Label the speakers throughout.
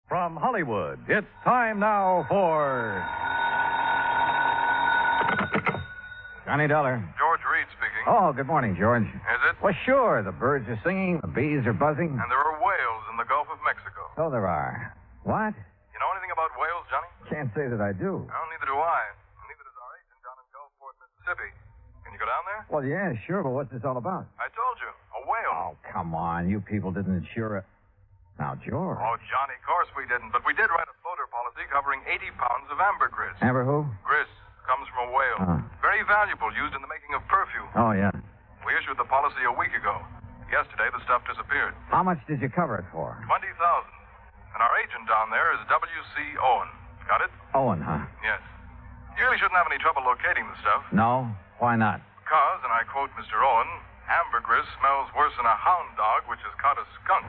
Speaker 1: From Hollywood, it's time now for
Speaker 2: Johnny Dollar.
Speaker 3: George Reed speaking.
Speaker 2: Oh, good morning, George.
Speaker 3: Is it?
Speaker 2: Well, sure. The birds are singing, the bees are buzzing.
Speaker 3: And there are whales in the Gulf of Mexico.
Speaker 2: So there are. What?
Speaker 3: You know anything about whales, Johnny?
Speaker 2: Can't say that I do.
Speaker 3: Well, neither do I. Neither does our agent down in Gulfport, Mississippi. Can you go down there?
Speaker 2: Well, yeah, sure, but what's this all about?
Speaker 3: I told you. A whale.
Speaker 2: Oh, come on. You people didn't insure it. Now, George.
Speaker 3: Oh, Johnny, of course we didn't. But we did write a floater policy covering 80 pounds of ambergris.
Speaker 2: Amber who?
Speaker 3: Gris comes from a whale. Very valuable, used in the making of perfume.
Speaker 2: Oh, yeah.
Speaker 3: We issued the policy a week ago. Yesterday, the stuff disappeared.
Speaker 2: How much did you cover it for?
Speaker 3: $20,000. And our agent down there is W.C. Owen. Got it?
Speaker 2: Owen, huh?
Speaker 3: Yes. You really shouldn't have any trouble locating the stuff.
Speaker 2: No? Why not?
Speaker 3: Because, and I quote Mr. Owen, ambergris smells worse than a hound dog which has caught a skunk.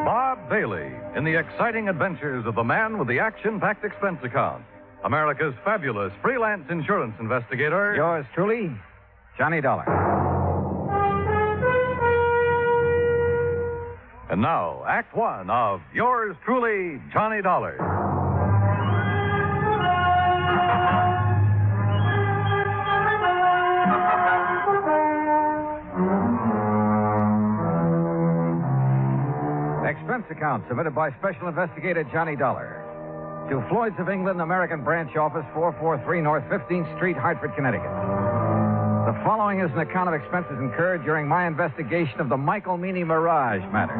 Speaker 1: Bob Bailey in the exciting adventures of the man with the action-packed expense account. America's fabulous freelance insurance investigator.
Speaker 2: Yours truly, Johnny Dollar.
Speaker 1: And now, Act One of yours truly, Johnny Dollar.
Speaker 2: Expense account submitted by Special Investigator Johnny Dollar to Floyd's of England, American Branch Office, 443 North 15th Street, Hartford, Connecticut. The following is an account of expenses incurred during my investigation of the Michael Meany Mirage matter.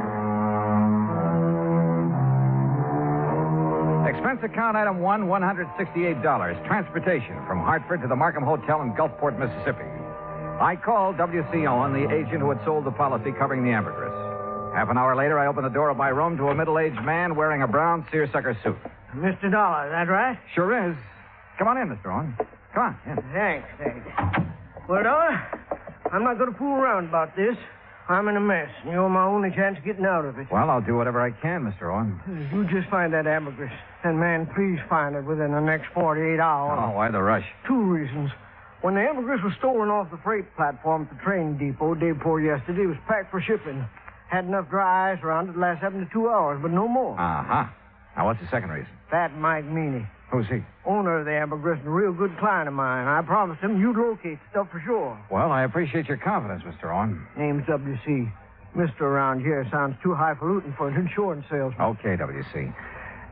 Speaker 2: Expense account item 1, $168. Transportation from Hartford to the Markham Hotel in Gulfport, Mississippi. I called W.C. Owen, the agent who had sold the policy covering the ambergris. Half an hour later, I opened the door of my room to a middle-aged man wearing a brown seersucker suit.
Speaker 4: Mr. Dollar, is that right?
Speaker 2: Sure is. Come on in, Mr. Owen. Come on. In.
Speaker 4: Thanks. Well, Dollar, I'm not going to fool around about this. I'm in a mess, and you're my only chance of getting out of it.
Speaker 2: Well, I'll do whatever I can, Mr. Owen.
Speaker 4: You just find that ambergris. And, man, please find it within the next 48 hours.
Speaker 2: Oh, why the rush?
Speaker 4: 2 reasons. When the ambergris was stolen off the freight platform at the train depot day before yesterday, it was packed for shipping. Had enough dry ice around it to last 72 hours, but no more.
Speaker 2: Uh-huh. Now, what's the second reason?
Speaker 4: That Mike Meany.
Speaker 2: Who's he?
Speaker 4: Owner of the ambergris and a real good client of mine. I promised him you'd locate the stuff for sure.
Speaker 2: Well, I appreciate your confidence, Mr. Owen.
Speaker 4: Name's W.C. Mr. around here sounds too highfalutin for an insurance salesman.
Speaker 2: Okay, W.C.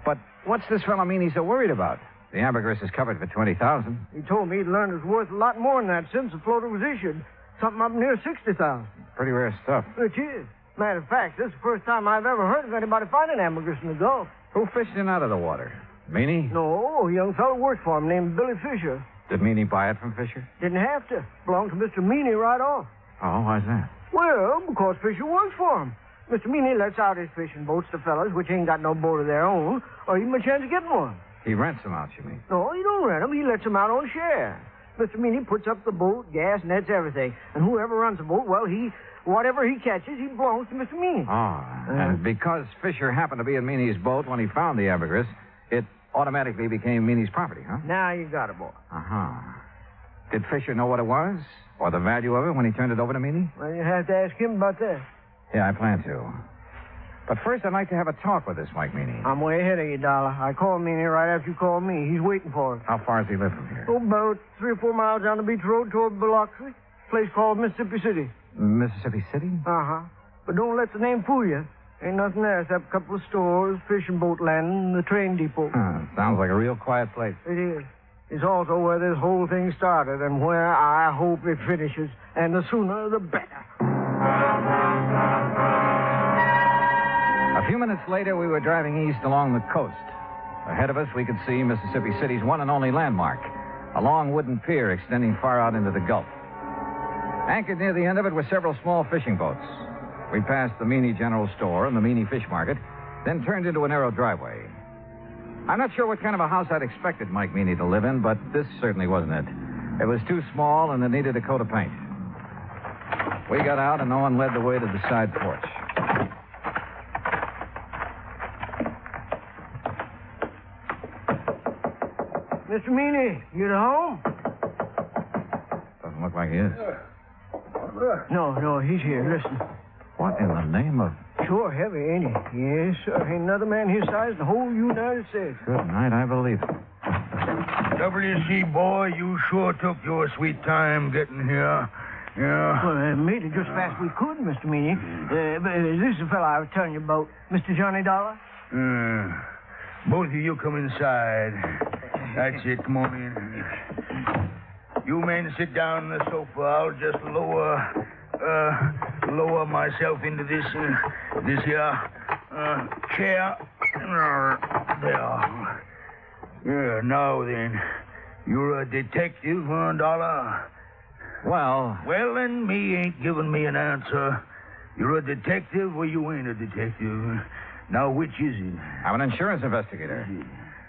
Speaker 2: But what's this fellow Meany so worried about? The ambergris is covered for $20,000.
Speaker 4: He told me he'd learned it was worth a lot more than that since the floater was issued. Something up near $60,000.
Speaker 2: Pretty rare stuff.
Speaker 4: Which is. Matter of fact, this is the first time I've ever heard of anybody finding ambergris in the Gulf.
Speaker 2: Who fished in out of the water? Meany?
Speaker 4: No, a young fellow worked for him named Billy Fisher.
Speaker 2: Did Meany buy it from Fisher?
Speaker 4: Didn't have to. Belonged to Mr. Meany right off.
Speaker 2: Oh, why's that?
Speaker 4: Well, because Fisher works for him. Mr. Meany lets out his fishing boats to fellas which ain't got no boat of their own, or even a chance of getting one.
Speaker 2: He rents them out, you mean?
Speaker 4: No, he don't rent them. He lets them out on share. Mr. Meany puts up the boat, gas, nets, everything. And whoever runs the boat, well, whatever he catches, he belongs to Mr. Meany.
Speaker 2: Oh, and because Fisher happened to be in Meany's boat when he found the ambergris, it automatically became Meany's property, huh?
Speaker 4: Now you got it, boy.
Speaker 2: Uh-huh. Did Fisher know what it was? Or the value of it when he turned it over to Meany?
Speaker 4: Well, you have to ask him about that.
Speaker 2: Yeah, I plan to. But first, I'd like to have a talk with this Mike Meany.
Speaker 4: I'm way ahead of you, Dollar. I called Meany right after you called me. He's waiting for us.
Speaker 2: How far does he live from here?
Speaker 4: Oh, about 3 or 4 miles down the beach road toward Biloxi. Place called Mississippi City.
Speaker 2: Mississippi City?
Speaker 4: Uh-huh. But don't let the name fool you. Ain't nothing there except a couple of stores, fishing boat landing, and the train depot.
Speaker 2: Sounds like a real quiet place.
Speaker 4: It is. It's also where this whole thing started and where I hope it finishes. And the sooner, the better.
Speaker 2: A few minutes later, we were driving east along the coast. Ahead of us, we could see Mississippi City's one and only landmark, a long wooden pier extending far out into the Gulf. Anchored near the end of it were several small fishing boats. We passed the Meany General Store and the Meany Fish Market, then turned into a narrow driveway. I'm not sure what kind of a house I'd expected Mike Meany to live in, but this certainly wasn't it. It was too small and it needed a coat of paint. We got out and Owen led the way to the side porch.
Speaker 4: Mr. Meany, you at home?
Speaker 2: Doesn't look like he is.
Speaker 4: No, he's here. Listen.
Speaker 2: What in the name of...
Speaker 4: Sure heavy, ain't he? Yes, sir. Ain't another man his size in the whole United States.
Speaker 2: Good night, I believe it.
Speaker 5: W.C. boy, you sure took your sweet time getting here. Yeah.
Speaker 4: Well, made it just fast we could, Mr. Meany. This is the fellow I was telling you about, Mr. Johnny Dollar.
Speaker 5: Both of you come inside. That's it. Come on in. You men sit down on the sofa. I'll just lower myself into this here chair. There. Yeah, now then. You're a detective, huh, Dollar?
Speaker 2: Well,
Speaker 5: then me ain't giving me an answer. You're a detective or you ain't a detective. Now, which is it?
Speaker 2: I'm an insurance investigator.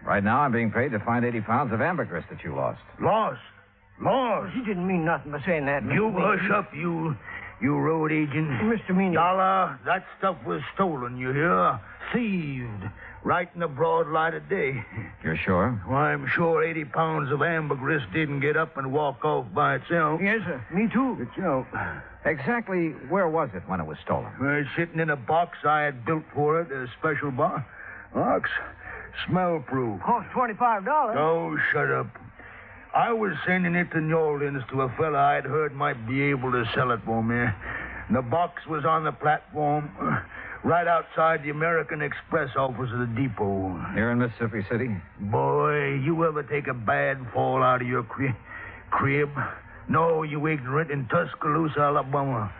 Speaker 2: Right now, I'm being paid to find 80 pounds of ambergris that you lost.
Speaker 5: Lost?
Speaker 4: He didn't mean nothing by saying that.
Speaker 5: You hush up, you road agent.
Speaker 4: Mr. Meany.
Speaker 5: Dollar, that stuff was stolen, you hear? Thieved. Right in the broad light of day.
Speaker 2: You're sure?
Speaker 5: Well, I'm sure 80 pounds of ambergris didn't get up and walk off by itself.
Speaker 4: Yes, sir. Me too.
Speaker 5: Itself.
Speaker 2: Exactly where was it when it was stolen?
Speaker 5: Sitting in a box I had built for it, a special box. Smell-proof.
Speaker 4: Cost $25.
Speaker 5: Oh, shut up. I was sending it to New Orleans to a fella I'd heard might be able to sell it for me. The box was on the platform right outside the American Express office of the depot.
Speaker 2: Here in Mississippi City?
Speaker 5: Boy, you ever take a bad fall out of your crib? No, you ignorant, in Tuscaloosa, Alabama.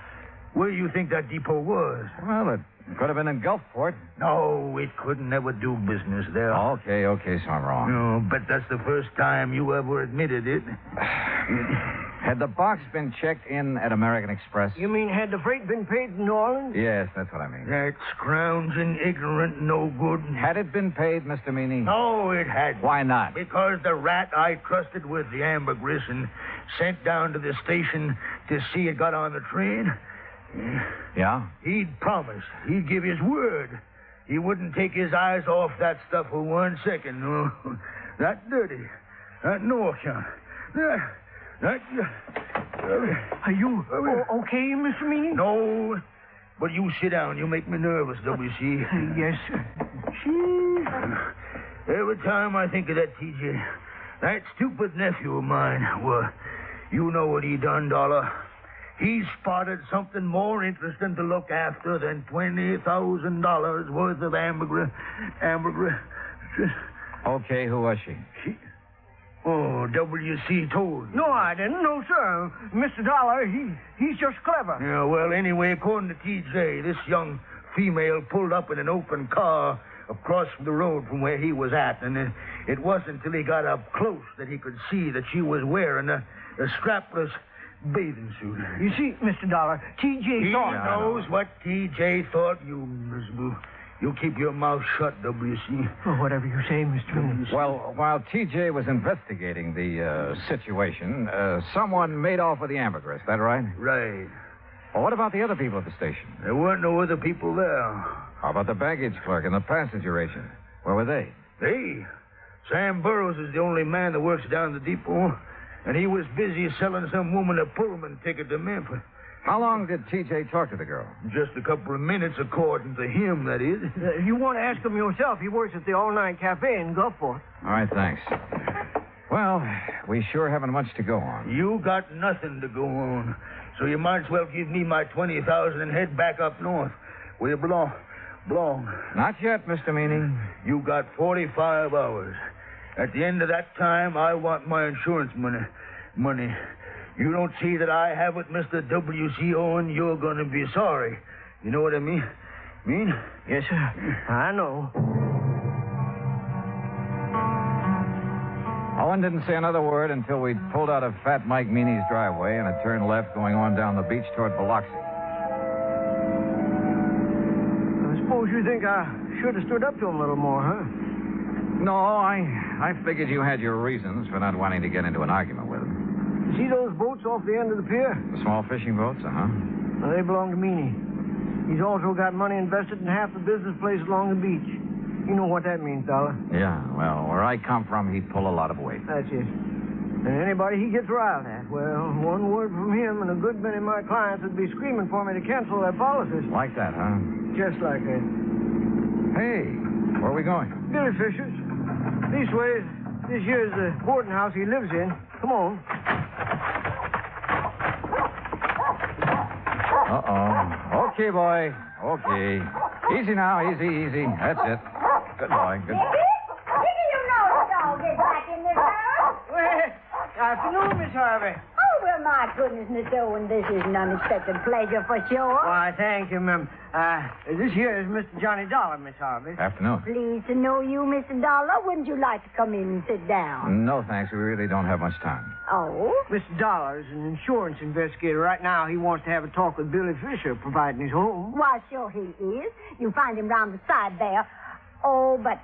Speaker 5: Where do you think that depot was?
Speaker 2: Well, it could have been in Gulfport.
Speaker 5: No, it couldn't never do business there.
Speaker 2: Okay, so I'm wrong.
Speaker 5: No, but that's the first time you ever admitted it.
Speaker 2: Had the box been checked in at American Express?
Speaker 4: You mean had the freight been paid in New Orleans?
Speaker 2: Yes, that's what I mean.
Speaker 5: That scrounging, ignorant, no good.
Speaker 2: Had it been paid, Mr. Meany?
Speaker 5: No, it hadn't.
Speaker 2: Why not?
Speaker 5: Because the rat I trusted with the ambergris and sent down to the station to see it got on the train.
Speaker 2: Yeah?
Speaker 5: He'd promised. He'd give his word. He wouldn't take his eyes off that stuff for 1 second. No. That dirty. That no account.
Speaker 4: Are you okay, Mr. Meany?
Speaker 5: No. But you sit down. You make me nervous, W.C.
Speaker 4: Yes, sir.
Speaker 5: Every time I think of that, T.J., that stupid nephew of mine, well, you know what he done, Dollar. He spotted something more interesting to look after than $20,000 worth of ambergris.
Speaker 2: Okay, who was she?
Speaker 5: Oh, W.C. told you.
Speaker 4: No, I didn't. No, sir. Mr. Dollar, he's just clever.
Speaker 5: Yeah, well, anyway, according to T.J., this young female pulled up in an open car across the road from where he was at, and it wasn't until he got up close that he could see that she was wearing a strapless bathing suit.
Speaker 4: You see, Mr. Dollar, T.J. thought...
Speaker 5: He knows what T.J. thought. You keep your mouth shut, W.C.
Speaker 4: Well, whatever you say, Mr. Meany.
Speaker 2: Well, while T.J. was investigating the situation, someone made off with the ambergris. That right?
Speaker 5: Right.
Speaker 2: Well, what about the other people at the station?
Speaker 5: There weren't no other people there.
Speaker 2: How about the baggage clerk and the passenger agent? Where were they?
Speaker 5: Sam Burroughs is the only man that works down the depot, and he was busy selling some woman a Pullman ticket to Memphis.
Speaker 2: How long did T.J. talk to the girl?
Speaker 5: Just a couple of minutes, according to him, that is.
Speaker 4: You want to ask him yourself. He works at the all-night cafe in Gulfport.
Speaker 2: All right, thanks. Well, we sure haven't much to go on.
Speaker 5: You got nothing to go on. So you might as well give me my $20,000 and head back up north, where you belong.
Speaker 2: Not yet, Mr. Meany.
Speaker 5: You got 45 hours. At the end of that time, I want my insurance money. You don't see that I have it, Mr. W.C. Owen, you're going to be sorry. You know what I mean?
Speaker 4: Yes, sir. I know.
Speaker 2: Owen didn't say another word until we'd pulled out of Fat Mike Meany's driveway and had turned left going on down the beach toward Biloxi.
Speaker 4: I suppose you think I should have stood up to him a little more, huh?
Speaker 2: No, I figured you had your reasons for not wanting to get into an argument with him.
Speaker 4: See those boats off the end of the pier?
Speaker 2: The small fishing boats, uh-huh.
Speaker 4: Well, they belong to Meany. He's also got money invested in half the business place along the beach. You know what that means, Dollar.
Speaker 2: Yeah, well, where I come from, he'd pull a lot of weight.
Speaker 4: That's it. And anybody he gets riled at, well, one word from him and a good many of my clients would be screaming for me to cancel their policies.
Speaker 2: Like that, huh?
Speaker 4: Just like that.
Speaker 2: Hey, where are we going?
Speaker 4: Billy Fisher's. These ways, this here's the boarding house he lives in. Come on.
Speaker 2: Uh-oh. Okay, boy. Okay. Easy now, easy. That's it. Good boy, good boy.
Speaker 6: Did you know the dog is back in this house?
Speaker 4: Well, afternoon, Miss Harvey.
Speaker 6: Oh, well, my goodness, Miss Owen, this is an unexpected pleasure for sure.
Speaker 4: Why, thank you, ma'am. This here is Mr. Johnny Dollar, Miss Harvey.
Speaker 2: Afternoon.
Speaker 6: Pleased to know you, Mr. Dollar. Wouldn't you like to come in and sit down?
Speaker 2: No, thanks. We really don't have much time.
Speaker 6: Oh?
Speaker 4: Mr. Dollar is an insurance investigator. Right now, he wants to have a talk with Billy Fisher, providing his home.
Speaker 6: Why, sure he is. You find him round the side there. Oh, but,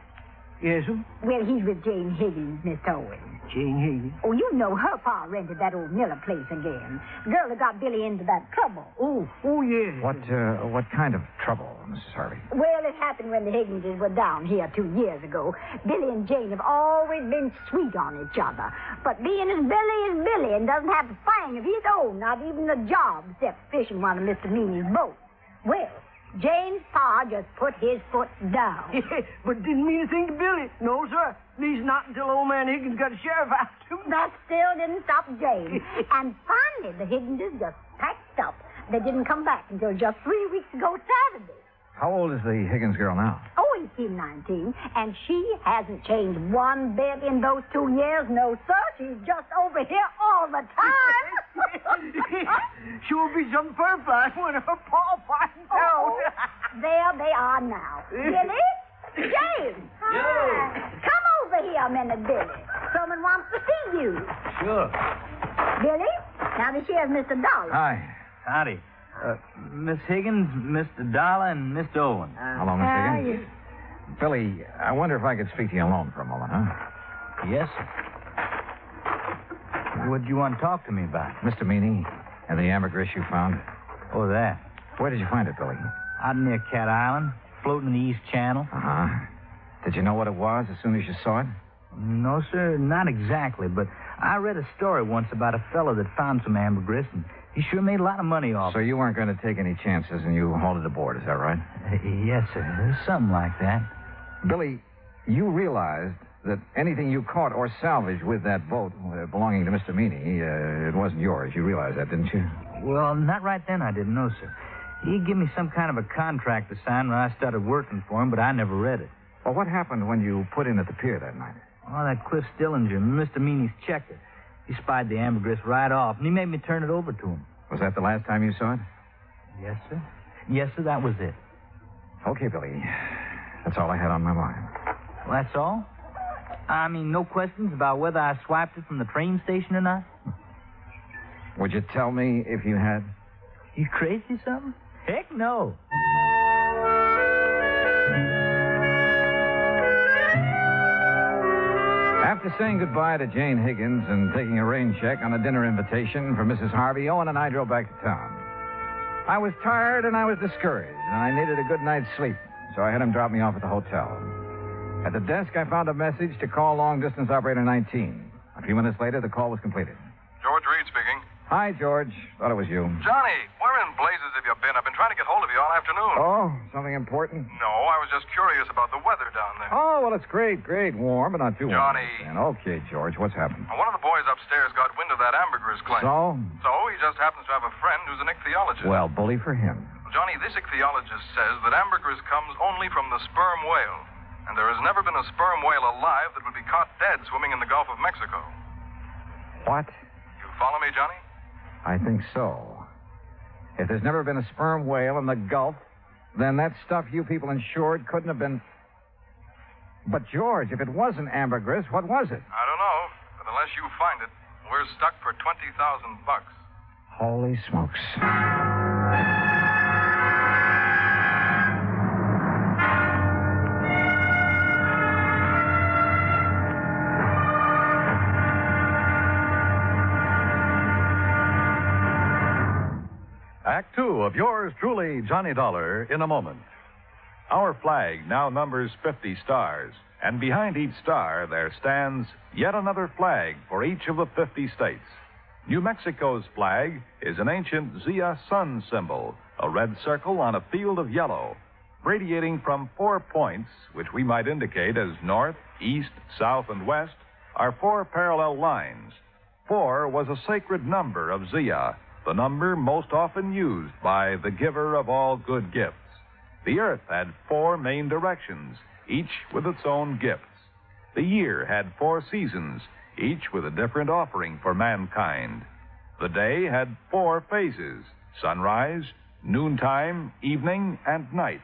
Speaker 4: Yes, sir?
Speaker 6: well, he's with Jane Higgins, Miss Owen.
Speaker 4: Jane Higgins.
Speaker 6: Oh, you know her pa rented that old Miller place again. Girl that got Billy into that trouble.
Speaker 4: Oh, yes.
Speaker 2: What kind of trouble, Mrs. Harvey?
Speaker 6: Well, it happened when the Higginses were down here 2 years ago. Billy and Jane have always been sweet on each other. But being as Billy is Billy and doesn't have a thing of his own, not even a job except fishing one of Mr. Meany's boats. Well, Jane's pa just put his foot down.
Speaker 4: But didn't mean a thing to Billy. No, sir. At least not until old man Higgins got a sheriff after him.
Speaker 6: That still didn't stop Jane. And finally, the Higginses just packed up. They didn't come back until just 3 weeks ago Saturday.
Speaker 2: How old is the Higgins girl now?
Speaker 6: Oh, 18, 19. And she hasn't changed one bit in those 2 years. No, sir. She's just over here all the time.
Speaker 4: Sure be some fur flies when her paw finds out.
Speaker 6: Oh, there they are now. Billy? James. Hi. Come over here a minute, Billy. Someone wants to see you.
Speaker 7: Sure.
Speaker 6: Billy? Now this here's Mr. Dollar.
Speaker 2: Hi.
Speaker 7: Howdy. Miss Higgins, Mr. Dollar, and Mr. Owen.
Speaker 2: Hello, Miss Higgins. Billy, I wonder if I could speak to you alone for a moment, huh?
Speaker 7: Yes, sir. What'd you want to talk to me about?
Speaker 2: Mr. Meany and the ambergris you found.
Speaker 7: Oh, that.
Speaker 2: Where did you find it, Billy?
Speaker 7: Out near Cat Island, floating in the East Channel.
Speaker 2: Uh-huh. Did you know what it was as soon as you saw it?
Speaker 7: No, sir, not exactly, but I read a story once about a fellow that found some ambergris, and he sure made a lot of money off
Speaker 2: So
Speaker 7: it. So
Speaker 2: you weren't going to take any chances and you hauled it aboard, is that right?
Speaker 7: Yes, sir. Something like that.
Speaker 2: Billy, you realized that anything you caught or salvaged with that boat belonging to Mr. Meany, it wasn't yours. You realized that, didn't you?
Speaker 7: Well, not right then, I didn't know, sir. He gave me some kind of a contract to sign when I started working for him, but I never read it.
Speaker 2: Well, what happened when you put in at the pier that night?
Speaker 7: Oh, that Cliff Stillinger, Mr. Meany's checker. He spied the ambergris right off, and he made me turn it over to him.
Speaker 2: Was that the last time you saw it?
Speaker 7: Yes, sir. Yes, sir, that was it.
Speaker 2: Okay, Billy. That's all I had on my mind.
Speaker 7: Well, that's all? I mean, no questions about whether I swiped it from the train station or not?
Speaker 2: Would you tell me if you had?
Speaker 7: You crazy or something? Heck no.
Speaker 2: After saying goodbye to Jane Higgins and taking a rain check on a dinner invitation for Mrs. Harvey, Owen and I drove back to town. I was tired and I was discouraged, and I needed a good night's sleep, so I had him drop me off at the hotel. At the desk, I found a message to call long-distance operator 19. A few minutes later, the call was completed.
Speaker 3: George Reed speaking.
Speaker 2: Hi, George. Thought it was you.
Speaker 3: Johnny, where in blazes have you been? I've been trying to get hold of you all afternoon.
Speaker 2: Oh, something important?
Speaker 3: No, I was just curious about the weather down there.
Speaker 2: Oh, well, it's great. Warm, but not too warm.
Speaker 3: Johnny.
Speaker 2: Okay, George, what's happened?
Speaker 3: One of the boys upstairs got wind of that ambergris claim.
Speaker 2: So?
Speaker 3: So he just happens to have a friend who's an ichthyologist.
Speaker 2: Well, bully for him.
Speaker 3: Johnny, this ichthyologist says that ambergris comes only from the sperm whale. And there has never been a sperm whale alive that would be caught dead swimming in the Gulf of Mexico.
Speaker 2: What?
Speaker 3: You follow me, Johnny?
Speaker 2: I think so. If there's never been a sperm whale in the Gulf, then that stuff you people insured couldn't have been... But, George, if it wasn't ambergris, what was it?
Speaker 3: I don't know, but unless you find it, we're stuck for $20,000.
Speaker 2: Holy smokes.
Speaker 1: Act two of yours truly, Johnny Dollar, in a moment.
Speaker 8: Our flag now numbers 50 stars,
Speaker 1: And behind each star there stands yet another flag for each of the 50 states. New Mexico's flag is an ancient Zia sun symbol, a red circle on a field of yellow, radiating from 4 points, which we might indicate as north, east, south, and west, are 4 parallel lines. 4 was a sacred number of Zia, the number most often used by the giver of all good gifts. The earth had 4 main directions, each with its own gifts. The year had 4 seasons, each with a different offering for mankind. The day had 4 phases: sunrise, noontime, evening, and night.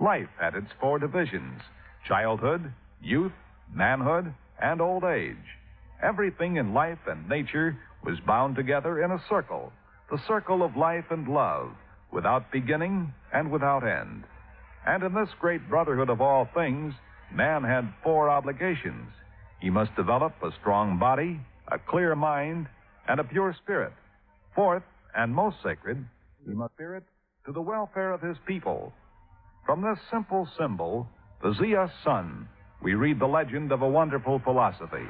Speaker 1: Life had its 4 divisions: childhood, youth, manhood, and old age. Everything in life and nature was bound together in a circle, the circle of life and love, without beginning and without end. And in this great brotherhood of all things, man had 4 obligations. He must develop a strong body, a clear mind, and a pure spirit. 4th, and most sacred, he must spirit to the welfare of his people. From this simple symbol, the Zia sun, we read the legend of a wonderful philosophy.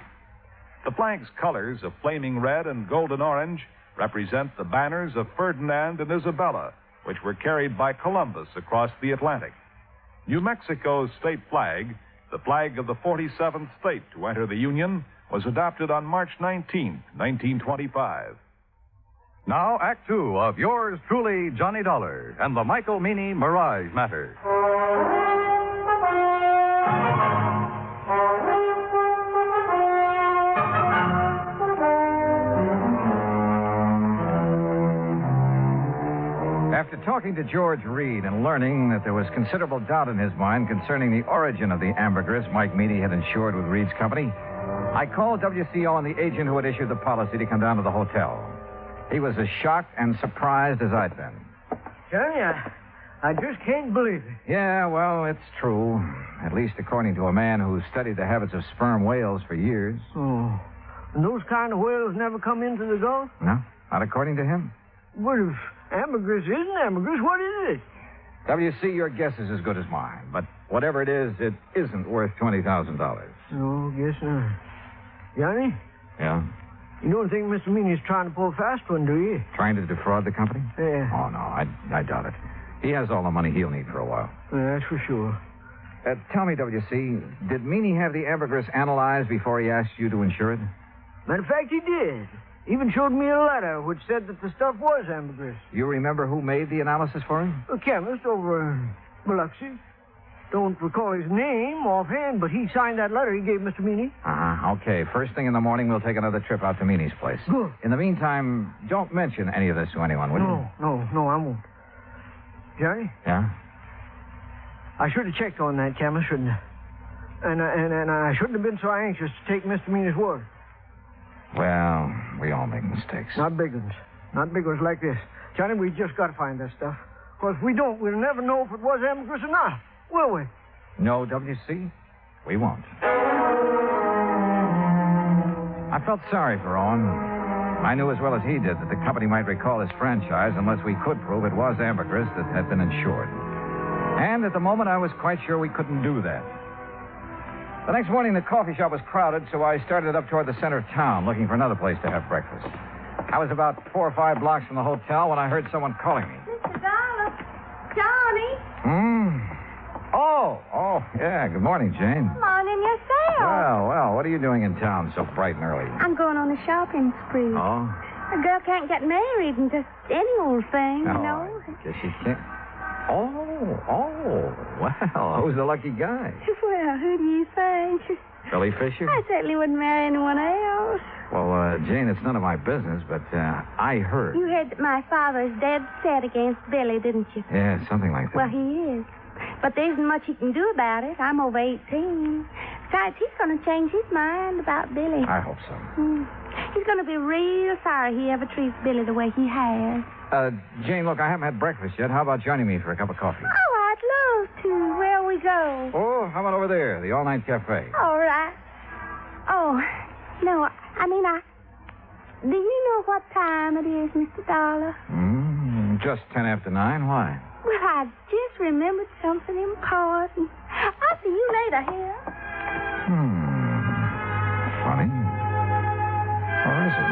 Speaker 1: The flag's colors of flaming red and golden orange represent the banners of Ferdinand and Isabella, which were carried by Columbus across the Atlantic. New Mexico's state flag, the flag of the 47th state to enter the Union, was adopted on March 19, 1925. Now, Act Two of yours truly, Johnny Dollar, and the Michael Meany Mirage Matter.
Speaker 2: After talking to George Reed and learning that there was considerable doubt in his mind concerning the origin of the ambergris Mike Meany had insured with Reed's company, I called WCO and the agent who had issued the policy to come down to the hotel. He was as shocked and surprised as I'd been.
Speaker 4: Johnny, I just can't believe it.
Speaker 2: Yeah, well, it's true. At least according to a man who studied the habits of sperm whales for years.
Speaker 4: Oh. And those kind of whales never come into the Gulf?
Speaker 2: No, not according to him.
Speaker 4: What if ambergris isn't ambergris? What is it?
Speaker 2: WC, your guess is as good as mine. But whatever it isn't worth $20,000.
Speaker 4: No, guess not. Johnny?
Speaker 2: Yeah?
Speaker 4: You don't think Mr. Meany's trying to pull a fast one, do you?
Speaker 2: Trying to defraud the company?
Speaker 4: Yeah.
Speaker 2: Oh, no, I doubt it. He has all the money he'll need for a while.
Speaker 4: Yeah, that's for sure.
Speaker 2: Tell me, WC, did Meany have the ambergris analyzed before he asked you to insure it?
Speaker 4: Matter of fact, he did. Even showed me a letter which said that the stuff was ambergris.
Speaker 2: You remember who made the analysis for him?
Speaker 4: A chemist over in Biloxi. Don't recall his name offhand, but he signed that letter he gave Mr. Meany.
Speaker 2: Okay. First thing in the morning, we'll take another trip out to Meany's place.
Speaker 4: Good.
Speaker 2: In the meantime, don't mention any of this to anyone, will you?
Speaker 4: No, I won't. Jerry?
Speaker 2: Yeah?
Speaker 4: I should have checked on that chemist, shouldn't I? And I shouldn't have been so anxious to take Mr. Meany's word.
Speaker 2: Well, we all make mistakes.
Speaker 4: Not big ones. Not big ones like this. Johnny, we just got to find that stuff. Because if we don't, we'll never know if it was ambergris or not. Will we?
Speaker 2: No, WC, we won't. I felt sorry for Owen. I knew as well as he did that the company might recall his franchise unless we could prove it was ambergris that had been insured. And at the moment, I was quite sure we couldn't do that. The next morning, the coffee shop was crowded, so I started up toward the center of town, looking for another place to have breakfast. I was about 4 or 5 blocks from the hotel when I heard someone calling me.
Speaker 6: Mr. Dollar. Johnny.
Speaker 2: Oh, yeah. Good morning, Jane.
Speaker 6: Morning yourself.
Speaker 2: Well, what are you doing in town so bright and early?
Speaker 6: I'm going on a shopping spree.
Speaker 2: Oh?
Speaker 6: A girl can't get married and just any old thing, you know.
Speaker 2: I guess you can't. Oh, well, who's the lucky guy?
Speaker 6: Well, who do you think?
Speaker 2: Billy Fisher?
Speaker 6: I certainly wouldn't marry anyone else.
Speaker 2: Well, Jane, it's none of my business, but I heard.
Speaker 6: You heard that my father's dead set against Billy, didn't you?
Speaker 2: Yeah, something like that.
Speaker 6: Well, he is. But there isn't much he can do about it. I'm over 18. Besides, he's going to change his mind about Billy.
Speaker 2: I hope so.
Speaker 6: He's going to be real sorry he ever treats Billy the way he has.
Speaker 2: Jane, look, I haven't had breakfast yet. How about joining me for a cup of coffee?
Speaker 6: Oh, I'd love to. Where we go?
Speaker 2: Oh, how about over there, the all-night cafe?
Speaker 6: All right. Oh, no, do you know what time it is, Mr. Dollar?
Speaker 2: Just 10 after 9. Why?
Speaker 6: Well, I just remembered something important. I'll see you later here.
Speaker 2: Funny. Or is it?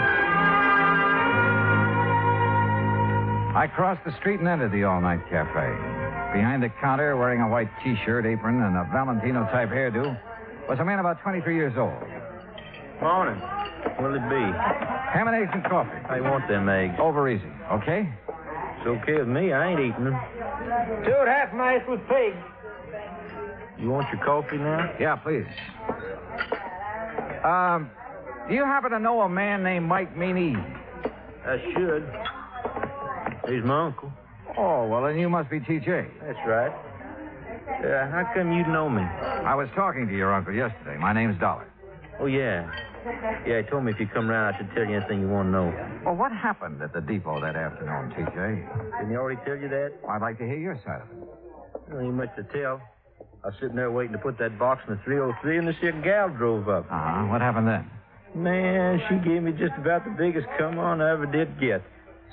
Speaker 2: I crossed the street and entered the all-night cafe. Behind the counter, wearing a white T-shirt, apron, and a Valentino-type hairdo, was a man about 23 years old.
Speaker 8: Morning. What'll it be?
Speaker 2: Ham and eggs and coffee.
Speaker 8: I want them eggs.
Speaker 2: Over easy, okay?
Speaker 8: It's okay with me. I ain't eating them.
Speaker 4: 2 half-nice with pig.
Speaker 8: You want your coffee now?
Speaker 2: Yeah, please. Do you happen to know a man named Mike Meany?
Speaker 8: I should. He's my uncle.
Speaker 2: Oh, well, then you must be TJ.
Speaker 8: That's right. How come you know me?
Speaker 2: I was talking to your uncle yesterday. My name's Dollar.
Speaker 8: Oh, yeah. Yeah, he told me if you come round, I should tell you anything you want to know.
Speaker 2: Well, what happened at the depot that afternoon, TJ?
Speaker 8: Didn't he already tell you that?
Speaker 2: I'd like to hear your side of it.
Speaker 8: Well, ain't much to tell. I was sitting there waiting to put that box in the 303, and this here gal drove up.
Speaker 2: Uh-huh. What happened then?
Speaker 8: Man, she gave me just about the biggest come on I ever did get.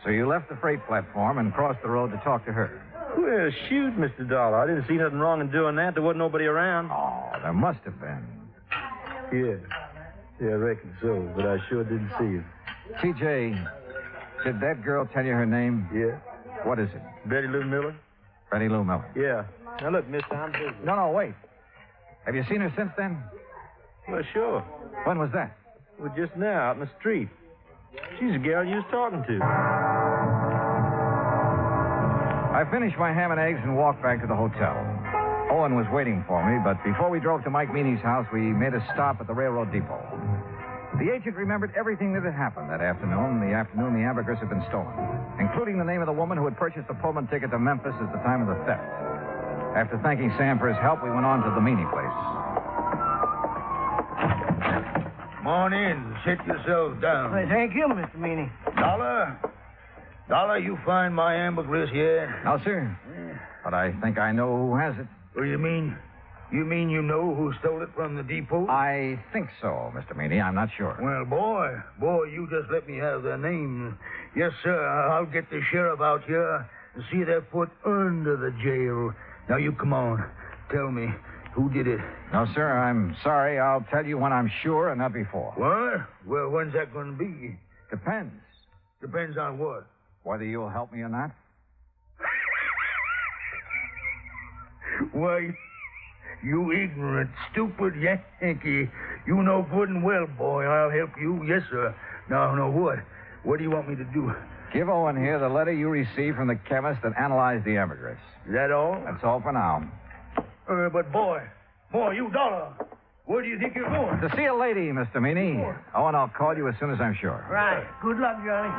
Speaker 2: So you left the freight platform and crossed the road to talk to her?
Speaker 8: Well, shoot, Mr. Dollar. I didn't see nothing wrong in doing that. There wasn't nobody around.
Speaker 2: Oh, there must have been.
Speaker 8: Yeah, I reckon so, but I sure didn't see you.
Speaker 2: TJ, did that girl tell you her name?
Speaker 8: Yeah.
Speaker 2: What is it?
Speaker 8: Betty Lou Miller?
Speaker 2: Betty Lou Miller.
Speaker 8: Yeah. Now, look, mister, I'm busy.
Speaker 2: No, wait. Have you seen her since then?
Speaker 8: Well, sure.
Speaker 2: When was that?
Speaker 8: Well, just now, out in the street. She's the gal you was talking to.
Speaker 2: I finished my ham and eggs and walked back to the hotel. Owen was waiting for me, but before we drove to Mike Meany's house, we made a stop at the railroad depot. The agent remembered everything that had happened that afternoon, the ambergris had been stolen, including the name of the woman who had purchased the Pullman ticket to Memphis at the time of the theft. After thanking Sam for his help, we went on to the Meany place.
Speaker 5: Come on in. Sit yourselves down.
Speaker 4: Hey, thank you, Mr. Meany.
Speaker 5: Dollar, you find my ambergris yet?
Speaker 2: No, sir. But I think I know who has it.
Speaker 5: What do you mean? You mean you know who stole it from the depot?
Speaker 2: I think so, Mr. Meany. I'm not sure.
Speaker 5: Well, boy, you just let me have their name. Yes, sir, I'll get the sheriff out here and see their foot under the jail. Now, you come on. Tell me, who did it?
Speaker 2: No, sir, I'm sorry. I'll tell you when I'm sure and not before.
Speaker 5: What? Well, when's that going to be?
Speaker 2: Depends.
Speaker 5: Depends on what?
Speaker 2: Whether you'll help me or not.
Speaker 5: Why, you ignorant, stupid Yankee. You know good and well, boy, I'll help you. Yes, sir. Now, what? What do you want me to do?
Speaker 2: Give Owen here the letter you received from the chemist that analyzed the ambergris.
Speaker 5: Is that all?
Speaker 2: That's all for now.
Speaker 5: But, boy, you Dollar. Where do you think you're going?
Speaker 2: To see a lady, Mr. Meany. Owen, I'll call you as soon as I'm sure.
Speaker 4: Right. Good luck, Johnny.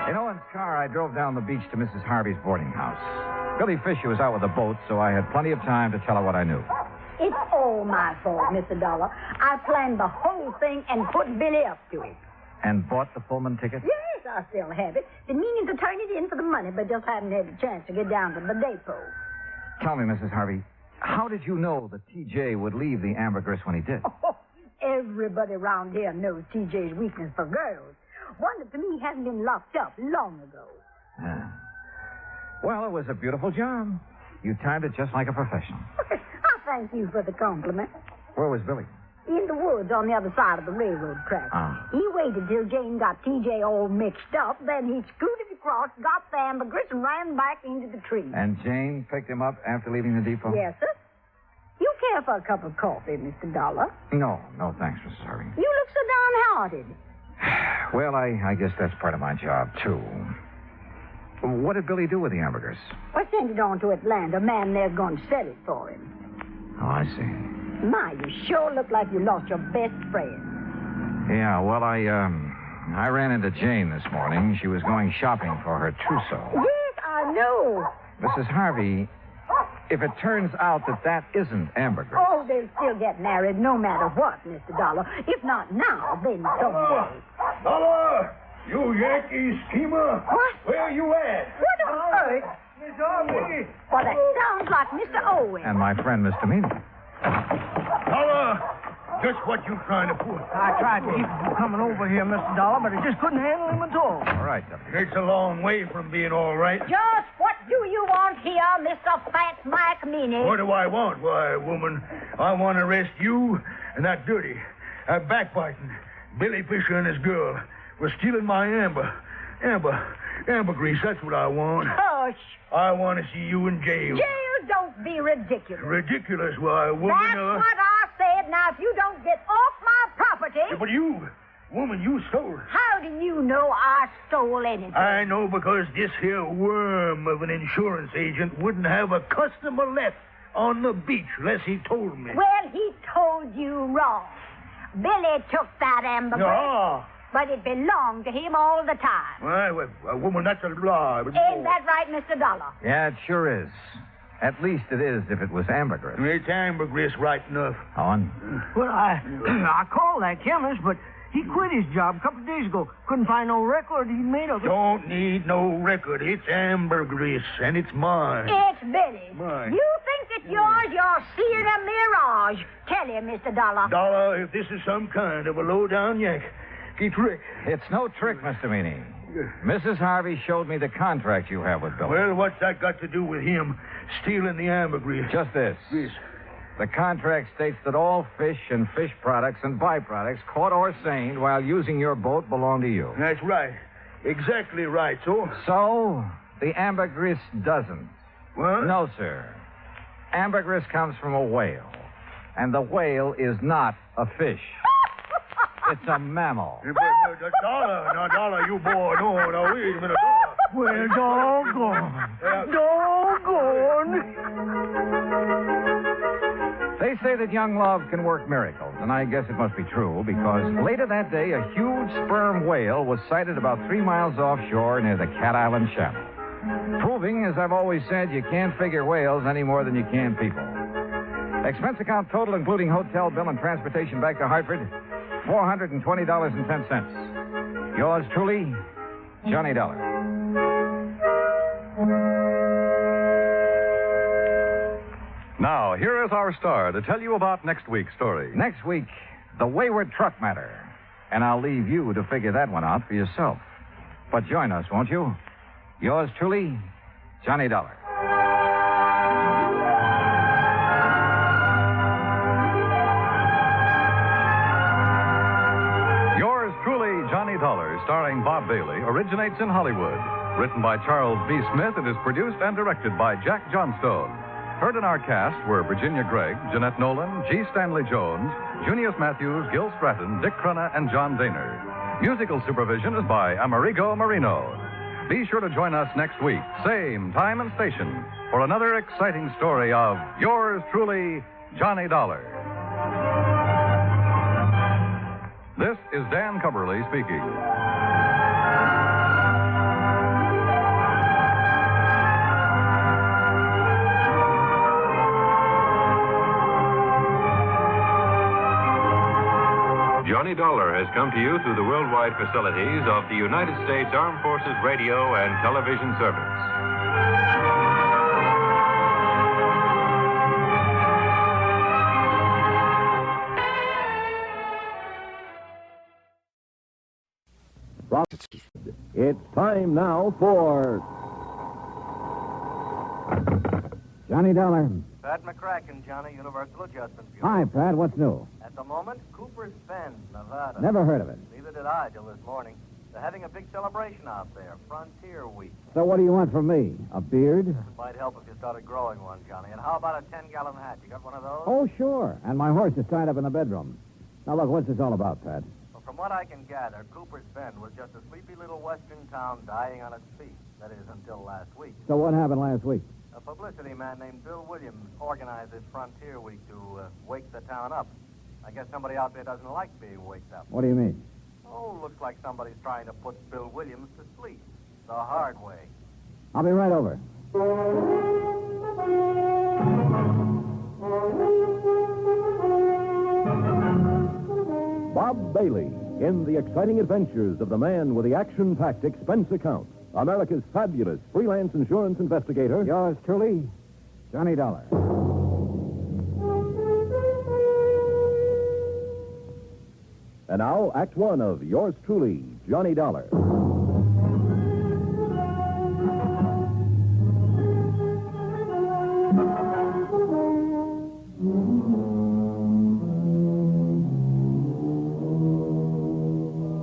Speaker 2: In Owen's car, I drove down the beach to Mrs. Harvey's boarding house. Billy Fisher was out with the boat, so I had plenty of time to tell her what I knew.
Speaker 6: It's all my fault, Mr. Dollar. I planned the whole thing and put Billy up to it.
Speaker 2: And bought the Pullman ticket?
Speaker 6: Yes, I still have it. Been meaning to turn it in for the money, but just haven't had a chance to get down to the depot.
Speaker 2: Tell me, Mrs. Harvey, how did you know that T.J. would leave the ambergris when he did?
Speaker 6: Oh, everybody around here knows T.J.'s weakness for girls. Wonder to me he hasn't been locked up long ago.
Speaker 2: Yeah. Well, it was a beautiful job. You timed it just like a professional.
Speaker 6: I thank you for the compliment.
Speaker 2: Where was Billy?
Speaker 6: In the woods on the other side of the railroad track. He waited till Jane got T.J. all mixed up, then he scooted across, got the ambergris, and ran back into the tree.
Speaker 2: And Jane picked him up after leaving the depot?
Speaker 6: Yes, sir. You care for a cup of coffee, Mr. Dollar?
Speaker 2: No, thanks, Mrs. Harvey.
Speaker 6: You look so downhearted.
Speaker 2: Well, I guess that's part of my job, too. What did Billy do with the ambergris?
Speaker 6: I sent it on to Atlanta. A man there's going to sell it for him.
Speaker 2: Oh, I see.
Speaker 6: My, you sure look like you lost your best friend.
Speaker 2: Yeah, well, I ran into Jane this morning. She was going shopping for her trousseau.
Speaker 6: Yes, I know.
Speaker 2: Mrs. Harvey, if it turns out that isn't ambergris...
Speaker 6: Oh, they'll still get married no matter what, Mr. Dollar. If not now, then someday.
Speaker 5: Dollar! You Yankee schemer!
Speaker 6: What?
Speaker 5: Where you at?
Speaker 6: What on earth?
Speaker 5: Miss Harvey!
Speaker 6: Well, that sounds like Mr. Owen.
Speaker 2: And my friend, Mr. Meany.
Speaker 5: Dollar! Just what you trying to pull?
Speaker 4: I tried to keep him from coming over here, Mr. Dollar, but I just couldn't handle him at all.
Speaker 2: All right, Deputy.
Speaker 5: It's a long way from being all right.
Speaker 6: Just what do you want here, Mr. Fat Mike Meany?
Speaker 5: What do I want? Why, woman, I want to arrest you and that dirty, backbiting Billy Fisher and his girl for stealing my ambergris. That's what I want.
Speaker 6: Hush.
Speaker 5: I want to see you in jail.
Speaker 6: Jail, don't be ridiculous.
Speaker 5: Ridiculous, why, woman?
Speaker 6: That's what I said. Now, if you don't get off my property...
Speaker 5: Yeah, but you, woman, you stole.
Speaker 6: How do you know I stole anything?
Speaker 5: I know because this here worm of an insurance agent wouldn't have a customer left on the beach unless he told me.
Speaker 6: Well, he told you wrong. Billy took that ambergris.
Speaker 5: No.
Speaker 6: But it belonged to him all the time.
Speaker 5: Well, woman, that's a lie. But
Speaker 6: Ain't that right, Mr. Dollar?
Speaker 2: Yeah, it sure is. At least it is if it was ambergris.
Speaker 5: It's ambergris right enough.
Speaker 2: On.
Speaker 4: Well, I called that chemist, but he quit his job a couple of days ago. Couldn't find no record he'd made of it.
Speaker 5: Don't need no record. It's ambergris, and it's mine.
Speaker 6: It's Billy's.
Speaker 5: Mine.
Speaker 6: You think it's yours? You're seeing a mirage. Tell him, Mr. Dollar.
Speaker 5: Dollar, if this is some kind of a low-down yank, he trick.
Speaker 2: It's no trick, Mr. Meany. Mrs. Harvey showed me the contract you have with Billy.
Speaker 5: Well, what's that got to do with him stealing the ambergris?
Speaker 2: Just this.
Speaker 5: This.
Speaker 2: The contract states that all fish and fish products and byproducts caught or seined while using your boat belong to you.
Speaker 5: That's right. Exactly right,
Speaker 2: So, the ambergris doesn't.
Speaker 5: What?
Speaker 2: No, sir. Ambergris comes from a whale. And the whale is not a fish. It's a mammal.
Speaker 5: But Dollar, now, Dollar, you boy, no, wait a minute, Dollar.
Speaker 4: Well, doggone. Doggone.
Speaker 2: They say that young love can work miracles, and I guess it must be true, because later that day, a huge sperm whale was sighted about 3 miles offshore near the Cat Island Channel. Proving, as I've always said, you can't figure whales any more than you can people. Expense account total, including hotel bill and transportation back to Hartford, $420.10. Yours truly, Johnny Dollar.
Speaker 1: Now, here is our star to tell you about next week's story.
Speaker 2: Next week, the wayward truck matter. And I'll leave you to figure that one out for yourself. But join us, won't you? Yours truly, Johnny Dollar.
Speaker 1: Yours truly, Johnny Dollar, starring Bob Bailey, originates in Hollywood. Written by Charles B. Smith, it is produced and directed by Jack Johnstone. Heard in our cast were Virginia Gregg, Jeanette Nolan, G. Stanley Jones, Junius Matthews, Gil Stratton, Dick Crenna, and John Daner. Musical supervision is by Amerigo Marino. Be sure to join us next week, same time and station, for another exciting story of yours truly, Johnny Dollar. This is Dan Cumberly speaking.
Speaker 9: Johnny Dollar has come to you through the worldwide facilities of the United States Armed Forces Radio and Television Service.
Speaker 10: It's time now for
Speaker 2: Johnny Dollar.
Speaker 11: Pat McCracken, Johnny, Universal Adjustment Bureau.
Speaker 2: Hi, Pat. What's new?
Speaker 11: At the moment, Cooper's Bend, Nevada.
Speaker 2: Never heard of it.
Speaker 11: Neither did I till this morning. They're having a big celebration out there, Frontier Week.
Speaker 2: So what do you want from me? A beard?
Speaker 11: It might help if you started growing one, Johnny. And how about a 10-gallon hat? You got one of those?
Speaker 2: Oh, sure. And my horse is tied up in the bedroom. Now, look, what's this all about, Pat?
Speaker 11: Well, from what I can gather, Cooper's Bend was just a sleepy little western town dying on its feet. That is, until last week.
Speaker 2: So what happened last week?
Speaker 11: A publicity man named Bill Williams organized this Frontier Week to wake the town up. I guess somebody out there doesn't like being waked up.
Speaker 2: What do you mean?
Speaker 11: Oh, looks like somebody's trying to put Bill Williams to sleep. The hard way.
Speaker 2: I'll be right over.
Speaker 10: Bob Bailey in the exciting adventures of the man with the action-packed expense account. America's fabulous freelance insurance investigator.
Speaker 2: Yours truly, Johnny Dollar.
Speaker 10: And now, Act One of yours truly, Johnny Dollar.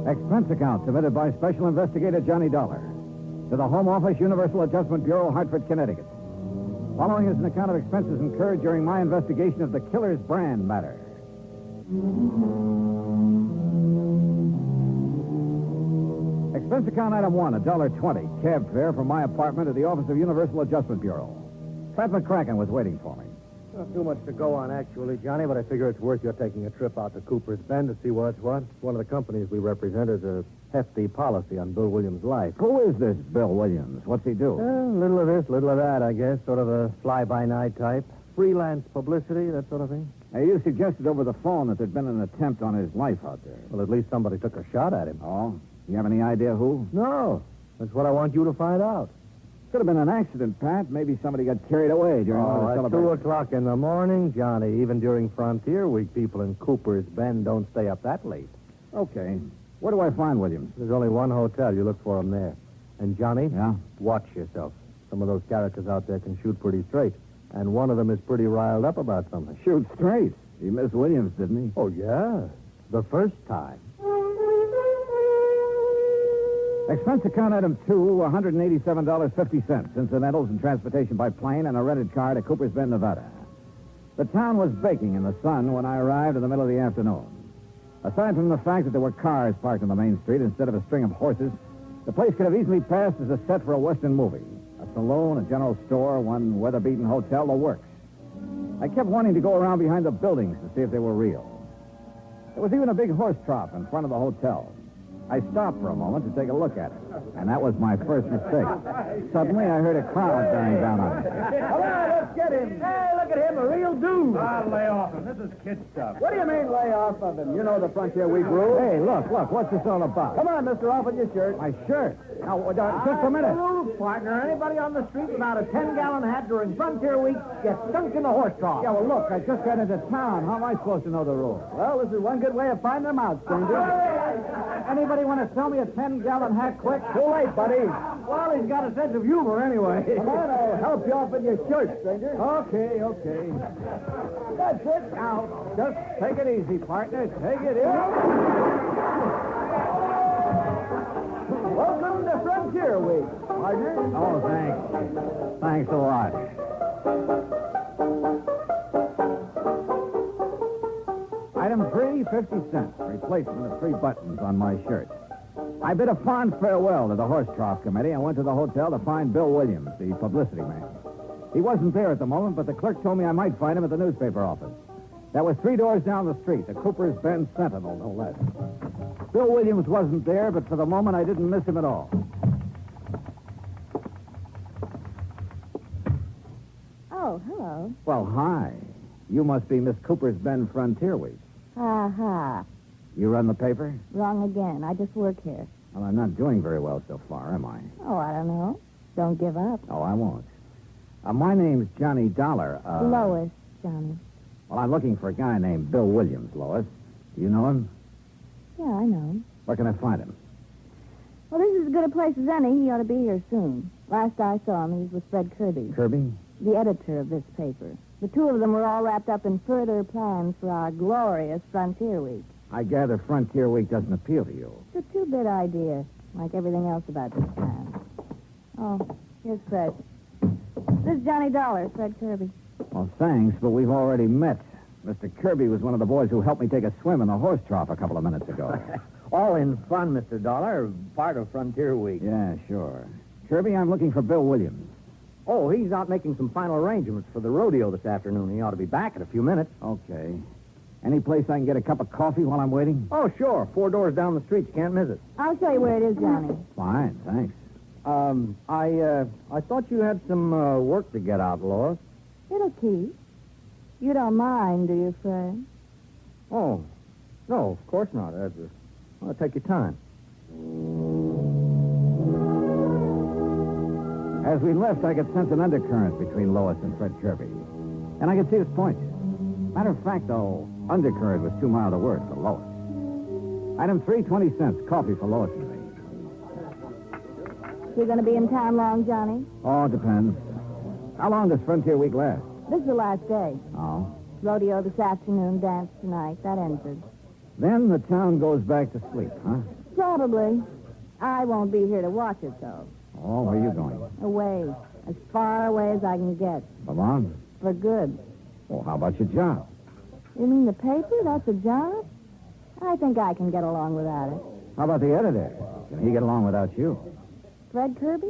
Speaker 2: Expense account submitted by Special Investigator Johnny Dollar to the Home Office, Universal Adjustment Bureau, Hartford, Connecticut. Following is an account of expenses incurred during my investigation of the killer's brand matter. Expense account item 1, $1.20. Cab fare from my apartment to the office of Universal Adjustment Bureau. Pat McCracken was waiting for me.
Speaker 8: Not too much to go on, actually, Johnny, but I figure it's worth your taking a trip out to Cooper's Bend to see what's what. One of the companies we represent has a hefty policy on Bill Williams' life.
Speaker 2: Who is this Bill Williams? What's he do?
Speaker 8: Little of this, little of that, I guess. Sort of a fly-by-night type. Freelance publicity, that sort of thing.
Speaker 2: Now, you suggested over the phone that there'd been an attempt on his life out there.
Speaker 8: Well, at least somebody took a shot at him.
Speaker 2: Oh? You have any idea who?
Speaker 8: No. That's what I want you to find out.
Speaker 2: Could have been an accident, Pat. Maybe somebody got carried away during one of the
Speaker 8: at
Speaker 2: celebrations.
Speaker 8: 2 o'clock in the morning, Johnny. Even during Frontier Week, people in Cooper's Bend don't stay up that late.
Speaker 2: Okay. Where do I find Williams?
Speaker 8: There's only one hotel. You look for him there. And, Johnny?
Speaker 2: Yeah?
Speaker 8: Watch yourself. Some of those characters out there can shoot pretty straight. And one of them is pretty riled up about something.
Speaker 2: Shoot straight. He missed Williams, didn't he?
Speaker 8: Oh, yeah. The first time.
Speaker 2: Expense account item 2, $187.50. Incidentals and transportation by plane and a rented car to Cooper's Bend, Nevada. The town was baking in the sun when I arrived in the middle of the afternoon. Aside from the fact that there were cars parked on the main street instead of a string of horses, the place could have easily passed as a set for a Western movie. A saloon, a general store, one weather-beaten hotel, the works. I kept wanting to go around behind the buildings to see if they were real. There was even a big horse trough in front of the hotel. I stopped for a moment to take a look at it, and that was my first mistake. Suddenly, I heard a crowd bearing down on me.
Speaker 4: Come on, let's get him. Hey, look at him, a real dude.
Speaker 12: I'll lay off him. This is kid stuff.
Speaker 4: What do you mean, lay off of him? You know the Frontier Week rule.
Speaker 2: Hey, look, what's this all about?
Speaker 4: Come on, mister, off with your shirt.
Speaker 2: My shirt? Now, just a minute.
Speaker 4: The rules, partner. Anybody on the street without a 10-gallon hat during Frontier Week gets dunked in the horse trough.
Speaker 2: Yeah, well, look, I just got into town. How am I supposed to know the rules?
Speaker 4: Well, this is one good way of finding them out, stranger.
Speaker 2: Anybody want to sell me a 10-gallon hat quick?
Speaker 4: Too late, buddy. Well, he's got a sense of humor anyway.
Speaker 2: Come on, I'll help you off with your shirt, stranger.
Speaker 4: Okay.
Speaker 2: That's it. Now, just take it easy, partner. Take it easy.
Speaker 4: Welcome to Frontier Week, partner.
Speaker 2: Oh, thanks. Thanks a lot. Item 3, 50 cents. Replacement of 3 buttons on my shirt. I bid a fond farewell to the horse trough committee and went to the hotel to find Bill Williams, the publicity man. He wasn't there at the moment, but the clerk told me I might find him at the newspaper office. That was 3 doors down the street, the Cooper's Bend Sentinel, no less. Bill Williams wasn't there, but for the moment I didn't miss him at all.
Speaker 13: Oh, hello.
Speaker 2: Well, hi. You must be Miss Cooper's Bend Frontier Week.
Speaker 13: Ha.
Speaker 2: You run the paper?
Speaker 13: Wrong again. I just work here.
Speaker 2: Well, I'm not doing very well so far, am I?
Speaker 13: Oh, I don't know. Don't give up.
Speaker 2: Oh, I won't. My name's Johnny Dollar.
Speaker 13: Lois, Johnny.
Speaker 2: Well, I'm looking for a guy named Bill Williams, Lois. Do you know him?
Speaker 13: Yeah, I know him.
Speaker 2: Where can I find him?
Speaker 13: Well, this is as good a place as any. He ought to be here soon. Last I saw him, he was with Fred Kirby.
Speaker 2: Kirby?
Speaker 13: The editor of this paper. The two of them were all wrapped up in further plans for our glorious Frontier Week.
Speaker 2: I gather Frontier Week doesn't appeal to you.
Speaker 13: It's a two-bit idea, like everything else about this town. Oh, here's Fred. This is Johnny Dollar, Fred Kirby.
Speaker 2: Well, thanks, but we've already met. Mr. Kirby was one of the boys who helped me take a swim in the horse trough a couple of minutes ago.
Speaker 8: All in fun, Mr. Dollar. Part of Frontier Week.
Speaker 2: Yeah, sure. Kirby, I'm looking for Bill Williams.
Speaker 8: Oh, he's out making some final arrangements for the rodeo this afternoon. He ought to be back in a few minutes.
Speaker 2: Okay. Any place I can get a cup of coffee while I'm waiting?
Speaker 8: Oh, sure. 4 doors down the street. You can't miss it.
Speaker 13: I'll show you where it is, Johnny.
Speaker 2: Fine, thanks.
Speaker 8: I thought you had some work to get out, Lois.
Speaker 13: It'll keep. You don't mind, do you, Fred?
Speaker 8: Oh, no, of course not. I'll take your time.
Speaker 2: As we left, I could sense an undercurrent between Lois and Fred Kirby. And I could see his point. Matter of fact, though, undercurrent was too mild a word for Lois. Item 3, 20 cents. Coffee for Lois and me.
Speaker 13: You going to be in town long, Johnny?
Speaker 2: Oh, it depends. How long does Frontier Week last?
Speaker 13: This is the last day.
Speaker 2: Oh.
Speaker 13: Rodeo this afternoon, dance tonight. That ends it.
Speaker 2: Then the town goes back to sleep, huh?
Speaker 13: So Probably. I won't be here to watch it, though.
Speaker 2: Oh, where are you going?
Speaker 13: Away. As far away as I can get.
Speaker 2: For long?
Speaker 13: For good.
Speaker 2: Well, how about your job?
Speaker 13: You mean the paper? That's a job? I think I can get along without it.
Speaker 2: How about the editor? Can he get along without you?
Speaker 13: Fred Kirby?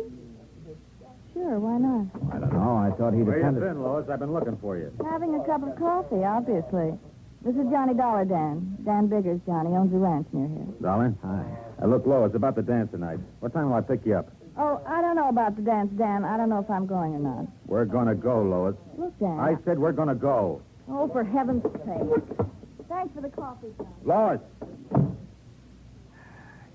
Speaker 13: Sure, why not?
Speaker 2: I don't know. I thought he
Speaker 8: Where you
Speaker 2: depended...
Speaker 8: been, Lois? I've been looking for you.
Speaker 13: Having a cup of coffee, obviously. This is Johnny Dollar, Dan. Dan Biggers, Johnny. Owns a ranch near here.
Speaker 8: Darling?
Speaker 2: Hi.
Speaker 8: Look, Lois, about the dance tonight. What time will I pick you up?
Speaker 13: Oh, I don't know about the dance, Dan. I don't know if I'm going or not.
Speaker 8: We're going to go, Lois.
Speaker 13: Look, Dan.
Speaker 8: I said we're going to go.
Speaker 13: Oh, for heaven's sake. Thanks for the coffee, Johnny.
Speaker 8: Lois!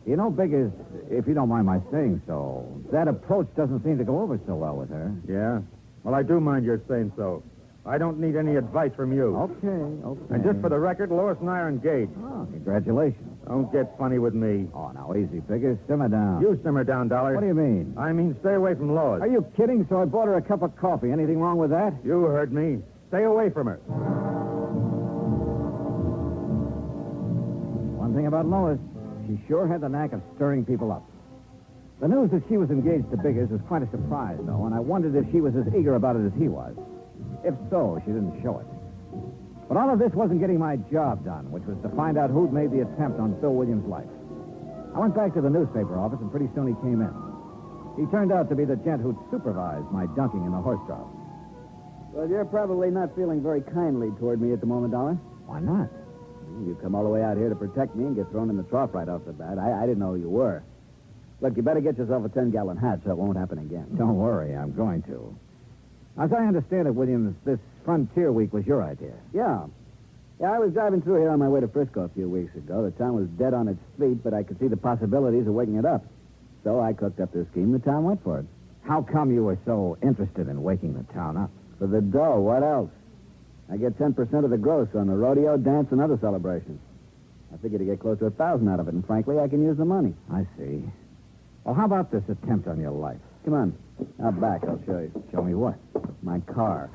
Speaker 2: You know, Biggers, if you don't mind my saying so, that approach doesn't seem to go over so well with her.
Speaker 8: Yeah? Well, I do mind your saying so. I don't need any advice from you.
Speaker 2: Okay.
Speaker 8: And just for the record, Lois and I are engaged.
Speaker 2: Oh, congratulations.
Speaker 8: Don't get funny with me.
Speaker 2: Oh, now, easy, Biggers. Simmer down.
Speaker 8: You simmer down, Dollar.
Speaker 2: What do you mean?
Speaker 8: I mean, stay away from Lois.
Speaker 2: Are you kidding? So I bought her a cup of coffee. Anything wrong with that?
Speaker 8: You heard me. Stay away from her.
Speaker 2: One thing about Lois, she sure had the knack of stirring people up. The news that she was engaged to Biggers was quite a surprise, though, and I wondered if she was as eager about it as he was. If so, she didn't show it. But all of this wasn't getting my job done, which was to find out who'd made the attempt on Bill Williams' life. I went back to the newspaper office, and pretty soon he came in. He turned out to be the gent who'd supervised my dunking in the horse trough.
Speaker 14: Well, you're probably not feeling very kindly toward me at the moment, Dollar.
Speaker 2: Why not?
Speaker 14: You come all the way out here to protect me and get thrown in the trough right off the bat. I didn't know who you were. Look, you better get yourself a 10-gallon hat so it won't happen again.
Speaker 2: Don't worry, I'm going to. As I understand it, Williams, this Frontier Week was your idea.
Speaker 14: Yeah, I was driving through here on my way to Frisco a few weeks ago. The town was dead on its feet, but I could see the possibilities of waking it up. So I cooked up this scheme. The town went for it.
Speaker 2: How come you were so interested in waking the town up?
Speaker 14: For the dough, what else? I get 10% of the gross on the rodeo, dance, and other celebrations. I figured to get close to 1,000 out of it, and frankly, I can use the money.
Speaker 2: I see. Well, how about this attempt on your life?
Speaker 14: Come on. Out back, I'll show you.
Speaker 2: Show me what?
Speaker 14: My car.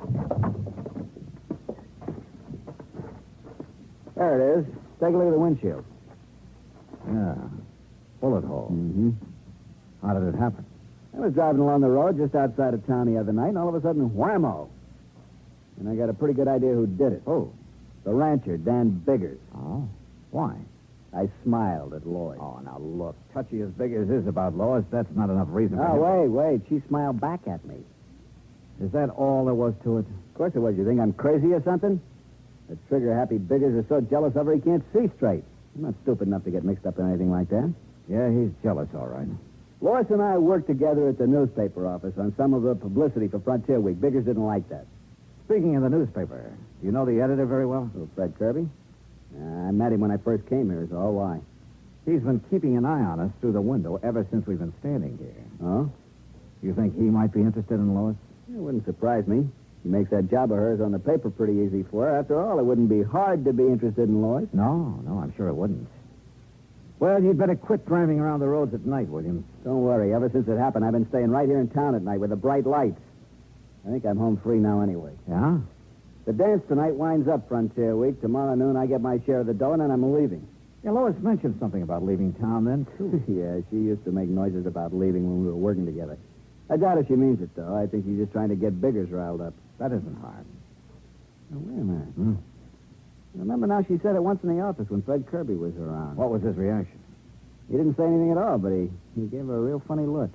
Speaker 14: There it is. Take a look at the windshield.
Speaker 2: Yeah. Bullet hole.
Speaker 14: Mm-hmm.
Speaker 2: How did it happen?
Speaker 14: I was driving along the road just outside of town the other night, and all of a sudden, whammo. And I got a pretty good idea who did it.
Speaker 2: Oh.
Speaker 14: The rancher, Dan Biggers.
Speaker 2: Oh? Why?
Speaker 14: I smiled at Lloyd.
Speaker 2: Oh, now look. Touchy as big as is about Lois, that's not enough reason for
Speaker 14: Oh,
Speaker 2: him.
Speaker 14: wait. She smiled back at me.
Speaker 2: Is that all there was to it?
Speaker 14: Of course it was. You think I'm crazy or something? The trigger-happy Biggers is so jealous of her he can't see straight. I'm not stupid enough to get mixed up in anything like that.
Speaker 2: Yeah, he's jealous, all right.
Speaker 14: Lois and I worked together at the newspaper office on some of the publicity for Frontier Week. Biggers didn't like that.
Speaker 2: Speaking of the newspaper, do you know the editor very well?
Speaker 14: Oh, Fred Kirby? I met him when I first came here, is all. Why?
Speaker 2: He's been keeping an eye on us through the window ever since we've been standing here.
Speaker 14: Oh?
Speaker 2: You think he might be interested in Lois?
Speaker 14: It wouldn't surprise me. He makes that job of hers on the paper pretty easy for her. After all, it wouldn't be hard to be interested in Lois.
Speaker 2: No, I'm sure it wouldn't. Well, you'd better quit driving around the roads at night, Williams.
Speaker 14: Don't worry. Ever since it happened, I've been staying right here in town at night with the bright lights. I think I'm home free now anyway.
Speaker 2: Yeah?
Speaker 14: The dance tonight winds up Frontier Week. Tomorrow noon, I get my share of the dough, and then I'm leaving.
Speaker 2: Yeah, Lois mentioned something about leaving town then, too.
Speaker 14: Yeah, she used to make noises about leaving when we were working together. I doubt if she means it, though. I think she's just trying to get Biggers riled up.
Speaker 2: That isn't hard.
Speaker 14: Now, wait a minute. Remember now, she said it once in the office when Fred Kirby was around.
Speaker 2: What was his reaction?
Speaker 14: He didn't say anything at all, but he gave her a real funny look.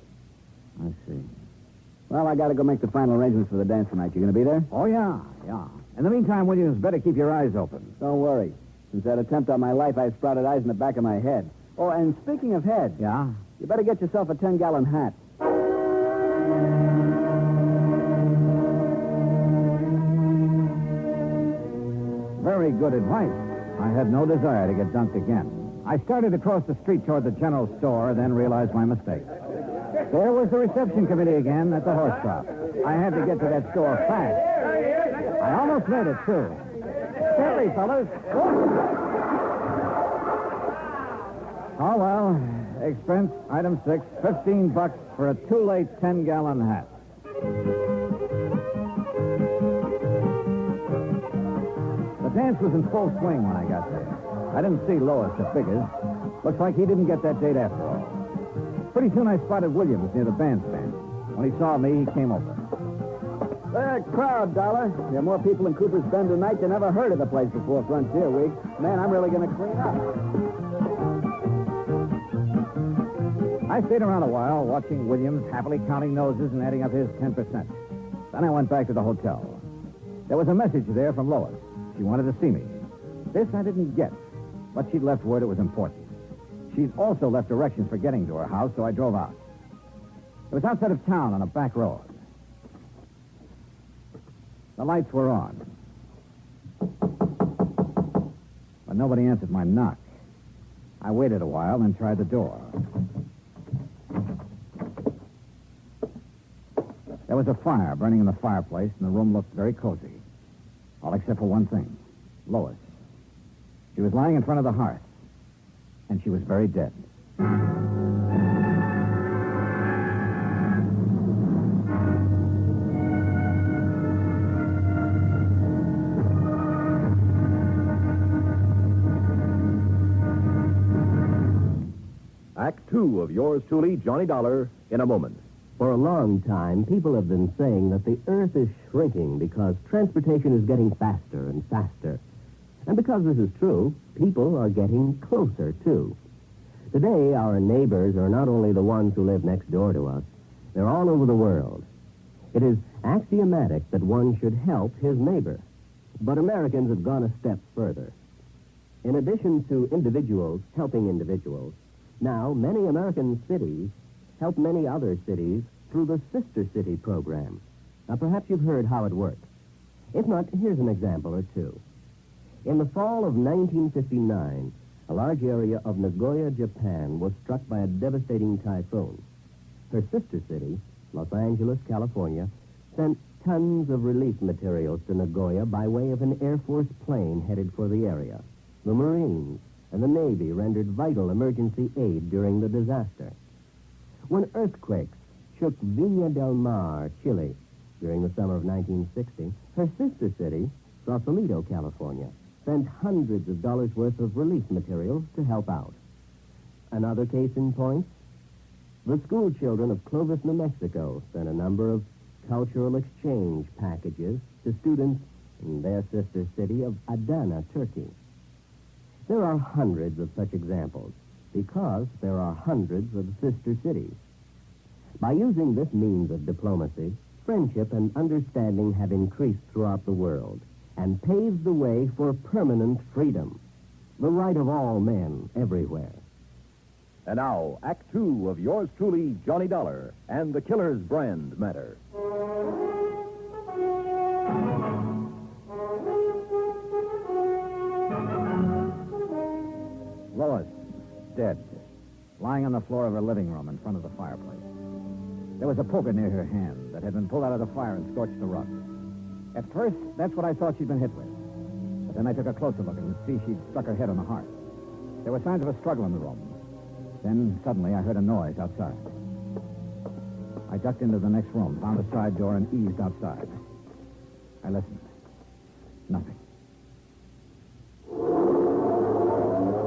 Speaker 2: I see.
Speaker 14: Well, I got to go make the final arrangements for the dance tonight. You going to be there?
Speaker 2: Oh, yeah. In the meantime, Williams, better keep your eyes open.
Speaker 14: Don't worry. Since that attempt on my life, I've sprouted eyes in the back of my head. Oh, and speaking of head...
Speaker 2: Yeah?
Speaker 14: You better get yourself a 10-gallon hat.
Speaker 2: Very good advice. I had no desire to get dunked again. I started across the street toward the general store, then realized my mistake. There was the reception committee again at the horse shop. I had to get to that store fast. I almost made it, too. Steady, fellas. Oh, well. Expense, item 6, $15 for a too-late 10-gallon hat. The dance was in full swing when I got there. I didn't see Lois at Biggers. Looks like he didn't get that date after all. Pretty soon I spotted Williams near the bandstand. When he saw me, he came over.
Speaker 14: There, crowd, Dollar. There are more people in Cooper's Bend tonight than ever heard of the place before Frontier Week. Man, I'm really going to clean up.
Speaker 2: I stayed around a while, watching Williams happily counting noses and adding up his 10%. Then I went back to the hotel. There was a message there from Lois. She wanted to see me. This I didn't get, but she'd left word it was important. She'd also left directions for getting to her house, so I drove out. It was outside of town on a back road. The lights were on. But nobody answered my knock. I waited a while, then tried the door. There was a fire burning in the fireplace, and the room looked very cozy. All except for one thing. Lois. She was lying in front of the hearth, and she was very dead.
Speaker 10: Act two of yours truly, Johnny Dollar, in a moment.
Speaker 15: For a long time, people have been saying that the Earth is shrinking because transportation is getting faster and faster. And because this is true, people are getting closer, too. Today, our neighbors are not only the ones who live next door to us, they're all over the world. It is axiomatic that one should help his neighbor. But Americans have gone a step further. In addition to individuals helping individuals, now many American cities help many other cities through the Sister City program. Now, perhaps you've heard how it works. If not, here's an example or two. In the fall of 1959, a large area of Nagoya, Japan, was struck by a devastating typhoon. Her sister city, Los Angeles, California, sent tons of relief materials to Nagoya by way of an Air Force plane headed for the area. The Marines and the Navy rendered vital emergency aid during the disaster. When earthquakes shook Viña del Mar, Chile, during the summer of 1960, her sister city, Sausalito, California, sent hundreds of dollars worth of relief materials to help out. Another case in point, the school children of Clovis, New Mexico, sent a number of cultural exchange packages to students in their sister city of Adana, Turkey. There are hundreds of such examples because there are hundreds of sister cities. By using this means of diplomacy, friendship and understanding have increased throughout the world and paved the way for permanent freedom, the right of all men everywhere.
Speaker 10: And now, Act two of yours truly, Johnny Dollar, and the Killer's Brand matter.
Speaker 2: Lois, dead, lying on the floor of her living room in front of the fireplace. There was a poker near her hand that had been pulled out of the fire and scorched the rug. At first, that's what I thought she'd been hit with. But then I took a closer look and could see she'd struck her head on the hearth. There were signs of a struggle in the room. Then, suddenly, I heard a noise outside. I ducked into the next room, found a side door, and eased outside. I listened. Nothing.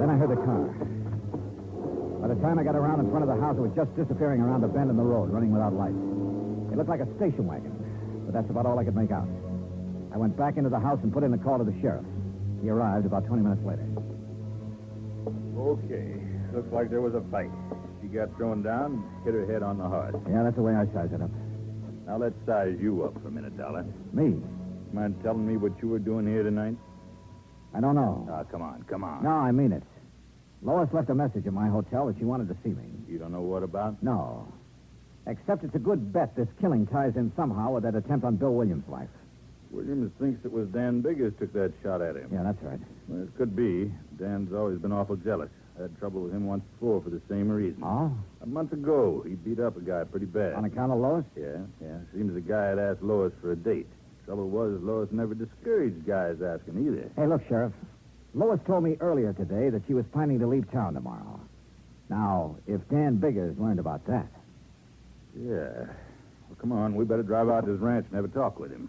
Speaker 2: Then I heard the car. By the time I got around in front of the house, it was just disappearing around a bend in the road, running without lights. It looked like a station wagon, but that's about all I could make out. I went back into the house and put in a call to the sheriff. He arrived about 20 minutes later.
Speaker 12: Okay. Looks like there was a fight. She got thrown down, hit her head on the heart.
Speaker 2: Yeah, that's the way I sized it up.
Speaker 12: Now let's size you up for a minute, Dollar.
Speaker 2: Me?
Speaker 12: Mind telling me what you were doing here tonight?
Speaker 2: I don't know.
Speaker 12: Oh, come on.
Speaker 2: No, I mean it. Lois left a message at my hotel that she wanted to see me.
Speaker 12: You don't know what about?
Speaker 2: No. Except it's a good bet this killing ties in somehow with that attempt on Bill Williams' life.
Speaker 12: Williams thinks it was Dan Biggers took that shot at him.
Speaker 2: Yeah, that's right.
Speaker 12: Well, it could be. Dan's always been awful jealous. I had trouble with him once before for the same reason.
Speaker 2: Oh?
Speaker 12: A month ago, he beat up a guy pretty bad.
Speaker 2: On account of Lois?
Speaker 12: Yeah. Seems the guy had asked Lois for a date. Trouble was, Lois never discouraged guys asking either.
Speaker 2: Hey, look, Sheriff. Lois told me earlier today that she was planning to leave town tomorrow. Now, if Dan Biggers learned about that...
Speaker 12: Yeah. Well, come on. We better drive out to his ranch and have a talk with him.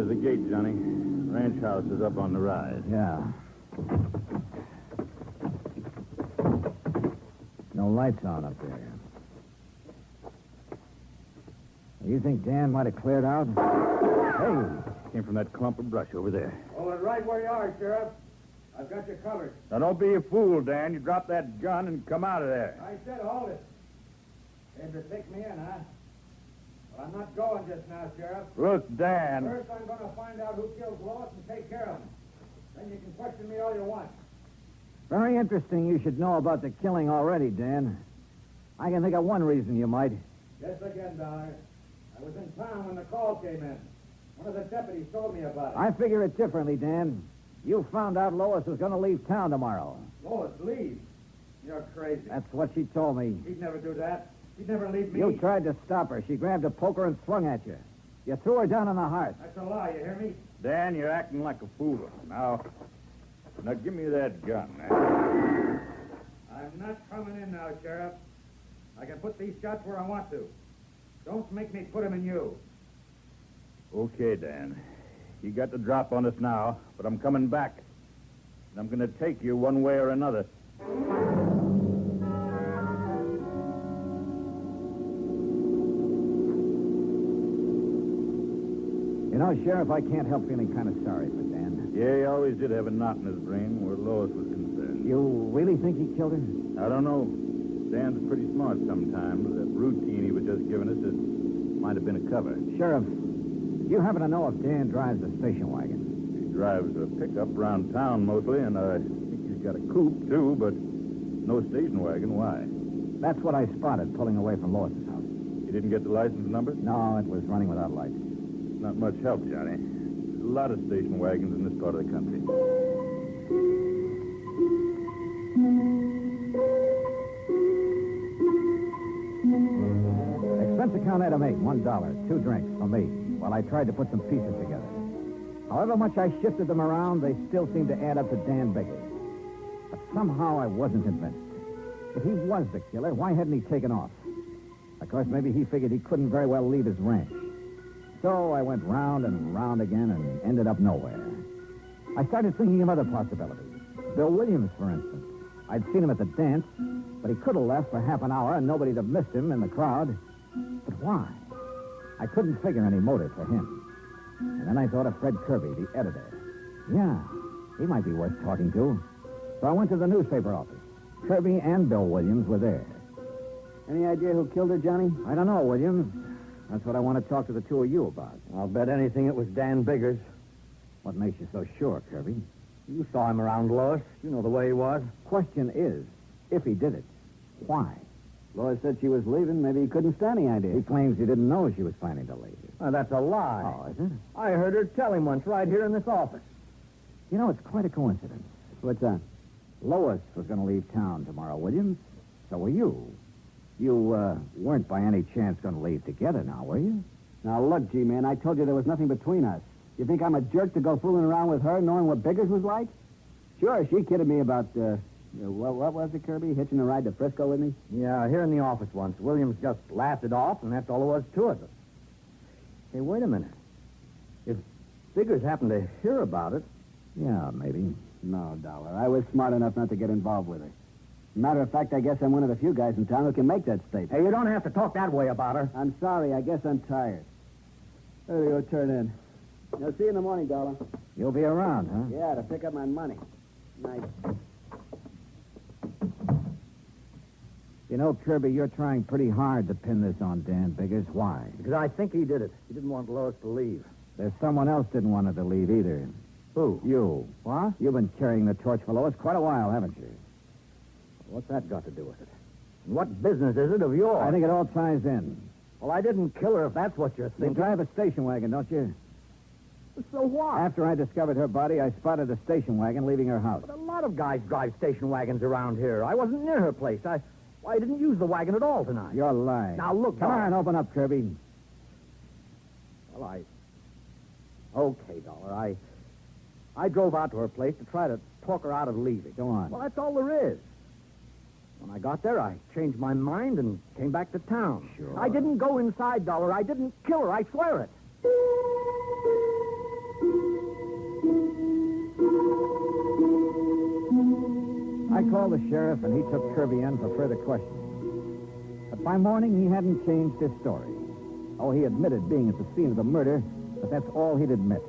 Speaker 12: There's the gate, Johnny. Ranch house is up on the rise.
Speaker 2: Yeah. No lights on up there. You think Dan might have cleared out?
Speaker 12: Hey, came from that clump of brush over there.
Speaker 8: Hold it right where you are, Sheriff. I've got you covered.
Speaker 12: Now, don't be a fool, Dan. You drop that gun and come out of there.
Speaker 8: I said hold it. Came to take me in, huh? Well, I'm not going just now, Sheriff.
Speaker 12: Look, Dan.
Speaker 8: First, I'm going to find out who killed Lois and take care of him. Then you can question me all you want.
Speaker 2: Very interesting you should know about the killing already, Dan. I can think of one reason you might.
Speaker 8: Guess again, Dollar. I was in town when the call came in. One of the deputies told me about it.
Speaker 2: I figure it differently, Dan. You found out Lois was going to leave town tomorrow.
Speaker 8: Lois, leave? You're crazy.
Speaker 2: That's what she told me.
Speaker 8: He'd never do that. He'd never leave me.
Speaker 2: You tried to stop her. She grabbed a poker and swung at you. You threw her down on the hearth.
Speaker 8: That's a lie, you hear me?
Speaker 12: Dan, you're acting like a fool. Now give me that gun. Man.
Speaker 8: I'm not coming in now, Sheriff. I can put these shots where I want to. Don't make me put them in you.
Speaker 12: Okay, Dan. You got the drop on us now, but I'm coming back. And I'm going to take you one way or another.
Speaker 2: You know, Sheriff, I can't help feeling kind of sorry for Dan.
Speaker 12: Yeah, he always did have a knot in his brain where Lois was concerned.
Speaker 2: You really think he killed her?
Speaker 12: I don't know. Dan's pretty smart sometimes. That routine he was just giving us, it might have been a cover.
Speaker 2: Sheriff, you happen to know if Dan drives a station wagon?
Speaker 12: He drives a pickup around town mostly, and I think he's got a coupe, too, but no station wagon. Why?
Speaker 2: That's what I spotted pulling away from Lois's house.
Speaker 12: You didn't get the license number?
Speaker 2: No, it was running without lights.
Speaker 12: Not much help, Johnny. There's a lot of station wagons in this part of the country.
Speaker 2: Expense account had to make $1, 2 drinks for me, while I tried to put some pieces together. However much I shifted them around, they still seemed to add up to Dan Biggers. But somehow I wasn't convinced. If he was the killer, why hadn't he taken off? Of course, maybe he figured he couldn't very well leave his ranch. So I went round and round again and ended up nowhere. I started thinking of other possibilities. Bill Williams, for instance. I'd seen him at the dance, but he could have left for half an hour and nobody'd have missed him in the crowd. But why? I couldn't figure any motive for him. And then I thought of Fred Kirby, the editor. Yeah, he might be worth talking to. So I went to the newspaper office. Kirby and Bill Williams were there.
Speaker 14: Any idea who killed her, Johnny?
Speaker 2: I don't know, Williams. That's what I want to talk to the two of you about.
Speaker 14: I'll bet anything it was Dan Biggers.
Speaker 2: What makes you so sure, Kirby?
Speaker 14: You saw him around Lois. You know the way he was.
Speaker 2: Question is, if he did it, why?
Speaker 14: Lois said she was leaving. Maybe he couldn't stand the idea.
Speaker 2: He claims he didn't know she was planning to leave.
Speaker 14: That's a lie.
Speaker 2: Oh, is it?
Speaker 14: I heard her tell him once right here in this office.
Speaker 2: You know, it's quite a coincidence.
Speaker 14: What's that?
Speaker 2: Lois was going to leave town tomorrow, Williams. So were you. You weren't by any chance going to leave together now, were you?
Speaker 14: Now, look, G-Man, I told you there was nothing between us. You think I'm a jerk to go fooling around with her knowing what Biggers was like? Sure, she kidded me about, what was it, Kirby? Hitching a ride to Frisco with me?
Speaker 16: Yeah, here in the office once. Williams just laughed it off, and that's all there was to it. Hey, wait a minute. If Biggers happened to hear about it...
Speaker 2: Yeah, maybe.
Speaker 14: No, Dollar. I was smart enough not to get involved with her. Matter of fact, I guess I'm one of the few guys in town who can make that statement.
Speaker 16: Hey, you don't have to talk that way about her.
Speaker 14: I'm sorry. I guess I'm tired. There you go, turn in. I'll see you in the morning, Dollar.
Speaker 2: You'll be around, huh?
Speaker 14: Yeah, to pick up my money. Night.
Speaker 2: You know, Kirby, you're trying pretty hard to pin this on Dan Biggers. Why?
Speaker 16: Because I think he did it. He didn't want Lois to leave.
Speaker 2: There's someone else didn't want her to leave either.
Speaker 16: Who?
Speaker 2: You.
Speaker 16: What?
Speaker 2: You've been carrying the torch for Lois quite a while, haven't you?
Speaker 16: What's that got to do with it? And what business is it of yours?
Speaker 2: I think it all ties in.
Speaker 16: Well, I didn't kill her if that's what you're
Speaker 2: You
Speaker 16: thinking.
Speaker 2: drive a station wagon, don't you?
Speaker 16: So what?
Speaker 2: After I discovered her body, I spotted a station wagon leaving her house.
Speaker 16: But a lot of guys drive station wagons around here. I wasn't near her place. I didn't use the wagon at all tonight.
Speaker 2: You're lying.
Speaker 16: Now, look,
Speaker 2: Come on, open up, Kirby.
Speaker 16: Well, Okay, Dollar. I drove out to her place to try to talk her out of leaving.
Speaker 2: Go on.
Speaker 16: Well, that's all there is. When I got there, I changed my mind and came back to town.
Speaker 2: Sure.
Speaker 16: I didn't go inside, Dollar. I didn't kill her. I swear it.
Speaker 2: I called the sheriff, and he took Kirby in for further questioning. But by morning, he hadn't changed his story. Oh, he admitted being at the scene of the murder, but that's all he'd admit.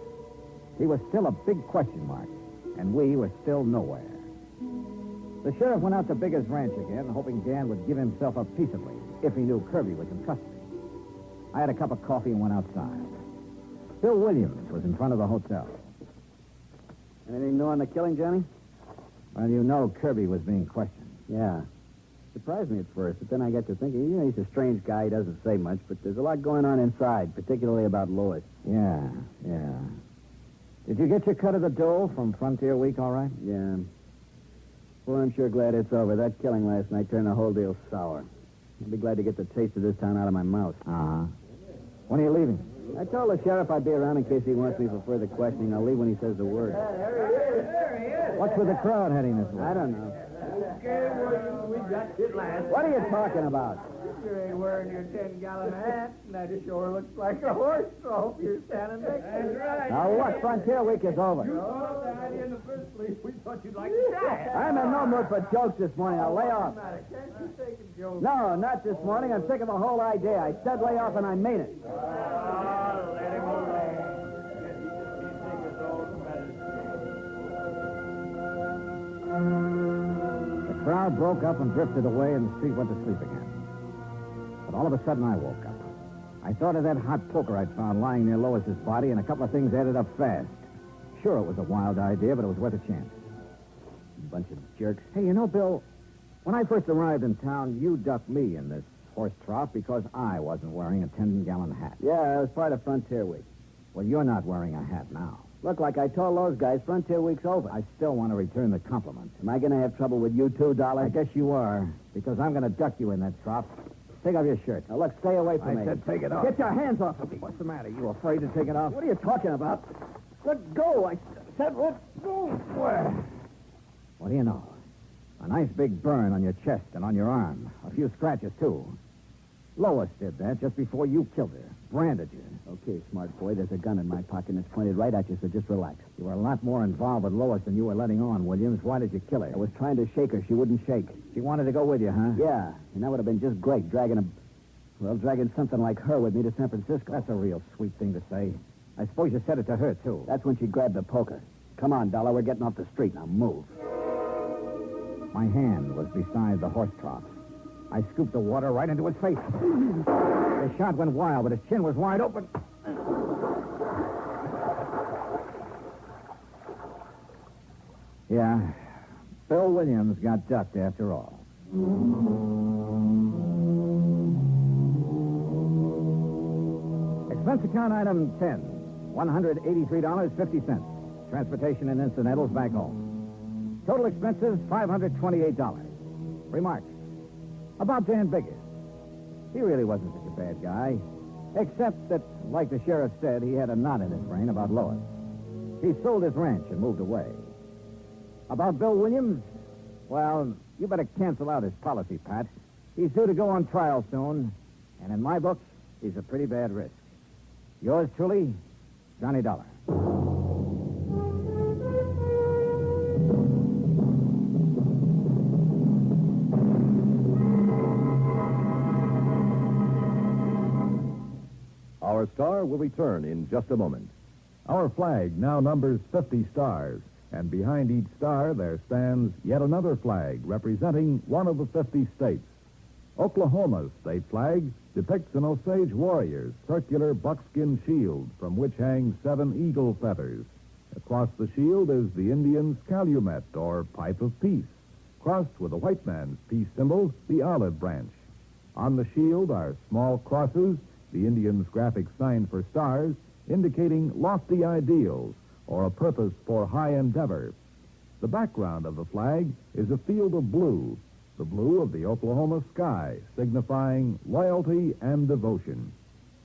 Speaker 2: He was still a big question mark, and we were still nowhere. The sheriff went out to Bigger's ranch again, hoping Dan would give himself up peaceably if he knew Kirby was in custody. I had a cup of coffee and went outside. Bill Williams was in front of the hotel.
Speaker 14: Anything new on the killing, Johnny?
Speaker 2: Well, you know Kirby was being questioned.
Speaker 14: Yeah. Surprised me at first, but then I got to thinking, he's a strange guy. He doesn't say much, but there's a lot going on inside, particularly about Lois.
Speaker 2: Yeah. Did you get your cut of the dough from Frontier Week all right?
Speaker 14: Yeah. Well, I'm sure glad it's over. That killing last night turned the whole deal sour. I'll be glad to get the taste of this town out of my mouth.
Speaker 2: Uh-huh. When are you leaving?
Speaker 14: I told the sheriff I'd be around in case he wants me for further questioning. I'll leave when he says the word.
Speaker 2: What's with the crowd heading this way?
Speaker 14: I don't know.
Speaker 4: Okay, Williams, we got it last.
Speaker 14: What are you talking about?
Speaker 4: You ain't wearing your 10-gallon hat, and that sure looks like a horse trough you're standing next to. That's right.
Speaker 14: Now, what? Frontier Week is over.
Speaker 4: You thought the idea in the first place. We thought you'd like to die.
Speaker 14: I'm in no mood for jokes this morning. I'll lay off.
Speaker 4: Can't you take a joke?
Speaker 14: No, not this morning. I'm sick of the whole idea. I said lay off, and I mean it.
Speaker 4: Let him away.
Speaker 2: The crowd broke up and drifted away, and the street went to sleep again. But all of a sudden, I woke up. I thought of that hot poker I'd found lying near Lois's body, and a couple of things added up fast. Sure, it was a wild idea, but it was worth a chance.
Speaker 14: Bunch of jerks.
Speaker 2: Hey, you know, Bill, when I first arrived in town, you ducked me in this horse trough because I wasn't wearing a 10-gallon hat.
Speaker 14: Yeah, it was part of Frontier Week.
Speaker 2: Well, you're not wearing a hat now.
Speaker 14: Look, like I told those guys, Frontier Week's over.
Speaker 2: I still want to return the compliment.
Speaker 14: Am I going to have trouble with you too, Dollar?
Speaker 2: I guess you are, because I'm going to duck you in that trough. Take off your shirt.
Speaker 14: Now, look, stay away from me.
Speaker 2: I said take it off.
Speaker 14: Get your hands off of me.
Speaker 2: What's the matter? You afraid to take it off?
Speaker 14: What are you talking about? Let go. I said let go.
Speaker 2: Where? What do you know? A nice big burn on your chest and on your arm. A few scratches, too. Lois did that just before you killed her. Branded you.
Speaker 14: Okay, smart boy, there's a gun in my pocket and it's pointed right at you, so just relax.
Speaker 2: You were a lot more involved with Lois than you were letting on, Williams. Why did you kill her?
Speaker 14: I was trying to shake her. She wouldn't shake.
Speaker 2: She wanted to go with you, huh?
Speaker 14: Yeah, and that would have been just great, dragging something like her with me to San Francisco.
Speaker 2: That's a real sweet thing to say. I suppose you said it to her, too.
Speaker 14: That's when she grabbed the poker. Come on, Dollar, we're getting off the street. Now move.
Speaker 2: My hand was beside the horse trough. I scooped the water right into his face. The shot went wild, but his chin was wide open. Yeah, Bill Williams got ducked after all. Expense account item 10, $183.50. Transportation and incidentals back home. Total expenses, $528. Remarks. About Dan Biggers. He really wasn't such a bad guy. Except that, like the sheriff said, he had a knot in his brain about Lois. He sold his ranch and moved away. About Bill Williams, well, you better cancel out his policy, Pat. He's due to go on trial soon, and in my book, he's a pretty bad risk. Yours truly, Johnny Dollar.
Speaker 10: Our star will return in just a moment.
Speaker 1: Our flag now numbers 50 stars, and behind each star there stands yet another flag representing one of the 50 states. Oklahoma's state flag depicts an Osage warrior's circular buckskin shield from which hang 7 eagle feathers. Across the shield is the Indian's calumet, or pipe of peace, crossed with the white man's peace symbol, the olive branch. On the shield are small crosses, the Indian's graphic sign for stars, indicating lofty ideals or a purpose for high endeavor. The background of the flag is a field of blue, the blue of the Oklahoma sky, signifying loyalty and devotion.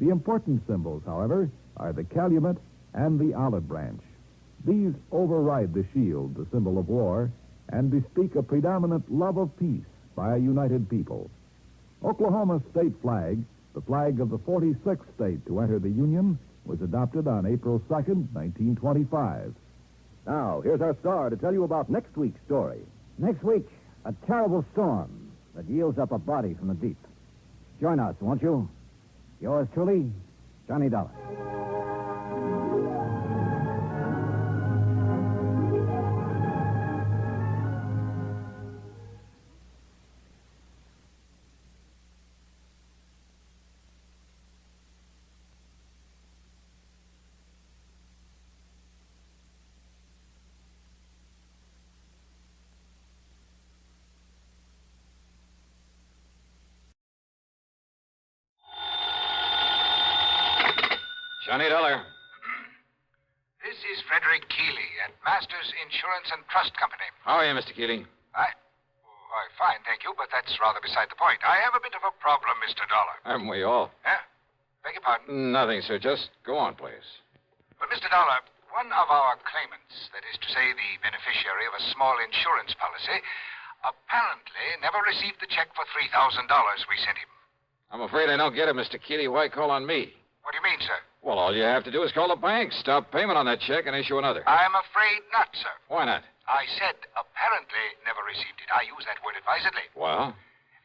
Speaker 1: The important symbols, however, are the calumet and the olive branch. These override the shield, the symbol of war, and bespeak a predominant love of peace by a united people. Oklahoma's state flag, the flag of the 46th state to enter the Union, was adopted on April 2nd, 1925.
Speaker 10: Now, here's our star to tell you about next week's story.
Speaker 2: Next week, A terrible storm that yields up a body from the deep. Join us, won't you? Yours truly, Johnny Dollar.
Speaker 17: Johnny Dollar.
Speaker 18: This is Frederick Keeley at Masters Insurance and Trust Company.
Speaker 17: How are you, Mr. Keeling?
Speaker 18: Why, fine, thank you, but that's rather beside the point. I have a bit of a problem, Mr. Dollar.
Speaker 17: Haven't we all?
Speaker 18: Huh? Beg your pardon?
Speaker 17: Nothing, sir. Just go on, please.
Speaker 18: Well, Mr. Dollar, one of our claimants, that is to say the beneficiary of a small insurance policy, apparently never received the check for $3,000 we sent him.
Speaker 17: I'm afraid I don't get it, Mr. Keeley. Why call on me?
Speaker 18: What do you mean, sir?
Speaker 17: Well, all you have to do is call the bank, stop payment on that check, and issue another.
Speaker 18: I'm afraid not, sir.
Speaker 17: Why not?
Speaker 18: I said apparently never received it. I use that word advisedly.
Speaker 17: Well?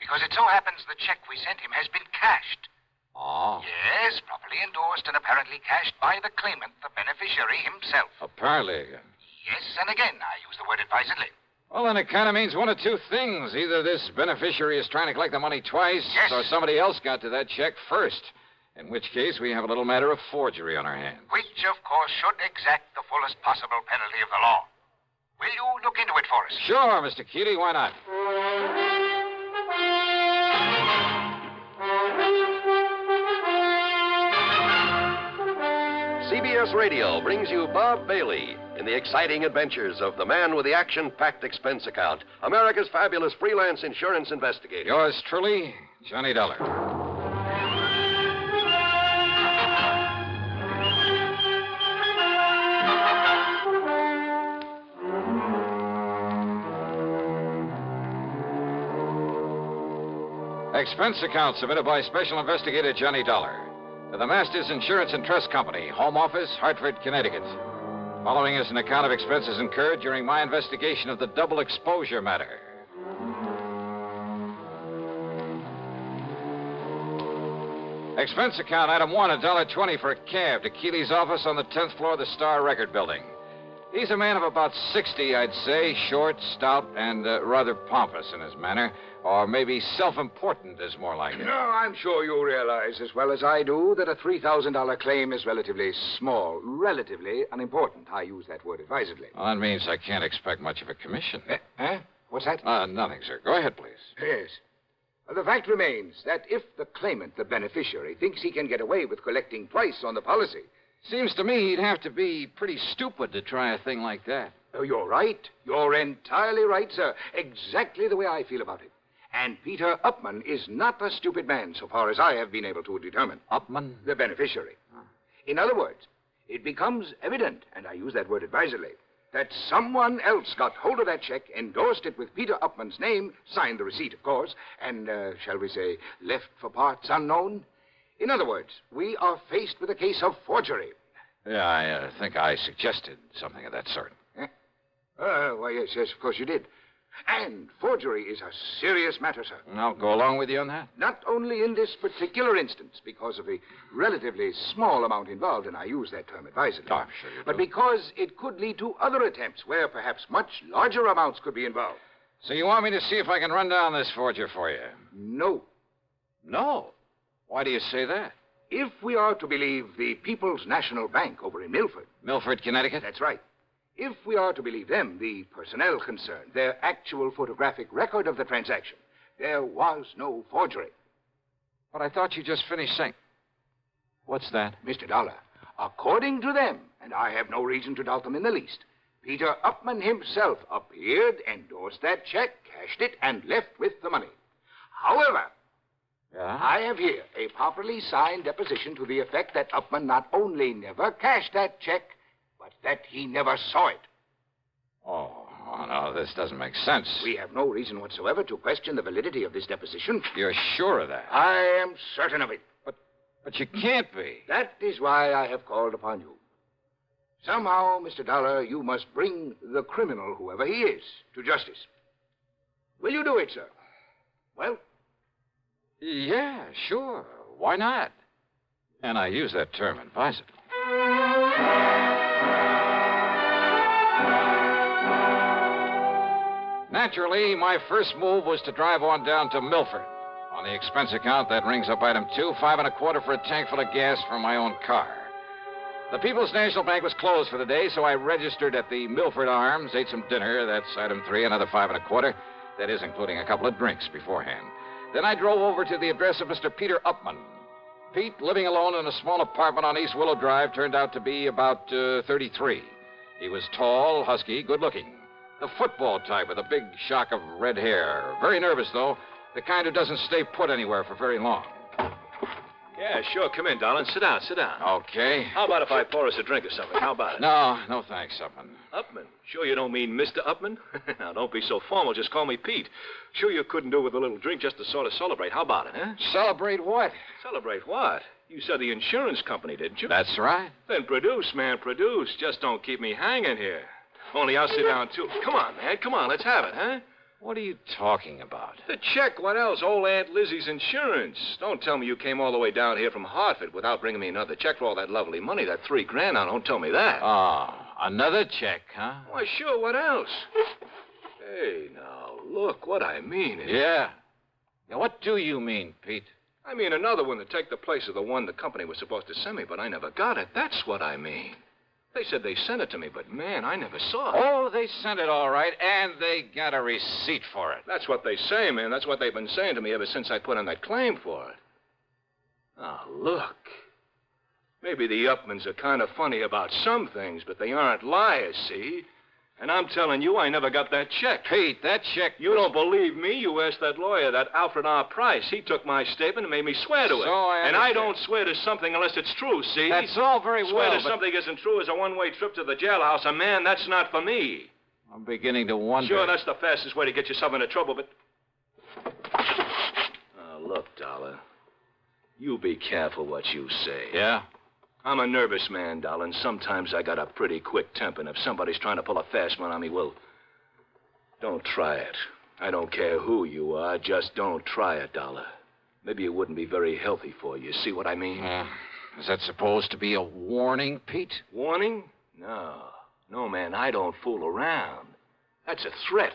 Speaker 18: Because it so happens the check we sent him has been cashed.
Speaker 17: Oh.
Speaker 18: Yes, properly endorsed and apparently cashed by the claimant, the beneficiary himself.
Speaker 17: Apparently.
Speaker 18: Yes, and again, I use the word advisedly.
Speaker 17: Well, then it kind of means one of two things. Either this beneficiary is trying to collect the money twice,
Speaker 18: yes,
Speaker 17: or somebody else got to that check first. In which case, we have a little matter of forgery on our hands.
Speaker 18: Which, of course, should exact the fullest possible penalty of the law. Will you look into it for us?
Speaker 17: Sure, Mr. Keeley. Why not?
Speaker 19: CBS Radio brings you Bob Bailey in the exciting adventures of the man with the action-packed expense account, America's fabulous freelance insurance investigator.
Speaker 17: Yours truly, Johnny Dollar. Expense account submitted by Special Investigator Johnny Dollar to the Masters Insurance and Trust Company, Home Office, Hartford, Connecticut. Following is an account of expenses incurred during my investigation of the double exposure matter. Expense account item 1, $1.20 for a cab to Keeley's office on the 10th floor of the Star Record Building. He's a man of about 60, I'd say, short, stout, and rather pompous in his manner. Or maybe self-important is more like it.
Speaker 18: No, I'm sure you realize as well as I do that a $3,000 claim is relatively small, relatively unimportant. I use that word advisedly.
Speaker 17: Well, that means I can't expect much of a commission.
Speaker 18: Huh? What's that?
Speaker 17: Nothing, sir. Go ahead, please.
Speaker 18: Yes. The fact remains that if the claimant, the beneficiary, thinks he can get away with collecting twice on the policy...
Speaker 17: Seems to me he'd have to be pretty stupid to try a thing like that.
Speaker 18: Oh, you're right. You're entirely right, sir. Exactly the way I feel about it. And Peter Upman is not a stupid man, so far as I have been able to determine.
Speaker 17: Upman?
Speaker 18: The beneficiary. In other words, it becomes evident, and I use that word advisedly, that someone else got hold of that check, endorsed it with Peter Upman's name, signed the receipt, of course, and, shall we say, left for parts unknown. In other words, we are faced with a case of forgery.
Speaker 17: Yeah, I think I suggested something of that sort.
Speaker 18: Why, yes, of course you did. And forgery is a serious matter, sir.
Speaker 17: I'll go along with you on that.
Speaker 18: Not only in this particular instance, because of the relatively small amount involved, and I use that term advisedly.
Speaker 17: Oh, I'm sure you do.
Speaker 18: But because it could lead to other attempts where perhaps much larger amounts could be involved.
Speaker 17: So you want me to see if I can run down this forger for you?
Speaker 18: No.
Speaker 17: No? Why do you say that?
Speaker 18: If we are to believe the People's National Bank over in Milford.
Speaker 17: Milford, Connecticut?
Speaker 18: That's right. If we are to believe them, the personnel concerned, their actual photographic record of the transaction, there was no forgery.
Speaker 17: But I thought you just finished saying... What's that?
Speaker 18: Mr. Dollar, according to them, and I have no reason to doubt them in the least, Peter Upman himself appeared, endorsed that check, cashed it, and left with the money. However...
Speaker 17: Yeah?
Speaker 18: I have here a properly signed deposition to the effect that Upman not only never cashed that check, but that he never saw it.
Speaker 17: Oh, no, this doesn't make sense.
Speaker 18: We have no reason whatsoever to question the validity of this deposition.
Speaker 17: You're sure of that?
Speaker 18: I am certain of it.
Speaker 17: But you can't be.
Speaker 18: That is why I have called upon you. Somehow, Mr. Dollar, you must bring the criminal, whoever he is, to justice. Will you do it, sir? Well?
Speaker 17: Yeah, sure. Why not? And I use that term advisedly. Naturally, my first move was to drive on down to Milford. On the expense account, that rings up item 2, 5 1/4 for a tank full of gas for my own car. The People's National Bank was closed for the day, so I registered at the Milford Arms, ate some dinner. That's item 3, another 5 1/4. That is, including a couple of drinks beforehand. Then I drove over to the address of Mr. Peter Upman. Pete, living alone in a small apartment on East Willow Drive, turned out to be about 33. He was tall, husky, good-looking. The football type with a big shock of red hair. Very nervous, though. The kind who doesn't stay put anywhere for very long.
Speaker 20: Yeah, sure. Come in, darling. Sit down, sit down.
Speaker 17: Okay.
Speaker 20: How about if I pour us a drink or something? How about it?
Speaker 17: No thanks, Upman.
Speaker 20: Upman? Sure you don't mean Mr. Upman? Now, don't be so formal. Just call me Pete. Sure you couldn't do with a little drink just to sort of celebrate. How about it, huh?
Speaker 17: Celebrate what?
Speaker 20: Celebrate what? You said the insurance company, didn't you?
Speaker 17: That's right.
Speaker 20: Then produce, man, produce. Just don't keep me hanging here. Only I'll sit down, too. Come on, man. Come on, let's have it, huh?
Speaker 17: What are you talking about?
Speaker 20: The check. What else? Old Aunt Lizzie's insurance. Don't tell me you came all the way down here from Hartford without bringing me another check for all that lovely money, that $3,000. Now, don't tell me that.
Speaker 17: Oh, another check, huh?
Speaker 20: Why, sure. What else? Hey, now, look. What I mean is...
Speaker 17: Yeah. What do you mean, Pete?
Speaker 20: I mean another one to take the place of the one the company was supposed to send me, but I never got it. That's what I mean. They said they sent it to me, but, man, I never saw it.
Speaker 17: Oh, they sent it all right, and they got a receipt for it.
Speaker 20: That's what they say, man. That's what they've been saying to me ever since I put in that claim for it. Oh, look. Maybe the Upmans are kind of funny about some things, but they aren't liars, see? And I'm telling you, I never got that check.
Speaker 17: Pete, that check...
Speaker 20: You don't believe me? You asked that lawyer, that Alfred R. Price. He took my statement and made me swear to it. And I don't swear to something unless it's true, see?
Speaker 17: That's all very well,
Speaker 20: Swear to something isn't true is a one-way trip to the jailhouse. And, man, that's not for me.
Speaker 17: I'm beginning to wonder...
Speaker 20: Sure, that's the fastest way to get yourself into trouble, but... Look, Dollar. You be careful what you say.
Speaker 17: Yeah?
Speaker 20: I'm a nervous man, darling. Sometimes I got a pretty quick temper, and if somebody's trying to pull a fast one on me, well, don't try it. I don't care who you are. Just don't try it, Dollar. Maybe it wouldn't be very healthy for you. See what I mean?
Speaker 17: Is that supposed to be a warning, Pete?
Speaker 20: Warning? No, man, I don't fool around. That's a threat.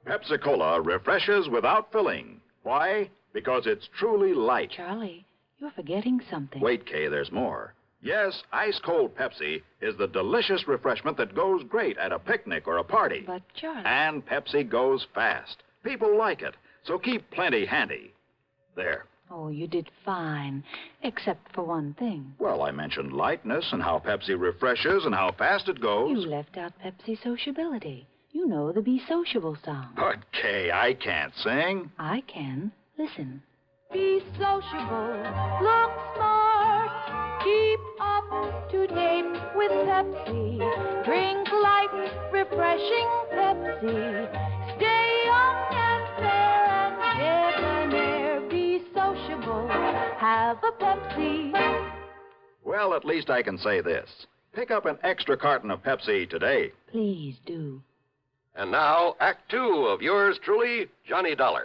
Speaker 12: Pepsi-Cola refreshes without filling. Why? Because it's truly light.
Speaker 21: Charlie, you're forgetting something.
Speaker 12: Wait, Kay, there's more. Yes, ice-cold Pepsi is the delicious refreshment that goes great at a picnic or a party.
Speaker 21: But, Charlie...
Speaker 12: And Pepsi goes fast. People like it, so keep plenty handy. There.
Speaker 21: Oh, you did fine, except for one thing.
Speaker 12: Well, I mentioned lightness and how Pepsi refreshes and how fast it goes.
Speaker 21: You left out Pepsi sociability. You know the Be Sociable song.
Speaker 12: But, Kay, I can't sing.
Speaker 21: I can. Listen.
Speaker 22: Be sociable, look smart, keep up to date with Pepsi. Drink light, refreshing Pepsi. Stay young and fair and debonair. Be sociable, have a Pepsi.
Speaker 12: Well, at least I can say this. Pick up an extra carton of Pepsi today.
Speaker 21: Please do.
Speaker 19: And now, Act 2 of yours truly, Johnny Dollar.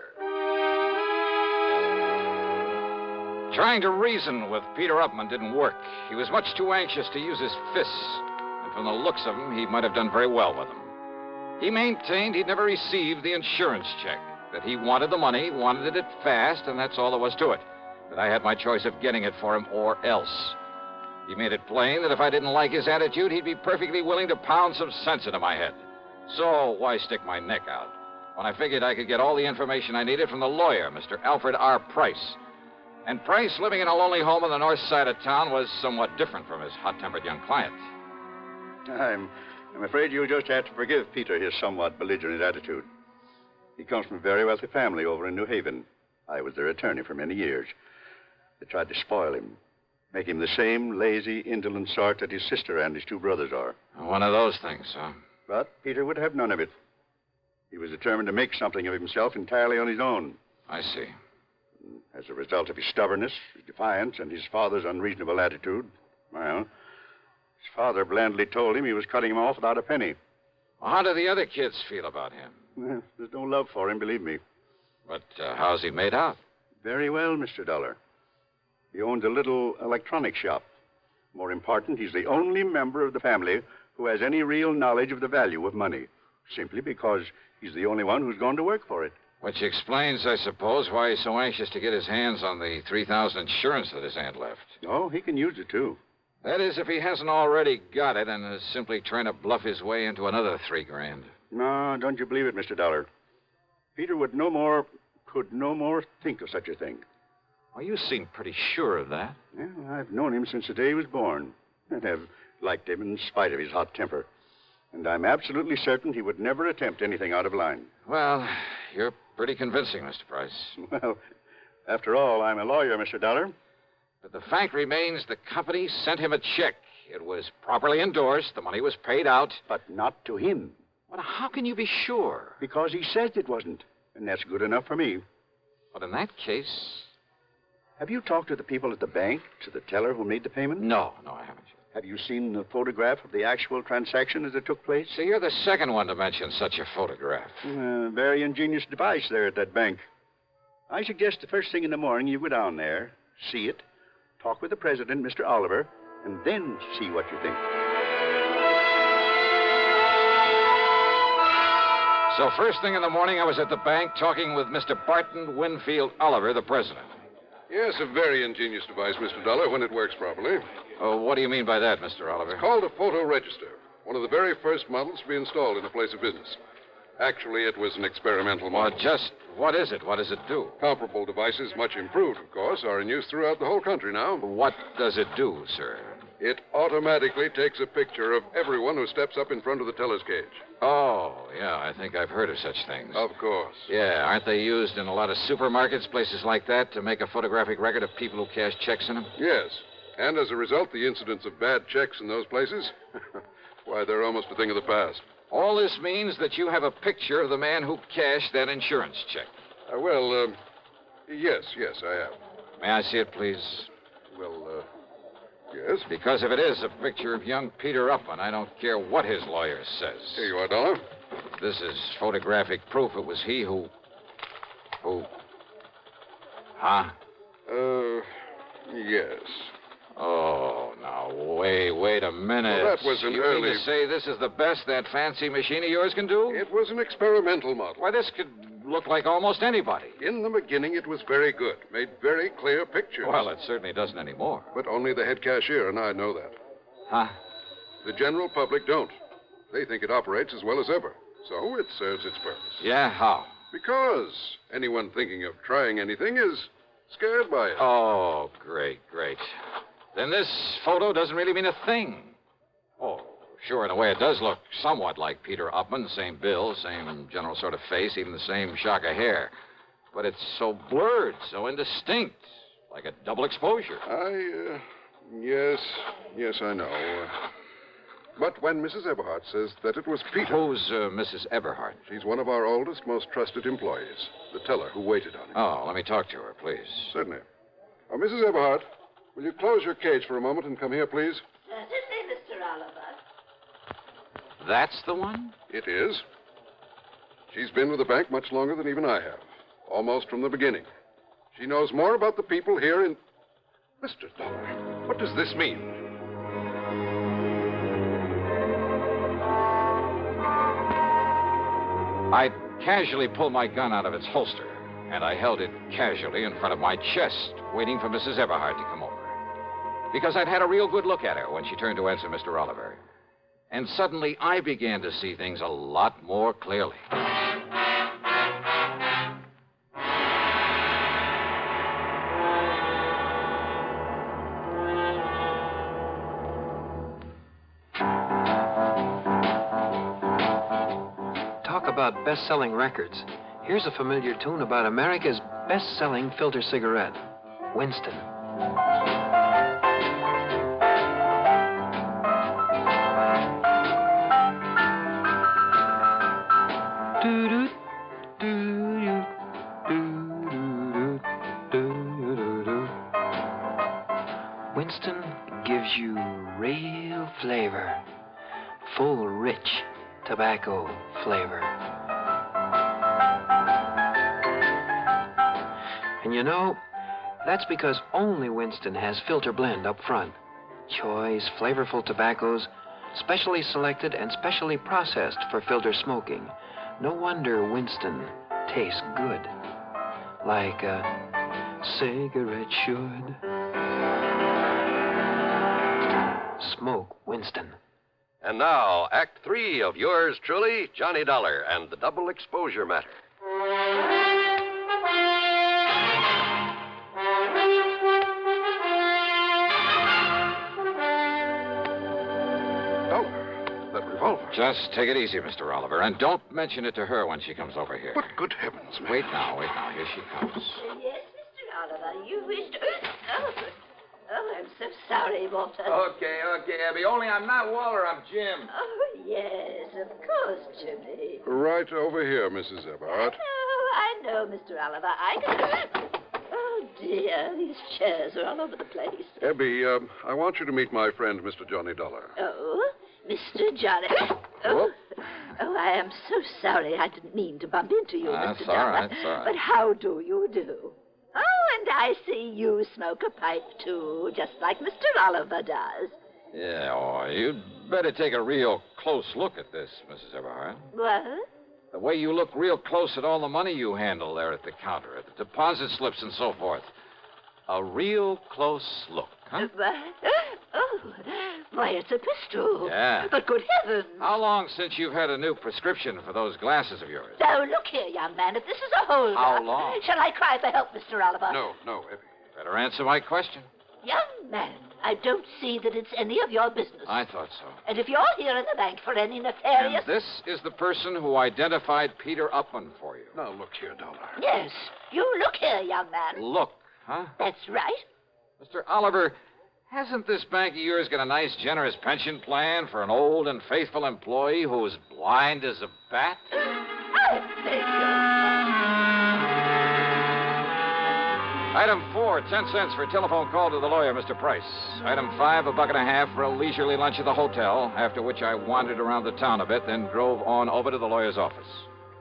Speaker 17: Trying to reason with Peter Upman didn't work. He was much too anxious to use his fists. And from the looks of him, he might have done very well with them. He maintained he'd never received the insurance check, that he wanted the money, wanted it fast, and that's all there was to it. That I had my choice of getting it for him or else. He made it plain that if I didn't like his attitude, he'd be perfectly willing to pound some sense into my head. So why stick my neck out when I figured I could get all the information I needed from the lawyer, Mr. Alfred R. Price. And Price, living in a lonely home on the north side of town, was somewhat different from his hot-tempered young client.
Speaker 23: I'm afraid you'll just have to forgive Peter his somewhat belligerent attitude. He comes from a very wealthy family over in New Haven. I was their attorney for many years. They tried to spoil him, make him the same lazy, indolent sort that his sister and his two brothers are.
Speaker 17: One of those things, huh?
Speaker 23: But Peter would have none of it. He was determined to make something of himself entirely on his own.
Speaker 17: I see.
Speaker 23: As a result of his stubbornness, his defiance, and his father's unreasonable attitude, well, His father blandly told him he was cutting him off without a penny.
Speaker 17: Well, how do the other kids feel about him?
Speaker 23: Well, there's no love for him, believe me.
Speaker 17: But how's he made out?
Speaker 23: Very well, Mr. Dollar. He owns a little electronic shop. More important, he's the only member of the family who has any real knowledge of the value of money, simply because he's the only one who's gone to work for it.
Speaker 17: Which explains, I suppose, why he's so anxious to get his hands on the $3,000 insurance that his aunt left.
Speaker 23: Oh, he can use it, too.
Speaker 17: That is, if he hasn't already got it and is simply trying to bluff his way into another $3,000.
Speaker 23: No, don't you believe it, Mr. Dollar. Peter could no more think of such a thing.
Speaker 17: Well, you seem pretty sure of that.
Speaker 23: Well, I've known him since the day he was born, and have liked him in spite of his hot temper. And I'm absolutely certain he would never attempt anything out of line.
Speaker 17: Well, you're pretty convincing, Mr. Price.
Speaker 23: Well, after all, I'm a lawyer, Mr. Dollar.
Speaker 17: But the fact remains the company sent him a check. It was properly endorsed. The money was paid out.
Speaker 23: But not to him.
Speaker 17: Well, how can you be sure?
Speaker 23: Because he says it wasn't. And that's good enough for me.
Speaker 17: But in that case...
Speaker 23: Have you talked to the people at the bank, to the teller who made the payment?
Speaker 17: No, I haven't.
Speaker 23: Have you seen the photograph of the actual transaction as it took place?
Speaker 17: See, you're the second one to mention such a photograph.
Speaker 23: Very ingenious device there at that bank. I suggest the first thing in the morning you go down there, see it, talk with the president, Mr. Oliver, and then see what you think.
Speaker 17: So first thing in the morning, I was at the bank talking with Mr. Barton Winfield Oliver, the president.
Speaker 3: Yes, a very ingenious device, Mr. Dollar, when it works properly.
Speaker 17: Oh, what do you mean by that, Mr. Oliver?
Speaker 3: It's called a photo register, one of the very first models to be installed in a place of business. Actually, it was an experimental model.
Speaker 17: Well, just what is it? What does it do?
Speaker 3: Comparable devices, much improved, of course, are in use throughout the whole country now.
Speaker 17: What does it do, sir?
Speaker 3: It automatically takes a picture of everyone who steps up in front of the teller's cage.
Speaker 17: Oh, yeah, I think I've heard of such things.
Speaker 3: Of course.
Speaker 17: Yeah, aren't they used in a lot of supermarkets, places like that, to make a photographic record of people who cash checks in them?
Speaker 3: Yes. And as a result, the incidence of bad checks in those places, why, they're almost a thing of the past.
Speaker 17: All this means that you have a picture of the man who cashed that insurance check.
Speaker 3: Yes, I have.
Speaker 17: May I see it, please?
Speaker 3: Yes?
Speaker 17: Because if it is a picture of young Peter Upman, I don't care what his lawyer says.
Speaker 3: Here you are, Dollar.
Speaker 17: This is photographic proof it was he who... Huh?
Speaker 3: Yes.
Speaker 17: Oh, now, wait a minute.
Speaker 3: Well, that was an early...
Speaker 17: You mean to say this is the best that fancy machine of yours can do?
Speaker 3: It was an experimental model.
Speaker 17: Why, this could look like almost anybody.
Speaker 3: In the beginning, it was very good. Made very clear pictures.
Speaker 17: Well, it certainly doesn't anymore.
Speaker 3: But only the head cashier and I know that.
Speaker 17: Huh?
Speaker 3: The general public don't. They think it operates as well as ever. So it serves its purpose.
Speaker 17: Yeah, how?
Speaker 3: Because anyone thinking of trying anything is scared by it.
Speaker 17: Oh, great. Then this photo doesn't really mean a thing. Oh, sure, in a way it does look somewhat like Peter Upman. Same build, same general sort of face, even the same shock of hair. But it's so blurred, so indistinct, like a double exposure.
Speaker 3: Yes, I know. But when Mrs. Eberhardt says that it was Peter...
Speaker 17: Who's Mrs. Eberhardt?
Speaker 3: She's one of our oldest, most trusted employees. The teller who waited on him.
Speaker 17: Oh, let me talk to her, please.
Speaker 3: Certainly. Mrs. Eberhardt, will you close your cage for a moment and come here, please?
Speaker 6: Certainly, Mr. Oliver.
Speaker 17: That's the one?
Speaker 3: It is. She's been with the bank much longer than even I have. Almost from the beginning. She knows more about the people here in... Mr. Dollar, what does this mean?
Speaker 17: I casually pulled my gun out of its holster, and I held it casually in front of my chest, waiting for Mrs. Eberhardt to come over. Because I'd had a real good look at her when she turned to answer Mr. Oliver. And suddenly I began to see things a lot more clearly.
Speaker 7: Talk about best-selling records. Here's a familiar tune about America's best-selling filter cigarette, Winston. Winston gives you real flavor. Full, rich tobacco flavor. And you know, that's because only Winston has filter blend up front. Choice, flavorful tobaccos, specially selected and specially processed for filter smoking. No wonder Winston tastes good. Like a cigarette should. Smoke Winston.
Speaker 19: And now, Act 3 of yours truly, Johnny Dollar, and the double exposure matter.
Speaker 3: That revolver.
Speaker 17: Just take it easy, Mr. Oliver, and don't mention it to her when she comes over here.
Speaker 3: But good heavens, man.
Speaker 17: Wait now. Here she comes.
Speaker 6: Yes, Mr. Oliver, you wished... Oh, I'm so sorry, Walter.
Speaker 17: Okay, Abby. Only I'm not Walter, I'm Jim.
Speaker 6: Oh, yes, of course, Jimmy.
Speaker 3: Right over here, Mrs. Eberhardt.
Speaker 6: I know, Mr. Oliver. I can... Oh, dear, these chairs are all over the place.
Speaker 3: Abby, I want you to meet my friend, Mr. Johnny Dollar.
Speaker 6: Oh, Mr. Johnny... Oh, I am so sorry. I didn't mean to bump into you, Mr. Dollar.
Speaker 17: That's all right.
Speaker 6: But how do you do? Oh, and I see you smoke a pipe, too, just like Mr. Oliver does.
Speaker 17: Yeah, you'd better take a real close look at this, Mrs. Eberhardt.
Speaker 6: What?
Speaker 17: The way you look real close at all the money you handle there at the counter, at the deposit slips and so forth. A real close look, huh?
Speaker 6: Oh, why, it's a pistol.
Speaker 17: Yeah.
Speaker 6: But good heavens.
Speaker 17: How long since you've had a new prescription for those glasses of yours?
Speaker 6: Now, look here, young man, if this is a hold-up...
Speaker 17: How long?
Speaker 6: Shall I cry for help, Mr. Oliver?
Speaker 3: No, Abby.
Speaker 17: Better answer my question.
Speaker 6: Young man, I don't see that it's any of your business.
Speaker 17: I thought so.
Speaker 6: And if you're here in the bank for any nefarious...
Speaker 17: And this is the person who identified Peter Upman for you.
Speaker 3: Now, look here, Dollar.
Speaker 6: Yes, you look here, young man.
Speaker 17: Look, huh?
Speaker 6: That's right.
Speaker 17: Mr. Oliver, hasn't this bank of yours got a nice, generous pension plan for an old and faithful employee who is blind as a bat?
Speaker 6: I beg
Speaker 17: Item 4, 10 cents for a telephone call to the lawyer, Mr. Price. Item 5, $1.50 for a leisurely lunch at the hotel, after which I wandered around the town a bit, then drove on over to the lawyer's office.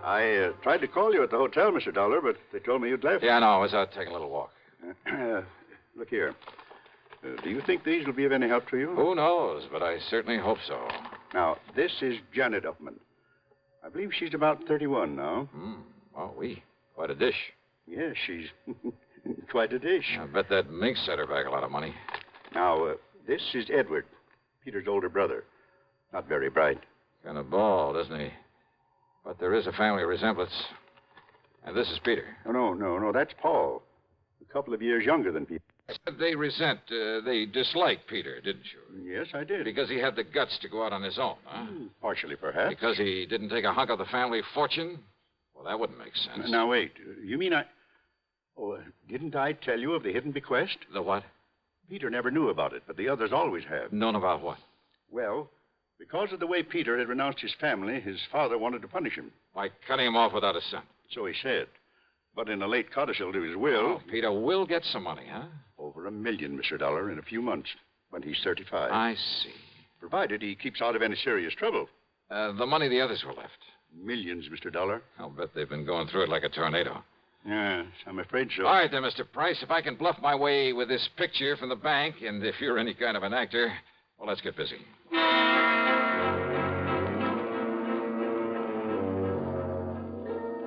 Speaker 23: I tried to call you at the hotel, Mr. Dollar, but they told me you'd left.
Speaker 17: Yeah, no, I was out taking a little walk.
Speaker 23: Look here. Do you think these will be of any help to you?
Speaker 17: Who knows, but I certainly hope so.
Speaker 23: Now, this is Janet Upman. I believe she's about 31 now.
Speaker 17: Oh, quite a dish.
Speaker 23: Yes, she's quite a dish.
Speaker 17: I bet that mink set her back a lot of money.
Speaker 23: Now, this is Edward, Peter's older brother. Not very bright.
Speaker 17: Kind of bald, isn't he? But there is a family resemblance. And this is Peter.
Speaker 23: Oh, no, that's Paul. A couple of years younger than Peter.
Speaker 17: They dislike Peter, didn't you?
Speaker 23: Yes, I did.
Speaker 17: Because he had the guts to go out on his own, huh?
Speaker 23: Partially, perhaps.
Speaker 17: Because he didn't take a hunk of the family fortune? Well, that wouldn't make sense.
Speaker 23: Now, wait. You mean didn't I tell you of the hidden bequest?
Speaker 17: The what?
Speaker 23: Peter never knew about it, but the others always have.
Speaker 17: Known about what?
Speaker 23: Well, because of the way Peter had renounced his family, his father wanted to punish him.
Speaker 17: By cutting him off without a cent.
Speaker 23: So he said. But in a late codicil to his will...
Speaker 17: Oh, Peter will get some money, huh?
Speaker 23: Over $1 million, Mr. Dollar, in a few months, when he's 35.
Speaker 17: I see.
Speaker 23: Provided he keeps out of any serious trouble.
Speaker 17: The money the others were left.
Speaker 23: Millions, Mr. Dollar.
Speaker 17: I'll bet they've been going through it like a tornado.
Speaker 23: Yes, I'm afraid so.
Speaker 17: All right, then, Mr. Price, if I can bluff my way with this picture from the bank, and if you're any kind of an actor, well, let's get busy.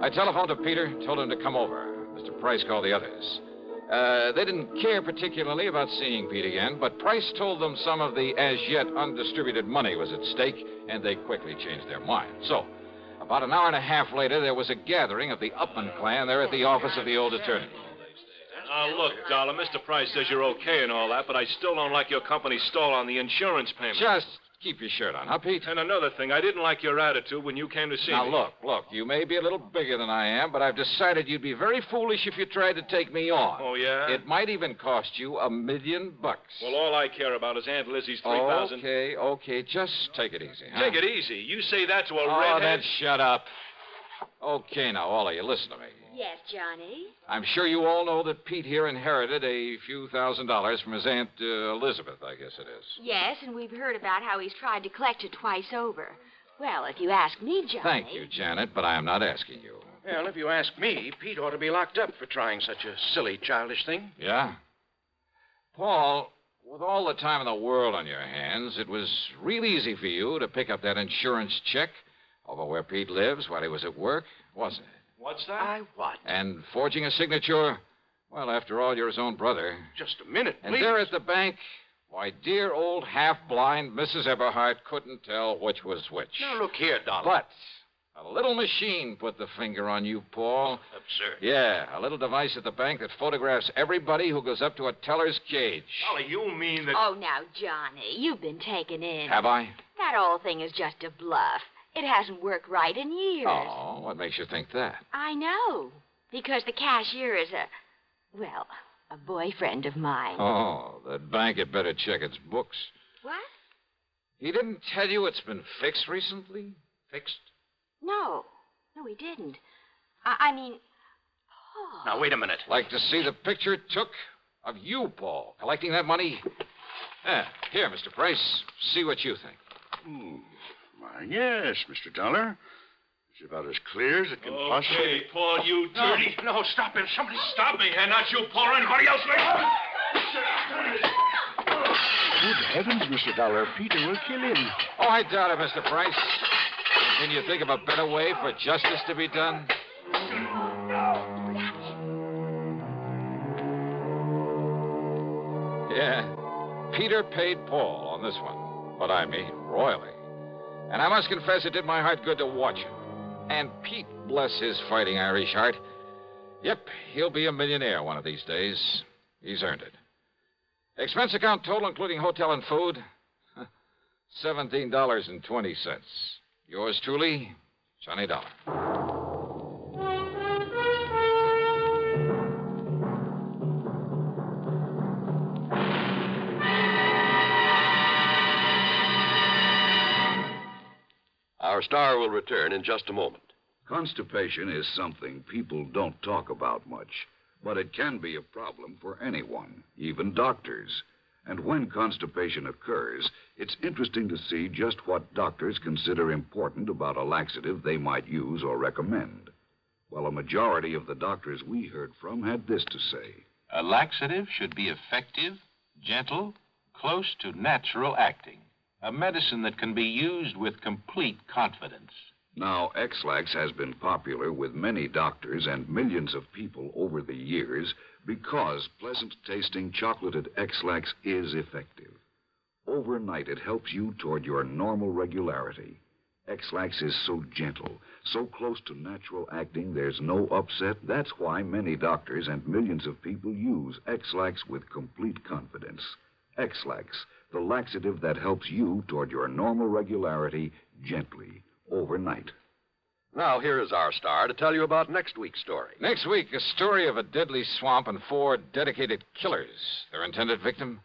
Speaker 17: I telephoned to Peter, told him to come over. Mr. Price called the others. They didn't care particularly about seeing Pete again, but Price told them some of the as-yet undistributed money was at stake, and they quickly changed their mind. So, about an hour and a half later, there was a gathering of the Upman clan there at the office of the old attorney.
Speaker 20: Look, Dollar, Mr. Price says you're okay and all that, but I still don't like your company's stall on the insurance payment.
Speaker 17: Just keep your shirt on, huh, Pete?
Speaker 20: And another thing, I didn't like your attitude when you came to see me.
Speaker 17: Now, look, you may be a little bigger than I am, but I've decided you'd be very foolish if you tried to take me on.
Speaker 20: Oh, yeah?
Speaker 17: It might even cost you $1 million.
Speaker 20: Well, all I care about is Aunt Lizzie's $3,000.
Speaker 17: Okay, just take it easy, huh?
Speaker 20: Take it easy? You say that to a
Speaker 17: Oh,
Speaker 20: redhead?
Speaker 17: then shut up. Okay, now, all of you, listen to me.
Speaker 5: Yes, Johnny?
Speaker 17: I'm sure you all know that Pete here inherited a few $1,000s from his Aunt Elizabeth, I guess it is.
Speaker 5: Yes, and we've heard about how he's tried to collect it twice over. Well, if you ask me, Johnny...
Speaker 17: Thank you, Janet, but I am not asking you.
Speaker 9: Well, if you ask me, Pete ought to be locked up for trying such a silly, childish thing.
Speaker 17: Yeah? Paul, with all the time in the world on your hands, it was real easy for you to pick up that insurance check over where Pete lives while he was at work, wasn't it?
Speaker 9: What's that? What?
Speaker 17: And forging a signature, well, after all, you're his own brother.
Speaker 9: Just a minute, please.
Speaker 17: And there at the bank, why, dear old half-blind Mrs. Eberhardt couldn't tell which was which.
Speaker 9: Now, look here, Dollar.
Speaker 17: But a little machine put the finger on you, Paul.
Speaker 9: Absurd.
Speaker 17: Yeah, a little device at the bank that photographs everybody who goes up to a teller's cage.
Speaker 9: Dollar, you mean that...
Speaker 5: Oh, now, Johnny, you've been taken in.
Speaker 17: Have I?
Speaker 5: That whole thing is just a bluff. It hasn't worked right in years.
Speaker 17: Oh, what makes you think that?
Speaker 5: I know. Because the cashier is a boyfriend of mine.
Speaker 17: Oh, that bank had better check its books.
Speaker 5: What?
Speaker 17: He didn't tell you it's been fixed recently? Fixed?
Speaker 5: No, he didn't. I mean, Paul.
Speaker 9: Now, wait a minute.
Speaker 17: Like to see the picture it took of you, Paul, collecting that money? Here, Mr. Price, see what you think.
Speaker 23: Why, yes, Mr. Dollar. It's about as clear as it can possibly...
Speaker 9: Okay, Paul, you dirty... No, stop him. Somebody stop me. And not you, Paul, or anybody else.
Speaker 23: Good heavens, Mr. Dollar. Peter will kill him.
Speaker 17: Oh, I doubt it, Mr. Price. Can you think of a better way for justice to be done? Yeah, Peter paid Paul on this one, but I mean royally. And I must confess it did my heart good to watch him. And Pete, bless his fighting Irish heart. Yep, he'll be a millionaire one of these days. He's earned it. Expense account total, including hotel and food, $17.20. Yours truly, Johnny Dollar.
Speaker 19: Our star will return in just a moment.
Speaker 3: Constipation is something people don't talk about much, but it can be a problem for anyone, even doctors. And when constipation occurs, it's interesting to see just what doctors consider important about a laxative they might use or recommend. Well, a majority of the doctors we heard from had this to say.
Speaker 11: A laxative should be effective, gentle, close to natural acting. A medicine that can be used with complete confidence.
Speaker 3: Now, X-Lax has been popular with many doctors and millions of people over the years because pleasant-tasting chocolated X-Lax is effective. Overnight, it helps you toward your normal regularity. X-Lax is so gentle, so close to natural acting, there's no upset. That's why many doctors and millions of people use X-Lax with complete confidence. X-Lax, the laxative that helps you toward your normal regularity gently, overnight.
Speaker 19: Now, here is our star to tell you about next week's story.
Speaker 17: Next week, a story of a deadly swamp and 4 dedicated killers. Their intended victim?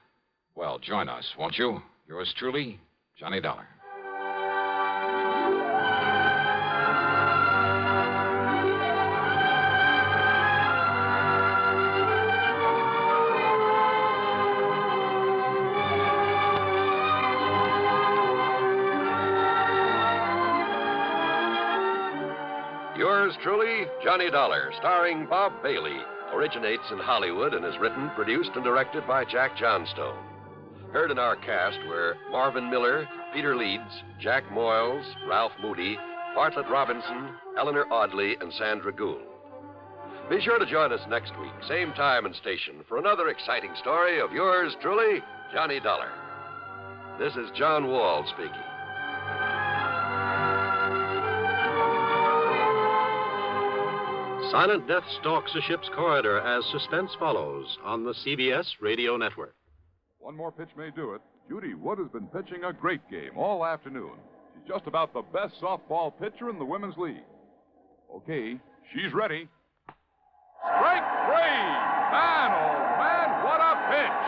Speaker 17: Well, join us, won't you? Yours truly, Johnny Dollar.
Speaker 19: Yours truly, Johnny Dollar, starring Bob Bailey, originates in Hollywood and is written, produced, and directed by Jack Johnstone. Heard in our cast were Marvin Miller, Peter Leeds, Jack Moyles, Ralph Moody, Bartlett Robinson, Eleanor Audley, and Sandra Gould. Be sure to join us next week, same time and station, for another exciting story of yours truly, Johnny Dollar. This is John Wall speaking.
Speaker 24: Silent death stalks a ship's corridor as suspense follows on the CBS Radio Network.
Speaker 1: One more pitch may do it. Judy Wood has been pitching a great game all afternoon. She's just about the best softball pitcher in the Women's League. Okay, she's ready. Strike 3! Man, oh man, what a pitch!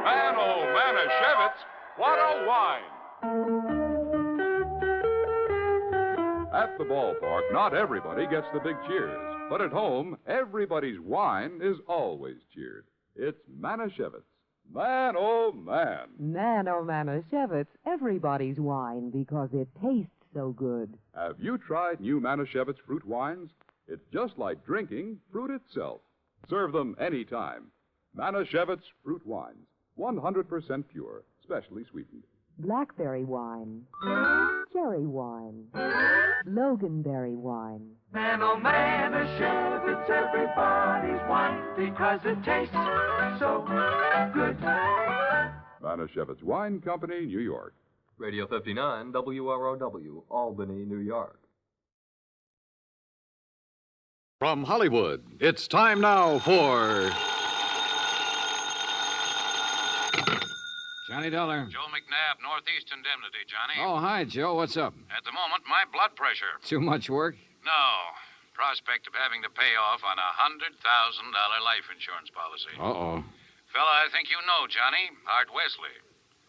Speaker 1: Man, oh Manischewitz, what a wine! At the ballpark, not everybody gets the big cheers.
Speaker 8: But at home, everybody's wine is always cheered. It's Manischewitz. Man, oh, man.
Speaker 13: Man, oh, Manischewitz, everybody's wine because it tastes so good.
Speaker 8: Have you tried new Manischewitz fruit wines? It's just like drinking fruit itself. Serve them anytime. Manischewitz fruit wines, 100% pure, specially sweetened.
Speaker 13: Blackberry wine, cherry wine, loganberry wine.
Speaker 15: Man, oh, Manischewitz, everybody's wine because it tastes so good.
Speaker 8: Manischewitz Wine Company, New York.
Speaker 16: Radio 59, WROW, Albany, New York.
Speaker 25: From Hollywood, it's time now for...
Speaker 2: Johnny Dollar.
Speaker 26: Joe McNabb, Northeast Indemnity, Johnny.
Speaker 2: Oh, hi, Joe. What's up?
Speaker 26: At the moment, my blood pressure.
Speaker 2: Too much work?
Speaker 26: No. Prospect of having to pay off on a $100,000 life insurance policy.
Speaker 2: Uh-oh.
Speaker 26: Fella I think you know, Johnny, Art Wesley.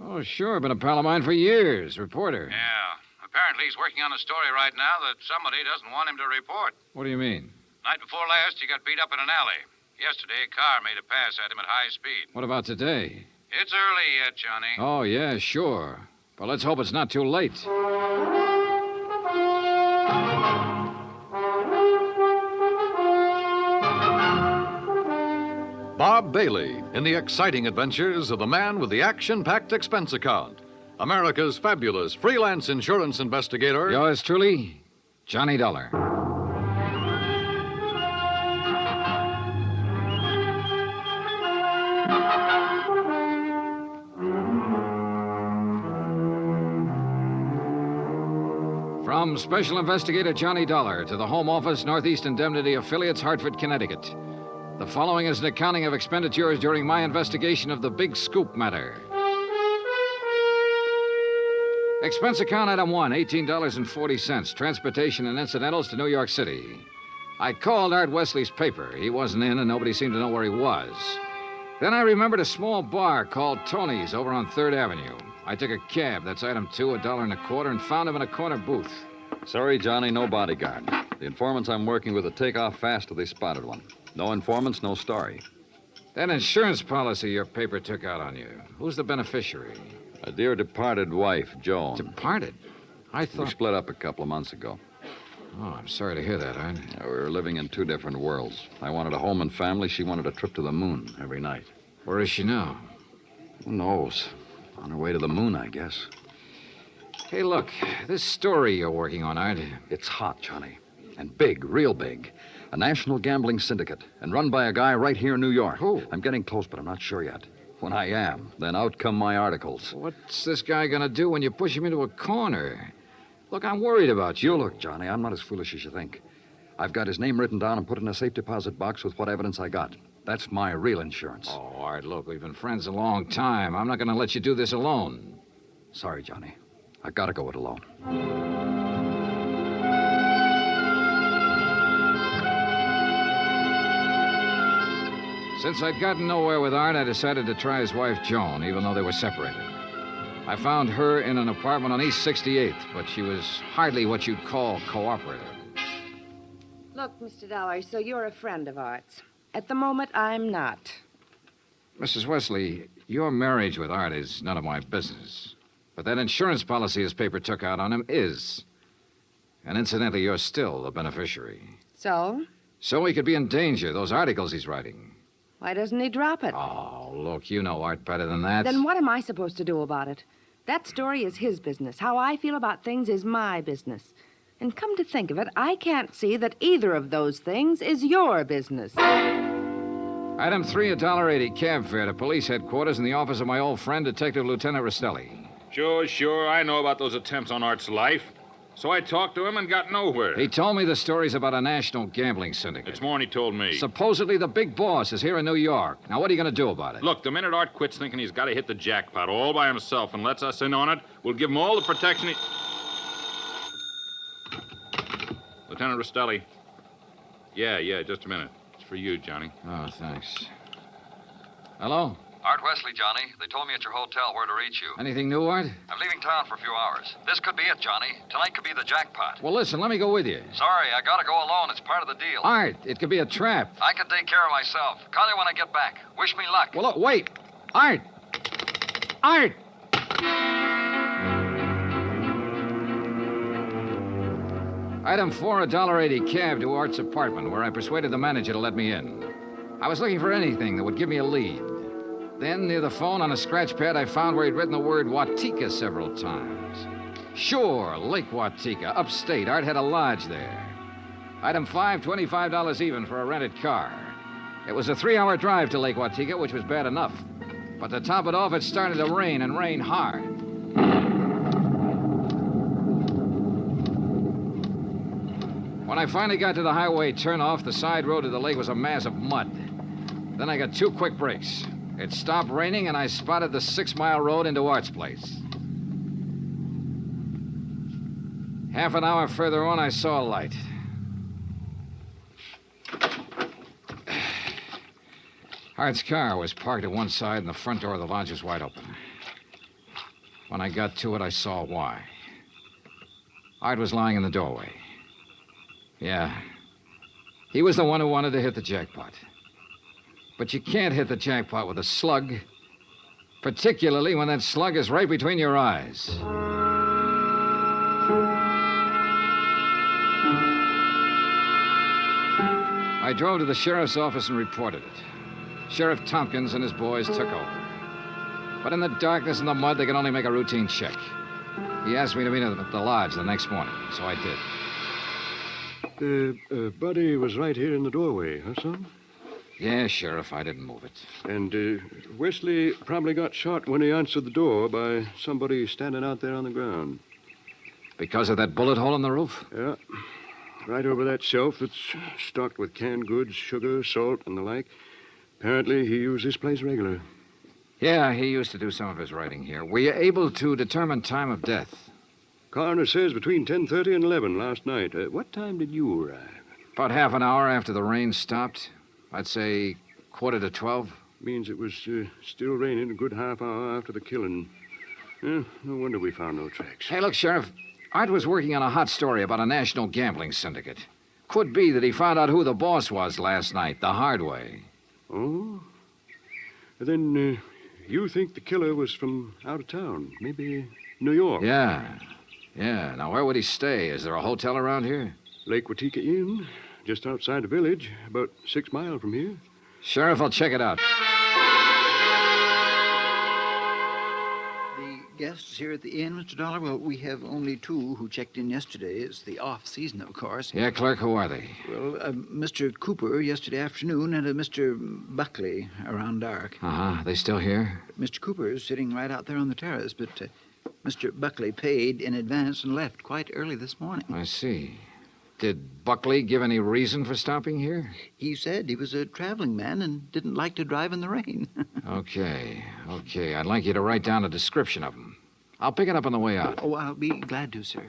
Speaker 2: Oh, sure. Been a pal of mine for years. Reporter.
Speaker 26: Yeah. Apparently he's working on a story right now that somebody doesn't want him to report.
Speaker 2: What do you mean?
Speaker 26: Night before last, he got beat up in an alley. Yesterday, a car made a pass at him at high speed.
Speaker 2: What about today?
Speaker 26: It's early yet, Johnny.
Speaker 2: Oh, yeah, sure. But let's hope it's not too late.
Speaker 25: Bob Bailey in the exciting adventures of the man with the action-packed expense account. America's fabulous freelance insurance investigator.
Speaker 2: Yours truly, Johnny Dollar. From Special Investigator Johnny Dollar to the Home Office, Northeast Indemnity Affiliates, Hartford, Connecticut. The following is an accounting of expenditures during my investigation of the Big Scoop matter. Expense account item 1, $18.40, transportation and incidentals to New York City. I called Art Wesley's paper. He wasn't in, and nobody seemed to know where he was. Then I remembered a small bar called Tony's over on 3rd Avenue. I took a cab, that's item 2, $1.25, and found him in a corner booth.
Speaker 27: Sorry, Johnny, no bodyguard. The informants I'm working with will take off fast if they spotted one. No informants, no story.
Speaker 2: That insurance policy your paper took out on you, who's the beneficiary?
Speaker 27: A dear departed wife, Joan.
Speaker 2: Departed? I thought...
Speaker 27: We split up a couple of months ago.
Speaker 2: Oh, I'm sorry to hear that, Art.
Speaker 27: We were living in 2 different worlds. I wanted a home and family. She wanted a trip to the moon every night.
Speaker 2: Where is she now?
Speaker 27: Who knows? On her way to the moon, I guess.
Speaker 2: Hey, look, this story you're working on, Art.
Speaker 27: It's hot, Johnny. And big, real big. A national gambling syndicate, and run by a guy right here in New York.
Speaker 2: Who?
Speaker 27: I'm getting close, but I'm not sure yet. When I am, then out come my articles.
Speaker 2: What's this guy gonna do when you push him into a corner? Look, I'm worried about you.
Speaker 27: You look, Johnny, I'm not as foolish as you think. I've got his name written down and put in a safe deposit box with what evidence I got. That's my real insurance.
Speaker 2: Oh, Art, look, we've been friends a long time. I'm not gonna let you do this alone.
Speaker 27: Sorry, Johnny. I gotta go it alone.
Speaker 2: Since I'd gotten nowhere with Art, I decided to try his wife, Joan, even though they were separated. I found her in an apartment on East 68th, but she was hardly what you'd call cooperative.
Speaker 28: Look, Mr. Dollar, so you're a friend of Art's. At the moment, I'm not.
Speaker 2: Mrs. Wesley, your marriage with Art is none of my business. But that insurance policy his paper took out on him is. And incidentally, you're still the beneficiary.
Speaker 28: So?
Speaker 2: So he could be in danger, those articles he's writing.
Speaker 28: Why doesn't he drop it?
Speaker 2: Oh, look, you know Art better than that.
Speaker 28: Then what am I supposed to do about it? That story is his business. How I feel about things is my business. And come to think of it, I can't see that either of those things is your business.
Speaker 2: Item 3, $1.80 cab fare to police headquarters in the office of my old friend, Detective Lieutenant Rostelli.
Speaker 29: Sure. I know about those attempts on Art's life. So I talked to him and got nowhere.
Speaker 2: He told me the stories about a national gambling syndicate.
Speaker 29: It's more than he told me.
Speaker 2: Supposedly the big boss is here in New York. Now, what are you going to do about it?
Speaker 29: Look, the minute Art quits thinking he's got to hit the jackpot all by himself and lets us in on it, we'll give him all the protection he... Lieutenant Rostelli. Yeah, just a minute. It's for you, Johnny.
Speaker 2: Oh, thanks. Hello?
Speaker 4: Art Wesley, Johnny. They told me at your hotel where to reach you.
Speaker 2: Anything new, Art?
Speaker 4: I'm leaving town for a few hours. This could be it, Johnny. Tonight could be the jackpot.
Speaker 2: Well, listen, let me go with you.
Speaker 4: Sorry, I gotta go alone. It's part of the deal.
Speaker 2: Art, it could be a trap.
Speaker 4: I can take care of myself. Call you when I get back. Wish me luck.
Speaker 2: Well, look, wait. Art! Art! Item 4, $1.80 cab to Art's apartment, where I persuaded the manager to let me in. I was looking for anything that would give me a lead. Then, near the phone on a scratch pad, I found where he'd written the word Watika several times. Sure, Lake Watika, upstate. Art had a lodge there. Item 5, $25 even for a rented car. It was a 3-hour drive to Lake Watika, which was bad enough. But to top it off, it started to rain, and rain hard. When I finally got to the highway turnoff, the side road to the lake was a mass of mud. Then I got 2 quick breaks. It stopped raining, and I spotted the 6-mile road into Art's place. Half an hour further on, I saw a light. Art's car was parked at one side, and the front door of the lodge was wide open. When I got to it, I saw why. Art was lying in the doorway. Yeah. He was the one who wanted to hit the jackpot. But you can't hit the jackpot with a slug, particularly when that slug is right between your eyes. I drove to the sheriff's office and reported it. Sheriff Tompkins and his boys took over. But in the darkness and the mud, they could only make a routine check. He asked me to meet him at the lodge the next morning, so I did.
Speaker 6: Buddy was right here in the doorway, huh, son?
Speaker 2: Yeah, Sheriff, I didn't move it.
Speaker 6: And Wesley probably got shot when he answered the door by somebody standing out there on the ground.
Speaker 2: Because of that bullet hole in the roof?
Speaker 6: Yeah. Right over that shelf that's stocked with canned goods, sugar, salt, and the like. Apparently, he used this place regular.
Speaker 2: Yeah, he used to do some of his writing here. Were you able to determine time of death?
Speaker 6: Coroner says between 10:30 and 11 last night. What time did you arrive?
Speaker 2: About half an hour after the rain stopped. I'd say 11:45.
Speaker 6: Means it was still raining a good half hour after the killing. No wonder we found no tracks.
Speaker 2: Hey, look, Sheriff. Art was working on a hot story about a national gambling syndicate. Could be that he found out who the boss was last night, the hard way.
Speaker 6: Oh? Then you think the killer was from out of town? Maybe New York?
Speaker 2: Yeah. Now, where would he stay? Is there a hotel around here?
Speaker 6: Lake Watika Inn, just outside the village, about 6 miles from here.
Speaker 2: Sheriff, I'll check it out.
Speaker 7: Guests here at the inn, Mr. Dollar? Well, we have only 2 who checked in yesterday. It's the off-season, of course.
Speaker 2: Yeah, clerk, who are they?
Speaker 7: Well, Mr. Cooper yesterday afternoon and Mr. Buckley around dark.
Speaker 2: Uh-huh. They still here?
Speaker 7: Mr. Cooper is sitting right out there on the terrace, but Mr. Buckley paid in advance and left quite early this morning.
Speaker 2: I see. Did Buckley give any reason for stopping here?
Speaker 7: He said he was a traveling man and didn't like to drive in the rain.
Speaker 2: Okay. I'd like you to write down a description of him. I'll pick it up on the way out.
Speaker 7: Oh, I'll be glad to, sir.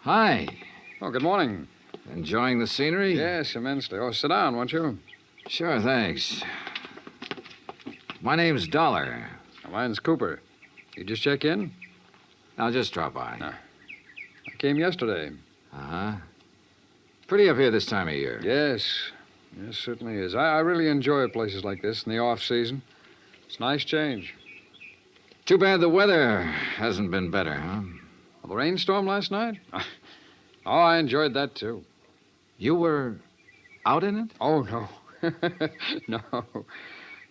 Speaker 2: Hi.
Speaker 10: Oh, good morning.
Speaker 2: Enjoying the scenery?
Speaker 10: Yes, immensely. Oh, sit down, won't you?
Speaker 2: Sure, thanks. My name's Dollar.
Speaker 10: Mine's Cooper. You just check in?
Speaker 2: I'll just drop by.
Speaker 10: I came yesterday.
Speaker 2: Uh-huh. Pretty up here this time of year.
Speaker 10: Yes, certainly is. I really enjoy places like this in the off-season. It's a nice change.
Speaker 2: Too bad the weather hasn't been better, huh?
Speaker 10: Well, the rainstorm last night? Oh, I enjoyed that, too.
Speaker 2: You were out in it?
Speaker 10: Oh, no.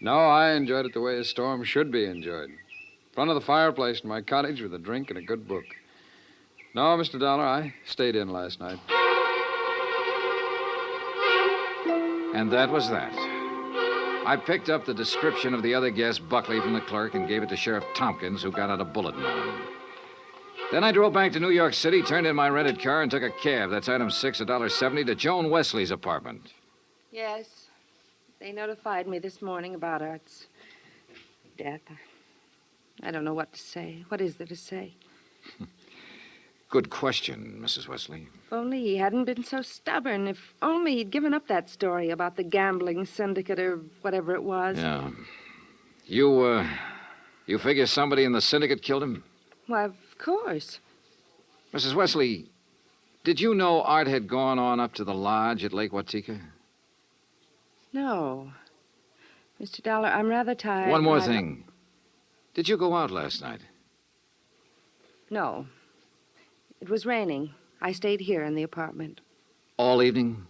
Speaker 10: No, I enjoyed it the way a storm should be enjoyed. In front of the fireplace in my cottage with a drink and a good book. No, Mr. Dollar, I stayed in last night.
Speaker 2: And that was that. I picked up the description of the other guest, Buckley, from the clerk and gave it to Sheriff Tompkins, who got out a bulletin on him. Then I drove back to New York City, turned in my rented car, and took a cab. That's item 6, $1.70, to Joan Wesley's apartment.
Speaker 28: Yes. They notified me this morning about Art's death. I don't know what to say. What is there to say?
Speaker 10: Good question, Mrs. Wesley.
Speaker 28: If only he hadn't been so stubborn. If only he'd given up that story about the gambling syndicate or whatever it was.
Speaker 10: Yeah. You figure somebody in the syndicate killed him?
Speaker 28: Why, of course.
Speaker 10: Mrs. Wesley, did you know Art had gone on up to the lodge at Lake Watika?
Speaker 28: No. Mr. Dollar, I'm rather tired.
Speaker 10: One more thing. Did you go out last night?
Speaker 28: No. It was raining. I stayed here in the apartment.
Speaker 10: All evening?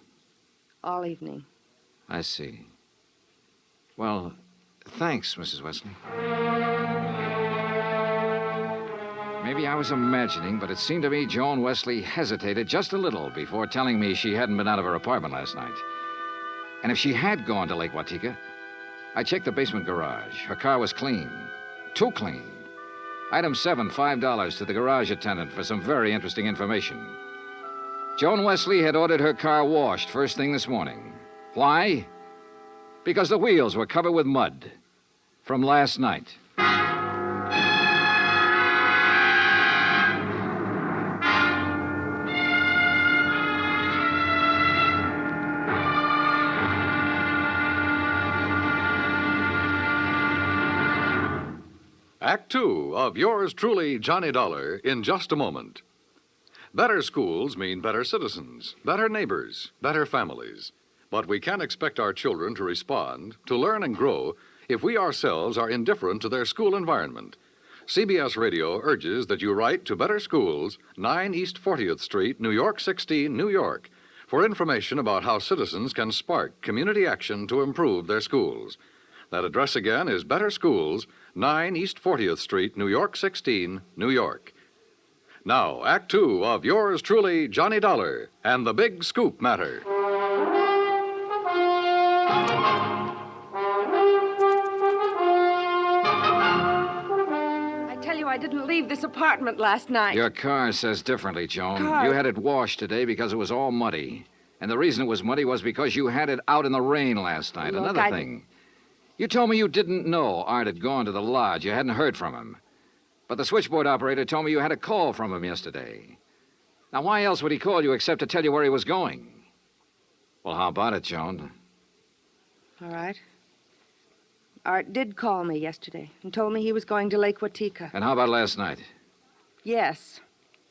Speaker 28: All evening.
Speaker 10: I see. Well, thanks, Mrs. Wesley. Maybe I was imagining, but it seemed to me Joan Wesley hesitated just a little before telling me she hadn't been out of her apartment last night. And if she had gone to Lake Watika, I checked the basement garage. Her car was clean. Too clean. Item 7, $5 to the garage attendant for some very interesting information. Joan Wesley had ordered her car washed first thing this morning. Why? Because the wheels were covered with mud from last night.
Speaker 25: Act Two of yours truly, Johnny Dollar, in just a moment. Better schools mean better citizens, better neighbors, better families. But we can't expect our children to respond, to learn and grow, if we ourselves are indifferent to their school environment. CBS Radio urges that you write to Better Schools, 9 East 40th Street, New York 16, New York, for information about how citizens can spark community action to improve their schools. That address again is Better Schools, 9 East 40th Street, New York 16, New York. Now, Act Two of yours truly, Johnny Dollar, and the Big Scoop Matter.
Speaker 28: I tell you, I didn't leave this apartment last night.
Speaker 10: Your car says differently, Joan.
Speaker 28: Car?
Speaker 10: You had it washed today because it was all muddy. And the reason it was muddy was because you had it out in the rain last night.
Speaker 28: Look,
Speaker 10: Another thing. You told me you didn't know Art had gone to the lodge. You hadn't heard from him. But the switchboard operator told me you had a call from him yesterday. Now, why else would he call you except to tell you where he was going? Well, how about it, Joan?
Speaker 28: All right. Art did call me yesterday and told me he was going to Lake Watika.
Speaker 10: And how about last night?
Speaker 28: Yes.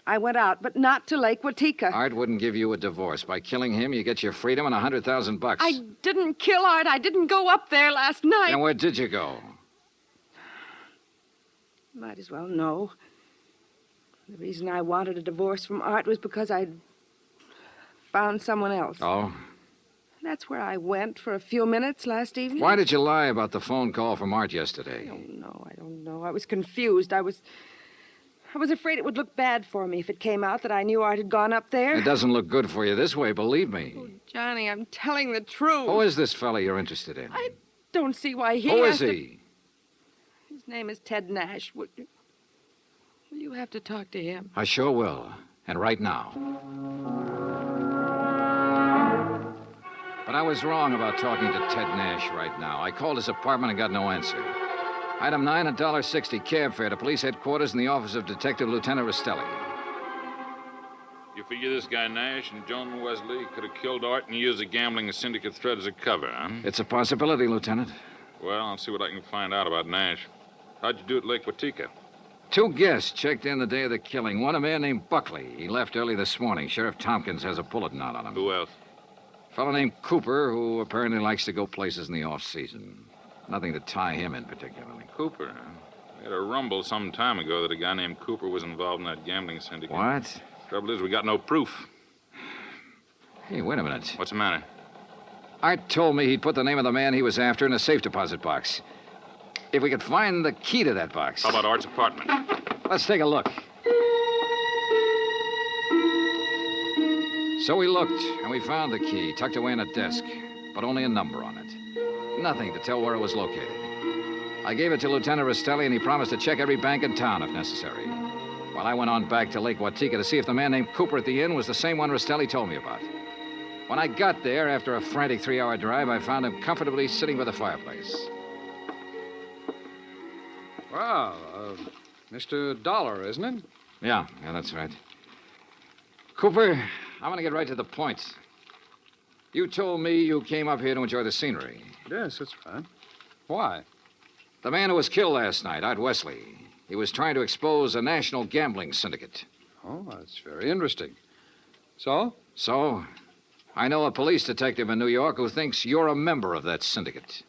Speaker 28: I went out, but not to Lake Watika.
Speaker 10: Art wouldn't give you a divorce. By killing him, you get your freedom and $100,000.
Speaker 28: I didn't kill Art. I didn't go up there last night.
Speaker 10: Then where did you go?
Speaker 28: Might as well know. The reason I wanted a divorce from Art was because I'd found someone else.
Speaker 10: Oh?
Speaker 28: That's where I went for a few minutes last evening.
Speaker 10: Why did you lie about the phone call from Art yesterday?
Speaker 28: I don't know. I was confused. I was afraid it would look bad for me if it came out that I knew Art had gone up there.
Speaker 10: It doesn't look good for you this way, believe me.
Speaker 28: Oh, Johnny, I'm telling the truth.
Speaker 10: Who is this fella you're interested in?
Speaker 28: I don't see why he
Speaker 10: Who
Speaker 28: has
Speaker 10: is
Speaker 28: to-
Speaker 10: he?
Speaker 28: His name is Ted Nash. Will you have to talk to him?
Speaker 10: I sure will. And right now. But I was wrong about talking to Ted Nash right now. I called his apartment and got no answer. Item 9, $1.60, cab fare to police headquarters in the office of Detective Lieutenant Rastelli.
Speaker 29: You figure this guy Nash and Joan Wesley could have killed Art and used the gambling syndicate threat as a cover, huh?
Speaker 10: It's a possibility, Lieutenant.
Speaker 29: Well, I'll see what I can find out about Nash. How'd you do at Lake Watika?
Speaker 10: 2 guests checked in the day of the killing. One, a man named Buckley. He left early this morning. Sheriff Tompkins has a bulletin out on him.
Speaker 29: Who else?
Speaker 10: A fellow named Cooper, who apparently likes to go places in the off-season. Nothing to tie him in particularly.
Speaker 29: Cooper, huh? We had a rumble some time ago that a guy named Cooper was involved in that gambling syndicate.
Speaker 10: What?
Speaker 29: Trouble is, we got no proof.
Speaker 10: Hey, wait a minute.
Speaker 29: What's the matter?
Speaker 10: Art told me he'd put the name of the man he was after in a safe deposit box. If we could find the key to that box.
Speaker 29: How about Art's apartment?
Speaker 10: Let's take a look. So we looked, and we found the key tucked away in a desk, but only a number on it. Nothing to tell where it was located. I gave it to Lieutenant Rastelli, and he promised to check every bank in town if necessary. While I went on back to Lake Watika to see if the man named Cooper at the inn was the same one Rastelli told me about. When I got there, after a frantic 3-hour drive, I found him comfortably sitting by the fireplace. Well, Mr. Dollar, isn't it? Yeah, that's right. Cooper, I'm going to get right to the point. You told me you came up here to enjoy the scenery.
Speaker 6: Yes, that's right. Why?
Speaker 10: The man who was killed last night, Art Wesley, he was trying to expose a national gambling syndicate.
Speaker 6: Oh, that's very interesting. So?
Speaker 10: So, I know a police detective in New York who thinks you're a member of that syndicate.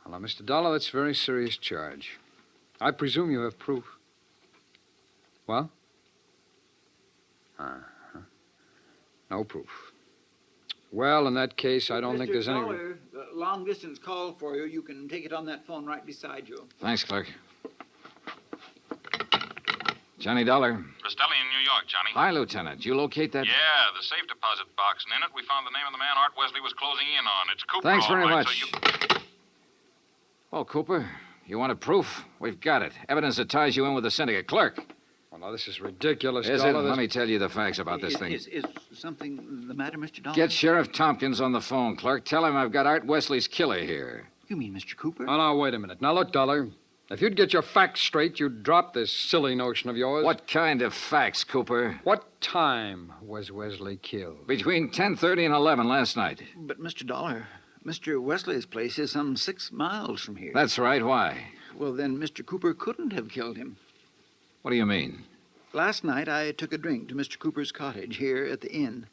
Speaker 6: Well, now, Mr. Dollar, that's a very serious charge. I presume you have proof. Well? Uh-huh. No proof. Well, in that case, I don't think there's any...
Speaker 7: Dollar, long-distance call for you. You can take it on that phone right beside you.
Speaker 10: Thanks, clerk. Johnny Dollar.
Speaker 26: Rastelli in New York, Johnny.
Speaker 10: Hi, Lieutenant. Did you locate that?
Speaker 26: Yeah, the safe deposit box, and in it we found the name of the man Art Wesley was closing in on. It's Cooper.
Speaker 10: Thanks very
Speaker 26: all right,
Speaker 10: much.
Speaker 26: So you...
Speaker 10: Well, Cooper, you wanted proof? We've got it. Evidence that ties you in with the syndicate. Clerk.
Speaker 6: Well, now, this is ridiculous,
Speaker 10: Is
Speaker 6: Dollar.
Speaker 10: it? Let me tell you the facts about this thing.
Speaker 7: Is something the matter, Mr. Dollar?
Speaker 10: Get Sheriff Tompkins on the phone, clerk. Tell him I've got Art Wesley's killer here.
Speaker 7: You mean Mr. Cooper?
Speaker 6: Oh, now, wait a minute. Now, look, Dollar. If you'd get your facts straight, you'd drop this silly notion of yours.
Speaker 10: What kind of facts, Cooper?
Speaker 6: What time was Wesley killed?
Speaker 10: Between 10:30 and 11 last night.
Speaker 7: But, Mr. Dollar, Mr. Wesley's place is some 6 miles from here.
Speaker 10: That's right. Why?
Speaker 7: Well, then Mr. Cooper couldn't have killed him.
Speaker 10: What do you mean?
Speaker 7: Last night, I took a drink to Mr. Cooper's cottage here at the inn.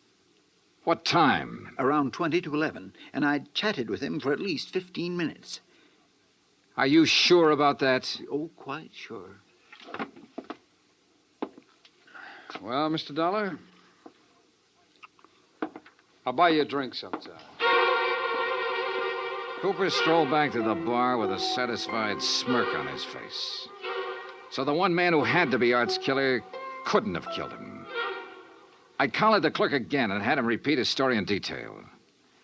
Speaker 10: What time?
Speaker 7: Around 20 to 11, and I chatted with him for at least 15 minutes.
Speaker 10: Are you sure about that?
Speaker 7: Oh, quite sure.
Speaker 6: Well, Mr. Dollar, I'll buy you a drink sometime.
Speaker 10: Cooper strolled back to the bar with a satisfied smirk on his face. So the one man who had to be Art's killer couldn't have killed him. I collared the clerk again and had him repeat his story in detail.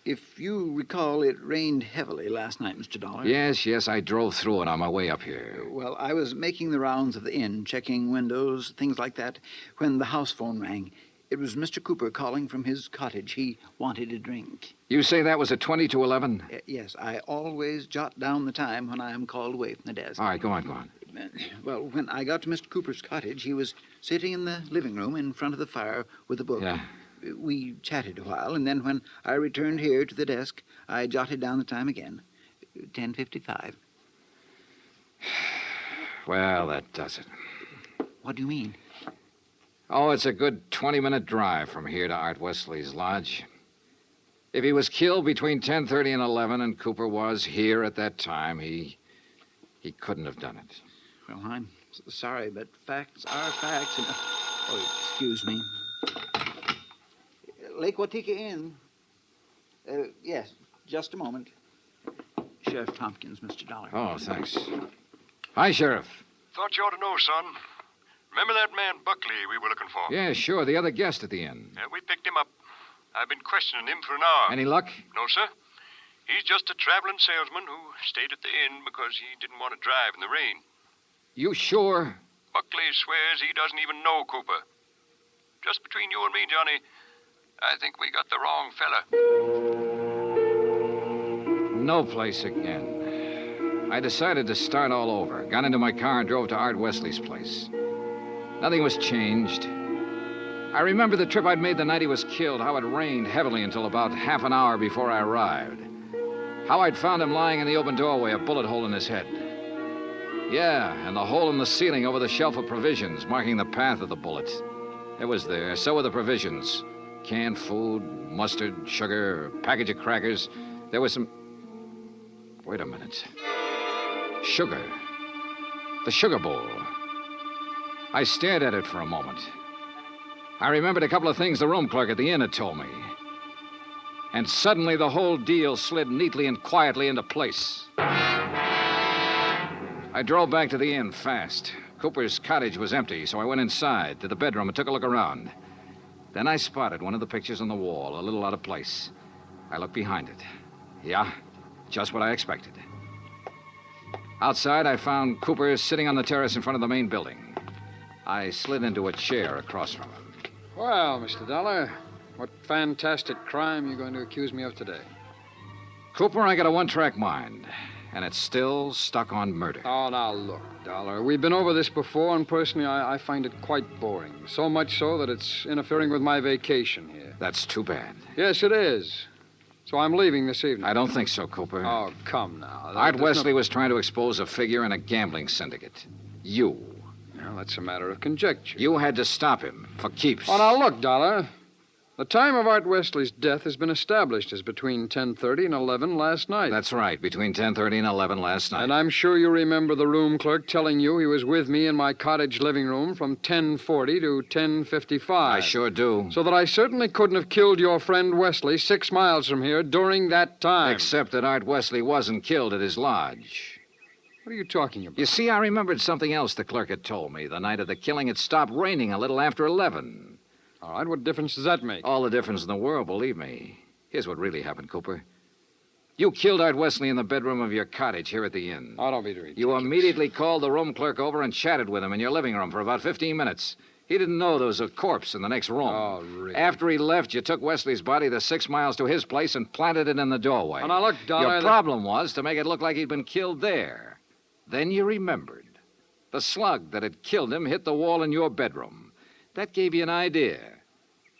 Speaker 7: If you recall, it rained heavily last night, Mr. Dollar.
Speaker 10: Yes, I drove through it on my way up here.
Speaker 7: Well, I was making the rounds of the inn, checking windows, things like that, when the house phone rang. It was Mr. Cooper calling from his cottage. He wanted a drink.
Speaker 10: You say that was at 20 to 11?
Speaker 7: Yes, I always jot down the time when I am called away from the desk.
Speaker 10: All right, go on.
Speaker 7: Well, when I got to Mr. Cooper's cottage, he was sitting in the living room in front of the fire with a book.
Speaker 10: Yeah.
Speaker 7: We chatted a while, and then when I returned here to the desk, I jotted down the time again. 10:55.
Speaker 10: Well, that does it.
Speaker 7: What do you mean?
Speaker 10: Oh, it's a good 20-minute drive from here to Art Wesley's lodge. If he was killed between 10:30 and 11 and Cooper was here at that time, he couldn't have done it.
Speaker 7: Well, I'm sorry, but facts are facts. And... Oh, excuse me. Lake Watika Inn. Yes, just a moment. Sheriff Tompkins, Mr. Dollar.
Speaker 10: Oh, thanks. Hi, Sheriff.
Speaker 5: Thought you ought to know, son. Remember that man Buckley we were looking for?
Speaker 10: Yeah, sure, the other guest at the inn.
Speaker 5: Yeah, we picked him up. I've been questioning him for an hour.
Speaker 10: Any luck?
Speaker 5: No, sir. He's just a traveling salesman who stayed at the inn because he didn't want to drive in the rain.
Speaker 10: You sure?
Speaker 5: Buckley swears he doesn't even know Cooper. Just between you and me, Johnny, I think we got the wrong fella.
Speaker 10: No place again. I decided to start all over. Got into my car and drove to Art Wesley's place. Nothing was changed. I remember the trip I'd made the night he was killed, how it rained heavily until about half an hour before I arrived. How I'd found him lying in the open doorway, a bullet hole in his head. Yeah, and the hole in the ceiling over the shelf of provisions, marking the path of the bullet. It was there. So were the provisions. Canned food, mustard, sugar, a package of crackers. There was some... Wait a minute. Sugar. The sugar bowl. I stared at it for a moment. I remembered a couple of things the room clerk at the inn had told me. And suddenly the whole deal slid neatly and quietly into place. I drove back to the inn fast. Cooper's cottage was empty, so I went inside to the bedroom and took a look around. Then I spotted one of the pictures on the wall, a little out of place. I looked behind it. Yeah, just what I expected. Outside, I found Cooper sitting on the terrace in front of the main building. I slid into a chair across from him.
Speaker 6: Well, Mr. Dollar, what fantastic crime are you going to accuse me of today?
Speaker 10: Cooper, I got a one-track mind. and it's still stuck on murder.
Speaker 9: Oh, now look, Dollar. We've been over this before, and personally, I find it quite boring. So much so that it's interfering with my vacation here.
Speaker 10: That's too bad.
Speaker 9: Yes, it is. So I'm leaving this evening.
Speaker 10: I don't think so, Cooper.
Speaker 9: Oh, come now.
Speaker 10: Art Wesley was trying to expose a figure in a gambling syndicate. You.
Speaker 9: Well, that's a matter of conjecture.
Speaker 10: You had to stop him for keeps.
Speaker 9: Oh, now look, Dollar. The time of Art Wesley's death has been established as between 10:30 and 11 last night.
Speaker 10: That's right, between 10:30 and 11 last night.
Speaker 9: And I'm sure you remember the room clerk telling you he was with me in my cottage living room from 10:40 to 10:55.
Speaker 10: I sure do.
Speaker 9: So that I certainly couldn't have killed your friend Wesley 6 miles from here during that time.
Speaker 10: Except that Art Wesley wasn't killed at his lodge.
Speaker 9: What are you talking about?
Speaker 10: You see, I remembered something else the clerk had told me. The night of the killing, it stopped raining a little after 11.
Speaker 9: All right, what difference does that make?
Speaker 10: All the difference in the world, believe me. Here's what really happened, Cooper. You killed Art Wesley in the bedroom of your cottage here at the inn.
Speaker 9: Oh, don't be ridiculous.
Speaker 10: You immediately called the room clerk over and chatted with him in your living room for about 15 minutes. He didn't know there was a corpse in the next room.
Speaker 9: Oh, really?
Speaker 10: After he left, you took Wesley's body the 6 miles to his place and planted it in the doorway.
Speaker 9: Oh, now look, Dollar.
Speaker 10: Your problem was to make it look like he'd been killed there. Then you remembered. The slug that had killed him hit the wall in your bedroom. That gave you an idea.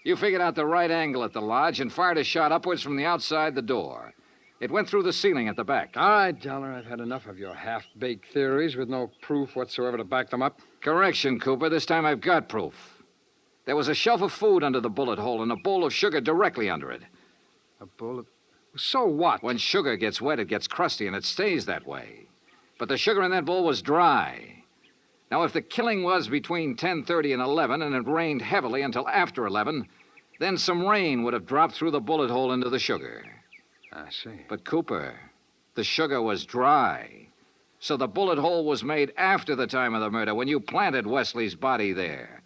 Speaker 10: You figured out the right angle at the lodge and fired a shot upwards from the outside the door. It went through the ceiling at the back.
Speaker 9: All right, Dollar, I've had enough of your half-baked theories with no proof whatsoever to back them up.
Speaker 10: Correction, Cooper. This time I've got proof. There was a shelf of food under the bullet hole and a bowl of sugar directly under it.
Speaker 9: A bowl of... So what?
Speaker 10: When sugar gets wet, it gets crusty, and it stays that way. But the sugar in that bowl was dry. Now, if the killing was between 10:30 and 11, and it rained heavily until after 11, then some rain would have dropped through the bullet hole into the sugar.
Speaker 9: I see.
Speaker 10: But, Cooper, the sugar was dry. So the bullet hole was made after the time of the murder, when you planted Wesley's body there.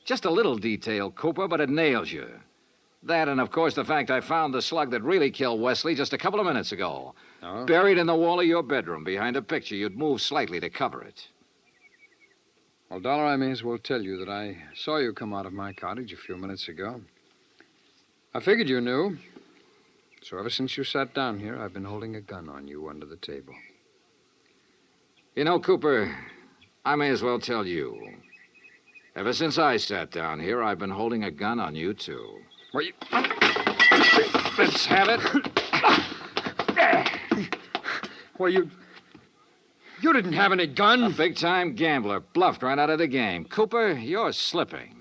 Speaker 10: Just a little detail, Cooper, but it nails you. That, and of course, the fact I found the slug that really killed Wesley just a couple of minutes ago.
Speaker 9: Oh?
Speaker 10: Buried in the wall of your bedroom behind a picture you'd moved slightly to cover it.
Speaker 9: Well, Dollar, I may as well tell you that I saw you come out of my cottage a few minutes ago. I figured you knew. So ever since you sat down here, I've been holding a gun on you under the table.
Speaker 10: You know, Cooper, I may as well tell you. Ever since I sat down here, I've been holding a gun on you, too.
Speaker 9: Well, you...
Speaker 10: Let's have it.
Speaker 9: Well, you didn't have any gun.
Speaker 10: A big-time gambler bluffed right out of the game. Cooper, you're slipping.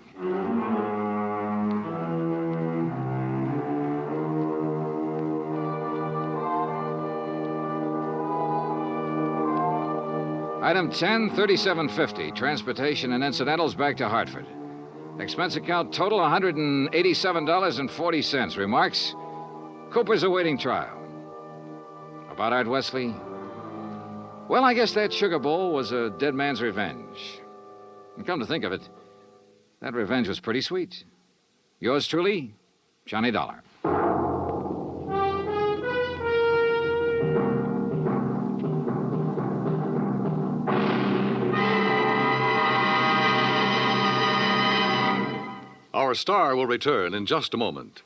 Speaker 10: Item 10, $37.50. Transportation and incidentals back to Hartford. Expense account total $187.40. Remarks? Cooper's awaiting trial. About Art Wesley? Well, I guess that sugar bowl was a dead man's revenge. And come to think of it, that revenge was pretty sweet. Yours truly, Johnny Dollar.
Speaker 25: Our star will return in just a moment.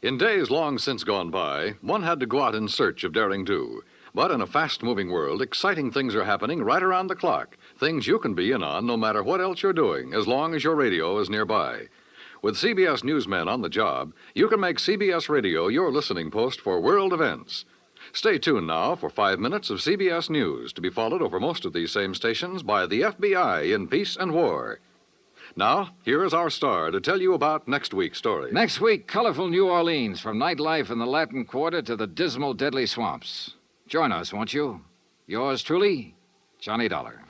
Speaker 25: In days long since gone by, one had to go out in search of daring do. But in a fast-moving world, exciting things are happening right around the clock. Things you can be in on no matter what else you're doing, as long as your radio is nearby. With CBS newsmen on the job, you can make CBS Radio your listening post for world events. Stay tuned now for 5 minutes of CBS News, to be followed over most of these same stations by the FBI in peace and war. Now, here is our star to tell you about next week's story.
Speaker 10: Next week, colorful New Orleans, from nightlife in the Latin Quarter to the dismal, deadly swamps. Join us, won't you? Yours truly, Johnny Dollar.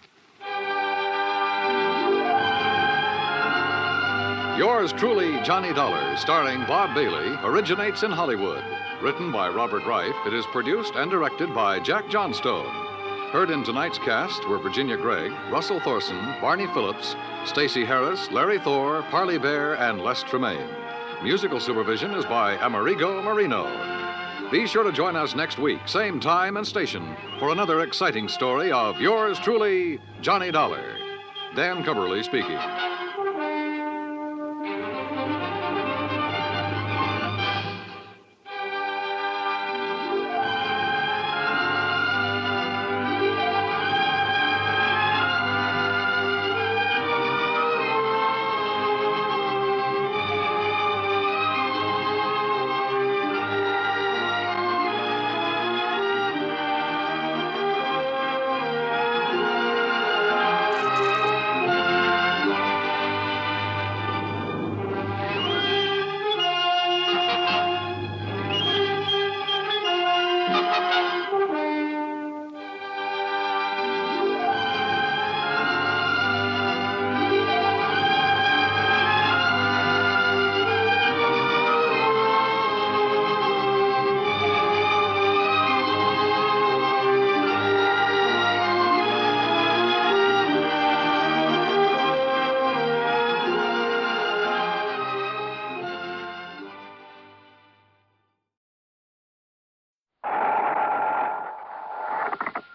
Speaker 25: Yours truly, Johnny Dollar, starring Bob Bailey, originates in Hollywood. Written by Robert Reif, it is produced and directed by Jack Johnstone. Heard in tonight's cast were Virginia Gregg, Russell Thorson, Barney Phillips, Stacey Harris, Larry Thor, Parley Bear, and Les Tremaine. Musical supervision is by Amerigo Marino. Be sure to join us next week, same time and station, for another exciting story of yours truly, Johnny Dollar. Dan Cubberly speaking.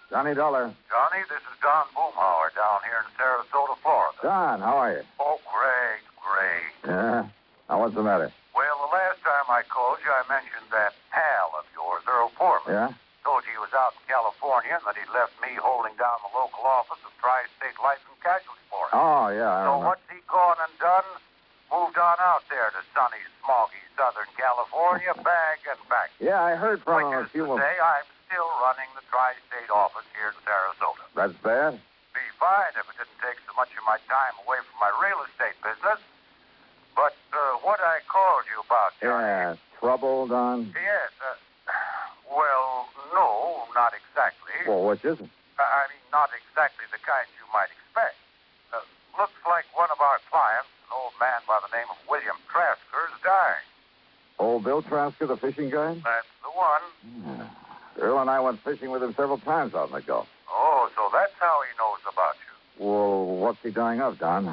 Speaker 2: Johnny Dollar.
Speaker 3: Johnny, this is Don Boomhauer down here in Sarasota, Florida.
Speaker 2: Don, how are you?
Speaker 3: Oh, great.
Speaker 2: Yeah? Now, what's the matter?
Speaker 3: Well, the last time I called you, I mentioned that pal of yours, Earl Foreman.
Speaker 2: Yeah?
Speaker 3: Told you he was out in California and that he'd left me holding down the local office of Tri-State Life and Casualty for him.
Speaker 2: Oh, yeah, I
Speaker 3: So
Speaker 2: remember.
Speaker 3: what's he gone and done? Moved on out there to sunny, smoggy Southern California, bag and back.
Speaker 2: Yeah, I heard from him a few
Speaker 3: To say, I'm still running the Tri-State office here in Sarasota.
Speaker 2: That's bad?
Speaker 3: Be fine if it didn't take so much of my time away from my real estate business. But what I called you about, Johnny...
Speaker 2: Yeah, trouble, Don?
Speaker 3: Yes, well, no, not exactly.
Speaker 2: Well, which is it?
Speaker 3: I mean, not exactly the kind you might expect. Looks like one of our clients, an old man by the name of William Trasker, is dying.
Speaker 2: Old Bill Trasker, the fishing guy?
Speaker 3: That's the one.
Speaker 2: Yeah. Earl and I went fishing with him several times out in the Gulf.
Speaker 3: Oh, so that's how he knows about you.
Speaker 2: Well, what's he dying of, Don?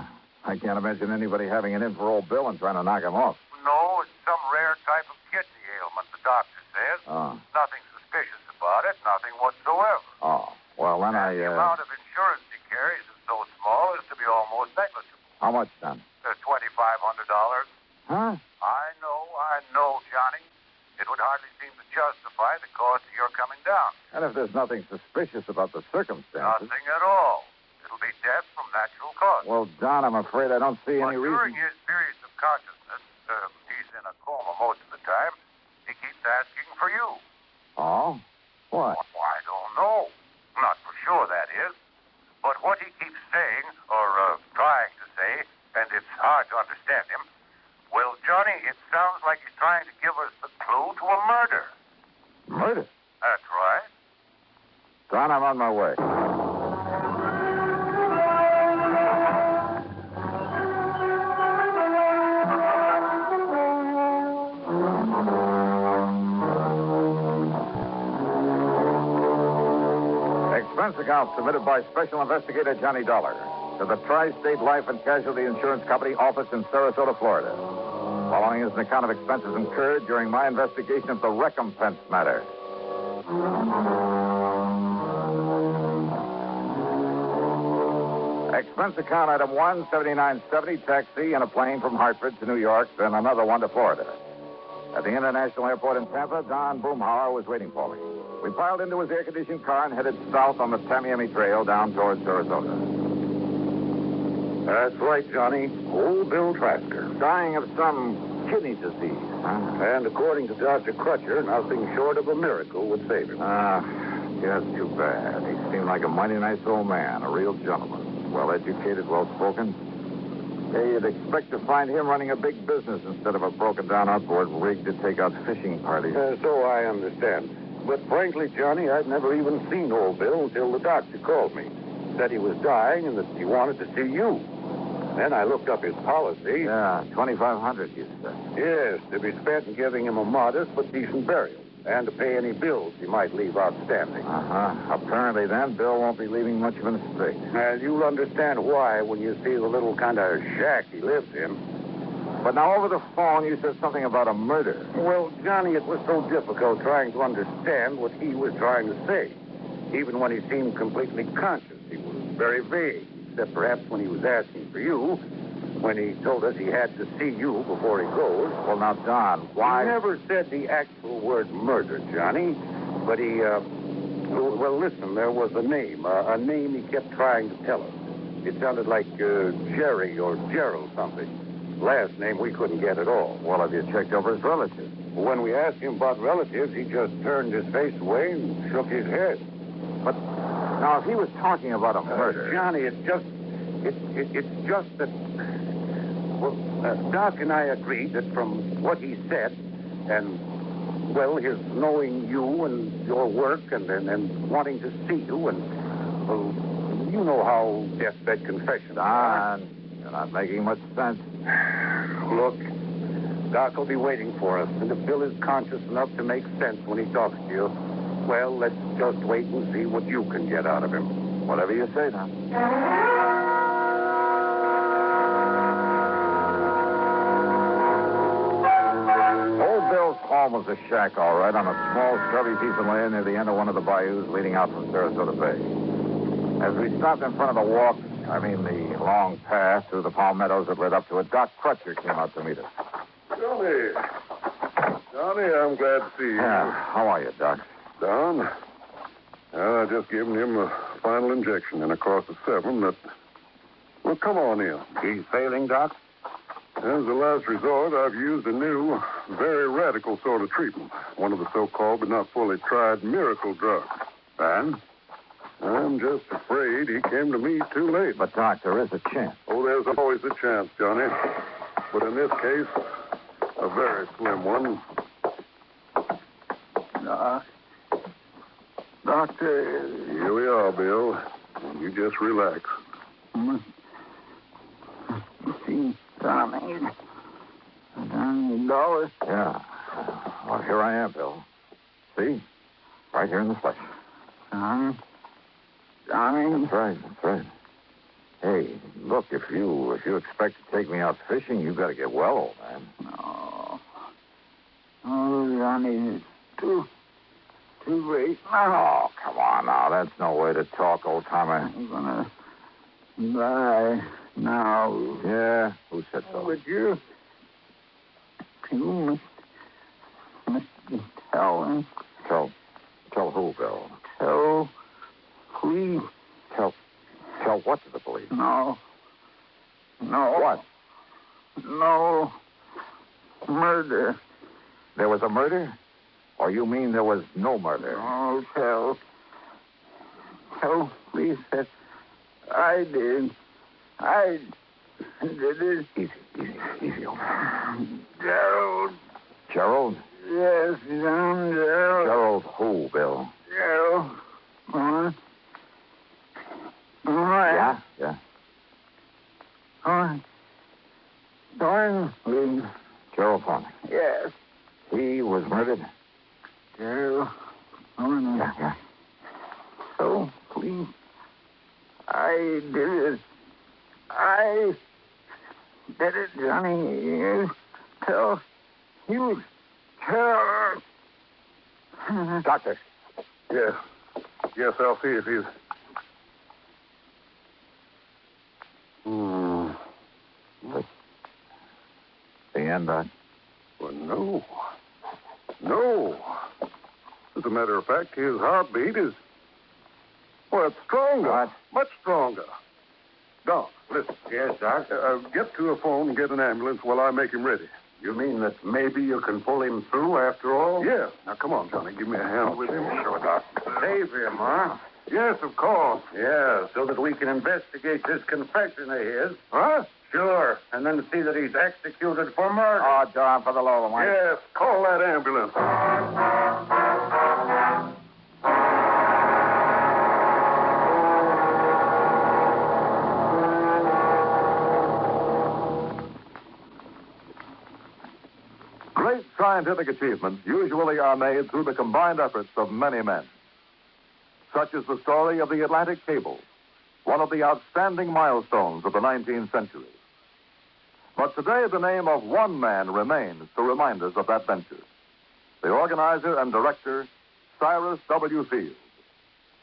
Speaker 2: I can't imagine anybody having it in for old Bill and trying to knock him off.
Speaker 3: No, it's some rare type of kidney ailment, the doctor says.
Speaker 2: Oh.
Speaker 3: Nothing suspicious about it, nothing whatsoever.
Speaker 2: Oh. Well, then
Speaker 3: The amount of insurance he carries is so small as to be almost negligible.
Speaker 2: How much, Don?
Speaker 3: $2,500.
Speaker 2: Huh?
Speaker 3: I know, Johnny. It would hardly seem to justify the cost of your coming down.
Speaker 2: And if there's nothing suspicious about the circumstances...
Speaker 3: Nothing at all. It'll be death from natural causes.
Speaker 2: Well, Don, I'm afraid I don't see any
Speaker 3: During
Speaker 2: reason...
Speaker 3: his periods of consciousness, he's in a coma most of the time, he keeps asking for you.
Speaker 2: Oh? What?
Speaker 3: Well, I don't know. Not for sure, that is. But what he keeps saying, or trying to say, and it's hard to understand him, well, Johnny, it sounds like he's trying to give us the clue to a murder.
Speaker 2: Murder?
Speaker 3: That's right.
Speaker 2: Don, I'm on my way. Expense account submitted by Special Investigator Johnny Dollar to the Tri-State Life and Casualty Insurance Company office in Sarasota, Florida. Following is an account of expenses incurred during my investigation of the recompense matter. Expense account item 1, 7970, taxi in a plane from Hartford to New York, then another one to Florida. At the International Airport in Tampa, Don Boomhauer was waiting for me. We piled into his air-conditioned car and headed south on the Tamiami Trail down towards Sarasota.
Speaker 11: That's right, Johnny. Old Bill Trasker.
Speaker 2: Dying of some kidney disease, huh?
Speaker 11: And according to Dr. Crutcher, nothing short of a miracle would save him.
Speaker 2: Just too bad. He seemed like a mighty nice old man, a real gentleman. Well-educated, well-spoken. Yeah, you'd expect to find him running a big business instead of a broken-down outboard rig to take out fishing parties.
Speaker 11: So I understand. But frankly, Johnny, I'd never even seen old Bill until the doctor called me. Said he was dying and that he wanted to see you. Then I looked up his policy.
Speaker 2: Yeah, $2,500, you said.
Speaker 11: Yes, to be spent in giving him a modest but decent burial. And to pay any bills he might leave outstanding.
Speaker 2: Apparently, then, Bill won't be leaving much of an estate.
Speaker 11: And you'll understand why when you see the little kind of shack he lives in.
Speaker 2: But now, over the phone, you said something about a murder.
Speaker 11: Well, Johnny, it was so difficult trying to understand what he was trying to say. Even when he seemed completely conscious, he was very vague, except perhaps when he was asking for you. When he told us he had to see you before he goes.
Speaker 2: Well, now, Don, why...
Speaker 11: He never said the actual word murder, Johnny. But he, well, listen, there was a name he kept trying to tell us. It sounded like Jerry or Gerald something. Last name we couldn't get at all.
Speaker 2: Well, have you checked over his relatives?
Speaker 11: When we asked him about relatives, he just turned his face away and shook his head.
Speaker 2: But now, if he was talking about a murder...
Speaker 11: Johnny, it's just that... Well, Doc and I agreed that from what he said, and, well, his knowing you and your work and wanting to see you, and, well, you know how deathbed confessions are.
Speaker 2: Don, you're not making much sense.
Speaker 11: Look, Doc will be waiting for us, and if Bill is conscious enough to make sense when he talks to you, well, let's just wait and see what you can get out of him.
Speaker 2: Whatever you say, Don.
Speaker 12: home was a shack, all right, on a small, scrubby piece of land near the end of one of the bayous leading out from Sarasota Bay. As we stopped in front of the the long path through the palmettos that led up to it, Doc Crutcher came out to meet us.
Speaker 14: Johnny, I'm glad to see you.
Speaker 12: Yeah, how are you, Doc?
Speaker 14: Down? Well, I just given him a final injection in a course of 7 that... Well, come on in.
Speaker 11: He's failing, Doc?
Speaker 14: As a last resort, I've used a new, very radical sort of treatment. One of the so-called but not fully tried miracle drugs.
Speaker 11: And?
Speaker 14: I'm just afraid he came to me too late.
Speaker 12: But, Doc, there is a chance.
Speaker 14: Oh, there's always a chance, Johnny. But in this case, a very slim one.
Speaker 11: Doctor...
Speaker 14: Here we are, Bill. You just relax.
Speaker 11: Johnny Dollar?
Speaker 12: Yeah. Well, here I am, Bill. See? Right here in the flesh.
Speaker 11: Johnny?
Speaker 12: That's right. Hey, look, if you expect to take me out fishing, you got to get well, old man.
Speaker 11: No. Oh, Johnny, it's too late now.
Speaker 12: Oh, come on now. That's no way to talk, old timer.
Speaker 11: I'm gonna die now.
Speaker 12: Yeah, who said so?
Speaker 11: Would you must tell him.
Speaker 12: Tell who, Bill?
Speaker 11: Tell police.
Speaker 12: Tell what to the police?
Speaker 11: No.
Speaker 12: What?
Speaker 11: No. Murder.
Speaker 12: There was a murder? Or you mean there was no murder?
Speaker 11: No, tell police that I did. I did it.
Speaker 12: Easy, old man.
Speaker 11: Gerald.
Speaker 12: Gerald?
Speaker 11: Yes, I'm Gerald.
Speaker 12: Gerald who, Bill?
Speaker 11: Gerald.
Speaker 12: Yeah?
Speaker 11: Thornley.
Speaker 12: Gerald Thornley.
Speaker 11: Yes.
Speaker 12: He was murdered?
Speaker 11: Gerald Thornley.
Speaker 12: Yeah.
Speaker 11: So, please, I did it. I did it, Johnny. You tell.
Speaker 12: Doctor.
Speaker 14: Yes. Yes, I'll see if he's...
Speaker 12: The end, Doc?
Speaker 14: Well, no. As a matter of fact, his heartbeat is... Well, it's stronger.
Speaker 12: What?
Speaker 14: Much stronger. Doc, listen.
Speaker 11: Yes, Doc?
Speaker 14: Get to a phone and get an ambulance while I make him ready.
Speaker 11: You mean that maybe you can pull him through after all?
Speaker 14: Yeah. Now, come on, Johnny. Give me a hand with him.
Speaker 11: Sure, Doc. Save him, huh?
Speaker 14: Yes, of course.
Speaker 11: Yeah, so that we can investigate this confession of his.
Speaker 14: Huh?
Speaker 11: Sure, and then see that he's executed for murder.
Speaker 12: Oh, John, for the love of Mike.
Speaker 14: Yes, call that ambulance.
Speaker 1: Great scientific achievements usually are made through the combined efforts of many men. Such is the story of the Atlantic Cable, one of the outstanding milestones of the 19th century. But today, the name of one man remains to remind us of that venture. The organizer and director, Cyrus W. Field,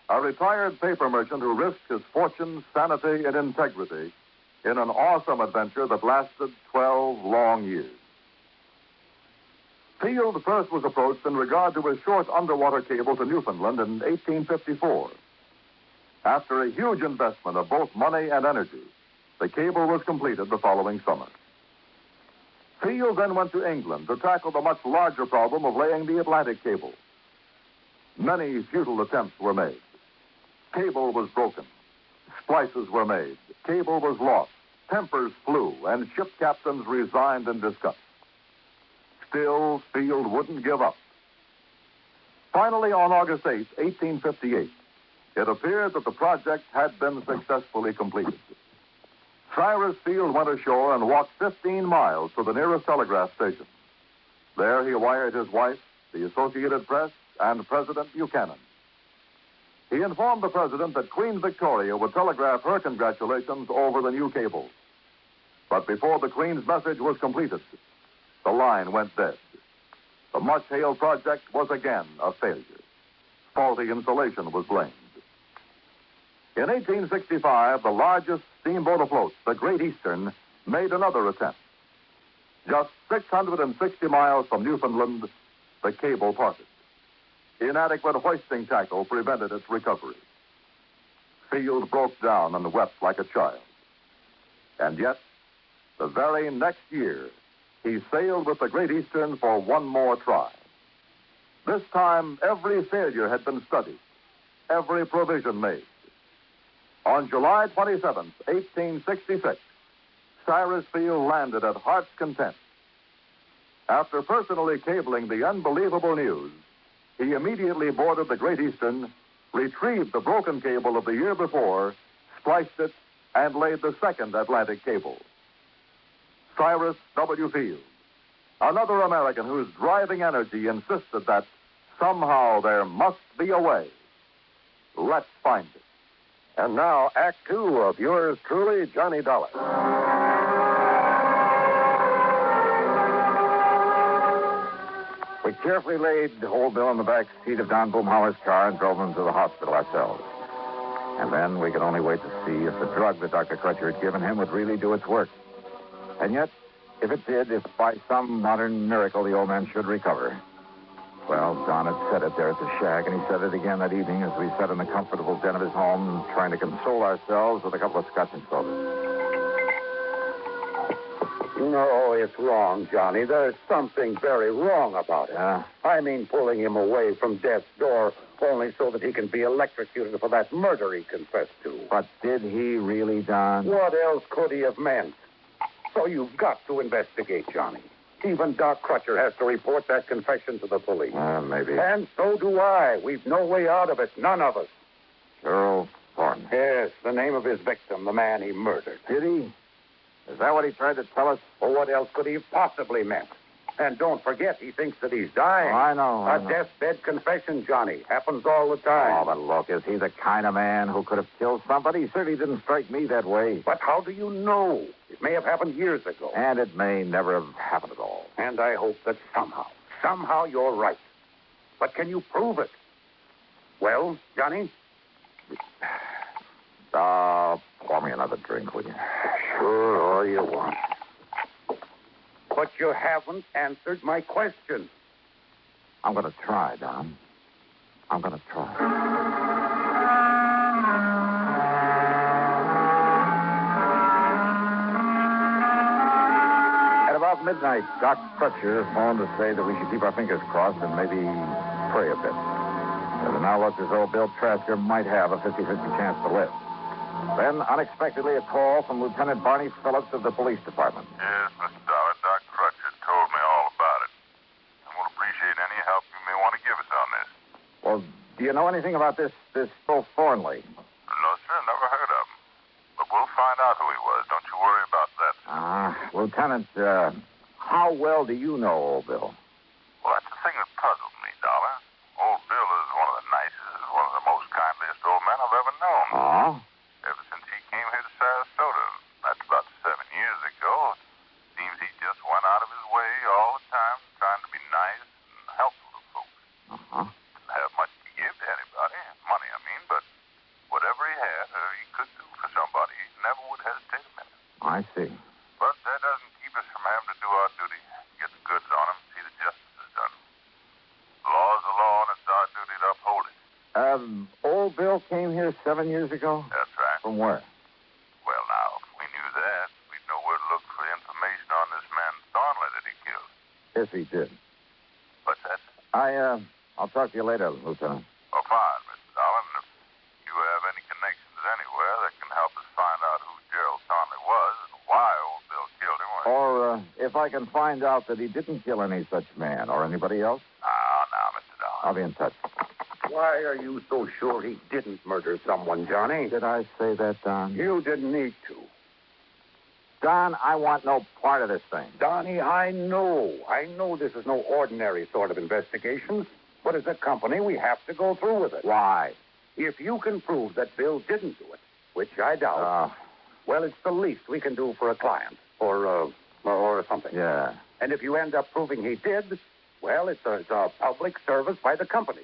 Speaker 1: a retired paper merchant who risked his fortune, sanity, and integrity in an awesome adventure that lasted 12 long years. Field first was approached in regard to a short underwater cable to Newfoundland in 1854. After a huge investment of both money and energy, the cable was completed the following summer. Field then went to England to tackle the much larger problem of laying the Atlantic cable. Many futile attempts were made. Cable was broken. Splices were made. Cable was lost. Tempers flew, and ship captains resigned in disgust. Still, Field wouldn't give up. Finally, on August 8, 1858, it appeared that the project had been successfully completed. Cyrus Field went ashore and walked 15 miles to the nearest telegraph station. There he wired his wife, the Associated Press, and President Buchanan. He informed the president that Queen Victoria would telegraph her congratulations over the new cable. But before the Queen's message was completed, the line went dead.
Speaker 13: The much-hailed project was again a failure. Faulty insulation was blamed. In 1865, the largest steamboat afloat, the Great Eastern, made another attempt. Just 660 miles from Newfoundland, the cable parted. Inadequate hoisting tackle prevented its recovery. Field broke down and wept like a child. And yet, the very next year, he sailed with the Great Eastern for one more try. This time, every failure had been studied, every provision made. On July 27, 1866, Cyrus Field landed at Heart's Content. After personally cabling the unbelievable news, he immediately boarded the Great Eastern, retrieved the broken cable of the year before, spliced it, and laid the second Atlantic cable. Cyrus W. Field, another American whose driving energy insisted that somehow there must be a way. Let's find it.
Speaker 14: And now, Act Two of yours truly, Johnny Dollar.
Speaker 12: We carefully laid Old Bill in the back seat of Don Boomhauer's car and drove him to the hospital ourselves. And then we could only wait to see if the drug that Dr. Crutcher had given him would really do its work. And yet, if it did, if by some modern miracle the old man should recover. Well, Don had said it there at the shack, and he said it again that evening as we sat in the comfortable den of his home, trying to console ourselves with a couple of scotch and sodas.
Speaker 11: No, it's wrong, Johnny. There's something very wrong about it. I mean, pulling him away from death's door only so that he can be electrocuted for that murder he confessed to.
Speaker 12: But did he really, Don?
Speaker 11: What else could he have meant? So you've got to investigate, Johnny. Even Doc Crutcher has to report that confession to the police.
Speaker 12: Maybe.
Speaker 11: And so do I. We've no way out of it. None of us.
Speaker 12: Earl Thornton.
Speaker 11: Yes, the name of his victim, the man he murdered.
Speaker 12: Did he? Is that what he tried to tell us?
Speaker 11: Well, what else could he have possibly meant? And don't forget, he thinks that he's dying.
Speaker 12: Oh, I know.
Speaker 11: A deathbed confession, Johnny. Happens all the time.
Speaker 12: Oh, but look, is he the kind of man who could have killed somebody? He certainly didn't strike me that way.
Speaker 11: But how do you know? It may have happened years ago.
Speaker 12: And it may never have happened at all.
Speaker 11: And I hope that somehow you're right. But can you prove it? Well, Johnny?
Speaker 12: Pour me another drink, will you?
Speaker 11: Sure, all you want. But you haven't answered my question.
Speaker 12: I'm going to try, Don. I'm going to try. At about midnight, Doc Crutcher phoned to say that we should keep our fingers crossed and maybe pray a bit. But it now looked as though Bill Trasker might have a 50-50 chance to live. Then, unexpectedly, a call from Lieutenant Barney Phillips of the police department.
Speaker 3: Yes, Mr. Dollar. Doc Crutcher told me all about it. And we'll appreciate any help you may want to give us on this.
Speaker 12: Well, do you know anything about this Bill Thornley?
Speaker 3: No, sir. Never heard of him. But we'll find out who he was. Don't you worry about that.
Speaker 12: Lieutenant, how well do you know old Bill?
Speaker 3: Well, that's the thing that puzzles me, Dollar. Old Bill is one of the nicest, one of the most kindliest old men I've ever known.
Speaker 12: Oh?
Speaker 3: Ever since he came here to Sarasota, that's about 7 years ago, seems he just went out of his way all the time trying to be nice and helpful to folks. Didn't have much to give to anybody, money I mean, but whatever he had or he could do for somebody, he never would hesitate a minute.
Speaker 12: I see.
Speaker 3: But that doesn't keep us from having to do our duty, get the goods on him, see that justice is done. The law is the law, and it's our duty to uphold it.
Speaker 12: Old Bill came here 7 years ago?
Speaker 3: That's right.
Speaker 12: From where?
Speaker 3: Well, now, if we knew that, we'd know where to look for information on this man Thornley that he killed.
Speaker 12: Yes, he did.
Speaker 3: What's that?
Speaker 12: I'll talk to you later, Lieutenant.
Speaker 3: Oh, fine, Mr. Dolan. If you have any connections anywhere that can help us find out who Gerald Thornley was and why old Bill killed him,
Speaker 12: Or if I can find out that he didn't kill any such man or anybody else.
Speaker 3: Now, Mr. Dolan.
Speaker 12: I'll be in touch.
Speaker 11: Why are you so sure he didn't murder someone, Johnny?
Speaker 12: Did I say that, Don?
Speaker 11: You didn't need to.
Speaker 12: Don, I want no part of this thing.
Speaker 11: Donnie, I know this is no ordinary sort of investigation, but as a company, we have to go through with it.
Speaker 12: Why?
Speaker 11: If you can prove that Bill didn't do it, which I doubt, well, it's the least we can do for a client, or something.
Speaker 12: Yeah.
Speaker 11: And if you end up proving he did, Well, it's a public service by the company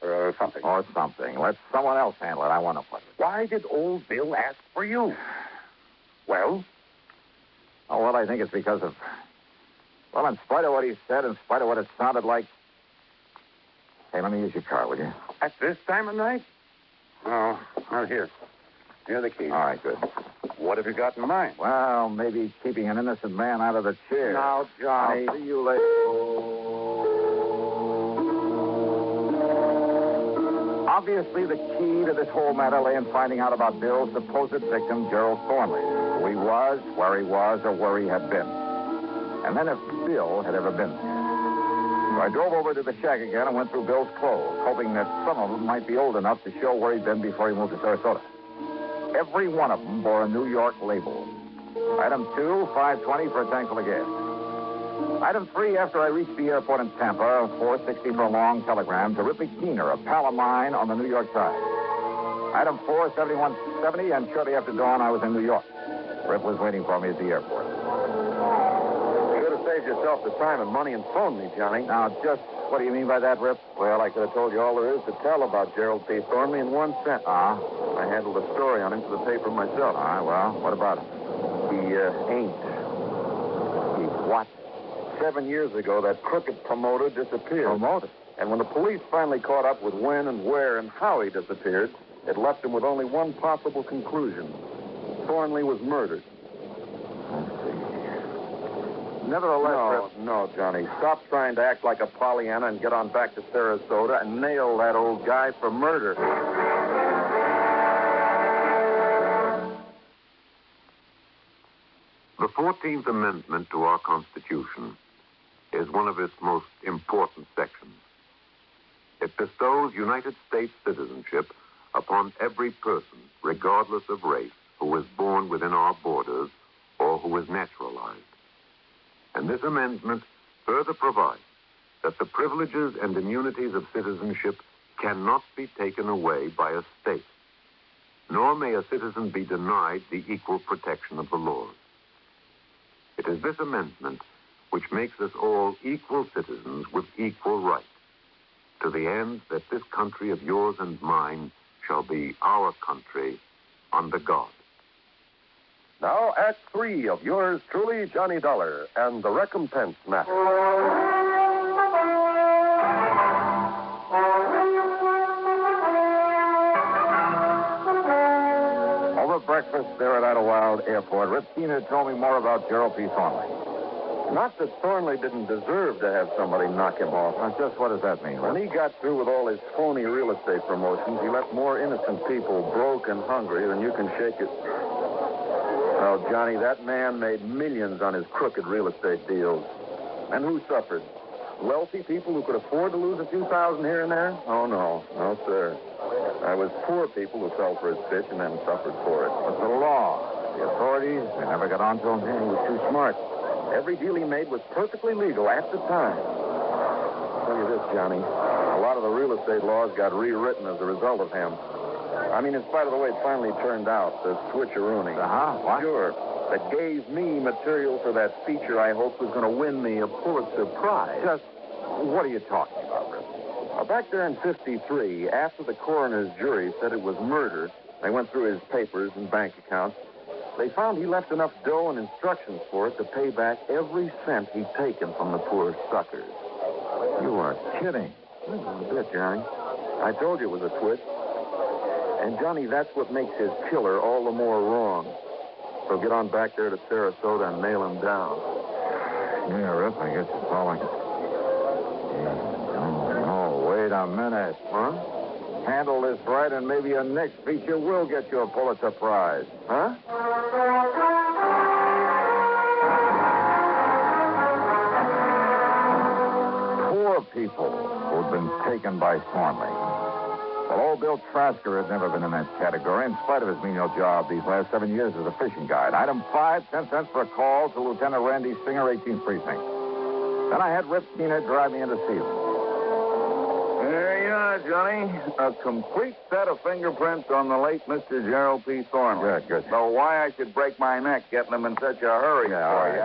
Speaker 11: or something.
Speaker 12: Or something. Let someone else handle it. I want to put it.
Speaker 11: Why did old Bill ask for you? Well?
Speaker 12: Oh, well, I think it's because of... Well, in spite of what he said, in spite of what it sounded like... Hey, let me use your car, will you?
Speaker 11: At this time of night? Oh, well, here. Here are the keys.
Speaker 12: All right, good.
Speaker 11: What have you got in mind?
Speaker 12: Well, maybe keeping an innocent man out of the chair.
Speaker 11: Now, Johnny.
Speaker 12: I'll see you later. Obviously, the key to this whole matter lay in finding out about Bill's supposed victim, Gerald Thornley. Who he was, where he was, or where he had been. And then if Bill had ever been there. So I drove over to the shack again and went through Bill's clothes, hoping that some of them might be old enough to show where he'd been before he moved to Sarasota. Every one of them bore a New York label. Item 2, $5.20 for a tank full of gas. Item 3, after I reached the airport in Tampa, $4.60 for a long telegram to Ripley Keener, a pal of mine on the New York side. Item 4, $71.70, and shortly after dawn, I was in New York. Rip was waiting for me at the airport.
Speaker 11: Saved yourself the time and money and phoned me, Johnny.
Speaker 12: Now, just what do you mean by that, Rip?
Speaker 11: Well, I could have told you all there is to tell about Gerald P. Thornley in one sentence. I handled a story on him for the paper myself.
Speaker 12: All right, well, what about him?
Speaker 11: He ain't. He what? 7 years ago, that crooked promoter disappeared.
Speaker 12: Promoter?
Speaker 11: And when the police finally caught up with when and where and how he disappeared, it left them with only one possible conclusion. Thornley was murdered.
Speaker 12: Nevertheless,
Speaker 11: No, Johnny. Stop trying to act like a Pollyanna and get on back to Sarasota and nail that old guy for murder.
Speaker 13: The 14th Amendment to our Constitution is one of its most important sections. It bestows United States citizenship upon every person, regardless of race, who is born within our borders or who is naturalized. And this amendment further provides that the privileges and immunities of citizenship cannot be taken away by a state, nor may a citizen be denied the equal protection of the laws. It is this amendment which makes us all equal citizens with equal rights, to the end that this country of yours and mine shall be our country under God.
Speaker 14: Now, Act 3 of yours truly, Johnny Dollar, and the recompense matter.
Speaker 12: Over breakfast there at Idlewild Airport, Rip Keener told me more about Gerald P. Thornley.
Speaker 11: Not that Thornley didn't deserve to have somebody knock him off.
Speaker 12: Now, just what does that mean?
Speaker 11: When he got through with all his phony real estate promotions, he left more innocent people broke and hungry than you can shake it. Well, Johnny, that man made millions on his crooked real estate deals. And who suffered? Wealthy people who could afford to lose a few thousand here and there? Oh, no. No, sir. I was poor people who fell for his pitch and then suffered for it.
Speaker 12: But the law, the authorities, they never got on to him.
Speaker 11: Man, he was too smart. Every deal he made was perfectly legal at the time. I'll tell you this, Johnny. A lot of the real estate laws got rewritten as a result of him. I mean, in spite of the way it finally turned out, the switcheroonie.
Speaker 12: What?
Speaker 11: Sure. That gave me material for that feature I hoped was going to win me a Pulitzer Prize.
Speaker 12: Just what are you talking about, Rip?
Speaker 11: Back there in 53, after the coroner's jury said it was murder, they went through his papers and bank accounts. They found he left enough dough and instructions for it to pay back every cent he'd taken from the poor suckers.
Speaker 12: You are kidding.
Speaker 11: A bit, Johnny. I told you it was a twist. And, Johnny, that's what makes his killer all the more wrong. So get on back there to Sarasota and nail him down.
Speaker 12: Yeah, Rip, I guess it's all I can... Oh, wait a minute.
Speaker 11: Huh?
Speaker 12: Handle this right, and maybe your next feature will get you a Pulitzer Prize.
Speaker 11: Huh?
Speaker 12: Poor people who'd been taken by Thornley. Well, old Bill Trasker had never been in that category, in spite of his menial job these last 7 years as a fishing guide. Item 5, 10 cents for a call to Lieutenant Randy Singer, 18th Precinct. Then I had Rip Keener drive me in to see him. There you are, Johnny. A complete set of fingerprints on the late Mr. Gerald P. Thornley.
Speaker 27: Good.
Speaker 12: So why I should break my neck getting them in such a hurry for you.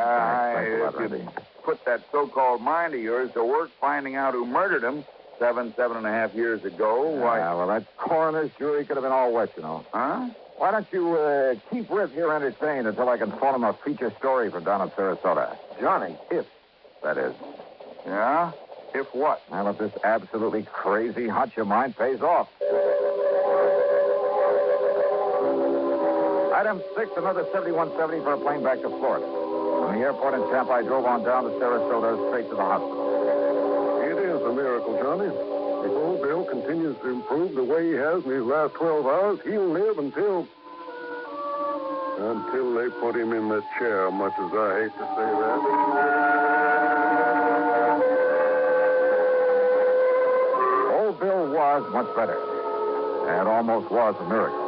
Speaker 27: Thanks a lot,
Speaker 12: If
Speaker 27: Randy.
Speaker 12: you put that so-called mind of yours to work finding out who murdered him 7.5 years ago, why...
Speaker 27: Well, that coroner's jury could have been all wet, you know.
Speaker 12: Huh?
Speaker 27: Why don't you keep Rip here entertained until I can phone him a feature story for down in Sarasota?
Speaker 12: Johnny, if...
Speaker 27: That is.
Speaker 12: Yeah? If what?
Speaker 27: Now, if this absolutely crazy hunch of mine pays off. Item 6, another 7170 for a plane back to Florida. From the airport in Tampa, I drove on down to Sarasota, straight to the hospital.
Speaker 14: It is a miracle, Johnny. If old Bill continues to improve the way he has in these last 12 hours, he'll live until they put him in that chair, much as I hate to say that.
Speaker 27: Old Bill was much better. It almost was a miracle.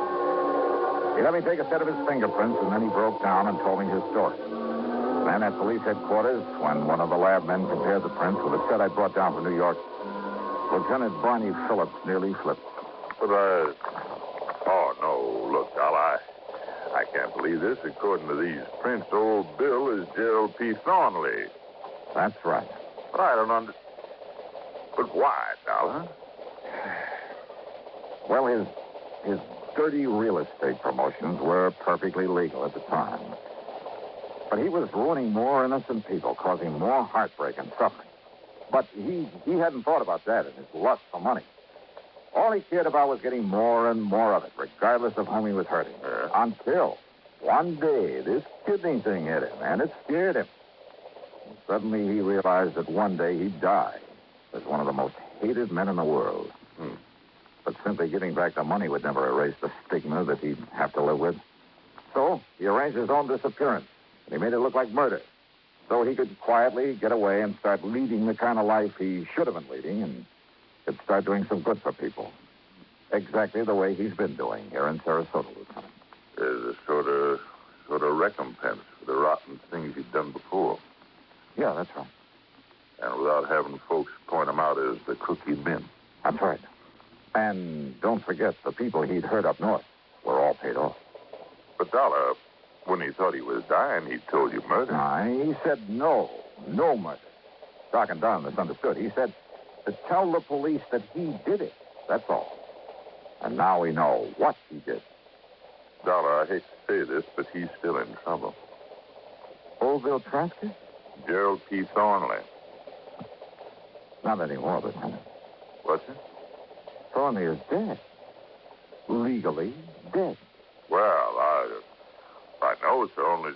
Speaker 27: He let me take a set of his fingerprints, and then he broke down and told me his story. Then at police headquarters, when one of the lab men compared the prints with a set I brought down from New York, Lieutenant Barney Phillips nearly flipped.
Speaker 15: But oh, no. Look, Al, I can't believe this. According to these prints, old Bill is Gerald P. Thornley.
Speaker 27: That's right.
Speaker 15: But I don't understand. But why, Dollar?
Speaker 27: Well, his dirty real estate promotions were perfectly legal at the time. But he was ruining more innocent people, causing more heartbreak and suffering. But he hadn't thought about that in his lust for money. All he cared about was getting more and more of it, regardless of whom he was hurting. Until one day this kidney thing hit him, and it scared him. And suddenly he realized that one day he'd die as one of the most hated men in the world. But simply getting back the money would never erase the stigma that he'd have to live with. So he arranged his own disappearance, and he made it look like murder. So he could quietly get away and start leading the kind of life he should have been leading and could start doing some good for people. Exactly the way he's been doing here in Sarasota, Lieutenant.
Speaker 15: There's a sort of recompense for the rotten things he'd done before.
Speaker 27: Yeah, that's right.
Speaker 15: And without having folks point him out as the crook he'd been.
Speaker 27: That's right. And don't forget, the people he'd hurt up north were all paid off.
Speaker 15: But, Dollar, when he thought he was dying, he told you murder.
Speaker 27: He said no murder. Doc and Don misunderstood. He said to tell the police that he did it. That's all. And now we know what he did.
Speaker 15: Dollar, I hate to say this, but he's still in trouble.
Speaker 27: Old Bill Trasker?
Speaker 15: Gerald P. Thornley.
Speaker 27: Not anymore, Lieutenant.
Speaker 15: What's it?
Speaker 27: Thornley is dead. Legally dead.
Speaker 15: Well, I know it's only...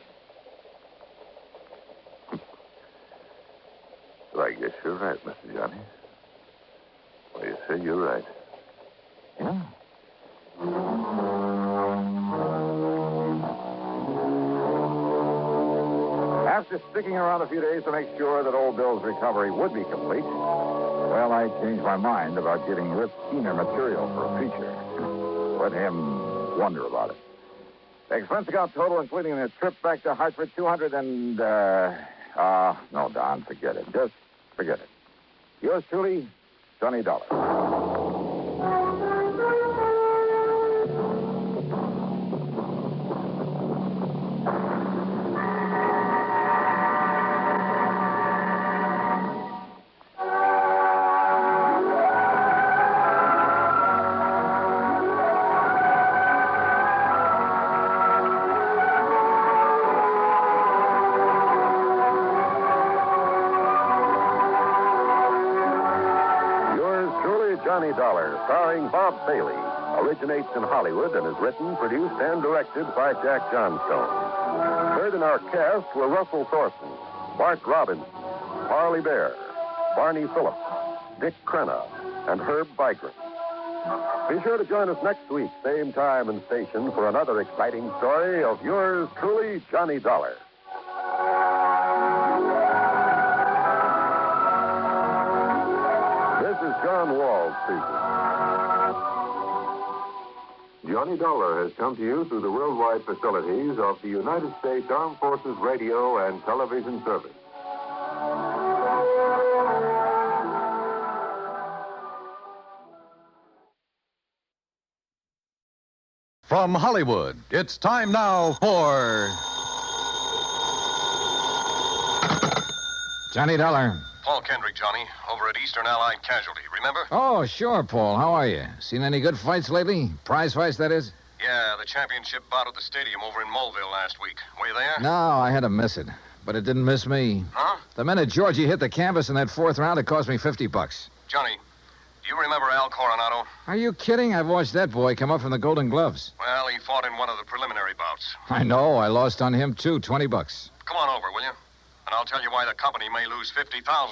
Speaker 15: Well, I guess you're right, Mr. Johnny. Well, you say you're right.
Speaker 27: Yeah. After sticking around a few days to make sure that old Bill's recovery would be complete, well, I changed my mind about getting Rip keener material for a feature. Let him wonder about it. The expense account total, including the trip back to Hartford, 200 and, no, Don, forget it. Just forget it. Yours truly, Johnny Dollar.
Speaker 13: Johnny Dollar, starring Bob Bailey, originates in Hollywood and is written, produced, and directed by Jack Johnstone. Heard in our cast were Russell Thorson, Bart Robinson, Harley Bear, Barney Phillips, Dick Crenna, and Herb Vigran. Be sure to join us next week, same time and station, for another exciting story of yours truly, Johnny Dollar. This is John Wall speaking.
Speaker 15: Johnny Dollar has come to you through the worldwide facilities of the United States Armed Forces Radio and Television Service.
Speaker 25: From Hollywood, it's time now for
Speaker 10: Johnny Dollar.
Speaker 8: Paul Kendrick, Johnny, over at Eastern Allied Casualty, remember?
Speaker 10: Oh, sure, Paul. How are you? Seen any good fights lately? Prize fights, that is?
Speaker 8: Yeah, the championship bout at the stadium over in Mulville last week. Were you there?
Speaker 10: No, I had to miss it. But it didn't miss me.
Speaker 8: Huh?
Speaker 10: The minute Georgie hit the canvas in that fourth round, it cost me $50.
Speaker 8: Johnny, do you remember Al Coronado?
Speaker 10: Are you kidding? I've watched that boy come up from the Golden Gloves.
Speaker 8: Well, he fought in one of the preliminary bouts.
Speaker 10: I know. I lost on him, too. $20.
Speaker 8: Come on over, will you? And I'll tell you why the company may lose $50,000 on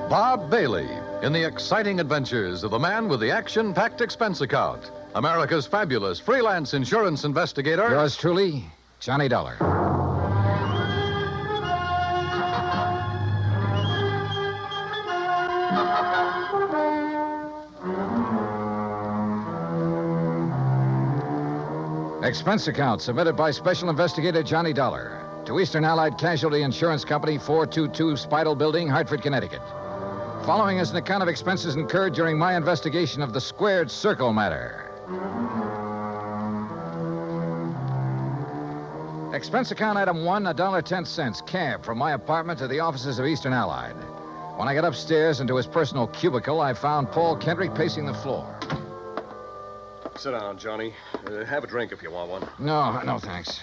Speaker 8: him.
Speaker 25: Bob Bailey in the exciting adventures of the man with the action-packed expense account. America's fabulous freelance insurance investigator.
Speaker 10: Yours truly, Johnny Dollar. Expense account submitted by Special Investigator Johnny Dollar to Eastern Allied Casualty Insurance Company, 422 Spidal Building, Hartford, Connecticut. Following is an account of expenses incurred during my investigation of the Squared Circle matter. Expense account item 1, $1.10, cab from my apartment to the offices of Eastern Allied. When I got upstairs into his personal cubicle, I found Paul Kendrick pacing the floor.
Speaker 8: Sit down, Johnny. Have a drink if you want one.
Speaker 10: No, thanks.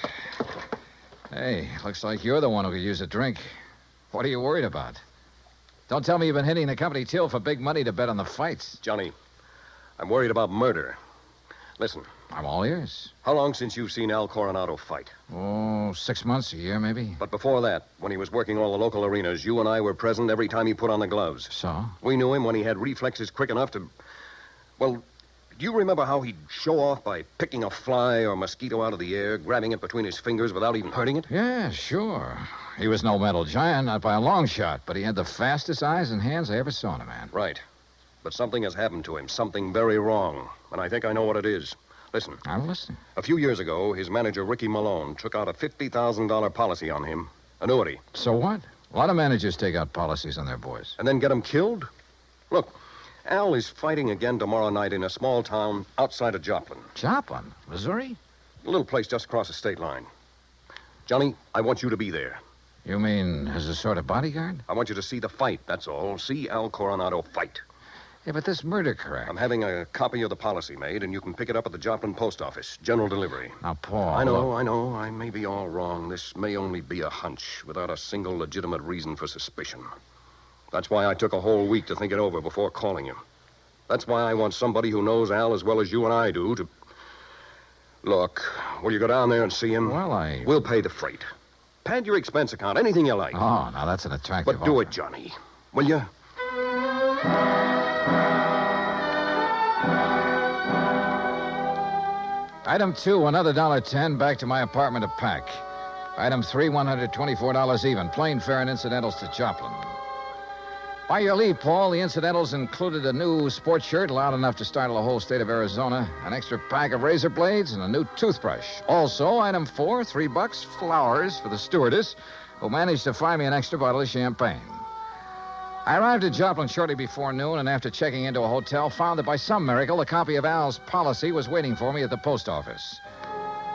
Speaker 10: Hey, looks like you're the one who could use a drink. What are you worried about? Don't tell me you've been hitting the company till for big money to bet on the fights.
Speaker 8: Johnny, I'm worried about murder. Listen.
Speaker 10: I'm all ears.
Speaker 8: How long since you've seen Al Coronado fight?
Speaker 10: Oh, 6 months, a year, maybe.
Speaker 8: But before that, when he was working all the local arenas, you and I were present every time he put on the gloves.
Speaker 10: So?
Speaker 8: We knew him when he had reflexes quick enough to... Well, do you remember how he'd show off by picking a fly or mosquito out of the air, grabbing it between his fingers without even hurting it?
Speaker 10: Yeah, sure. He was no mental giant, not by a long shot, but he had the fastest eyes and hands I ever saw in a man.
Speaker 8: Right. But something has happened to him, something very wrong. And I think I know what it is. Listen.
Speaker 10: I'm listening.
Speaker 8: A few years ago, his manager, Ricky Malone, took out a $50,000 policy on him. Annuity.
Speaker 10: So what? A lot of managers take out policies on their boys.
Speaker 8: And then get him killed? Look, Al is fighting again tomorrow night in a small town outside of Joplin.
Speaker 10: Joplin? Missouri?
Speaker 8: A little place just across the state line. Johnny, I want you to be there.
Speaker 10: You mean as a sort of bodyguard?
Speaker 8: I want you to see the fight, that's all. See Al Coronado fight.
Speaker 10: Yeah, but this murder crack.
Speaker 8: I'm having a copy of the policy made, and you can pick it up at the Joplin post office. General delivery.
Speaker 10: Now, Paul...
Speaker 8: I know. I may be all wrong. This may only be a hunch, without a single legitimate reason for suspicion. That's why I took a whole week to think it over before calling you. That's why I want somebody who knows Al as well as you and I do to... Look, will you go down there and see him?
Speaker 10: Well,
Speaker 8: We'll pay the freight. Pad your expense account, anything you like.
Speaker 10: Oh, now that's an attractive
Speaker 8: But do
Speaker 10: offer.
Speaker 8: it, Johnny. Will you?
Speaker 10: Item 2, another $1.10 back to my apartment to pack. Item 3, $124 even. Plane fare and incidentals to Joplin. By your leave, Paul, the incidentals included a new sports shirt loud enough to startle the whole state of Arizona, an extra pack of razor blades, and a new toothbrush. Also, item 4, $3, flowers for the stewardess, who managed to find me an extra bottle of champagne. I arrived at Joplin shortly before noon, and after checking into a hotel, found that by some miracle, a copy of Al's policy was waiting for me at the post office.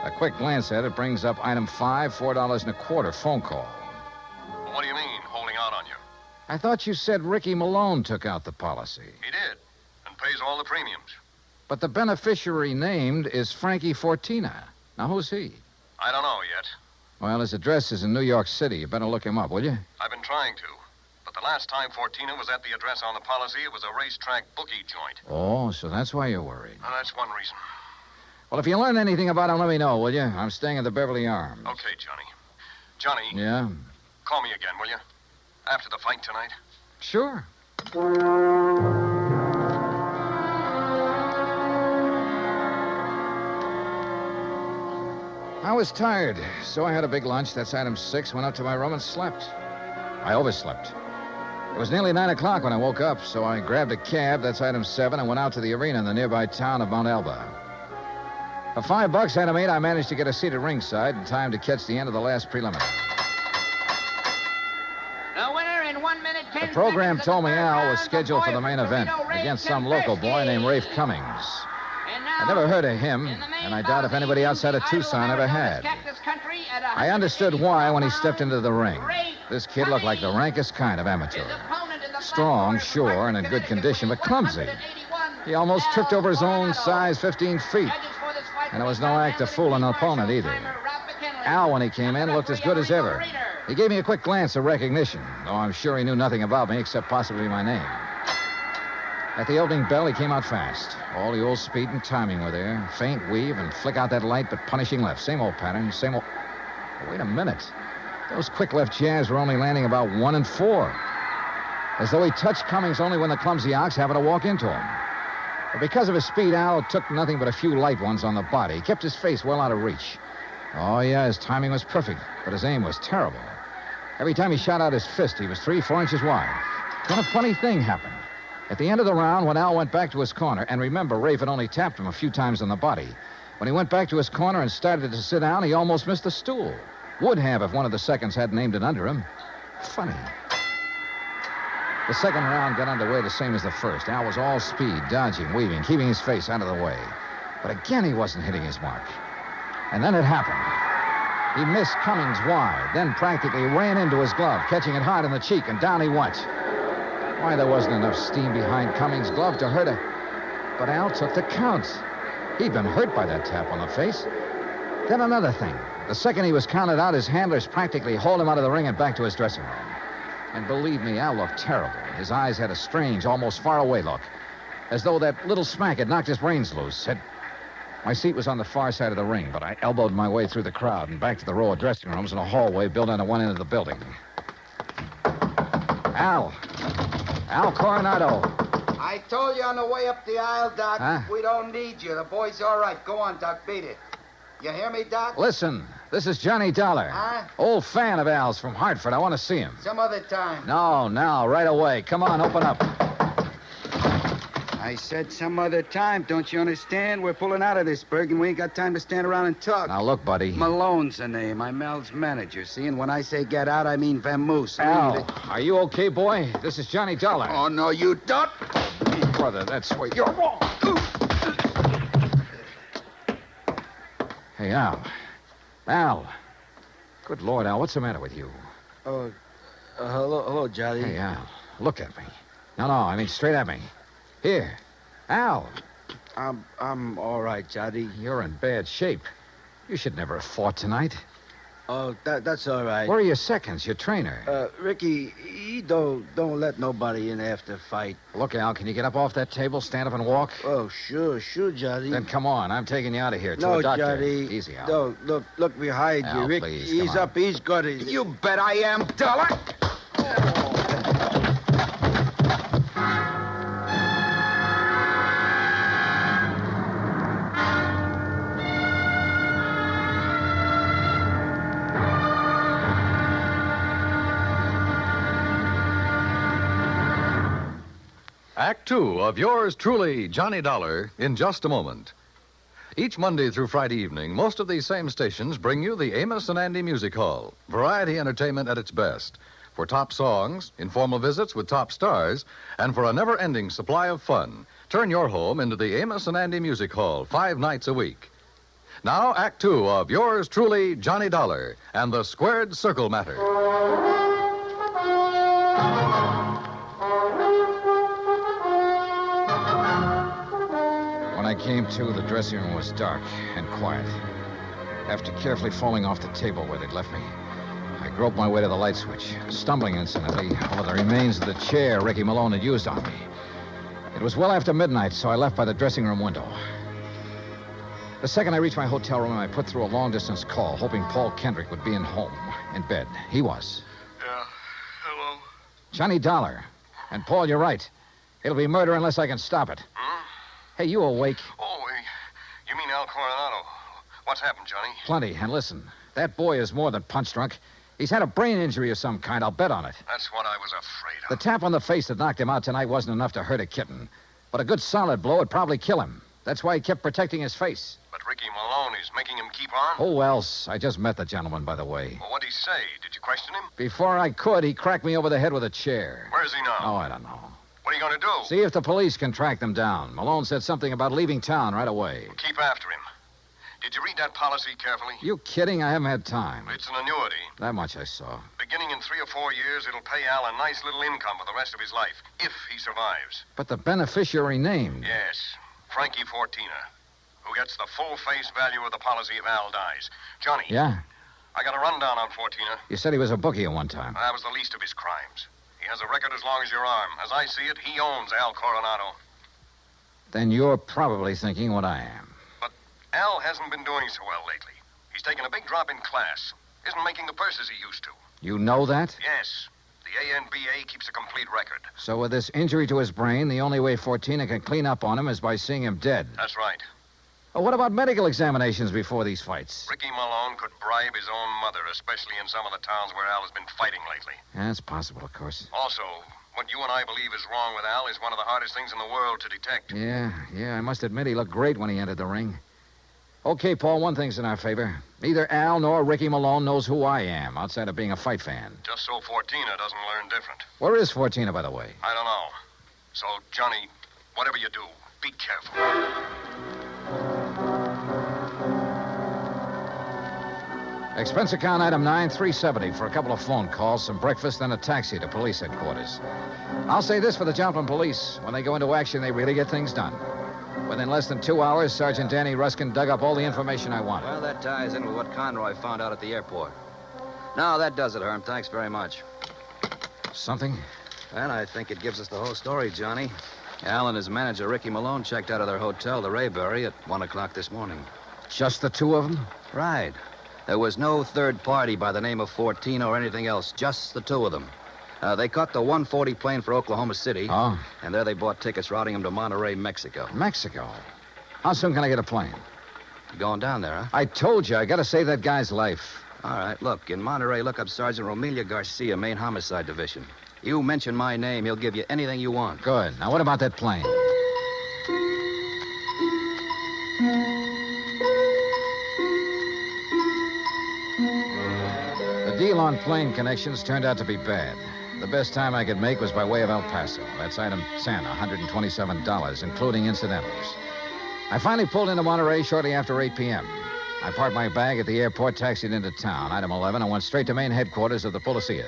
Speaker 10: A quick glance at it brings up item 5, $4.25 phone call.
Speaker 8: What do you mean, holding out on you?
Speaker 10: I thought you said Ricky Malone took out the policy.
Speaker 8: He did, and pays all the premiums.
Speaker 10: But the beneficiary named is Frankie Fortina. Now, who's he?
Speaker 8: I don't know yet.
Speaker 10: Well, his address is in New York City. You better look him up, will you?
Speaker 8: I've been trying to. But the last time Fortina was at the address on the policy, it was a racetrack bookie joint.
Speaker 10: Oh, so that's why you're worried.
Speaker 8: That's one reason.
Speaker 10: Well, if you learn anything about him, let me know, will you? I'm staying at the Beverly Arms.
Speaker 8: Okay, Johnny. Johnny.
Speaker 10: Yeah?
Speaker 8: Call me again, will you? After the fight tonight?
Speaker 10: Sure. I was tired, so I had a big lunch. That's item 6. Went up to my room and slept. I overslept. It was nearly 9 o'clock when I woke up, so I grabbed a cab. That's item 7, and went out to the arena in the nearby town of Mount Elba. For $5, item 8, I managed to get a seat at ringside in time to catch the end of the last preliminary.
Speaker 17: The winner in 1 minute,
Speaker 10: program told me Al was scheduled for the main event against some local boy named Rafe Cummings. I never heard of him, and I doubt if anybody outside of Tucson ever had. I understood why when he stepped into the ring. This kid looked like the rankest kind of amateur. Strong, sure, and in good condition, but clumsy. He almost tripped over his own size 15 feet. And it was no act to fool an opponent either. Al, when he came in, looked as good as ever. He gave me a quick glance of recognition, though I'm sure he knew nothing about me except possibly my name. At the opening bell, he came out fast. All the old speed and timing were there. Faint weave and flick out that light, but punishing left. Same old pattern, same old... Oh, wait a minute. Those quick left jabs were only landing about 1 and 4. As though he touched Cummings only when the clumsy ox happened to walk into him. But because of his speed, Al took nothing but a few light ones on the body. He kept his face well out of reach. Oh, yeah, his timing was perfect, but his aim was terrible. Every time he shot out his fist, he was 3-4 inches wide. Then a funny thing happened. At the end of the round, when Al went back to his corner, and remember, Rafe had only tapped him a few times on the body. When he went back to his corner and started to sit down, he almost missed the stool. Would have if one of the seconds hadn't aimed it under him. Funny. The second round got underway the same as the first. Al was all speed, dodging, weaving, keeping his face out of the way. But again, he wasn't hitting his mark. And then it happened. He missed Cummings wide, then practically ran into his glove, catching it hard in the cheek, and down he went. Why, there wasn't enough steam behind Cummings' glove to hurt him. But Al took the count. He'd been hurt by that tap on the face. Then another thing. The second he was counted out, his handlers practically hauled him out of the ring and back to his dressing room. And believe me, Al looked terrible. His eyes had a strange, almost far-away look. As though that little smack had knocked his brains loose. My seat was on the far side of the ring, but I elbowed my way through the crowd and back to the row of dressing rooms in a hallway built onto one end of the building. Al Coronado.
Speaker 16: I told you on the way up the aisle, Doc.
Speaker 10: Huh?
Speaker 16: We don't need you. The boy's all right. Go on, Doc. Beat it. You hear me, Doc?
Speaker 10: Listen, this is Johnny Dollar.
Speaker 16: Huh?
Speaker 10: Old fan of Al's from Hartford. I want to see him.
Speaker 16: Some other time.
Speaker 10: No, now, right away. Come on, open up.
Speaker 16: I said some other time. Don't you understand? We're pulling out of this, Berg, and we ain't got time to stand around and talk.
Speaker 10: Now, look, buddy.
Speaker 16: Malone's the name. I'm Al's manager, see? And when I say get out, I mean vamoose.
Speaker 10: Al, are you okay, boy? This is Johnny Dollar.
Speaker 16: Oh, no, you don't.
Speaker 10: Brother, that's what you're wrong. Hey, Al. Al. Good Lord, Al, what's the matter with you?
Speaker 16: Hello, Johnny.
Speaker 10: Hey, Al, look at me. No, I mean straight at me. Here. Al.
Speaker 16: I'm all right, Johnny.
Speaker 10: You're in bad shape. You should never have fought tonight.
Speaker 16: Oh, that's all right.
Speaker 10: Where are your seconds, your trainer?
Speaker 16: Ricky, he don't let nobody in after fight.
Speaker 10: Look, Al, can you get up off that table, stand up and walk?
Speaker 16: Oh, sure, Johnny.
Speaker 10: Then come on. I'm taking you out of here to
Speaker 16: no,
Speaker 10: a doctor.
Speaker 16: Johnny.
Speaker 10: Easy, Al.
Speaker 16: No, look behind
Speaker 10: Al,
Speaker 16: you, Rick.
Speaker 10: please,
Speaker 16: He's
Speaker 10: come on.
Speaker 16: up. He's good. You bet I am, Dollar.
Speaker 25: Act Two of yours truly, Johnny Dollar, in just a moment. Each Monday through Friday evening, most of these same stations bring you the Amos and Andy Music Hall. Variety entertainment at its best. For top songs, informal visits with top stars, and for a never-ending supply of fun. Turn your home into the Amos and Andy Music Hall 5 nights a week. Now, Act Two of yours truly, Johnny Dollar, and the Squared Circle Matter.
Speaker 10: When I came to, the dressing room was dark and quiet. After carefully falling off the table where they'd left me, I groped my way to the light switch, stumbling incidentally over the remains of the chair Ricky Malone had used on me. It was well after midnight, so I left by the dressing room window. The second I reached my hotel room, I put through a long-distance call, hoping Paul Kendrick would be in bed. He was.
Speaker 6: Yeah, hello?
Speaker 10: Johnny Dollar. And, Paul, you're right. It'll be murder unless I can stop it. Hey, you awake?
Speaker 8: Oh, you mean Al Coronado? What's happened, Johnny?
Speaker 10: Plenty. And listen, that boy is more than punch-drunk. He's had a brain injury of some kind. I'll bet on it.
Speaker 8: That's what I was afraid of.
Speaker 10: The tap on the face that knocked him out tonight wasn't enough to hurt a kitten. But a good solid blow would probably kill him. That's why he kept protecting his face.
Speaker 8: But Ricky Malone, is making him keep on?
Speaker 10: Who else? I just met the gentleman, by the way.
Speaker 8: Well, what'd he say? Did you question him?
Speaker 10: Before I could, he cracked me over the head with a chair.
Speaker 8: Where is he now?
Speaker 10: Oh, I don't know.
Speaker 8: What are you going to do?
Speaker 10: See if the police can track them down. Malone said something about leaving town right away.
Speaker 8: Keep after him. Did you read that policy carefully?
Speaker 10: You kidding? I haven't had time.
Speaker 8: It's an annuity.
Speaker 10: That much I saw.
Speaker 8: Beginning in 3 or 4 years, it'll pay Al a nice little income for the rest of his life, if he survives.
Speaker 10: But the beneficiary named.
Speaker 8: Yes, Frankie Fortina, who gets the full face value of the policy if Al dies. Johnny.
Speaker 10: Yeah?
Speaker 8: I got a rundown on Fortina.
Speaker 10: You said he was a bookie at one time.
Speaker 8: That was the least of his crimes. He has a record as long as your arm. As I see it, he owns Al Coronado.
Speaker 10: Then you're probably thinking what I am.
Speaker 8: Al hasn't been doing so well lately. He's taken a big drop in class. Isn't making the purses he used to.
Speaker 10: You know that?
Speaker 8: Yes. The ANBA keeps a complete record.
Speaker 10: So with this injury to his brain, the only way Fortina can clean up on him is by seeing him dead.
Speaker 8: That's right.
Speaker 10: Oh, what about medical examinations before these fights?
Speaker 8: Ricky Malone could bribe his own mother, especially in some of the towns where Al has been fighting lately.
Speaker 10: That's possible, of course.
Speaker 8: Also, what you and I believe is wrong with Al is one of the hardest things in the world to detect.
Speaker 10: Yeah, I must admit he looked great when he entered the ring. Okay, Paul, one thing's in our favor. Neither Al nor Ricky Malone knows who I am, outside of being a fight fan.
Speaker 8: Just so Fortina doesn't learn different.
Speaker 10: Where is Fortina, by the way?
Speaker 8: I don't know. So, Johnny, whatever you do, be careful.
Speaker 10: Expense account item 9, $370 for a couple of phone calls, some breakfast, and a taxi to police headquarters. I'll say this for the Joplin police. When they go into action, they really get things done. Within less than 2 hours, Sergeant Danny Ruskin dug up all the information I wanted.
Speaker 4: Well, that ties in with what Conroy found out at the airport. No, that does it, Herm. Thanks very much.
Speaker 10: Something?
Speaker 4: And I think it gives us the whole story, Johnny. Al and his manager, Ricky Malone, checked out of their hotel, the Rayberry, at 1 o'clock this morning.
Speaker 10: Just the two of them?
Speaker 4: Right. There was no third party by the name of Fortina or anything else, just the two of them. They caught the 140 plane for Oklahoma City.
Speaker 10: Oh?
Speaker 4: And there they bought tickets routing them to Monterrey, Mexico.
Speaker 10: Mexico? How soon can I get a plane?
Speaker 4: You going down there, huh?
Speaker 10: I told you, I gotta save that guy's life.
Speaker 4: All right, look, in Monterrey, look up Sergeant Romelia Garcia, Main Homicide Division. You mention my name, he'll give you anything you want.
Speaker 10: Good. Now, what about that plane? The deal on plane connections turned out to be bad. The best time I could make was by way of El Paso. That's item 10, $127, including incidentals. I finally pulled into Monterey shortly after 8 p.m. I parked my bag at the airport, taxied into town. Item 11, and went straight to main headquarters of the Policia.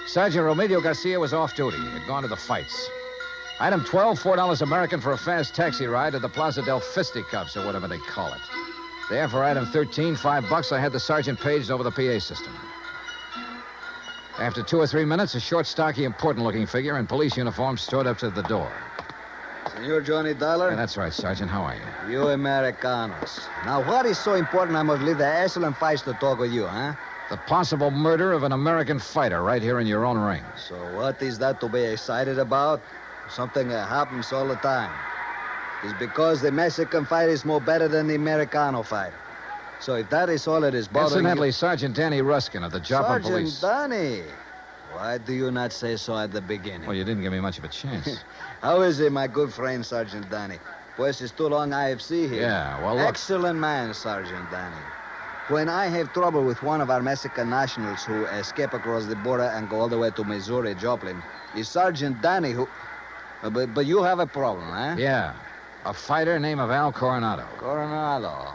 Speaker 10: Sergeant Romelio Garcia was off duty. He'd gone to the fights. Item 12, $4 American for a fast taxi ride to the Plaza del Fisticuffs, or whatever they call it. There, for item 13, $5, I had the sergeant paged over the PA system. After 2 or 3 minutes, a short, stocky, important-looking figure in police uniform strode up to the door.
Speaker 17: Senor Johnny Dollar?
Speaker 10: Yeah, that's right, Sergeant. How are you?
Speaker 17: You Americanos. Now, what is so important I must leave the excellent fights to talk with you, huh?
Speaker 10: The possible murder of an American fighter right here in your own ring.
Speaker 17: So what is that to be excited about? Something that happens all the time. It's because the Mexican fight is more better than the Americano fight. So if that is all it is bothering
Speaker 10: Incidentally,
Speaker 17: you...
Speaker 10: Sergeant Danny Ruskin of the Joplin Police.
Speaker 17: Sergeant Danny. Why do you not say so at the beginning?
Speaker 10: Well, you didn't give me much of a chance.
Speaker 17: How is it, my good friend, Sergeant Danny? Pues it's too long IFC here.
Speaker 10: Yeah, well, look.
Speaker 17: Excellent man, Sergeant Danny. When I have trouble with one of our Mexican nationals who escape across the border and go all the way to Missouri, Joplin, it's Sergeant Danny who... But you have a problem, huh?
Speaker 10: Yeah. A fighter named Al Coronado.
Speaker 17: Coronado.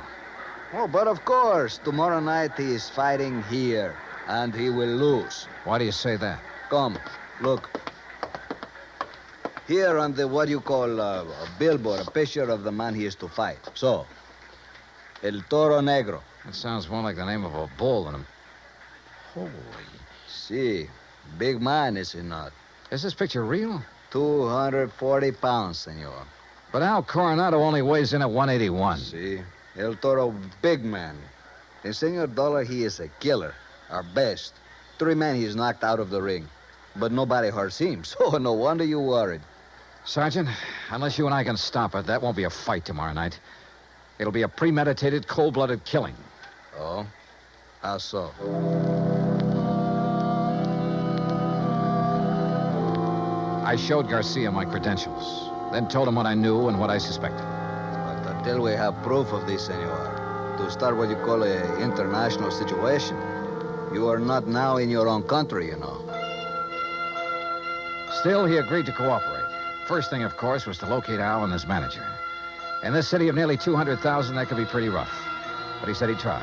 Speaker 17: Oh, but of course, tomorrow night he is fighting here, and he will lose.
Speaker 10: Why do you say that?
Speaker 17: Come, look. Here on the, what you call, a billboard, a picture of the man he is to fight. So, El Toro Negro.
Speaker 10: That sounds more like the name of a bull than a... Holy...
Speaker 17: See, big man, is he not?
Speaker 10: Is this picture real?
Speaker 17: 240 pounds, senor.
Speaker 10: But Al Coronado only weighs in at 181.
Speaker 17: See? El Toro, big man. And Senor Dollar, he is a killer. Our best. 3 men he's knocked out of the ring. But nobody hurts him, so no wonder you worried.
Speaker 10: Sergeant, unless you and I can stop it, that won't be a fight tomorrow night. It'll be a premeditated, cold-blooded killing.
Speaker 17: Oh? How so?
Speaker 10: I showed Garcia my credentials, then told him what I knew and what I suspected.
Speaker 17: But until we have proof of this, senor, to start what you call an international situation. You are not now in your own country, you know.
Speaker 10: Still, he agreed to cooperate. First thing, of course, was to locate Al and his manager. In this city of nearly 200,000, that could be pretty rough. But he said he'd try.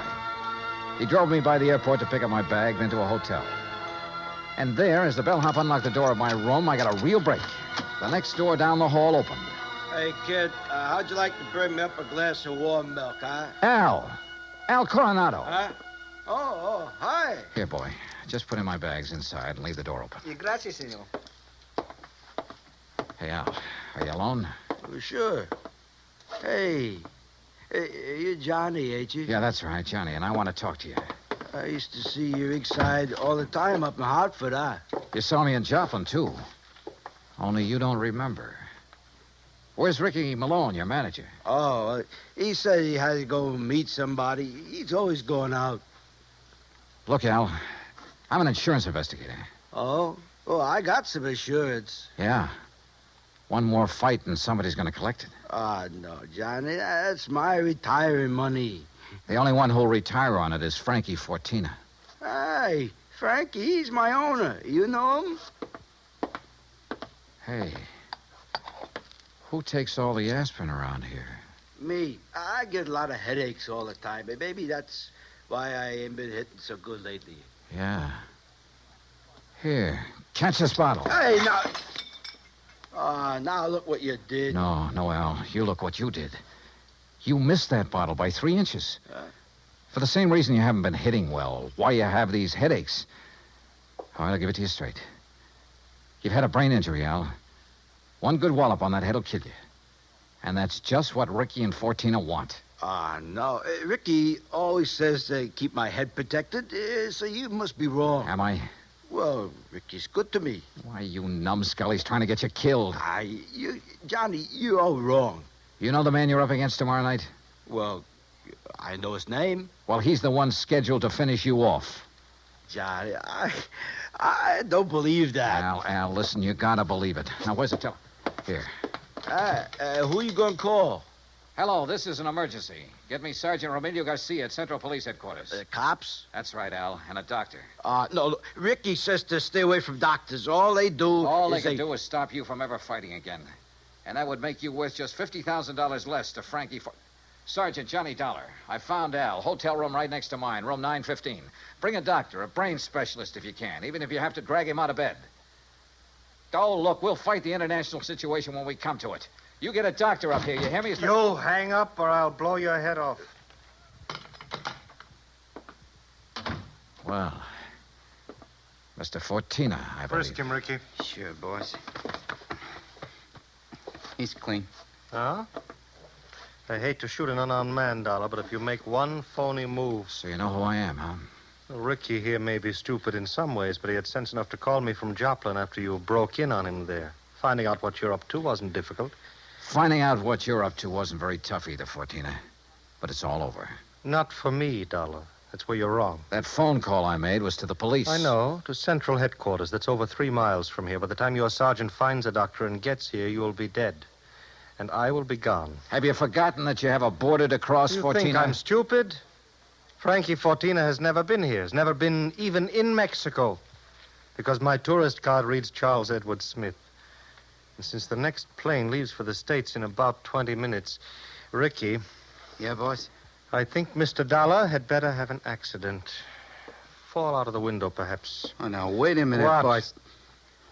Speaker 10: He drove me by the airport to pick up my bag, then to a hotel. And there, as the bellhop unlocked the door of my room, I got a real break. The next door down the hall opened.
Speaker 18: Hey, kid, how'd you like to bring me up a glass of warm milk, huh?
Speaker 10: Al Coronado.
Speaker 18: Huh? Oh, hi.
Speaker 10: Here, boy. Just put in my bags inside and leave the door open.
Speaker 18: Gracias, senor.
Speaker 10: Hey, Al, are you alone?
Speaker 18: Oh, sure. Hey, you're Johnny, ain't you?
Speaker 10: Yeah, that's right, Johnny, and I want to talk to you.
Speaker 18: I used to see your rig side all the time up in Hartford, huh?
Speaker 10: You saw me in Joplin, too. Only you don't remember. Where's Ricky Malone, your manager?
Speaker 18: Oh, he said he had to go meet somebody. He's always going out.
Speaker 10: Look, Al, I'm an insurance investigator.
Speaker 18: Oh? Oh, I got some insurance.
Speaker 10: Yeah. One more fight and somebody's going to collect it.
Speaker 18: Ah, no, Johnny, that's my retiring money.
Speaker 10: The only one who'll retire on it is Frankie Fortina.
Speaker 18: Hey, Frankie, he's my owner. You know him?
Speaker 10: Hey, who takes all the aspirin around here?
Speaker 18: Me. I get a lot of headaches all the time. And maybe that's why I ain't been hitting so good lately.
Speaker 10: Yeah. Here, catch this bottle.
Speaker 18: Hey, now... now look what you did.
Speaker 10: No, Al, you look what you did. You missed that bottle by 3 inches. For the same reason you haven't been hitting well, why you have these headaches. All right, I'll give it to you straight. You've had a brain injury, Al. One good wallop on that head will kill you. And that's just what Ricky and Fortina want.
Speaker 18: No. Ricky always says to keep my head protected, so you must be wrong.
Speaker 10: Am I?
Speaker 18: Well, Ricky's good to me.
Speaker 10: Why, you numbskull, he's trying to get you killed.
Speaker 18: Johnny, you're all wrong.
Speaker 10: You know the man you're up against tomorrow night?
Speaker 18: Well, I know his name.
Speaker 10: Well, he's the one scheduled to finish you off.
Speaker 18: Johnny, I don't believe that.
Speaker 10: Al, listen, you gotta believe it. Now, where's the telephone? Here.
Speaker 18: Who you gonna call?
Speaker 10: Hello, this is an emergency. Get me Sergeant Romilio Garcia at Central Police Headquarters.
Speaker 18: Cops?
Speaker 10: That's right, Al, and a doctor.
Speaker 18: No, look, Ricky says to stay away from doctors. All they do
Speaker 10: is stop you from ever fighting again. And that would make you worth just $50,000 less to Frankie Sergeant Johnny Dollar. I found Al. Hotel room right next to mine, room 915. Bring a doctor, a brain specialist if you can, even if you have to drag him out of bed. Oh, look, we'll fight the international situation when we come to it. You get a doctor up here, you hear me?
Speaker 19: You hang up or I'll blow your head off.
Speaker 10: Well, Mr. Fortina, I believe.
Speaker 19: Frisk him, Ricky.
Speaker 16: Sure, boss. He's clean.
Speaker 19: Huh? I hate to shoot an unarmed man, Dollar, but if you make one phony move...
Speaker 10: So you know who I am, huh?
Speaker 19: Well, Ricky here may be stupid in some ways, but he had sense enough to call me from Joplin after you broke in on him there. Finding out what you're up to wasn't difficult.
Speaker 10: Finding out what you're up to wasn't very tough either, Fortina. But it's all over.
Speaker 19: Not for me, Dollar. That's where you're wrong.
Speaker 10: That phone call I made was to the police.
Speaker 19: I know, to Central Headquarters. That's over 3 miles from here. By the time your sergeant finds a doctor and gets here, you'll be dead. And I will be gone.
Speaker 10: Have you forgotten that you have a border to cross, Fortina?
Speaker 19: You think I'm stupid? Frankie Fortina has never been here. Has never been even in Mexico. Because my tourist card reads Charles Edward Smith. And since the next plane leaves for the States in about 20 minutes, Ricky...
Speaker 16: Yeah, boss?
Speaker 19: I think Mr. Dollar had better have an accident. Fall out of the window, perhaps.
Speaker 16: Oh, now, wait a minute,
Speaker 19: What?
Speaker 16: boss.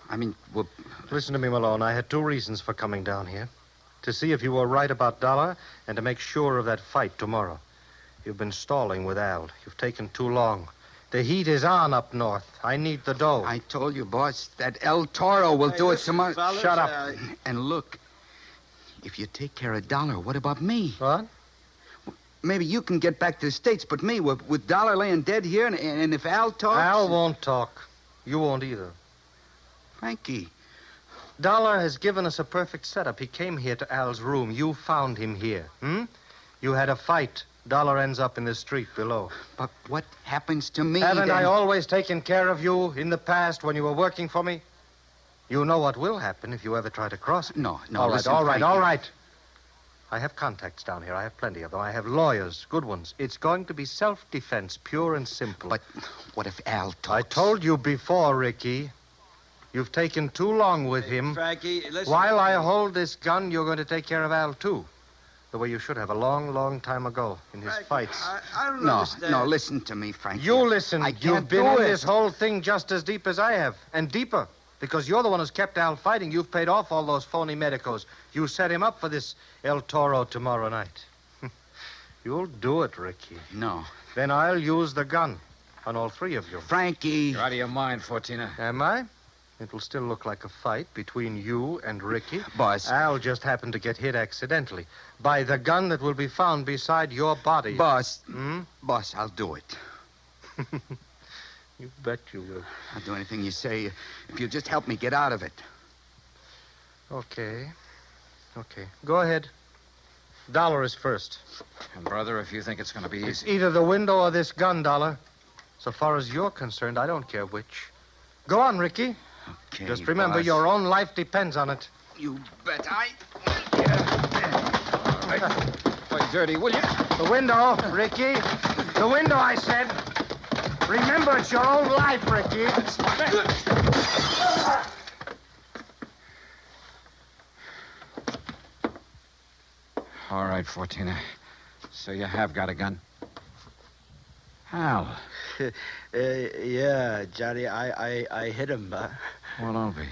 Speaker 16: I mean, well...
Speaker 19: Listen to me, Malone. I had 2 reasons for coming down here. To see if you were right about Dollar and to make sure of that fight tomorrow. You've been stalling with Al. You've taken too long. The heat is on up north. I need the dough.
Speaker 16: I told you, boss, that El Toro will do it tomorrow.
Speaker 19: Fellas, shut up.
Speaker 16: And look, if you take care of Dollar, what about me?
Speaker 19: What?
Speaker 16: Maybe you can get back to the States, but me, with Dollar laying dead here, and if Al talks...
Speaker 19: Al won't talk. You won't either.
Speaker 16: Frankie.
Speaker 19: Dollar has given us a perfect setup. He came here to Al's room. You found him here. You had a fight. Dollar ends up in the street below.
Speaker 16: But what happens to me?
Speaker 19: Haven't
Speaker 16: then?
Speaker 19: I always taken care of you in the past when you were working for me? You know what will happen if you ever try to cross it.
Speaker 16: No.
Speaker 19: All right,
Speaker 16: listen,
Speaker 19: all right,
Speaker 16: Frankie.
Speaker 19: all right. I have contacts down here. I have plenty of them. I have lawyers, good ones. It's going to be self-defense, pure and simple.
Speaker 16: But what if Al talks?
Speaker 19: I told you before, Ricky. You've taken too long with him.
Speaker 18: Frankie, listen.
Speaker 19: While I hold this gun, you're going to take care of Al, too. The way you should have a long, long time ago in his fights.
Speaker 18: I don't
Speaker 16: No,
Speaker 18: understand.
Speaker 16: no, listen to me, Frankie.
Speaker 19: You listen.
Speaker 16: I can't
Speaker 19: You've been
Speaker 16: do
Speaker 19: in
Speaker 16: it.
Speaker 19: this whole thing just as deep as I have, and deeper. Because you're the one who's kept Al fighting. You've paid off all those phony medicos. You set him up for this El Toro tomorrow night. You'll do it, Ricky.
Speaker 16: No.
Speaker 19: Then I'll use the gun on all three of you.
Speaker 16: Frankie.
Speaker 10: You're out of your mind, Fortina.
Speaker 19: Am I? It'll still look like a fight between you and Ricky.
Speaker 16: Boss.
Speaker 19: Al just happened to get hit accidentally by the gun that will be found beside your body.
Speaker 16: Boss.
Speaker 19: Hmm?
Speaker 16: Boss, I'll do it.
Speaker 19: You bet you will.
Speaker 16: I'll do anything you say if you'll just help me get out of it.
Speaker 19: Okay. Go ahead. Dollar is first.
Speaker 10: And, brother, if you think it's going to be
Speaker 19: It's
Speaker 10: easy...
Speaker 19: either the window or this gun, Dollar. So far as you're concerned, I don't care which. Go on, Ricky.
Speaker 16: Okay,
Speaker 19: Just remember,
Speaker 16: boss.
Speaker 19: your own life depends on it.
Speaker 16: You bet I...
Speaker 10: Play dirty, will you?
Speaker 19: The window, Ricky. The window, I said. Remember, it's your own life, Ricky.
Speaker 10: All right, Fortina. So you have got a gun? Al.
Speaker 18: Yeah, Johnny, I hit him.
Speaker 10: Well, don't be.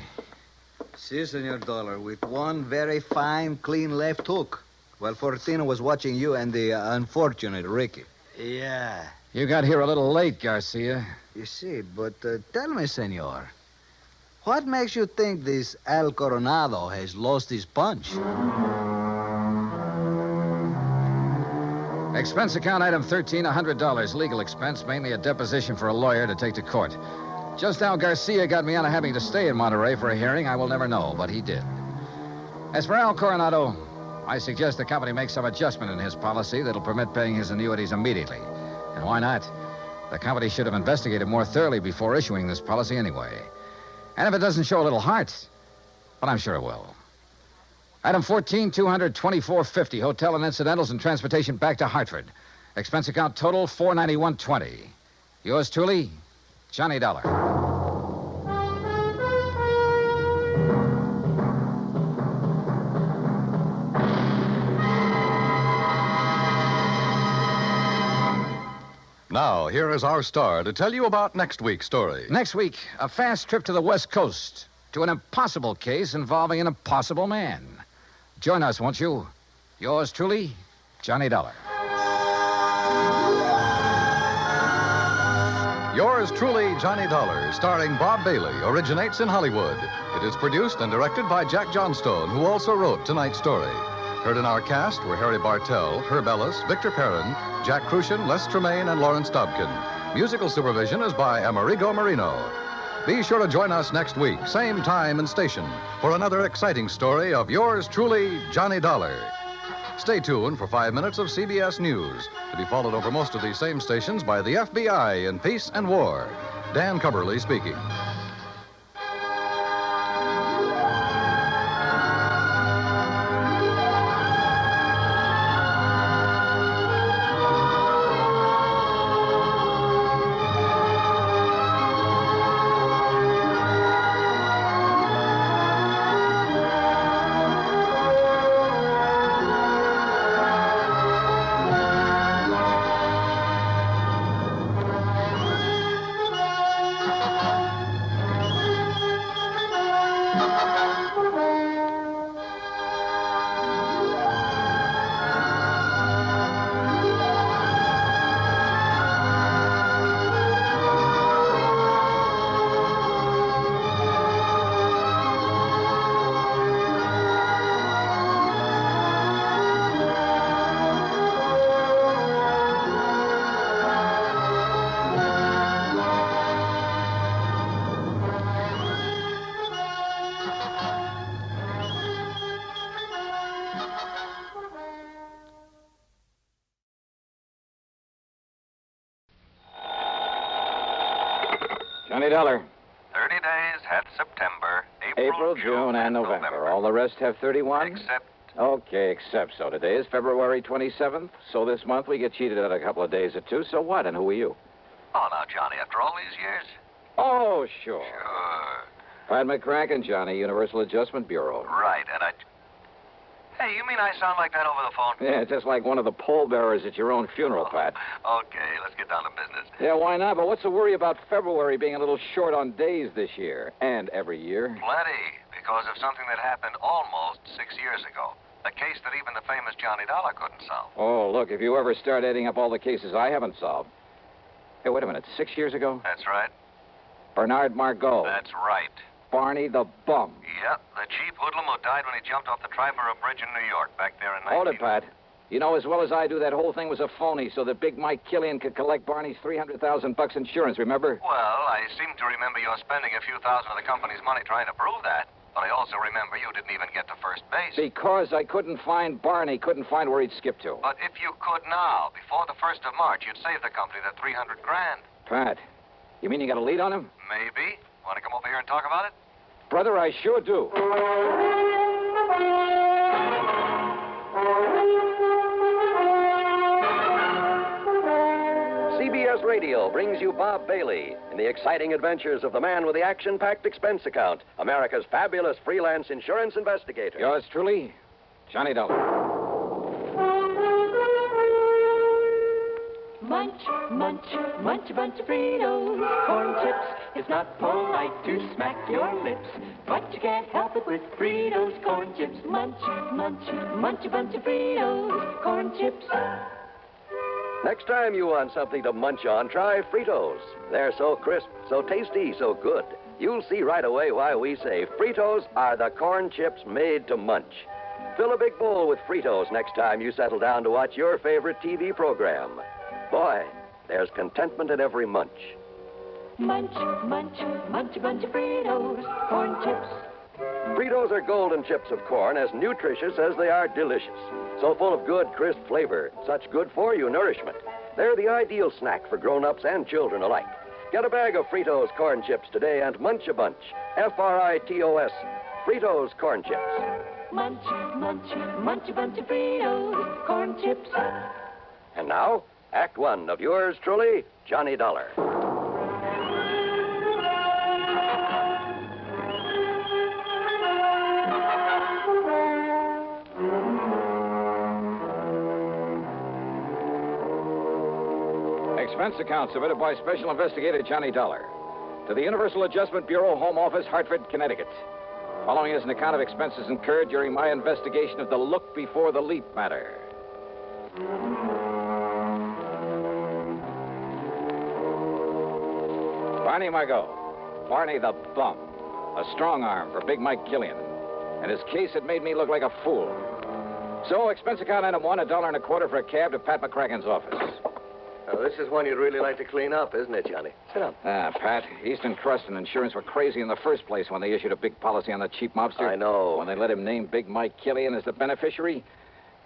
Speaker 17: Si, Senor Dollar, with one very fine, clean left hook. While Fortino was watching you and the unfortunate Ricky.
Speaker 18: Yeah.
Speaker 10: You got here a little late, Garcia.
Speaker 17: You see, but tell me, Senor, what makes you think this Al Coronado has lost his punch?
Speaker 10: Expense account item 13, $100. Legal expense, mainly a deposition for a lawyer to take to court. Just how Garcia got me out of having to stay in Monterey for a hearing, I will never know, but he did. As for Al Coronado, I suggest the company make some adjustment in his policy that'll permit paying his annuities immediately. And why not? The company should have investigated more thoroughly before issuing this policy anyway. And if it doesn't show a little heart, well, I'm sure it will. Item 14, $224.50, hotel and incidentals and transportation back to Hartford. Expense account total, $491.20. Yours truly, Johnny Dollar.
Speaker 25: Now, here is our star to tell you about next week's story.
Speaker 10: Next week, a fast trip to the West Coast to an impossible case involving an impossible man. Join us, won't you? Yours truly, Johnny Dollar.
Speaker 25: Yours truly, Johnny Dollar, starring Bob Bailey, originates in Hollywood. It is produced and directed by Jack Johnstone, who also wrote tonight's story. Heard in our cast were Harry Bartell, Herb Ellis, Victor Perrin, Jack Crucian, Les Tremaine, and Lawrence Dobkin. Musical supervision is by Amerigo Marino. Be sure to join us next week, same time and station, for another exciting story of yours truly, Johnny Dollar. Stay tuned for 5 minutes of CBS News, to be followed over most of these same stations by the FBI in Peace and War. Dan Cubberly speaking.
Speaker 2: Johnny Dollar.
Speaker 3: 30 days had September,
Speaker 2: April, June, and November. All the rest have 31?
Speaker 3: Except
Speaker 10: Okay, except so. Today is February 27th, so this month we get cheated at a couple of days or two. So what, and who are you?
Speaker 15: Oh, now, Johnny, after all these years?
Speaker 10: Oh, sure.
Speaker 15: Sure.
Speaker 10: Pat McCracken, Johnny, Universal Adjustment Bureau.
Speaker 15: Right, and I... Hey, you mean I sound like that over the phone?
Speaker 10: Yeah, just like one of the pallbearers at your own funeral, Pat.
Speaker 15: Okay, let's get down to business.
Speaker 10: Yeah, why not? But what's the worry about February being a little short on days this year? And every year?
Speaker 15: Plenty, because of something that happened almost 6 years ago. A case that even the famous Johnny Dollar couldn't solve.
Speaker 10: Oh, look, if you ever start adding up all the cases I haven't solved. Hey, wait a minute, 6 years ago?
Speaker 15: That's right.
Speaker 10: Bernard Margot.
Speaker 15: That's right.
Speaker 10: Barney the Bum.
Speaker 15: Yeah, the cheap hoodlum who died when he jumped off the Triborough Bridge in New York back there in 19...
Speaker 10: Hold it, Pat. You know as well as I do that whole thing was a phony so that Big Mike Killian could collect Barney's $300,000 insurance, remember?
Speaker 15: Well, I seem to remember you spending a few thousand of the company's money trying to prove that. But I also remember you didn't even get to first base.
Speaker 10: Because I couldn't find Barney, couldn't find where he'd skipped to.
Speaker 15: But if you could now, before the 1st of March, you'd save the company that $300,000.
Speaker 10: Pat, you mean you got a lead on him?
Speaker 15: Maybe. Want to come over here and talk about it?
Speaker 10: Brother, I sure do.
Speaker 7: CBS Radio brings you Bob Bailey in the exciting adventures of the man with the action-packed expense account, America's fabulous freelance insurance investigator.
Speaker 10: Yours truly, Johnny Dollar.
Speaker 20: Munch, munch, munch a bunch of Fritos, corn chips. It's not polite to smack your lips, but you can't help it with Fritos, corn chips. Munch, munch, munch a bunch of Fritos, corn chips.
Speaker 7: Next time you want something to munch on, try Fritos. They're so crisp, so tasty, so good. You'll see right away why we say Fritos are the corn chips made to munch. Fill a big bowl with Fritos next time you settle down to watch your favorite TV program. Boy, there's contentment in every munch.
Speaker 20: Munch, munch, munch a bunch of Fritos, corn chips.
Speaker 7: Fritos are golden chips of corn, as nutritious as they are delicious. So full of good, crisp flavor, such good-for-you nourishment. They're the ideal snack for grown-ups and children alike. Get a bag of Fritos corn chips today and munch a bunch. Fritos, Fritos corn chips.
Speaker 20: Munch, munch, munch a bunch of Fritos, corn chips.
Speaker 7: And now, Act One of yours truly, Johnny Dollar.
Speaker 10: Expense account submitted by Special Investigator Johnny Dollar to the Universal Adjustment Bureau, Home Office, Hartford, Connecticut. Following is an account of expenses incurred during my investigation of the look before the leap matter. Barney Margot, Barney the Bum, a strong arm for Big Mike Killian, and his case had made me look like a fool. So, expense account item one, $1.25 for a cab to Pat McCracken's office.
Speaker 7: Now, this is one you'd really like to clean up, isn't it, Johnny? Sit down.
Speaker 10: Pat, Eastern Trust and Insurance were crazy in the first place when they issued a big policy on the cheap mobster.
Speaker 7: I know.
Speaker 10: When they let him name Big Mike Killian as the beneficiary.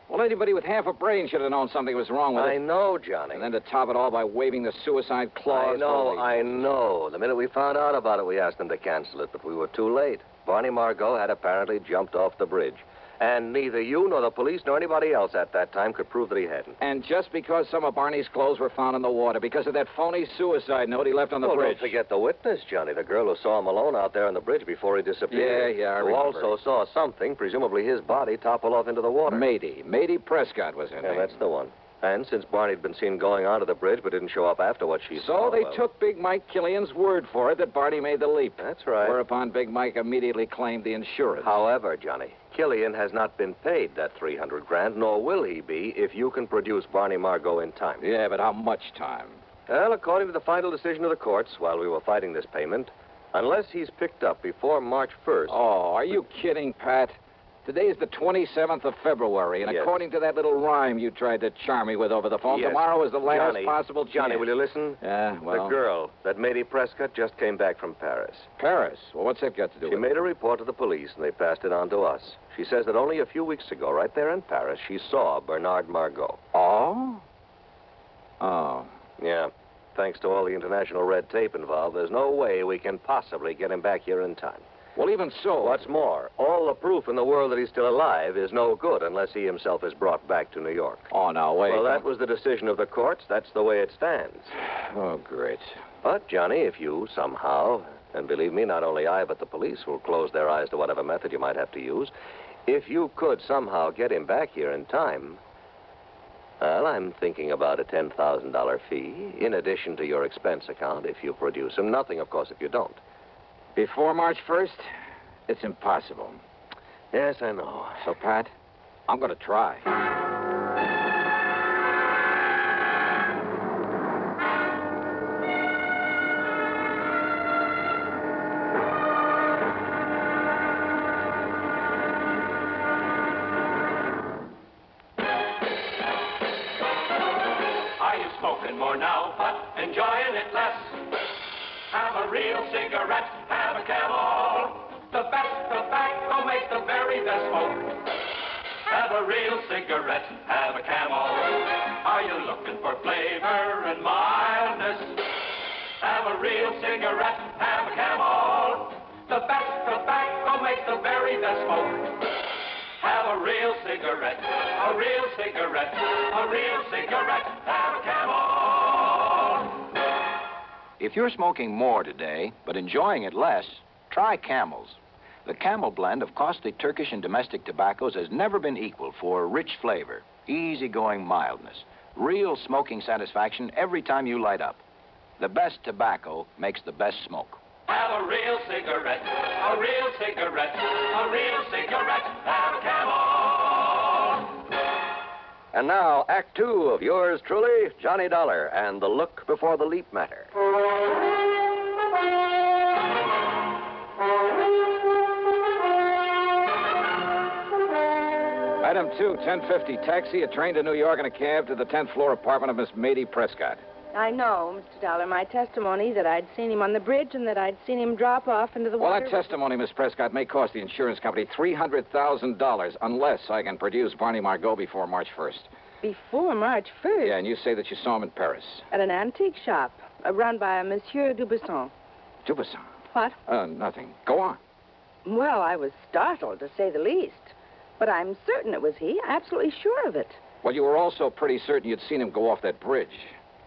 Speaker 10: Well, anybody with half a brain should have known something was wrong with it.
Speaker 7: I know, Johnny.
Speaker 10: And then to top it all by waving the suicide clause.
Speaker 7: I know. The minute we found out about it, we asked them to cancel it, but we were too late. Barney Margot had apparently jumped off the bridge. And neither you nor the police nor anybody else at that time could prove that he hadn't.
Speaker 10: And just because some of Barney's clothes were found in the water, because of that phony suicide note he left on the bridge.
Speaker 7: Don't forget the witness, Johnny, the girl who saw him alone out there on the bridge before he disappeared.
Speaker 10: Yeah, I
Speaker 7: who
Speaker 10: remember.
Speaker 7: also saw something, presumably his body, topple off into the water.
Speaker 10: Mady Prescott was her name.
Speaker 7: Yeah, that's the one. And since Barney'd been seen going onto the bridge but didn't show up after what she saw...
Speaker 10: So they took Big Mike Killian's word for it that Barney made the leap.
Speaker 7: That's right.
Speaker 10: Whereupon Big Mike immediately claimed the insurance.
Speaker 7: However, Johnny, Killian has not been paid that $300,000, nor will he be if you can produce Barney Margot in time.
Speaker 10: Yeah, but how much time?
Speaker 7: Well, according to the final decision of the courts, while we were fighting this payment, unless he's picked up before March 1st...
Speaker 10: Oh, are you kidding, Pat? Today's the 27th of February, and
Speaker 7: Yes.
Speaker 10: according to that little rhyme you tried to charm me with over the phone,
Speaker 7: Yes.
Speaker 10: tomorrow is the last
Speaker 7: Johnny,
Speaker 10: possible chance.
Speaker 7: Johnny, will you listen?
Speaker 10: Yeah, well...
Speaker 7: The girl, that Mady Prescott, just came back from Paris.
Speaker 10: Paris? Well, what's that got to do
Speaker 7: She
Speaker 10: with it?
Speaker 7: made a report to the police, and they passed it on to us. She says that only a few weeks ago, right there in Paris, she saw Bernard Margot.
Speaker 10: Oh? Oh.
Speaker 7: Yeah. Thanks to all the international red tape involved, there's no way we can possibly get him back here in time.
Speaker 10: Well, even so.
Speaker 7: What's more, all the proof in the world that he's still alive is no good unless he himself is brought back to New York.
Speaker 10: Oh, now, wait.
Speaker 7: Well, that was the decision of the courts. That's the way it stands.
Speaker 10: Oh, great.
Speaker 7: But, Johnny, if you somehow, and believe me, not only I, but the police will close their eyes to whatever method you might have to use, if you could somehow get him back here in time, well, I'm thinking about a $10,000 fee in addition to your expense account if you produce him. Nothing, of course, if you don't.
Speaker 10: Before March 1st? It's impossible.
Speaker 7: Yes, I know.
Speaker 10: So, Pat, I'm going to try.
Speaker 20: Are you smoking more now, but enjoying it less? Have a real cigarette, have a Camel. The best tobacco makes the very best smoke. Have a real cigarette, have a Camel. Are you looking for flavor and mildness? Have a real cigarette, have a Camel. The best tobacco makes the very best smoke. Have a real cigarette, a real cigarette, a real cigarette, have a Camel.
Speaker 5: If you're smoking more today, but enjoying it less, try Camels. The Camel blend of costly Turkish and domestic tobaccos has never been equal for rich flavor, easygoing mildness, real smoking satisfaction every time you light up. The best tobacco makes the best smoke.
Speaker 20: Have a real cigarette, a real cigarette, a real cigarette, have a Camel.
Speaker 7: And now, Act Two of yours truly, Johnny Dollar, and the look before the leap matter.
Speaker 10: Item 2, 1050 taxi, a train to New York, and a cab to the 10th floor apartment of Miss Mady Prescott.
Speaker 9: I know, Mr. Dollar. My testimony that I'd seen him on the bridge and that I'd seen him drop off into the
Speaker 10: Well,
Speaker 9: water.
Speaker 10: that testimony, Miss Prescott, may cost the insurance company $300,000 unless I can produce Barney Margot before March 1st.
Speaker 9: Before March 1st?
Speaker 10: Yeah, and you say that you saw him in Paris.
Speaker 9: At an antique shop run by a Monsieur Dubuisson.
Speaker 10: Dubuisson?
Speaker 9: What?
Speaker 10: Nothing. Go on.
Speaker 9: Well, I was startled, to say the least. But I'm certain it was he. Absolutely sure of it.
Speaker 10: Well, you were also pretty certain you'd seen him go off that bridge.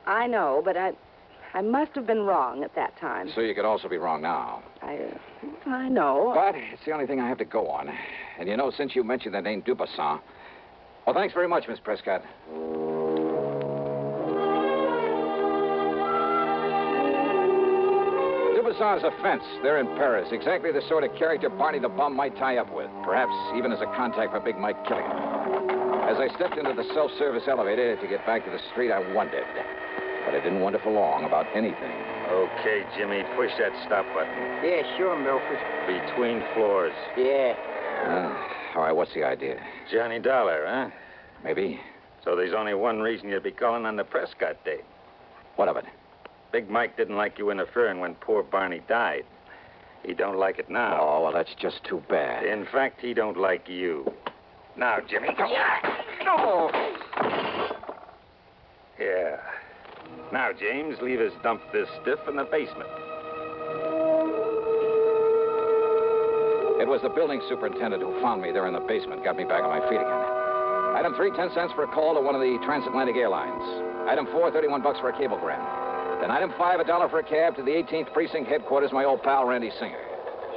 Speaker 9: I know, but I must have been wrong at that time.
Speaker 10: So you could also be wrong now.
Speaker 9: I know.
Speaker 10: But it's the only thing I have to go on. And you know, since you mentioned the name Dubuisson... Well, thanks very much, Miss Prescott. Dubuisson's a fence. They're in Paris. Exactly the sort of character Barney the Bum might tie up with. Perhaps even as a contact for Big Mike Killian. As I stepped into the self-service elevator to get back to the street, I wondered. But I didn't wonder for long about anything.
Speaker 21: Okay, Jimmy, push that stop button.
Speaker 18: Yeah, sure, Milford.
Speaker 21: Between floors.
Speaker 18: Yeah.
Speaker 10: All right, what's the idea?
Speaker 21: Johnny Dollar, huh?
Speaker 10: Maybe.
Speaker 21: So there's only one reason you'd be calling on the Prescott date.
Speaker 10: What of it?
Speaker 21: Big Mike didn't like you interfering when poor Barney died. He don't like it now.
Speaker 10: Oh, well, that's just too bad.
Speaker 21: In fact, he don't like you. Now, Jimmy, come on.
Speaker 10: No!
Speaker 21: Yeah. Now, James, leave us dump this stiff in the basement.
Speaker 10: It was the building superintendent who found me there in the basement, got me back on my feet again. Item 3, 10 cents for a call to one of the transatlantic airlines. Item 4, $31 for a cablegram. Then item 5, $1 for a cab to the 18th Precinct headquarters, my old pal Randy Singer.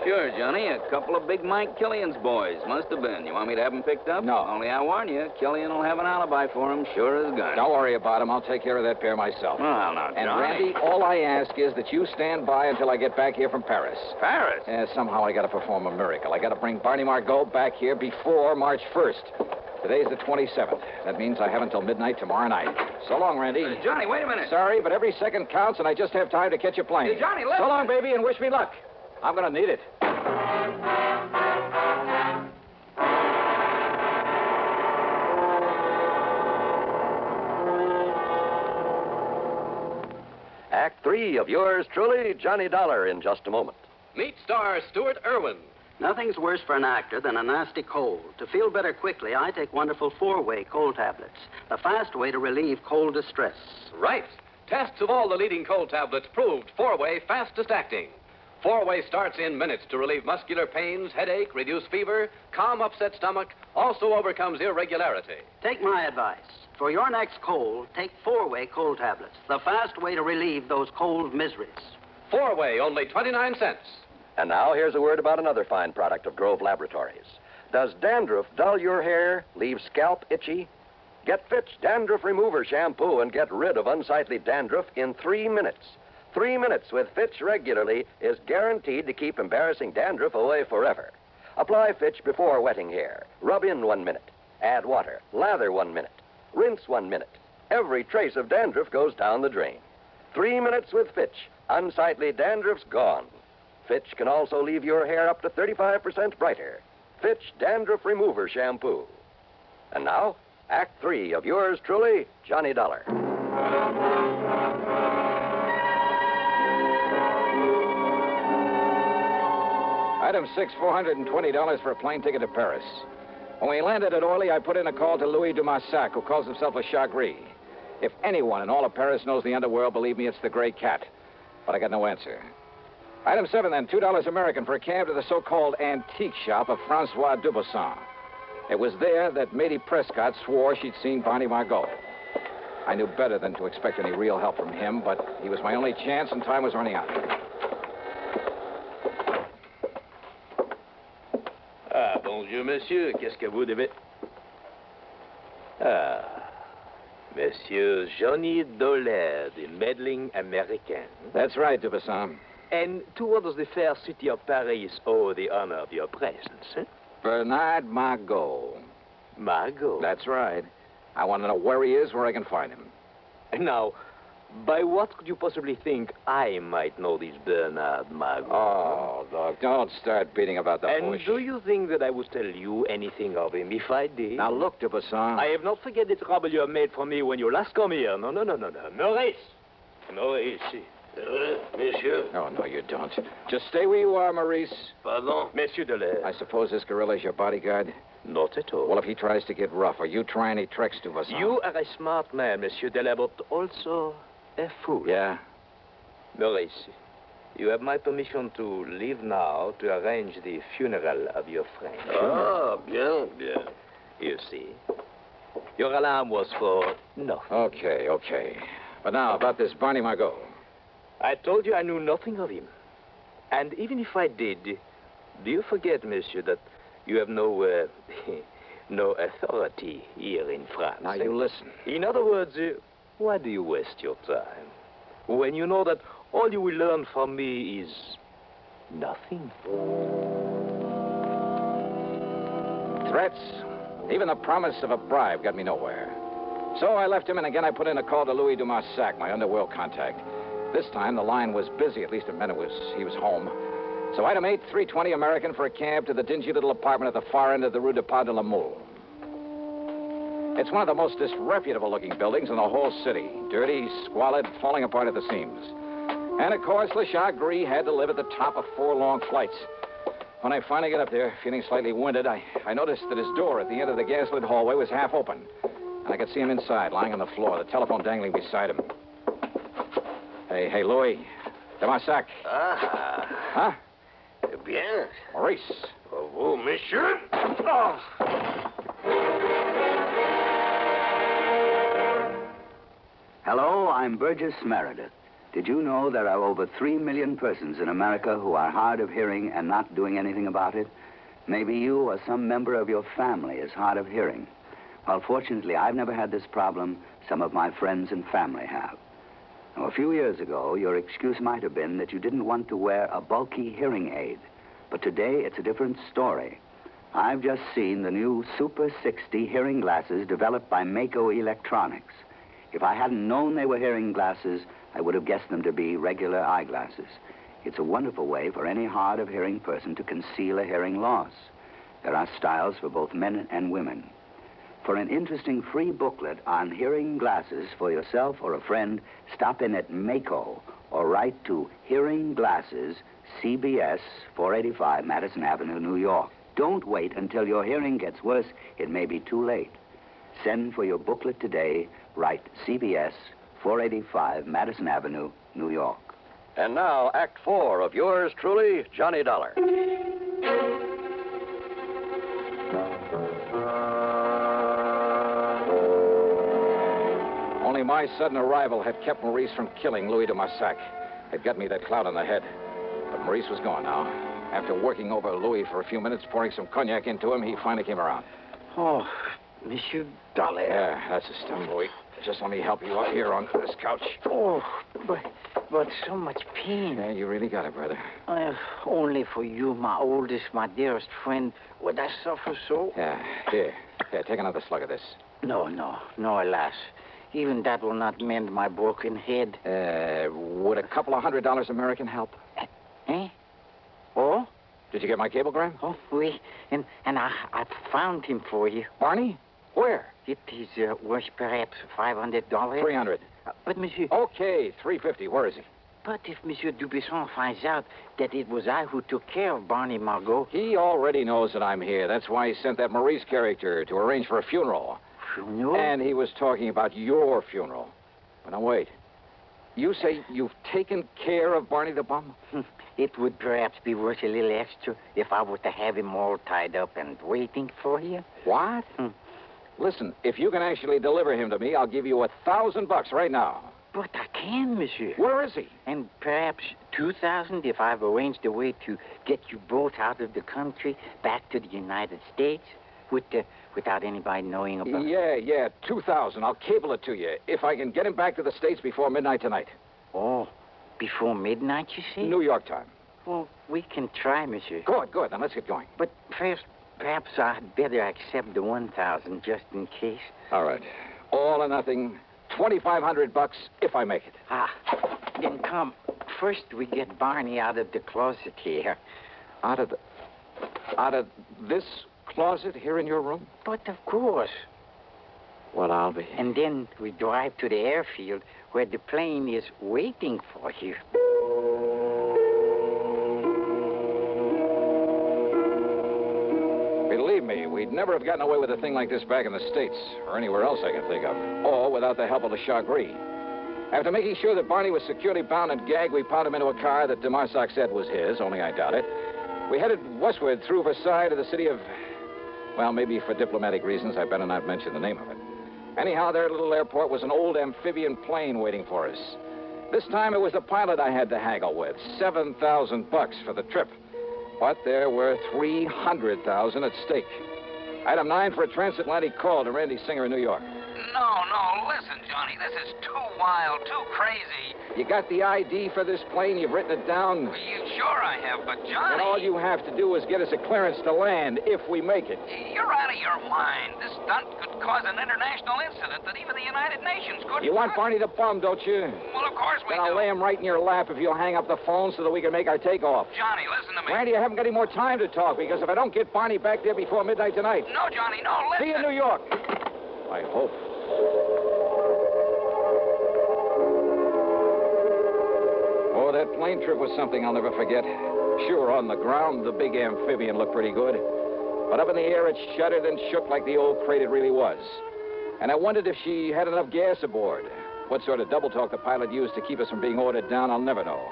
Speaker 22: Sure, Johnny. A couple of Big Mike Killian's boys. Must have been. You want me to have them picked up?
Speaker 10: No.
Speaker 22: Only I warn you, Killian will have an alibi for him, sure as gun.
Speaker 10: Don't worry about him. I'll take care of that pair myself.
Speaker 22: Well, now, Johnny.
Speaker 10: And, Randy, all I ask is that you stand by until I get back here from Paris.
Speaker 22: Paris?
Speaker 10: Yeah, somehow I got to perform a miracle. I got to bring Barney Margot back here before March 1st. Today's the 27th. That means I have until midnight tomorrow night. So long, Randy.
Speaker 22: Johnny, wait a minute.
Speaker 10: Sorry, but every second counts, and I just have time to catch a plane.
Speaker 22: Hey, Johnny, listen.
Speaker 10: So long, baby, and wish me luck. I'm going to need it.
Speaker 7: Act 3 of yours truly, Johnny Dollar, in just a moment.
Speaker 23: Meet star Stuart Irwin.
Speaker 24: Nothing's worse for an actor than a nasty cold. To feel better quickly, I take wonderful 4-way cold tablets, the fast way to relieve cold distress.
Speaker 23: Right. Tests of all the leading cold tablets proved 4-way fastest acting. Four-way starts in minutes to relieve muscular pains, headache, reduce fever, calm upset stomach, also overcomes irregularity.
Speaker 24: Take my advice. For your next cold, take four-way cold tablets. The fast way to relieve those cold miseries.
Speaker 23: Four-way, only 29 cents.
Speaker 7: And now here's a word about another fine product of Grove Laboratories. Does dandruff dull your hair, leave scalp itchy? Get Fitch Dandruff Remover Shampoo and get rid of unsightly dandruff in 3 minutes. 3 minutes with Fitch regularly is guaranteed to keep embarrassing dandruff away forever. Apply Fitch before wetting hair. Rub in 1 minute. Add water. Lather 1 minute. Rinse 1 minute. Every trace of dandruff goes down the drain. 3 minutes with Fitch. Unsightly dandruff's gone. Fitch can also leave your hair up to 35% brighter. Fitch Dandruff Remover Shampoo. And now, Act 3 of yours truly, Johnny Dollar.
Speaker 2: Item 6, $420 for a plane ticket to Paris. When we landed at Orly, I put in a call to Louis Dumassac, who calls himself a Chagris. If anyone in all of Paris knows the underworld, believe me, it's the Gray Cat. But I got no answer. Item 7, then, $2 American for a cab to the so-called antique shop of Francois Dubuisson. It was there that Matey Prescott swore she'd seen Barney Margot. I knew better than to expect any real help from him, but he was my only chance, and time was running out.
Speaker 23: Ah, bonjour, monsieur. Qu'est-ce que vous devez... Ah, Monsieur Johnny Dollar, the meddling American.
Speaker 2: That's right, Dubuisson.
Speaker 23: And to what does the fair city of Paris owe the honor of your presence, eh?
Speaker 2: Bernard Margot.
Speaker 23: Margot?
Speaker 2: That's right. I want to know where he is, where I can find him.
Speaker 23: Now, by what could you possibly think I might know this Bernard Margot?
Speaker 2: Oh, look, don't start beating about the bush.
Speaker 23: And do you think that I would tell you anything of him if I did?
Speaker 2: Now, look, Dubuisson.
Speaker 23: I have not forget the trouble you have made for me when you last come here. No. Maurice. Maurice. Monsieur.
Speaker 2: Oh, no, you don't. Just stay where you are, Maurice.
Speaker 23: Pardon? Monsieur Dollar.
Speaker 2: I suppose this gorilla's your bodyguard?
Speaker 23: Not at all.
Speaker 2: Well, if he tries to get rough, or you try any tricks, Dubuisson...
Speaker 23: You are a smart man, Monsieur Dollar, but also a fool.
Speaker 2: Yeah?
Speaker 23: Maurice, you have my permission to leave now to arrange the funeral of your friend.
Speaker 18: Ah, bien.
Speaker 23: You see, your alarm was for nothing.
Speaker 2: Okay. But now, about this Barney Margot.
Speaker 23: I told you I knew nothing of him. And even if I did, do you forget, monsieur, that you have no authority here in France?
Speaker 2: Now, you listen.
Speaker 23: In other words, why do you waste your time when you know that all you will learn from me is nothing?
Speaker 2: Threats, even the promise of a bribe got me nowhere. So I left him, and again I put in a call to Louis Dumassac, my underworld contact. This time the line was busy. At least it meant he was home. So item 8, $3.20 American for a cab to the dingy little apartment at the far end of the Rue de Pas de la Mule. It's one of the most disreputable-looking buildings in the whole city. Dirty, squalid, falling apart at the seams. And, of course, Le Chagris had to live at the top of 4 long flights. When I finally got up there, feeling slightly winded, I noticed that his door at the end of the gas-lit hallway was half open. And I could see him inside, lying on the floor, the telephone dangling beside him. Hey, Louis. Dumassac.
Speaker 18: Ah.
Speaker 2: Huh?
Speaker 18: Bien.
Speaker 2: Maurice.
Speaker 18: Vous, monsieur. Oh.
Speaker 1: Hello, I'm Burgess Meredith. Did you know there are over 3 million persons in America who are hard of hearing and not doing anything about it? Maybe you or some member of your family is hard of hearing. Well, fortunately, I've never had this problem. Some of my friends and family have. Now, a few years ago, your excuse might have been that you didn't want to wear a bulky hearing aid. But today, it's a different story. I've just seen the new Super 60 hearing glasses developed by Mako Electronics. If I hadn't known they were hearing glasses, I would have guessed them to be regular eyeglasses. It's a wonderful way for any hard of hearing person to conceal a hearing loss. There are styles for both men and women. For an interesting free booklet on hearing glasses for yourself or a friend, stop in at Mako or write to Hearing Glasses, CBS, 485 Madison Avenue, New York. Don't wait until your hearing gets worse. It may be too late. Send for your booklet today. Write CBS, 485 Madison Avenue, New York.
Speaker 7: And now, Act 4 of yours truly, Johnny Dollar.
Speaker 10: Only my sudden arrival had kept Maurice from killing Louis de Marsac. It got me that clout on the head. But Maurice was gone now. After working over Louis for a few minutes, pouring some cognac into him, he finally came around.
Speaker 18: Oh, Monsieur Dollar.
Speaker 10: Yeah, that's the stuff, Louis. Just let me help you up here on this couch.
Speaker 18: Oh, but so much pain.
Speaker 10: Yeah, you really got it, brother.
Speaker 18: Only for you, my oldest, my dearest friend, would I suffer so?
Speaker 10: Yeah, here. Here, take another slug of this.
Speaker 18: No, alas. Even that will not mend my broken head.
Speaker 10: Would a couple of $100 American help?
Speaker 18: Eh? Oh?
Speaker 10: Did you get my cablegram?
Speaker 18: Oh, oui. And I found him for you.
Speaker 10: Barney? Where?
Speaker 18: It is worth perhaps $500.
Speaker 10: $300.
Speaker 18: But, monsieur...
Speaker 10: Okay, $350. Where is he?
Speaker 18: But if Monsieur Dubuisson finds out that it was I who took care of Barney Margot...
Speaker 10: He already knows that I'm here. That's why he sent that Maurice character to arrange for a funeral.
Speaker 18: Funeral?
Speaker 10: And he was talking about your funeral. But now, wait. You say you've taken care of Barney the Bum?
Speaker 18: It would perhaps be worth a little extra if I were to have him all tied up and waiting for you.
Speaker 10: What? Listen, if you can actually deliver him to me, I'll give you $1,000 right now.
Speaker 18: But I can, monsieur.
Speaker 10: Where is he?
Speaker 18: And perhaps 2,000 if I've arranged a way to get you both out of the country, back to the United States, without anybody knowing about it.
Speaker 10: Yeah, 2,000. I'll cable it to you if I can get him back to the States before midnight tonight.
Speaker 18: Oh, before midnight, you say?
Speaker 10: New York time.
Speaker 18: Well, we can try, monsieur.
Speaker 10: Good. Then let's get going.
Speaker 18: But first, perhaps I'd better accept the 1,000 just in case.
Speaker 10: All right. All or nothing. $2,500 if I make it.
Speaker 18: Then come. First, we get Barney out of the closet here.
Speaker 10: Out of this closet here in your room?
Speaker 18: But of course.
Speaker 10: Well, I'll be.
Speaker 18: And then we drive to the airfield where the plane is waiting for you.
Speaker 10: Believe me, we'd never have gotten away with a thing like this back in the States, or anywhere else I can think of, or without the help of the Chagris. After making sure that Barney was securely bound and gagged, we piled him into a car that de Marsac said was his, only I doubt it. We headed westward through Versailles to the city of... Well, maybe for diplomatic reasons, I better not mention the name of it. Anyhow, their little airport was an old amphibian plane waiting for us. This time it was the pilot I had to haggle with. $7,000 for the trip. But there were $300,000 at stake. Item 9 for a transatlantic call to Randy Singer in New York.
Speaker 6: No, listen, Johnny. This is too wild, too crazy.
Speaker 10: You got the ID for this plane? You've written it down?
Speaker 6: Sure I have, but Johnny...
Speaker 10: And all you have to do is get us a clearance to land, if we make it.
Speaker 6: You're out of your mind. This stunt could cause an international incident that even the United Nations couldn't...
Speaker 10: You want Barney the Bum, don't you?
Speaker 6: Well, of course we
Speaker 10: do. Then I'll lay him right in your lap if you'll hang up the phone so that we can make our takeoff.
Speaker 6: Johnny, listen to me.
Speaker 10: Randy, I haven't got any more time to talk, because if I don't get Barney back there before midnight tonight...
Speaker 6: No, Johnny, no, listen...
Speaker 10: See you in New York. I hope. Oh, that plane trip was something I'll never forget. Sure, on the ground, the big amphibian looked pretty good. But up in the air, it shuddered and shook like the old crate it really was. And I wondered if she had enough gas aboard. What sort of double talk the pilot used to keep us from being ordered down, I'll never know.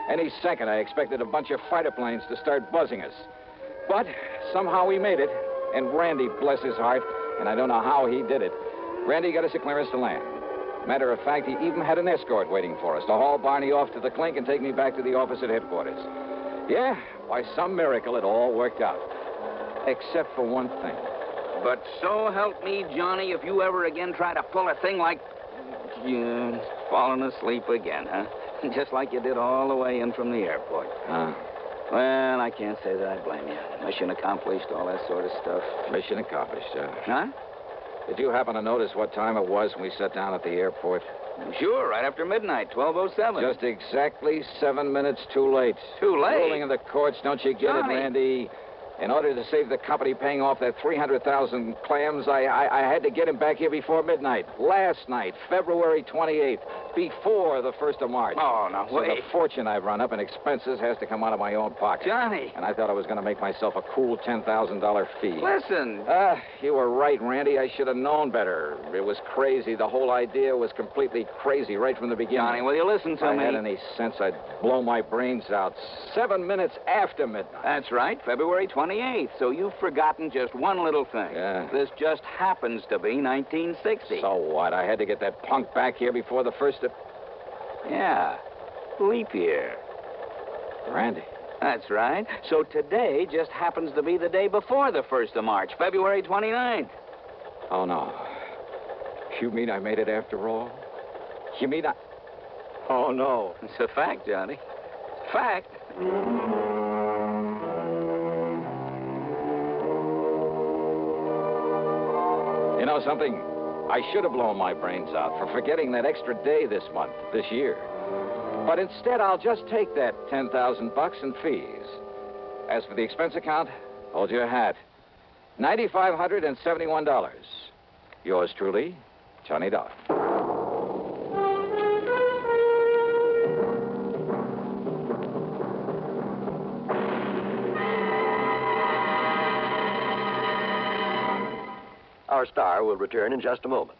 Speaker 10: Any second, I expected a bunch of fighter planes to start buzzing us. But somehow we made it. And Randy, bless his heart, and I don't know how he did it, Randy got us a clearance to land. Matter of fact, he even had an escort waiting for us to haul Barney off to the clink and take me back to the office at headquarters. Yeah, by some miracle, it all worked out. Except for one thing.
Speaker 22: But so help me, Johnny, if you ever again try to pull a thing like...
Speaker 24: You're falling asleep again, huh? Just like you did all the way in from the airport. Well, I can't say that I blame you. Mission accomplished, all that sort of stuff.
Speaker 10: Mission accomplished,
Speaker 24: Huh?
Speaker 10: Did you happen to notice what time it was when we sat down at the airport?
Speaker 24: Sure, right after midnight, 12:07.
Speaker 10: Just exactly 7 minutes too late.
Speaker 24: Too late?
Speaker 10: Rolling in the courts, don't you get
Speaker 24: Johnny.
Speaker 10: it, Randy?
Speaker 5: In order to save the company paying off that 300,000 clams, I had to get him back here before midnight. Last night, February 28th, before the 1st of March.
Speaker 24: Oh, no,
Speaker 5: so
Speaker 24: wait.
Speaker 5: the fortune I've run up in expenses has to come out of my own pocket.
Speaker 24: Johnny.
Speaker 5: And I thought I was going to make myself a cool $10,000 fee.
Speaker 24: Listen.
Speaker 5: You were right, Randy. I should have known better. It was crazy. The whole idea was completely crazy right from the beginning.
Speaker 24: Johnny, will you listen to
Speaker 5: if
Speaker 24: me?
Speaker 5: I had any sense, I'd blow my brains out 7 minutes after midnight.
Speaker 24: That's right, February 28th. So you've forgotten just one little thing.
Speaker 5: Yeah.
Speaker 24: This just happens to be 1960.
Speaker 5: So what? I had to get that punk back here before the 1st of...
Speaker 24: Yeah, leap year.
Speaker 5: Randy.
Speaker 24: That's right. So today just happens to be the day before the 1st of March, February 29th.
Speaker 5: Oh, no. You mean I made it after all? You mean I... Oh, no.
Speaker 24: It's a fact, Johnny. Fact.
Speaker 5: You know something? I should have blown my brains out for forgetting that extra day this month, this year. But instead, I'll just take that $10,000 in fees. As for the expense account, hold your hat. $9,571. Yours truly, Johnny Dollar.
Speaker 7: Our star will return in just a moment.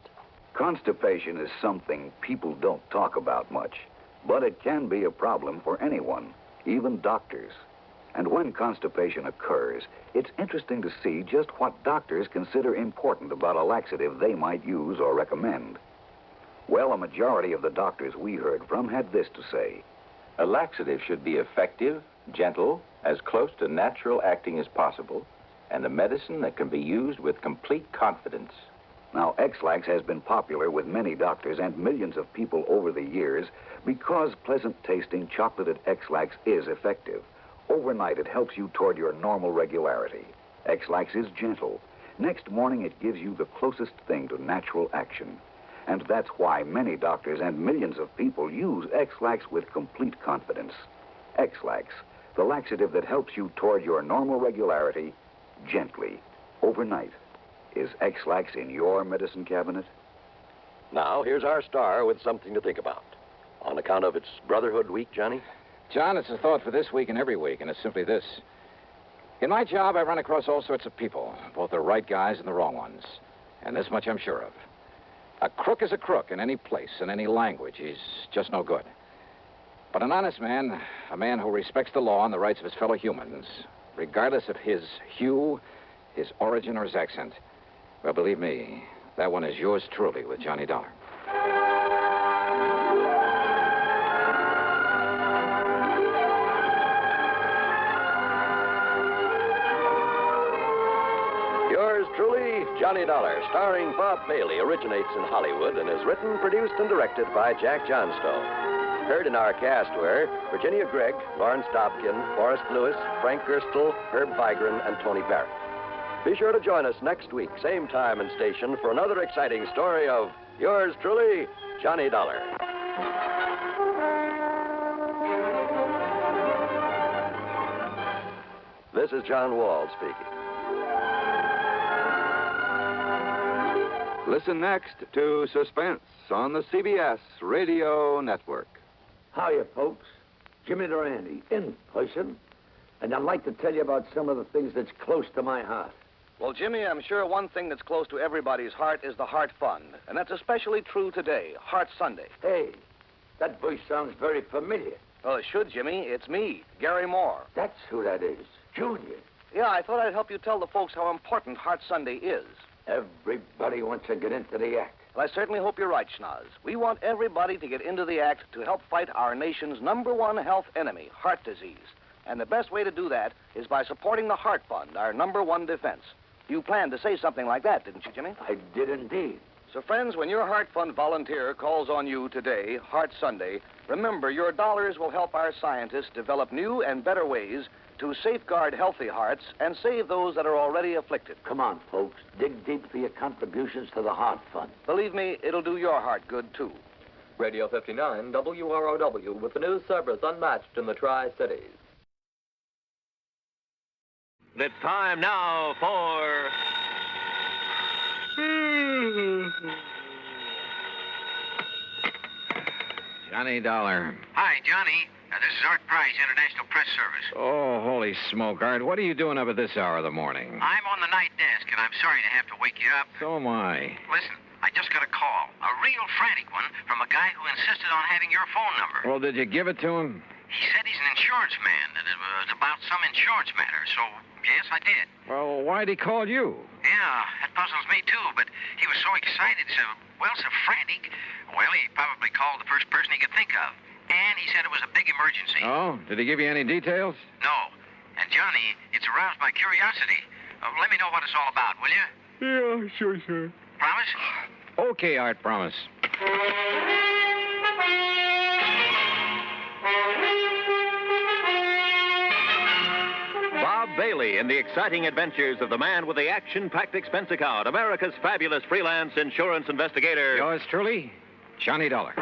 Speaker 8: Constipation is something people don't talk about much, but it can be a problem for anyone, even doctors. And when constipation occurs, it's interesting to see just what doctors consider important about a laxative they might use or recommend. Well, a majority of the doctors we heard from had this to say.
Speaker 11: A laxative should be effective, gentle, as close to natural acting as possible, and a medicine that can be used with complete confidence.
Speaker 8: Now, X-Lax has been popular with many doctors and millions of people over the years because pleasant-tasting chocolated X-Lax is effective. Overnight, it helps you toward your normal regularity. X-Lax is gentle. Next morning, it gives you the closest thing to natural action. And that's why many doctors and millions of people use X-Lax with complete confidence. X-Lax, the laxative that helps you toward your normal regularity gently, overnight. Is X-Lax in your medicine cabinet?
Speaker 7: Now, here's our star with something to think about. On account of its Brotherhood Week, Johnny?
Speaker 5: John, it's a thought for this week and every week, and it's simply this. In my job, I run across all sorts of people, both the right guys and the wrong ones. And this much I'm sure of. A crook is a crook in any place, in any language. He's just no good. But an honest man, a man who respects the law and the rights of his fellow humans, regardless of his hue, his origin, or his accent, well, believe me, that one is yours truly with Johnny Dollar.
Speaker 7: Yours truly, Johnny Dollar, starring Bob Bailey, originates in Hollywood and is written, produced, and directed by Jack Johnstone. Heard in our cast were Virginia Gregg, Lawrence Dobkin, Forrest Lewis, Frank Gerstle, Herb Vigran, and Tony Barrett. Be sure to join us next week, same time and station, for another exciting story of yours truly, Johnny Dollar. This is John Wall speaking.
Speaker 12: Listen next to Suspense on the CBS Radio Network.
Speaker 13: Hiya, folks. Jimmy Durante, in person. And I'd like to tell you about some of the things that's close to my heart.
Speaker 14: Well, Jimmy, I'm sure one thing that's close to everybody's heart is the Heart Fund. And that's especially true today, Heart Sunday.
Speaker 13: Hey, that voice sounds very familiar.
Speaker 14: Well, it should, Jimmy. It's me, Gary Moore.
Speaker 13: That's who that is. Junior.
Speaker 14: Yeah, I thought I'd help you tell the folks how important Heart Sunday is.
Speaker 13: Everybody wants to get into the act.
Speaker 14: Well, I certainly hope you're right, Schnoz. We want everybody to get into the act to help fight our nation's #1 health enemy, heart disease. And the best way to do that is by supporting the Heart Fund, our #1 defense. You planned to say something like that, didn't you, Jimmy?
Speaker 13: I did indeed.
Speaker 14: So, friends, when your Heart Fund volunteer calls on you today, Heart Sunday, remember your dollars will help our scientists develop new and better ways to safeguard healthy hearts and save those that are already afflicted.
Speaker 13: Come on, folks. Dig deep for your contributions to the Heart Fund.
Speaker 14: Believe me, it'll do your heart good, too.
Speaker 26: Radio 59, WROW, with the news service unmatched in the Tri-Cities.
Speaker 3: It's time now for...
Speaker 2: Johnny Dollar.
Speaker 4: Hi, Johnny. This is Art Price, International Press Service.
Speaker 2: Oh, holy smoke, Art. What are you doing up at this hour of the morning?
Speaker 4: I'm on the night desk, and I'm sorry to have to wake you up.
Speaker 2: So am I.
Speaker 4: Listen, I just got a call, a real frantic one, from a guy who insisted on having your phone number.
Speaker 2: Well, did you give it to him?
Speaker 4: He said he's an insurance man, that it was about some insurance matter, so yes, I did.
Speaker 2: Well, why'd he call you?
Speaker 4: Yeah, that puzzles me, too, but he was so excited, so frantic. Well, he probably called the first person he could think of. And he said it was a big emergency.
Speaker 2: Oh, did he give you any details?
Speaker 4: No. And, Johnny, it's aroused my curiosity. Let me know what it's all about, will you?
Speaker 2: Yeah, sure, sir.
Speaker 4: Promise?
Speaker 2: Okay, Art, promise.
Speaker 3: Bob Bailey in the exciting adventures of the man with the action-packed expense account, America's fabulous freelance insurance investigator.
Speaker 2: Yours truly, Johnny Dollar.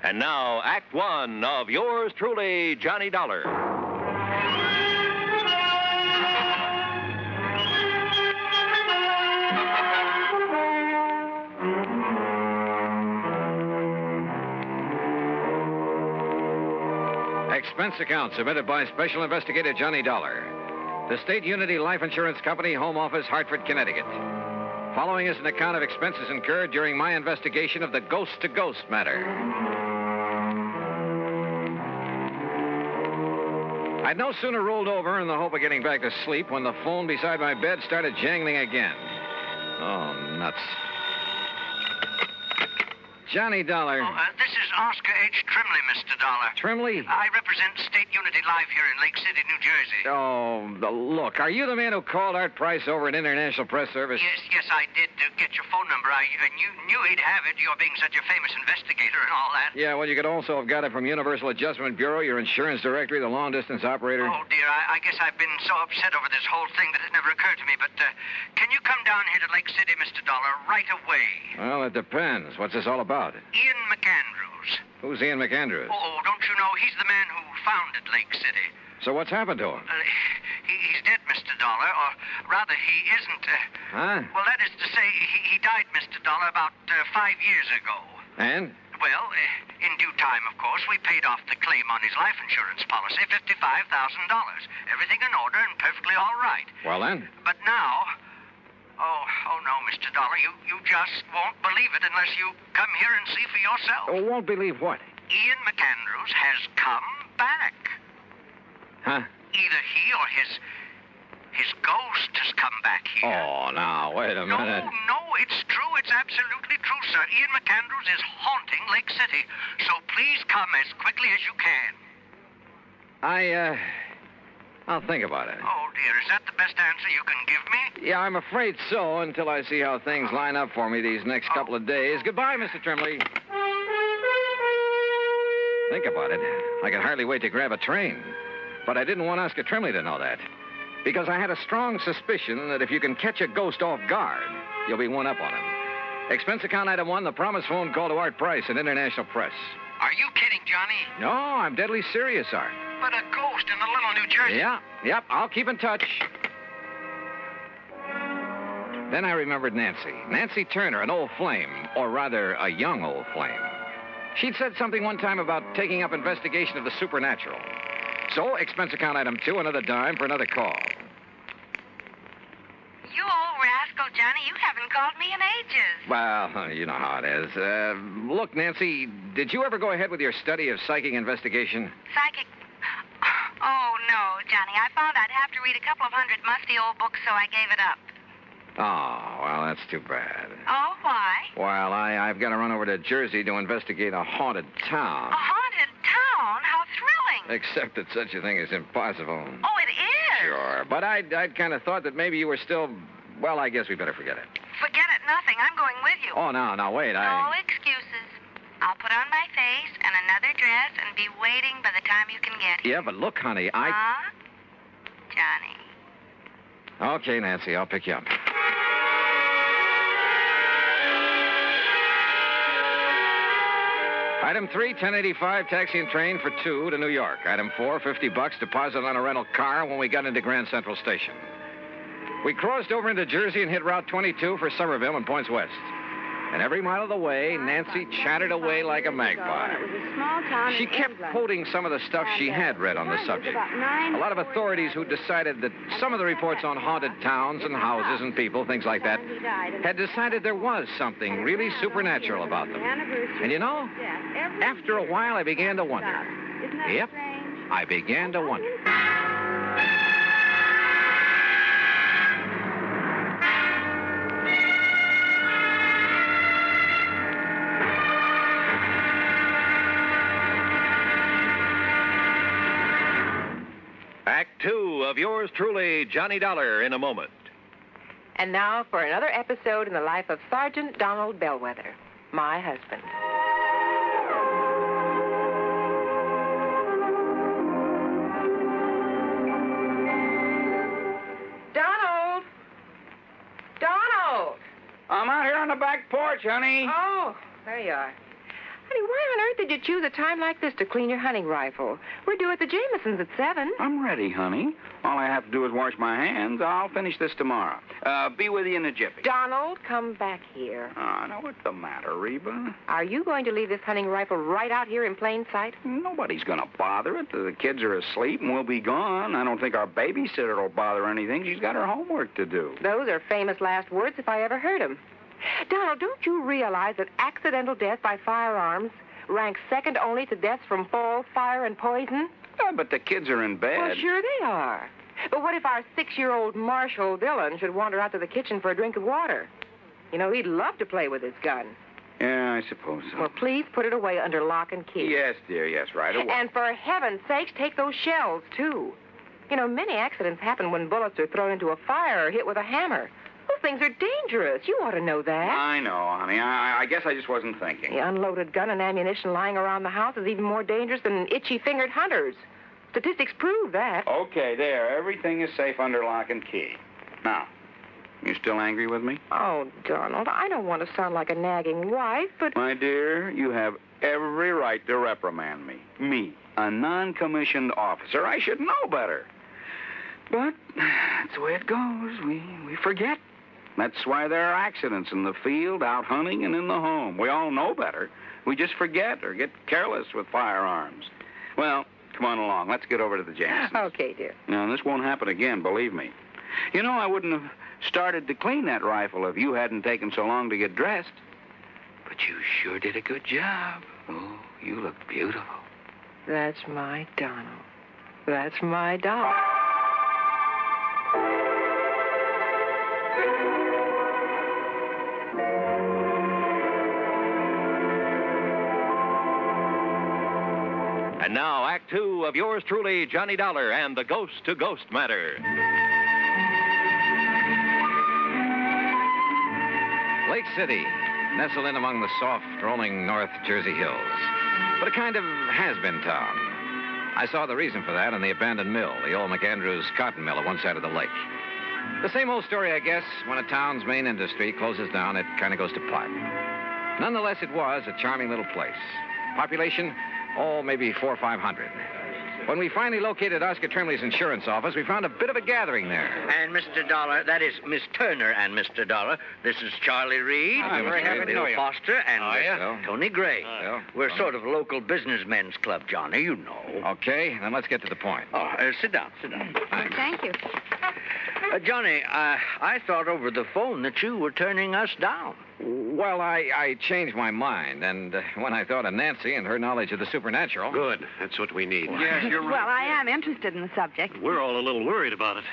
Speaker 3: And now, Act One of yours truly, Johnny Dollar.
Speaker 2: Expense account submitted by Special Investigator Johnny Dollar. The State Unity Life Insurance Company, Home Office, Hartford, Connecticut. Following is an account of expenses incurred during my investigation of the ghost-to-ghost matter. I'd no sooner rolled over in the hope of getting back to sleep when the phone beside my bed started jangling again. Oh, nuts. Johnny Dollar.
Speaker 4: This is Oscar H. Trimley, Mr. Dollar.
Speaker 2: Trimley?
Speaker 4: I represent State Unity Life here in Lake City, New Jersey.
Speaker 2: Oh, look, are you the man who called Art Price over at International Press Service?
Speaker 4: Yes, I did get your phone number. I knew he'd have it, you're being such a famous investigator and all that.
Speaker 2: Yeah, well, you could also have got it from Universal Adjustment Bureau, your insurance directory, the long-distance operator.
Speaker 4: Oh, dear, I guess I've been so upset over this whole thing that it never occurred to me. But can you come down here to Lake City, Mr. Dollar, right away?
Speaker 2: Well, it depends. What's this all about?
Speaker 4: Ian McAndrews.
Speaker 2: Who's Ian McAndrews?
Speaker 4: Oh, don't you know? He's the man who founded Lake City.
Speaker 2: So what's happened to him?
Speaker 4: He's dead, Mr. Dollar, or rather, he isn't.
Speaker 2: Huh?
Speaker 4: Well, that is to say, he died, Mr. Dollar, about 5 years ago.
Speaker 2: And?
Speaker 4: Well, in due time, of course, we paid off the claim on his life insurance policy, $55,000. Everything in order and perfectly all right.
Speaker 2: Well, then?
Speaker 4: But now... Oh, no, Mr. Dollar, you just won't believe it unless you come here and see for yourself.
Speaker 2: Oh, won't believe what?
Speaker 4: Ian McAndrews has come back.
Speaker 2: Huh?
Speaker 4: Either he or his ghost has come back here.
Speaker 2: Oh, now, wait a minute.
Speaker 4: No, it's true. It's absolutely true, sir. Ian McAndrews is haunting Lake City. So please come as quickly as you can.
Speaker 2: I'll think about it.
Speaker 4: Oh, dear, is that the best answer you can give me?
Speaker 2: Yeah, I'm afraid so, until I see how things line up for me these next couple of days. Goodbye, Mr. Trimley. Think about it. I could hardly wait to grab a train. But I didn't want Oscar Trimley to know that. Because I had a strong suspicion that if you can catch a ghost off guard, you'll be one up on him. Expense account item 1, the promise phone call to Art Price at International Press.
Speaker 4: Are you kidding, Johnny?
Speaker 2: No, I'm deadly serious, Art.
Speaker 4: But a ghost in a little New Jersey.
Speaker 2: Yep, I'll keep in touch. Then I remembered Nancy. Nancy Turner, an old flame, or rather, a young old flame. She'd said something one time about taking up investigation of the supernatural. So, expense account item 2, another dime for another call.
Speaker 16: You old rascal, Johnny, you haven't called me in ages.
Speaker 2: Well, you know how it is. Look, Nancy, did you ever go ahead with your study of psychic investigation?
Speaker 16: Psychic? Oh, no, Johnny. I found I'd have to read a couple of hundred musty old books, so I gave it up.
Speaker 2: Oh, well, that's too bad.
Speaker 16: Oh, why?
Speaker 2: Well, I've got to run over to Jersey to investigate a haunted town.
Speaker 16: A haunted town? How thrilling.
Speaker 2: Except that such a thing is impossible.
Speaker 16: Oh, it is?
Speaker 2: Sure, but I'd kind of thought that maybe you were still... Well, I guess we better forget it.
Speaker 16: Forget it, nothing. I'm going with you.
Speaker 2: Oh, no, wait,
Speaker 16: No excuses. I'll put on my face and another dress and be waiting by the time you can get here.
Speaker 2: Yeah, but look, honey,
Speaker 16: Huh? Johnny.
Speaker 2: Okay, Nancy, I'll pick you up.
Speaker 10: Item 3, 1085, taxi and train for 2 to New York. Item 4, $50 deposit on a rental car when we got into Grand Central Station. We crossed over into Jersey and hit Route 22 for Somerville and points west. And every mile of the way, Nancy chattered away like a magpie. She kept quoting some of the stuff she had read on the subject. A lot of authorities who decided that some of the reports on haunted towns and houses and people, things like that, had decided there was something really supernatural about them. And you know, after a while, I began to wonder. Yep, I began to wonder.
Speaker 3: Act 2 of yours truly, Johnny Dollar, in a moment.
Speaker 9: And now for another episode in the life of Sergeant Donald Bellwether, my husband. Donald! Donald!
Speaker 24: I'm out here on the back porch, honey.
Speaker 9: Oh, there you are. Honey, why on earth did you choose a time like this to clean your hunting rifle? We're due at the Jamesons at 7.
Speaker 24: I'm ready, honey. All I have to do is wash my hands. I'll finish this tomorrow. Be with you in a jiffy.
Speaker 9: Donald, come back here.
Speaker 24: Oh, now, what's the matter, Reba?
Speaker 9: Are you going to leave this hunting rifle right out here in plain sight?
Speaker 24: Nobody's going to bother it. The kids are asleep and we'll be gone. I don't think our babysitter will bother anything. She's got her homework to do.
Speaker 9: Those are famous last words if I ever heard them. Donald, don't you realize that accidental death by firearms ranks second only to deaths from fall, fire, and poison?
Speaker 24: But the kids are in bed.
Speaker 9: Well, sure they are. But what if our 6-year-old Marshall Dillon should wander out to the kitchen for a drink of water? You know, he'd love to play with his gun.
Speaker 24: Yeah, I suppose so.
Speaker 9: Well, please put it away under lock and key.
Speaker 24: Yes, dear, yes, right away.
Speaker 9: And for heaven's sakes, take those shells, too. You know, many accidents happen when bullets are thrown into a fire or hit with a hammer. Those things are dangerous. You ought to know that.
Speaker 24: I know, honey. I guess I just wasn't thinking.
Speaker 9: The unloaded gun and ammunition lying around the house is even more dangerous than itchy-fingered hunters. Statistics prove that.
Speaker 24: Okay, there. Everything is safe under lock and key. Now, you still angry with me?
Speaker 9: Oh, Donald, I don't want to sound like a nagging wife, but...
Speaker 24: My dear, you have every right to reprimand me. Me, a non-commissioned officer. I should know better. But that's the way it goes. We forget. That's why there are accidents in the field, out hunting, and in the home. We all know better. We just forget or get careless with firearms. Well, come on along. Let's get over to the Jamesons.
Speaker 9: Okay, dear.
Speaker 24: Now, this won't happen again, believe me. You know, I wouldn't have started to clean that rifle if you hadn't taken so long to get dressed. But you sure did a good job. Oh, you look beautiful.
Speaker 9: That's my Donald. That's my doll.
Speaker 3: And now, Act 2 of yours truly, Johnny Dollar and the Ghost to Ghost Matter.
Speaker 10: Lake City, nestled in among the soft, rolling North Jersey hills. But a kind of has-been town. I saw the reason for that in the abandoned mill, the old McAndrews cotton mill at one side of the lake. The same old story, I guess. When a town's main industry closes down, it kind of goes to pot. Nonetheless, it was a charming little place. Population, maybe 400 or 500. When we finally located Oscar Trimley's insurance office, we found a bit of a gathering there.
Speaker 15: And Mr. Dollar, that is Miss Turner and Mr. Dollar. This is Charlie Reed,
Speaker 10: very happy to know you.
Speaker 15: Foster, and Tony Gray. We're
Speaker 10: Well.
Speaker 15: sort of local businessmen's club, Johnny, you know.
Speaker 10: Okay, then let's get to the point.
Speaker 15: Sit down.
Speaker 16: Thank you.
Speaker 15: Johnny, I thought over the phone that you were turning us down.
Speaker 10: Well, I changed my mind, and when I thought of Nancy and her knowledge of the supernatural...
Speaker 17: Good. That's what we need. Yes, you're right.
Speaker 16: Well, I am interested in the subject.
Speaker 17: We're all a little worried about it.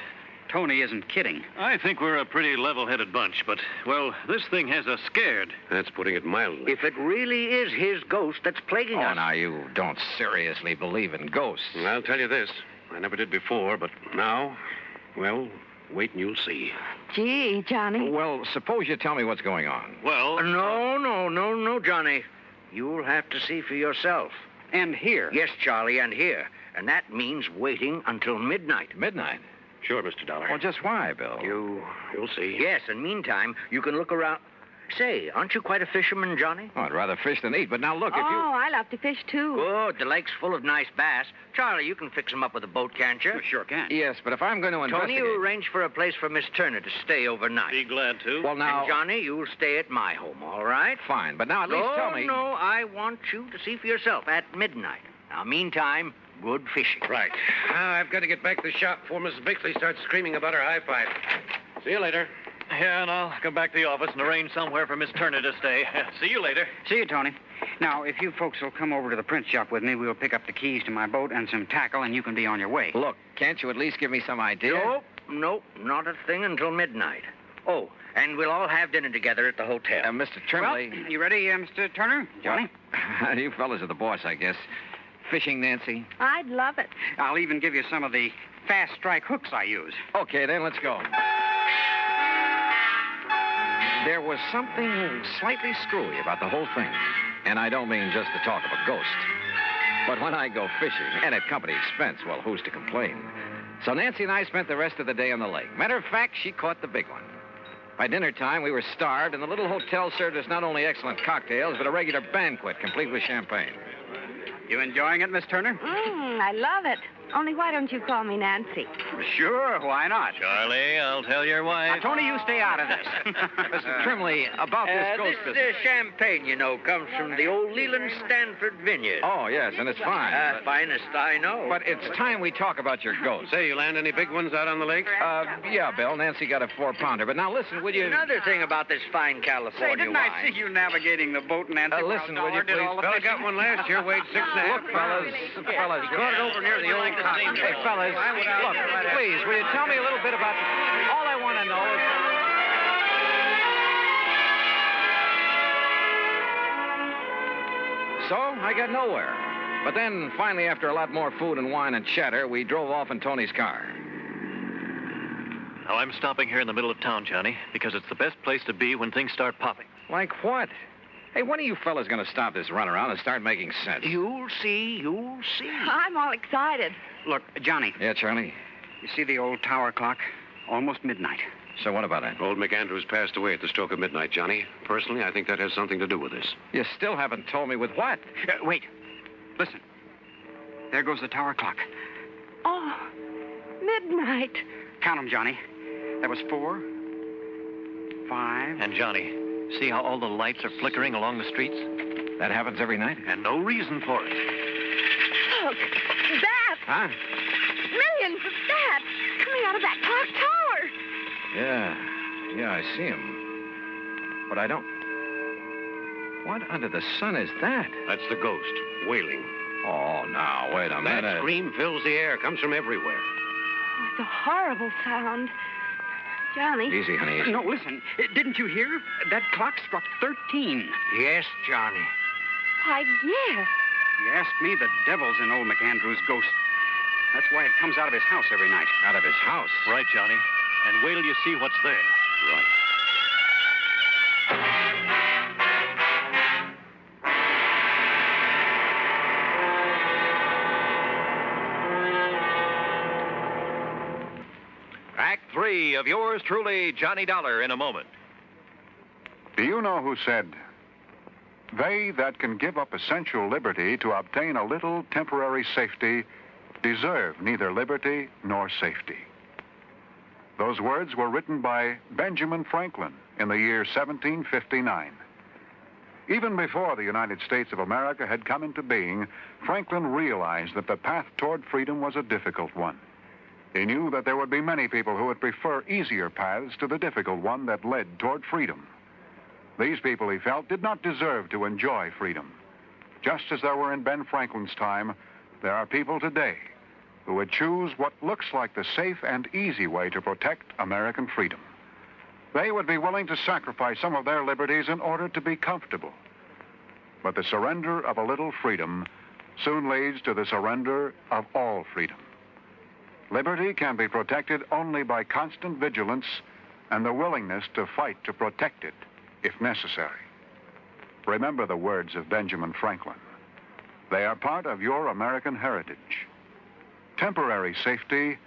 Speaker 19: Tony isn't kidding.
Speaker 17: I think we're a pretty level-headed bunch, but, well, this thing has us scared. That's putting it mildly.
Speaker 15: If it really is his ghost that's plaguing us...
Speaker 10: Oh, now, you don't seriously believe in ghosts.
Speaker 17: I'll tell you this. I never did before, but now, well, wait and you'll see.
Speaker 16: Gee, Johnny.
Speaker 10: Well, suppose you tell me what's going on.
Speaker 17: Well...
Speaker 15: No, Johnny. You'll have to see for yourself.
Speaker 19: And here.
Speaker 15: Yes, Charlie, and here. And that means waiting until midnight.
Speaker 10: Midnight?
Speaker 17: Sure, Mr. Dollar.
Speaker 10: Well, just why, Bill?
Speaker 17: You'll see.
Speaker 15: Yes, and meantime, you can look around... Say, aren't you quite a fisherman, Johnny?
Speaker 10: Oh, I'd rather fish than eat, but now look, if you...
Speaker 9: I love to fish, too.
Speaker 15: Good. The lake's full of nice bass. Charlie, you can fix them up with a boat, can't you?
Speaker 19: Sure can.
Speaker 10: Yes, but if I'm going to investigate...
Speaker 15: Tony, you arrange for a place for Miss Turner to stay overnight.
Speaker 17: Be glad to.
Speaker 10: Well, now...
Speaker 15: And Johnny, you'll stay at my home, all right?
Speaker 10: Fine, but now at least tell me...
Speaker 15: No, I want you to see for yourself at midnight. Now, meantime, good fishing.
Speaker 17: Right. I've got to get back to the shop before Mrs. Bixley starts screaming about her high five. See you later.
Speaker 2: Yeah, and I'll come back to the office and arrange somewhere for Miss Turner to stay. See you later.
Speaker 19: See you, Tony. Now, if you folks will come over to the print shop with me, we'll pick up the keys to my boat and some tackle, and you can be on your way.
Speaker 10: Look, can't you at least give me some idea?
Speaker 15: Nope, not a thing until midnight. Oh, and we'll all have dinner together at the hotel.
Speaker 10: Mr. Trimley...
Speaker 19: Well, you ready, Mr. Turner? Johnny?
Speaker 10: Well, you fellas are the boss, I guess. Fishing, Nancy?
Speaker 9: I'd love it.
Speaker 19: I'll even give you some of the fast strike hooks I use.
Speaker 10: Okay, then, let's go. There was something slightly screwy about the whole thing. And I don't mean just the talk of a ghost. But when I go fishing, and at company expense, well, who's to complain? So Nancy and I spent the rest of the day on the lake. Matter of fact, she caught the big one. By dinner time, we were starved, and the little hotel served us not only excellent cocktails, but a regular banquet, complete with champagne.
Speaker 19: You enjoying it, Miss Turner?
Speaker 9: I love it. Only why don't you call me Nancy?
Speaker 19: Sure, why not?
Speaker 2: Charlie, I'll tell your wife.
Speaker 19: Now, Tony, you stay out of this.
Speaker 10: Mr. Trimley, about this ghost
Speaker 15: This
Speaker 10: business.
Speaker 15: champagne, you know, comes from the old Leland Stanford vineyard.
Speaker 10: Oh, yes, and it's fine.
Speaker 15: Finest I know.
Speaker 10: But it's time we talk about your ghost.
Speaker 17: Say, you land any big ones out on the lake?
Speaker 10: Yeah, Bill. Nancy got a 4-pounder. But now listen, will you...
Speaker 15: Another thing about this fine California
Speaker 19: Say, didn't
Speaker 15: wine.
Speaker 19: I see you navigating the boat, Nancy?
Speaker 10: Listen, will you please?
Speaker 17: Fella got one last year, weighed 6.5.
Speaker 10: Look, fellas,
Speaker 17: He caught it over near the old cotton.
Speaker 10: Hey, fellas, look, please, will you tell me a little bit about... All I want to know is... So, I got nowhere. But then, finally, after a lot more food and wine and chatter, we drove off in Tony's car.
Speaker 2: Now, I'm stopping here in the middle of town, Johnny, because it's the best place to be when things start popping.
Speaker 10: Like what? Hey, when are you fellas going to stop this runaround and start making sense?
Speaker 15: You'll see, you'll see.
Speaker 9: I'm all excited.
Speaker 19: Look, Johnny.
Speaker 10: Yeah, Charlie?
Speaker 19: You see the old tower clock? Almost midnight.
Speaker 10: So what about it?
Speaker 17: Old McAndrews passed away at the stroke of midnight, Johnny. Personally, I think that has something to do with this.
Speaker 10: You still haven't told me with what?
Speaker 19: Wait. Listen. There goes the tower clock.
Speaker 9: Oh, midnight.
Speaker 19: Count them, Johnny. That was 4, 5...
Speaker 2: And, Johnny, see how all the lights are flickering along the streets?
Speaker 10: That happens every night?
Speaker 2: And no reason for it.
Speaker 9: Look, that.
Speaker 10: Huh?
Speaker 9: Millions of bats coming out of that clock tower.
Speaker 10: Yeah, I see him. But I don't... What under the sun is that?
Speaker 17: That's the ghost, wailing.
Speaker 10: Oh, now, wait a minute.
Speaker 17: That scream fills the air, comes from everywhere.
Speaker 9: Oh, it's a horrible sound. Johnny.
Speaker 10: Easy, honey, easy.
Speaker 19: No, listen. Didn't you hear? That clock struck 13.
Speaker 15: Yes, Johnny.
Speaker 9: Why, yes.
Speaker 19: You asked me, the devil's in old McAndrew's ghost. That's why it comes out of his house every night.
Speaker 10: Out of his house?
Speaker 2: Right, Johnny. And wait till you see what's there.
Speaker 17: Right.
Speaker 3: Act 3 of yours truly, Johnny Dollar, in a moment.
Speaker 1: Do you know who said, "They that can give up essential liberty to obtain a little temporary safety deserve neither liberty nor safety"? Those words were written by Benjamin Franklin in the year 1759. Even before the United States of America had come into being, Franklin realized that the path toward freedom was a difficult one. He knew that there would be many people who would prefer easier paths to the difficult one that led toward freedom. These people, he felt, did not deserve to enjoy freedom. Just as there were in Ben Franklin's time, there are people today who would choose what looks like the safe and easy way to protect American freedom. They would be willing to sacrifice some of their liberties in order to be comfortable. But the surrender of a little freedom soon leads to the surrender of all freedom. Liberty can be protected only by constant vigilance and the willingness to fight to protect it, if necessary. Remember the words of Benjamin Franklin. They are part of your American heritage. Temporary safety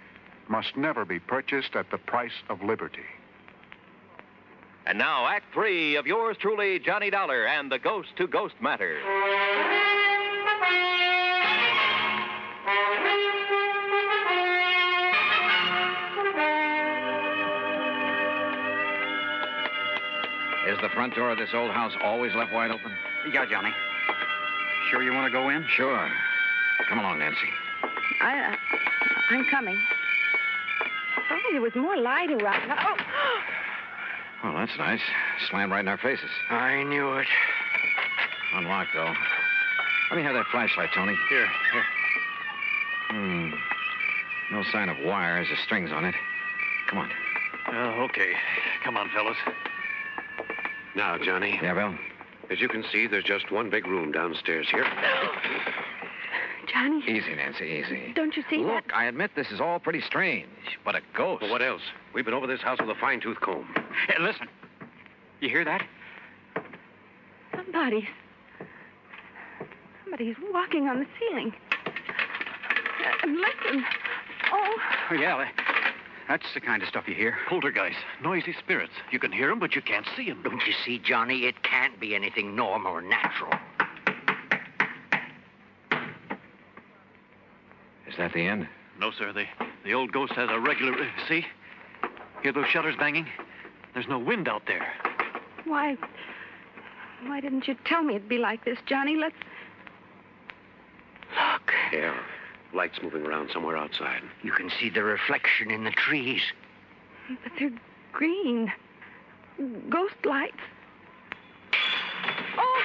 Speaker 1: must never be purchased at the price of liberty.
Speaker 3: And now, Act 3 of yours truly, Johnny Dollar and the Ghost to Ghost Matter.
Speaker 10: Is the front door of this old house always left wide open?
Speaker 19: Yeah, Johnny. Sure you want to go in?
Speaker 10: Sure. Come along, Nancy.
Speaker 9: I'm coming. Oh, there was more light around. Oh!
Speaker 10: Oh, that's nice. Slammed right in our faces.
Speaker 19: I knew it.
Speaker 10: Unlocked, though. Let me have that flashlight, Tony.
Speaker 17: Here.
Speaker 10: No sign of wires or strings on it. Come on.
Speaker 17: Okay. Come on, fellas. Now, Johnny.
Speaker 10: Yeah, Bill?
Speaker 17: As you can see, there's just one big room downstairs here.
Speaker 9: Johnny.
Speaker 10: Easy, Nancy, easy.
Speaker 9: Don't you see
Speaker 10: Look, I admit this is all pretty strange, but a ghost.
Speaker 17: Well, what else? We've been over this house with a fine-tooth comb.
Speaker 19: Hey, listen. You hear that?
Speaker 9: Somebody's walking on the ceiling. Listen. Oh,
Speaker 19: yeah, that's the kind of stuff you hear.
Speaker 17: Poltergeist, noisy spirits. You can hear them, but you can't see them.
Speaker 15: Don't you see, Johnny? It can't be anything normal or natural.
Speaker 10: Is that the end?
Speaker 17: No, sir. The old ghost has a regular... See? Hear those shutters banging? There's no wind out there.
Speaker 9: why didn't you tell me it'd be like this, Johnny? Let's...
Speaker 17: Look. Yeah. Lights moving around somewhere outside.
Speaker 15: You can see the reflection in the trees.
Speaker 9: But they're green. Ghost lights. Oh!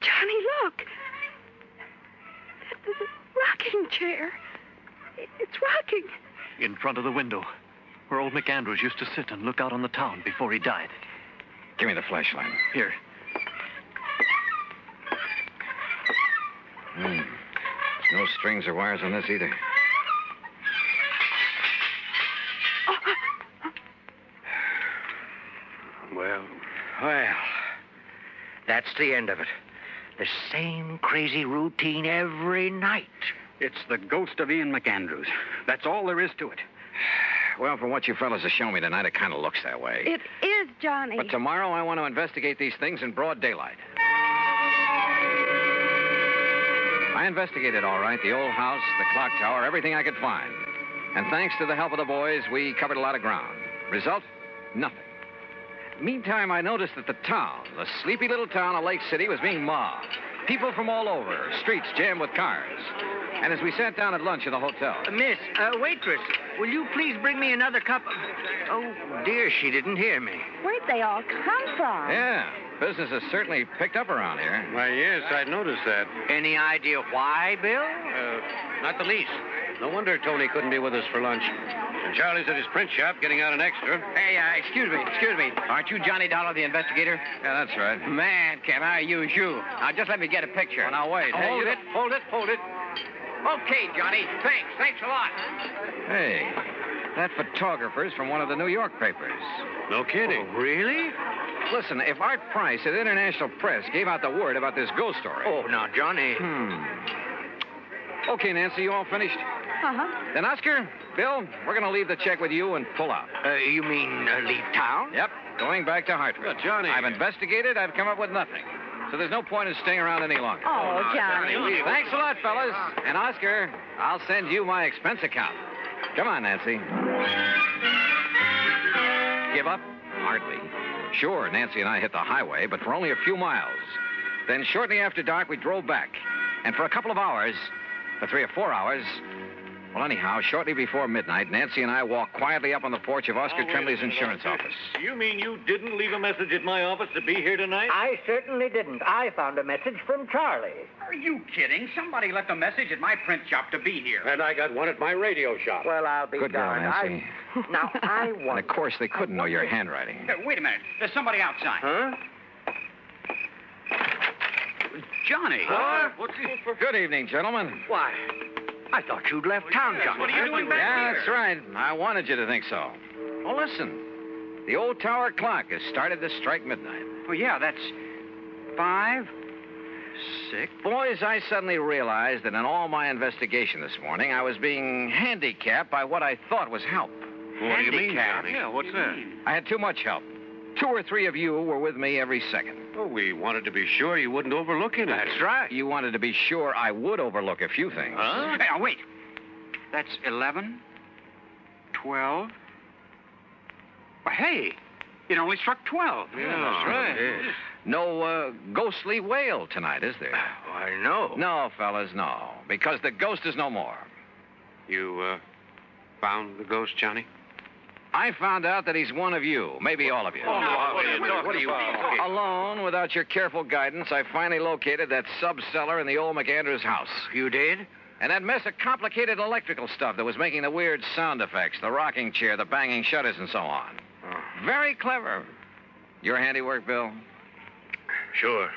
Speaker 9: Johnny, look. The rocking chair. It's rocking.
Speaker 17: In front of the window, where old McAndrews used to sit and look out on the town before he died.
Speaker 10: Give me the flashlight.
Speaker 17: Here.
Speaker 10: No strings or wires on this either.
Speaker 17: Well,
Speaker 15: that's the end of it. The same crazy routine every night.
Speaker 19: It's the ghost of Ian McAndrews. That's all there is to it.
Speaker 10: Well, from what you fellas have shown me tonight, it kind of looks that way.
Speaker 9: It is, Johnny.
Speaker 10: But tomorrow I want to investigate these things in broad daylight. I investigated all right, the old house, the clock tower, everything I could find. And thanks to the help of the boys, we covered a lot of ground. Result? Nothing. Meantime, I noticed that the town, the sleepy little town of Lake City, was being mobbed. People from all over, streets jammed with cars. And as we sat down at lunch in the hotel...
Speaker 15: Miss, waitress, will you please bring me another cup of... Oh, dear, she didn't hear me.
Speaker 9: Where'd they all come from?
Speaker 10: Yeah, business has certainly picked up around here.
Speaker 17: Why, yes, I'd noticed that.
Speaker 15: Any idea why, Bill?
Speaker 17: Not the least. No wonder Tony couldn't be with us for lunch. And Charlie's at his print shop getting out an extra.
Speaker 6: Hey, excuse me. Aren't you Johnny Dollar, the investigator?
Speaker 10: Yeah, that's right.
Speaker 6: Man, can I use you? Now, just let me get a picture.
Speaker 10: Well, now, wait.
Speaker 6: Hold it. Okay, Johnny. Thanks a lot.
Speaker 10: Hey, that photographer's from one of the New York papers.
Speaker 17: No kidding.
Speaker 10: Oh, really? Listen, if Art Price at International Press gave out the word about this ghost story...
Speaker 15: Oh, now, Johnny...
Speaker 10: Okay, Nancy, you all finished?
Speaker 9: Uh-huh.
Speaker 10: Then, Oscar, Bill, we're going to leave the check with you and pull out.
Speaker 15: You mean leave town?
Speaker 10: Yep, going back to Hartford.
Speaker 17: Well, Johnny...
Speaker 10: I've investigated, I've come up with nothing. So there's no point in staying around any longer.
Speaker 9: Oh, Johnny.
Speaker 10: Thanks a lot, fellas. And, Oscar, I'll send you my expense account. Come on, Nancy. Give up? Hardly. Sure, Nancy and I hit the highway, but for only a few miles. Then shortly after dark, we drove back. And for a couple of hours, for 3 or 4 hours... Well, anyhow, shortly before midnight, Nancy and I walked quietly up on the porch of Oscar Trembley's insurance office.
Speaker 17: You mean you didn't leave a message at my office to be here tonight?
Speaker 15: I certainly didn't. I found a message from Charlie.
Speaker 6: Are you kidding? Somebody left a message at my print shop to be here.
Speaker 17: And I got one at my radio shop.
Speaker 15: Well, I'll be
Speaker 10: Good girl,
Speaker 15: darned.
Speaker 10: Nancy.
Speaker 15: Now, I
Speaker 10: And,
Speaker 15: want...
Speaker 10: of course, they couldn't know your handwriting.
Speaker 6: Wait a minute. There's somebody outside.
Speaker 15: Huh?
Speaker 6: Johnny.
Speaker 17: What's he...
Speaker 10: Good evening, gentlemen.
Speaker 15: Why, I thought you'd left town, Johnny.
Speaker 17: What are you doing back
Speaker 10: Yeah,
Speaker 17: here?
Speaker 10: that's right. I wanted you to think so. Well, listen. The old tower clock has started to strike midnight.
Speaker 19: Oh, yeah, that's 5, 6.
Speaker 10: Boys, I suddenly realized that in all my investigation this morning, I was being handicapped by what I thought was help.
Speaker 17: What do you mean,
Speaker 19: Handicap?
Speaker 17: Johnny? Yeah, what's that?
Speaker 2: I had too much help. 2 or 3 of you were with me every second.
Speaker 17: Oh, we wanted to be sure you wouldn't overlook anything.
Speaker 2: That's right. You wanted to be sure I would overlook a few things.
Speaker 17: Huh?
Speaker 19: Hey, now, wait. That's 11, 12. Well, hey, it only struck 12.
Speaker 17: Yeah, that's right.
Speaker 2: No ghostly wail tonight, is there?
Speaker 17: Why, no.
Speaker 2: No, fellas, no. Because the ghost is no more.
Speaker 17: You, found the ghost, Johnny?
Speaker 2: I found out that he's one of you, maybe all of you.
Speaker 17: Oh, no, what are you talking?
Speaker 2: Alone, without your careful guidance, I finally located that sub-cellar in the old McAndrews house.
Speaker 19: You did?
Speaker 2: And that mess of complicated electrical stuff that was making the weird sound effects, the rocking chair, the banging shutters, and so on. Very clever. Your handiwork, Bill?
Speaker 17: Sure.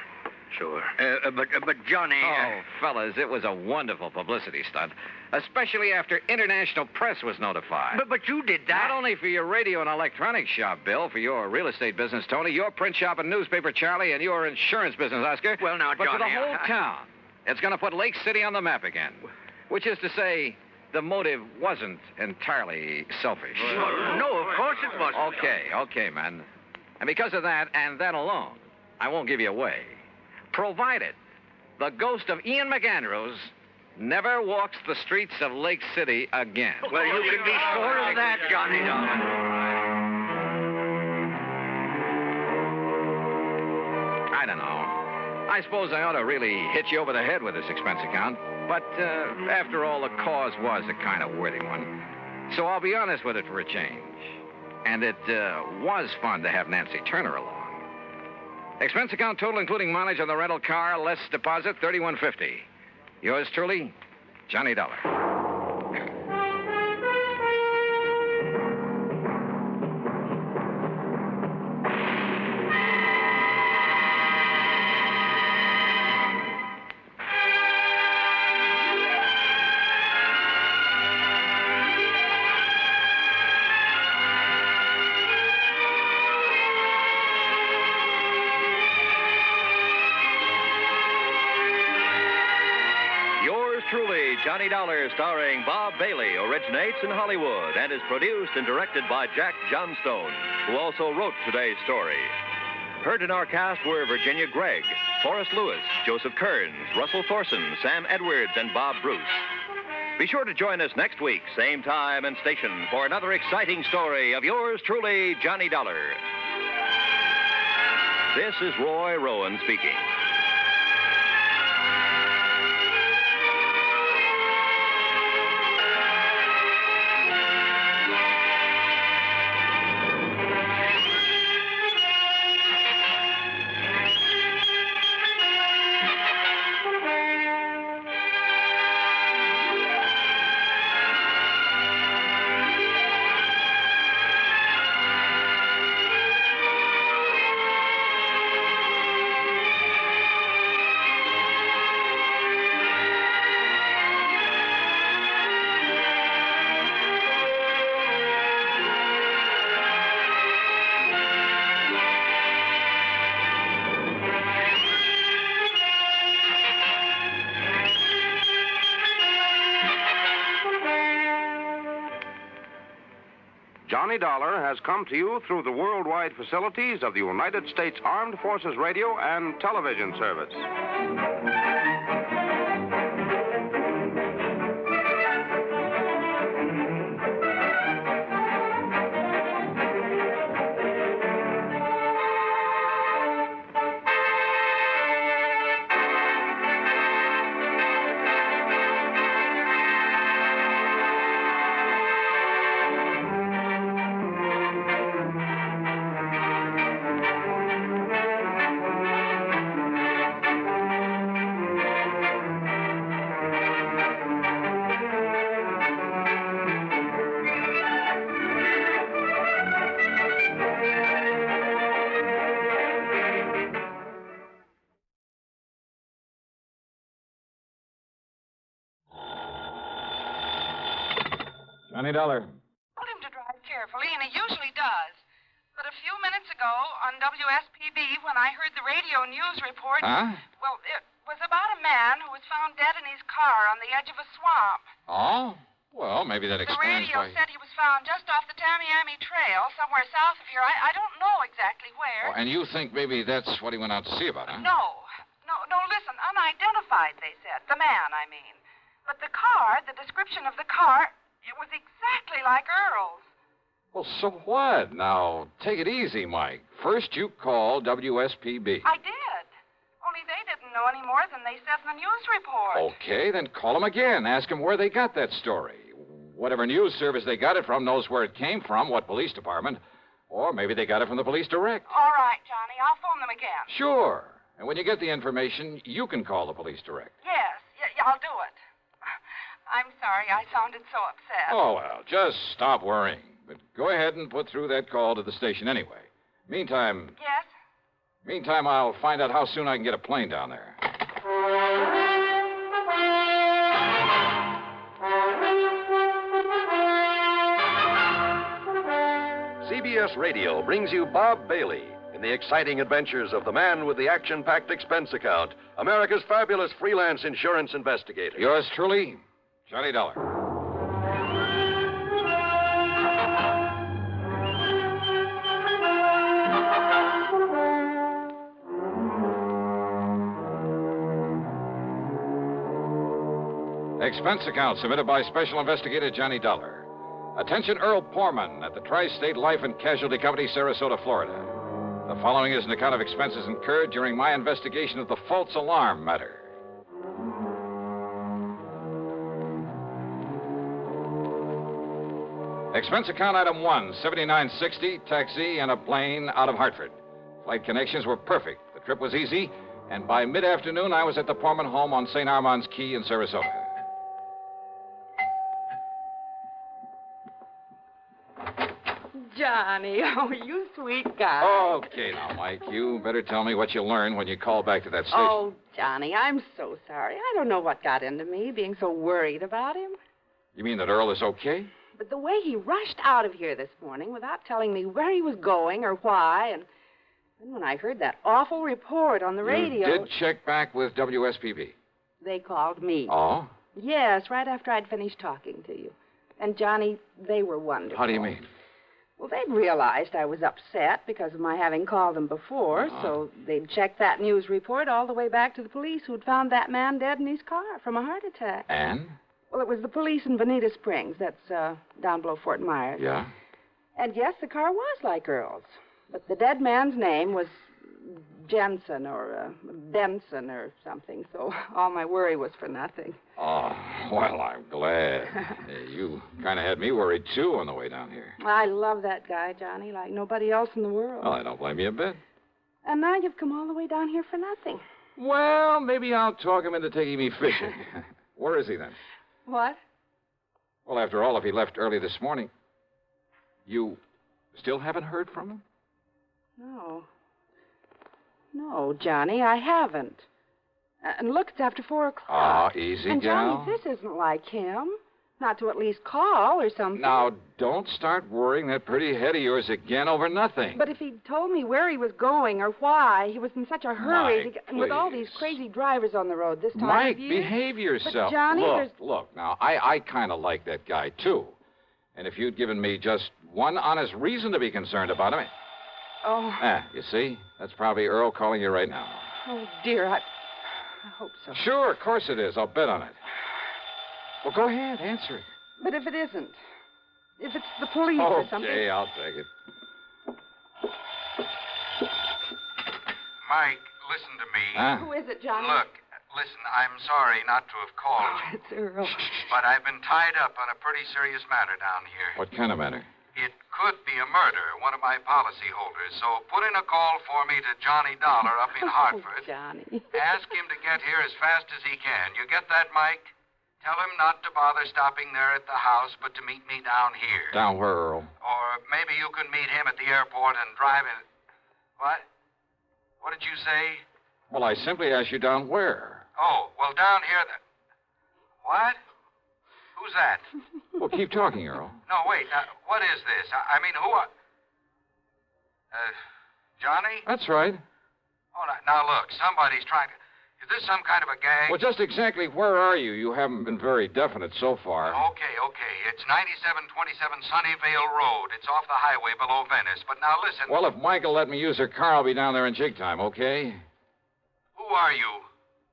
Speaker 19: But Johnny...
Speaker 2: Oh, fellas, it was a wonderful publicity stunt, especially after international press was notified.
Speaker 19: But you did that.
Speaker 2: Not only for your radio and electronics shop, Bill, for your real estate business, Tony, your print shop and newspaper, Charlie, and your insurance business, Oscar.
Speaker 19: Well, now,
Speaker 2: but
Speaker 19: Johnny...
Speaker 2: for the whole town. It's going to put Lake City on the map again. Which is to say, the motive wasn't entirely selfish.
Speaker 19: No, of course it wasn't.
Speaker 2: Okay, man. And because of that, and that alone, I won't give you away. Provided the ghost of Ian McAndrews never walks the streets of Lake City again.
Speaker 19: Well, you can be sure of that, Johnny, darling.
Speaker 2: I don't know. I suppose I ought to really hit you over the head with this expense account. But after all, the cause was a kind of worthy one. So I'll be honest with it for a change. And it was fun to have Nancy Turner along. Expense account total, including mileage on the rental car, less deposit, $31.50. Yours truly, Johnny Dollar.
Speaker 3: Johnny Dollar, starring Bob Bailey, originates in Hollywood and is produced and directed by Jack Johnstone, who also wrote today's story. Heard in our cast were Virginia Gregg, Forrest Lewis, Joseph Kearns, Russell Thorson, Sam Edwards, and Bob Bruce. Be sure to join us next week, same time and station, for another exciting story of yours truly, Johnny Dollar. This is Roy Rowan speaking.
Speaker 12: Johnny Dollar has come to you through the worldwide facilities of the United States Armed Forces Radio and Television Service.
Speaker 2: Johnny Dollar.
Speaker 9: Told him to drive carefully, and he usually does. But a few minutes ago on WSPB, when I heard the radio news report...
Speaker 2: Huh?
Speaker 9: Well, it was about a man who was found dead in his car on the edge of a swamp.
Speaker 2: Oh?
Speaker 10: Well, maybe that
Speaker 18: The
Speaker 10: explains
Speaker 18: radio
Speaker 10: why...
Speaker 18: said he was found just off the Tamiami Trail, somewhere south of here. I don't know exactly where.
Speaker 10: Oh, and you think maybe that's what he went out to see about, huh?
Speaker 18: No, listen. Unidentified, they said. The man, I mean. But the car, the description of the car, it was exactly like Earl's.
Speaker 10: Well, so what? Now, take it easy, Mike. First, you call WSPB.
Speaker 18: I did. Only they didn't know any more than they said in the news report.
Speaker 10: Okay, then call them again. Ask them where they got that story. Whatever news service they got it from knows where it came from, what police department. Or maybe they got it from the police direct.
Speaker 18: All right, Johnny. I'll phone them again.
Speaker 10: Sure. And when you get the information, you can call the police direct.
Speaker 18: Yes, I'll do it. I'm sorry I sounded so upset.
Speaker 10: Oh, well, just stop worrying. But go ahead and put through that call to the station anyway. Meantime, I'll find out how soon I can get a plane down there.
Speaker 20: CBS Radio brings you Bob Bailey in the exciting adventures of the man with the action-packed expense account, America's fabulous freelance insurance investigator.
Speaker 10: Yours truly, Johnny Dollar. Expense account submitted by Special Investigator Johnny Dollar. Attention Earl Poorman at the Tri-State Life and Casualty Company, Sarasota, Florida. The following is an account of expenses incurred during my investigation of the false alarm matter. Expense account item 1, $79.60, taxi and a plane out of Hartford. Flight connections were perfect. The trip was easy, and by mid-afternoon, I was at the Poorman home on St. Armand's Key in Sarasota.
Speaker 9: Johnny, oh, you sweet guy.
Speaker 10: Okay, now, Mike, you better tell me what you learned when you call back to that station.
Speaker 9: Oh, Johnny, I'm so sorry. I don't know what got into me, being so worried about him.
Speaker 10: You mean that Earl is okay?
Speaker 9: But the way he rushed out of here this morning without telling me where he was going or why, and then when I heard that awful report on the radio...
Speaker 10: You did check back with WSPB?
Speaker 9: They called me.
Speaker 10: Oh?
Speaker 9: Yes, right after I'd finished talking to you. And, Johnny, they were wonderful.
Speaker 10: How do you mean?
Speaker 9: Well, they'd realized I was upset because of my having called them before, so they'd checked that news report all the way back to the police who'd found that man dead in his car from a heart attack.
Speaker 10: And?
Speaker 9: Well, it was the police in Bonita Springs. That's down below Fort Myers.
Speaker 10: Yeah?
Speaker 9: And yes, the car was like Earl's. But the dead man's name was Jensen or Benson or something, so all my worry was for nothing.
Speaker 10: Oh, well, I'm glad. You kind of had me worried, too, on the way down here.
Speaker 9: I love that guy, Johnny, like nobody else in the world.
Speaker 10: Well, I don't blame you a bit.
Speaker 9: And now you've come all the way down here for nothing.
Speaker 10: Well, maybe I'll talk him into taking me fishing. Where is he, then?
Speaker 9: What?
Speaker 10: Well, after all, if he left early this morning, you still haven't heard from him?
Speaker 9: No, Johnny, I haven't. And look, it's after 4 o'clock.
Speaker 10: Ah, easy,
Speaker 9: and
Speaker 10: gal.
Speaker 9: Johnny, this isn't like him. Not to at least call or something.
Speaker 10: Now, don't start worrying that pretty head of yours again over nothing.
Speaker 9: But if he'd told me where he was going or why, he was in such a hurry
Speaker 10: Mike,
Speaker 9: to get... And with all these crazy drivers on the road this time
Speaker 10: Mike,
Speaker 9: of year...
Speaker 10: behave yourself.
Speaker 9: But, Johnny,
Speaker 10: Look, now, I kind of like that guy, too. And if you'd given me just one honest reason to be concerned about him...
Speaker 9: Oh.
Speaker 10: You see? That's probably Earl calling you right now.
Speaker 9: Oh, dear, I hope so.
Speaker 10: Sure, of course it is. I'll bet on it. Well, go ahead, answer it.
Speaker 9: But if it isn't? If it's the police or something...
Speaker 10: Okay, I'll take it.
Speaker 21: Mike, listen to me.
Speaker 9: Who is it, Johnny?
Speaker 21: Look, listen, I'm sorry not to have called you.
Speaker 9: It's Earl.
Speaker 21: But I've been tied up on a pretty serious matter down here.
Speaker 10: What kind of matter?
Speaker 21: It could be a murder, one of my policy holders. So put in a call for me to Johnny Dollar up in Hartford.
Speaker 9: Johnny.
Speaker 21: Ask him to get here as fast as he can. You get that, Mike? Tell him not to bother stopping there at the house, but to meet me down here.
Speaker 10: Down where, Earl?
Speaker 21: Or maybe you can meet him at the airport and drive in. What? What did you say?
Speaker 10: Well, I simply asked you down where.
Speaker 21: Oh, well, down here. What? Who's that?
Speaker 10: Well, keep talking, Earl.
Speaker 21: No, wait. What is this? I mean, who are... Johnny?
Speaker 10: That's right.
Speaker 21: Oh, now look, somebody's trying to... Is this some kind of a gag?
Speaker 10: Well, just exactly where are you? You haven't been very definite so far.
Speaker 21: Okay. It's 9727 Sunnyvale Road. It's off the highway below Venice. But now listen.
Speaker 10: Well, if Michael let me use her car, I'll be down there in jig time, okay?
Speaker 21: Who are you?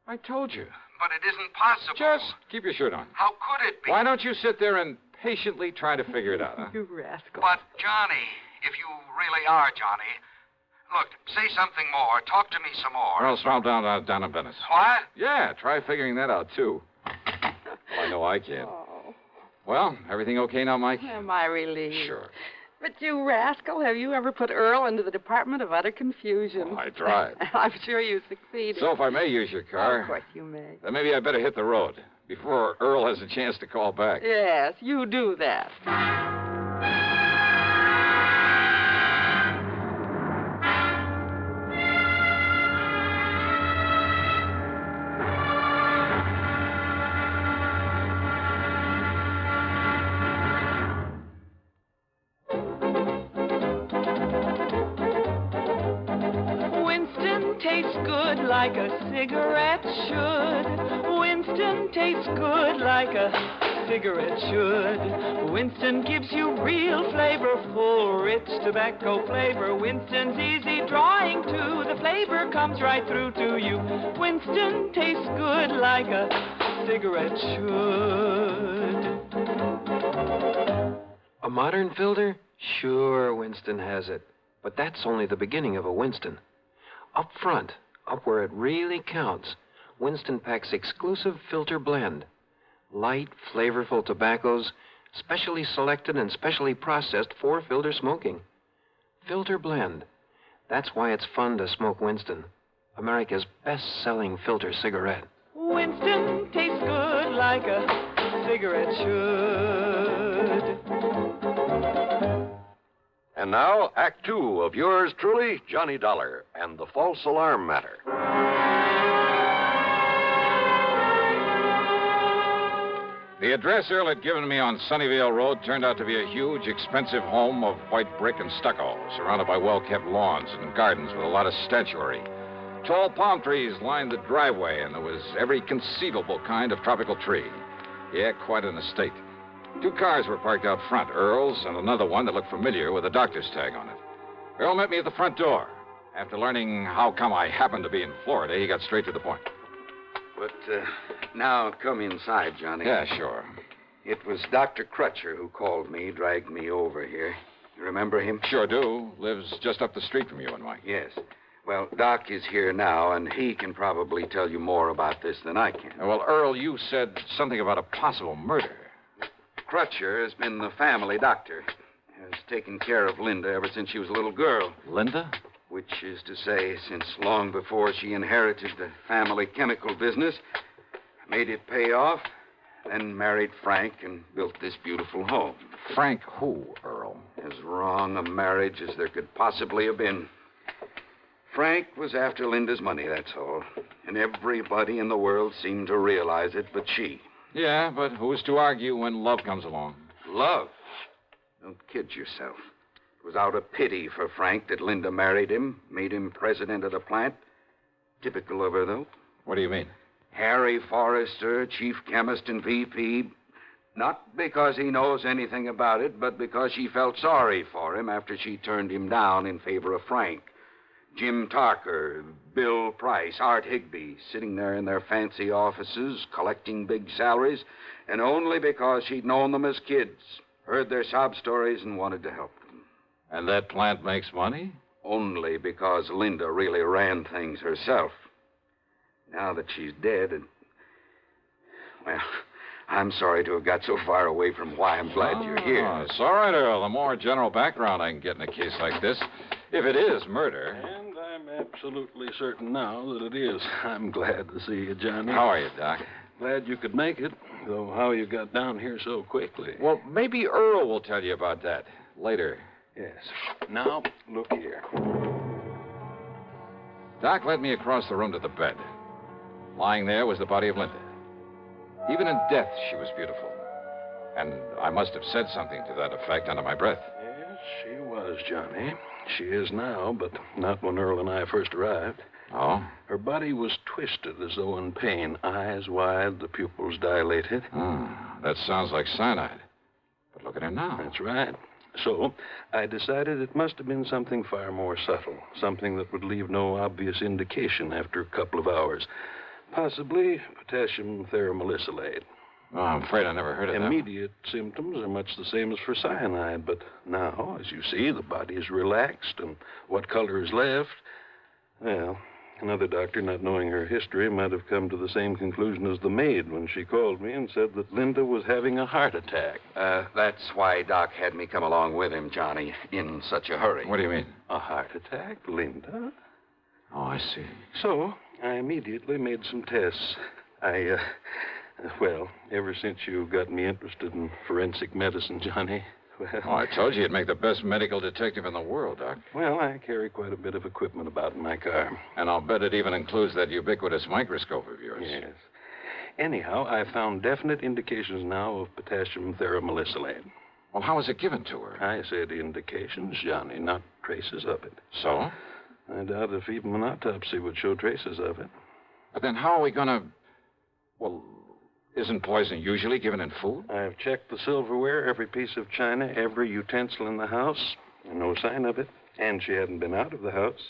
Speaker 10: I told you.
Speaker 21: But it isn't possible.
Speaker 10: Just keep your shirt on.
Speaker 21: How could it be?
Speaker 10: Why don't you sit there and patiently try to figure it out, huh?
Speaker 9: You rascal.
Speaker 21: But, Johnny, if you really are Johnny, look, say something more. Talk to me some more.
Speaker 10: Well, swamp down in Venice.
Speaker 21: What?
Speaker 10: Yeah, try figuring that out, too. Well, I know I can.
Speaker 9: Oh.
Speaker 10: Well, everything okay now, Mike?
Speaker 9: Am I relieved?
Speaker 10: Sure.
Speaker 9: But you rascal, have you ever put Earl into the Department of Utter Confusion?
Speaker 10: Oh, I tried.
Speaker 9: I'm sure you succeeded.
Speaker 10: So if I may use your car...
Speaker 9: Of course you may.
Speaker 10: Then maybe I better hit the road before Earl has a chance to call back.
Speaker 9: Yes, you do that.
Speaker 5: Tastes good like a cigarette should. Winston tastes good like a cigarette should. Winston gives you real flavorful, rich tobacco flavor. Winston's easy drawing too. The flavor comes right through to you. Winston tastes good like a cigarette should.
Speaker 8: A modern filter? Sure, Winston has it. But that's only the beginning of a Winston. Up front, up where it really counts, Winston packs exclusive filter blend. Light, flavorful tobaccos, specially selected and specially processed for filter smoking. Filter blend. That's why it's fun to smoke Winston, America's best-selling filter cigarette.
Speaker 5: Winston tastes good like a cigarette should.
Speaker 20: And now, Act Two of yours truly, Johnny Dollar, and the false alarm matter.
Speaker 10: The address Earl had given me on Sunnyvale Road turned out to be a huge, expensive home of white brick and stucco, surrounded by well-kept lawns and gardens with a lot of statuary. Tall palm trees lined the driveway, and there was every conceivable kind of tropical tree. Yeah, quite an estate. 2 cars were parked out front, Earl's and another one that looked familiar with a doctor's tag on it. Earl met me at the front door. After learning how come I happened to be in Florida, he got straight to the point.
Speaker 21: But now come inside, Johnny.
Speaker 10: Yeah, sure.
Speaker 21: It was Dr. Crutcher who called me, dragged me over here. You remember him?
Speaker 10: Sure do. Lives just up the street from you and Mike.
Speaker 21: Yes. Well, Doc is here now, and he can probably tell you more about this than I can.
Speaker 10: Well, Earl, you said something about a possible murder.
Speaker 21: Crutcher has been the family doctor. Has taken care of Linda ever since she was a little girl.
Speaker 10: Linda?
Speaker 21: Which is to say, since long before she inherited the family chemical business, made it pay off, then married Frank and built this beautiful home.
Speaker 10: Frank who, Earl?
Speaker 21: As wrong a marriage as there could possibly have been. Frank was after Linda's money, that's all. And everybody in the world seemed to realize it but she.
Speaker 10: Yeah, but who's to argue when love comes along?
Speaker 21: Love? Don't kid yourself. It was out of pity for Frank that Linda married him, made him president of the plant. Typical of her, though.
Speaker 10: What do you mean?
Speaker 21: Harry Forrester, chief chemist and VP. Not because he knows anything about it, but because she felt sorry for him after she turned him down in favor of Frank. Jim Tarker, Bill Price, Art Higbee, sitting there in their fancy offices, collecting big salaries, and only because she'd known them as kids, heard their sob stories, and wanted to help them.
Speaker 10: And that plant makes money?
Speaker 21: Only because Linda really ran things herself. Now that she's dead, and... well, I'm sorry to have got so far away from why I'm glad you're here.
Speaker 10: It's all right, Earl. The more general background I can get in a case like this, if it is murder...
Speaker 11: And I'm absolutely certain now that it is. I'm glad to see you, Johnny.
Speaker 10: How are you, Doc?
Speaker 11: Glad you could make it, though how you got down here so quickly.
Speaker 10: Well, maybe Earl will tell you about that later.
Speaker 11: Yes. Now, look here.
Speaker 10: Doc led me across the room to the bed. Lying there was the body of Linda. Even in death, she was beautiful. And I must have said something to that effect under my breath.
Speaker 11: Yes, she was, Johnny. She is now, but not when Earl and I first arrived.
Speaker 10: Oh?
Speaker 11: Her body was twisted as though in pain, eyes wide, the pupils dilated.
Speaker 10: That sounds like cyanide. But look at her now.
Speaker 11: That's right. So, I decided it must have been something far more subtle, something that would leave no obvious indication after a couple of hours. Possibly potassium theramolysilate.
Speaker 10: Oh, I'm afraid I never heard of that.
Speaker 11: Immediate symptoms are much the same as for cyanide, but now, as you see, the body is relaxed, and what color is left? Well, another doctor, not knowing her history, might have come to the same conclusion as the maid when she called me and said that Linda was having a heart attack.
Speaker 21: That's why Doc had me come along with him, Johnny, in such a hurry.
Speaker 10: What do you mean?
Speaker 11: A heart attack, Linda?
Speaker 10: Oh, I see.
Speaker 11: So, I immediately made some tests. Well, ever since you got me interested in forensic medicine, Johnny, well...
Speaker 10: Oh, I told you you'd make the best medical detective in the world, Doc.
Speaker 11: Well, I carry quite a bit of equipment about in my car.
Speaker 10: And I'll bet it even includes that ubiquitous microscope of yours.
Speaker 11: Yes. Anyhow, I found definite indications now of potassium theramolysilate.
Speaker 10: Well, how was it given to her?
Speaker 11: I said indications, Johnny, not traces of it.
Speaker 10: So?
Speaker 11: I doubt if even an autopsy would show traces of it.
Speaker 10: But then how are we going to... Well, isn't poison usually given in food?
Speaker 11: I've checked the silverware, every piece of china, every utensil in the house. No sign of it. And she hadn't been out of the house.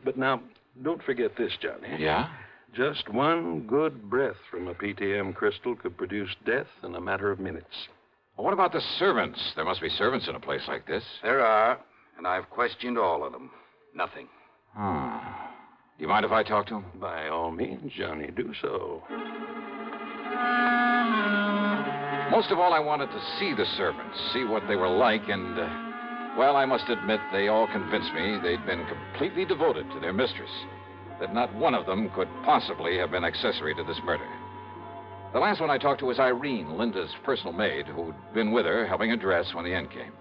Speaker 11: But now, don't forget this, Johnny.
Speaker 10: Yeah?
Speaker 11: Just one good breath from a PTM crystal could produce death in a matter of minutes.
Speaker 10: Well, what about the servants? There must be servants in a place like this.
Speaker 21: There are, and I've questioned all of them. Nothing.
Speaker 10: Do you mind if I talk to him?
Speaker 11: By all means, Johnny, do so.
Speaker 10: Most of all, I wanted to see the servants, see what they were like, and, well, I must admit, they all convinced me they'd been completely devoted to their mistress, that not one of them could possibly have been accessory to this murder. The last one I talked to was Irene, Linda's personal maid, who'd been with her helping her dress when the end came.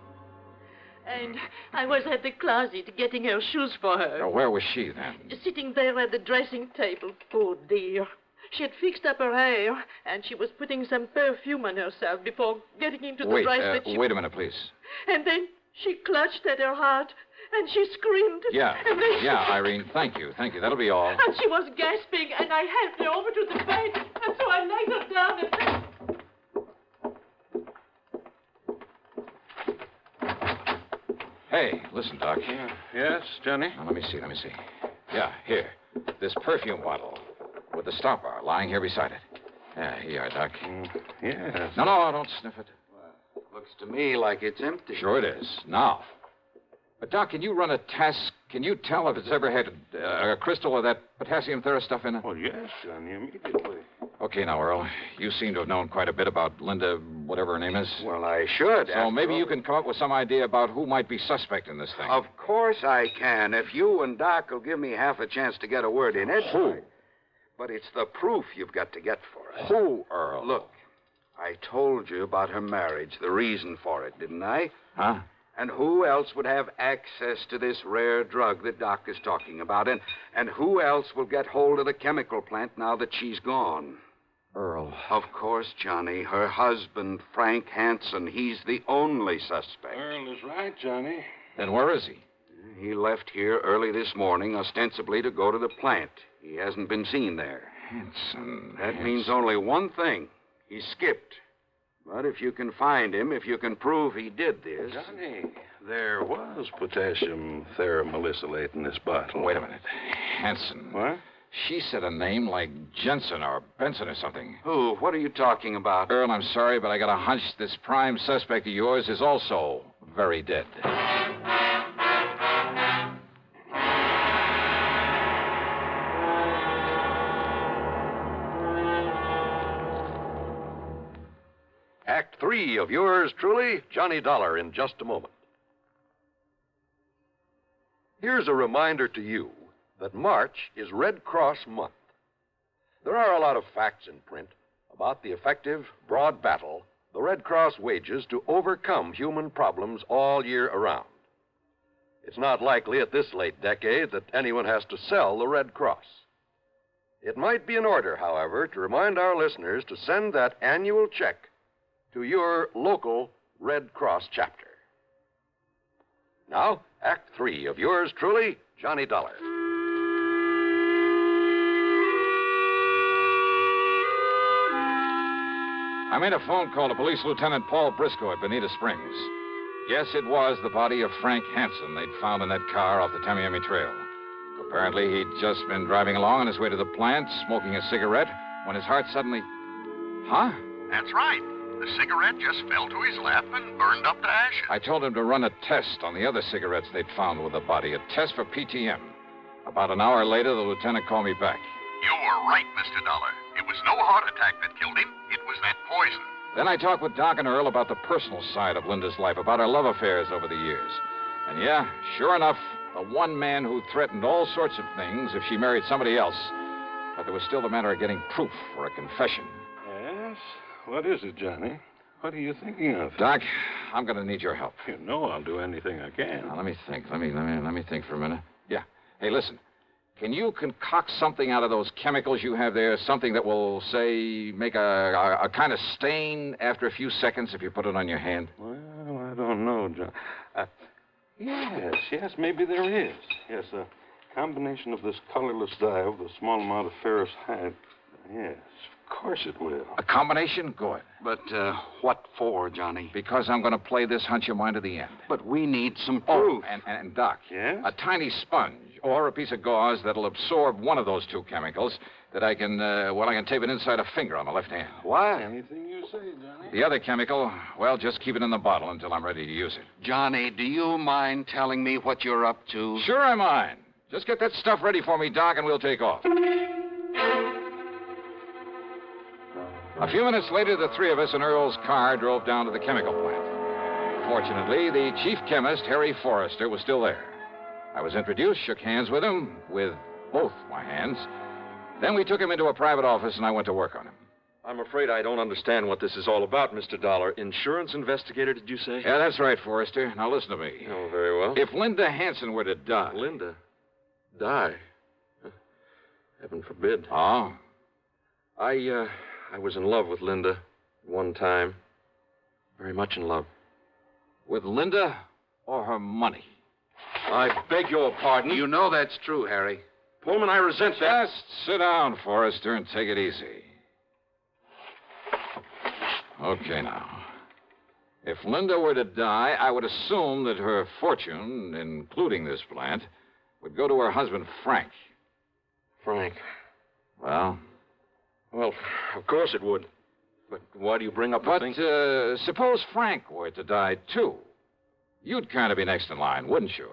Speaker 7: And I was at the closet getting her shoes for her.
Speaker 10: Now, where was she then?
Speaker 7: Sitting there at the dressing table. Poor dear. She had fixed up her hair, and she was putting some perfume on herself before getting into the dress that she...
Speaker 10: Wait a minute, please.
Speaker 7: And then she clutched at her heart, and she screamed.
Speaker 10: Yeah,
Speaker 7: and then
Speaker 10: Irene, thank you. That'll be all.
Speaker 7: And she was gasping, and I helped her over to the bed, and so I laid her down and...
Speaker 10: Hey, listen, Doc.
Speaker 11: Yes, Johnny?
Speaker 10: Now, let me see. Yeah, here. This perfume bottle with the stopper lying here beside it. Yeah, here you are, Doc.
Speaker 11: Yes.
Speaker 10: No, don't sniff it.
Speaker 21: Well, looks to me like it's empty.
Speaker 10: Sure it is. Now. But, Doc, can you run a test? Can you tell if it's ever had a crystal of that potassium thera stuff in it?
Speaker 11: Oh, yes, Johnny, immediately.
Speaker 10: Okay, now, Earl. You seem to have known quite a bit about Linda, whatever her name is.
Speaker 21: Well, I should.
Speaker 10: So maybe you can come up with some idea about who might be suspect in this thing.
Speaker 21: Of course I can, if you and Doc will give me half a chance to get a word in it.
Speaker 10: Who?
Speaker 21: But it's the proof you've got to get for it.
Speaker 10: Who, Earl?
Speaker 21: Look, I told you about her marriage, the reason for it, didn't I?
Speaker 10: Huh?
Speaker 21: And who else would have access to this rare drug that Doc is talking about? And who else will get hold of the chemical plant now that she's gone?
Speaker 10: Earl.
Speaker 21: Of course, Johnny. Her husband, Frank Hansen. He's the only suspect.
Speaker 11: Earl is right, Johnny.
Speaker 10: Then where is he?
Speaker 21: He left here early this morning, ostensibly to go to the plant. He hasn't been seen there.
Speaker 10: Hansen.
Speaker 21: That means only one thing. He skipped. But if you can find him, if you can prove he did this...
Speaker 11: Johnny, there was potassium theramolysilate in this bottle.
Speaker 10: Wait a minute. Hansen.
Speaker 11: What?
Speaker 10: She said a name like Jensen or Benson or something.
Speaker 21: Who? What are you talking about?
Speaker 10: Earl, I'm sorry, but I got a hunch this prime suspect of yours is also very dead.
Speaker 20: Act 3 of yours truly, Johnny Dollar, in just a moment. Here's a reminder to you that March is Red Cross Month. There are a lot of facts in print about the effective, broad battle the Red Cross wages to overcome human problems all year around. It's not likely at this late decade that anyone has to sell the Red Cross. It might be in order, however, to remind our listeners to send that annual check to your local Red Cross chapter. Now, Act 3 of yours truly, Johnny Dollar.
Speaker 10: I made a phone call to Police Lieutenant Paul Briscoe at Bonita Springs. Yes, it was the body of Frank Hansen they'd found in that car off the Tamiami Trail. Apparently, he'd just been driving along on his way to the plant, smoking a cigarette, when his heart suddenly... Huh?
Speaker 13: That's right. The cigarette just fell to his lap and burned up to ashes.
Speaker 10: I told him to run a test on the other cigarettes they'd found with the body, a test for PTM. About an hour later, the lieutenant called me back.
Speaker 13: You were right, Mr. Dollar. It was no heart attack that killed him. It was that poison.
Speaker 10: Then I talked with Doc and Earl about the personal side of Linda's life, about her love affairs over the years. And yeah, sure enough, the one man who threatened all sorts of things if she married somebody else. But there was still the matter of getting proof for a confession.
Speaker 11: Yes? What is it, Johnny? What are you thinking of?
Speaker 10: Doc, I'm going to need your help.
Speaker 11: You know I'll do anything I can.
Speaker 10: Now, let me think. Let me think for a minute. Yeah. Hey, listen. Can you concoct something out of those chemicals you have there? Something that will, say, make a kind of stain after a few seconds if you put it on your hand?
Speaker 11: Well, I don't know, John. Yes, maybe there is. Yes, a combination of this colorless dye with a small amount of ferrous hide. Yes, of course it will.
Speaker 10: A combination? Good.
Speaker 21: But what for, Johnny?
Speaker 10: Because I'm going to play this hunch of mine to the end.
Speaker 21: But we need some proof.
Speaker 10: Oh, and Doc.
Speaker 11: Yes?
Speaker 10: A tiny sponge or a piece of gauze that'll absorb one of those two chemicals that I can tape it inside a finger on the left hand.
Speaker 21: What?
Speaker 11: Anything you say, Johnny.
Speaker 10: The other chemical, well, just keep it in the bottle until I'm ready to use it.
Speaker 21: Johnny, do you mind telling me what you're up to?
Speaker 10: Sure I mind. Just get that stuff ready for me, Doc, and we'll take off. A few minutes later, the three of us in Earl's car drove down to the chemical plant. Fortunately, the chief chemist, Harry Forrester, was still there. I was introduced, shook hands with him, with both my hands. Then we took him into a private office, and I went to work on him.
Speaker 8: I'm afraid I don't understand what this is all about, Mr. Dollar. Insurance investigator, did you say?
Speaker 10: Yeah, that's right, Forrester. Now listen to me.
Speaker 8: Oh, very well.
Speaker 10: If Linda Hansen were to die...
Speaker 8: Linda? Die? Heaven forbid.
Speaker 10: Oh?
Speaker 8: I was in love with Linda one time. Very much in love.
Speaker 10: With Linda or her money?
Speaker 8: I beg your pardon.
Speaker 21: You know that's true, Harry.
Speaker 8: Pullman, I resent that.
Speaker 10: Just sit down, Forrester, and take it easy. Okay, now. If Linda were to die, I would assume that her fortune, including this plant, would go to her husband, Frank.
Speaker 8: Frank?
Speaker 10: Well?
Speaker 8: Well, of course it would. But why do you bring up the thing?
Speaker 10: Suppose Frank were to die, too. You'd kind of be next in line, wouldn't you?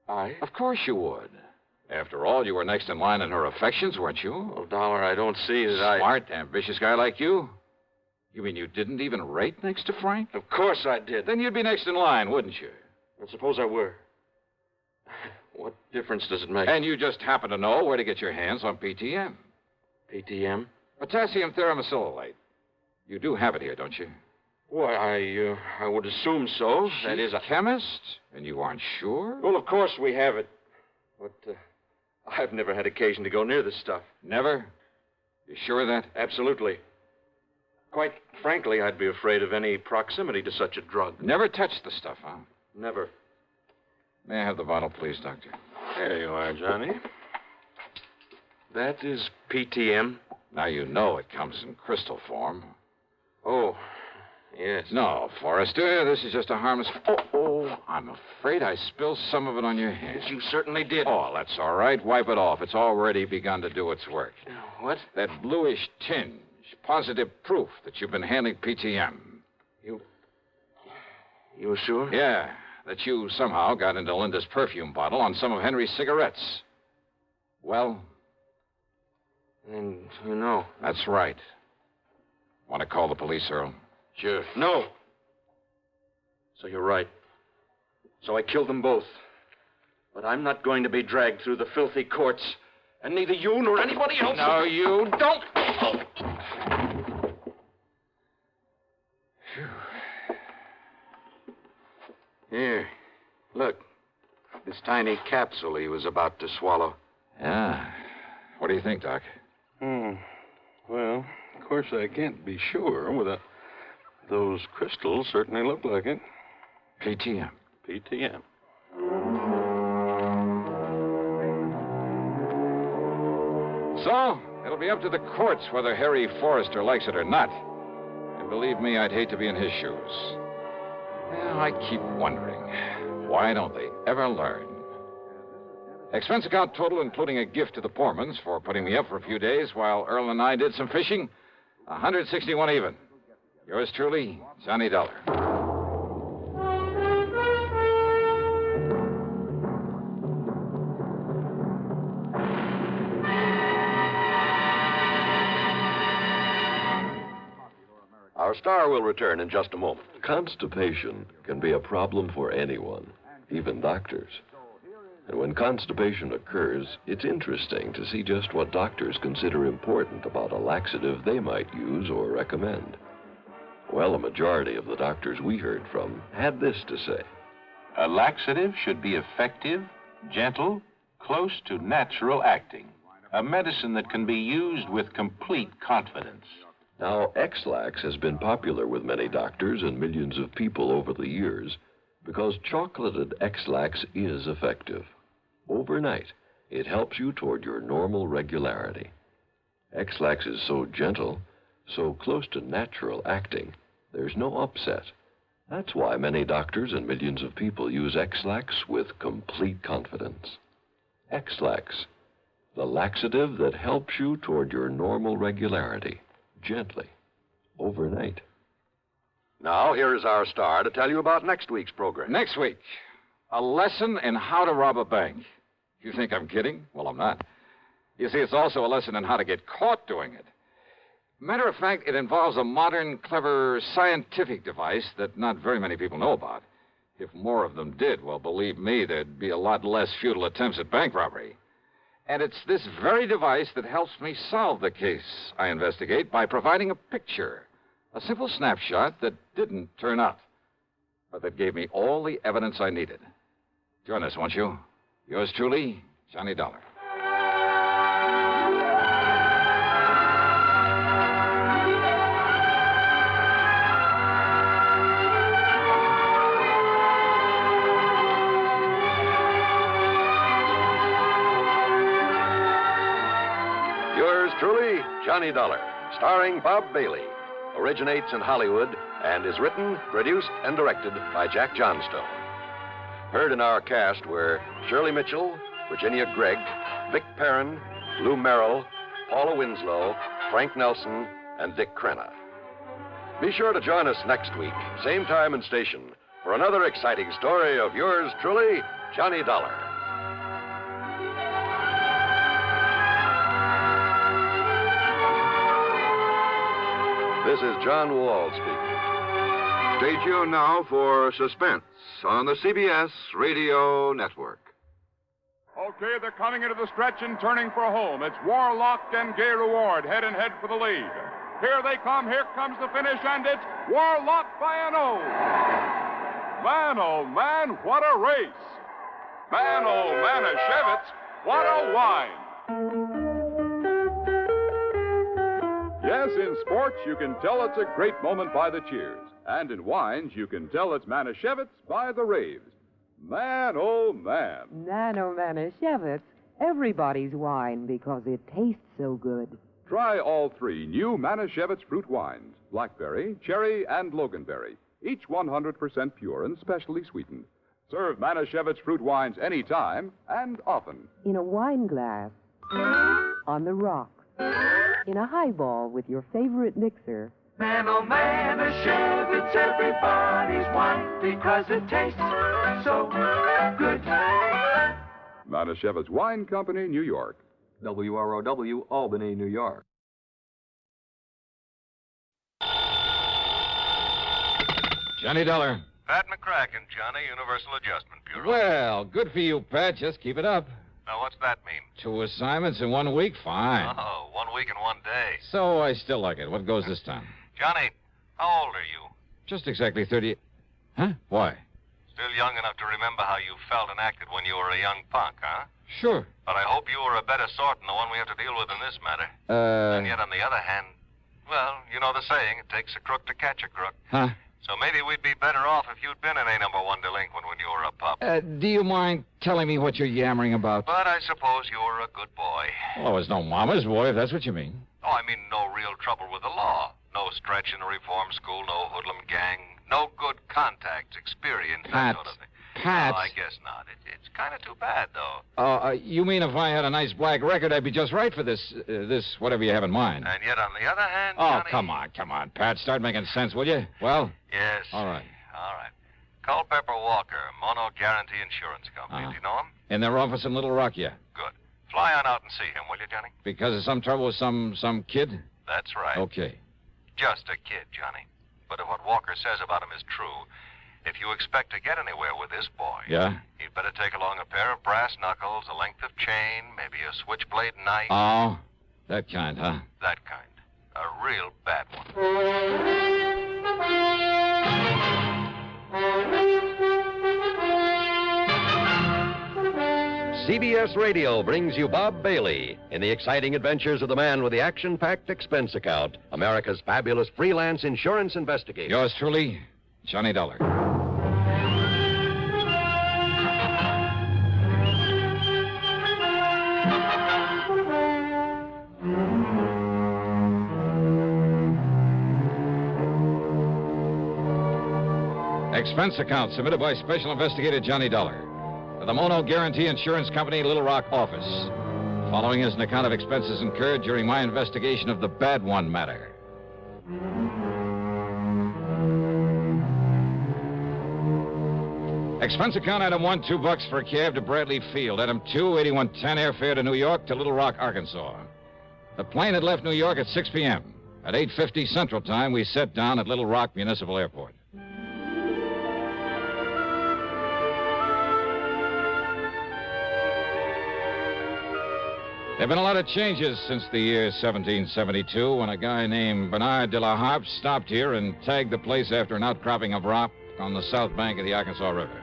Speaker 8: I?
Speaker 10: Of course you would. After all, you were next in line in her affections, weren't you?
Speaker 8: Well, Dollar, I don't see that
Speaker 10: Smart, ambitious guy like you? You mean you didn't even rate next to Frank?
Speaker 8: Of course I did.
Speaker 10: Then you'd be next in line, wouldn't you?
Speaker 8: And suppose I were. What difference does it make?
Speaker 10: And you just happen to know where to get your hands on PTM.
Speaker 8: PTM?
Speaker 10: Potassium theramacylolate. You do have it here, don't you?
Speaker 8: Why, I would assume so.
Speaker 10: That is a chemist, and you aren't sure?
Speaker 8: Well, of course we have it. But I've never had occasion to go near this stuff.
Speaker 10: Never? You sure of that?
Speaker 8: Absolutely. Quite frankly, I'd be afraid of any proximity to such a drug.
Speaker 10: Never touched the stuff, huh?
Speaker 8: Never.
Speaker 10: May I have the bottle, please, Doctor?
Speaker 11: There you are, Johnny.
Speaker 8: That is PTM.
Speaker 10: Now you know it comes in crystal form.
Speaker 8: Oh, yes.
Speaker 10: No, Forrester, this is just a harmless... Oh, I'm afraid I spilled some of it on your hand.
Speaker 8: Yes, you certainly did.
Speaker 10: Oh, that's all right. Wipe it off. It's already begun to do its work.
Speaker 8: What?
Speaker 10: That bluish tinge. Positive proof that you've been handling PTM.
Speaker 8: You were sure?
Speaker 10: Yeah, that you somehow got into Linda's perfume bottle on some of Henry's cigarettes. Well?
Speaker 8: And you know.
Speaker 10: That's right. Want to call the police, Earl?
Speaker 8: Sure. No. So you're right. So I killed them both. But I'm not going to be dragged through the filthy courts. And neither you nor anybody else...
Speaker 10: No, you don't...
Speaker 21: Here. Look. This tiny capsule he was about to swallow.
Speaker 10: Yeah. What do you think, Doc?
Speaker 11: Well, of course I can't be sure without... Those crystals certainly look like it.
Speaker 10: PTM.
Speaker 11: PTM.
Speaker 10: So, it'll be up to the courts whether Harry Forrester likes it or not. believe me, I'd hate to be in his shoes. Well, I keep wondering, why don't they ever learn? Expense account total, including a gift to the Pormans for putting me up for a few days while Earl and I did some fishing, 161 even. Yours truly, Johnny Dollar.
Speaker 20: Our star will return in just a moment.
Speaker 4: Constipation can be a problem for anyone, even doctors. And when constipation occurs, it's interesting to see just what doctors consider important about a laxative they might use or recommend. Well, a majority of the doctors we heard from had this to say.
Speaker 14: A laxative should be effective, gentle, close to natural acting. A medicine that can be used with complete confidence.
Speaker 4: Now, X-Lax has been popular with many doctors and millions of people over the years because chocolated X-Lax is effective. Overnight, it helps you toward your normal regularity. X-Lax is so gentle, so close to natural acting, there's no upset. That's why many doctors and millions of people use X-Lax with complete confidence. X-Lax, the laxative that helps you toward your normal regularity. Gently, overnight.
Speaker 20: Now, here is our star to tell you about next week's program.
Speaker 10: Next week, a lesson in how to rob a bank. You think I'm kidding? Well, I'm not. You see, it's also a lesson in how to get caught doing it. Matter of fact, it involves a modern, clever, scientific device that not very many people know about. If more of them did, well, believe me, there'd be a lot less futile attempts at bank robbery. And it's this very device that helps me solve the case I investigate by providing a picture, a simple snapshot that didn't turn up, but that gave me all the evidence I needed. Join us, won't you? Yours truly, Johnny Dollar.
Speaker 20: Truly, Johnny Dollar, starring Bob Bailey, originates in Hollywood and is written, produced, and directed by Jack Johnstone. Heard in our cast were Shirley Mitchell, Virginia Gregg, Vic Perrin, Lou Merrill, Paula Winslow, Frank Nelson, and Dick Crenna. Be sure to join us next week, same time and station, for another exciting story of yours truly, Johnny Dollar. This is John Wall speaking.
Speaker 12: Stay tuned now for Suspense on the CBS Radio Network.
Speaker 22: Okay, they're coming into the stretch and turning for home. It's Warlock and Gay Reward head and head for the lead. Here they come. Here comes the finish, and it's Warlock by an O. Man, oh, man, what a race. Man, oh, Manischewitz, what a wine. Yes, in sports, you can tell it's a great moment by the cheers. And in wines, you can tell it's Manischewitz by the raves. Man, oh, man.
Speaker 23: Nano Manischewitz, everybody's wine because it tastes so good.
Speaker 22: Try all three new Manischewitz fruit wines, blackberry, cherry, and loganberry, each 100% pure and specially sweetened. Serve Manischewitz fruit wines anytime and often.
Speaker 23: In a wine glass, on the rock, in a highball with your favorite mixer.
Speaker 5: Man, oh man, Manischewitz, everybody's wine because it tastes so good.
Speaker 22: Manischewitz Wine Company, New York.
Speaker 25: WROW, Albany, New York.
Speaker 10: Johnny Dollar.
Speaker 13: Pat McCracken, Johnny, Universal Adjustment Bureau.
Speaker 10: Well, good for you, Pat. Just keep it up.
Speaker 13: Now, what's that mean?
Speaker 10: 2 assignments in 1 week? Fine.
Speaker 13: Oh, 1 week and 1 day.
Speaker 10: So I still like it. What goes this time?
Speaker 13: Johnny, how old are you?
Speaker 10: Just exactly 30. Huh? Why?
Speaker 13: Still young enough to remember how you felt and acted when you were a young punk, huh?
Speaker 10: Sure.
Speaker 13: But I hope you were a better sort than the one we have to deal with in this matter. And yet, on the other hand, well, you know the saying, it takes a crook to catch a crook.
Speaker 10: Huh?
Speaker 13: So maybe we'd be better off if you'd been an A number 1 delinquent when you were a pup.
Speaker 10: Do you mind telling me what you're yammering about?
Speaker 13: But I suppose you were a good boy.
Speaker 10: Well, I was no mama's boy, if that's what you mean.
Speaker 13: Oh, I mean no real trouble with the law. No stretch in a reform school, no hoodlum gang, no good contacts, experience, that sort of thing.
Speaker 10: Pat.
Speaker 13: No, I guess not. It's kind of too bad, though.
Speaker 10: You mean if I had a nice black record, I'd be just right for this whatever you have in mind?
Speaker 13: And yet, on the other hand,
Speaker 10: Oh,
Speaker 13: Johnny...
Speaker 10: come on, Pat. Start making sense, will you? Well?
Speaker 13: Yes.
Speaker 10: All right.
Speaker 13: Culpepper Walker, Mono Guarantee Insurance Company. Do you know him?
Speaker 10: In their office in Little Rock, yeah.
Speaker 13: Good. Fly on out and see him, will you, Johnny?
Speaker 10: Because of some trouble with some kid?
Speaker 13: That's right.
Speaker 10: Okay.
Speaker 13: Just a kid, Johnny. But if what Walker says about him is true, if you expect to get anywhere with this boy...
Speaker 10: Yeah?
Speaker 13: You'd better take along a pair of brass knuckles, a length of chain, maybe a switchblade knife.
Speaker 10: Oh, that kind, huh?
Speaker 13: That kind. A real bad one.
Speaker 3: CBS Radio brings you Bob Bailey in the exciting adventures of the man with the action-packed expense account, America's fabulous freelance insurance investigator.
Speaker 10: Yours truly, Johnny Dollar. Expense account submitted by Special Investigator Johnny Dollar to the Mono Guarantee Insurance Company, Little Rock office. Following is an account of expenses incurred during my investigation of the Bad One matter. Expense account item 1, $2 for a cab to Bradley Field. Item 2, $81.10 airfare to New York to Little Rock, Arkansas. The plane had left New York at 6 p.m. At 8:50 Central Time, we set down at Little Rock Municipal Airport. There have been a lot of changes since the year 1772 when a guy named Bernard de la Harpe stopped here and tagged the place after an outcropping of rock on the south bank of the Arkansas River.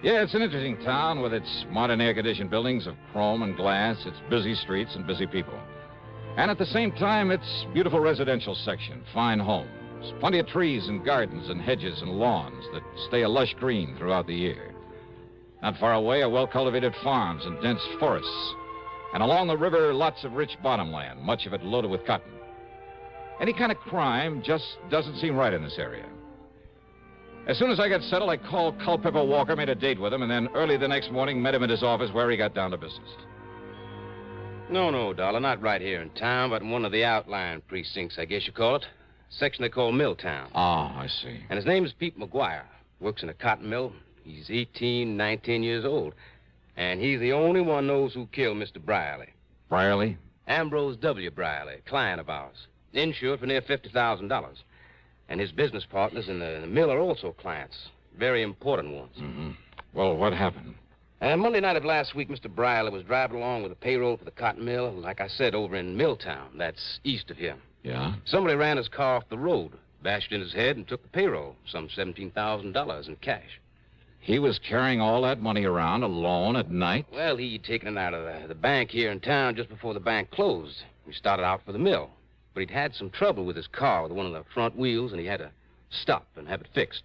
Speaker 10: Yeah, it's an interesting town with its modern air-conditioned buildings of chrome and glass, its busy streets and busy people. And at the same time, its beautiful residential section, fine homes, plenty of trees and gardens and hedges and lawns that stay a lush green throughout the year. Not far away are well-cultivated farms and dense forests. And along the river, lots of rich bottomland, much of it loaded with cotton. Any kind of crime just doesn't seem right in this area. As soon as I got settled, I called Culpepper Walker, made a date with him, and then early the next morning met him at his office where he got down to business.
Speaker 17: No, Dollar, not right here in town, but in one of the outlying precincts, I guess you call it. Section they call Milltown.
Speaker 10: Oh, I see.
Speaker 17: And his name is Pete McGuire. Works in a cotton mill. He's 18, 19 years old. And he's the only one knows who killed Mr. Brierly.
Speaker 10: Brierly?
Speaker 17: Ambrose W. Brierly, client of ours. Insured for near $50,000. And his business partners in the mill are also clients. Very important ones.
Speaker 10: Mm-hmm. Well, what happened?
Speaker 17: Monday night of last week, Mr. Brierly was driving along with a payroll for the cotton mill, like I said, over in Milltown. That's east of here.
Speaker 10: Yeah?
Speaker 17: Somebody ran his car off the road, bashed in his head, and took the payroll, some $17,000 in cash.
Speaker 10: He was carrying all that money around alone at night?
Speaker 17: Well, he'd taken it out of the bank here in town just before the bank closed. He started out for the mill. But he'd had some trouble with his car, with one of the front wheels, and he had to stop and have it fixed.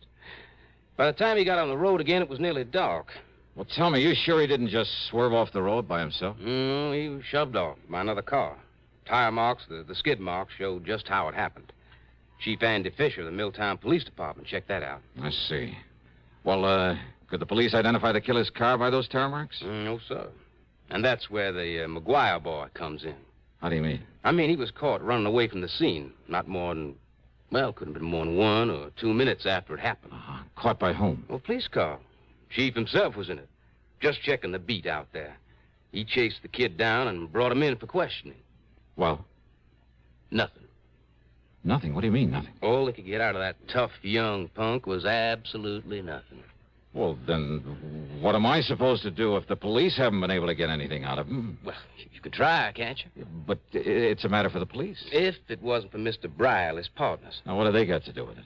Speaker 17: By the time he got on the road again, it was nearly dark.
Speaker 10: Well, tell me, you sure he didn't just swerve off the road by himself?
Speaker 17: No, he was shoved off by another car. Tire marks, the skid marks, showed just how it happened. Chief Andy Fisher of the Milltown Police Department checked that out.
Speaker 10: I see. Well, could the police identify the killer's car by those tire marks?
Speaker 17: No, sir. And that's where the McGuire boy comes in.
Speaker 10: How do you mean?
Speaker 17: I mean, he was caught running away from the scene. Not more than, well, couldn't have been more than 1 or 2 minutes after it happened.
Speaker 10: Caught by whom?
Speaker 17: Well, police car. Chief himself was in it. Just checking the beat out there. He chased the kid down and brought him in for questioning.
Speaker 10: Well?
Speaker 17: Nothing.
Speaker 10: Nothing? What do you mean, nothing?
Speaker 17: All they could get out of that tough young punk was absolutely nothing.
Speaker 10: Well, then, what am I supposed to do if the police haven't been able to get anything out of him?
Speaker 17: Well, you could try, can't you?
Speaker 10: But it's a matter for the police.
Speaker 17: If it wasn't for Mr. Brierly's partners.
Speaker 10: Now, what do they got to do with it?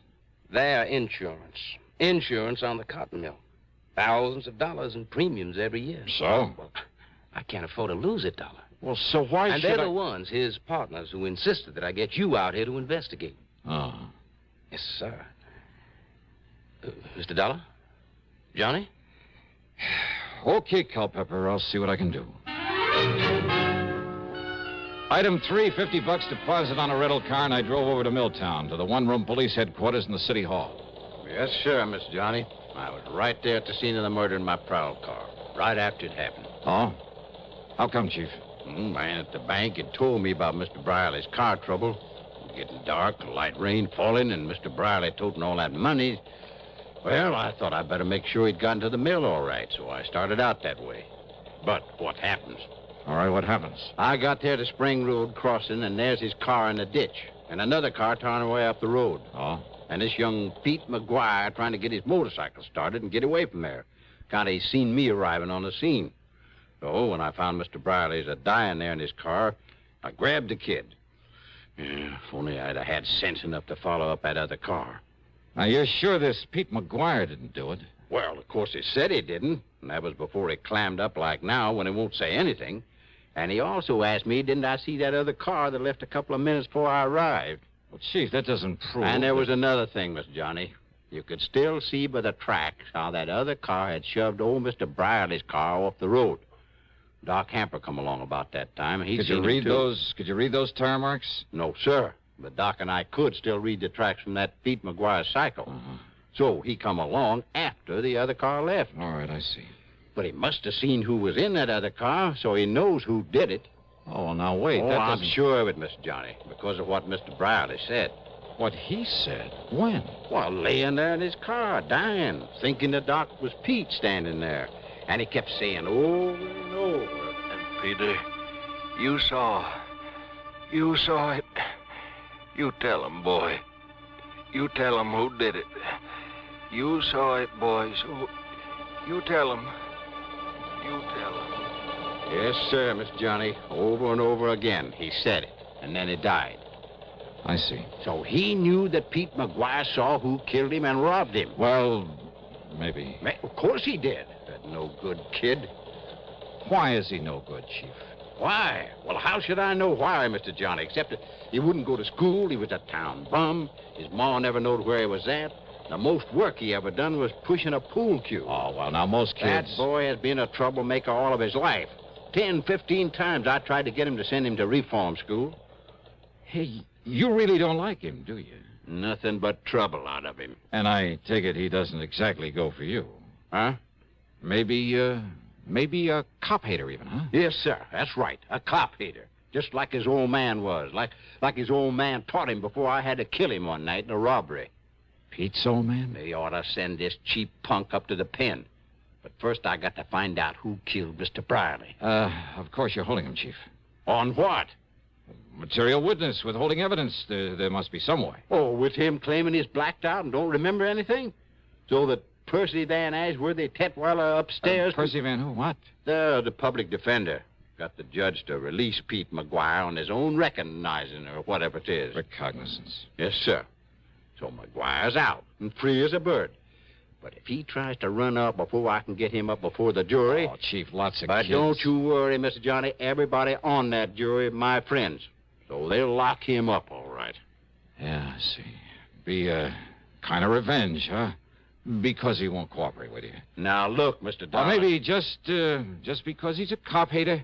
Speaker 17: Their insurance. Insurance on the cotton mill. Thousands of dollars in premiums every year.
Speaker 10: So?
Speaker 17: Well, I can't afford to lose it, Dollar.
Speaker 10: Well, so why
Speaker 17: and
Speaker 10: should
Speaker 17: they're the ones, his partners, who insisted that I get you out here to investigate.
Speaker 10: Oh.
Speaker 17: Yes, sir. Mr. Dollar? Johnny?
Speaker 10: Okay, Culpepper. I'll see what I can do. Item 3, $50 deposit on a rental car, and I drove over to Milltown to the one-room police headquarters in the city hall.
Speaker 17: Yes, sir, Miss Johnny. I was right there at the scene of the murder in my prowl car, right after it happened.
Speaker 10: Oh? How come, Chief?
Speaker 17: Man at the bank had told me about Mr. Briley's car trouble. It was getting dark, light rain falling, and Mr. Briley toting all that money. Well, I thought I'd better make sure he'd gotten to the mill all right, so I started out that way. But what happens?
Speaker 10: All right, what happens?
Speaker 17: I got there to Spring Road crossing, and there's his car in the ditch, and another car towing away up the road.
Speaker 10: Oh?
Speaker 17: And this young Pete McGuire trying to get his motorcycle started and get away from there. Kind of he seen me arriving on the scene. So when I found Mr. Briley's dying there in his car, I grabbed the kid. Yeah, if only I'd have had sense enough to follow up that other car.
Speaker 10: Now, you're sure this Pete McGuire didn't do it?
Speaker 17: Well, of course he said he didn't, and that was before he clammed up like now when he won't say anything. And he also asked me, didn't I see that other car that left a couple of minutes before I arrived?
Speaker 10: Well, Chief, that doesn't prove...
Speaker 17: And there was another thing, Miss Johnny. You could still see by the tracks how that other car had shoved old Mr. Briley's car off the road. Doc Hamper come along about that time.
Speaker 10: Could you read those tire marks?
Speaker 17: No, sir. But Doc and I could still read the tracks from that Pete McGuire cycle.
Speaker 10: Uh-huh.
Speaker 17: So he come along after the other car left.
Speaker 10: All right, I see.
Speaker 17: But he must have seen who was in that other car, so he knows who did it.
Speaker 10: Oh, well, now, wait.
Speaker 17: Oh,
Speaker 10: that
Speaker 17: I'm
Speaker 10: doesn't...
Speaker 17: sure of it, Miss Johnny, because of what Mr. Briley said.
Speaker 10: What he said? When?
Speaker 17: Well, laying there in his car, dying, thinking the doc was Pete standing there. And he kept saying over and over.
Speaker 11: And Peter, you saw it. You tell him, boy. You tell him who did it. You saw it, boy, so you tell him. You tell him.
Speaker 17: Yes, sir, Miss Johnny. Over and over again, he said it, and then he died.
Speaker 10: I see.
Speaker 17: So he knew that Pete McGuire saw who killed him and robbed him.
Speaker 10: Well, maybe.
Speaker 17: Of course he did. That no-good kid.
Speaker 10: Why is he no good, Chief?
Speaker 17: Why? Well, how should I know why, Mr. Johnny, except that he wouldn't go to school, he was a town bum, his ma never knowed where he was at. The most work he ever done was pushing a pool cue.
Speaker 10: Oh, well, now, most kids...
Speaker 17: That boy has been a troublemaker all of his life. 10, 15 times I tried to get him to send him to reform school.
Speaker 10: Hey, you really don't like him, do you?
Speaker 17: Nothing but trouble out of him.
Speaker 10: And I take it he doesn't exactly go for you.
Speaker 17: Huh?
Speaker 10: Maybe a cop hater even, huh?
Speaker 17: Yes, sir. That's right. A cop hater. Just like his old man was. Like his old man taught him before I had to kill him one night in a robbery.
Speaker 10: Pete's old man?
Speaker 17: They ought to send this cheap punk up to the pen. But first I got to find out who killed Mr. Briley.
Speaker 10: Of course you're holding him, Chief.
Speaker 17: On what?
Speaker 10: Material witness, withholding evidence. There must be some way.
Speaker 17: Oh, with him claiming he's blacked out and don't remember anything? So that Percy Van Ashworthy Tetweiler upstairs...
Speaker 10: Percy Van who? What?
Speaker 17: The public defender. Got the judge to release Pete McGuire on his own recognizing or whatever it is.
Speaker 10: Recognizance.
Speaker 17: Yes, sir. So McGuire's out and free as a bird. But if he tries to run up before I can get him up before the jury...
Speaker 10: Oh, Chief, lots of
Speaker 17: But
Speaker 10: kids.
Speaker 17: don't you worry, Mr. Johnny. Everybody on that jury are my friends. So they'll lock him up all right.
Speaker 10: Yeah, I see. Be kind of revenge, huh? Because he won't cooperate with you.
Speaker 17: Now, look, Mr. Don.
Speaker 10: Or maybe just because he's a cop hater.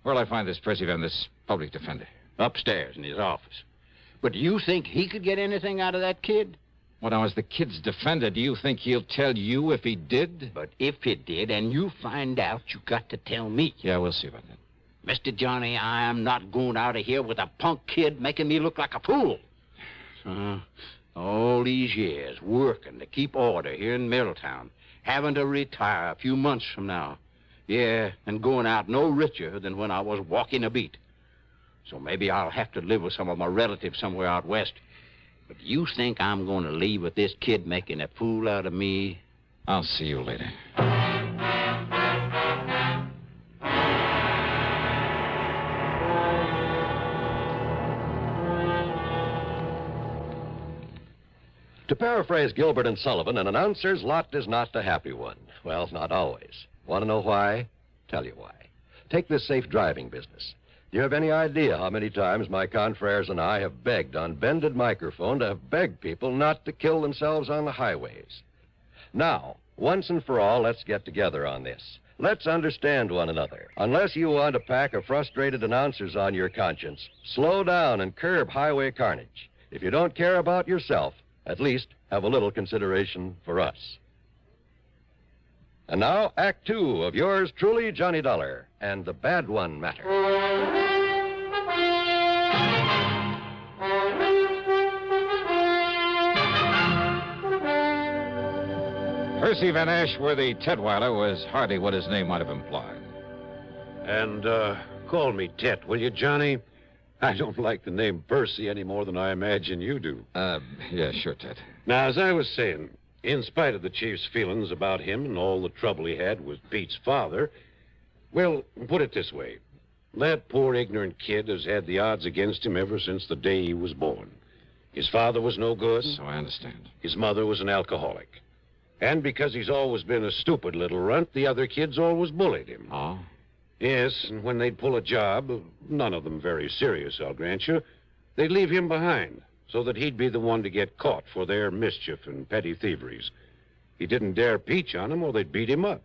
Speaker 10: Where'll I find this Percy Van, this public defender?
Speaker 17: Upstairs in his office. But do you think he could get anything out of that kid?
Speaker 10: Well, now, as the kid's defender, do you think he'll tell you if he did?
Speaker 17: But if he did, and you find out, you got to tell me.
Speaker 10: Yeah, we'll see about that.
Speaker 17: Mr. Johnny, I am not going out of here with a punk kid making me look like a fool. All these years working to keep order here in Middletown, having to retire a few months from now. Yeah, and going out no richer than when I was walking a beat. So maybe I'll have to live with some of my relatives somewhere out west. But do you think I'm going to leave with this kid making a fool out of me?
Speaker 10: I'll see you later.
Speaker 20: To paraphrase Gilbert and Sullivan, an announcer's lot is not a happy one. Well, not always. Want to know why? Tell you why. Take this safe driving business. Do you have any idea how many times my confreres and I have begged on bended microphone to have begged people not to kill themselves on the highways? Now, once and for all, let's get together on this.
Speaker 3: Let's understand one another. Unless you want a pack of frustrated announcers on your conscience, slow down and curb highway carnage. If you don't care about yourself, at least have a little consideration for us. And now, Act Two of yours truly, Johnny Dollar, and the Bad One Matter.
Speaker 10: Percy Van Ashworthy Tetweiler was hardly what his name might have implied.
Speaker 11: And, call me Tet, will you, Johnny? I don't like the name Percy any more than I imagine you do.
Speaker 10: Yeah, sure, Tet.
Speaker 11: Now, as I was saying, in spite of the chief's feelings about him and all the trouble he had with Pete's father, well, put it this way. That poor ignorant kid has had the odds against him ever since the day he was born. His father was no good.
Speaker 10: So I understand.
Speaker 11: His mother was an alcoholic. And because he's always been a stupid little runt, the other kids always bullied him.
Speaker 10: Oh?
Speaker 11: Yes, and when they'd pull a job, none of them very serious, I'll grant you, they'd leave him behind so that he'd be the one to get caught for their mischief and petty thieveries. He didn't dare peach on them or they'd beat him up.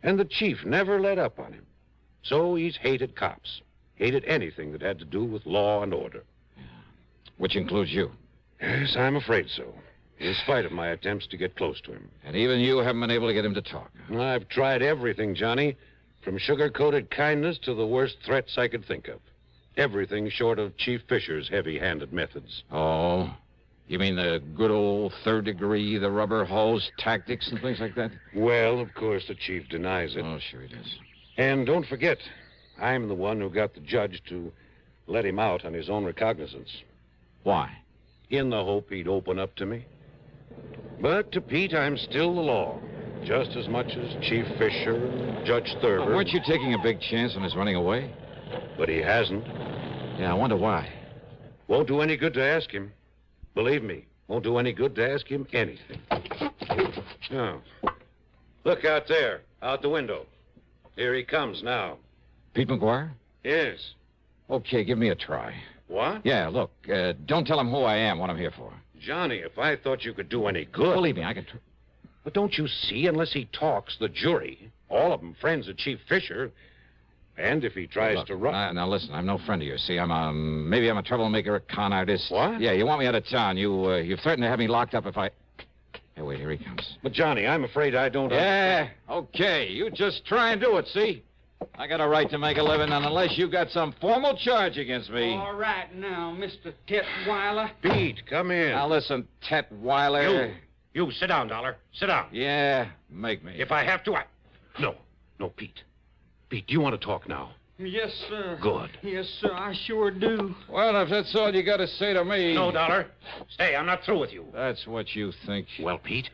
Speaker 11: And the chief never let up on him. So he's hated cops, hated anything that had to do with law and order.
Speaker 10: Which includes you.
Speaker 11: Yes, I'm afraid so. In spite of my attempts to get close to him.
Speaker 10: And even you haven't been able to get him to talk.
Speaker 11: I've tried everything, Johnny, from sugar-coated kindness to the worst threats I could think of. Everything short of Chief Fisher's heavy-handed methods.
Speaker 10: Oh? You mean the good old third degree, the rubber hose tactics and things like that?
Speaker 11: Well, of course, the chief denies it.
Speaker 10: Oh, sure he does.
Speaker 11: And don't forget, I'm the one who got the judge to let him out on his own recognizance.
Speaker 10: Why?
Speaker 11: In the hope he'd open up to me. But to Pete, I'm still the law, just as much as Chief Fisher and Judge Thurber.
Speaker 10: Well, weren't you taking a big chance on his running away?
Speaker 11: But he hasn't.
Speaker 10: Yeah, I wonder why.
Speaker 11: Won't do any good to ask him. Believe me, won't do any good to ask him anything. Oh. Look out there, out the window. Here he comes now.
Speaker 10: Pete McGuire?
Speaker 11: Yes.
Speaker 10: Okay, give me a try.
Speaker 11: What?
Speaker 10: Yeah, look, don't tell him who I am, what I'm here for.
Speaker 11: Johnny, if I thought you could do any good...
Speaker 10: Believe me, I can...
Speaker 11: But don't you see, unless he talks, the jury, all of them friends of Chief Fisher, and if he tries to run...
Speaker 10: Now, listen, I'm no friend of yours. See, maybe I'm a troublemaker, a con artist.
Speaker 11: What?
Speaker 10: Yeah, you want me out of town. You've threatened to have me locked up if I... Hey, wait, here he comes.
Speaker 11: But, Johnny, I'm afraid I don't...
Speaker 10: Yeah, okay. You just try and do it, see? I got a right to make a living, and unless you got some formal charge against me...
Speaker 19: All right now, Mr. Tetweiler.
Speaker 11: Pete, come in.
Speaker 10: Now, listen, Tetweiler...
Speaker 11: You, sit down, Dollar. Sit down.
Speaker 10: Yeah, make me.
Speaker 11: If I have to, No, Pete. Pete, do you want to talk now?
Speaker 19: Yes, sir.
Speaker 11: Good.
Speaker 19: Yes, sir, I sure do.
Speaker 10: Well, if that's all you got to say to me...
Speaker 11: No, Dollar. Stay, I'm not through with you.
Speaker 10: That's what you think.
Speaker 11: Well, Pete?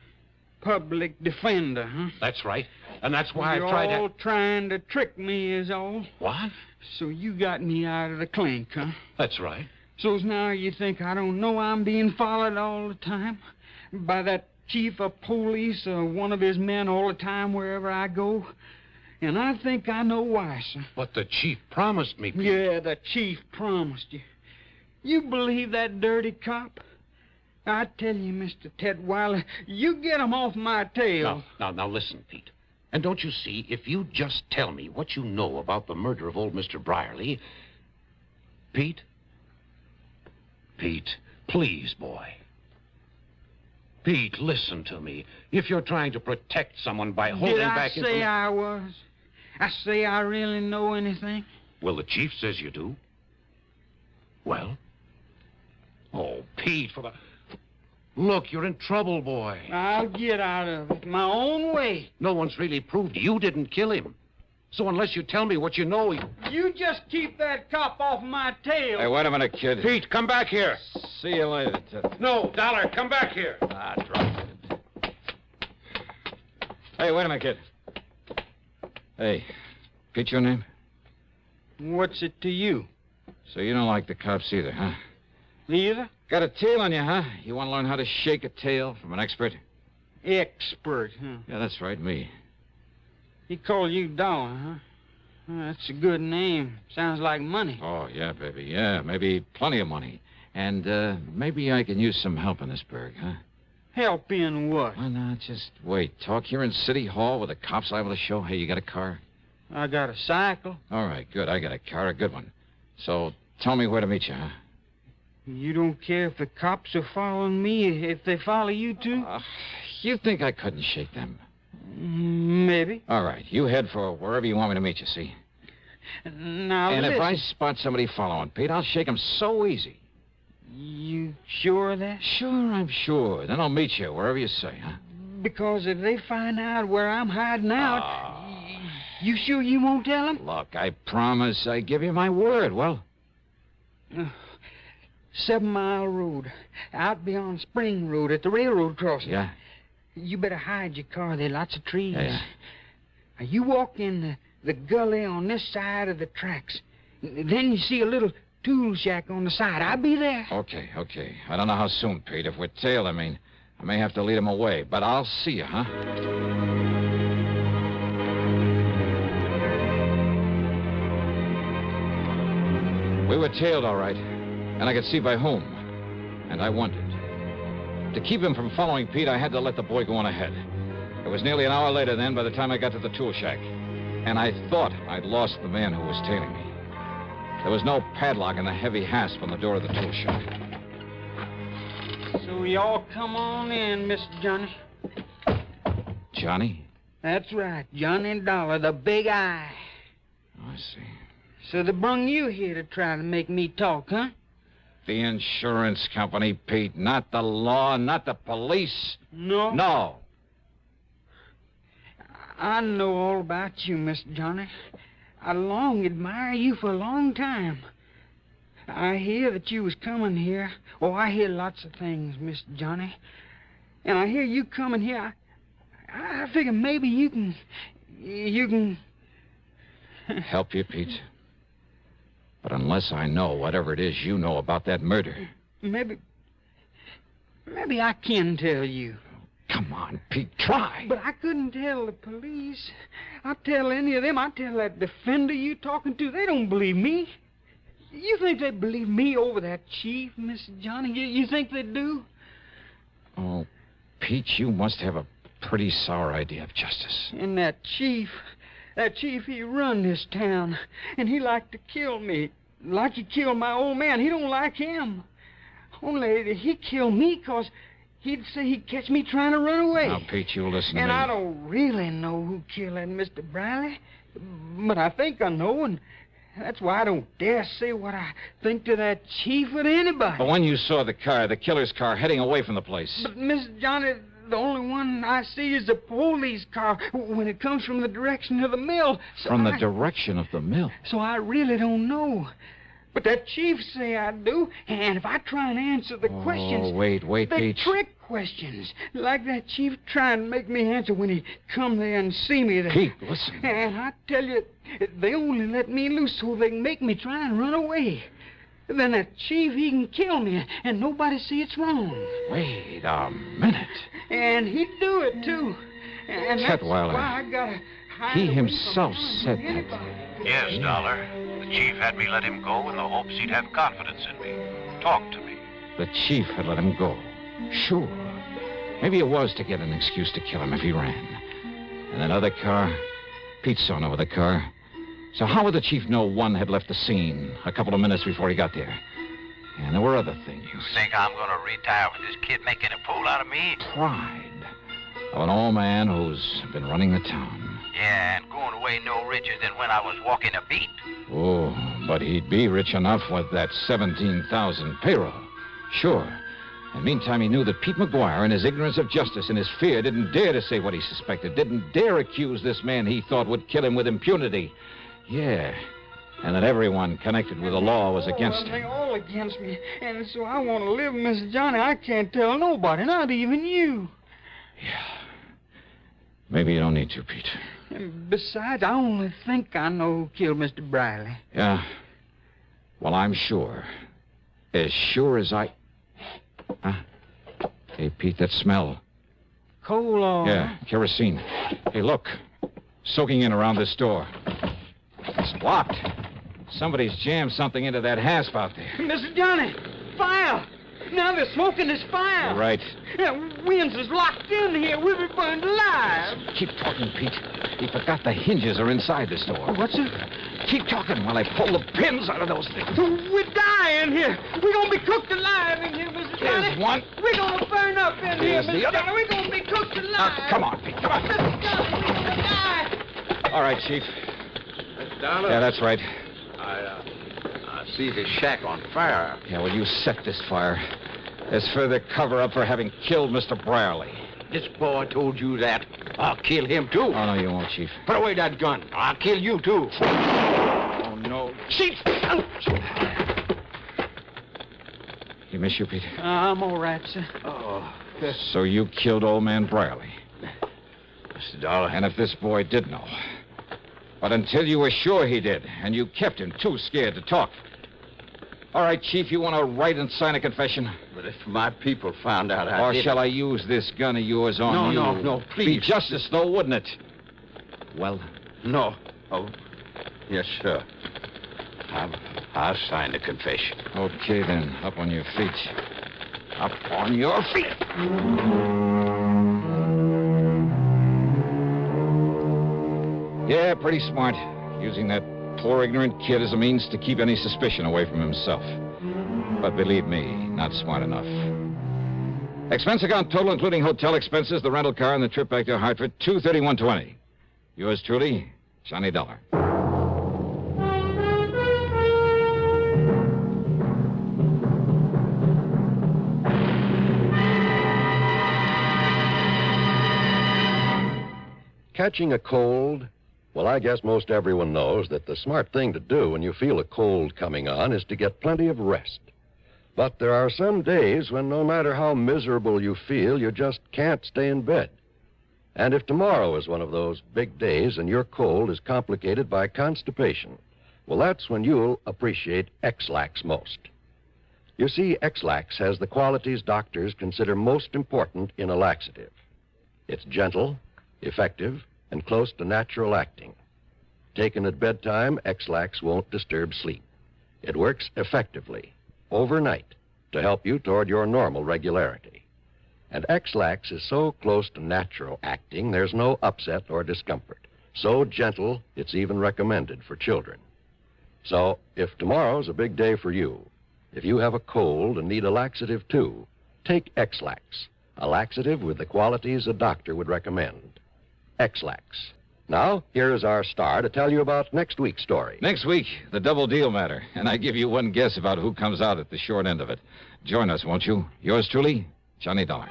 Speaker 19: Public defender, huh?
Speaker 11: That's right. And that's why
Speaker 19: You're
Speaker 11: I've tried to...
Speaker 19: all trying to trick me is all.
Speaker 11: What?
Speaker 19: So you got me out of the clink, huh?
Speaker 11: That's right.
Speaker 19: So's now you think I don't know I'm being followed all the time? By that chief of police or one of his men all the time wherever I go? And I think I know why, sir.
Speaker 11: But the chief promised me, Pete.
Speaker 19: Yeah, the chief promised you. You believe that dirty cop? I tell you, Mr. Tetweiler, you get him off my tail.
Speaker 11: Now, listen, Pete. And don't you see, if you just tell me what you know about the murder of old Mr. Brierly... Pete? Pete, please, boy. Pete, listen to me. If you're trying to protect someone by holding back...
Speaker 19: Did I say I was? I say I really know anything?
Speaker 11: Well, the chief says you do. Well? Oh, Pete, for the... Look, you're in trouble, boy.
Speaker 19: I'll get out of it my own way.
Speaker 11: No one's really proved you didn't kill him. So unless you tell me what you know...
Speaker 19: You just keep that cop off my tail.
Speaker 10: Hey, wait a minute, kid.
Speaker 11: Pete, come back here.
Speaker 10: See you later, Ted.
Speaker 11: No, Dollar, come back here.
Speaker 10: Drop it. Hey, wait a minute, kid. Hey, Pete, your name?
Speaker 19: What's it to you?
Speaker 10: So you don't like the cops either, huh?
Speaker 19: Either?
Speaker 10: Got a tail on you, huh? You want to learn how to shake a tail from an expert?
Speaker 19: Expert, huh?
Speaker 10: Yeah, that's right, me.
Speaker 19: He called you Dollar, huh? Well, that's a good name. Sounds like money.
Speaker 10: Oh, yeah, baby, yeah. Maybe plenty of money. And maybe I can use some help in this burg, huh?
Speaker 19: Help in what?
Speaker 10: Why not? Just wait. Talk here in City Hall with the cops liable to show. Hey, you got a car?
Speaker 19: I got a cycle.
Speaker 10: All right, good. I got a car, a good one. So tell me where to meet you, huh?
Speaker 19: You don't care if the cops are following me, if they follow you too?
Speaker 10: You think I couldn't shake them?
Speaker 19: Maybe.
Speaker 10: All right, you head for wherever you want me to meet you, see?
Speaker 19: Now,
Speaker 10: and
Speaker 19: listen.
Speaker 10: if I spot somebody following, Pete, I'll shake them so easy.
Speaker 19: You sure of that?
Speaker 10: Sure, I'm sure. Then I'll meet you wherever you say, huh?
Speaker 19: Because if they find out where I'm hiding out, you sure you won't tell them?
Speaker 10: Look, I promise. I give you my word. Well?
Speaker 19: 7 Mile Road, out beyond Spring Road at the railroad crossing.
Speaker 10: Yeah?
Speaker 19: You better hide your car. There are lots of trees.
Speaker 10: Yeah.
Speaker 19: Now, you walk in the gully on this side of the tracks. Then you see a little tool shack on the side. I'll be there.
Speaker 10: Okay. I don't know how soon, Pete. If we're tailed, I may have to lead them away. But I'll see you, huh? We were tailed, all right. And I could see by whom. And I wondered. To keep him from following Pete, I had to let the boy go on ahead. It was nearly an hour later then by the time I got to the tool shack. And I thought I'd lost the man who was tailing me. There was no padlock and a heavy hasp on the door of the tool shack.
Speaker 19: So y'all come on in, Mr. Johnny.
Speaker 10: Johnny?
Speaker 19: That's right, Johnny Dollar, the big eye.
Speaker 10: I see.
Speaker 19: So they brung you here to try to make me talk, huh?
Speaker 10: The insurance company, Pete, not the law, not the police.
Speaker 19: No?
Speaker 10: No.
Speaker 19: I know all about you, Mr. Johnny. I long admired you for a long time. I hear that you was coming here. Oh, I hear lots of things, Mr. Johnny. And I hear you coming here. I figure maybe you can...
Speaker 10: Help you, Pete? But unless I know whatever it is you know about that murder...
Speaker 19: Maybe I can tell you.
Speaker 10: Come on, Pete, try.
Speaker 19: But I couldn't tell the police. I'd tell any of them. I'd tell that defender you talking to. They don't believe me. You think they believe me over that chief, Mr. Johnny? You think they do?
Speaker 10: Oh, Pete, you must have a pretty sour idea of justice.
Speaker 19: And that chief, he run this town. And he liked to kill me. Like he killed my old man. He don't like him. Only he killed me because he'd say he'd catch me trying to run away.
Speaker 10: Now, Pete, you listen to me.
Speaker 19: And I don't really know who killed that Mr. Briley. But I think I know, and that's why I don't dare say what I think to that chief or to anybody.
Speaker 10: But when you saw the killer's car, heading away from the place...
Speaker 19: But, Mr. Johnny, the only one I see is the police car when it comes from the direction of the mill. So
Speaker 10: From the direction of the mill?
Speaker 19: So I really don't know. But that chief say I do, and if I try and answer the questions...
Speaker 10: Oh, wait, Pete.
Speaker 19: trick questions, like that chief trying to make me answer when he come there and see me there.
Speaker 10: Pete, listen.
Speaker 19: And I tell you, they only let me loose so they can make me try and run away. Then that chief, he can kill me, and nobody see it's wrong.
Speaker 10: Wait a minute.
Speaker 19: And he'd do it, too. And that's
Speaker 10: Chetweiler.
Speaker 19: why I gotta hide
Speaker 10: He
Speaker 19: away
Speaker 10: himself
Speaker 19: from
Speaker 10: said
Speaker 19: anybody.
Speaker 10: that.
Speaker 13: Yes, Dollar. The chief had me let him go in the hopes he'd have confidence in me. Talk to me.
Speaker 10: The chief had let him go. Sure. Maybe it was to get an excuse to kill him if he ran. And that other car? Pete saw no other car. So how would the chief know one had left the scene a couple of minutes before he got there? And there were other things.
Speaker 13: You think I'm going to retire with this kid making a fool out of me?
Speaker 10: Pride of an old man who's been running the town.
Speaker 13: Yeah, and going away no richer than when I was walking a beat.
Speaker 10: Oh, but he'd be rich enough with that 17,000 payroll. Sure. And meantime, he knew that Pete McGuire, in his ignorance of justice and his fear, didn't dare to say what he suspected, didn't dare accuse this man he thought would kill him with impunity. Yeah. And that everyone connected with the law was against him.
Speaker 19: They're all against me. And so I want to live, Mr. Johnny. I can't tell nobody, not even you.
Speaker 10: Yeah. Maybe you don't need to, Pete.
Speaker 19: And besides, I only think I know who killed Mr. Briley.
Speaker 10: Yeah. Well, I'm sure. As sure as I... Huh? Hey, Pete, that smell.
Speaker 19: Coal oil.
Speaker 10: Yeah, kerosene. Hey, look. Soaking in around this door. It's blocked. Somebody's jammed something into that hasp out there.
Speaker 19: Mr. Johnny, fire! Now they're smoking this fire.
Speaker 10: You're right.
Speaker 19: Winds is locked in here. We'll be burned alive.
Speaker 10: Keep talking, Pete. He forgot the hinges are inside this door.
Speaker 19: What's it?
Speaker 10: Keep talking while I pull the pins out of those things.
Speaker 19: We're dying here. We're going to be cooked alive in here, Mrs.
Speaker 10: There's
Speaker 19: Dolly.
Speaker 10: one.
Speaker 19: We're going to burn up in
Speaker 10: There's
Speaker 19: here,
Speaker 10: the
Speaker 19: Mrs.
Speaker 10: other.
Speaker 19: Dolly. We're going to be cooked alive.
Speaker 10: Come on, Pete. Come on.
Speaker 19: Mrs. Dolly, we're going to die.
Speaker 10: All right, Chief.
Speaker 20: Dollar?
Speaker 10: Yeah, that's right.
Speaker 20: I see this shack on fire.
Speaker 10: Yeah, well, you set this fire. There's further cover-up for having killed Mr. Brierly.
Speaker 20: This boy told you that. I'll kill him, too.
Speaker 10: Oh, no, you won't, Chief.
Speaker 20: Put away that gun. I'll kill you, too.
Speaker 10: Oh, no.
Speaker 20: Chief!
Speaker 10: You miss you, Pete?
Speaker 19: I'm all right, sir.
Speaker 20: Oh.
Speaker 10: So you killed old man Brierly.
Speaker 20: Mr. Dollar.
Speaker 10: And if this boy did know. But until you were sure he did, and you kept him too scared to talk. All right, Chief, you want to write and sign a confession?
Speaker 20: But if my people found out
Speaker 10: Or shall I use this gun of yours on you?
Speaker 20: No, please.
Speaker 10: Be justice, though, wouldn't it? Well?
Speaker 20: No. Oh, yes, sir. I'll sign the confession.
Speaker 10: Okay, then. Up on your feet. Up on your feet. Yeah, pretty smart. Using that poor ignorant kid as a means to keep any suspicion away from himself. But believe me, not smart enough. Expense account total, including hotel expenses, the rental car, and the trip back to Hartford, $231.20. Yours truly, Johnny Dollar.
Speaker 20: Catching a cold? Well, I guess most everyone knows that the smart thing to do when you feel a cold coming on is to get plenty of rest. But there are some days when no matter how miserable you feel, you just can't stay in bed. And if tomorrow is one of those big days and your cold is complicated by constipation, well, that's when you'll appreciate X-Lax most. You see, X-Lax has the qualities doctors consider most important in a laxative. It's gentle, effective, and close to natural acting. Taken at bedtime, X-Lax won't disturb sleep. It works effectively, overnight, to help you toward your normal regularity. And X-Lax is so close to natural acting, there's no upset or discomfort. So gentle, it's even recommended for children. So, if tomorrow's a big day for you, if you have a cold and need a laxative too, take X-Lax, a laxative with the qualities a doctor would recommend. X-Lax. Now, here is our star to tell you about next week's story.
Speaker 10: Next week, the double deal matter. And I give you one guess about who comes out at the short end of it. Join us, won't you? Yours truly, Johnny Dollar.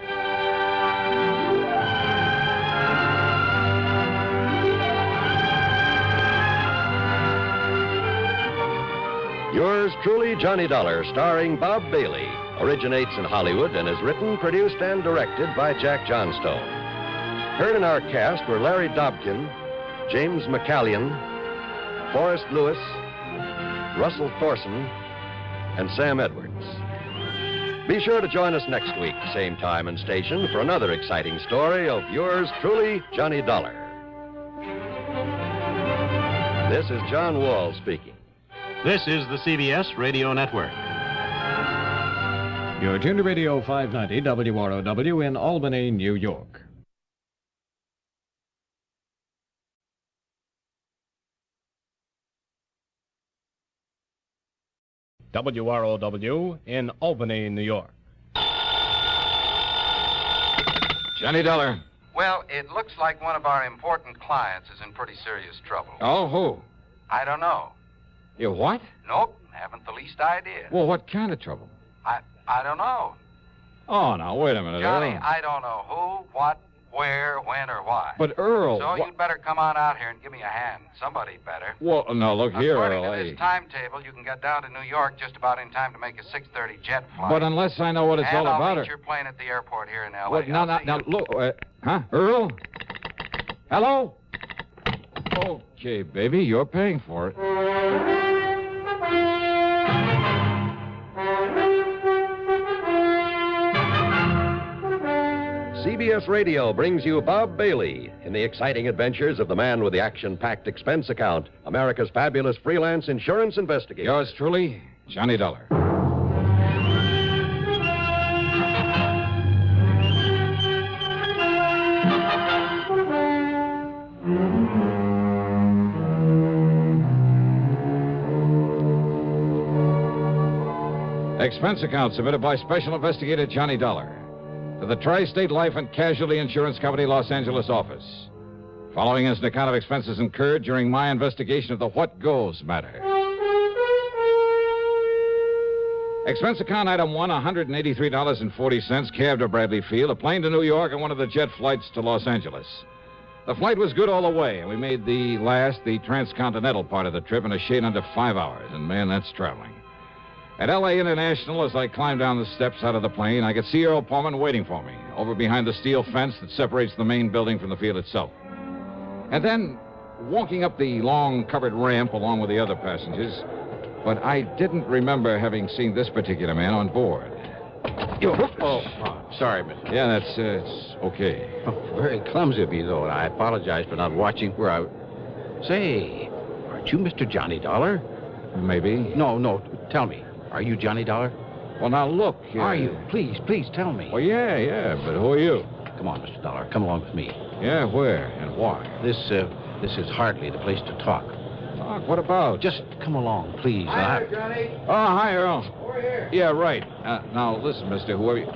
Speaker 20: Yours truly, Johnny Dollar, starring Bob Bailey, originates in Hollywood and is written, produced, and directed by Jack Johnstone. Heard in our cast were Larry Dobkin, James McCallion, Forrest Lewis, Russell Thorson, and Sam Edwards. Be sure to join us next week, same time and station, for another exciting story of yours truly, Johnny Dollar. This is John Wall speaking.
Speaker 1: This is the CBS Radio Network. You're tuned to Radio 590 WROW in Albany, New York. WROW in Albany, New York.
Speaker 10: Johnny Dollar.
Speaker 12: Well, it looks like one of our important clients is in pretty serious trouble.
Speaker 10: Oh, who?
Speaker 12: I don't know.
Speaker 10: You what?
Speaker 12: Nope, haven't the least idea.
Speaker 10: Well, what kind of trouble?
Speaker 12: I don't know.
Speaker 10: Oh, now, wait a minute,
Speaker 12: Johnny,
Speaker 10: Earl.
Speaker 12: I don't know who, what, where, when, or why.
Speaker 10: But, Earl...
Speaker 12: So you'd better come on out here and give me a hand. Somebody better.
Speaker 10: Well, no, look here,
Speaker 12: According
Speaker 10: Earl.
Speaker 12: to this timetable, you can get down to New York just about in time to make a 6:30 jet flight.
Speaker 10: But unless I know what it's all about...
Speaker 12: I'll meet your plane at the airport here in L.A.
Speaker 10: What? Now, look... huh? Earl? Hello? Okay, baby, you're paying for it.
Speaker 20: CBS Radio brings you Bob Bailey in the exciting adventures of the man with the action-packed expense account, America's fabulous freelance insurance investigator.
Speaker 10: Yours truly, Johnny Dollar. Expense account submitted by Special Investigator Johnny Dollar to the Tri-State Life and Casualty Insurance Company, Los Angeles office. Following is an account of expenses incurred during my investigation of the What Goes matter. Expense account item 1, $183.40, cab to Bradley Field, a plane to New York, and one of the jet flights to Los Angeles. The flight was good all the way, and we made the transcontinental part of the trip in a shade under 5 hours. And, man, that's traveling. At L.A. International, as I climbed down the steps out of the plane, I could see Earl Pullman waiting for me, over behind the steel fence that separates the main building from the field itself. And then, walking up the long covered ramp along with the other passengers, but I didn't remember having seen this particular man on board.
Speaker 17: Sorry, mister.
Speaker 10: Yeah, that's it's okay.
Speaker 17: Oh, very clumsy of me, though, and I apologize for not watching where I... Say, aren't you Mr. Johnny Dollar?
Speaker 10: Maybe.
Speaker 17: No, tell me. Are you Johnny Dollar?
Speaker 10: Well, now, look.
Speaker 17: Are you? Please tell me.
Speaker 10: Well, yeah, but who are you?
Speaker 17: Come on, Mr. Dollar. Come along with me.
Speaker 10: Yeah, where and why?
Speaker 17: This is hardly the place to talk.
Speaker 10: Talk? What about?
Speaker 17: Just come along, please.
Speaker 21: Hi, Johnny.
Speaker 10: Oh, hi, Earl.
Speaker 21: Over here.
Speaker 10: Yeah, right. Now, listen, mister, whoever you...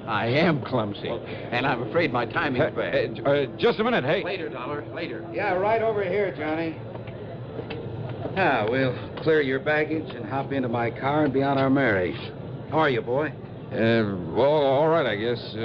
Speaker 17: I am clumsy, and I'm afraid my timing's bad.
Speaker 10: Just a minute, hey.
Speaker 17: Later, Dollar, later.
Speaker 21: Yeah, right over here, Johnny. Now, we'll clear your baggage and hop into my car and be on our merry. How are you, boy?
Speaker 10: Well, all right, I guess.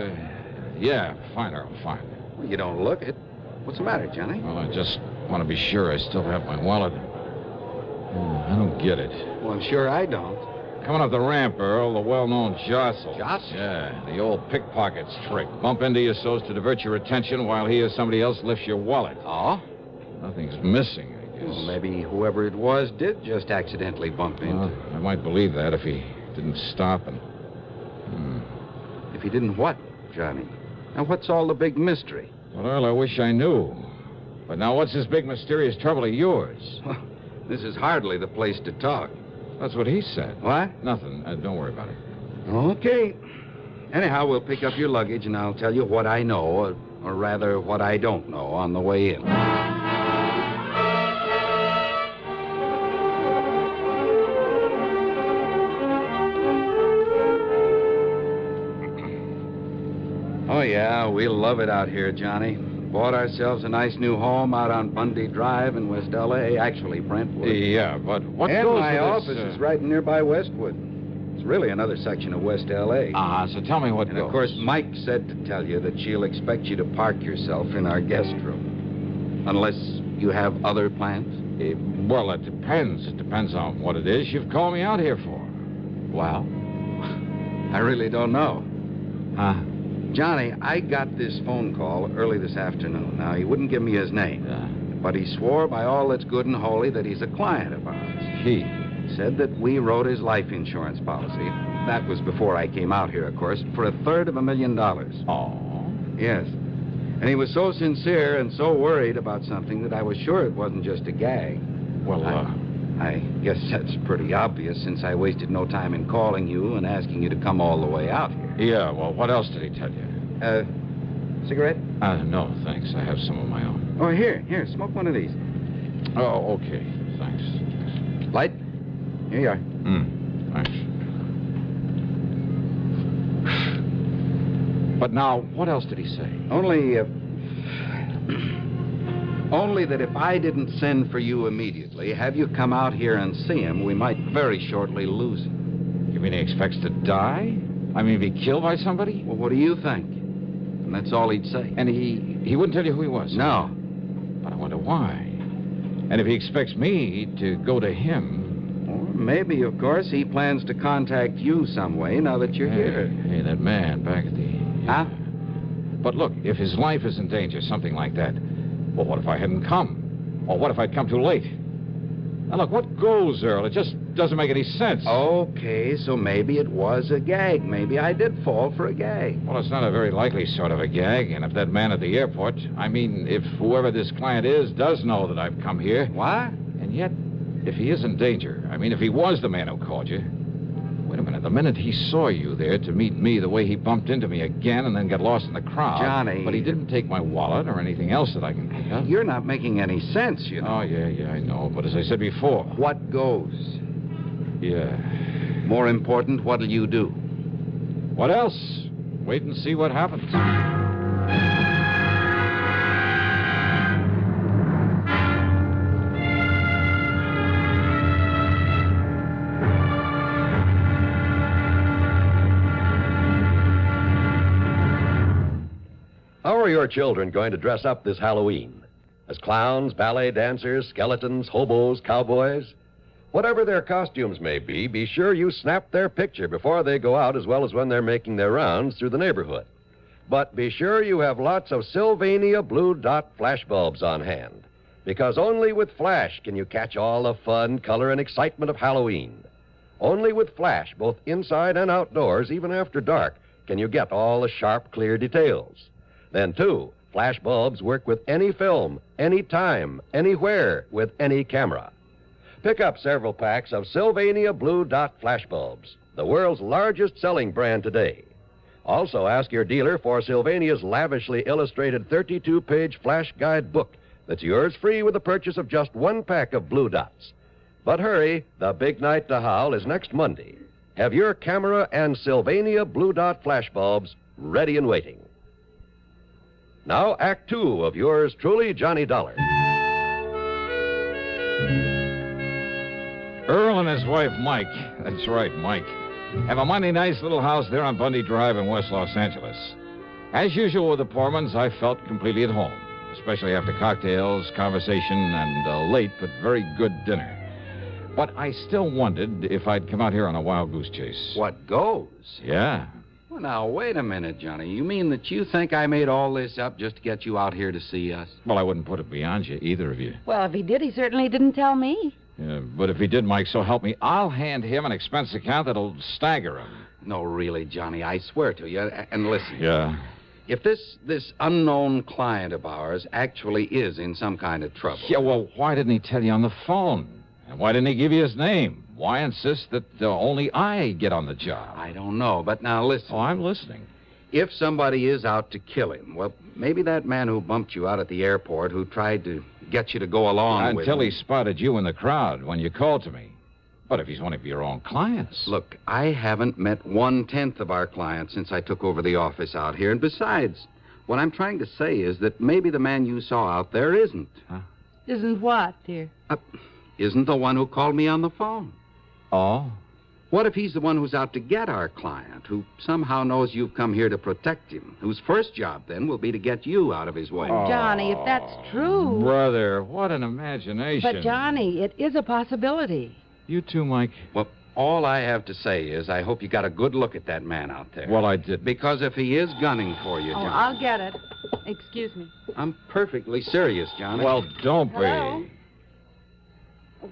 Speaker 10: Yeah, fine, Earl, fine.
Speaker 21: Well, you don't look it. What's the matter, Johnny?
Speaker 10: Well, I just want to be sure I still have my wallet. I don't get it.
Speaker 21: Well, I'm sure I don't.
Speaker 10: Coming up the ramp, Earl, the well-known jostle.
Speaker 21: Jostle?
Speaker 10: Yeah, the old pickpocket's trick. Bump into you so as to divert your attention while he or somebody else lifts your wallet.
Speaker 21: Oh?
Speaker 10: Nothing's missing, I guess.
Speaker 21: Well, maybe whoever it was did just accidentally bump into.
Speaker 10: Well, I might believe that if he didn't stop and...
Speaker 21: If he didn't what, Johnny? Now, what's all the big mystery?
Speaker 10: Well, Earl, I wish I knew. But now, what's this big mysterious trouble of yours?
Speaker 21: Well, this is hardly the place to talk.
Speaker 10: That's what he said.
Speaker 21: What?
Speaker 10: Nothing. Don't worry about it.
Speaker 21: Okay. Anyhow, we'll pick up your luggage, and I'll tell you what I know, or rather, what I don't know, on the way in. Oh, yeah, we'll love it out here, Johnny. Bought ourselves a nice new home out on Bundy Drive in West L.A., actually Brentwood.
Speaker 10: Yeah, but what
Speaker 21: and
Speaker 10: goes
Speaker 21: my
Speaker 10: with
Speaker 21: office
Speaker 10: this,
Speaker 21: is right nearby Westwood. It's really another section of West L.A.
Speaker 10: So tell me what
Speaker 21: and
Speaker 10: goes.
Speaker 21: Of course, Mike said to tell you that she'll expect you to park yourself in our guest room. Unless you have other plans?
Speaker 10: Well, it depends. It depends on what it is you've called me out here for.
Speaker 21: Well, I really don't know.
Speaker 10: Huh?
Speaker 21: Johnny, I got this phone call early this afternoon. Now, he wouldn't give me his name, but he swore by all that's good and holy that he's a client of ours.
Speaker 10: He
Speaker 21: said that we wrote his life insurance policy. That was before I came out here, of course, for $350,000.
Speaker 10: Oh.
Speaker 21: Yes. And he was so sincere and so worried about something that I was sure it wasn't just a gag.
Speaker 10: Well,
Speaker 21: I guess that's pretty obvious since I wasted no time in calling you and asking you to come all the way out here.
Speaker 10: Yeah, well, what else did he tell you?
Speaker 21: Cigarette?
Speaker 10: No, thanks. I have some of my own.
Speaker 21: Oh, here, smoke one of these.
Speaker 10: Oh, okay. Thanks.
Speaker 21: Light? Here you are.
Speaker 10: Thanks. But now, what else did he say?
Speaker 21: Only that if I didn't send for you immediately, have you come out here and see him, we might very shortly lose him.
Speaker 10: You mean he expects to die? I mean, be killed by somebody?
Speaker 21: Well, what do you think? And that's all he'd say.
Speaker 10: And he wouldn't tell you who he was?
Speaker 21: No.
Speaker 10: But I wonder why. And if he expects me to go to him...
Speaker 21: Or maybe, of course, he plans to contact you some way now that you're here.
Speaker 10: Hey, that man back at the...
Speaker 21: Huh?
Speaker 10: But look, if his life is in danger, something like that, well, what if I hadn't come? Or what if I'd come too late? Now, look, what goes, Earl? It just doesn't make any sense.
Speaker 21: Okay, so maybe it was a gag. Maybe I did fall for a gag.
Speaker 10: Well, it's not a very likely sort of a gag. And if that man at the airport, I mean, if whoever this client is does know that I've come here...
Speaker 21: What?
Speaker 10: And yet, if he is in danger, I mean, if he was the man who called you... Wait a minute. The minute he saw you there to meet me, the way he bumped into me again and then got lost in the crowd...
Speaker 21: Johnny...
Speaker 10: But he didn't take my wallet or anything else that I can think of.
Speaker 21: You're not making any sense, you know.
Speaker 10: Oh, yeah, I know. But as I said before...
Speaker 21: What goes?
Speaker 10: Yeah.
Speaker 21: More important, what'll you do?
Speaker 10: What else? Wait and see what happens.
Speaker 2: How are your children going to dress up this Halloween? As clowns, ballet dancers, skeletons, hobos, cowboys? Whatever their costumes may be sure you snap their picture before they go out as well as when they're making their rounds through the neighborhood. But be sure you have lots of Sylvania Blue Dot flashbulbs on hand, because only with Flash can you catch all the fun, color, and excitement of Halloween. Only with Flash, both inside and outdoors, even after dark, can you get all the sharp, clear details. Then, too, flash bulbs work with any film, any time, anywhere, with any camera. Pick up several packs of Sylvania Blue Dot flash bulbs, the world's largest selling brand today. Also, ask your dealer for Sylvania's lavishly illustrated 32-page flash guide book that's yours free with the purchase of just one pack of Blue Dots. But hurry, the big night to howl is next Monday. Have your camera and Sylvania Blue Dot flash bulbs ready and waiting. Now, Act Two of yours truly, Johnny Dollar.
Speaker 10: Earl and his wife, Mike, that's right, Mike, have a mighty nice little house there on Bundy Drive in West Los Angeles. As usual with the Pormans, I felt completely at home, especially after cocktails, conversation, and a late but very good dinner. But I still wondered if I'd come out here on a wild goose chase.
Speaker 21: What goes?
Speaker 10: Yeah.
Speaker 21: Well, now, wait a minute, Johnny. You mean that you think I made all this up just to get you out here to see us?
Speaker 10: Well, I wouldn't put it beyond you, either of you.
Speaker 9: Well, if he did, he certainly didn't tell me.
Speaker 10: Yeah, but if he did, Mike, so help me, I'll hand him an expense account that'll stagger him.
Speaker 21: No, really, Johnny, I swear to you. And listen.
Speaker 10: Yeah?
Speaker 21: If this unknown client of ours actually is in some kind of trouble...
Speaker 10: Yeah, well, why didn't he tell you on the phone? And why didn't he give you his name? Why insist that only I get on the job?
Speaker 21: I don't know, but now listen.
Speaker 10: Oh, I'm listening.
Speaker 21: If somebody is out to kill him, well, maybe that man who bumped you out at the airport, who tried to get you to go along with him...
Speaker 10: Until he spotted you in the crowd when you called to me. But if he's one of your own clients...
Speaker 21: Look, I haven't met 1/10 of our clients since I took over the office out here. And besides, what I'm trying to say is that maybe the man you saw out there isn't.
Speaker 10: Huh?
Speaker 9: Isn't what, dear?
Speaker 21: Isn't the one who called me on the phone.
Speaker 10: Oh?
Speaker 21: What if he's the one who's out to get our client, who somehow knows you've come here to protect him, whose first job, then, will be to get you out of his way?
Speaker 9: Oh, Johnny, if that's true...
Speaker 10: Brother, what an imagination.
Speaker 9: But, Johnny, it is a possibility.
Speaker 10: You too, Mike?
Speaker 21: Well, all I have to say is I hope you got a good look at that man out there.
Speaker 10: Well, I did.
Speaker 21: Because if he is gunning for you, Johnny...
Speaker 9: Oh, I'll get it. Excuse me.
Speaker 21: I'm perfectly serious, Johnny.
Speaker 10: Well, don't
Speaker 9: Hello?
Speaker 10: be.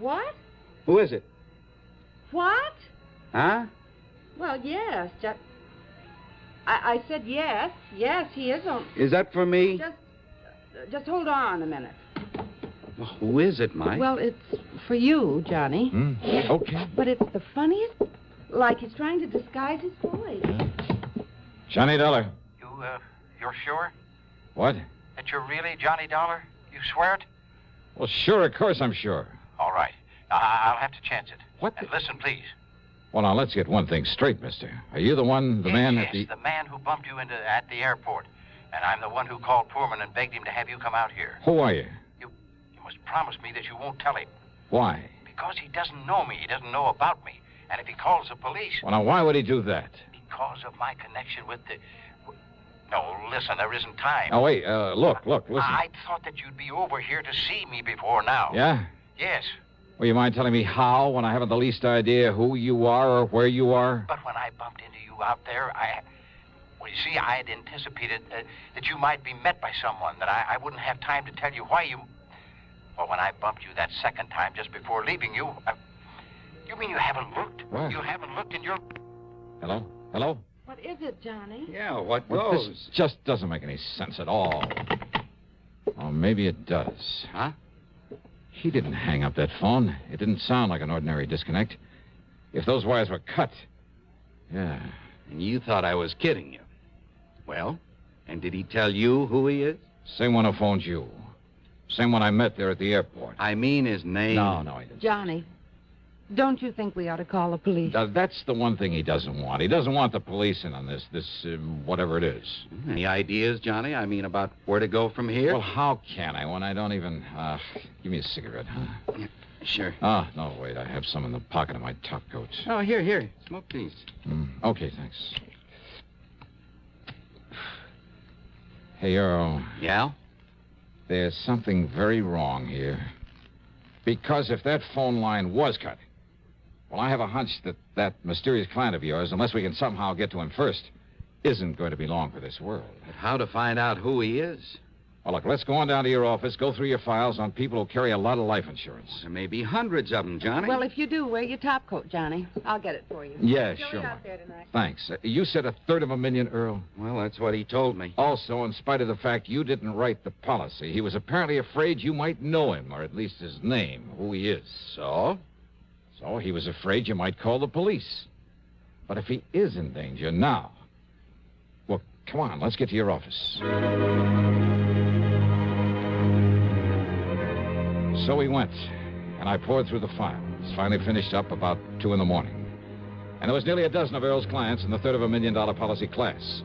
Speaker 9: What?
Speaker 21: Who is it?
Speaker 9: What?
Speaker 21: Huh?
Speaker 9: Well, yes. I said yes. Yes, he is on...
Speaker 21: Is that for me?
Speaker 9: Just hold on a minute.
Speaker 21: Well, who is it, Mike?
Speaker 9: Well, it's for you, Johnny.
Speaker 10: Okay.
Speaker 9: But it's the funniest... Like he's trying to disguise his voice.
Speaker 10: Johnny Dollar.
Speaker 6: You're sure?
Speaker 10: What?
Speaker 6: That you're really Johnny Dollar? You swear it?
Speaker 10: Well, sure, of course I'm sure.
Speaker 6: All right. I'll have to chance it.
Speaker 10: What?
Speaker 6: And listen, please.
Speaker 10: Well, now, let's get one thing straight, mister. Are you the man at the...
Speaker 6: Yes, the man who bumped you at the airport. And I'm the one who called Poorman and begged him to have you come out here.
Speaker 10: Who are you?
Speaker 6: You must promise me that you won't tell him.
Speaker 10: Why?
Speaker 6: Because he doesn't know me. He doesn't know about me. And if he calls the police...
Speaker 10: Well, now, why would he do that?
Speaker 6: Because of my connection with the... No, listen, there isn't time.
Speaker 10: Oh, wait, look, listen.
Speaker 6: I thought that you'd be over here to see me before now.
Speaker 10: Yeah?
Speaker 6: Yes.
Speaker 10: Well, you mind telling me how when I haven't the least idea who you are or where you are?
Speaker 6: But when I bumped into you out there, Well, you see, I had anticipated that you might be met by someone, that I wouldn't have time to tell you why you... Well, when I bumped you that second time just before leaving you... You mean you haven't looked?
Speaker 10: What?
Speaker 6: You haven't looked in your...
Speaker 10: Hello? Hello?
Speaker 9: What is it, Johnny?
Speaker 21: Yeah, what
Speaker 10: Well,
Speaker 21: goes?
Speaker 10: this just doesn't make any sense at all. Oh, maybe it does.
Speaker 21: Huh?
Speaker 10: He didn't hang up that phone. It didn't sound like an ordinary disconnect. If those wires were cut... Yeah.
Speaker 21: And you thought I was kidding you. Well, and did he tell you who he is?
Speaker 10: Same one who phoned you. Same one I met there at the airport.
Speaker 21: I mean his name.
Speaker 10: No, he didn't.
Speaker 9: Johnny, Don't you think we ought to call the police?
Speaker 10: That's the one thing he doesn't want. He doesn't want the police in on this whatever it is.
Speaker 7: Any ideas, Johnny? I mean, about where to go from here?
Speaker 10: Well, how can I when I don't even... give me a cigarette, huh?
Speaker 7: Yeah, sure.
Speaker 10: Ah, no, wait. I have some in the pocket of my top coat.
Speaker 7: Oh, here. Smoke these.
Speaker 10: Okay, thanks. Hey, Earl.
Speaker 7: Yeah?
Speaker 10: There's something very wrong here. Because if that phone line was cut... Well, I have a hunch that mysterious client of yours, unless we can somehow get to him first, isn't going to be long for this world.
Speaker 7: But how to find out who he is?
Speaker 10: Well, look, let's go on down to your office, go through your files on people who carry a lot of life insurance.
Speaker 7: There may be hundreds of them, Johnny.
Speaker 9: Well, if you do, wear your top coat, Johnny. I'll get it for you.
Speaker 10: Yeah,
Speaker 9: Joey
Speaker 10: sure.
Speaker 9: out there tonight.
Speaker 10: Thanks. You said $250,000, Earl?
Speaker 7: Well, that's what he told me.
Speaker 10: Also, in spite of the fact you didn't write the policy, he was apparently afraid you might know him, or at least his name, who he is.
Speaker 7: So?
Speaker 10: So he was afraid you might call the police. But if he is in danger now... Well, come on, let's get to your office. So we went, and I poured through the files. Finally finished up about 2 in the morning. And there was nearly a dozen of Earl's clients in the $250,000 policy class.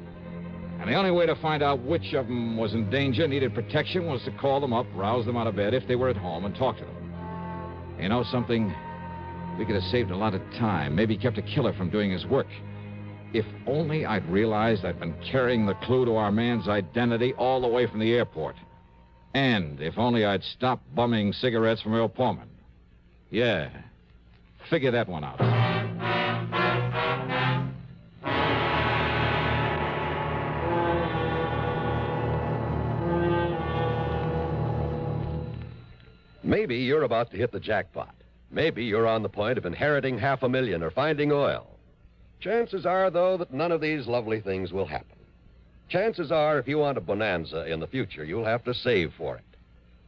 Speaker 10: And the only way to find out which of them was in danger, needed protection, was to call them up, rouse them out of bed if they were at home, and talk to them. You know something? We could have saved a lot of time, maybe kept a killer from doing his work. If only I'd realized I'd been carrying the clue to our man's identity all the way from the airport. And if only I'd stopped bumming cigarettes from Earl Pullman. Yeah, figure that one out.
Speaker 2: Maybe you're about to hit the jackpot. Maybe you're on the point of inheriting $500,000 or finding oil. Chances are, though, that none of these lovely things will happen. Chances are, if you want a bonanza in the future, you'll have to save for it.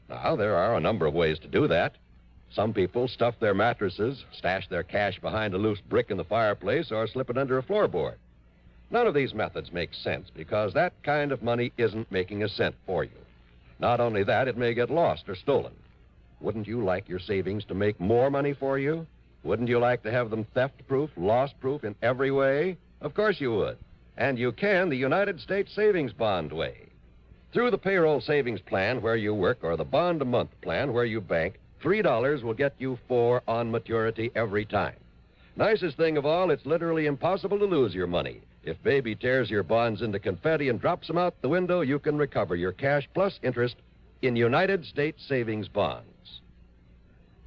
Speaker 2: Now, there are a number of ways to do that. Some people stuff their mattresses, stash their cash behind a loose brick in the fireplace, or slip it under a floorboard. None of these methods make sense because that kind of money isn't making a cent for you. Not only that, it may get lost or stolen. Wouldn't you like your savings to make more money for you? Wouldn't you like to have them theft-proof, loss-proof in every way? Of course you would. And you can the United States Savings Bond way. Through the payroll savings plan where you work or the bond-a-month plan where you bank, $3 will get you 4 on maturity every time. Nicest thing of all, it's literally impossible to lose your money. If Baby tears your bonds into confetti and drops them out the window, you can recover your cash plus interest in United States Savings Bonds.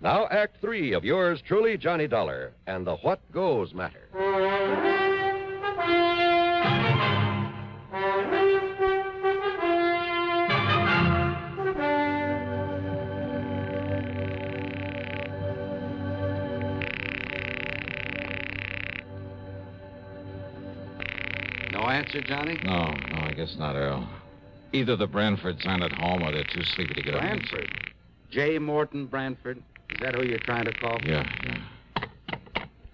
Speaker 2: Now, Act 3 of yours truly, Johnny Dollar, and the What Goes matter.
Speaker 7: No answer, Johnny?
Speaker 10: No, I guess not, Earl. Either the Branfords aren't at home or they're too sleepy to get up.
Speaker 7: Branford? J. Morton Branford? Is that who you're trying to call?
Speaker 10: Yeah.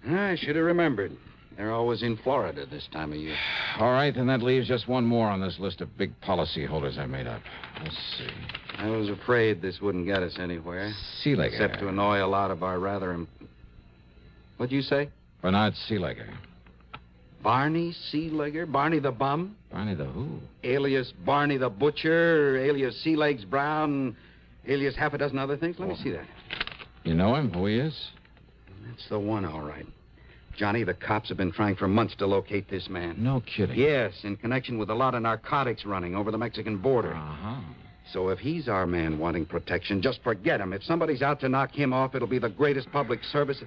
Speaker 7: I should have remembered. They're always in Florida this time of year.
Speaker 10: All right, then that leaves just one more on this list of big policy holders I made up. Let's see.
Speaker 7: I was afraid this wouldn't get us anywhere.
Speaker 10: Seelegger.
Speaker 7: Except to annoy a lot of our rather... What'd you say?
Speaker 10: Bernard Seelegger.
Speaker 7: Barney Seelegger? Barney the Bum?
Speaker 10: Barney the who?
Speaker 7: Alias Barney the Butcher, alias Sea Legs Brown, alias half a dozen other things. Let me see that.
Speaker 10: You know him? Who he is?
Speaker 7: That's the one, all right. Johnny, the cops have been trying for months to locate this man.
Speaker 10: No kidding.
Speaker 7: Yes, in connection with a lot of narcotics running over the Mexican border.
Speaker 10: Uh-huh.
Speaker 7: So if he's our man wanting protection, just forget him. If somebody's out to knock him off, it'll be the greatest public service.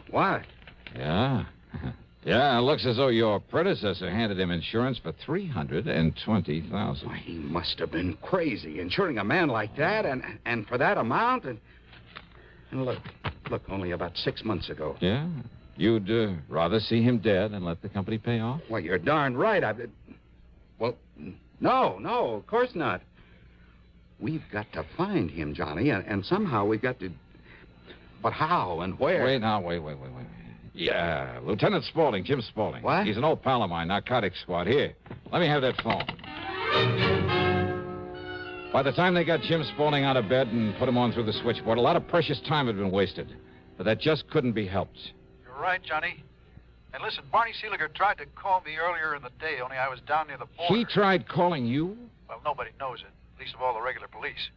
Speaker 7: What?
Speaker 10: Yeah. Yeah, it looks as though your predecessor handed him insurance for $320,000.
Speaker 7: Why, he must have been crazy, insuring a man like that, and for that amount. And look, only about 6 months ago.
Speaker 10: Yeah? You'd rather see him dead and let the company pay off?
Speaker 7: Well, you're darn right. Well, no, of course not. We've got to find him, Johnny, and somehow we've got to... But how and where?
Speaker 10: Wait. Yeah, Lieutenant Spaulding, Jim Spaulding.
Speaker 7: What?
Speaker 10: He's an old pal of mine, narcotics squad. Here, let me have that phone. By the time they got Jim Spaulding out of bed and put him on through the switchboard, a lot of precious time had been wasted. but that just couldn't be helped.
Speaker 8: You're right, Johnny. And listen, Barney Seeliger tried to call me earlier in the day, only I was down near the border.
Speaker 10: He tried calling you?
Speaker 8: Well, nobody knows it, least of all the regular police.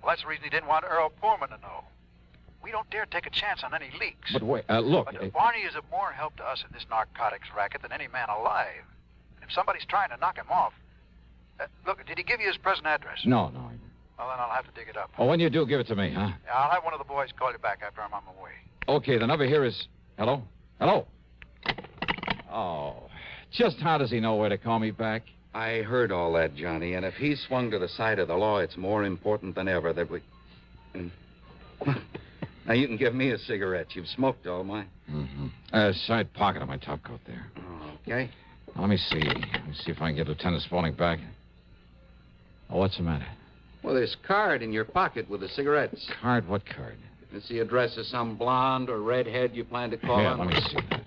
Speaker 8: Well, that's the reason he didn't want Earl Poorman to know. We don't dare take a chance on any leaks.
Speaker 10: But wait, look...
Speaker 8: But Barney is of more help to us in this narcotics racket than any man alive. And if somebody's trying to knock him off... look, did he give you his present address?
Speaker 10: No.
Speaker 8: Well, then I'll have to dig it up.
Speaker 10: Oh, when you do, give it to me, huh?
Speaker 8: Yeah, I'll have one of the boys call you back after I'm on my way.
Speaker 10: Okay, the number here is... Hello? Hello? Oh, just how does he know where to call me back?
Speaker 7: I heard all that, Johnny, and if he's swung to the side of the law, it's more important than ever that we... Now, you can give me a cigarette. You've smoked all mine.
Speaker 10: Mm-hmm. Side pocket of my top coat there.
Speaker 7: Okay.
Speaker 10: Now, let me see. Let me see if I can get Lieutenant Spaulding back. Oh, what's the matter?
Speaker 7: Well, there's a card in your pocket with the cigarettes.
Speaker 10: Card? What card?
Speaker 7: It's the address of some blonde or redhead you plan to call
Speaker 10: Yeah,
Speaker 7: on.
Speaker 10: let me see that.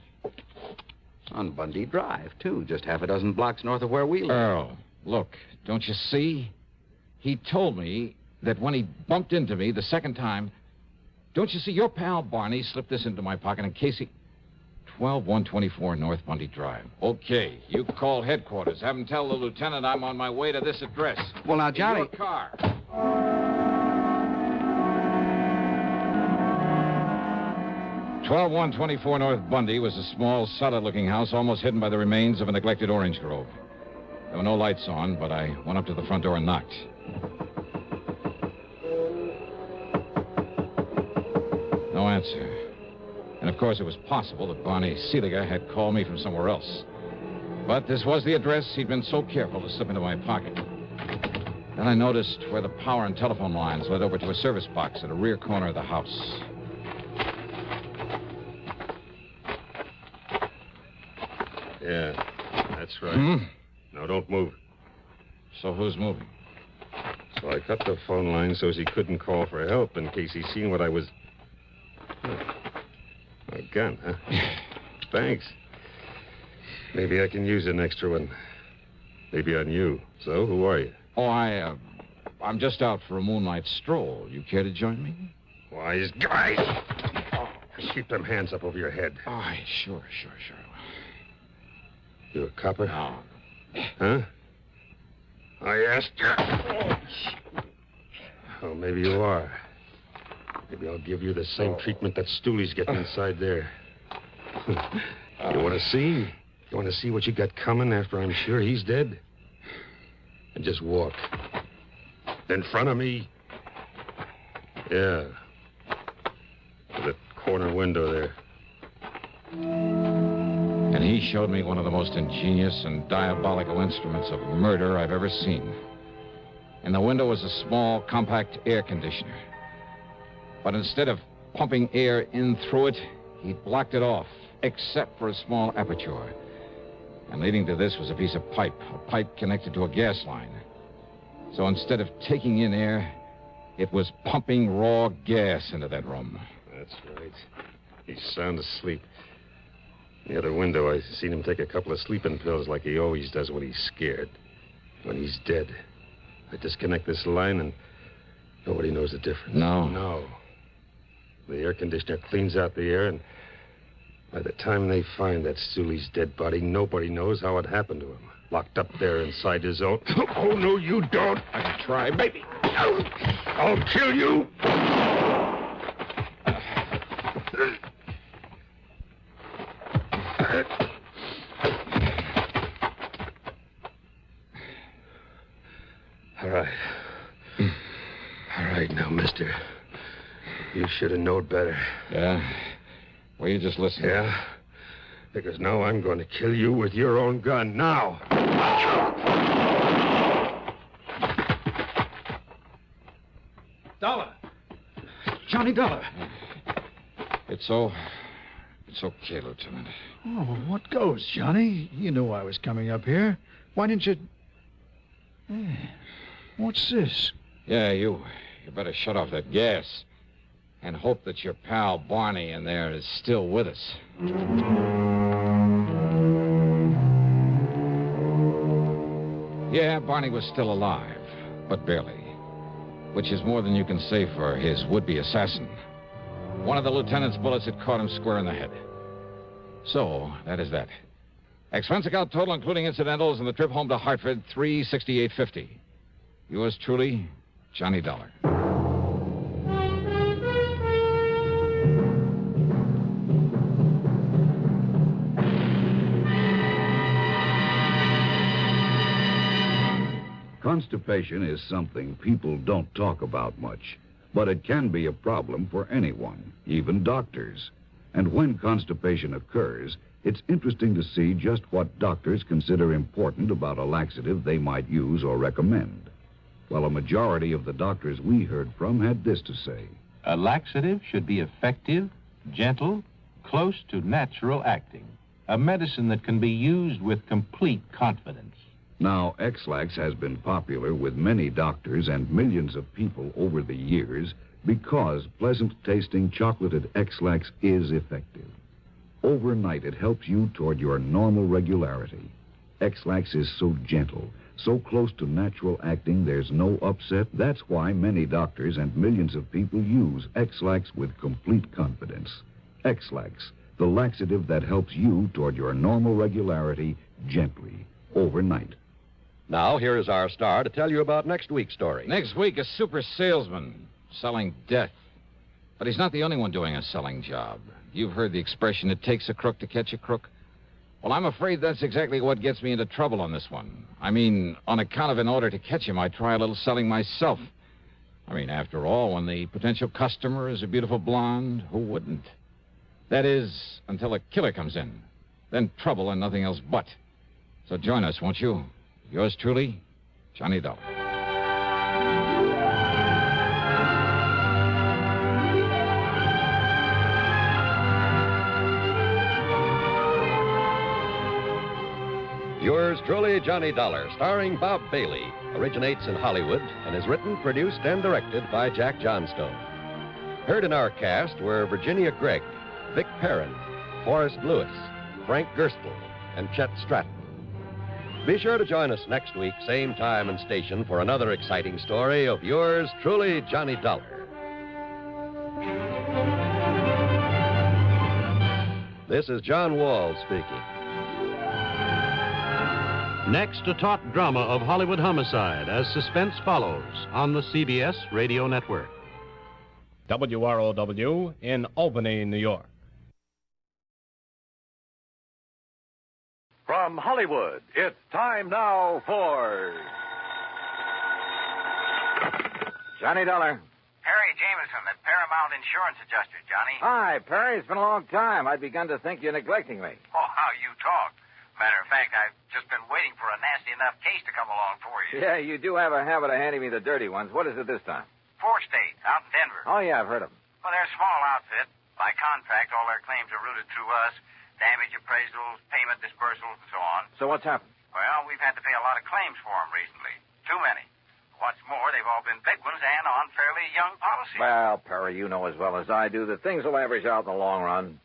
Speaker 7: On Bundy Drive, too. Just half a dozen blocks north of where we live.
Speaker 10: Earl, look, don't you see? He told me that when he bumped into me the second time... Don't you see, your pal Barney slipped this into my pocket in case he... 12124 North Bundy Drive. Okay, you call headquarters. Have him tell the lieutenant I'm on my way to this address.
Speaker 7: Well, now, Johnny...
Speaker 10: In your car. 12124 North Bundy was a small, solid-looking house almost hidden by the remains of a neglected orange grove. There were no lights on, but I went up to the front door and knocked. No answer. And, of course, it was possible that Barney Seeliger had called me from somewhere else. But this was the address he'd been so careful to slip into my pocket. Then I noticed where the power and telephone lines led over to a service box at a rear corner of the house.
Speaker 15: Yeah, that's right. Now, don't move.
Speaker 10: So who's moving?
Speaker 15: So I cut the phone line so he couldn't call for help in case he'd seen what I was... A gun, huh? Thanks. Maybe I can use an extra one. Maybe on you. So, who are you?
Speaker 10: Oh, I'm just out for a moonlight stroll. You care to join me?
Speaker 15: Wise guy! Keep them hands up over your head.
Speaker 10: Oh, sure.
Speaker 15: You a copper?
Speaker 10: No.
Speaker 15: Huh? I asked you. Oh, maybe you are. Maybe I'll give you the same treatment that Stooley's getting inside there. You want to see? You want to see what you got coming after I'm sure he's dead? And just walk. In front of me. Yeah. To the corner window there.
Speaker 10: And he showed me one of the most ingenious and diabolical instruments of murder I've ever seen. In the window was a small, compact air conditioner. But instead of pumping air in through it, he'd blocked it off, except for a small aperture. And leading to this was a piece of pipe, a pipe connected to a gas line. So instead of taking in air, it was pumping raw gas into that room.
Speaker 15: That's right. He's sound asleep. The other window, I seen him take a couple of sleeping pills like he always does when he's scared. When he's dead. I disconnect this line and nobody knows the difference. No. The air conditioner cleans out the air, and by the time they find that Stooley's dead body, nobody knows how it happened to him. Locked up there inside his own... Oh, no, you don't.
Speaker 10: I can try, baby.
Speaker 15: I'll kill you. All right. All right now, mister. You should have known better.
Speaker 10: Yeah? Well, you just listen.
Speaker 15: Yeah? Because now I'm going to kill you with your own gun. Now!
Speaker 16: Dollar! Johnny Dollar!
Speaker 10: It's okay, Lieutenant.
Speaker 16: Oh, what goes, Johnny? You knew I was coming up here. Why didn't you... Hey, what's this?
Speaker 10: Yeah, you better shut off that gas. And hope that your pal Barney in there is still with us. Yeah, Barney was still alive, but barely. Which is more than you can say for his would-be assassin. One of the lieutenant's bullets had caught him square in the head. So, that is that. Expense account total, including incidentals, and the trip home to Hartford, $368.50. Yours truly, Johnny Dollar.
Speaker 4: Constipation is something people don't talk about much, but it can be a problem for anyone, even doctors. And when constipation occurs, it's interesting to see just what doctors consider important about a laxative they might use or recommend. Well, a majority of the doctors we heard from had this to say.
Speaker 14: A laxative should be effective, gentle, close to natural acting. A medicine that can be used with complete confidence.
Speaker 4: Now, X-Lax has been popular with many doctors and millions of people over the years because pleasant-tasting chocolated X-Lax is effective. Overnight, it helps you toward your normal regularity. X-Lax is so gentle, so close to natural acting, there's no upset. That's why many doctors and millions of people use X-Lax with complete confidence. X-Lax, the laxative that helps you toward your normal regularity gently, overnight.
Speaker 2: Now, here is our star to tell you about next week's story.
Speaker 10: Next week, a super salesman selling death. But he's not the only one doing a selling job. You've heard the expression, it takes a crook to catch a crook. Well, I'm afraid that's exactly what gets me into trouble on this one. I mean, on account of in order to catch him, I try a little selling myself. I mean, after all, when the potential customer is a beautiful blonde, who wouldn't? That is, until a killer comes in. Then trouble and nothing else but. So join us, won't you? Yours truly, Johnny Dollar.
Speaker 2: Yours truly, Johnny Dollar, starring Bob Bailey, originates in Hollywood and is written, produced, and directed by Jack Johnstone. Heard in our cast were Virginia Gregg, Vic Perrin, Forrest Lewis, Frank Gerstle, and Chet Stratton. Be sure to join us next week, same time and station, for another exciting story of yours truly, Johnny Dollar. This is John Wall speaking.
Speaker 18: Next, a taut drama of Hollywood homicide as suspense follows on the CBS Radio Network.
Speaker 1: WROW in Albany, New York.
Speaker 12: From Hollywood, it's time now for Johnny Dollar.
Speaker 6: Perry Jameson, the Paramount Insurance Adjuster, Johnny.
Speaker 23: Hi, Perry. It's been a long time. I'd begun to think you're neglecting me.
Speaker 6: Oh, how you talk. Matter of fact, I've just been waiting for a nasty enough case to come along for you.
Speaker 23: Yeah, you do have a habit of handing me the dirty ones. What is it this time?
Speaker 6: 4 states, out in Denver.
Speaker 23: Oh, yeah, I've heard of them.
Speaker 6: Well, they're a small outfit. By contract, all their claims are routed through us. Damage appraisals, payment dispersals, and so on.
Speaker 23: So what's happened?
Speaker 6: Well, we've had to pay a lot of claims for them recently. Too many. What's more, they've all been big ones and on fairly young policies.
Speaker 23: Well, Perry, you know as well as I do that things will average out in the long run.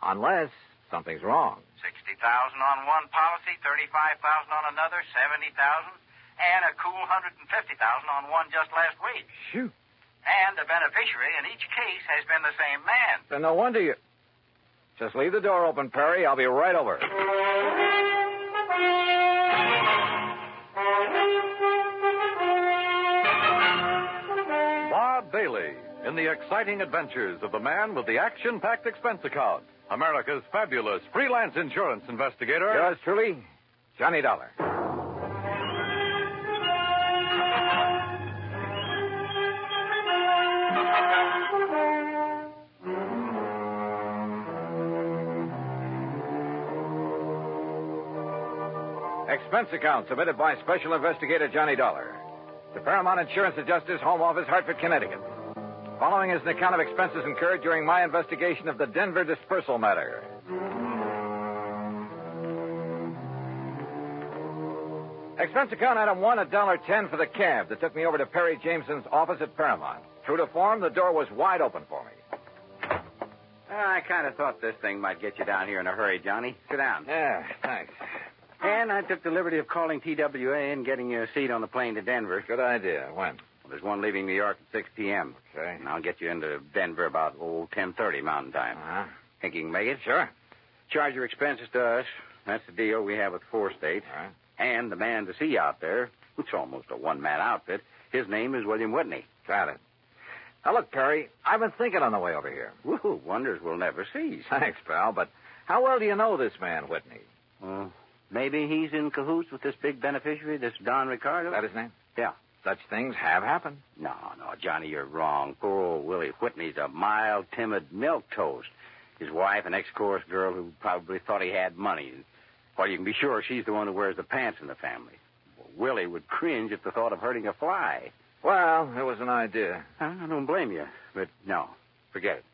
Speaker 23: Unless something's wrong.
Speaker 6: 60,000 on one policy, 35,000 on another, 70,000, and a cool 150,000 on one just last week.
Speaker 23: Shoot.
Speaker 6: And the beneficiary in each case has been the same man.
Speaker 23: Then no wonder you... Just leave the door open, Perry. I'll be right over.
Speaker 12: Bob Bailey in the exciting adventures of the man with the action-packed expense account. America's fabulous freelance insurance investigator.
Speaker 23: Yours truly, Johnny Dollar. Expense account submitted by Special Investigator Johnny Dollar. The Paramount Insurance Adjuster's Home Office, Hartford, Connecticut. Following is an account of expenses incurred during my investigation of the Denver dispersal matter. Expense account item 1, $1.10 for the cab that took me over to Perry Jameson's office at Paramount. True to form, the door was wide open for me.
Speaker 17: I kind of thought this thing might get you down here in a hurry, Johnny. Sit down.
Speaker 23: Yeah, thanks.
Speaker 17: And I took the liberty of calling TWA and getting you a seat on the plane to Denver.
Speaker 23: Good idea. When?
Speaker 17: Well, there's one leaving New York at 6 p.m.
Speaker 23: Okay.
Speaker 17: And I'll get you into Denver about, 10:30 Mountain Time.
Speaker 23: Uh-huh.
Speaker 17: Think you can make it?
Speaker 23: Sure.
Speaker 17: Charge your expenses to us. That's the deal we have with 4 states.
Speaker 23: All right.
Speaker 17: And the man to see you out there, it's almost a one-man outfit, his name is William Whitney.
Speaker 23: Got it. Now, look, Perry, I've been thinking on the way over here.
Speaker 17: Woo, wonders will never cease.
Speaker 23: Thanks, pal, but how well do you know this man, Whitney?
Speaker 17: Well, maybe he's in cahoots with this big beneficiary, this Don Ricardo?
Speaker 23: Is that his name?
Speaker 17: Yeah.
Speaker 23: Such things have happened.
Speaker 17: No, Johnny, you're wrong. Poor old Willie Whitney's a mild, timid milquetoast. His wife, an ex-chorus girl who probably thought he had money. Well, you can be sure she's the one who wears the pants in the family. Well, Willie would cringe at the thought of hurting a fly.
Speaker 23: Well, it was an idea.
Speaker 17: I don't blame you, but no, forget it.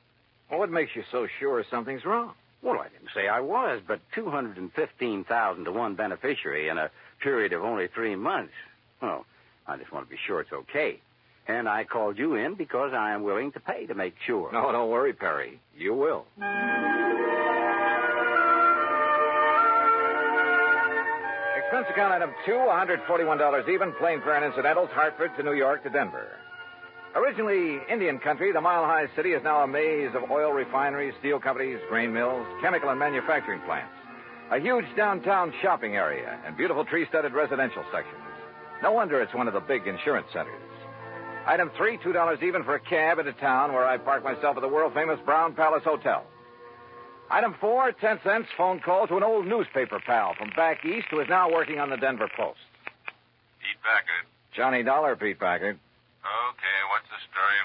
Speaker 23: Well, what makes you so sure something's wrong?
Speaker 17: Well, I didn't say I was, but $215,000 to one beneficiary in a period of only 3 months. Well, I just want to be sure it's okay. And I called you in because I am willing to pay to make sure.
Speaker 23: No, don't worry, Perry. You will. Expense account item 2, $141 even, plane fare and incidentals, Hartford to New York to Denver. Originally Indian country, the mile-high city is now a maze of oil refineries, steel companies, grain mills, chemical and manufacturing plants. A huge downtown shopping area and beautiful tree-studded residential sections. No wonder it's one of the big insurance centers. Item 3, $2 even for a cab into town where I park myself at the world-famous Brown Palace Hotel. Item 4, 10 cents phone call to an old newspaper pal from back east who is now working on the Denver Post.
Speaker 13: Pete Packard.
Speaker 23: Johnny Dollar, Pete Packard.
Speaker 13: Okay, what's the story?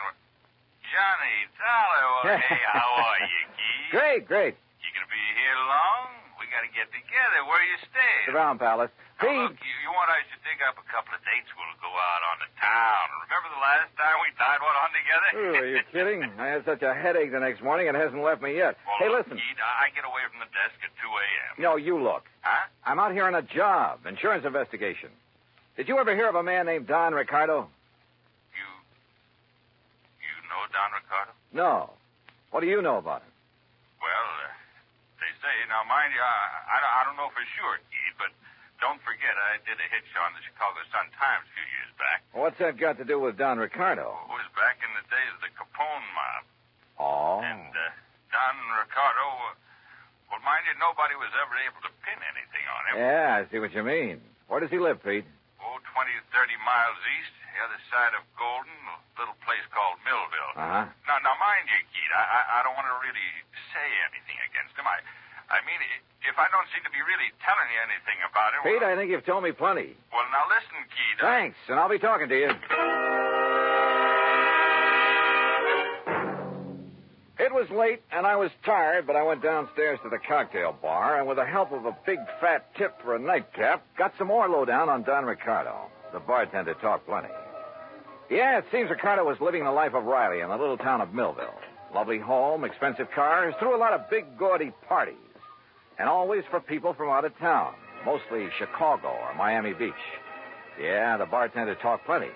Speaker 13: Johnny Dollar. Well, hey, how are you, Keith?
Speaker 23: Great.
Speaker 13: You gonna be here long? We gotta get together. Where you staying?
Speaker 23: The Brown Palace.
Speaker 13: Now, look, you want us to dig up a couple of dates? We'll go out on the town. Remember the last time we tied one on together?
Speaker 23: Ooh, are you kidding? I had such a headache the next morning, it hasn't left me yet.
Speaker 13: Well,
Speaker 23: hey,
Speaker 13: look,
Speaker 23: listen.
Speaker 13: Keith, I get away from the desk at 2 a.m.
Speaker 23: No, you look.
Speaker 13: Huh?
Speaker 23: I'm out here on a job, insurance investigation. Did you ever hear of a man named Don Ricardo?
Speaker 13: You know Don Ricardo?
Speaker 23: No. What do you know about him?
Speaker 13: Well, they say, now mind you, I don't know for sure, Keith, but don't forget I did a hitch on the Chicago Sun-Times a few years back.
Speaker 23: What's that got to do with Don Ricardo?
Speaker 13: It was back in the days of the Capone mob.
Speaker 23: Oh.
Speaker 13: And Don Ricardo, well, mind you, nobody was ever able to pin anything on him.
Speaker 23: Yeah, I see what you mean. Where does he live, Pete?
Speaker 13: 20 to 30 miles east, the other side of Golden, a little place called Millville.
Speaker 23: Uh-huh.
Speaker 13: Now, mind you, Keith, I don't want to really say anything against him. I mean, if I don't seem to be really telling you anything about him...
Speaker 23: Pete, I think you've told me plenty.
Speaker 13: Well, now listen, Keith.
Speaker 23: Thanks, and I'll be talking to you. It was late, and I was tired, but I went downstairs to the cocktail bar, and with the help of a big fat tip for a nightcap, got some more lowdown on Don Ricardo. The bartender talked plenty. Yeah, it seems Ricardo was living the life of Riley in the little town of Millville. Lovely home, expensive cars, threw a lot of big, gaudy parties. And always for people from out of town, mostly Chicago or Miami Beach. Yeah, the bartender talked plenty.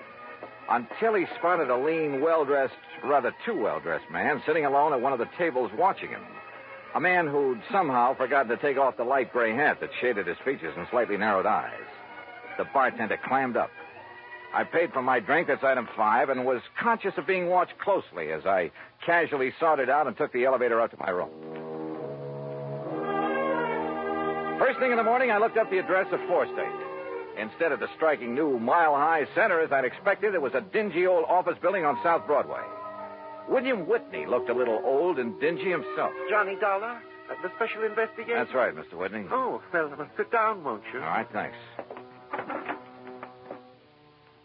Speaker 23: Until he spotted a lean, well-dressed, rather too well-dressed man sitting alone at one of the tables watching him. A man who'd somehow forgotten to take off the light gray hat that shaded his features and slightly narrowed eyes. The bartender clammed up. I paid for my drink, that's item 5, and was conscious of being watched closely as I casually sorted out and took the elevator up to my room. First thing in the morning, I looked up the address of 4 State. Instead of the striking new mile-high center as I'd expected, it was a dingy old office building on South Broadway. William Whitney looked a little old and dingy himself.
Speaker 3: Johnny Dollar, the special investigation?
Speaker 23: That's right, Mr. Whitney.
Speaker 3: Oh, well, sit down, won't you?
Speaker 23: All right, thanks.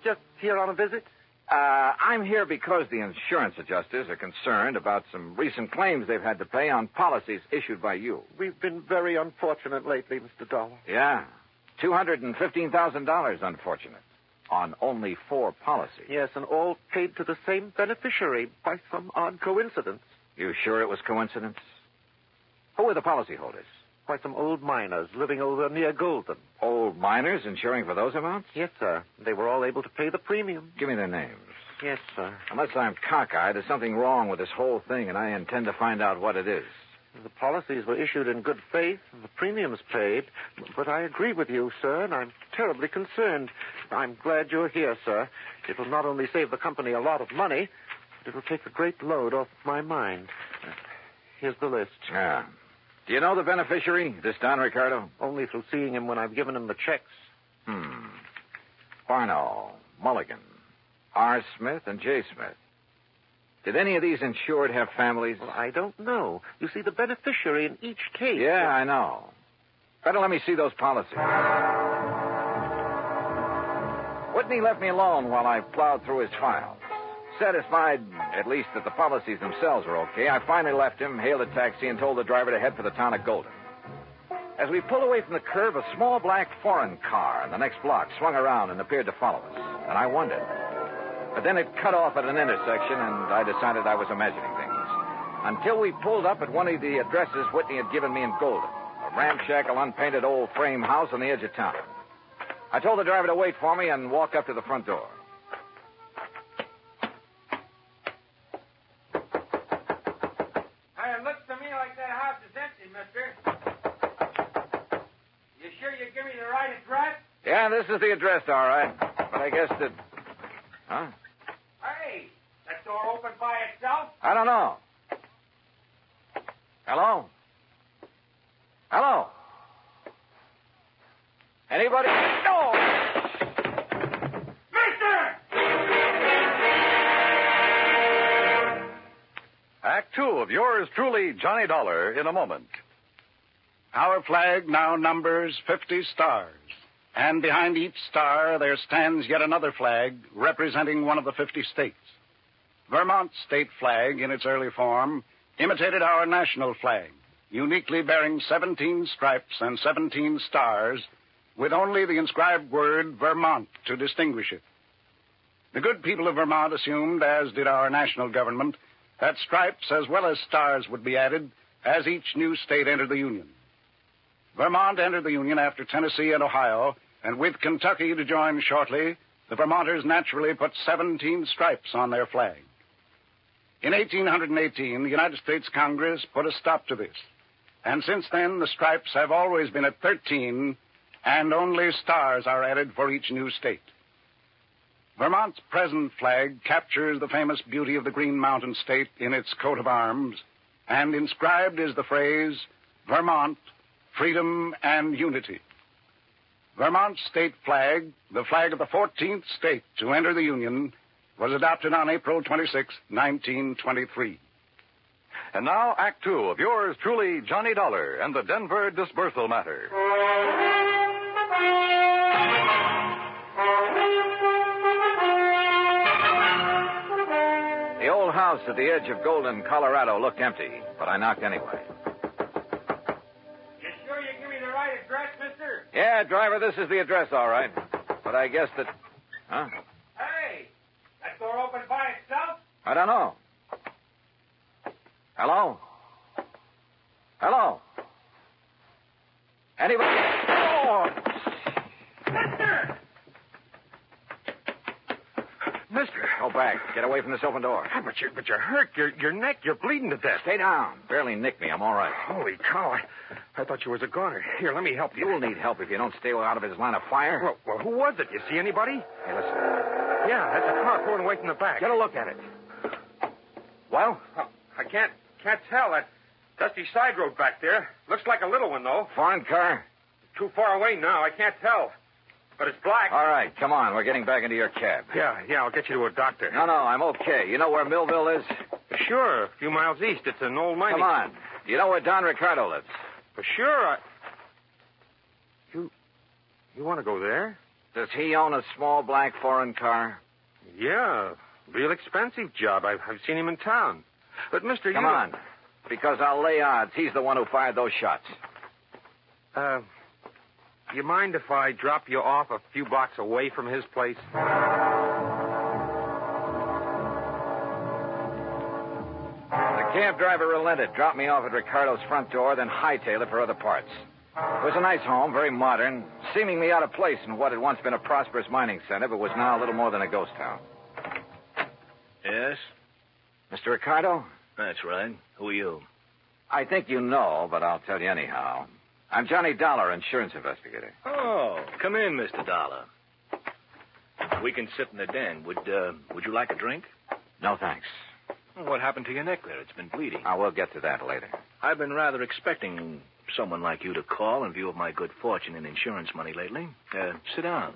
Speaker 3: Just here on a visit?
Speaker 23: I'm here because the insurance adjusters are concerned about some recent claims they've had to pay on policies issued by you.
Speaker 3: We've been very unfortunate lately, Mr. Dollar.
Speaker 23: Yeah. $215,000, unfortunate. On only 4 policies.
Speaker 3: Yes, and all paid to the same beneficiary by some odd coincidence.
Speaker 23: You sure it was coincidence? Who were the policyholders?
Speaker 3: By some old miners living over near Golden.
Speaker 23: Old miners insuring for those amounts?
Speaker 3: Yes, sir. They were all able to pay the premium.
Speaker 23: Give me their names.
Speaker 3: Yes, sir.
Speaker 23: Unless I'm cockeyed, there's something wrong with this whole thing, and I intend to find out what it is.
Speaker 3: The policies were issued in good faith, and the premiums paid. But I agree with you, sir, and I'm terribly concerned. I'm glad you're here, sir. It will not only save the company a lot of money, but it will take a great load off my mind. Here's the list.
Speaker 23: Yeah. Do you know the beneficiary, this Don Ricardo?
Speaker 3: Only through seeing him when I've given him the checks.
Speaker 23: Barno, Mulligan, R. Smith, and J. Smith. Did any of these insured have families?
Speaker 3: Well, I don't know. You see, the beneficiary in each case...
Speaker 23: Yeah, I know. Better let me see those policies. Whitney left me alone while I plowed through his files. Satisfied, at least, that the policies themselves were okay, I finally left him, hailed a taxi, and told the driver to head for the town of Golden. As we pulled away from the curb, a small black foreign car in the next block swung around and appeared to follow us, and I wondered. But then it cut off at an intersection, and I decided I was imagining things. Until we pulled up at one of the addresses Whitney had given me in Golden, a ramshackle, unpainted old frame house on the edge of town. I told the driver to wait for me and walk up to the front door.
Speaker 5: It looks to me like that house is empty, mister. You sure you give me the right address?
Speaker 23: Yeah, this is the address, all right. But I guess that... Huh?
Speaker 5: Hey, that door open by itself?
Speaker 23: I don't know. Hello? Hello? Anybody? No!
Speaker 12: Act two of yours truly, Johnny Dollar, in a moment.
Speaker 11: Our flag now numbers 50 stars. And behind each star there stands yet another flag representing one of the 50 states. Vermont's state flag, in its early form, imitated our national flag, uniquely bearing 17 stripes and 17 stars, with only the inscribed word Vermont to distinguish it. The good people of Vermont assumed, as did our national government, that stripes as well as stars would be added as each new state entered the Union. Vermont entered the Union after Tennessee and Ohio, and with Kentucky to join shortly, the Vermonters naturally put 17 stripes on their flag. In 1818, the United States Congress put a stop to this, and since then the stripes have always been at 13, and only stars are added for each new state. Vermont's present flag captures the famous beauty of the Green Mountain State in its coat of arms, and inscribed is the phrase, Vermont, Freedom and Unity. Vermont's state flag, the flag of the 14th state to enter the Union, was adopted on April 26, 1923.
Speaker 12: And now, Act two of yours truly, Johnny Dollar, and the Denver dispersal matter.
Speaker 23: The old house at the edge of Golden, Colorado looked empty, but I knocked anyway.
Speaker 5: You sure you give me the right address, mister?
Speaker 23: Yeah, driver, this is the address, all right. But I guess that... Huh?
Speaker 5: Hey, that door open by itself?
Speaker 23: I don't know. Hello? Hello? Anybody? Oh!
Speaker 20: Mister.
Speaker 23: Go back. Get away from this open door.
Speaker 20: But you're hurt. Your neck, you're bleeding to death.
Speaker 23: Stay down. Barely nicked me. I'm all right.
Speaker 20: Holy cow. I thought you was a goner. Here, let me help you.
Speaker 23: You'll need help if you don't stay out of his line of fire.
Speaker 20: Well, who was it? You see anybody?
Speaker 23: Hey, listen.
Speaker 20: Yeah, that's a car pulling away from the back.
Speaker 23: Get a look at it.
Speaker 20: Well, I can't tell. That dusty side road back there. Looks like a little one, though.
Speaker 23: Foreign car?
Speaker 20: Too far away now. I can't tell. But it's black.
Speaker 23: All right, come on. We're getting back into your cab.
Speaker 20: Yeah, I'll get you to a doctor.
Speaker 23: No, I'm okay. You know where Millville is?
Speaker 20: Sure, a few miles east. It's an old mining...
Speaker 23: Come on. You know where Don Ricardo lives?
Speaker 20: For sure. You want to go there?
Speaker 23: Does he own a small black foreign car?
Speaker 20: Yeah, real expensive job. I've seen him in town. But, mister,
Speaker 23: Come on, because I'll lay odds he's the one who fired those shots.
Speaker 20: You mind if I drop you off a few blocks away from his place?
Speaker 23: The cab driver relented, dropped me off at Ricardo's front door, then hightailed it for other parts. It was a nice home, very modern, seemingly out of place in what had once been a prosperous mining center, but was now a little more than a ghost town.
Speaker 22: Yes?
Speaker 23: Mr. Ricardo?
Speaker 22: That's right. Who are you?
Speaker 23: I think you know, but I'll tell you anyhow. I'm Johnny Dollar, insurance investigator.
Speaker 19: Oh, come in, Mr. Dollar. We can sit in the den. Would you like a drink?
Speaker 23: No, thanks.
Speaker 19: What happened to your neck there? It's been bleeding.
Speaker 23: I will get to that later.
Speaker 19: I've been rather expecting someone like you to call in view of my good fortune in insurance money lately. Sit down.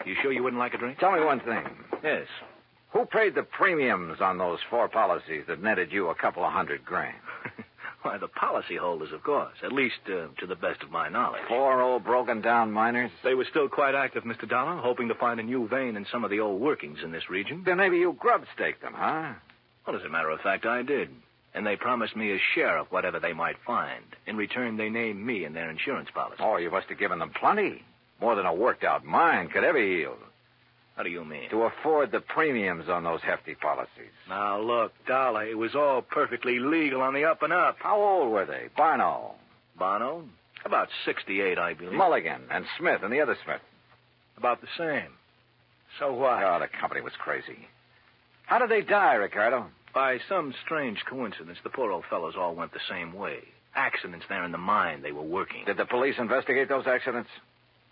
Speaker 19: You sure you wouldn't like a drink?
Speaker 23: Tell me one thing.
Speaker 19: Yes.
Speaker 23: Who paid the premiums on those 4 policies that netted you a couple of $100,000?
Speaker 19: Why, the policyholders, of course. At least to the best of my knowledge.
Speaker 23: 4 old broken-down miners?
Speaker 19: They were still quite active, Mr. Dollar, hoping to find a new vein in some of the old workings in this region.
Speaker 23: Then maybe you grub-staked them, huh?
Speaker 19: Well, as a matter of fact, I did. And they promised me a share of whatever they might find. In return, they named me in their insurance policy.
Speaker 23: Oh, you must have given them plenty. More than a worked-out mine could ever yield.
Speaker 19: How do you mean?
Speaker 23: To afford the premiums on those hefty policies.
Speaker 19: Now, look, Dollar, it was all perfectly legal on the up and up.
Speaker 23: How old were they? Barno?
Speaker 19: Barno? About 68, I believe.
Speaker 23: Mulligan and Smith and the other Smith?
Speaker 19: About the same. So what?
Speaker 23: Oh, the company was crazy. How did they die, Ricardo?
Speaker 19: By some strange coincidence, the poor old fellows all went the same way. Accidents there in the mine they were working.
Speaker 23: Did the police investigate those accidents?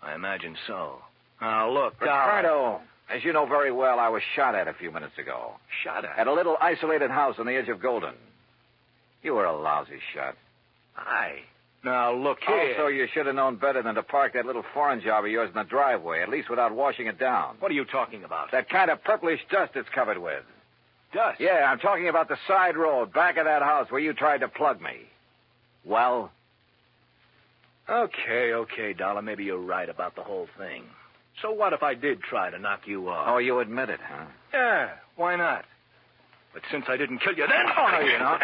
Speaker 19: I imagine so. Now, look,
Speaker 23: Ricardo, as you know very well, I was shot at a few minutes ago.
Speaker 19: Shot at?
Speaker 23: At a little isolated house on the edge of Golden. You were a lousy shot.
Speaker 19: Aye. Now, look here.
Speaker 23: Also, you should have known better than to park that little foreign job of yours in the driveway, at least without washing it down.
Speaker 19: What are you talking about?
Speaker 23: That kind of purplish dust it's covered with.
Speaker 19: Dust?
Speaker 23: Yeah, I'm talking about the side road back of that house where you tried to plug me. Well?
Speaker 19: Okay, Dollar. Maybe you're right about the whole thing. So what if I did try to knock you off?
Speaker 23: Oh, you admit it, huh?
Speaker 19: Yeah, why not? But since I didn't kill you then... Oh, no, you're not.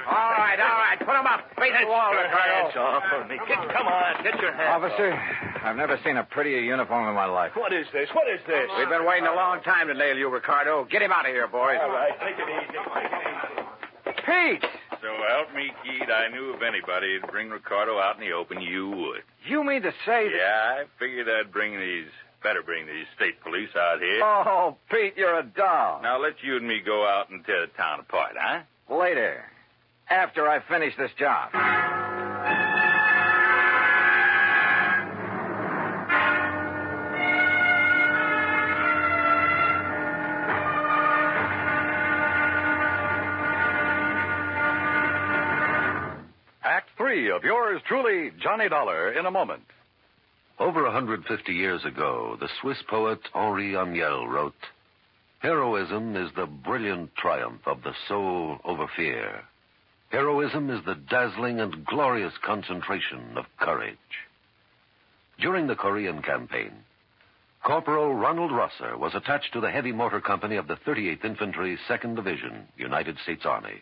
Speaker 23: All right. Put him up. Face the wall, Ricardo.
Speaker 19: Hands off of me. Come on, get your hands
Speaker 23: Officer,
Speaker 19: off.
Speaker 23: I've never seen a prettier uniform in my life.
Speaker 19: What is this?
Speaker 23: We've been waiting a long time to nail you, Ricardo. Get him out of here, boys.
Speaker 19: All right, take it easy.
Speaker 23: Pete!
Speaker 13: So help me, Keith, I knew if anybody would bring Ricardo out in the open, you would.
Speaker 23: You mean to say that...
Speaker 13: Yeah, I figured better bring these state police out here.
Speaker 23: Oh, Pete, you're a doll.
Speaker 13: Now let you and me go out and tear the town apart, huh?
Speaker 23: Later. After I finish this job.
Speaker 12: Act 3 of yours truly, Johnny Dollar, in a moment.
Speaker 2: Over 150 years ago, the Swiss poet Henri Amiel wrote, "Heroism is the brilliant triumph of the soul over fear. Heroism is the dazzling and glorious concentration of courage." During the Korean campaign, Corporal Ronald Rosser was attached to the heavy motor company of the 38th Infantry, 2nd Division, United States Army.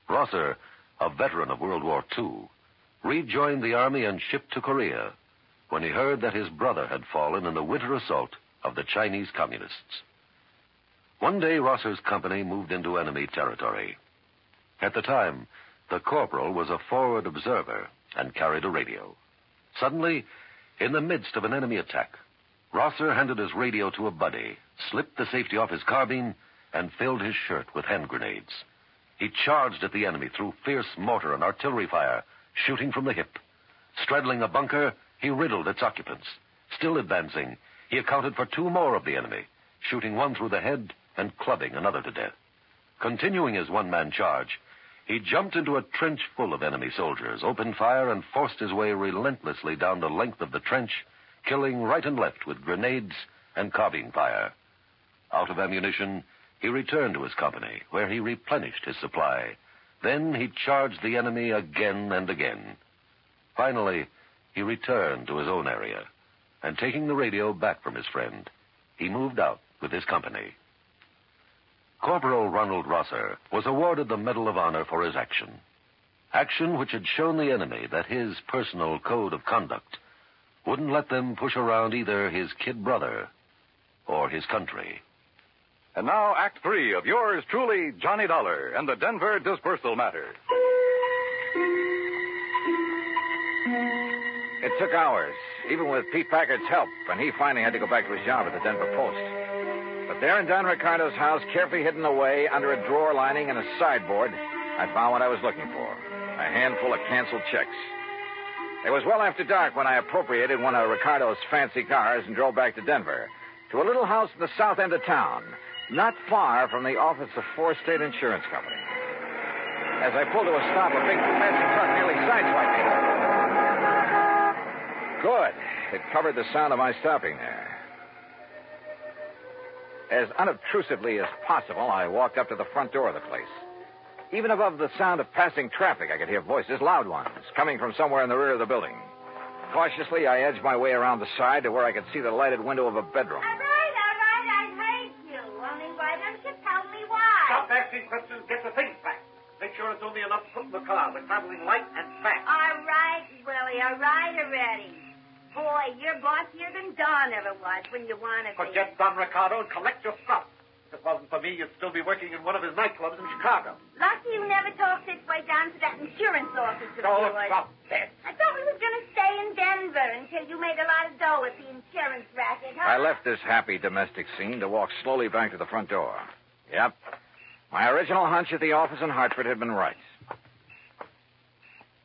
Speaker 2: Rosser, a veteran of World War II, rejoined the Army and shipped to Korea when he heard that his brother had fallen in the winter assault of the Chinese Communists. One day, Rosser's company moved into enemy territory. At the time, the corporal was a forward observer and carried a radio. Suddenly, in the midst of an enemy attack, Rosser handed his radio to a buddy, slipped the safety off his carbine, and filled his shirt with hand grenades. He charged at the enemy through fierce mortar and artillery fire, shooting from the hip. Straddling a bunker, he riddled its occupants. Still advancing, he accounted for 2 more of the enemy, shooting one through the head and clubbing another to death. Continuing his one-man charge, he jumped into a trench full of enemy soldiers, opened fire, and forced his way relentlessly down the length of the trench, killing right and left with grenades and carbine fire. Out of ammunition, he returned to his company, where he replenished his supply. Then he charged the enemy again and again. Finally, he returned to his own area, and taking the radio back from his friend, he moved out with his company. Corporal Ronald Rosser was awarded the Medal of Honor for his action. Action which had shown the enemy that his personal code of conduct wouldn't let them push around either his kid brother or his country.
Speaker 12: And now, Act 3 of yours truly, Johnny Dollar, and the Denver dispersal matter.
Speaker 23: It took hours, even with Pete Packard's help, and he finally had to go back to his job at the Denver Post. But There in Don Ricardo's house, carefully hidden away under a drawer lining and a sideboard, I found what I was looking for. A handful of canceled checks. It was well after dark when I appropriated one of Ricardo's fancy cars and drove back to Denver, to a little house in the south end of town, not far from the office of Four State Insurance Company. As I pulled to a stop, a big fancy truck nearly sideswiped me. Good. It covered the sound of my stopping there. As unobtrusively as possible, I walked up to the front door of the place. Even above the sound of passing traffic, I could hear voices, loud ones, coming from somewhere in the rear of the building. Cautiously, I edged my way around the side to where I could see the lighted window of a bedroom.
Speaker 9: All right, I hate you. Only why don't you tell me why?
Speaker 3: Stop asking questions. Get the things back. Make sure it's only enough to put in the car. We're traveling light and fast.
Speaker 9: All right, Willie. All right already. Boy, you're bossier than Don ever was when you want to be.
Speaker 3: Forget Don Ricardo and collect your stuff. If it wasn't for me, you'd still be working in one of his nightclubs in Chicago.
Speaker 9: Lucky you never talked this way down to that insurance office of
Speaker 3: Oh,
Speaker 9: yours.
Speaker 3: stop that.
Speaker 9: I thought we was going to stay in Denver until you made a lot of dough at the insurance racket, huh?
Speaker 23: I left this happy domestic scene to walk slowly back to the front door. Yep. My original hunch at the office in Hartford had been right.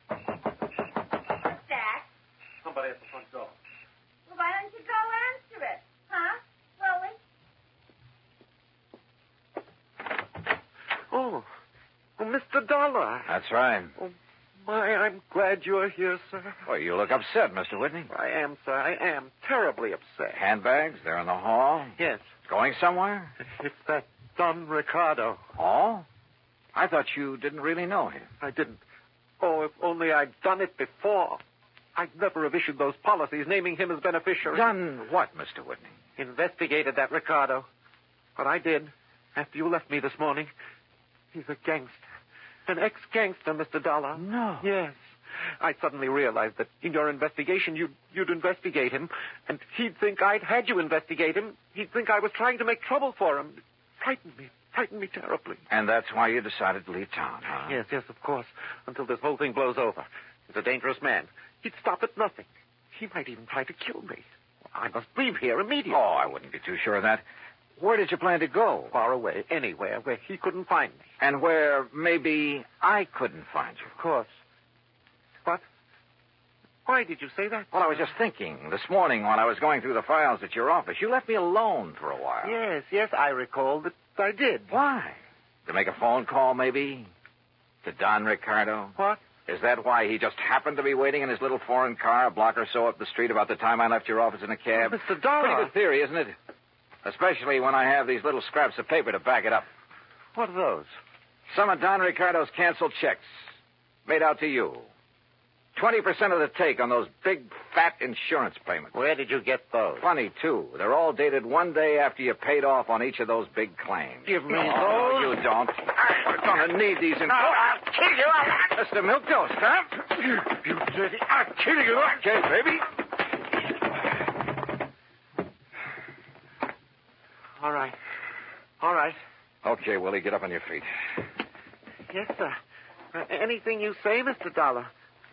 Speaker 9: What's that?
Speaker 3: Somebody at the front door.
Speaker 9: Well, why don't you go answer it? Huh? Willie?
Speaker 3: Oh, Mr. Dollar.
Speaker 23: That's right.
Speaker 3: Oh, my, I'm glad you're here, sir.
Speaker 23: Well, you look upset, Mr. Whitney.
Speaker 3: I am, sir. I am terribly upset.
Speaker 23: Handbags, they're in the hall.
Speaker 3: Yes.
Speaker 23: Going somewhere?
Speaker 3: It's that Don Ricardo.
Speaker 23: Oh? I thought you didn't really know him.
Speaker 3: I didn't. Oh, if only I'd done it before. I'd never have issued those policies naming him as beneficiary.
Speaker 23: Done what, Mr. Whitney?
Speaker 3: Investigated that Ricardo. But I did. After you left me this morning. He's a gangster. An ex-gangster, Mr. Dollar.
Speaker 23: No.
Speaker 3: Yes. I suddenly realized that in your investigation, you'd investigate him, and he'd think I'd had you investigate him. He'd think I was trying to make trouble for him. Frightened me terribly.
Speaker 23: And that's why you decided to leave town, huh?
Speaker 3: Yes, of course. Until this whole thing blows over. He's a dangerous man. He'd stop at nothing. He might even try to kill me. I must leave here immediately.
Speaker 23: Oh, I wouldn't be too sure of that. Where did you plan to go?
Speaker 3: Far away, anywhere where he couldn't find me.
Speaker 23: And where maybe I couldn't find you.
Speaker 3: Of course. What? Why did you say that?
Speaker 23: Well, I was just thinking. This morning while I was going through the files at your office, you left me alone for a while.
Speaker 3: Yes, I recall that I did.
Speaker 23: Why? To make a phone call, maybe? To Don Ricardo?
Speaker 3: What?
Speaker 23: Is that why he just happened to be waiting in his little foreign car a block or so up the street about the time I left your office in a cab?
Speaker 3: Oh, Mr. Dollar.
Speaker 23: Pretty good theory, isn't it? Especially when I have these little scraps of paper to back it up.
Speaker 3: What are those?
Speaker 23: Some of Don Ricardo's canceled checks. Made out to you. 20% of the take on those big, fat insurance payments.
Speaker 3: Where did you get those?
Speaker 23: Funny, too. They're all dated one day after you paid off on each of those big claims.
Speaker 3: Give me
Speaker 23: those? You don't. We're going to need these in court.
Speaker 3: I'll kill you.
Speaker 23: Mr. Milktoast, huh?
Speaker 3: You dirty. I'll kill you.
Speaker 23: Okay, baby.
Speaker 3: All right.
Speaker 23: Okay, Willie, get up on your feet.
Speaker 3: Yes, sir. Anything you say, Mr. Dollar.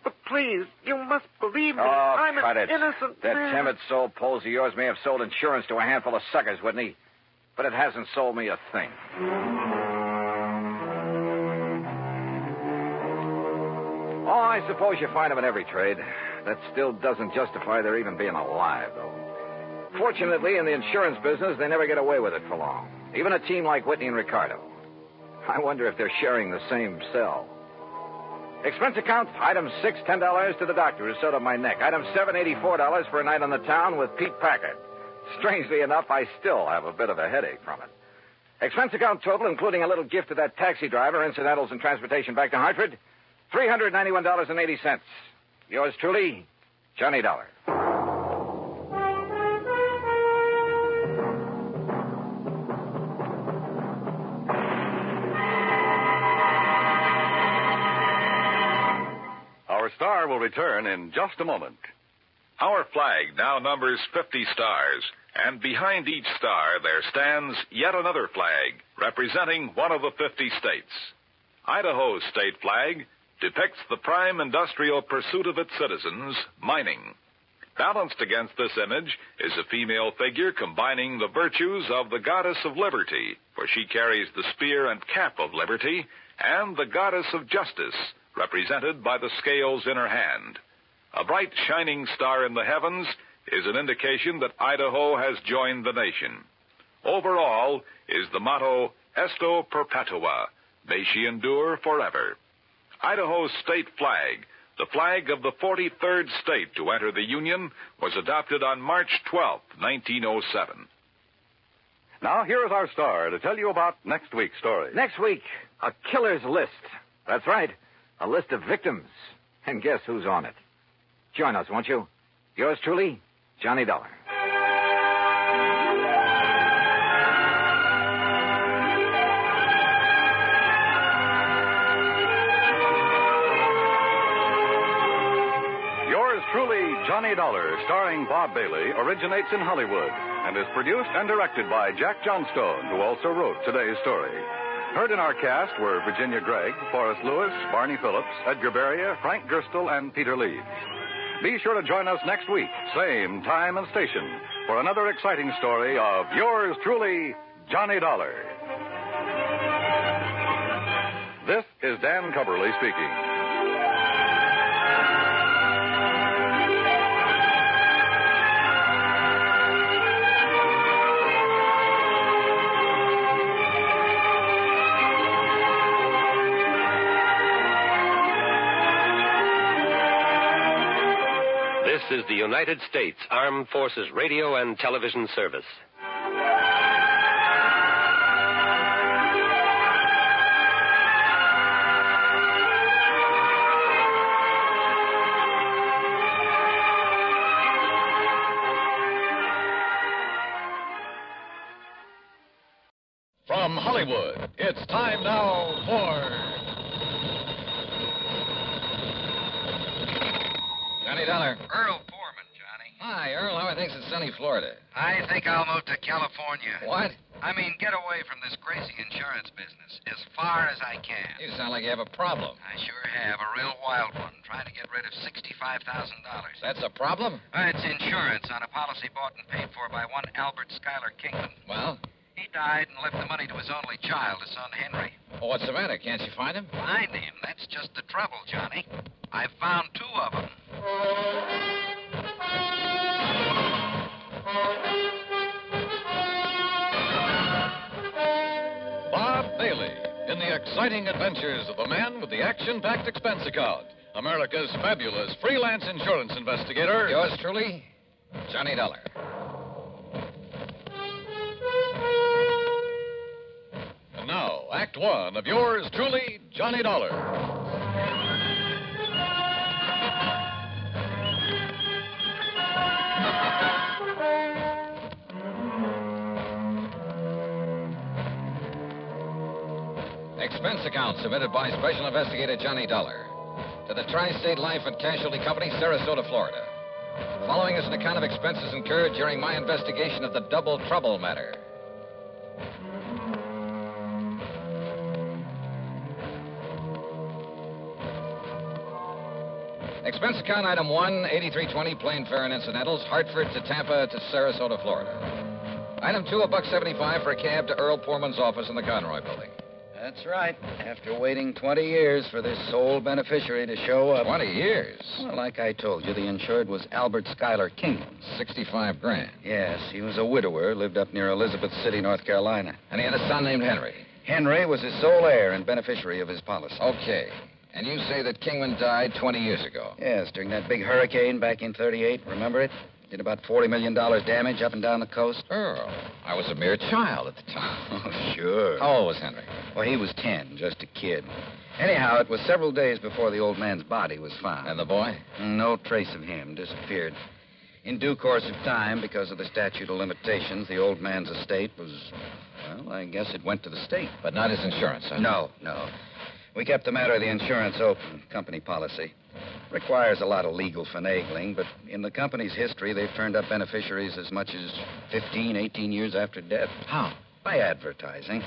Speaker 3: But please, you must believe me.
Speaker 23: Oh,
Speaker 3: I'm
Speaker 23: cut
Speaker 3: an
Speaker 23: it.
Speaker 3: innocent
Speaker 23: That
Speaker 3: man.
Speaker 23: timid soul pose of yours may have sold insurance to a handful of suckers, Whitney. But it hasn't sold me a thing. Oh, I suppose you find them in every trade. That still doesn't justify their even being alive, though. Fortunately, in the insurance business, they never get away with it for long. Even a team like Whitney and Ricardo. I wonder if they're sharing the same cell. Expense account, item 6, $10 to the doctor who sewed up my neck. Item 7, $84 for a night on the town with Pete Packard. Strangely enough, I still have a bit of a headache from it. Expense account total, including a little gift to that taxi driver, incidentals and transportation back to Hartford, $391.80. Yours truly, Johnny Dollar.
Speaker 12: Our star will return in just a moment. Our flag now numbers 50 stars, and behind each star there stands yet another flag representing one of the 50 states. Idaho's state flag depicts the prime industrial pursuit of its citizens, mining. Balanced against this image is a female figure combining the virtues of the goddess of liberty, for she carries the spear and cap of liberty, and the goddess of justice, represented by the scales in her hand. A bright shining star in the heavens is an indication that Idaho has joined the nation. Overall is the motto, Esto Perpetua, may she endure forever. Idaho's state flag, the flag of the 43rd state to enter the Union, was adopted on March 12, 1907.
Speaker 8: Now, here is our star to tell you about next week's story.
Speaker 23: Next week, a killer's list. That's right, a list of victims. And guess who's on it? Join us, won't you? Yours truly, Johnny Dollar.
Speaker 8: Truly, Johnny Dollar, starring Bob Bailey, originates in Hollywood and is produced and directed by Jack Johnstone, who also wrote today's story. Heard in our cast were Virginia Gregg, Forrest Lewis, Barney Phillips, Edgar Beria, Frank Gerstle, and Peter Leeds. Be sure to join us next week, same time and station, for another exciting story of yours truly, Johnny Dollar. This is Dan Cubberly speaking.
Speaker 2: This is the United States Armed Forces Radio and Television Service.
Speaker 21: From Hollywood, it's time now for...
Speaker 10: Johnny Dollar.
Speaker 6: Earl Foreman, Johnny.
Speaker 10: Hi, Earl. How are things in sunny Florida?
Speaker 6: I think I'll move to California.
Speaker 10: What?
Speaker 6: I mean, get away from this crazy insurance business as far as I can.
Speaker 10: You sound like you have a problem.
Speaker 6: I sure have, a real wild one, trying to get rid of $65,000.
Speaker 10: That's a problem?
Speaker 6: It's insurance on a policy bought and paid for by one Albert Schuyler Kingman.
Speaker 10: Well?
Speaker 6: He died and left the money to his only child, his son Henry.
Speaker 10: Well, what's the matter? Can't you find him?
Speaker 6: Find him? That's just the trouble, Johnny. I've found two of them.
Speaker 21: Bob Bailey in the exciting adventures of the man with the action-packed expense account. America's fabulous freelance insurance investigator.
Speaker 10: Yours truly, Johnny Dollar.
Speaker 21: And now, Act One of yours truly, Johnny Dollar.
Speaker 10: Expense account submitted by Special Investigator Johnny Dollar to the Tri-State Life and Casualty Company, Sarasota, Florida. Following is an account of expenses incurred during my investigation of the Double Trouble matter. Expense account item 1, 8320, plane fare and incidentals, Hartford to Tampa to Sarasota, Florida. Item 2, $1.75 for a cab to Earl Poorman's office in the Conroy building.
Speaker 7: That's right. After waiting 20 years for this sole beneficiary to show up.
Speaker 10: 20 years?
Speaker 7: Well, like I told you, the insured was Albert Schuyler Kingman.
Speaker 10: $65,000.
Speaker 7: Yes, he was a widower, lived up near Elizabeth City, North Carolina.
Speaker 10: And he had a son named Henry.
Speaker 7: Henry was his sole heir and beneficiary of his policy.
Speaker 10: Okay. And you say that Kingman died 20 years ago?
Speaker 7: Yes, during that big hurricane back in 38. Remember it? Did about $40 million damage up and down the coast.
Speaker 10: Earl, I was a mere child at the time.
Speaker 7: Oh, sure.
Speaker 10: How old was Henry?
Speaker 7: Well, he was 10, just a kid. Anyhow, it was several days before the old man's body was found.
Speaker 10: And the boy?
Speaker 7: No trace of him. Disappeared. In due course of time, because of the statute of limitations, the old man's estate was, well, I guess it went to the state.
Speaker 10: But not his insurance, huh?
Speaker 7: No. We kept the matter of the insurance open, company policy. Requires a lot of legal finagling, but in the company's history, they've turned up beneficiaries as much as 15, 18 years after death.
Speaker 10: How?
Speaker 7: By advertising.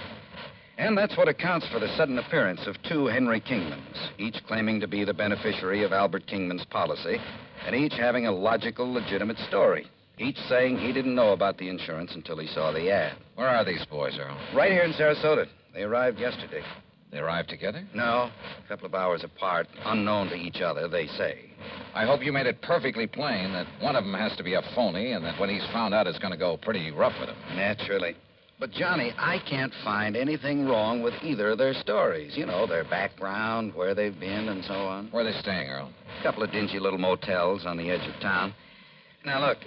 Speaker 7: And that's what accounts for the sudden appearance of two Henry Kingmans, each claiming to be the beneficiary of Albert Kingman's policy, and each having a logical, legitimate story. Each saying he didn't know about the insurance until he saw the ad.
Speaker 10: Where are these boys, Earl?
Speaker 7: Right here in Sarasota. They arrived yesterday.
Speaker 10: They arrived together?
Speaker 7: No, a couple of hours apart, unknown to each other, they say.
Speaker 10: I hope you made it perfectly plain that one of them has to be a phony and that when he's found out it's going to go pretty rough with him.
Speaker 7: Naturally. But, Johnny, I can't find anything wrong with either of their stories. You know, their background, where they've been, and so on.
Speaker 10: Where are they staying, Earl?
Speaker 7: A couple of dingy little motels on the edge of town. Now, look.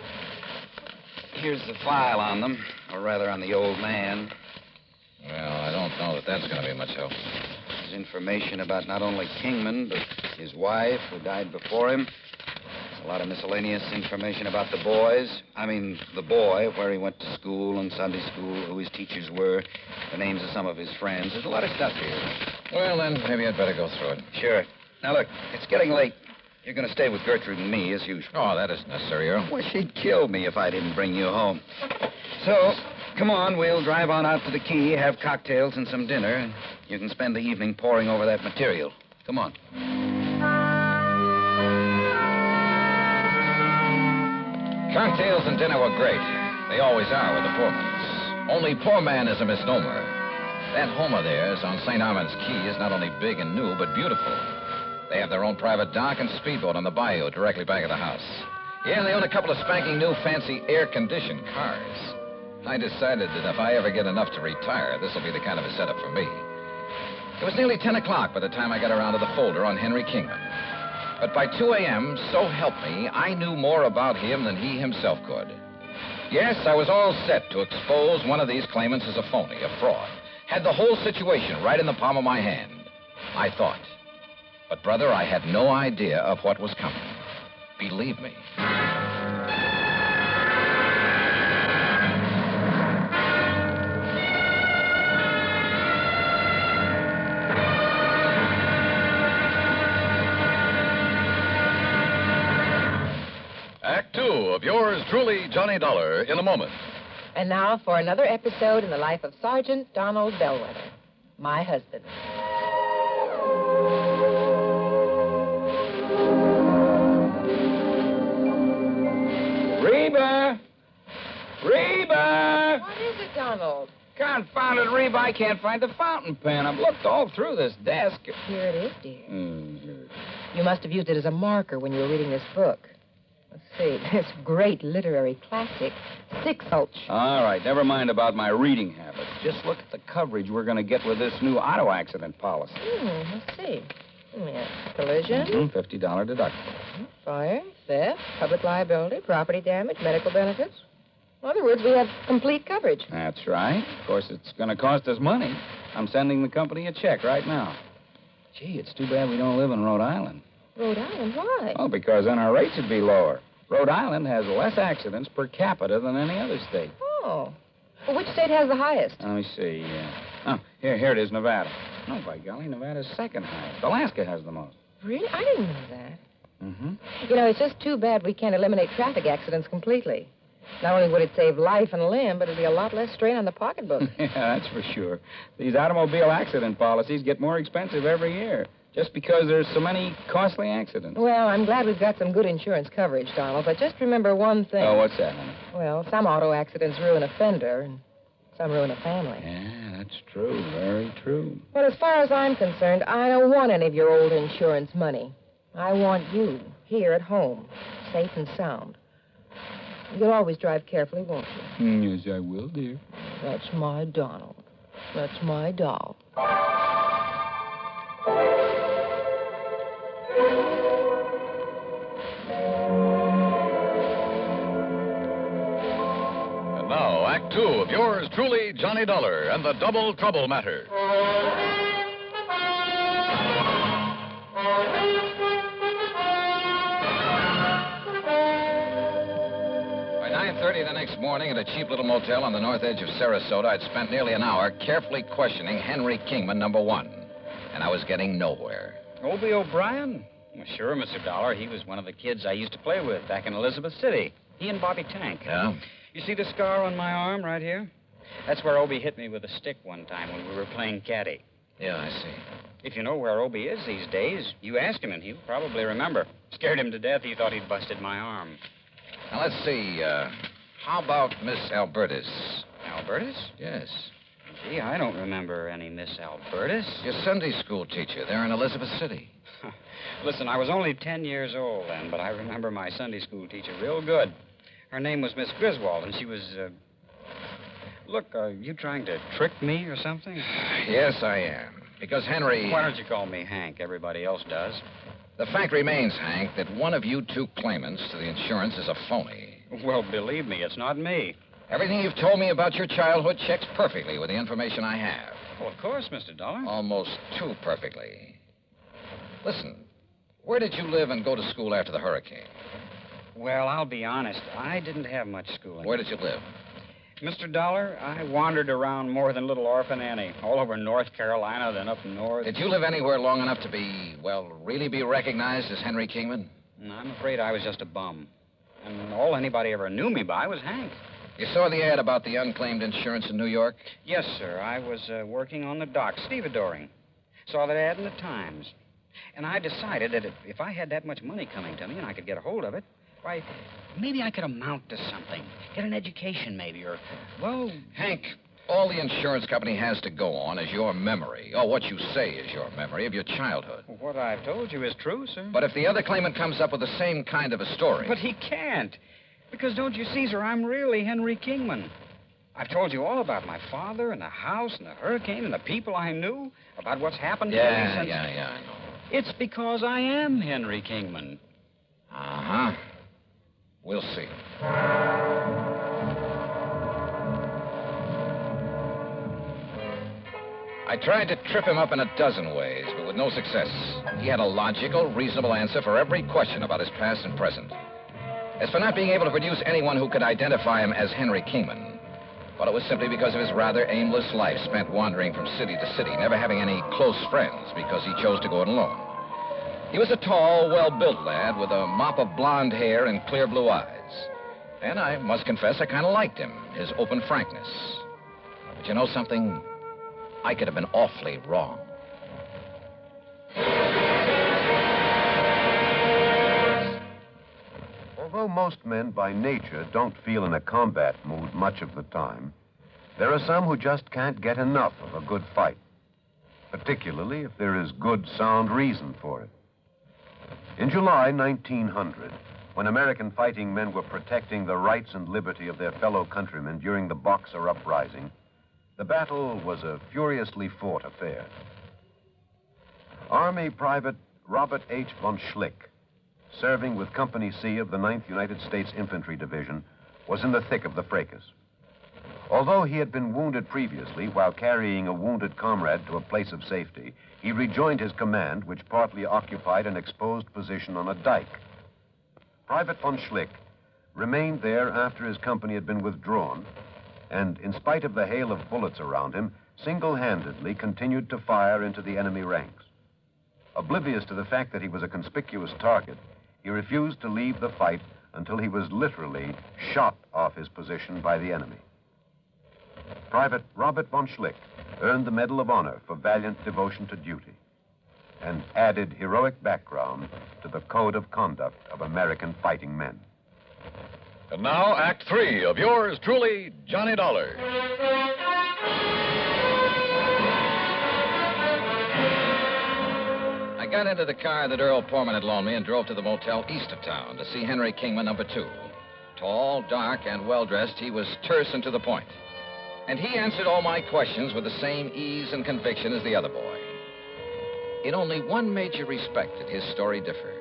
Speaker 7: Here's the file on them, or rather on the old man.
Speaker 10: Well, I don't know that that's going to be much help.
Speaker 7: There's information about not only Kingman, but his wife, who died before him. There's a lot of miscellaneous information about the boys. I mean, the boy, where he went to school and Sunday school, who his teachers were, the names of some of his friends. There's a lot of stuff here.
Speaker 10: Well, then, maybe I'd better go through it.
Speaker 7: Sure. Now, look, it's getting late. You're going to stay with Gertrude and me, as usual.
Speaker 10: Oh, that isn't necessary, Earl.
Speaker 7: Well, she'd kill me if I didn't bring you home. So, come on, we'll drive on out to the quay, have cocktails and some dinner, and you can spend the evening poring over that material. Come on.
Speaker 10: Cocktails and dinner were great. They always are with the Pullmans. Only poor man is a misnomer. That home of theirs on St. Armand's Key is not only big and new, but beautiful. They have their own private dock and speedboat on the bayou directly back of the house. Yeah, they own a couple of spanking new fancy air-conditioned cars. I decided that if I ever get enough to retire, this will be the kind of a setup for me. It was nearly 10 o'clock by the time I got around to the folder on Henry Kingman. But by 2 a.m., so help me, I knew more about him than he himself could. Yes, I was all set to expose one of these claimants as a phony, a fraud. Had the whole situation right in the palm of my hand, I thought. But, brother, I had no idea of what was coming. Believe me.
Speaker 21: Act two of yours truly, Johnny Dollar, in a moment.
Speaker 15: And now for another episode in the life of Sergeant Donald Bellwether, my husband.
Speaker 16: Reba! Reba!
Speaker 15: What is it, Donald?
Speaker 16: Confounded Reba, I can't find the fountain pen. I've looked all through this desk.
Speaker 15: Here it is, dear. You must have used it as a marker when you were reading this book. Let's see, this great literary classic, Six Gulch.
Speaker 16: All right, never mind about my reading habits. Just look at the coverage we're going to get with this new auto accident policy.
Speaker 15: Let's see. Yeah. Collision.
Speaker 16: $50 deductible.
Speaker 15: Fire, theft, public liability, property damage, medical benefits. In other words, we have complete coverage.
Speaker 16: That's right. Of course, it's going to cost us money. I'm sending the company a check right now. Gee, it's too bad we don't live in Rhode Island.
Speaker 15: Rhode Island? Why?
Speaker 16: Oh, because then our rates would be lower. Rhode Island has less accidents per capita than any other state.
Speaker 15: Oh. Well, which state has the highest?
Speaker 16: Let me see. Here it is, Nevada. No, by golly, Nevada's second highest. Alaska has the most.
Speaker 15: Really? I didn't know that.
Speaker 16: Mm-hmm.
Speaker 15: You know, it's just too bad we can't eliminate traffic accidents completely. Not only would it save life and limb, but it'd be a lot less strain on the pocketbook.
Speaker 16: Yeah, that's for sure. These automobile accident policies get more expensive every year, just because there's so many costly accidents.
Speaker 15: Well, I'm glad we've got some good insurance coverage, Donald, but just remember one thing.
Speaker 16: Oh, what's that, honey?
Speaker 15: Well, some auto accidents ruin a fender, and some ruin a family.
Speaker 16: Yeah, that's true. Very true.
Speaker 15: But as far as I'm concerned, I don't want any of your old insurance money. I want you here at home, safe and sound. You'll always drive carefully, won't you?
Speaker 16: Yes, I will, dear.
Speaker 15: That's my Donald. That's my doll.
Speaker 21: And now, Act two of yours truly, Johnny Dollar, and the Double Trouble Matter.
Speaker 10: By 9:30 the next morning at a cheap little motel on the north edge of Sarasota, I'd spent nearly an hour carefully questioning Henry Kingman, number one. And I was getting nowhere.
Speaker 16: Obie O'Brien? Well, sure, Mr. Dollar. He was one of the kids I used to play with back in Elizabeth City. He and Bobby Tank.
Speaker 10: Yeah?
Speaker 16: You see the scar on my arm right here? That's where Obie hit me with a stick one time when we were playing caddy.
Speaker 10: Yeah, I see.
Speaker 16: If you know where Obie is these days, you ask him and he'll probably remember. Scared him to death. He thought he'd busted my arm.
Speaker 7: Now, let's see. How about Miss Albertus?
Speaker 16: Albertus?
Speaker 7: Yes.
Speaker 16: Gee, I don't remember any Miss Albertus.
Speaker 7: Your Sunday school teacher there in Elizabeth City.
Speaker 16: Listen, I was only 10 years old then, but I remember my Sunday school teacher real good. Her name was Miss Griswold, and she was, Look, are you trying to trick me or something?
Speaker 7: Yes, I am. Because Henry...
Speaker 16: Why don't you call me Hank? Everybody else does.
Speaker 7: The fact remains, Hank, that one of you two claimants to the insurance is a phony.
Speaker 16: Well, believe me, it's not me.
Speaker 7: Everything you've told me about your childhood checks perfectly with the information I have.
Speaker 16: Well, of course, Mr. Dollar.
Speaker 7: Almost too perfectly. Listen, where did you live and go to school after the hurricane?
Speaker 16: Well, I'll be honest. I didn't have much schooling.
Speaker 7: Where did you live?
Speaker 16: Mr. Dollar, I wandered around more than little Orphan Annie. All over North Carolina, then up north.
Speaker 7: Did you live anywhere long enough to be, well, really be recognized as Henry Kingman?
Speaker 16: I'm afraid I was just a bum. And all anybody ever knew me by was Hank.
Speaker 7: You saw the ad about the unclaimed insurance in New York?
Speaker 16: Yes, sir. I was working on the dock, stevedoring. Saw that ad in the Times. And I decided that if I had that much money coming to me and I could get a hold of it, why, maybe I could amount to something. Get an education, maybe, or, well...
Speaker 7: Hank, all the insurance company has to go on is your memory, or what you say is your memory of your childhood.
Speaker 16: What I've told you is true, sir.
Speaker 7: But if the other claimant comes up with the same kind of a story...
Speaker 16: But he can't. Because, don't you see, sir, I'm really Henry Kingman. I've told you all about my father and the house and the hurricane and the people I knew, about what's happened to me since...
Speaker 7: Yeah, I know.
Speaker 16: It's because I am Henry Kingman.
Speaker 7: Uh-huh. We'll see. I tried to trip him up in a dozen ways, but with no success. He had a logical, reasonable answer for every question about his past and present. As for not being able to produce anyone who could identify him as Henry Kingman, well, it was simply because of his rather aimless life spent wandering from city to city, never having any close friends because he chose to go it alone. He was a tall, well-built lad with a mop of blonde hair and clear blue eyes. And I must confess I kind of liked him, his open frankness. But you know something? I could have been awfully wrong.
Speaker 4: Although most men by nature don't feel in a combat mood much of the time, there are some who just can't get enough of a good fight, particularly if there is good, sound reason for it. In July 1900, when American fighting men were protecting the rights and liberty of their fellow countrymen during the Boxer Uprising, the battle was a furiously fought affair. Army Private Robert H. von Schlick, serving with Company C of the 9th United States Infantry Division, was in the thick of the fracas. Although he had been wounded previously while carrying a wounded comrade to a place of safety, he rejoined his command, which partly occupied an exposed position on a dike. Private von Schlick remained there after his company had been withdrawn, and in spite of the hail of bullets around him, single-handedly continued to fire into the enemy ranks. Oblivious to the fact that he was a conspicuous target, he refused to leave the fight until he was literally shot off his position by the enemy. Private Robert von Schlick earned the Medal of Honor for valiant devotion to duty and added heroic background to the code of conduct of American fighting men.
Speaker 21: And now, Act 3 of yours truly, Johnny Dollar.
Speaker 7: I got into the car that Earl Portman had loaned me and drove to the motel east of town to see Henry Kingman, number 2. Tall, dark, and well-dressed, he was terse and to the point. And he answered all my questions with the same ease and conviction as the other boy. In only one major respect did his story differ.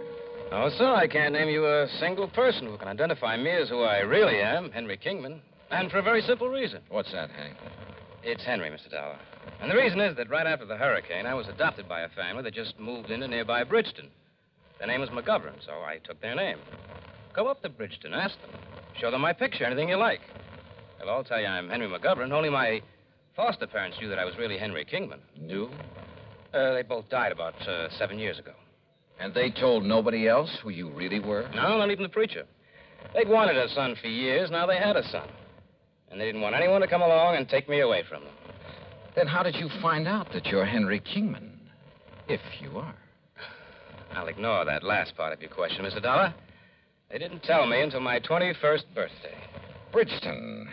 Speaker 17: Oh, sir, I can't name you a single person who can identify me as who I really am, Henry Kingman. And for a very simple reason.
Speaker 7: What's that, Hank?
Speaker 17: It's Henry, Mr. Dollar. And the reason is that right after the hurricane, I was adopted by a family that just moved into nearby Bridgeton. Their name was McGovern, so I took their name. Go up to Bridgeton, ask them. Show them my picture, anything you like. They'll all tell you I'm Henry McGovern. Only my foster parents knew that I was really Henry Kingman.
Speaker 7: Knew?
Speaker 17: They both died about 7 years ago.
Speaker 7: And they told nobody else who you really were?
Speaker 17: No, not even the preacher. They'd wanted a son for years. Now they had a son. And they didn't want anyone to come along and take me away from them.
Speaker 7: Then how did you find out that you're Henry Kingman?
Speaker 10: If you are.
Speaker 17: I'll ignore that last part of your question, Mr. Dollar. They didn't tell me until my 21st birthday.
Speaker 10: Bridgeton.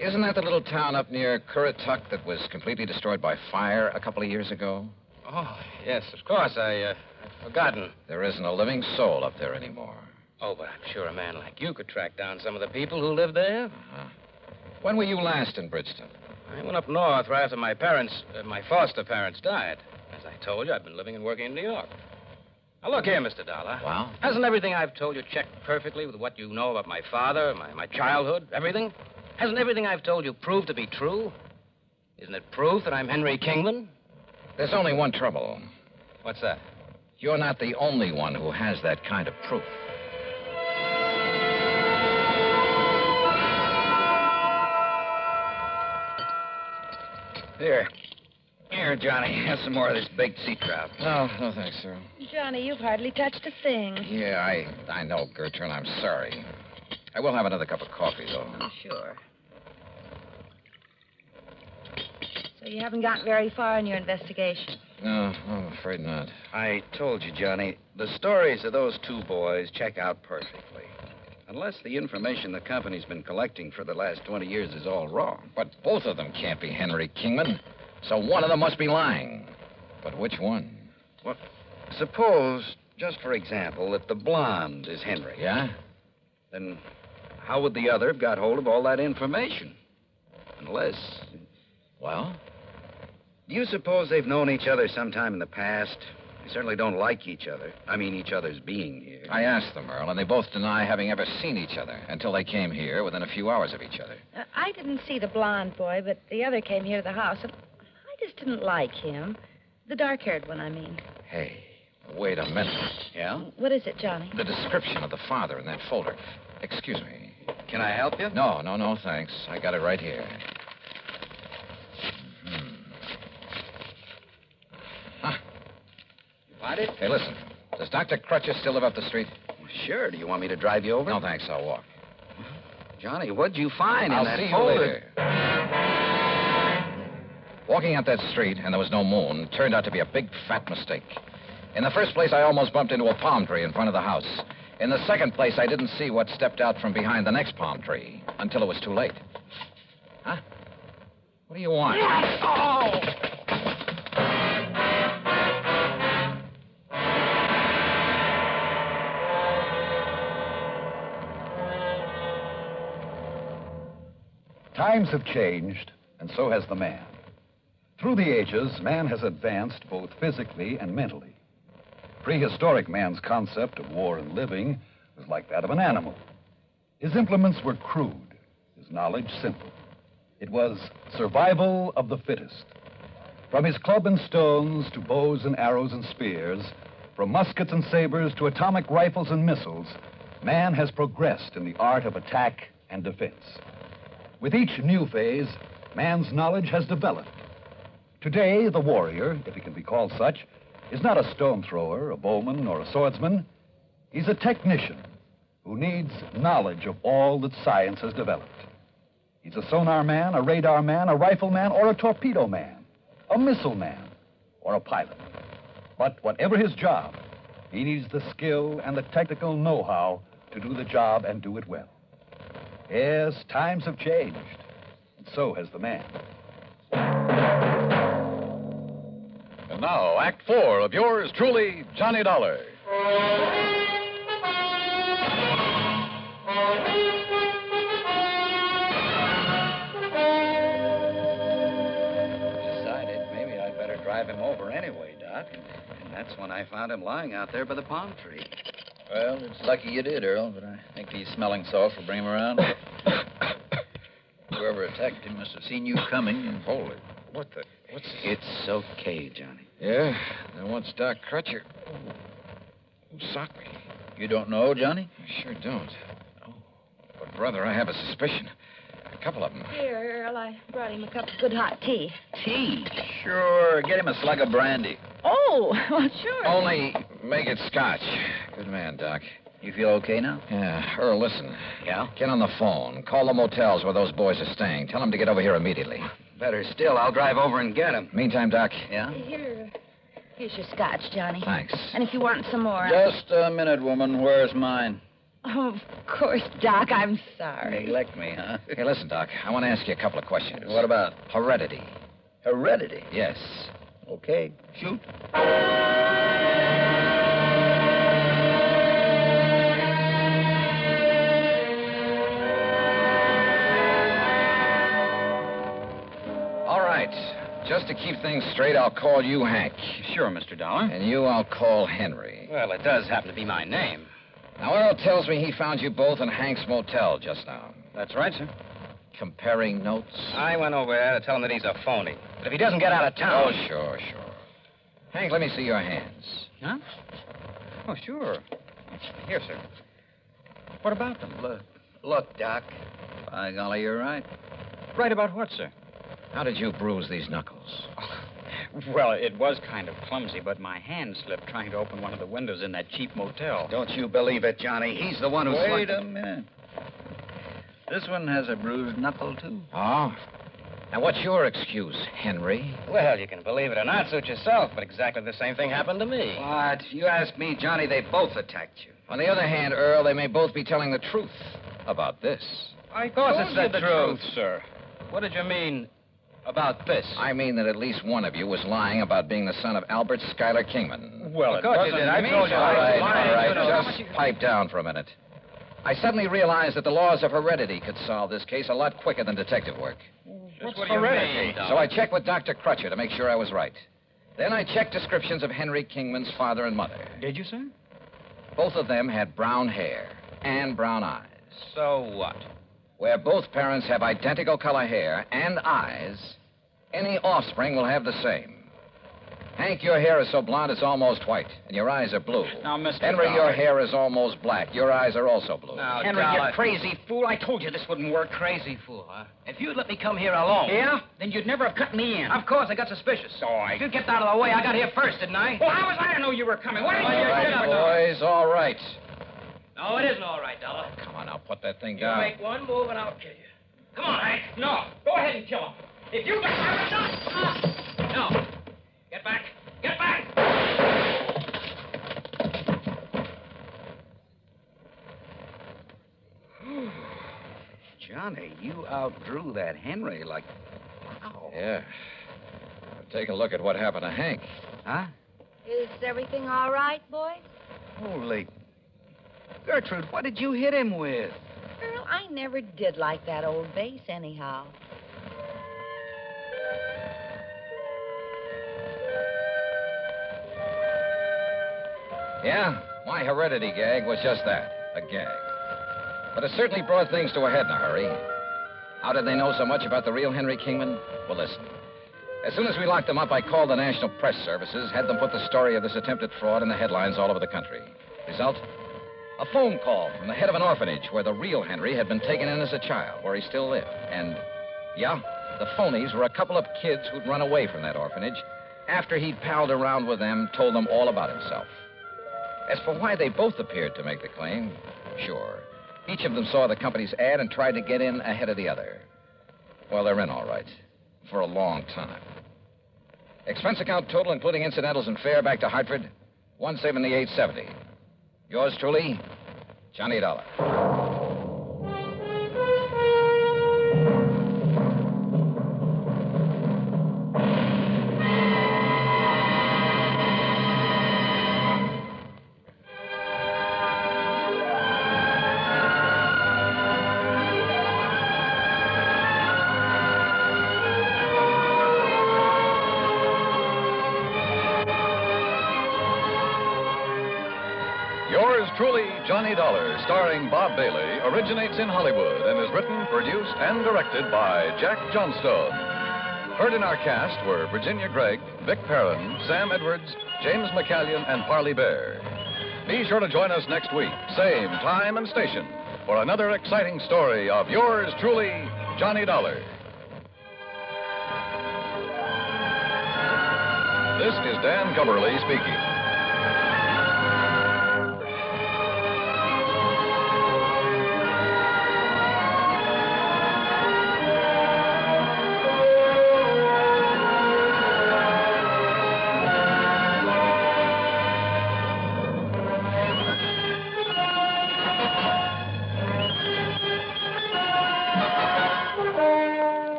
Speaker 10: Isn't that the little town up near Currituck that was completely destroyed by fire a couple of years ago?
Speaker 17: Oh, yes, of course. I'd forgotten.
Speaker 10: There isn't a living soul up there anymore.
Speaker 17: Oh, but I'm sure a man like you could track down some of the people who live there.
Speaker 10: Uh-huh. When were you last in Bridgeton?
Speaker 17: I went up north right after my foster parents died. As I told you, I've been living and working in New York. Now, look here, Mr. Dollar.
Speaker 10: Well?
Speaker 17: Hasn't everything I've told you checked perfectly with what you know about my father, my childhood, everything? Hasn't everything I've told you proved to be true? Isn't it proof that I'm Henry Kingman?
Speaker 10: There's only one trouble.
Speaker 17: What's that?
Speaker 10: You're not the only one who has that kind of proof.
Speaker 7: Here, Johnny. Have some more of this baked sea trout.
Speaker 10: No, thanks, sir.
Speaker 14: Johnny, you've hardly touched a thing.
Speaker 10: Yeah, I know, Gertrude. I'm sorry. I will have another cup of coffee, though.
Speaker 14: Oh, sure. So you haven't gotten very far in your investigation?
Speaker 10: No, I'm afraid not.
Speaker 7: I told you, Johnny, the stories of those two boys check out perfectly. Unless the information the company's been collecting for the last 20 years is all wrong.
Speaker 10: But both of them can't be Henry Kingman. So one of them must be lying. But which one?
Speaker 7: Well, suppose, just for example, that the blonde is Henry.
Speaker 10: Yeah?
Speaker 7: Then how would the other have got hold of all that information? Unless...
Speaker 10: Well?
Speaker 7: Do you suppose they've known each other sometime in the past? They certainly don't like each other. I mean, each other's being here.
Speaker 10: I asked them, Earl, and they both deny having ever seen each other until they came here within a few hours of each other.
Speaker 14: I didn't see the blonde boy, but the other came here to the house, and I just didn't like him. The dark-haired one, I mean.
Speaker 10: Hey, wait a minute.
Speaker 7: Yeah?
Speaker 14: What is it, Johnny?
Speaker 10: The description of the father in that folder. Excuse me.
Speaker 7: Can I help you?
Speaker 10: No, thanks. I got it right here.
Speaker 7: Find it?
Speaker 10: Hey, listen. Does Dr. Crutcher still live up the street?
Speaker 7: Well, sure. Do you want me to drive you over?
Speaker 10: No, thanks. I'll walk.
Speaker 7: Johnny, what'd you find in that
Speaker 10: see
Speaker 7: folder?
Speaker 10: you later. Walking out that street, and there was no moon, turned out to be a big, fat mistake. In the first place, I almost bumped into a palm tree in front of the house. In the second place, I didn't see what stepped out from behind the next palm tree until it was too late. Huh? What do you want?
Speaker 7: Oh!
Speaker 18: Times have changed, and so has the man. Through the ages, man has advanced both physically and mentally. Prehistoric man's concept of war and living was like that of an animal. His implements were crude, his knowledge simple. It was survival of the fittest. From his club and stones to bows and arrows and spears, from muskets and sabers to atomic rifles and missiles, man has progressed in the art of attack and defense. With each new phase, man's knowledge has developed. Today, the warrior, if he can be called such, is not a stone thrower, a bowman, or a swordsman. He's a technician who needs knowledge of all that science has developed. He's a sonar man, a radar man, a rifle man, or a torpedo man, a missile man, or a pilot. But whatever his job, he needs the skill and the technical know-how to do the job and do it well. Yes, times have changed, and so has the man.
Speaker 21: And now, Act 4 of yours truly, Johnny Dollar.
Speaker 7: Decided maybe I'd better drive him over anyway, Doc. And that's when I found him lying out there by the palm tree.
Speaker 22: Well, it's lucky you did, Earl, but I think these smelling salts will bring him around. Whoever attacked him must have seen you coming and...
Speaker 10: Hold it. What's this?
Speaker 7: It's okay, Johnny.
Speaker 10: Yeah, then what's Doc Crutcher? Who socked me?
Speaker 22: You don't know, Johnny?
Speaker 10: I sure don't. Oh, but, brother, I have a suspicion. A couple of them.
Speaker 14: Here, Earl, I brought him a cup of good hot tea.
Speaker 22: Tea? Sure. Get him a slug of brandy.
Speaker 14: Oh, well, sure.
Speaker 10: Only make it scotch. Good man, Doc.
Speaker 22: You feel okay now?
Speaker 10: Yeah. Earl, listen.
Speaker 22: Yeah?
Speaker 10: Get on the phone. Call the motels where those boys are staying. Tell them to get over here immediately.
Speaker 7: Better still, I'll drive over and get him.
Speaker 10: Meantime, Doc.
Speaker 22: Yeah?
Speaker 14: Here, Here's your scotch, Johnny.
Speaker 22: Thanks.
Speaker 14: And if you want some more...
Speaker 22: Just a minute, woman. Where's mine?
Speaker 14: Oh, of course, Doc. I'm sorry.
Speaker 22: Neglect me, huh?
Speaker 10: Hey, listen, Doc. I want to ask you a couple of questions.
Speaker 22: What about?
Speaker 10: Heredity.
Speaker 22: Heredity?
Speaker 10: Yes.
Speaker 22: Okay, shoot.
Speaker 10: All right. Just to keep things straight, I'll call you Hank.
Speaker 16: Sure, Mr. Dollar.
Speaker 10: And you I'll call Henry.
Speaker 16: Well, it does happen to be my name.
Speaker 10: Now, Earl tells me he found you both in Hank's motel just now.
Speaker 16: That's right, sir.
Speaker 10: Comparing notes?
Speaker 16: I went over there to tell him that he's a phony. But if he doesn't get out of town...
Speaker 10: Oh, sure. Hank, let me see your hands.
Speaker 16: Huh? Oh, sure. Here, sir. What about them?
Speaker 22: Look, Doc. By golly, you're right.
Speaker 16: Right about what, sir?
Speaker 10: How did you bruise these knuckles?
Speaker 16: Well, it was kind of clumsy, but my hand slipped trying to open one of the windows in that cheap motel.
Speaker 7: Don't you believe it, Johnny? He's the one who...
Speaker 22: Wait a minute. This one has a bruised knuckle, too.
Speaker 10: Oh? Now, what's your excuse, Henry?
Speaker 17: Well, you can believe it or not, suit yourself, but exactly the same thing happened to me.
Speaker 7: What? If you ask me, Johnny, they both attacked you.
Speaker 10: On the other hand, Earl, they may both be telling the truth about this.
Speaker 16: Of course
Speaker 17: it's the truth,
Speaker 16: sir. What did you mean about this?
Speaker 10: I mean that at least one of you was lying about being the son of Albert Schuyler Kingman.
Speaker 16: Well,
Speaker 17: Of course you did. I told you.
Speaker 10: All
Speaker 17: I was
Speaker 10: right,
Speaker 17: lying.
Speaker 10: just pipe down for a minute. I suddenly realized that the laws of heredity could solve this case a lot quicker than detective work.
Speaker 16: What's
Speaker 17: what do you mean, Doc?
Speaker 10: So I checked with Dr. Crutcher to make sure I was right. Then I checked descriptions of Henry Kingman's father and mother.
Speaker 16: Did you, sir?
Speaker 10: Both of them had brown hair and brown eyes.
Speaker 17: So what?
Speaker 10: Where both parents have identical color hair and eyes, any offspring will have the same. Hank, your hair is so blonde it's almost white, and your eyes are blue.
Speaker 16: Now, Mr.
Speaker 10: Henry,
Speaker 16: Dollar.
Speaker 10: your hair is almost black. Your eyes are also blue.
Speaker 17: Now,
Speaker 16: Henry,
Speaker 17: Dollar.
Speaker 16: you crazy fool. I told you this wouldn't work.
Speaker 17: Crazy fool, huh? If you'd let me come here alone.
Speaker 16: Yeah? Then you'd never have cut me in.
Speaker 17: Of course, I got suspicious.
Speaker 16: So I...
Speaker 17: If you kept out of the way, I got here first, didn't I?
Speaker 16: Well, how was I to know you were coming? What did
Speaker 10: All
Speaker 16: you
Speaker 10: right, boys, all right.
Speaker 17: No, it isn't all right, Dollar.
Speaker 10: Come on now, put that thing
Speaker 17: You
Speaker 10: down.
Speaker 17: make one move and I'll kill you. Come on, Hank.
Speaker 16: No. Go ahead and kill him. If you...
Speaker 17: No. Get back. Get back!
Speaker 16: Johnny, you outdrew that Henry like... Wow.
Speaker 10: Yeah. Take a look at what happened to Hank.
Speaker 16: Huh?
Speaker 14: Is everything all right, boys?
Speaker 16: Holy... Gertrude, what did you hit him with?
Speaker 14: Earl, I never did like that old bass anyhow.
Speaker 10: Yeah, my heredity gag was just that, a gag. But it certainly brought things to a head in a hurry. How did they know so much about the real Henry Kingman? Well, listen. As soon as we locked them up, I called the National Press Services, had them put the story of this attempted fraud in the headlines all over the country. Result? A phone call from the head of an orphanage where the real Henry had been taken in as a child, where he still lived. And, yeah, the phonies were a couple of kids who'd run away from that orphanage after he'd palled around with them, told them all about himself. As for why they both appeared to make the claim, sure. Each of them saw the company's ad and tried to get in ahead of the other. Well, they're in all right. For a long time. Expense account total, including incidentals and fare back to Hartford, $178.70. Yours truly, Johnny Dollar.
Speaker 21: Yours truly, Johnny Dollar, starring Bob Bailey, originates in Hollywood and is written, produced, and directed by Jack Johnstone. Heard in our cast were Virginia Gregg, Vic Perrin, Sam Edwards, James McCallion, and Parley Bear. Be sure to join us next week, same time and station, for another exciting story of yours truly, Johnny Dollar. This is Dan Gubberly speaking.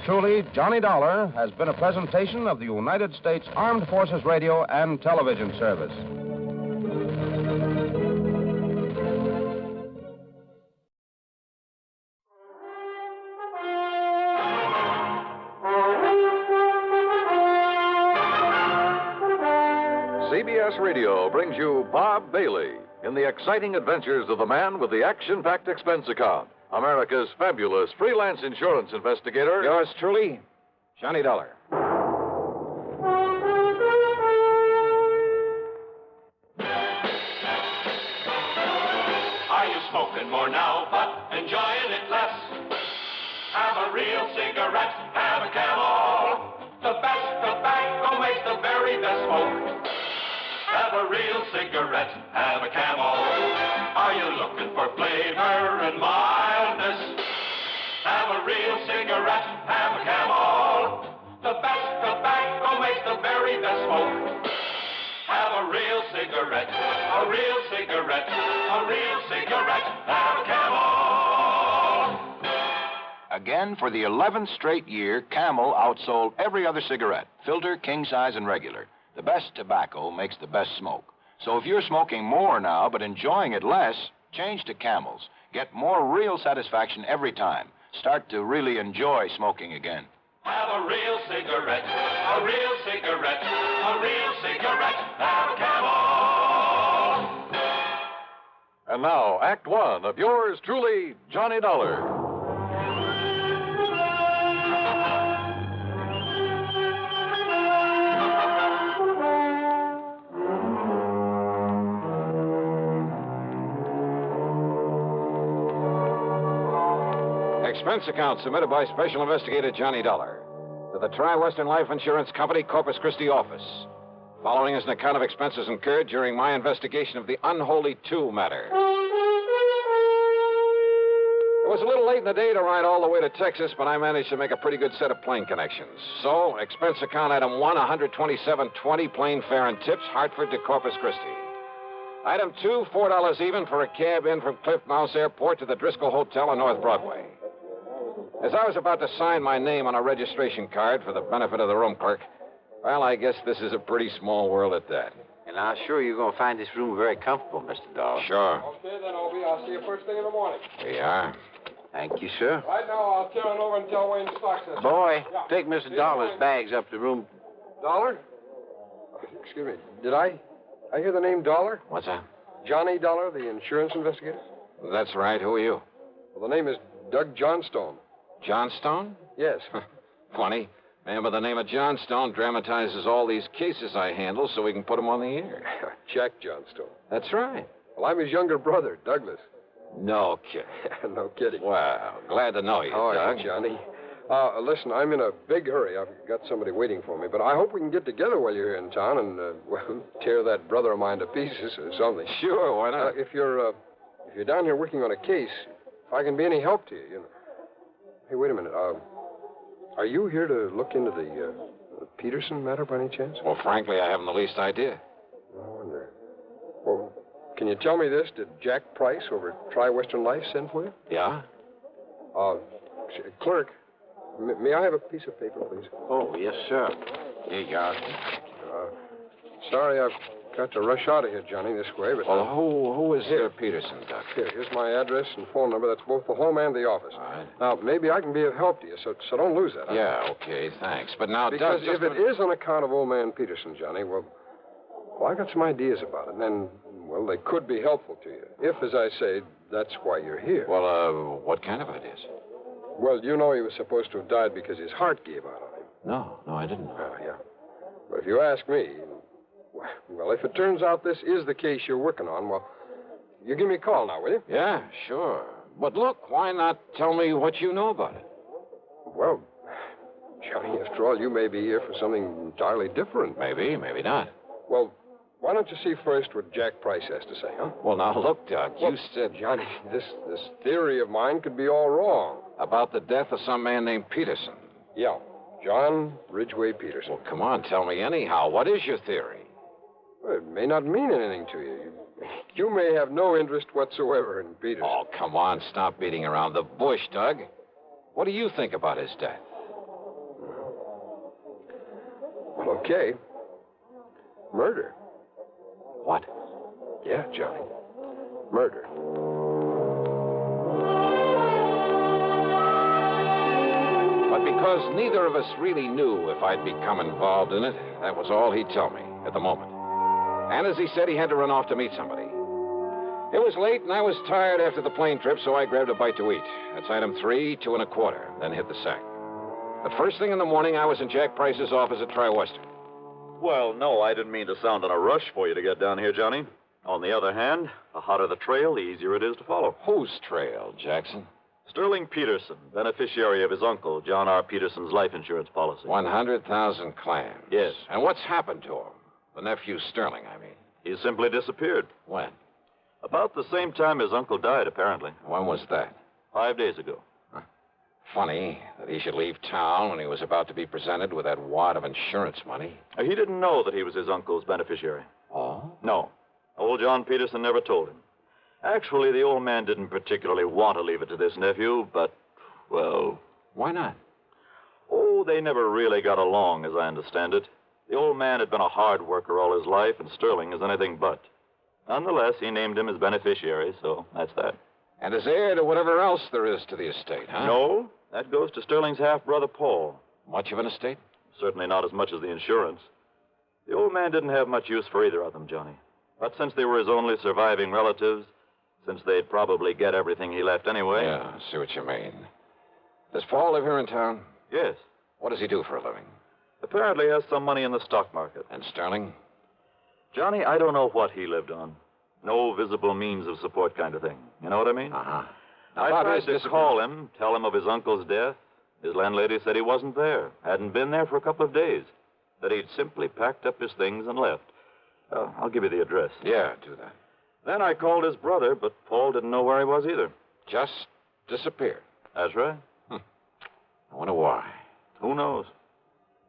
Speaker 1: truly, Johnny Dollar, has been a presentation of the United States Armed Forces Radio and Television Service.
Speaker 21: CBS Radio brings you Bob Bailey in the exciting adventures of the man with the action-packed expense account, America's fabulous freelance insurance investigator.
Speaker 1: Yours truly, Johnny Dollar.
Speaker 5: Are you smoking more now, but enjoying it less? Have a real cigarette, have a Camel. The best tobacco makes the very best smoke. Have a real cigarette, have a Camel. Are you looking for flavor and mildness? Have a real cigarette, have a Camel. The best tobacco makes the very best smoke. Have a real cigarette, a real cigarette, a real cigarette, have a Camel.
Speaker 7: Again, for the 11th straight year, Camel outsold every other cigarette, filter, king size, and regular. The best tobacco makes the best smoke. So if you're smoking more now but enjoying it less, change to Camels. Get more real satisfaction every time. Start to really enjoy smoking again.
Speaker 5: Have a real cigarette, a real cigarette, a real cigarette, have a Camel.
Speaker 21: And now, Act One of yours truly, Johnny Dollar.
Speaker 1: Expense account submitted by Special Investigator Johnny Dollar to the Tri-Western Life Insurance Company, Corpus Christi office. Following is an account of expenses incurred during my investigation of the Unholy Two matter. It was a little late in the day to ride all the way to Texas, but I managed to make a pretty good set of plane connections. So, expense account item 1, $127.20, plane fare and tips, Hartford to Corpus Christi. Item 2, $4 even for a cab in from Cliff Mouse Airport to the Driscoll Hotel on North Broadway. As I was about to sign my name on a registration card for the benefit of the room clerk, well, I guess this is a pretty small world at that.
Speaker 17: And I'm sure you're going to find this room very comfortable, Mr. Dollar.
Speaker 1: Sure.
Speaker 11: Okay, then, Obie. I'll see you first thing in the morning.
Speaker 1: Here you are.
Speaker 17: Thank you, sir.
Speaker 11: Right now, I'll turn over and tell Wayne Stocks that.
Speaker 17: Boy,
Speaker 11: Yeah.
Speaker 17: take Mr. Dollar's bags up to room.
Speaker 11: Dollar? Excuse me. Did I hear the name Dollar?
Speaker 17: What's that?
Speaker 11: Johnny Dollar, the insurance investigator?
Speaker 1: That's right. Who are you?
Speaker 11: Well, the name is Doug Johnstone.
Speaker 1: Johnstone?
Speaker 11: Yes.
Speaker 1: Funny. Man by the name of Johnstone dramatizes all these cases I handle so we can put them on the air.
Speaker 11: Jack Johnstone.
Speaker 1: That's right.
Speaker 11: Well, I'm his younger brother, Douglas.
Speaker 1: No kidding.
Speaker 11: No kidding.
Speaker 1: Well, glad to know you,
Speaker 11: How are
Speaker 1: Doug.
Speaker 11: you, Johnny? Listen, I'm in a big hurry. I've got somebody waiting for me, but I hope we can get together while you're here in town and, well, tear that brother of mine to pieces or something.
Speaker 1: Sure, why not?
Speaker 11: If you're down here working on a case, if I can be any help to you, you know. Hey, wait a minute. Are you here to look into the Peterson matter by any chance?
Speaker 1: Well, frankly, I haven't the least idea.
Speaker 11: I wonder. Well, can you tell me this? Did Jack Price over at Tri-Western Life send for you?
Speaker 1: Yeah?
Speaker 11: Clerk, may I have a piece of paper, please?
Speaker 17: Oh, yes, sir.
Speaker 1: Here you are.
Speaker 11: Sorry, I've got to rush out of here, Johnny, this way, but...
Speaker 1: Well, who is Peterson, Doc?
Speaker 11: Here's my address and phone number. That's both the home and the office.
Speaker 1: All right.
Speaker 11: Now, maybe I can be of help to you, so don't lose that. Huh?
Speaker 1: Yeah, okay, thanks. But now,
Speaker 11: because
Speaker 1: Doug,
Speaker 11: if it is on account of old man Peterson, Johnny, well, I got some ideas about it, and, well, they could be helpful to you. If, as I say, that's why you're here.
Speaker 1: Well, what kind of ideas?
Speaker 11: Well, you know he was supposed to have died because his heart gave out on him.
Speaker 1: No, I didn't know.
Speaker 11: Yeah. But if you ask me, well, if it turns out this is the case you're working on, well, you give me a call now, will you?
Speaker 1: Yeah, sure. But look, why not tell me what you know about it?
Speaker 11: Well, Johnny, after all, you may be here for something entirely different.
Speaker 1: Maybe, maybe not.
Speaker 11: Well, why don't you see first what Jack Price has to say, huh?
Speaker 1: Well, now, look, Doug, you said...
Speaker 11: Johnny, this theory of mine could be all wrong.
Speaker 1: About the death of some man named Peterson?
Speaker 11: Yeah, John Ridgway Peterson.
Speaker 1: Well, come on, tell me anyhow. What is your theory?
Speaker 11: Well, it may not mean anything to you. You may have no interest whatsoever in Peterson.
Speaker 1: Oh, come on, stop beating around the bush, Doug. What do you think about his death?
Speaker 11: Okay. Murder.
Speaker 1: What?
Speaker 11: Yeah, Johnny. Murder.
Speaker 1: But because neither of us really knew if I'd become involved in it, that was all he'd tell me at the moment. And as he said, he had to run off to meet somebody. It was late, and I was tired after the plane trip, so I grabbed a bite to eat. That's item 3, 2 1/4, then hit the sack. The first thing in the morning, I was in Jack Price's office at Tri-Western.
Speaker 13: Well, no, I didn't mean to sound in a rush for you to get down here, Johnny. On the other hand, the hotter the trail, the easier it is to follow.
Speaker 1: Whose trail, Jackson?
Speaker 13: Sterling Peterson, beneficiary of his uncle, John R. Peterson's life insurance policy.
Speaker 1: 100,000 clams.
Speaker 13: Yes.
Speaker 1: And what's happened to him? The nephew Sterling, I mean.
Speaker 13: He simply disappeared.
Speaker 1: When?
Speaker 13: About the same time his uncle died, apparently.
Speaker 1: When was that?
Speaker 13: 5 days ago.
Speaker 1: Funny that he should leave town when he was about to be presented with that wad of insurance money.
Speaker 13: He didn't know that he was his uncle's beneficiary.
Speaker 1: Oh?
Speaker 13: No. Old John Peterson never told him. Actually, the old man didn't particularly want to leave it to this nephew, but, well...
Speaker 1: Why not?
Speaker 13: Oh, they never really got along, as I understand it. The old man had been a hard worker all his life, and Sterling is anything but. Nonetheless, he named him his beneficiary, so that's that.
Speaker 1: And as heir to whatever else there is to the estate, huh?
Speaker 13: No, that goes to Sterling's half-brother, Paul.
Speaker 1: Much of an estate?
Speaker 13: Certainly not as much as the insurance. The old man didn't have much use for either of them, Johnny. But since they were his only surviving relatives, since they'd probably get everything he left anyway...
Speaker 1: Yeah, I see what you mean. Does Paul live here in town?
Speaker 13: Yes.
Speaker 1: What does he do for a living?
Speaker 13: Apparently has some money in the stock market.
Speaker 1: And Sterling?
Speaker 13: Johnny, I don't know what he lived on. No visible means of support kind of thing. You know what I mean?
Speaker 1: Uh-huh.
Speaker 13: I tried to call him, tell him of his uncle's death. His landlady said he wasn't there, hadn't been there for a couple of days, that he'd simply packed up his things and left. I'll give you the address.
Speaker 1: Yeah, do that.
Speaker 13: Then I called his brother, but Paul didn't know where he was either.
Speaker 1: Just disappeared.
Speaker 13: That's right.
Speaker 1: I wonder why.
Speaker 13: Who knows?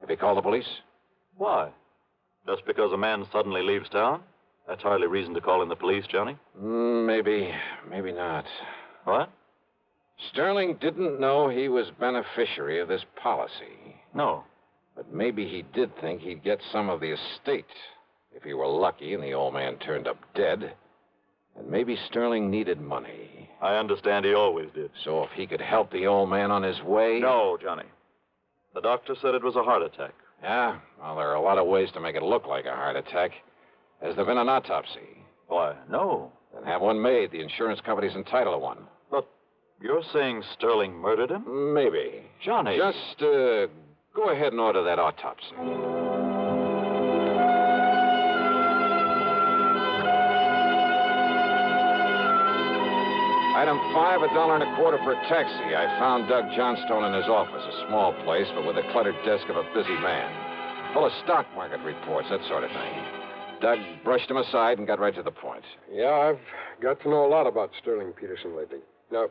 Speaker 1: Have you called the police?
Speaker 13: Why? Just because a man suddenly leaves town? That's hardly reason to call in the police, Johnny.
Speaker 1: Maybe not.
Speaker 13: What?
Speaker 1: Sterling didn't know he was beneficiary of this policy.
Speaker 13: No.
Speaker 1: But maybe he did think he'd get some of the estate if he were lucky and the old man turned up dead. And maybe Sterling needed money.
Speaker 13: I understand he always did.
Speaker 1: So if he could help the old man on his way...
Speaker 13: No, Johnny. The doctor said it was a heart attack.
Speaker 1: Yeah? Well, there are a lot of ways to make it look like a heart attack. Has there been an autopsy?
Speaker 13: Why, no.
Speaker 1: Then have one made. The insurance company's entitled to one.
Speaker 13: But you're saying Sterling murdered him?
Speaker 1: Maybe.
Speaker 13: Johnny.
Speaker 1: Just go ahead and order that autopsy. Item 5, $1.25 for a taxi. I found Doug Johnstone in his office, a small place, but with a cluttered desk of a busy man. Full of stock market reports, that sort of thing. Doug brushed him aside and got right to the point.
Speaker 11: Yeah, I've got to know a lot about Sterling Peterson lately. Now,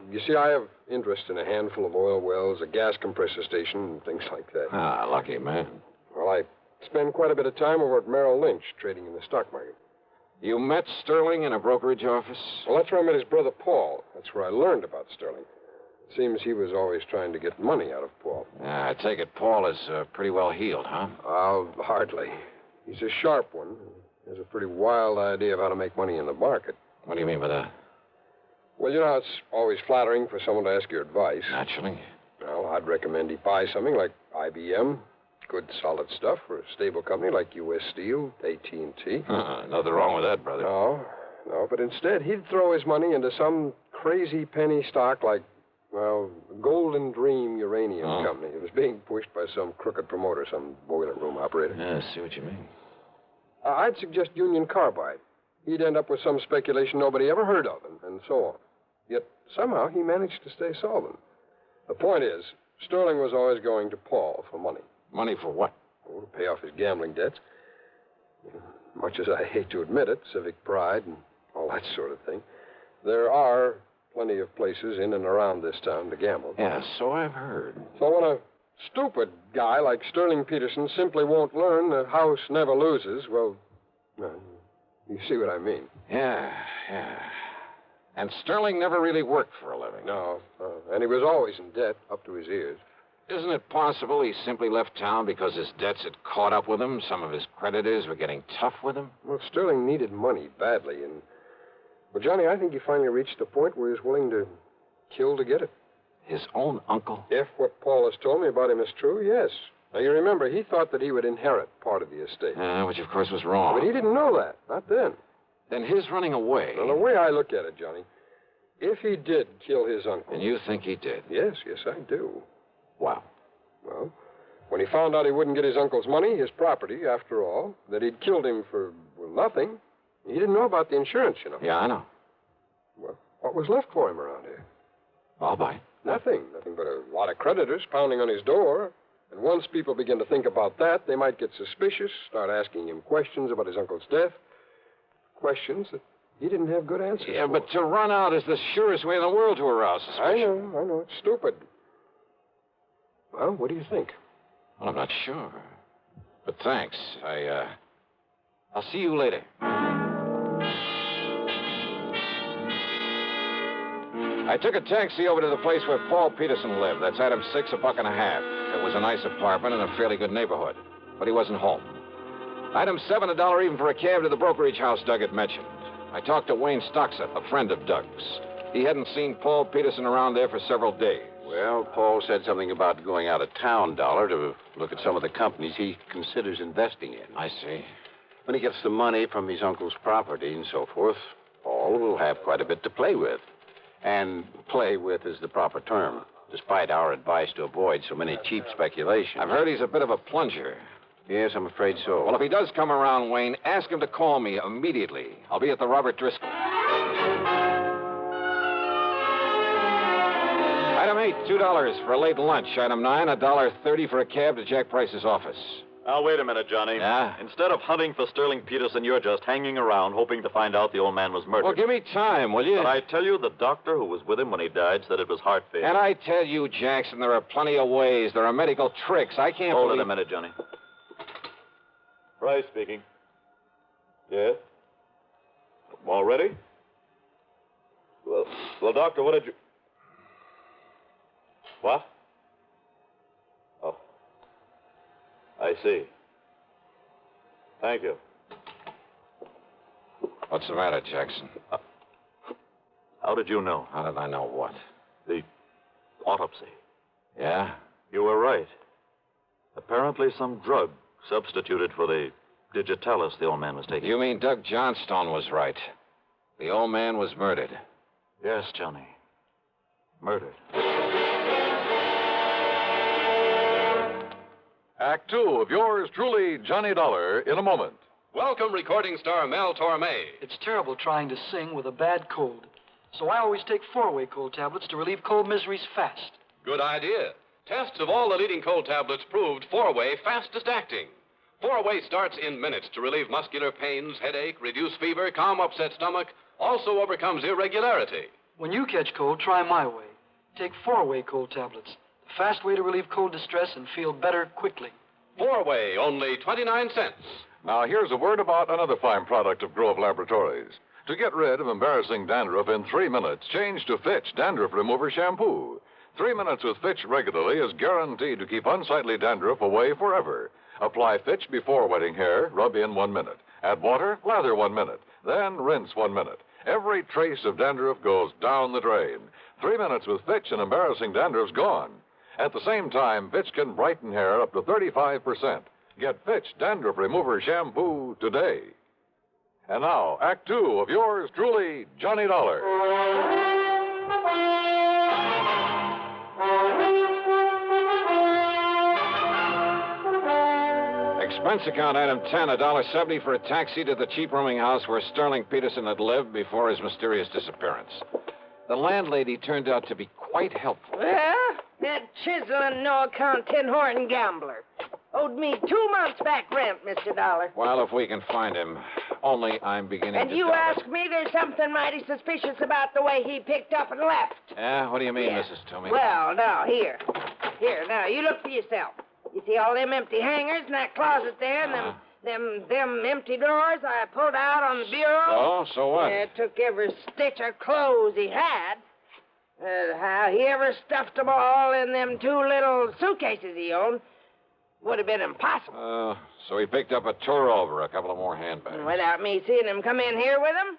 Speaker 11: you see, I have interest in a handful of oil wells, a gas compressor station, and things like that.
Speaker 1: Ah, lucky man.
Speaker 11: Well, I spend quite a bit of time over at Merrill Lynch, trading in the stock market.
Speaker 1: You met Sterling in a brokerage office?
Speaker 11: Well, that's where I met his brother, Paul. That's where I learned about Sterling. It seems he was always trying to get money out of Paul.
Speaker 1: I take it Paul is pretty well healed, huh?
Speaker 11: Hardly. He's a sharp one. He has a pretty wild idea of how to make money in the market.
Speaker 1: What do you mean by that?
Speaker 11: Well, you know, it's always flattering for someone to ask your advice.
Speaker 1: Naturally.
Speaker 11: Well, I'd recommend he buy something like IBM. Good, solid stuff for a stable company like U.S. Steel, AT&T.
Speaker 1: Nothing wrong with that, brother.
Speaker 11: No, but instead he'd throw his money into some crazy penny stock like, well, Golden Dream Uranium Company. It was being pushed by some crooked promoter, some boiler room operator.
Speaker 1: Yeah, I see what you mean.
Speaker 11: I'd suggest Union Carbide. He'd end up with some speculation nobody ever heard of, and so on. Yet somehow he managed to stay solvent. The point is, Sterling was always going to Paul for money.
Speaker 1: Money for what?
Speaker 11: Oh, to pay off his gambling debts. Much as I hate to admit it, civic pride and all that sort of thing, there are plenty of places in and around this town to gamble.
Speaker 1: Yeah, so I've heard.
Speaker 11: So when a stupid guy like Sterling Peterson simply won't learn the house never loses, well, you see what I mean.
Speaker 1: Yeah. And Sterling never really worked for a living.
Speaker 11: No, and he was always in debt, up to his ears.
Speaker 1: Isn't it possible he simply left town because his debts had caught up with him? Some of his creditors were getting tough with him?
Speaker 11: Well, Sterling needed money badly, and... Well, Johnny, I think he finally reached the point where he's willing to kill to get it.
Speaker 1: His own uncle?
Speaker 11: If what Paul has told me about him is true, yes. Now, you remember, he thought that he would inherit part of the estate.
Speaker 1: Which, of course, was wrong.
Speaker 11: But he didn't know that. Not then.
Speaker 1: Then his running away...
Speaker 11: Well, the way I look at it, Johnny, if he did kill his uncle...
Speaker 1: And you think he did?
Speaker 11: Yes, I do.
Speaker 1: Wow.
Speaker 11: Well, when he found out he wouldn't get his uncle's money, his property, after all, that he'd killed him for, well, nothing, he didn't know about the insurance, you know.
Speaker 1: Yeah, I know.
Speaker 11: Well, what was left for him around here?
Speaker 1: I'll buy.
Speaker 11: Nothing but a lot of creditors pounding on his door. And once people begin to think about that, they might get suspicious, start asking him questions about his uncle's death. Questions that he didn't have good answers for.
Speaker 1: But to run out is the surest way in the world to arouse suspicion.
Speaker 11: I know. It's stupid. Well, what do you think?
Speaker 1: Well, I'm not sure. But thanks. I'll see you later. I took a taxi over to the place where Paul Peterson lived. That's item 6, $1.50. It was a nice apartment in a fairly good neighborhood. But he wasn't home. Item 7, $1 even for a cab to the brokerage house Doug had mentioned. I talked to Wayne Stockseth, a friend of Doug's. He hadn't seen Paul Peterson around there for several days.
Speaker 6: Well, Paul said something about going out of town, Dollar, to look at some of the companies he considers investing in.
Speaker 1: I see.
Speaker 6: When he gets the money from his uncle's property and so forth, Paul will have quite a bit to play with. And play with is the proper term, despite our advice to avoid so many cheap speculations.
Speaker 1: I've heard he's a bit of a plunger.
Speaker 6: Yes, I'm afraid so.
Speaker 1: Well, if he does come around, Wayne, ask him to call me immediately. I'll be at the Robert Driscoll. Item 8, $2 for a late lunch. Item 9, $1.30 for a cab to Jack Price's office.
Speaker 13: Now, wait a minute, Johnny.
Speaker 1: Yeah?
Speaker 13: Instead of hunting for Sterling Peterson, you're just hanging around hoping to find out the old man was murdered.
Speaker 1: Well, give me time, will you?
Speaker 13: But I tell you, the doctor who was with him when he died said it was heart failure.
Speaker 1: And I tell you, Jackson, there are plenty of ways. There are medical tricks. I can't
Speaker 13: Hold
Speaker 1: believe...
Speaker 13: it a minute, Johnny. Price speaking. Yes? All ready? Well, Doctor, what did you... What? Oh. I see. Thank you.
Speaker 1: What's the matter, Jackson?
Speaker 13: How did you know?
Speaker 1: How did I know what?
Speaker 13: The autopsy.
Speaker 1: Yeah?
Speaker 13: You were right. Apparently some drug substituted for the digitalis the old man was taking.
Speaker 1: You mean Doug Johnstone was right? The old man was murdered.
Speaker 13: Yes, Johnny. Murdered.
Speaker 21: Act 2 of yours truly, Johnny Dollar, in a moment.
Speaker 9: Welcome, recording star Mel Torme.
Speaker 19: It's terrible trying to sing with a bad cold. So I always take 4-way cold tablets to relieve cold miseries fast.
Speaker 9: Good idea. Tests of all the leading cold tablets proved 4-way fastest acting. 4-way starts in minutes to relieve muscular pains, headache, reduce fever, calm upset stomach, also overcomes irregularity.
Speaker 19: When you catch cold, try my way. Take 4-way cold tablets. The fast way to relieve cold distress and feel better quickly.
Speaker 9: 4-way, only 29 cents.
Speaker 21: Now, here's a word about another fine product of Grove Laboratories. To get rid of embarrassing dandruff in 3 minutes, change to Fitch Dandruff Remover Shampoo. 3 minutes with Fitch regularly is guaranteed to keep unsightly dandruff away forever. Apply Fitch before wetting hair, rub in 1 minute. Add water, lather 1 minute. Then rinse 1 minute. Every trace of dandruff goes down the drain. 3 minutes with Fitch and embarrassing dandruff's gone. At the same time, Fitch can brighten hair up to 35%. Get Fitch Dandruff Remover Shampoo today. And now, Act 2 of yours truly, Johnny Dollar.
Speaker 1: Expense account item 10, $1.70 for a taxi to the cheap rooming house where Sterling Peterson had lived before his mysterious disappearance. The landlady turned out to be quite helpful.
Speaker 20: Well, that chiseling, no-account, tin-horn gambler owed me 2 months back rent, Mr. Dollar.
Speaker 1: Well, if we can find him. Only I'm beginning
Speaker 20: And
Speaker 1: to
Speaker 20: you
Speaker 1: doubt it.
Speaker 20: ask me there's something mighty suspicious about the way he picked up and left.
Speaker 1: Yeah? What do you mean,
Speaker 20: Yeah.
Speaker 1: Mrs. Toomey?
Speaker 20: Well, now, here, now, you look for yourself. You see all them empty hangers in that closet there, and them empty drawers I pulled out on the bureau?
Speaker 1: Oh, so what?
Speaker 20: Yeah, took every stitch of clothes he had. How he ever stuffed them all in them 2 little suitcases he owned would have been impossible.
Speaker 1: So he picked up a tour over, a couple of more handbags.
Speaker 20: Without me seeing him come in here with them?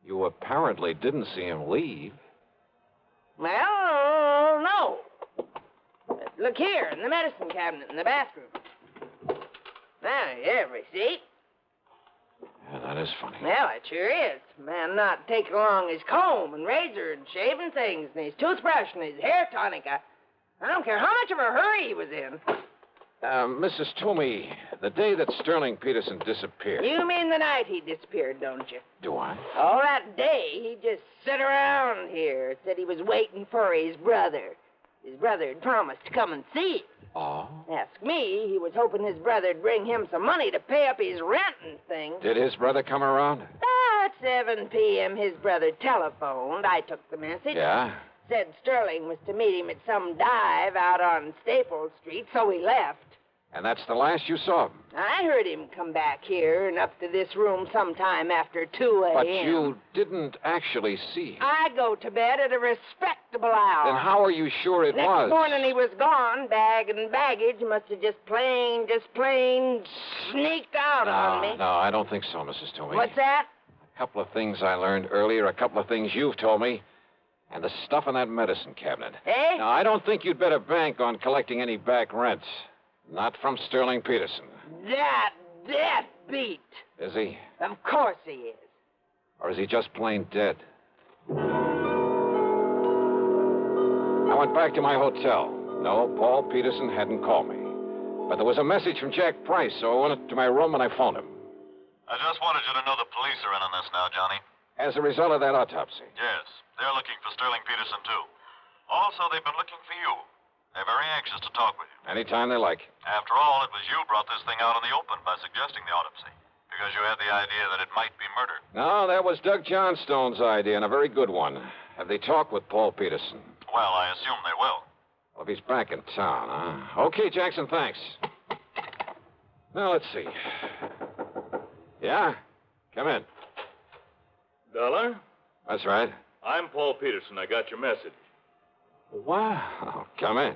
Speaker 1: You apparently didn't see him leave.
Speaker 20: Well, no. Look here, in the medicine cabinet in the bathroom. Now, every receipt.
Speaker 1: Yeah, that is funny.
Speaker 20: Well, it sure is. Man not taking along his comb and razor and shaving things and his toothbrush and his hair tonic. I don't care how much of a hurry he was in.
Speaker 1: Mrs. Toomey, the day that Sterling Peterson disappeared.
Speaker 20: You mean the night he disappeared, don't you?
Speaker 1: Do I?
Speaker 20: All that day, he just sat around here, said he was waiting for his brother. His brother had promised to come and see him.
Speaker 1: Oh?
Speaker 20: Ask me, he was hoping his brother'd bring him some money to pay up his rent and things.
Speaker 1: Did his brother come around?
Speaker 20: At 7 p.m., his brother telephoned. I took the message.
Speaker 1: Yeah?
Speaker 20: Said Sterling was to meet him at some dive out on Staples Street, so he left.
Speaker 1: And that's the last you saw of him?
Speaker 20: I heard him come back here and up to this room sometime after 2 a.m.
Speaker 1: But you didn't actually see him.
Speaker 20: I go to bed at a respectable hour.
Speaker 1: Then how are you sure it
Speaker 20: Next
Speaker 1: was?
Speaker 20: morning he was gone. Bag and baggage must have just plain sneaked out on me.
Speaker 1: No, I don't think so, Mrs. Toomey.
Speaker 20: What's that?
Speaker 1: A couple of things I learned earlier, a couple of things you've told me, and the stuff in that medicine cabinet.
Speaker 20: Eh?
Speaker 1: Now, I don't think you'd better bank on collecting any back rents. Not from Sterling Peterson.
Speaker 20: That beat.
Speaker 1: Is he?
Speaker 20: Of course he is.
Speaker 1: Or is he just plain dead? I went back to my hotel. No, Paul Peterson hadn't called me. But there was a message from Jack Price, so I went to my room and I phoned him.
Speaker 13: I just wanted you to know the police are in on this now, Johnny.
Speaker 1: As a result of that autopsy.
Speaker 13: Yes, they're looking for Sterling Peterson, too. Also, they've been looking for you. They're very anxious to talk with you.
Speaker 1: Anytime they like.
Speaker 13: After all, it was you brought this thing out in the open by suggesting the autopsy. Because you had the idea that it might be murder.
Speaker 1: No, that was Doug Johnstone's idea, and a very good one. Have they talked with Paul Peterson?
Speaker 13: Well, I assume they will.
Speaker 1: Well, if he's back in town, huh? Okay, Jackson, thanks. Now, let's see. Yeah? Come in.
Speaker 3: Dollar?
Speaker 1: That's right.
Speaker 3: I'm Paul Peterson. I got your message.
Speaker 1: Wow. Come in.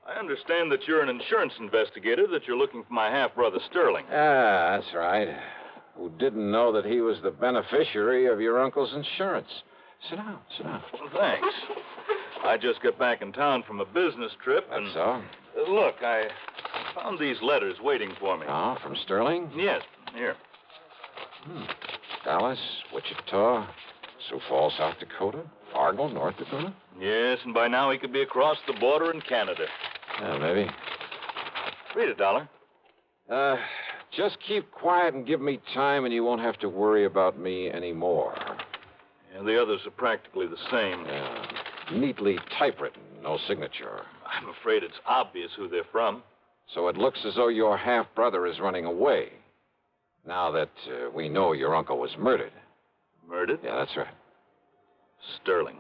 Speaker 3: I understand that you're an insurance investigator, that you're looking for my half-brother Sterling.
Speaker 1: Ah, that's right. Who didn't know that he was the beneficiary of your uncle's insurance. Sit down.
Speaker 3: Well, thanks. I just got back in town from a business trip, and...
Speaker 1: So?
Speaker 3: Look, I found these letters waiting for me.
Speaker 1: Oh, from Sterling?
Speaker 3: Yes, here.
Speaker 1: Dallas, Wichita, Sioux Falls, South Dakota, Fargo, North Dakota?
Speaker 3: Yes, and by now he could be across the border in Canada.
Speaker 1: Yeah, maybe.
Speaker 3: Read it, Dollar.
Speaker 1: Just keep quiet and give me time, and you won't have to worry about me anymore.
Speaker 3: Yeah, the others are practically the same.
Speaker 1: Yeah. Neatly typewritten, no signature.
Speaker 3: I'm afraid it's obvious who they're from.
Speaker 1: So it looks as though your half-brother is running away. Now that we know your uncle was murdered.
Speaker 3: Murdered?
Speaker 1: Yeah, that's right.
Speaker 3: Sterling.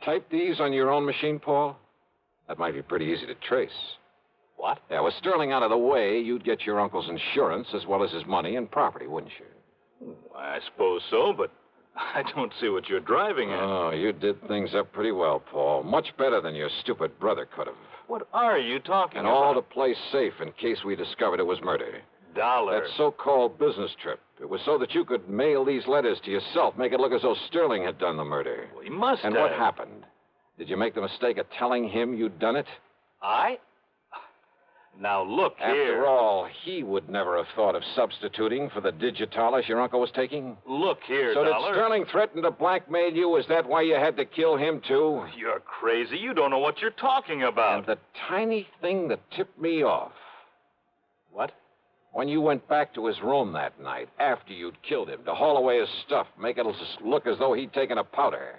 Speaker 1: Type these on your own machine, Paul? That might be pretty easy to trace.
Speaker 3: What?
Speaker 1: Yeah, with Sterling out of the way, you'd get your uncle's insurance as well as his money and property, wouldn't you?
Speaker 3: I suppose so, but I don't see what you're driving at.
Speaker 1: Oh, you did things up pretty well, Paul. Much better than your stupid brother could have.
Speaker 3: What are you talking
Speaker 1: and
Speaker 3: about?
Speaker 1: And all to play safe in case we discovered it was murder.
Speaker 3: Dollar.
Speaker 1: That so-called business trip. It was so that you could mail these letters to yourself, make it look as though Sterling had done the murder.
Speaker 3: Well, he must
Speaker 1: and
Speaker 3: have.
Speaker 1: what happened? Did you make the mistake of telling him you'd done it?
Speaker 3: I? Now, look here.
Speaker 1: After all, he would never have thought of substituting for the digitalis your uncle was taking.
Speaker 3: Look here,
Speaker 1: So
Speaker 3: Dollar.
Speaker 1: did Sterling threaten to blackmail you? Is that why you had to kill him, too?
Speaker 3: You're crazy. You don't know what you're talking about.
Speaker 1: And the tiny thing that tipped me off.
Speaker 3: What?
Speaker 1: When you went back to his room that night, after you'd killed him, to haul away his stuff, make it look as though he'd taken a powder.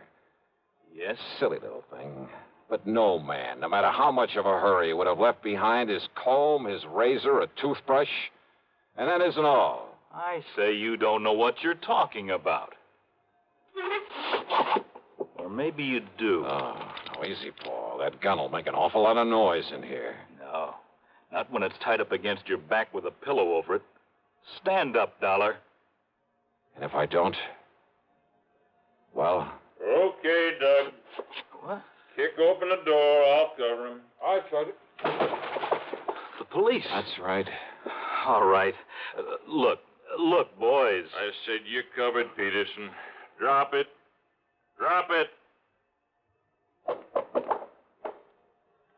Speaker 3: Yes?
Speaker 1: Silly little thing. But no man, no matter how much of a hurry, would have left behind his comb, his razor, a toothbrush. And that isn't all.
Speaker 3: I say you don't know what you're talking about. Or maybe you do.
Speaker 1: Oh, no, easy, Paul. That gun will make an awful lot of noise in here.
Speaker 3: No. Not when it's tied up against your back with a pillow over it. Stand up, Dollar.
Speaker 1: And if I don't? Well...
Speaker 3: Okay. Okay, Doug.
Speaker 19: What?
Speaker 3: Kick open the door. I'll cover him.
Speaker 11: I tried it.
Speaker 19: The police.
Speaker 3: That's right. All right. Look, boys. I said you're covered, Peterson. Drop it. Drop it.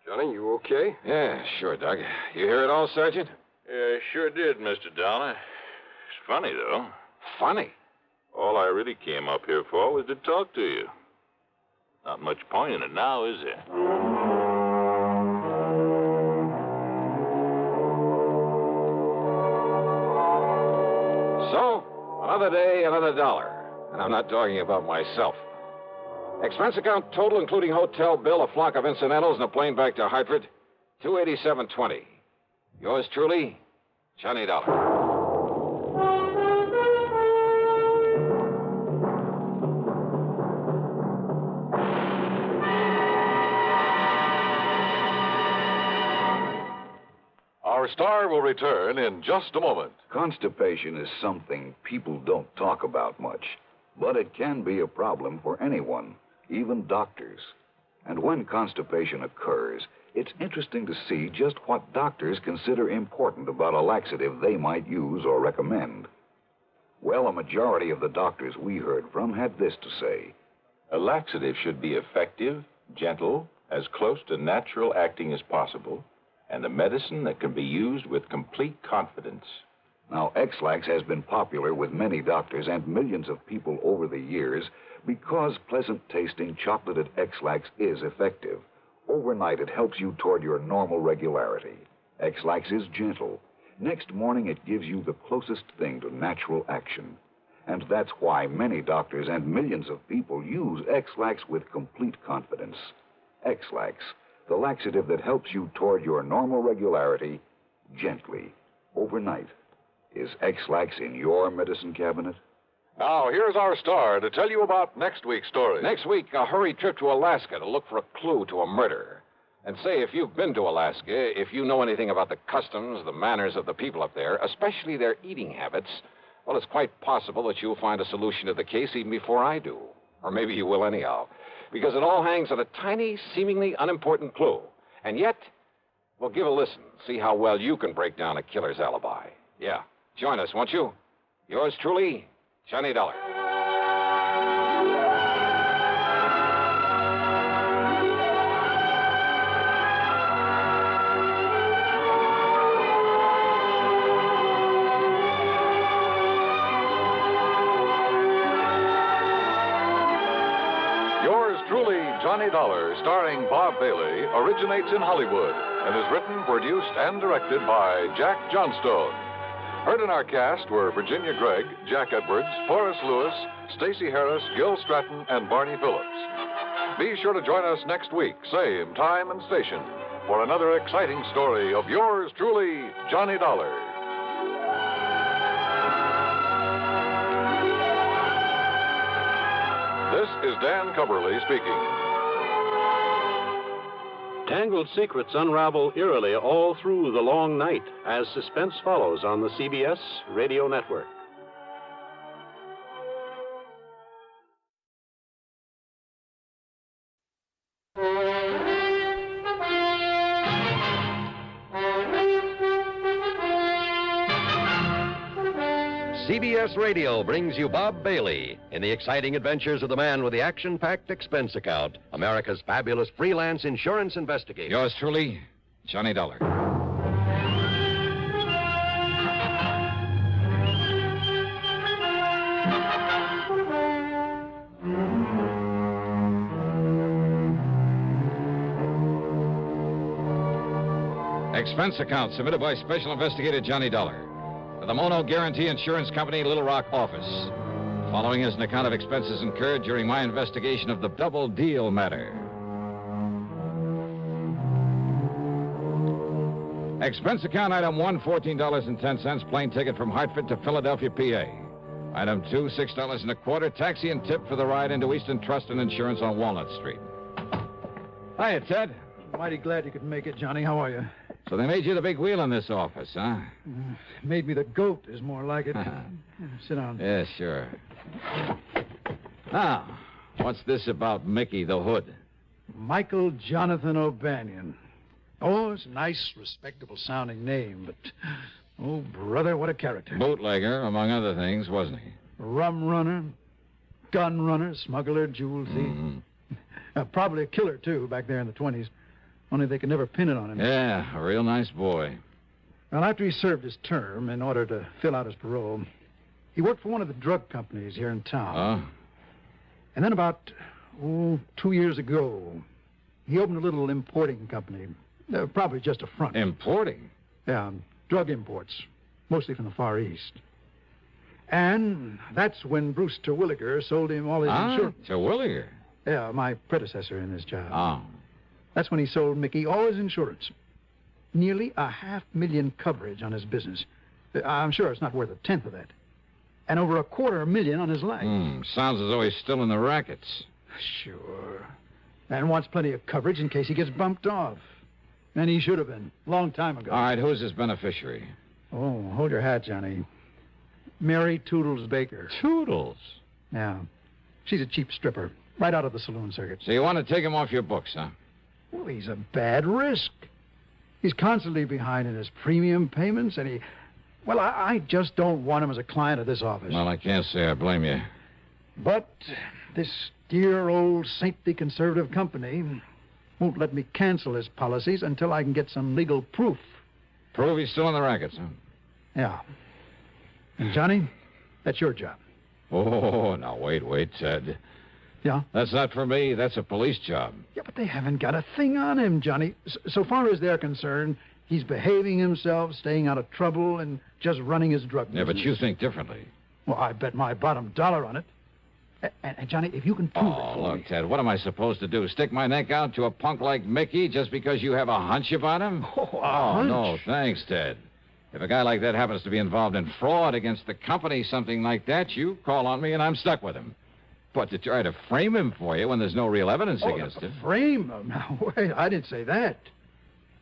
Speaker 11: Johnny, you okay?
Speaker 1: Yeah, sure, Doug. You hear it all, Sergeant?
Speaker 3: Yeah, I sure did, Mr. Downer. It's funny, though.
Speaker 1: Funny?
Speaker 3: All I really came up here for was to talk to you. Not much point in it now, is there?
Speaker 1: So, another day, another dollar. And I'm not talking about myself. Expense account total, including hotel bill, a flock of incidentals, and a plane back to Hartford, $287.20. Yours truly, Johnny Dollar.
Speaker 21: Our star will return in just a moment.
Speaker 8: Constipation is something people don't talk about much, but it can be a problem for anyone, even doctors. And when constipation occurs, it's interesting to see just what doctors consider important about a laxative they might use or recommend. Well, a majority of the doctors we heard from had this to say.
Speaker 12: A laxative should be effective, gentle, as close to natural acting as possible, and a medicine that can be used with complete confidence.
Speaker 8: Now, X-Lax has been popular with many doctors and millions of people over the years because pleasant-tasting chocolated X-Lax is effective. Overnight, it helps you toward your normal regularity. X-Lax is gentle. Next morning, it gives you the closest thing to natural action. And that's why many doctors and millions of people use X-Lax with complete confidence. X-Lax, the laxative that helps you toward your normal regularity gently, overnight. Is X-Lax in your medicine cabinet?
Speaker 21: Now, here's our star to tell you about next week's story.
Speaker 1: Next week, a hurried trip to Alaska to look for a clue to a murder. And say, if you've been to Alaska, if you know anything about the customs, the manners of the people up there, especially their eating habits, well, it's quite possible that you'll find a solution to the case even before I do. Or maybe you will anyhow. Because it all hangs on a tiny, seemingly unimportant clue. And yet, well, give a listen. See how well you can break down a killer's alibi. Yeah. Join us, won't you? Yours truly, Johnny Dollar.
Speaker 21: Yours truly, Johnny Dollar, starring Bob Bailey, originates in Hollywood and is written, produced, and directed by Jack Johnstone. Heard in our cast were Virginia Gregg, Jack Edwards, Forrest Lewis, Stacey Harris, Gil Stratton, and Barney Phillips. Be sure to join us next week, same time and station, for another exciting story of yours truly, Johnny Dollar. This is Dan Cumberly speaking.
Speaker 23: Tangled secrets unravel eerily all through the long night as suspense follows on the CBS Radio Network.
Speaker 2: CBS Radio brings you Bob Bailey in the exciting adventures of the man with the action-packed expense account, America's fabulous freelance insurance investigator.
Speaker 10: Yours truly, Johnny Dollar. Expense account submitted by Special Investigator Johnny Dollar to the Mono Guarantee Insurance Company, Little Rock office. Following is an account of expenses incurred during my investigation of the double deal matter. Expense account item 1, $14.10, plane ticket from Hartford to Philadelphia, PA. Item 2, $6.25, taxi and tip for the ride into Eastern Trust and Insurance on Walnut Street. Hiya, Ted.
Speaker 24: Mighty glad you could make it, Johnny. How are you?
Speaker 10: So they made you the big wheel in this office, huh?
Speaker 24: Made me the goat is more like it. Sit down.
Speaker 10: Yeah, sure. Now,
Speaker 3: What's this about Mickey the Hood?
Speaker 24: Michael Jonathan O'Banion. Oh, it's a nice, respectable-sounding name, but... Oh, brother, what a character.
Speaker 3: Bootlegger, among other things, wasn't he?
Speaker 24: Rum runner, gun runner, smuggler, jewel thief. Probably a killer, too, back there in the 20s. Only they could never pin it on him.
Speaker 3: Yeah, a real nice boy.
Speaker 24: Well, after he served his term, in order to fill out his parole, he worked for one of the drug companies here in town.
Speaker 3: Oh?
Speaker 24: And then about, 2 years ago, he opened a little importing company. Probably just a front.
Speaker 3: Importing?
Speaker 24: Yeah, drug imports, mostly from the Far East. And that's when Bruce Terwilliger sold him all his insurance.
Speaker 3: Terwilliger?
Speaker 24: Yeah, my predecessor in this job.
Speaker 3: Oh.
Speaker 24: That's when he sold Mickey all his insurance. Nearly $500,000 coverage on his business. I'm sure it's not worth a tenth of that. And over $250,000 on his life.
Speaker 3: Sounds as though he's still in the rackets.
Speaker 24: Sure. And wants plenty of coverage in case he gets bumped off. And he should have been, long time ago.
Speaker 3: All right, who's his beneficiary?
Speaker 24: Oh, hold your hat, Johnny. Mary Toodles Baker.
Speaker 3: Toodles?
Speaker 24: Yeah. She's a cheap stripper, right out of the saloon circuit.
Speaker 3: So you want to take him off your books, huh?
Speaker 24: Well, he's a bad risk. He's constantly behind in his premium payments, and Well, I just don't want him as a client of this office.
Speaker 3: Well, I can't say I blame you.
Speaker 24: But this dear old saintly conservative company won't let me cancel his policies until I can get some legal proof.
Speaker 3: Prove he's still in the rackets, huh?
Speaker 24: Yeah. And, Johnny, that's your job.
Speaker 3: Oh, now, wait, Ted.
Speaker 24: Yeah?
Speaker 3: That's not for me. That's a police job.
Speaker 24: Yeah, but they haven't got a thing on him, Johnny. So far as they're concerned, he's behaving himself, staying out of trouble, and just running his drug business.
Speaker 3: Yeah, but you think differently.
Speaker 24: Well, I bet my bottom dollar on it. And Johnny, if you can prove it for
Speaker 3: look,
Speaker 24: me...
Speaker 3: Ted, what am I supposed to do? Stick my neck out to a punk like Mickey just because you have a hunch about him?
Speaker 24: Hunch?
Speaker 3: No, thanks, Ted. If a guy like that happens to be involved in fraud against the company, something like that, you call on me and I'm stuck with him. But to try to frame him for you when there's no real evidence against him...
Speaker 24: Frame him? Now, wait, I didn't say that.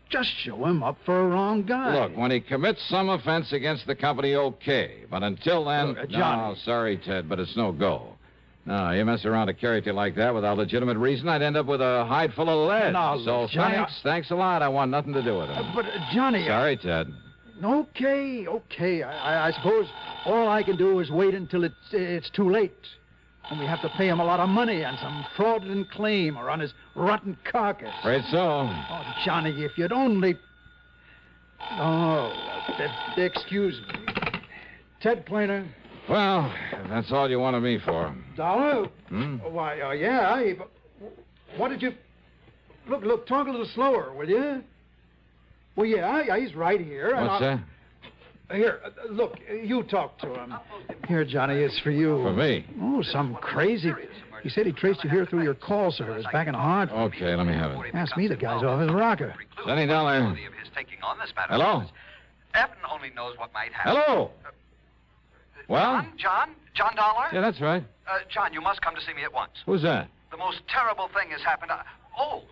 Speaker 24: Just show him up for a wrong guy.
Speaker 3: Look, when he commits some offense against the company, okay. But until then...
Speaker 24: Look, Johnny...
Speaker 3: No, sorry, Ted, but it's no go. No, you mess around a character like that without legitimate reason, I'd end up with a hide full of lead.
Speaker 24: No,
Speaker 3: so
Speaker 24: Johnny,
Speaker 3: thanks a lot. I want nothing to do with him.
Speaker 24: But, Johnny...
Speaker 3: Sorry, Ted.
Speaker 24: Okay. I suppose all I can do is wait until it's too late. And we have to pay him a lot of money on some fraudulent claim or on his rotten carcass.
Speaker 3: Afraid so.
Speaker 24: Oh, Johnny, if you'd only... Oh, excuse me. Ted Plainer.
Speaker 3: Well, if that's all you wanted me for.
Speaker 24: Dollar?
Speaker 3: Hmm?
Speaker 24: Why, yeah. What did you... Look, talk a little slower, will you? Well, yeah, he's right here.
Speaker 3: What's that?
Speaker 24: Here, look, you talk to him. Here, Johnny, it's for you.
Speaker 3: For me?
Speaker 24: Oh, some crazy... He said he traced you here through your call service back in Hartford.
Speaker 3: Okay, let me have it.
Speaker 24: Ask me, the guy's off his rocker.
Speaker 3: $20. Hello?
Speaker 6: Evan only knows what might happen.
Speaker 3: Hello? Well?
Speaker 6: John Dollar?
Speaker 3: Yeah, that's right.
Speaker 6: John, you must come to see me at once.
Speaker 3: Who's that?
Speaker 6: The most terrible thing has happened. Oh,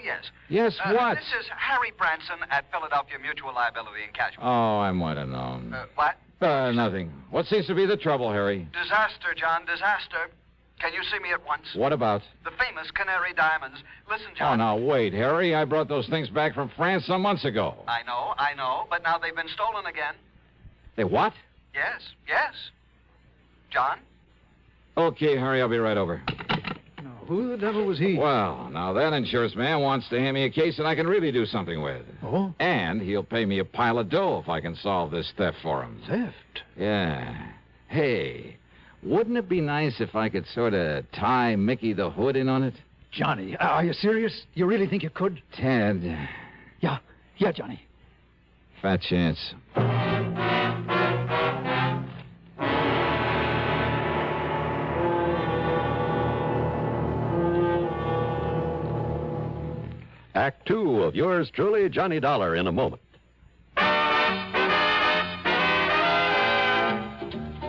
Speaker 6: yes.
Speaker 3: Yes, what?
Speaker 6: This is Harry Branson at Philadelphia Mutual Liability and Casualty.
Speaker 3: Oh, I might have known.
Speaker 6: What?
Speaker 3: Nothing. What seems to be the trouble, Harry?
Speaker 6: Disaster, John, disaster. Can you see me at once?
Speaker 3: What about?
Speaker 6: The famous Canary Diamonds. Listen,
Speaker 3: Oh,
Speaker 6: John.
Speaker 3: now, wait, Harry. I brought those things back from France some months ago.
Speaker 6: I know, but now they've been stolen again.
Speaker 3: They what?
Speaker 6: Yes. John?
Speaker 3: Okay, Harry, I'll be right over.
Speaker 24: No, who the devil was he?
Speaker 3: Well, now that insurance man wants to hand me a case that I can really do something with.
Speaker 24: Oh?
Speaker 3: And he'll pay me a pile of dough if I can solve this theft for him.
Speaker 24: Theft?
Speaker 3: Yeah. Hey, wouldn't it be nice if I could sort of tie Mickey the Hood in on it?
Speaker 24: Johnny, are you serious? You really think you could?
Speaker 3: Ted.
Speaker 24: Yeah, Johnny.
Speaker 3: Fat chance.
Speaker 2: Act 2 of yours truly, Johnny Dollar, in a moment.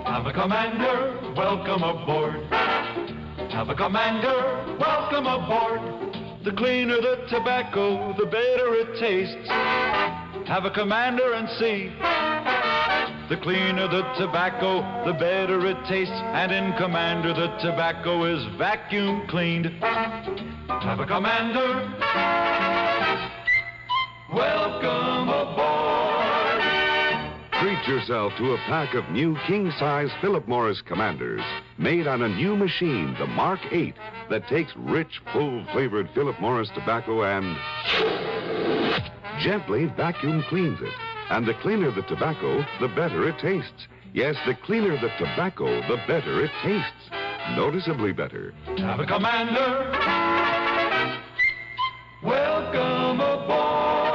Speaker 5: Have a commander, welcome aboard. Have a commander, welcome aboard. The cleaner the tobacco, the better it tastes. Have a commander and see
Speaker 4: The cleaner the tobacco, the better it tastes. And in Commander, the tobacco is vacuum cleaned. Have a Commander. Welcome aboard.
Speaker 15: Treat yourself to a pack of new king-size Philip Morris Commanders, made on a new machine, the Mark 8, that takes rich, full-flavored Philip Morris tobacco and gently vacuum cleans it. And the cleaner the tobacco, the better it tastes. Yes, the cleaner the tobacco, the better it tastes. Noticeably better.
Speaker 4: Have a Commander. Welcome aboard.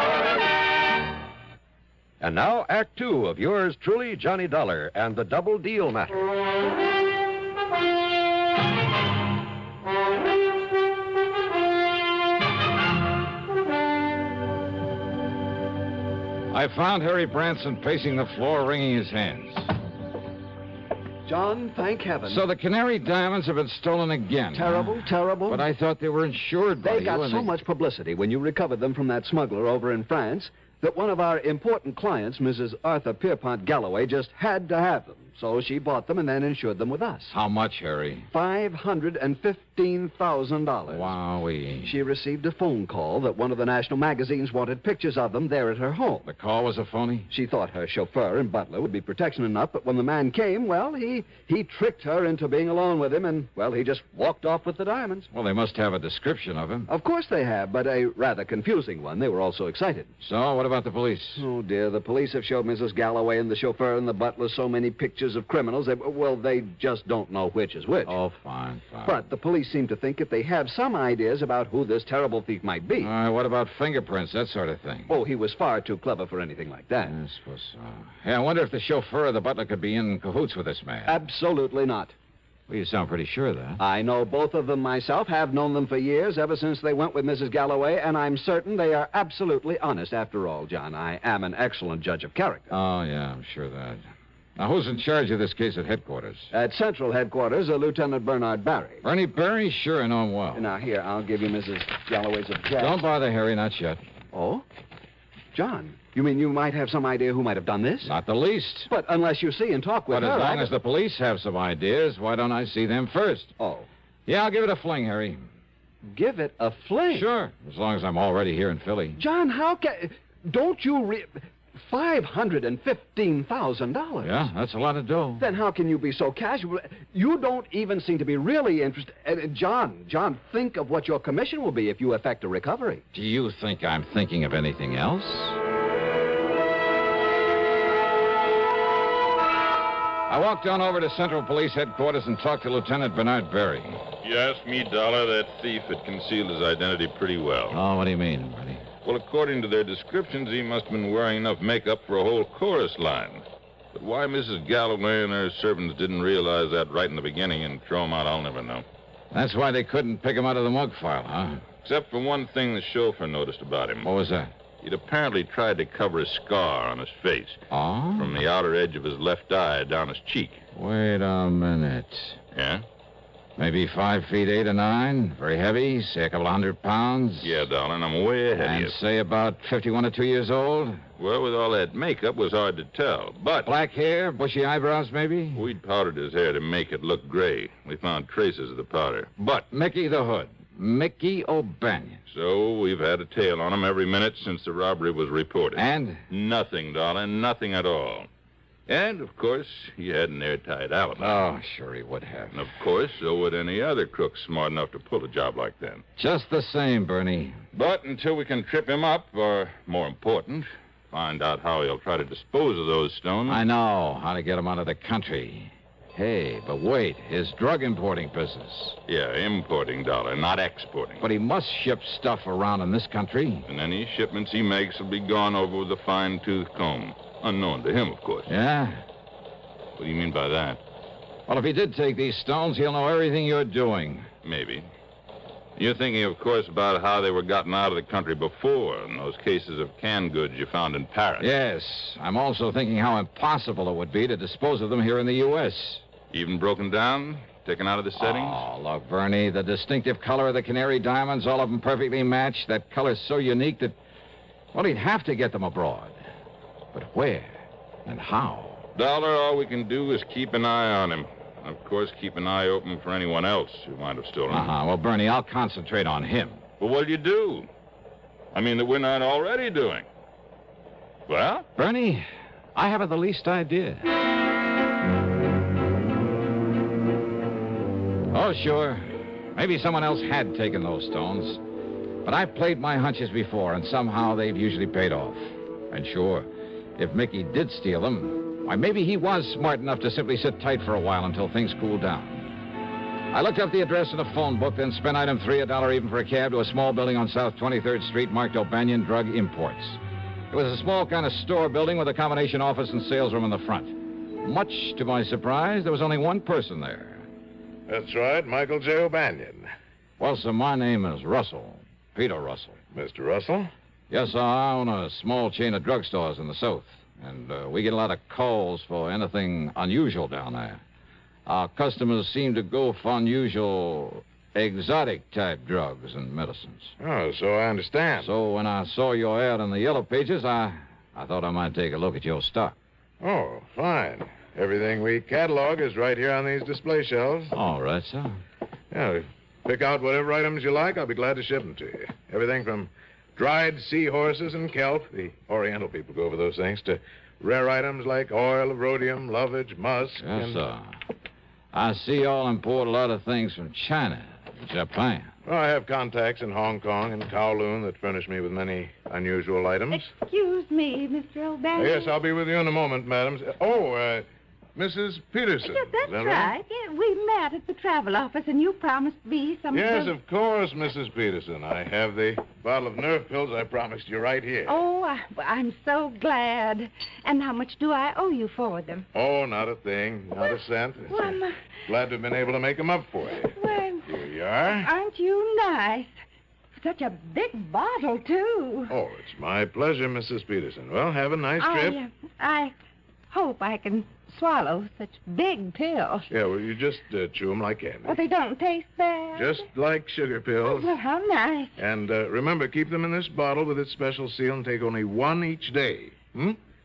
Speaker 2: And now, Act Two of yours truly, Johnny Dollar, and the Double Deal Matter.
Speaker 3: I found Harry Branson pacing the floor, wringing his hands.
Speaker 24: John, thank heaven.
Speaker 3: So the Canary Diamonds have been stolen again.
Speaker 24: Terrible, terrible.
Speaker 3: But I thought they were insured by
Speaker 24: They
Speaker 3: you.
Speaker 24: got so much publicity when you recovered them from that smuggler over in France that one of our important clients, Mrs. Arthur Pierpont Galloway, just had to have them. So she bought them and then insured them with us.
Speaker 3: How much, Harry?
Speaker 24: $515,000.
Speaker 3: Wowee.
Speaker 24: She received a phone call that one of the national magazines wanted pictures of them there at her home.
Speaker 3: The call was a phony?
Speaker 24: She thought her chauffeur and butler would be protection enough, but when the man came, well, he tricked her into being alone with him, and, well, he just walked off with the diamonds.
Speaker 3: Well, they must have a description of him.
Speaker 24: Of course they have, but a rather confusing one. They were all so excited.
Speaker 3: So, what about the police?
Speaker 24: Oh, dear, the police have showed Mrs. Galloway and the chauffeur and the butler so many pictures of criminals. They just don't know which is which.
Speaker 3: Oh, fine, fine.
Speaker 24: But the police seem to think that they have some ideas about who this terrible thief might be.
Speaker 3: What about fingerprints, that sort of thing?
Speaker 24: Oh, he was far too clever for anything like that.
Speaker 3: I suppose so. Hey, I wonder if the chauffeur or the butler could be in cahoots with this man.
Speaker 24: Absolutely not.
Speaker 3: Well, you sound pretty sure of that.
Speaker 24: I know both of them myself, have known them for years, ever since they went with Mrs. Galloway, and I'm certain they are absolutely honest. After all, John, I am an excellent judge of character.
Speaker 3: Oh, yeah, I'm sure of that. Now, who's in charge of this case at headquarters?
Speaker 24: At Central Headquarters, Lieutenant Bernard Barry.
Speaker 3: Bernie Barry? Sure, I know him well.
Speaker 24: Now, here, I'll give you Mrs. Galloway's address.
Speaker 3: Don't bother, Harry, not yet.
Speaker 24: Oh? John, you mean you might have some idea who might have done this?
Speaker 3: Not the least.
Speaker 24: But unless you see and talk with her...
Speaker 3: But as long as the police have some ideas, why don't I see them first?
Speaker 24: Oh.
Speaker 3: Yeah, I'll give it a fling, Harry.
Speaker 24: Give it a fling?
Speaker 3: Sure, as long as I'm already here in Philly.
Speaker 24: John, how can... Don't you... $515,000.
Speaker 3: Yeah, that's a lot of dough.
Speaker 24: Then how can you be so casual? You don't even seem to be really interested. John, think of what your commission will be if you effect a recovery.
Speaker 3: Do you think I'm thinking of anything else? I walked on over to Central Police Headquarters and talked to Lieutenant Bernard Barry.
Speaker 12: You asked me, Dollar, that thief had concealed his identity pretty well.
Speaker 3: Oh, what do you mean, Bertie?
Speaker 12: Well, according to their descriptions, he must have been wearing enough makeup for a whole chorus line. But why Mrs. Galloway and her servants didn't realize that right in the beginning and throw him out, I'll never know.
Speaker 3: That's why they couldn't pick him out of the mug file, huh?
Speaker 12: Except for one thing the chauffeur noticed about him.
Speaker 3: What was that?
Speaker 12: He'd apparently tried to cover a scar on his face.
Speaker 3: Oh?
Speaker 12: From the outer edge of his left eye down his cheek.
Speaker 3: Wait a minute.
Speaker 12: Yeah?
Speaker 3: Maybe 5 feet 8 or 9. Very heavy, say a couple of 100 pounds.
Speaker 12: Yeah, darling, I'm way ahead of you.
Speaker 3: And say about 51 or 2 years old.
Speaker 12: Well, with all that makeup, it was hard to tell. But
Speaker 3: black hair, bushy eyebrows, maybe?
Speaker 12: We'd powdered his hair to make it look gray. We found traces of the powder. But
Speaker 3: Mickey the Hood. Mickey O'Banion.
Speaker 12: So we've had a tail on him every minute since the robbery was reported.
Speaker 3: And?
Speaker 12: Nothing, darling, nothing at all. And, of course, he had an airtight alibi.
Speaker 3: Oh, sure he would have.
Speaker 12: And, of course, so would any other crook smart enough to pull a job like that.
Speaker 3: Just the same, Bernie.
Speaker 12: But until we can trip him up, or, more important, find out how he'll try to dispose of those stones...
Speaker 3: I know how to get him out of the country. Hey, but wait, his drug importing business.
Speaker 12: Yeah, importing, Dollar, not exporting.
Speaker 3: But he must ship stuff around in this country.
Speaker 12: And any shipments he makes will be gone over with a fine-tooth comb. Unknown to him, of course.
Speaker 3: Yeah?
Speaker 12: What do you mean by that?
Speaker 3: Well, if he did take these stones, he'll know everything you're doing.
Speaker 12: Maybe. You're thinking, of course, about how they were gotten out of the country before, in those cases of canned goods you found in Paris.
Speaker 3: Yes. I'm also thinking how impossible it would be to dispose of them here in the U.S.
Speaker 12: Even broken down? Taken out of the settings?
Speaker 3: Oh, look, Bernie, the distinctive color of the Canary Diamonds, all of them perfectly matched. That color's so unique that, well, he'd have to get them abroad. But where and how?
Speaker 12: Dollar, all we can do is keep an eye on him. Of course, keep an eye open for anyone else who might have stolen him.
Speaker 3: Well, Bernie, I'll concentrate on him.
Speaker 12: But what'll you do? I mean, that we're not already doing. Well?
Speaker 3: Bernie, I haven't the least idea. Oh, sure. Maybe someone else had taken those stones. But I've played my hunches before, and somehow they've usually paid off. And sure, if Mickey did steal them, why, maybe he was smart enough to simply sit tight for a while until things cooled down. I looked up the address in the phone book, then spent item 3, $1 even for a cab to a small building on South 23rd Street marked O'Banion Drug Imports. It was a small kind of store building with a combination office and sales room in the front. Much to my surprise, there was only one person there.
Speaker 14: That's right, Michael J. O'Banion.
Speaker 3: Well, sir, my name is Russell. Peter Russell.
Speaker 14: Mr. Russell?
Speaker 3: Yes, sir, I own a small chain of drugstores in the South. And we get a lot of calls for anything unusual down there. Our customers seem to go for unusual, exotic-type drugs and medicines.
Speaker 14: Oh, so I understand.
Speaker 3: So when I saw your ad in the Yellow Pages, I thought I might take a look at your stock.
Speaker 14: Oh, fine. Everything we catalog is right here on these display shelves.
Speaker 3: All right, sir.
Speaker 14: Yeah, pick out whatever items you like. I'll be glad to ship them to you. Everything from dried seahorses and kelp, the Oriental people go for those things, to rare items like oil of rhodium, lovage, musk.
Speaker 3: Yes, sir. I see y'all import a lot of things from China and Japan.
Speaker 14: Well, I have contacts in Hong Kong and Kowloon that furnish me with many unusual items.
Speaker 16: Excuse me, Mr. O'Banion.
Speaker 14: Yes, I'll be with you in a moment, madam. Mrs. Peterson.
Speaker 16: Yes, that's
Speaker 14: Is that
Speaker 16: right. Yeah, we met at the travel office, and you promised me some
Speaker 14: Yes,
Speaker 16: of those...
Speaker 14: of course, Mrs. Peterson. I have the bottle of nerve pills I promised you right here.
Speaker 16: Oh, I'm so glad. And how much do I owe you for them?
Speaker 14: Oh, not a thing. Not a cent.
Speaker 16: Well,
Speaker 14: Glad to have been able to make them up for you.
Speaker 16: well,
Speaker 14: Here you are.
Speaker 16: aren't you nice? Such a big bottle, too.
Speaker 14: Oh, it's my pleasure, Mrs. Peterson. Well, have a nice trip.
Speaker 16: I hope I can swallow such big pills.
Speaker 14: Yeah, well, you just chew them like candy.
Speaker 16: Well, they don't taste bad.
Speaker 14: Just like sugar pills.
Speaker 16: Well, how nice.
Speaker 14: And remember, keep them in this bottle with its special seal and take only one each day.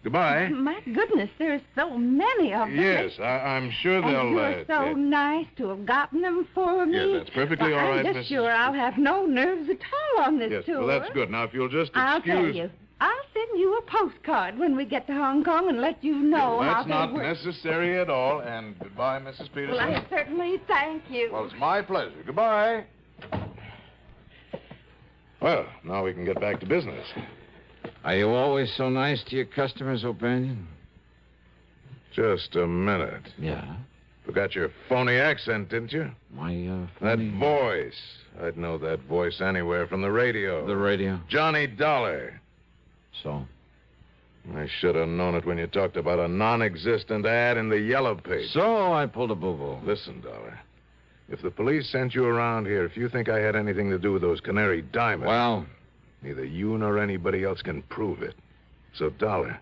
Speaker 14: Goodbye.
Speaker 16: My goodness, there's so many of them.
Speaker 14: Yes, I'm sure
Speaker 16: And
Speaker 14: they'll...
Speaker 16: you're so nice to have gotten them for me.
Speaker 14: Yeah, that's perfectly
Speaker 16: Well,
Speaker 14: all right,
Speaker 16: I'm just
Speaker 14: Mrs.
Speaker 16: sure I'll have no nerves at all on this
Speaker 14: Yes,
Speaker 16: tour.
Speaker 14: well, that's good. Now, if you'll just excuse...
Speaker 16: I'll tell you. I'll send you a postcard when we get to Hong Kong and let you know how
Speaker 14: That's
Speaker 16: they
Speaker 14: not
Speaker 16: work.
Speaker 14: necessary at all. And goodbye, Mrs. Peterson.
Speaker 16: Well, I certainly thank you.
Speaker 14: Well, it's my pleasure. Goodbye. Well, now we can get back to business.
Speaker 3: Are you always so nice to your customers, O'Banion?
Speaker 14: Just a minute.
Speaker 3: Yeah?
Speaker 14: Forgot your phony accent, didn't you?
Speaker 3: My,
Speaker 14: That voice. I'd know that voice anywhere from the radio.
Speaker 3: The radio?
Speaker 14: Johnny Dollar.
Speaker 3: So?
Speaker 14: I should have known it when you talked about a non-existent ad in the Yellow Page.
Speaker 3: So I pulled a boo-boo.
Speaker 14: Listen, Dollar. If the police sent you around here, if you think I had anything to do with those Canary diamonds...
Speaker 3: Well...
Speaker 14: Neither you nor anybody else can prove it. So, Dollar,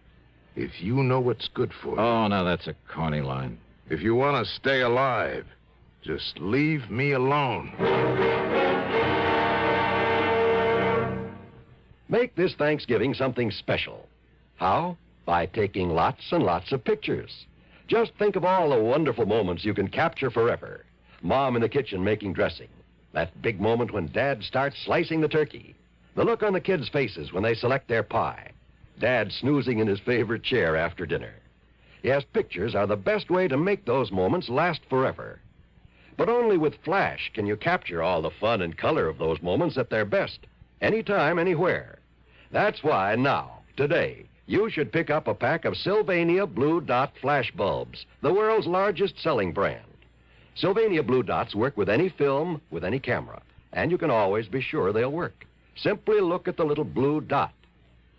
Speaker 14: if you know what's good for you...
Speaker 3: Oh, now that's a corny line.
Speaker 14: If you want to stay alive, just leave me alone.
Speaker 2: Make this Thanksgiving something special. How? By taking lots and lots of pictures. Just think of all the wonderful moments you can capture forever. Mom in the kitchen making dressing. That big moment when Dad starts slicing the turkey. The look on the kids' faces when they select their pie. Dad snoozing in his favorite chair after dinner. Yes, pictures are the best way to make those moments last forever. But only with flash can you capture all the fun and color of those moments at their best. Anytime, anywhere. That's why now, today, you should pick up a pack of Sylvania Blue Dot flash bulbs, the world's largest selling brand. Sylvania Blue Dots work with any film, with any camera, and you can always be sure they'll work. Simply look at the little blue dot.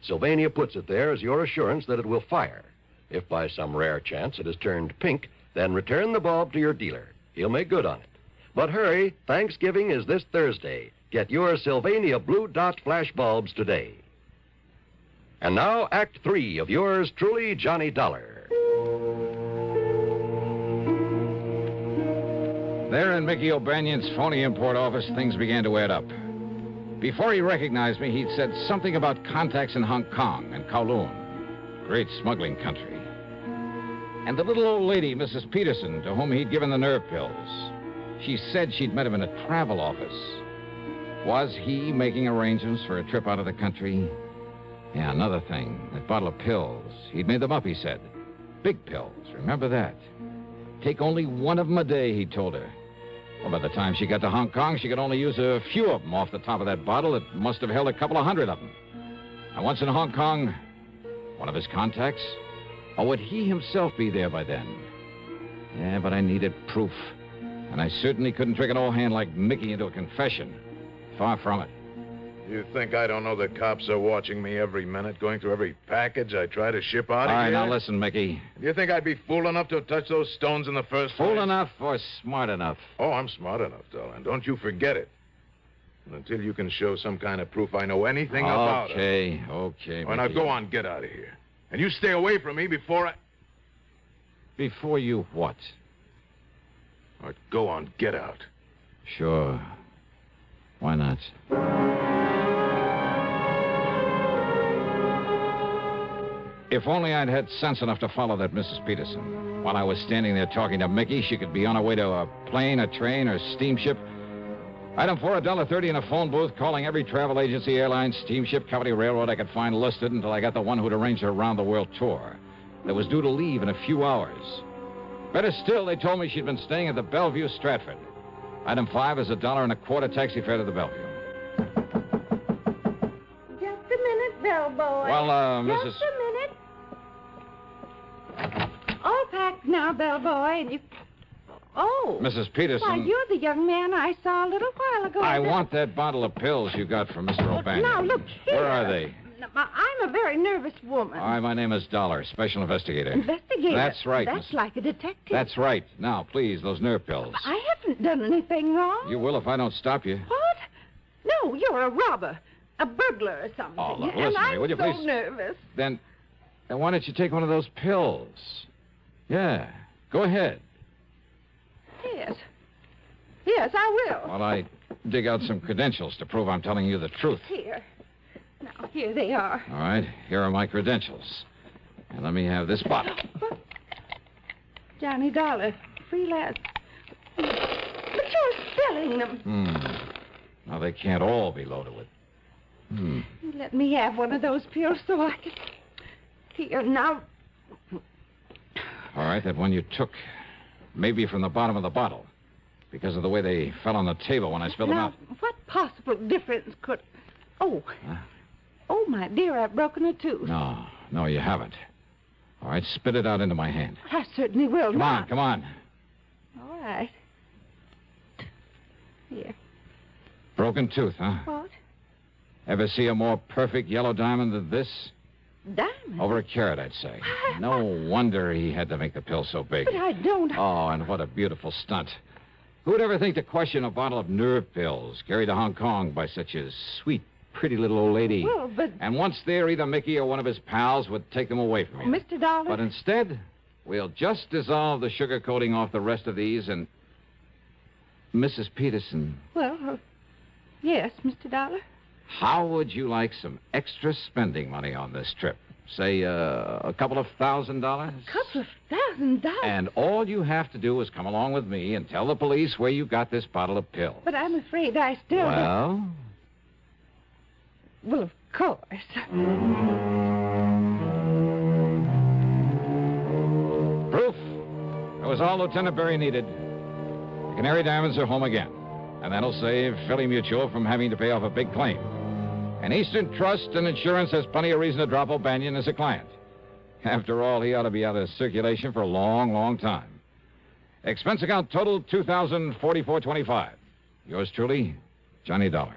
Speaker 2: Sylvania puts it there as your assurance that it will fire. If by some rare chance it has turned pink, then return the bulb to your dealer. He'll make good on it. But hurry, Thanksgiving is this Thursday. Get your Sylvania Blue Dot flash bulbs today. And now, Act 3 of yours truly, Johnny Dollar.
Speaker 3: There in Mickey O'Banion's phony import office, things began to add up. Before he recognized me, he'd said something about contacts in Hong Kong and Kowloon. Great smuggling country. And the little old lady, Mrs. Peterson, to whom he'd given the nerve pills. She said she'd met him in a travel office. Was he making arrangements for a trip out of the country? Yeah, another thing. That bottle of pills. He'd made them up, he said. Big pills. Remember that. Take only one of them a day, he told her. Well, by the time she got to Hong Kong, she could only use a few of them off the top of that bottle that must have held a couple of hundred of them. And once in Hong Kong, one of his contacts? Or would he himself be there by then? Yeah, but I needed proof. And I certainly couldn't trick an old hand like Mickey into a confession. Far from it.
Speaker 14: You think I don't know the cops are watching me every minute, going through every package I try to ship out of here?
Speaker 3: All right, now listen, Mickey.
Speaker 14: Do you think I'd be fool enough to touch those stones in the first place?
Speaker 3: Fool enough or smart enough?
Speaker 14: Oh, I'm smart enough, darling. Don't you forget it. And until you can show some kind of proof I know anything about it.
Speaker 3: Okay.
Speaker 14: Well, now go on, get out of here. And you stay away from me before I...
Speaker 3: Before you what?
Speaker 14: All right, go on, get out.
Speaker 3: Sure. Why not? If only I'd had sense enough to follow that Mrs. Peterson. While I was standing there talking to Mickey, she could be on her way to a plane, a train, or steamship. Item 4, $1.30 in a phone booth, calling every travel agency, airline, steamship, company, railroad I could find listed until I got the one who'd arranged her round-the-world tour. That was due to leave in a few hours. Better still, they told me she'd been staying at the Bellevue, Stratford. Item 5 is $1.25 taxi fare to the Bellevue.
Speaker 16: Just a minute, bellboy.
Speaker 3: Well, Mrs.
Speaker 16: Just a minute. All packed now, bellboy, and you... Oh.
Speaker 3: Mrs. Peterson.
Speaker 16: Why, you're the young man I saw a little while ago.
Speaker 3: I want that bottle of pills you got from Mr. O'Banion.
Speaker 16: Now, look here.
Speaker 3: Where are they?
Speaker 16: I'm a very nervous woman.
Speaker 3: All right, my name is Dollar, special investigator.
Speaker 16: Investigator?
Speaker 3: That's right.
Speaker 16: That's like a detective.
Speaker 3: That's right. Now, please, those nerve pills.
Speaker 16: I haven't done anything wrong.
Speaker 3: You will if I don't stop you.
Speaker 16: What? No, you're a robber, a burglar or something.
Speaker 3: Oh, look,
Speaker 16: and
Speaker 3: listen to me,
Speaker 16: I'm
Speaker 3: will you
Speaker 16: so
Speaker 3: please?
Speaker 16: nervous.
Speaker 3: Then why don't you take one of those pills? Yeah, go ahead.
Speaker 16: Yes. Yes, I will.
Speaker 3: While I dig out some credentials to prove I'm telling you the truth.
Speaker 16: Here. Now, here they are.
Speaker 3: All right, here are my credentials. And let me have this bottle.
Speaker 16: Johnny Dollar, freelance. But you're selling them.
Speaker 3: Now, they can't all be loaded with.
Speaker 16: Let me have one of those pills so I can... Here, now...
Speaker 3: All right, that one you took. Maybe from the bottom of the bottle. Because of the way they fell on the table when I spilled them out.
Speaker 16: What possible difference could... Oh.
Speaker 3: Huh?
Speaker 16: Oh, my dear, I've broken a tooth.
Speaker 3: No, you haven't. All right, spit it out into my hand.
Speaker 16: I certainly will.
Speaker 3: Come on.
Speaker 16: All right. Here.
Speaker 3: Broken tooth, huh?
Speaker 16: What?
Speaker 3: Ever see a more perfect yellow diamond than this?
Speaker 16: Diamond?
Speaker 3: Over a carat, I'd say. No wonder he had to make the pill so big.
Speaker 16: But I don't...
Speaker 3: Oh, and what a beautiful stunt. Who'd ever think to question a bottle of nerve pills carried to Hong Kong by such a sweet, pretty little old lady?
Speaker 16: Well, but...
Speaker 3: And once there, either Mickey or one of his pals would take them away from him.
Speaker 16: Mr. Dollar?
Speaker 3: But instead, we'll just dissolve the sugar coating off the rest of these and... Mrs. Peterson.
Speaker 16: Well, yes, Mr. Dollar.
Speaker 3: How would you like some extra spending money on this trip? Say, a couple of $1,000?
Speaker 16: A couple of $1,000?
Speaker 3: And all you have to do is come along with me and tell the police where you got this bottle of pills.
Speaker 16: But I'm afraid I still...
Speaker 3: Well?
Speaker 16: Well, of course.
Speaker 3: Proof. That was all Lieutenant Berry needed. The Canary Diamonds are home again. And that'll save Philly Mutual from having to pay off a big claim. And Eastern Trust and Insurance has plenty of reason to drop O'Banion as a client. After all, he ought to be out of circulation for a long, long time. Expense account total $2,044.25. Yours truly, Johnny Dollar.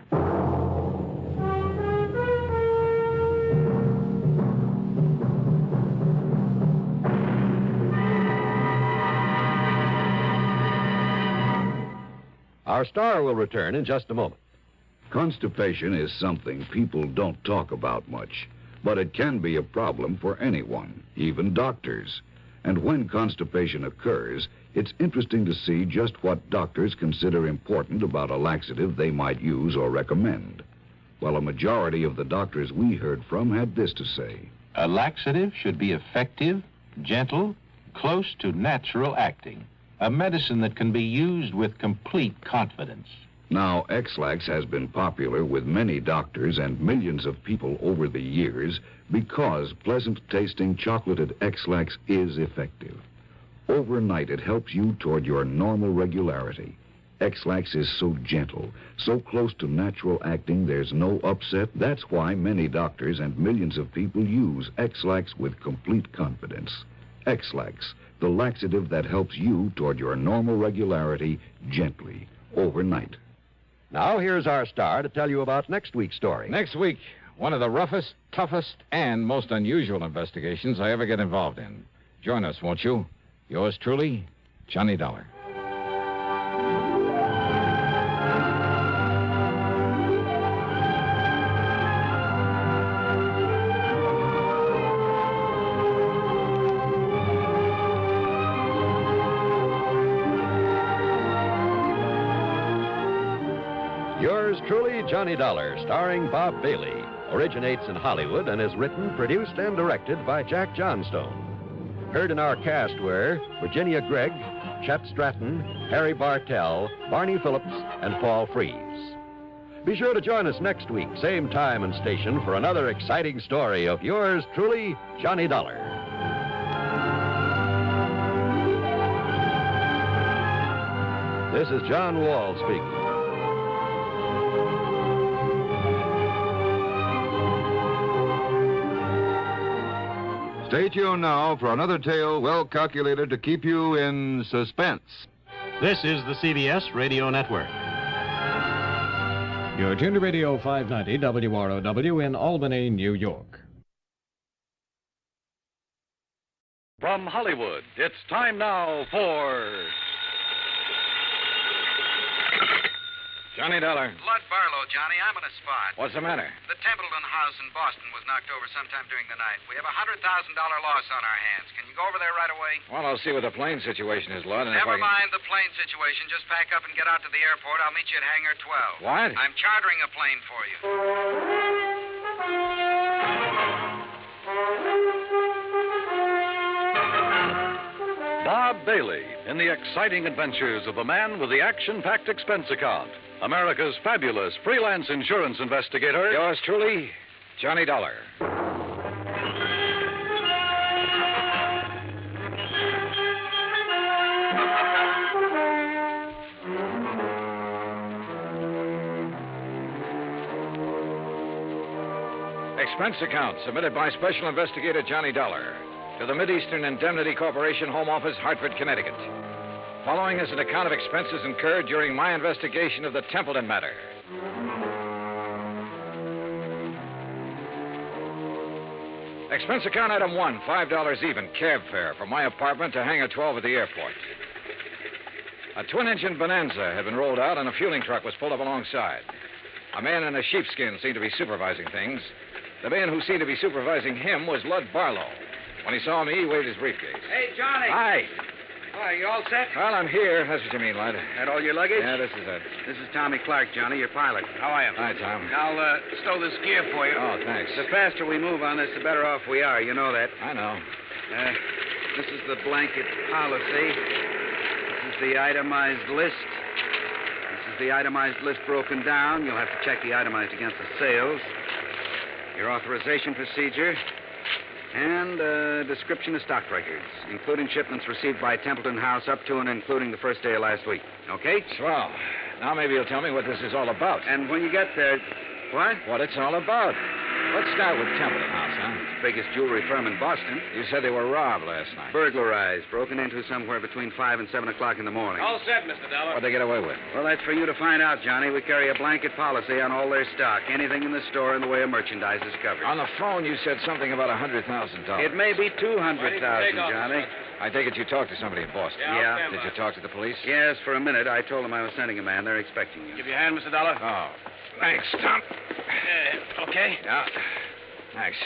Speaker 2: Our star will return in just a moment.
Speaker 8: Constipation is something people don't talk about much, but it can be a problem for anyone, even doctors. And when constipation occurs, it's interesting to see just what doctors consider important about a laxative they might use or recommend. Well, a majority of the doctors we heard from had this to say.
Speaker 7: A laxative should be effective, gentle, close to natural acting. A medicine that can be used with complete confidence.
Speaker 8: Now, X-Lax has been popular with many doctors and millions of people over the years because pleasant-tasting chocolated X-Lax is effective. Overnight, it helps you toward your normal regularity. X-Lax is so gentle, so close to natural acting, there's no upset. That's why many doctors and millions of people use X-Lax with complete confidence. X-Lax, the laxative that helps you toward your normal regularity gently, overnight.
Speaker 2: Now, here's our star to tell you about next week's story.
Speaker 3: Next week, one of the roughest, toughest, and most unusual investigations I ever get involved in. Join us, won't you? Yours truly, Johnny Dollar.
Speaker 2: Yours truly, Johnny Dollar, starring Bob Bailey, originates in Hollywood and is written, produced, and directed by Jack Johnstone. Heard in our cast were Virginia Gregg, Chet Stratton, Harry Bartell, Barney Phillips, and Paul Frees. Be sure to join us next week, same time and station, for another exciting story of yours truly, Johnny Dollar. This is John Wall speaking.
Speaker 17: Stay tuned now for another tale well calculated to keep you in suspense.
Speaker 23: This is the CBS Radio Network.
Speaker 18: You're tuned to Radio 590 WROW in Albany, New York.
Speaker 21: From Hollywood, it's time now for...
Speaker 3: Johnny Dollar.
Speaker 6: Lud Barlow, Johnny. I'm on a spot.
Speaker 3: What's the matter?
Speaker 6: The Templeton house in Boston was knocked over sometime during the night. We have a $100,000 loss on our hands. Can you go over there right away?
Speaker 3: Well, I'll see what the plane situation is, Lud. And
Speaker 6: Never mind the plane situation. Just pack up and get out to the airport. I'll meet you at Hangar 12.
Speaker 3: What?
Speaker 6: I'm chartering a plane for you.
Speaker 21: Bob Bailey in the exciting adventures of the man with the action-packed expense account. America's fabulous freelance insurance investigator.
Speaker 3: Yours truly, Johnny Dollar. Expense account submitted by Special Investigator Johnny Dollar to the Mideastern Indemnity Corporation, Home Office, Hartford, Connecticut. Following is an account of expenses incurred during my investigation of the Templeton matter. Expense account item 1, $5 even, cab fare from my apartment to Hangar 12 at the airport. A twin-engine Bonanza had been rolled out and a fueling truck was pulled up alongside. A man in a sheepskin seemed to be supervising things. The man who seemed to be supervising him was Lud Barlow. When he saw me, he waved his briefcase.
Speaker 6: Hey, Johnny.
Speaker 3: Hi.
Speaker 6: Why, you all set?
Speaker 3: Well, I'm here. That's what you mean, Lud.
Speaker 6: That all your luggage?
Speaker 3: Yeah, this is it.
Speaker 6: This is Tommy Clark, Johnny, your pilot. How are you?
Speaker 3: Hi, Tom.
Speaker 6: I'll stow this gear for you.
Speaker 3: Oh, thanks.
Speaker 6: The faster we move on this, the better off we are. You know that.
Speaker 3: I know.
Speaker 6: This is the blanket policy. This is the itemized list. This is the itemized list broken down. You'll have to check the itemized against the sales. Your authorization procedure. And a description of stock records, including shipments received by Templeton House up to and including the first day of last week. Okay?
Speaker 3: Swell. Now maybe you'll tell me what this is all about.
Speaker 6: And when you get there... What?
Speaker 3: What it's all about. Let's start with Templeton House, huh?
Speaker 6: It's the biggest jewelry firm in Boston.
Speaker 3: You said they were robbed last night.
Speaker 6: Burglarized, broken into somewhere between 5 and 7 o'clock in the morning.
Speaker 23: All set, Mr. Dollar.
Speaker 3: What'd they get away with?
Speaker 6: Well, that's for you to find out, Johnny. We carry a blanket policy on all their stock. Anything in the store in the way of merchandise is covered.
Speaker 3: On the phone, you said something about $100,000.
Speaker 6: It may be $200,000, Johnny.
Speaker 3: I take it you talked to somebody in Boston.
Speaker 6: Yeah.
Speaker 3: Did you talk to the police?
Speaker 6: Yes, for a minute. I told them I was sending a man. They're expecting you.
Speaker 23: Give you a hand, Mr. Dollar.
Speaker 3: Oh, thanks, Tom.
Speaker 23: Okay?
Speaker 3: Yeah. Thanks.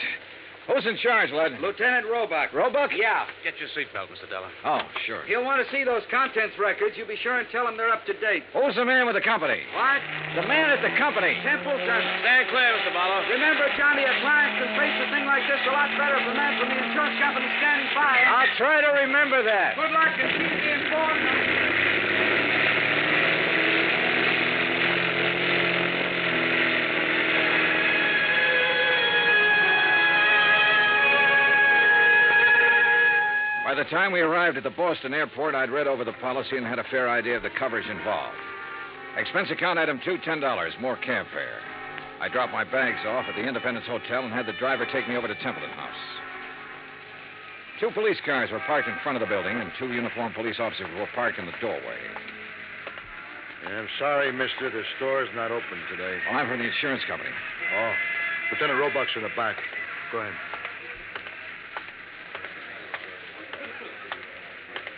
Speaker 3: Who's in charge, Lud?
Speaker 6: Lieutenant Roebuck.
Speaker 3: Roebuck?
Speaker 6: Yeah.
Speaker 23: Get your seatbelt, Mr. Dollar.
Speaker 3: Oh, sure.
Speaker 6: He'll want to see those contents records. You be sure and tell him they're up to date.
Speaker 3: Who's the man with the company?
Speaker 6: What?
Speaker 3: The man at the company.
Speaker 6: Templeton.
Speaker 23: Stand clear, Mr. Barlow.
Speaker 6: Remember, Johnny, a client can face a thing like this a lot better if the man from the insurance company standing by.
Speaker 3: I'll
Speaker 9: I'll try to remember that.
Speaker 13: Good luck and keep me informed.
Speaker 10: By the time we arrived at the Boston airport, I'd read over the policy and had a fair idea of the coverage involved. Expense account item 2, $10, more cab fare. I dropped my bags off at the Independence Hotel and had the driver take me over to Templeton House. 2 police cars were parked in front of the building, and 2 uniformed police officers were parked in the doorway.
Speaker 20: I'm sorry, mister. The store's not open today.
Speaker 10: Well, I'm from the insurance company.
Speaker 20: Oh. Lieutenant Roebuck's in the back. Go ahead.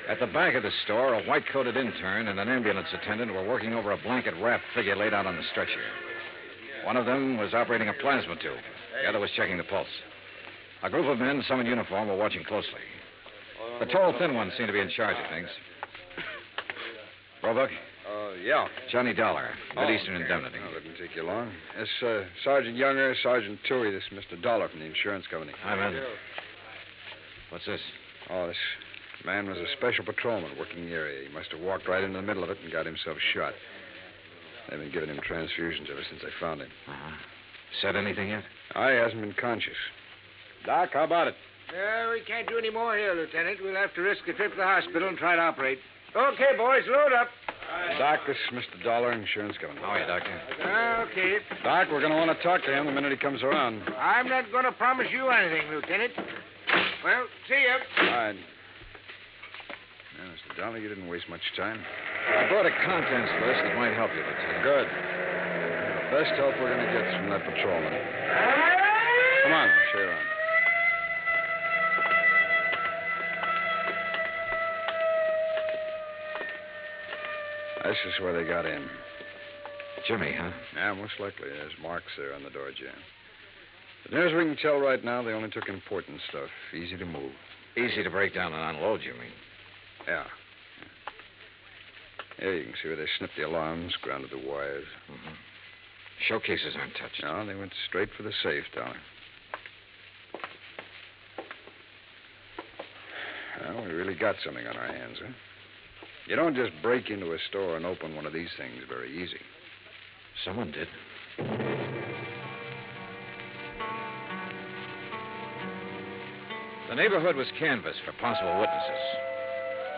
Speaker 10: At the back of the store, a white-coated intern and an ambulance attendant were working over a blanket-wrapped figure laid out on the stretcher. One of them was operating a plasma tube. The other was checking the pulse. A group of men, some in uniform, were watching closely. The tall, thin one seemed to be in charge of things. Roebuck?
Speaker 22: Yeah.
Speaker 10: Johnny Dollar, Mid-Eastern Indemnity.
Speaker 22: Oh, that didn't take you long. This Sergeant Younger, Sergeant Toohey. This is Mr. Dollar from the insurance company.
Speaker 10: Hi, man. What's this?
Speaker 22: Oh, this man was a special patrolman working the area. He must have walked right into the middle of it and got himself shot. They've been giving him transfusions ever since they found him.
Speaker 10: Uh-huh. Said anything yet?
Speaker 22: He hasn't been conscious. Doc, how about it?
Speaker 13: We can't do any more here, Lieutenant. We'll have to risk a trip to the hospital and try to operate. Okay, boys, load up.
Speaker 22: Doc, this is Mr. Dollar, insurance company.
Speaker 10: How are you, Doctor?
Speaker 13: Okay.
Speaker 22: Doc, we're going to want to talk to him the minute he comes around.
Speaker 13: I'm not going to promise you anything, Lieutenant. Well, see ya.
Speaker 22: All right. Now, Mr. Dollar, you didn't waste much time.
Speaker 10: I brought a contents list that might help you, Lieutenant.
Speaker 22: Good. The best help we're going to get is from that patrolman. Come on, I'll show you around. This is where they got in.
Speaker 10: Jimmy, huh?
Speaker 22: Yeah, most likely. There's marks there on the door jamb. As near as we can tell right now, they only took important stuff. Easy to move.
Speaker 10: Easy to break down and unload, you mean?
Speaker 22: Yeah. Here you can see where they snipped the alarms, grounded the wires.
Speaker 10: Mm-hmm. Showcases aren't touched.
Speaker 22: No, they went straight for the safe, Dollar. Well, we really got something on our hands, huh? You don't just break into a store and open one of these things very easy.
Speaker 10: Someone did. The neighborhood was canvassed for possible witnesses.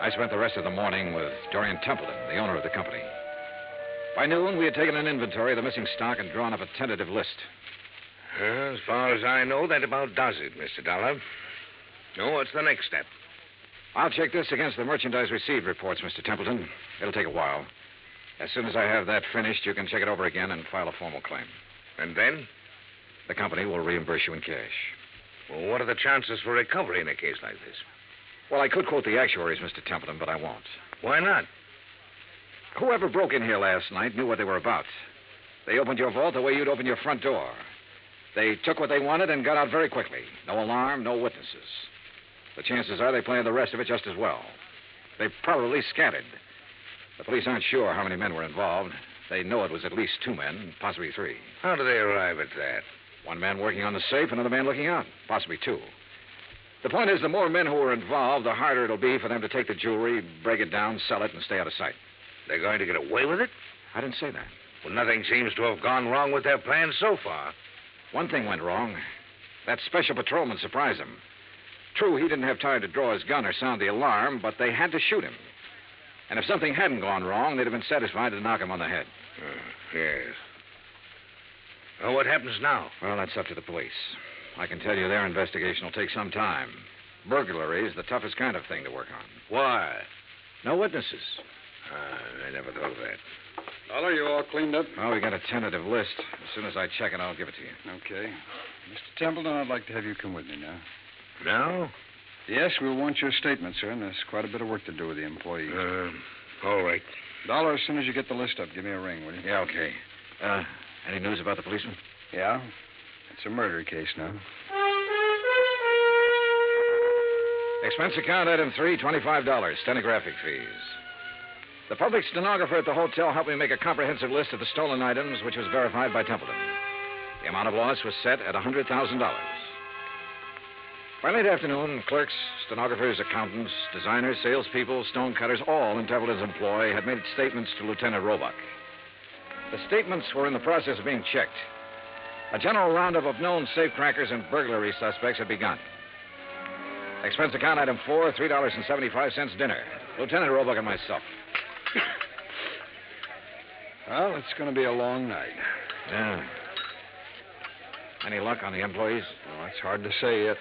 Speaker 10: I spent the rest of the morning with Dorian Templeton, the owner of the company. By noon, we had taken an inventory of the missing stock and drawn up a tentative list.
Speaker 13: As far as I know, that about does it, Mr. Dollar. Now, what's the next step?
Speaker 10: I'll check this against the merchandise received reports, Mr. Templeton. It'll take a while. As soon as I have that finished, you can check it over again and file a formal claim.
Speaker 13: And then?
Speaker 10: The company will reimburse you in cash.
Speaker 13: Well, what are the chances for recovery in a case like this?
Speaker 10: Well, I could quote the actuaries, Mr. Templeton, but I won't.
Speaker 13: Why not?
Speaker 10: Whoever broke in here last night knew what they were about. They opened your vault the way you'd open your front door. They took what they wanted and got out very quickly. No alarm, no witnesses. The chances are they planned the rest of it just as well. They probably scattered. The police aren't sure how many men were involved. They know it was at least 2 men, possibly 3.
Speaker 13: How do they arrive at that?
Speaker 10: 1 man working on the safe, another man looking out, possibly 2. The point is, the more men who are involved, the harder it'll be for them to take the jewelry, break it down, sell it, and stay out of sight.
Speaker 13: They're going to get away with it?
Speaker 10: I didn't say that.
Speaker 13: Well, nothing seems to have gone wrong with their plans so far.
Speaker 10: One thing went wrong. That special patrolman surprised them. True, he didn't have time to draw his gun or sound the alarm, but they had to shoot him. And if something hadn't gone wrong, they'd have been satisfied to knock him on the head.
Speaker 13: Yes. Well, what happens now?
Speaker 10: Well, that's up to the police. I can tell you their investigation will take some time. Burglary is the toughest kind of thing to work on.
Speaker 13: Why?
Speaker 10: No witnesses.
Speaker 13: I never thought of that.
Speaker 22: Dollar, you all cleaned up?
Speaker 10: Well, we got a tentative list. As soon as I check it, I'll give it to you.
Speaker 22: Okay. Mr. Templeton, I'd like to have you come with me now.
Speaker 13: Now?
Speaker 22: Yes, we'll want your statement, sir, and there's quite a bit of work to do with the employees.
Speaker 13: All right.
Speaker 22: Dollar, as soon as you get the list up, give me a ring, will you?
Speaker 10: Yeah, okay. Any news about the policeman?
Speaker 22: Yeah. It's a murder case now.
Speaker 10: Expense account item 3, $25, stenographic fees. The public stenographer at the hotel helped me make a comprehensive list of the stolen items, which was verified by Templeton. The amount of loss was set at $100,000. By late afternoon, clerks, stenographers, accountants, designers, salespeople, stonecutters, all in Templeton's employ had made statements to Lieutenant Roebuck. The statements were in the process of being checked. A general roundup of known safecrackers and burglary suspects had begun. Expense account item 4, $3.75 dinner. Lieutenant Roebuck and myself.
Speaker 22: Well, it's going to be a long night.
Speaker 10: Yeah. Any luck on the employees?
Speaker 22: Well, it's hard to say yet.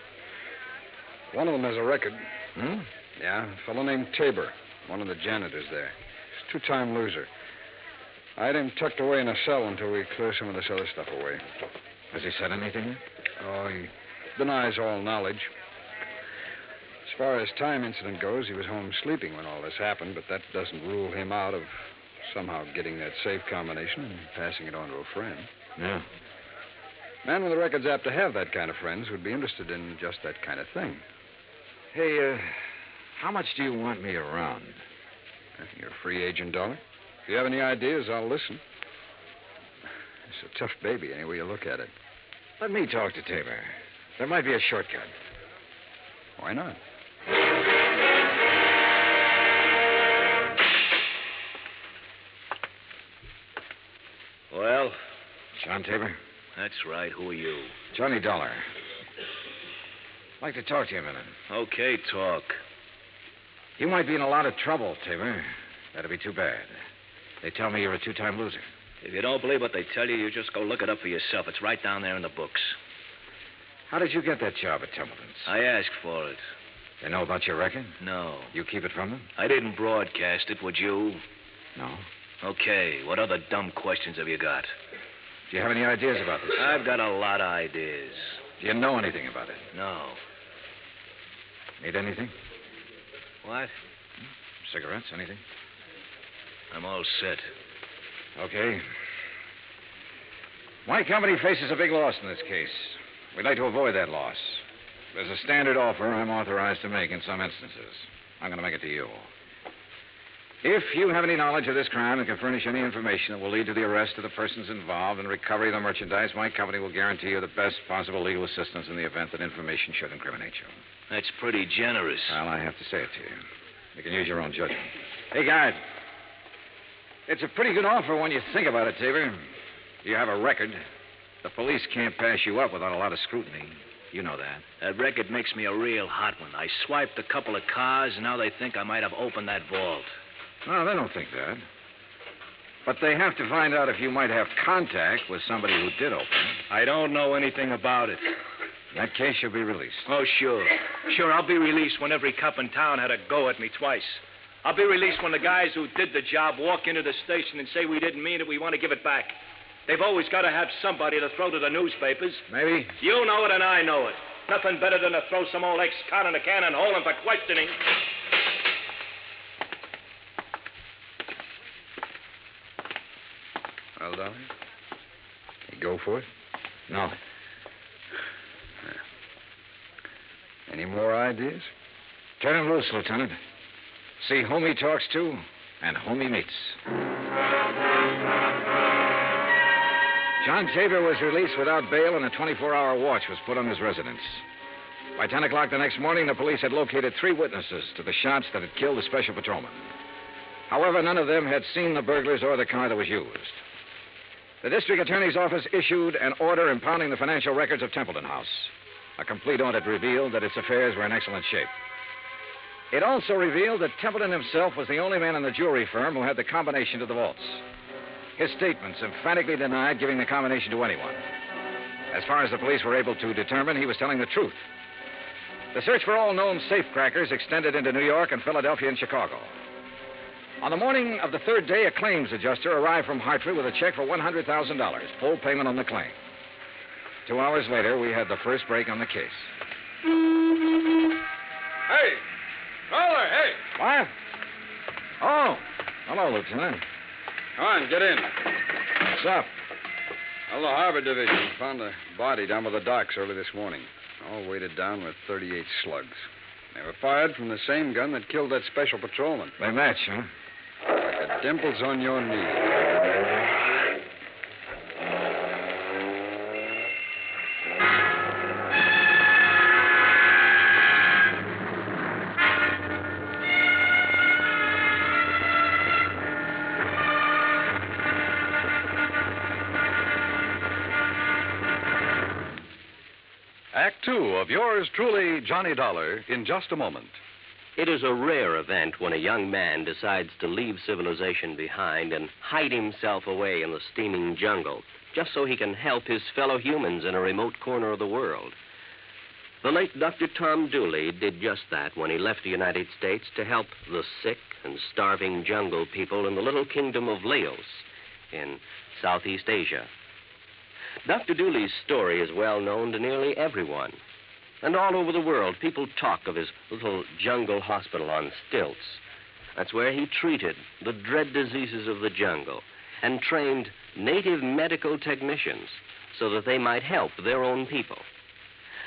Speaker 22: One of them has a record.
Speaker 10: Hmm?
Speaker 22: Yeah, a fellow named Tabor, one of the janitors there. He's a two-time loser. I had him tucked away in a cell until we clear some of this other stuff away.
Speaker 10: Has he said anything yet?
Speaker 22: Oh, he denies all knowledge. As far as time incident goes, he was home sleeping when all this happened, but that doesn't rule him out of somehow getting that safe combination and passing it on to a friend.
Speaker 10: Yeah.
Speaker 22: Man with a record's apt to have that kind of friends who'd be interested in just that kind of thing.
Speaker 10: Hey, how much do you want me around?
Speaker 22: You're a free agent, Dollar. If you have any ideas, I'll listen. It's a tough baby, any way you look at it.
Speaker 10: Let me talk to Tabor. There might be a shortcut.
Speaker 22: Why not?
Speaker 1: Well?
Speaker 10: John Tabor?
Speaker 1: That's right. Who are you?
Speaker 10: Johnny Dollar. I'd like to talk to you a minute.
Speaker 1: Okay, talk.
Speaker 10: You might be in a lot of trouble, Tabor. That'd be too bad. They tell me you're a two-time loser.
Speaker 1: If you don't believe what they tell you, you just go look it up for yourself. It's right down there in the books.
Speaker 10: How did you get that job at Templeton's?
Speaker 1: I asked for it.
Speaker 10: They know about your record?
Speaker 1: No.
Speaker 10: You keep it from them?
Speaker 1: I didn't broadcast it, would you?
Speaker 10: No.
Speaker 1: Okay, what other dumb questions have you got?
Speaker 10: Do you have any ideas about this?
Speaker 1: I've got a lot of ideas.
Speaker 10: Do you know anything about it?
Speaker 1: No.
Speaker 10: Need anything?
Speaker 1: What?
Speaker 10: Cigarettes, anything?
Speaker 1: I'm all set.
Speaker 10: Okay. My company faces a big loss in this case. We'd like to avoid that loss. There's a standard offer I'm authorized to make in some instances. I'm going to make it to you. If you have any knowledge of this crime and can furnish any information that will lead to the arrest of the persons involved and recovery of the merchandise, my company will guarantee you the best possible legal assistance in the event that information should incriminate you.
Speaker 1: That's pretty generous.
Speaker 10: Well, I have to say it to you. You can use your own judgment. Hey, guard. It's a pretty good offer when you think about it, Tabor. You have a record. The police can't pass you up without a lot of scrutiny. You know that.
Speaker 1: That record makes me a real hot one. I swiped a couple of cars, and now they think I might have opened that vault.
Speaker 10: No, they don't think that. But they have to find out if you might have contact with somebody who did open it.
Speaker 1: I don't know anything about it.
Speaker 10: In that case, you'll be released.
Speaker 1: Oh, sure. Sure, I'll be released when every cop in town had a go at me twice. I'll be released when the guys who did the job walk into the station and say we didn't mean it, we want to give it back. They've always got to have somebody to throw to the newspapers.
Speaker 10: Maybe.
Speaker 1: You know it and I know it. Nothing better than to throw some old ex-con in a can and hold him for questioning.
Speaker 22: Well, Dolly? You go for it?
Speaker 10: No.
Speaker 22: Any more ideas?
Speaker 10: Turn him loose, Lieutenant. See whom he talks to and whom he meets. John Tabor was released without bail, and a 24-hour watch was put on his residence. By 10 o'clock the next morning, the police had located 3 witnesses to the shots that had killed the special patrolman. However, none of them had seen the burglars or the car that was used. The district attorney's office issued an order impounding the financial records of Templeton House. A complete audit revealed that its affairs were in excellent shape. It also revealed that Templeton himself was the only man in the jewelry firm who had the combination to the vaults. His statements emphatically denied giving the combination to anyone. As far as the police were able to determine, he was telling the truth. The search for all known safecrackers extended into New York and Philadelphia and Chicago. On the morning of the 3rd day, a claims adjuster arrived from Hartford with a check for $100,000, full payment on the claim. 2 hours later, we had the first break on the case.
Speaker 22: Hey! Dollar, hey!
Speaker 10: What? Oh, hello, Lieutenant.
Speaker 22: Come on, get in.
Speaker 10: What's up?
Speaker 22: Well, the Harbor Division found a body down by the docks early this morning, all weighted down with 38 slugs. They were fired from the same gun that killed that special patrolman.
Speaker 10: They match, huh?
Speaker 22: Like the dimples on your knee.
Speaker 5: Act Two of yours truly, Johnny Dollar, in just a moment.
Speaker 9: It is a rare event when a young man decides to leave civilization behind and hide himself away in the steaming jungle, just so he can help his fellow humans in a remote corner of the world. The late Dr. Tom Dooley did just that when he left the United States to help the sick and starving jungle people in the little kingdom of Laos in Southeast Asia. Dr. Dooley's story is well known to nearly everyone. And all over the world, people talk of his little jungle hospital on stilts. That's where he treated the dread diseases of the jungle and trained native medical technicians so that they might help their own people.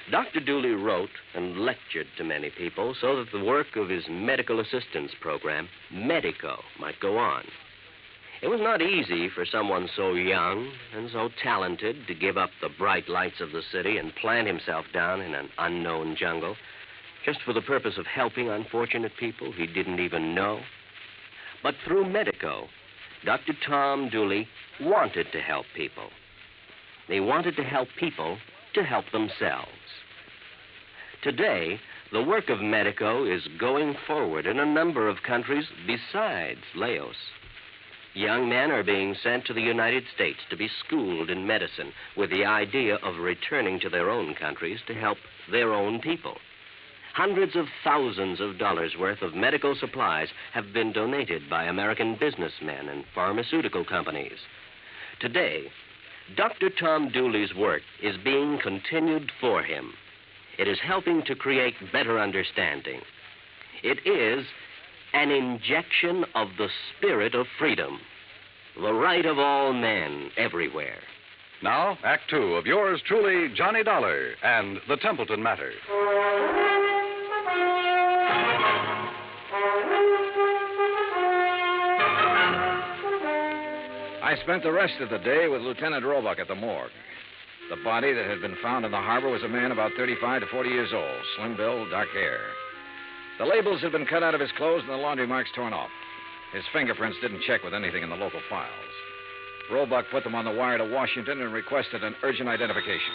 Speaker 9: Dr. Dooley wrote and lectured to many people so that the work of his medical assistance program, Medico, might go on. It was not easy for someone so young and so talented to give up the bright lights of the city and plant himself down in an unknown jungle just for the purpose of helping unfortunate people he didn't even know. But through Medico, Dr. Tom Dooley wanted to help people. He wanted to help people to help themselves. Today, the work of Medico is going forward in a number of countries besides Laos. Young men are being sent to the United States to be schooled in medicine with the idea of returning to their own countries to help their own people. Hundreds of thousands of dollars worth of medical supplies have been donated by American businessmen and pharmaceutical companies. Today, Dr. Tom Dooley's work is being continued for him. It is helping to create better understanding. It is an injection of the spirit of freedom, the right of all men everywhere.
Speaker 5: Now, Act Two of yours truly, Johnny Dollar, and the Templeton Matter.
Speaker 3: I spent the rest of the day with Lieutenant Roebuck at the morgue. The body that had been found in the harbor was a man about 35 to 40 years old, slim build, dark hair. The labels had been cut out of his clothes and the laundry marks torn off. His fingerprints didn't check with anything in the local files. Roebuck put them on the wire to Washington and requested an urgent identification.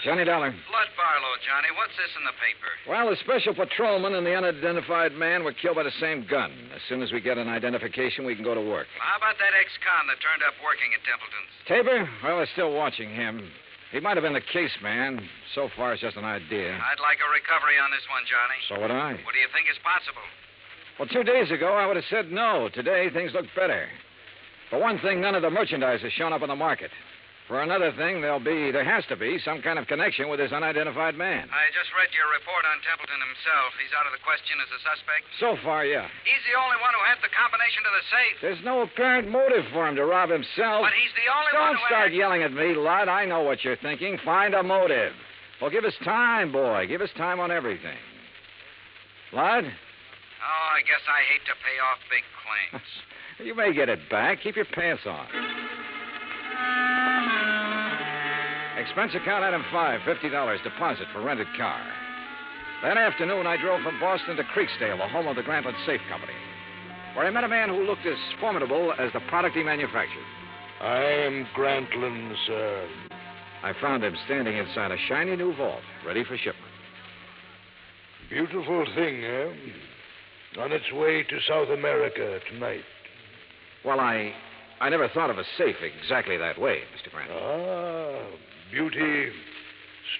Speaker 3: Johnny Dollar.
Speaker 11: Blood Barlow, Johnny. What's this in the paper?
Speaker 3: Well, the special patrolman and the unidentified man were killed by the same gun. As soon as we get an identification, we can go to work.
Speaker 11: How about that ex-con that turned up working at Templeton's?
Speaker 3: Tabor? Well, they're still watching him. He might have been the case man. So far, it's just an idea.
Speaker 11: I'd like a recovery on this one, Johnny.
Speaker 3: So would I.
Speaker 11: What do you think is possible?
Speaker 3: Well, 2 days ago, I would have said no. Today, things look better. For one thing, none of the merchandise has shown up on the market. For another thing, there has to be some kind of connection with this unidentified man.
Speaker 11: I just read your report on Templeton himself. He's out of the question as a suspect?
Speaker 3: So far, yeah.
Speaker 11: He's the only one who had the combination to the safe.
Speaker 3: There's no apparent motive for him to rob himself.
Speaker 11: But he's the only one
Speaker 3: Don't
Speaker 11: who
Speaker 3: start yelling at me, lad. I know what you're thinking. Find a motive. Well, give us time, boy. Give us time on everything. Lad?
Speaker 11: Oh, I guess I hate to pay off big claims.
Speaker 3: You may get it back. Keep your pants on. Expense account item 5, $50 deposit for rented car. That afternoon, I drove from Boston to Creeksdale, the home of the Grantland Safe Company, where I met a man who looked as formidable as the product he manufactured.
Speaker 20: I am Grantland, sir.
Speaker 3: I found him standing inside a shiny new vault, ready for shipment.
Speaker 20: Beautiful thing, eh? On its way to South America tonight.
Speaker 3: Well, I never thought of a safe exactly that way, Mr. Grant.
Speaker 20: Ah, beauty,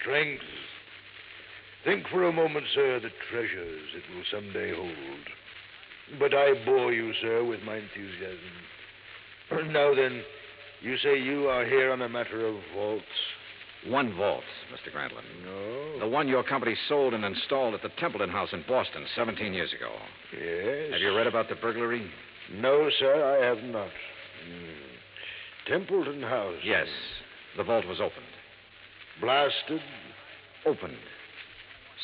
Speaker 20: strength. Think for a moment, sir, the treasures it will someday hold. But I bore you, sir, with my enthusiasm. Now then, you say you are here on a matter of vaults?
Speaker 3: One vault, Mr. Grantland.
Speaker 20: No.
Speaker 3: The one your company sold and installed at the Templeton House in Boston 17 years ago.
Speaker 20: Yes.
Speaker 3: Have you read about the burglary?
Speaker 20: No, sir, I have not. Templeton House?
Speaker 3: Yes. The vault was opened.
Speaker 20: Blasted?
Speaker 3: Opened.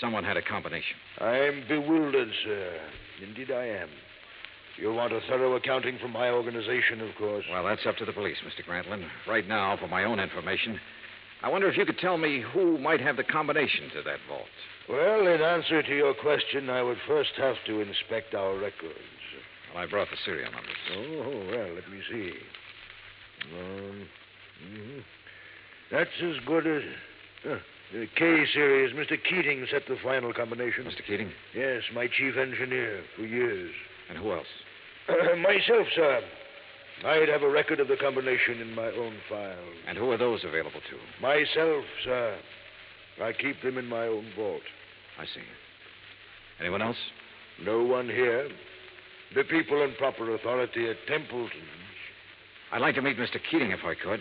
Speaker 3: Someone had a combination.
Speaker 20: I'm bewildered, sir. Indeed I am. You'll want a thorough accounting from my organization, of course.
Speaker 3: Well, that's up to the police, Mr. Grantland. Right now, for my own information, I wonder if you could tell me who might have the combination to that vault.
Speaker 20: Well, in answer to your question, I would first have to inspect our records.
Speaker 3: Well, I brought the serial numbers.
Speaker 20: Oh, well, let me see. Mm-hmm. That's as good as... the K series. Mr. Keating set the final combination.
Speaker 3: Mr. Keating?
Speaker 20: Yes, my chief engineer for years.
Speaker 3: And who else?
Speaker 20: Myself, sir. I'd have a record of the combination in my own file.
Speaker 3: And who are those available to?
Speaker 20: Myself, sir. I keep them in my own vault.
Speaker 3: I see. Anyone else?
Speaker 20: No one here. The people in proper authority at Templeton's.
Speaker 3: I'd like to meet Mr. Keating if I could.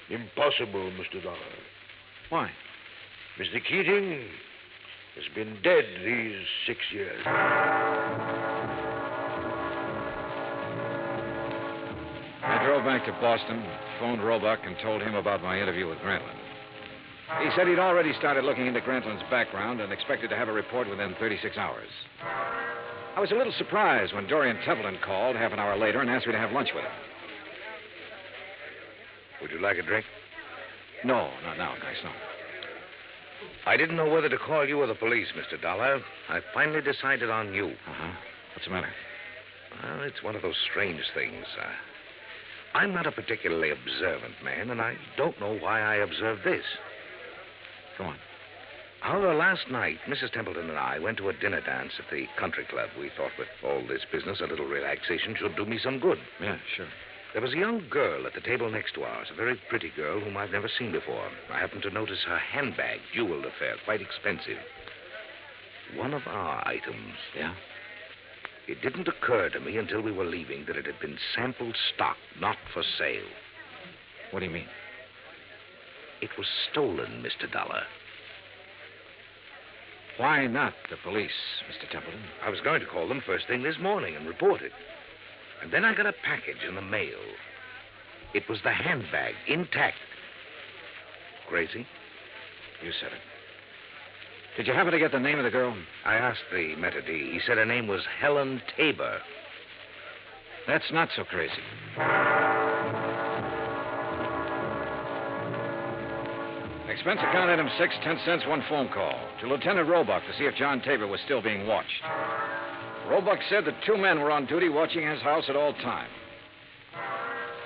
Speaker 20: Impossible, Mr. Dollar.
Speaker 3: Why?
Speaker 20: Mr. Keating has been dead these 6 years.
Speaker 3: I drove back to Boston, phoned Roebuck, and told him about my interview with Grantland. He said he'd already started looking into Grantland's background and expected to have a report within 36 hours. I was a little surprised when Dorian Templeton called half an hour later and asked me to have lunch with him.
Speaker 4: Would you like a drink?
Speaker 3: No, not now, guys, no.
Speaker 4: I didn't know whether to call you or the police, Mr. Dollar. I finally decided on you.
Speaker 3: Uh-huh. What's the matter?
Speaker 4: Well, it's one of those strange things. I'm not a particularly observant man, and I don't know why I observed this.
Speaker 3: Go on.
Speaker 4: However, last night, Mrs. Templeton and I went to a dinner dance at the country club. We thought with all this business, a little relaxation should do me some good.
Speaker 3: Yeah, sure.
Speaker 4: There was a young girl at the table next to ours, a very pretty girl whom I've never seen before. I happened to notice her handbag, jeweled affair, quite expensive. One of our items.
Speaker 3: Yeah?
Speaker 4: It didn't occur to me until we were leaving that it had been sample stock, not for sale.
Speaker 3: What do you mean?
Speaker 4: It was stolen, Mr. Dollar.
Speaker 3: Why not the police, Mr. Templeton?
Speaker 4: I was going to call them first thing this morning and report it. And then I got a package in the mail. It was the handbag, intact. Crazy?
Speaker 3: You said it. Did you happen to get the name of the girl?
Speaker 4: I asked the maitre d'. He said her name was Helen Tabor.
Speaker 3: That's not so crazy. Expense account item 6, 10 cents, one phone call. To Lieutenant Roebuck to see if John Tabor was still being watched. Roebuck said that 2 men were on duty watching his house at all time.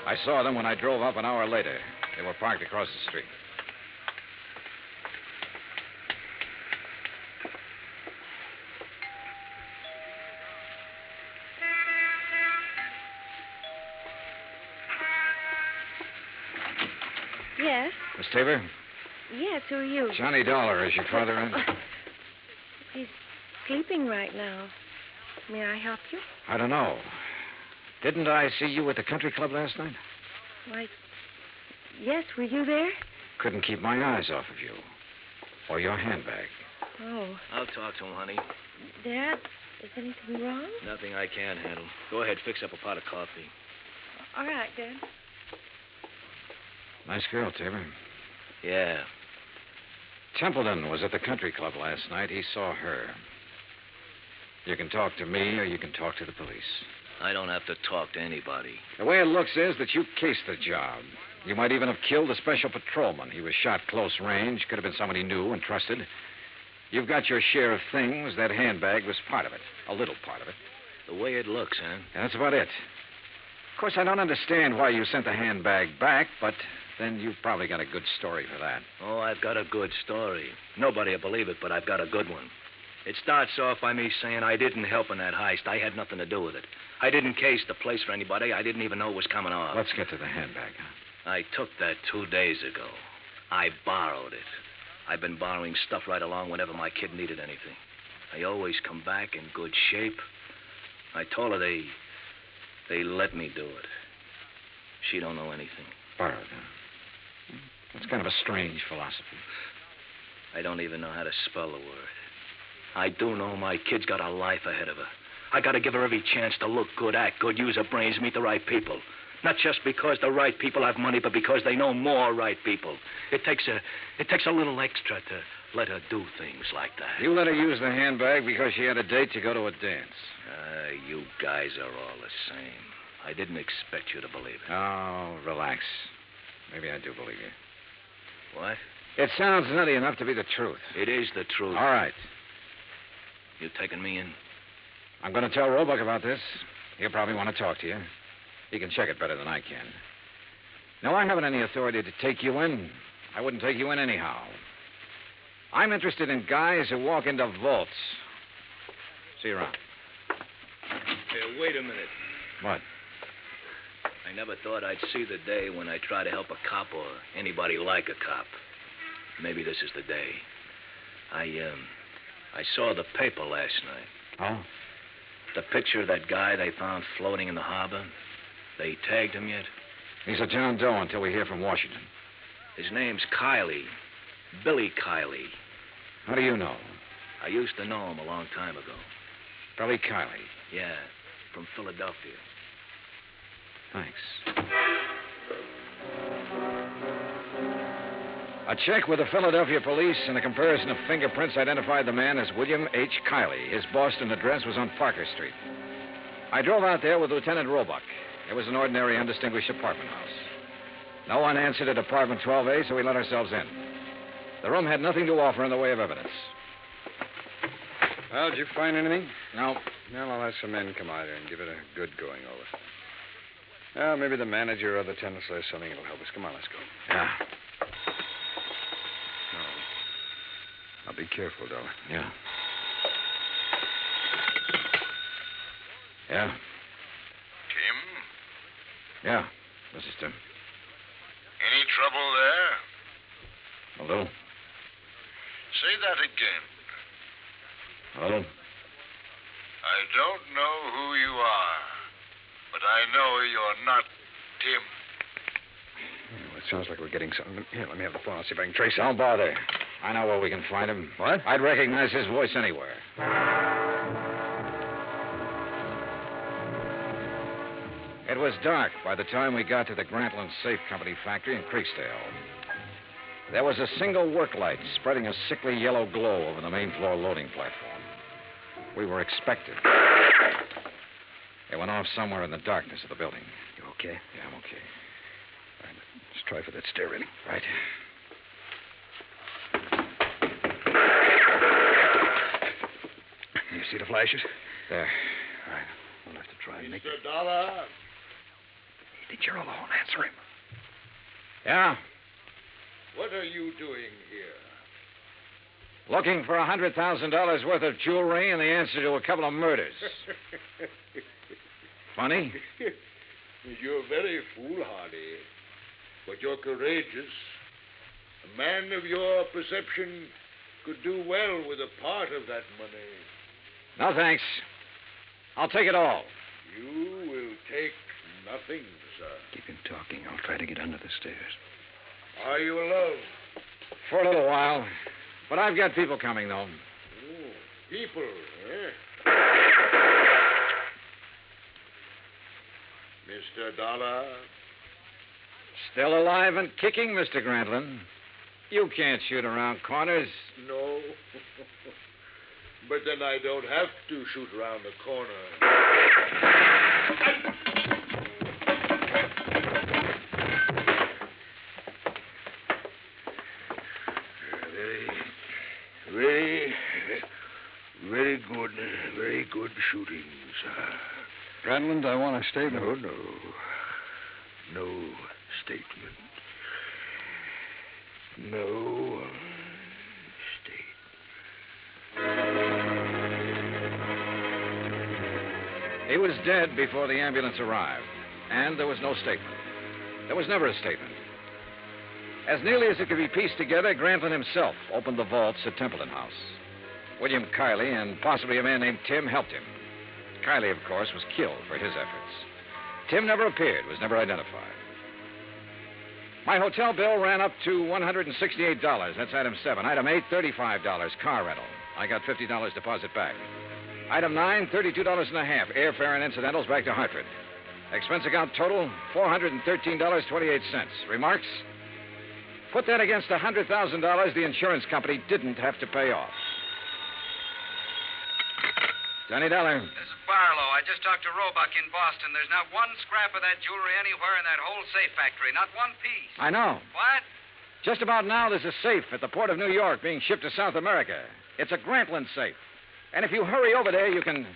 Speaker 3: I saw them when I drove up an hour later. They were parked across the street.
Speaker 16: Yes?
Speaker 3: Miss Tabor?
Speaker 16: Yes, who are you?
Speaker 3: Johnny Dollar, is your father in?
Speaker 16: He's sleeping right now. May I help you?
Speaker 3: I don't know. Didn't I see you at the country club last night?
Speaker 16: Why, yes, were you there?
Speaker 3: Couldn't keep my eyes off of you. Or your handbag.
Speaker 16: Oh.
Speaker 1: I'll talk to him, honey.
Speaker 16: Dad, is anything wrong?
Speaker 1: Nothing I can't handle. Go ahead, fix up a pot of coffee.
Speaker 16: All right, Dad.
Speaker 3: Nice girl, Tabor.
Speaker 1: Yeah.
Speaker 3: Templeton was at the country club last night. He saw her. You can talk to me or you can talk to the police.
Speaker 1: I don't have to talk to anybody.
Speaker 3: The way it looks is that you cased the job. You might even have killed a special patrolman. He was shot close range. Could have been someone he knew and trusted. You've got your share of things. That handbag was part of it. A little part of it.
Speaker 1: The way it looks, huh?
Speaker 3: Yeah, that's about it. Of course, I don't understand why you sent the handbag back, but then you've probably got a good story for that.
Speaker 1: Oh, I've got a good story. Nobody will believe it, but I've got a good one. It starts off by me saying I didn't help in that heist. I had nothing to do with it. I didn't case the place for anybody. I didn't even know it was coming off.
Speaker 3: Let's get to the handbag, huh?
Speaker 1: I took that 2 days ago. I borrowed it. I've been borrowing stuff right along whenever my kid needed anything. I always come back in good shape. I told her they let me do it. She don't know anything.
Speaker 3: Borrowed, huh? That's kind of a strange philosophy.
Speaker 1: I don't even know how to spell the word. I do know my kid's got a life ahead of her. I got to give her every chance to look good, act good, use her brains, meet the right people. Not just because the right people have money, but because they know more right people. It takes a little extra to let her do things like that.
Speaker 3: You let her use the handbag because she had a date to go to a dance.
Speaker 1: You guys are all the same. I didn't expect you to believe it.
Speaker 3: Oh, relax. Maybe I do believe you.
Speaker 1: What?
Speaker 3: It sounds nutty enough to be the truth.
Speaker 1: It is the truth.
Speaker 3: All right.
Speaker 1: You taking me in?
Speaker 3: I'm going to tell Roebuck about this. He'll probably want to talk to you. He can check it better than I can. No, I haven't any authority to take you in. I wouldn't take you in anyhow. I'm interested in guys who walk into vaults. See you around.
Speaker 1: Hey, wait a minute.
Speaker 3: What?
Speaker 1: I never thought I'd see the day when I try to help a cop or anybody like a cop. Maybe this is the day. I saw the paper last night.
Speaker 3: Oh?
Speaker 1: The picture of that guy they found floating in the harbor. They tagged him yet?
Speaker 3: He's a John Doe until we hear from Washington.
Speaker 1: His name's Kiley. Billy Kiley.
Speaker 3: How do you know?
Speaker 1: I used to know him a long time ago.
Speaker 3: Billy Kiley?
Speaker 1: Yeah, from Philadelphia.
Speaker 3: Thanks. A check with the Philadelphia police and a comparison of fingerprints identified the man as William H. Kiley. His Boston address was on Parker Street. I drove out there with Lieutenant Roebuck. It was an ordinary, undistinguished apartment house. No one answered at apartment 12A, so we let ourselves in. The room had nothing to offer in the way of evidence.
Speaker 22: Well, did you find anything?
Speaker 3: No.
Speaker 22: Well, I'll have some men come out here and give it a good going over. Well, maybe the manager or the tenants will have something that'll help us. Come on, let's go.
Speaker 3: Yeah.
Speaker 22: Now, be careful, Dollar.
Speaker 3: Yeah. Yeah.
Speaker 12: Tim?
Speaker 3: Yeah. This is Tim.
Speaker 12: Any trouble there?
Speaker 3: A little.
Speaker 12: Say that again.
Speaker 3: A little.
Speaker 12: I don't know who you are, but I know you're not Tim.
Speaker 22: Well, it sounds like we're getting something. Here, let me have the phone. I'll see if I can trace him.
Speaker 3: Don't bother. I know where we can find him.
Speaker 22: What?
Speaker 3: I'd recognize his voice anywhere. It was dark by the time we got to the Grantland Safe Company factory in Creeksdale. There was a single work light spreading a sickly yellow glow over the main floor loading platform. We were expected. It went off somewhere in the darkness of the building.
Speaker 22: You okay?
Speaker 3: Yeah, I'm okay.
Speaker 22: All right, let's try for that stair railing.
Speaker 3: Right.
Speaker 22: You see the flashes?
Speaker 3: There.
Speaker 22: All right. We'll have to try and make it.
Speaker 12: Mr. Dollar?
Speaker 22: Hey, you're alone. Answer him.
Speaker 3: Yeah?
Speaker 12: What are you doing here?
Speaker 3: Looking for $100,000 worth of jewelry and the answer to a couple of murders. Funny?
Speaker 12: You're very foolhardy, but you're courageous. A man of your perception could do well with a part of that money.
Speaker 3: No, thanks. I'll take it all.
Speaker 12: You will take nothing, sir.
Speaker 22: Keep him talking. I'll try to get under the stairs.
Speaker 12: Are you alone?
Speaker 3: For a little while. But I've got people coming, though.
Speaker 12: Oh, people, eh? Mr. Dollar?
Speaker 3: Still alive and kicking, Mr. Grantland. You can't shoot around corners.
Speaker 12: No. But then I don't have to shoot around the corner. Very good shooting, sir.
Speaker 22: Grantland, I want a statement.
Speaker 12: No statement. No
Speaker 3: He was dead before the ambulance arrived, and there was no statement. There was never a statement. As nearly as it could be pieced together, Grantland himself opened the vaults at Templeton House. William Kiley and possibly a man named Tim helped him. Kiley, of course, was killed for his efforts. Tim never appeared, was never identified. My hotel bill ran up to $168. That's item 7. Item 8, $35, car rental. I got $50 deposit back. Item 9, $32.50, airfare and incidentals back to Hartford. Expense account total, $413.28. Remarks? Put that against $100,000 the insurance company didn't have to pay off. Johnny Dollar.
Speaker 11: This is Barlow. I just talked to Roebuck in Boston. There's not one scrap of that jewelry anywhere in that whole safe factory. Not one piece.
Speaker 3: I know.
Speaker 11: What?
Speaker 3: Just about now, there's a safe at the port of New York being shipped to South America. It's a Grantland safe. And if you hurry over there, you can...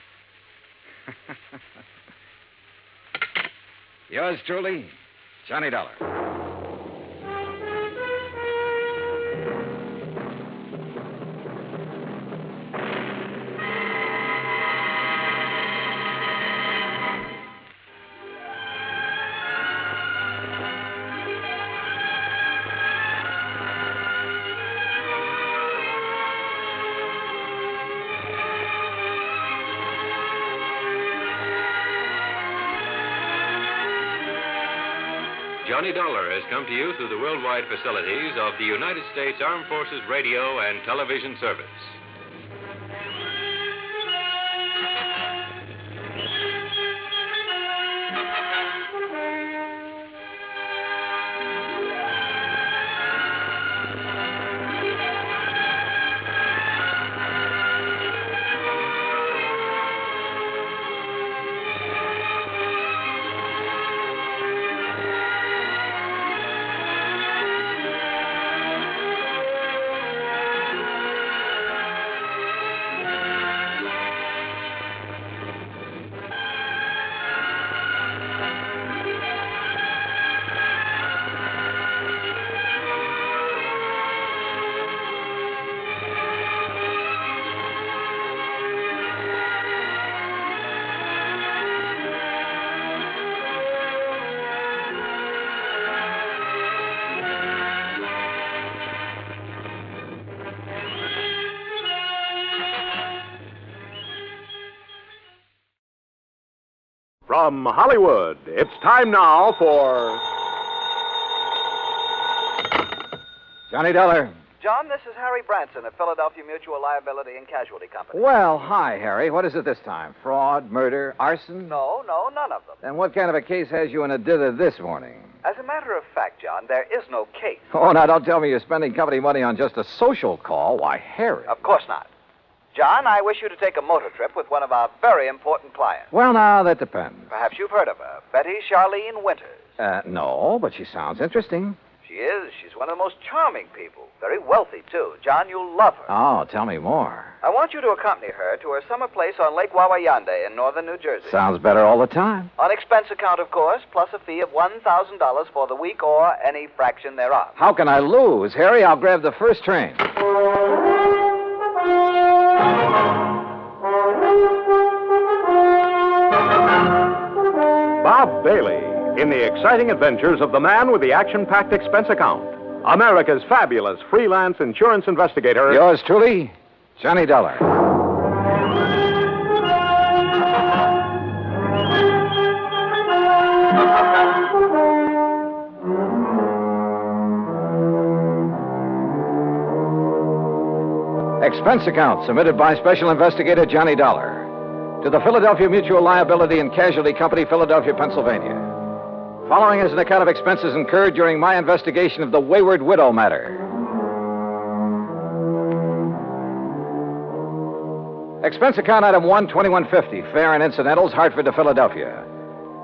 Speaker 3: Yours truly, Johnny Dollar.
Speaker 14: Johnny Dollar has come to you through the worldwide facilities of the United States Armed Forces Radio and Television Service.
Speaker 23: From Hollywood, it's time now for
Speaker 15: Johnny Dollar.
Speaker 6: John, this is Harry Branson of Philadelphia Mutual Liability and Casualty Company.
Speaker 15: Well, hi, Harry. What is it this time? Fraud, murder, arson?
Speaker 6: No, none of them.
Speaker 15: Then what kind of a case has you in a dither this morning?
Speaker 6: As a matter of fact, John, there is no case.
Speaker 15: Oh, now don't tell me you're spending company money on just a social call. Why, Harry.
Speaker 6: Of course not. John, I wish you to take a motor trip with one of our very important clients.
Speaker 15: Well, now, that depends.
Speaker 6: Perhaps you've heard of her, Betty Charlene Winters.
Speaker 15: No, but she sounds interesting.
Speaker 6: She is. She's one of the most charming people. Very wealthy, too. John, you'll love her.
Speaker 15: Oh, tell me more.
Speaker 6: I want you to accompany her to her summer place on Lake Wawayanda in northern New Jersey.
Speaker 15: Sounds better all the time.
Speaker 6: On expense account, of course, plus a fee of $1,000 for the week or any fraction thereof.
Speaker 15: How can I lose? Harry, I'll grab the first train.
Speaker 23: Bob Bailey in the exciting adventures of the man with the action-packed expense account. America's fabulous freelance insurance investigator.
Speaker 15: Yours truly, Johnny Dollar. Expense account submitted by Special Investigator Johnny Dollar to the Philadelphia Mutual Liability and Casualty Company, Philadelphia, Pennsylvania. Following is an account of expenses incurred during my investigation of the Wayward Widow matter. Expense account item 12150, fare and incidentals, Hartford to Philadelphia.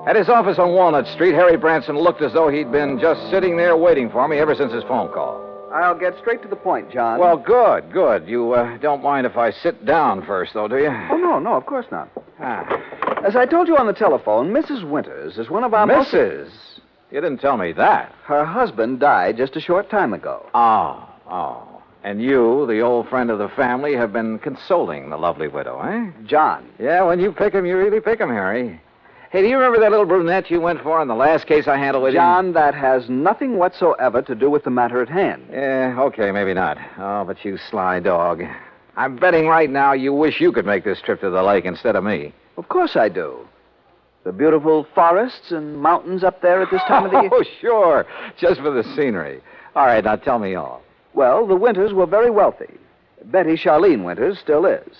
Speaker 15: At his office on Walnut Street, Harry Branson looked as though he'd been just sitting there waiting for me ever since his phone call.
Speaker 6: I'll get straight to the point, John.
Speaker 15: Well, good. You don't mind if I sit down first, though, do you?
Speaker 6: Oh, no, of course not. As I told you on the telephone, Mrs. Winters is one of our
Speaker 15: Mrs.? You didn't tell me that.
Speaker 6: Her husband died just a short time ago.
Speaker 15: Oh. And you, the old friend of the family, have been consoling the lovely widow, eh?
Speaker 6: John.
Speaker 15: Yeah, when you pick 'em, you really pick 'em, Harry. Hey, do you remember that little brunette you went for in the last case I handled with you?
Speaker 6: John, that has nothing whatsoever to do with the matter at hand.
Speaker 15: Yeah, okay, maybe not. Oh, but you sly dog. I'm betting right now you wish you could make this trip to the lake instead of me.
Speaker 6: Of course I do. The beautiful forests and mountains up there at this time of the year.
Speaker 15: Oh, sure. Just for the scenery. All right, now tell me all.
Speaker 6: Well, the Winters were very wealthy. Betty Charlene Winters still is.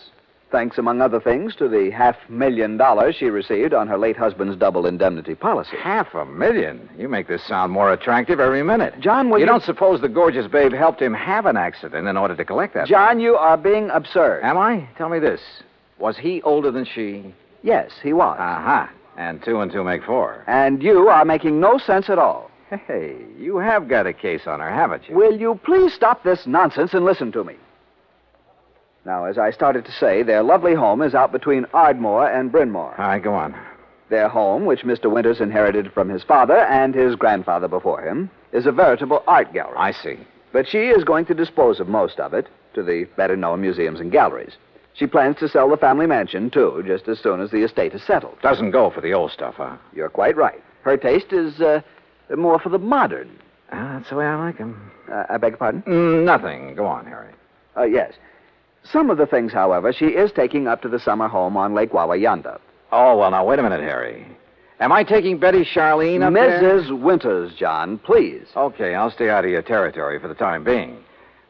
Speaker 6: Thanks, among other things, to the $500,000 she received on her late husband's double indemnity policy.
Speaker 15: $500,000? You make this sound more attractive every minute.
Speaker 6: John,
Speaker 15: you don't suppose the gorgeous babe helped him have an accident in order to collect that
Speaker 6: John,
Speaker 15: money?
Speaker 6: You are being absurd.
Speaker 15: Am I? Tell me this. Was he older than she?
Speaker 6: Yes, he was.
Speaker 15: Uh-huh. And 2 and 2 make 4.
Speaker 6: And you are making no sense at all.
Speaker 15: Hey, you have got a case on her, haven't you?
Speaker 6: Will you please stop this nonsense and listen to me? Now, as I started to say, their lovely home is out between Ardmore and Bryn Mawr.
Speaker 15: All right, go on.
Speaker 6: Their home, which Mr. Winters inherited from his father and his grandfather before him, is a veritable art gallery.
Speaker 15: I see.
Speaker 6: But she is going to dispose of most of it to the better-known museums and galleries. She plans to sell the family mansion, too, just as soon as the estate is settled.
Speaker 15: Doesn't go for the old stuff, huh?
Speaker 6: You're quite right. Her taste is more for the modern.
Speaker 15: That's the way I like 'em.
Speaker 6: I beg your pardon?
Speaker 15: Nothing. Go on, Harry.
Speaker 6: Yes. Some of the things, however, she is taking up to the summer home on Lake Wawayanda.
Speaker 15: Oh, well, now, wait a minute, Harry. Am I taking Betty Charlene up there?
Speaker 7: Mrs. Winters, John, please.
Speaker 15: Okay, I'll stay out of your territory for the time being.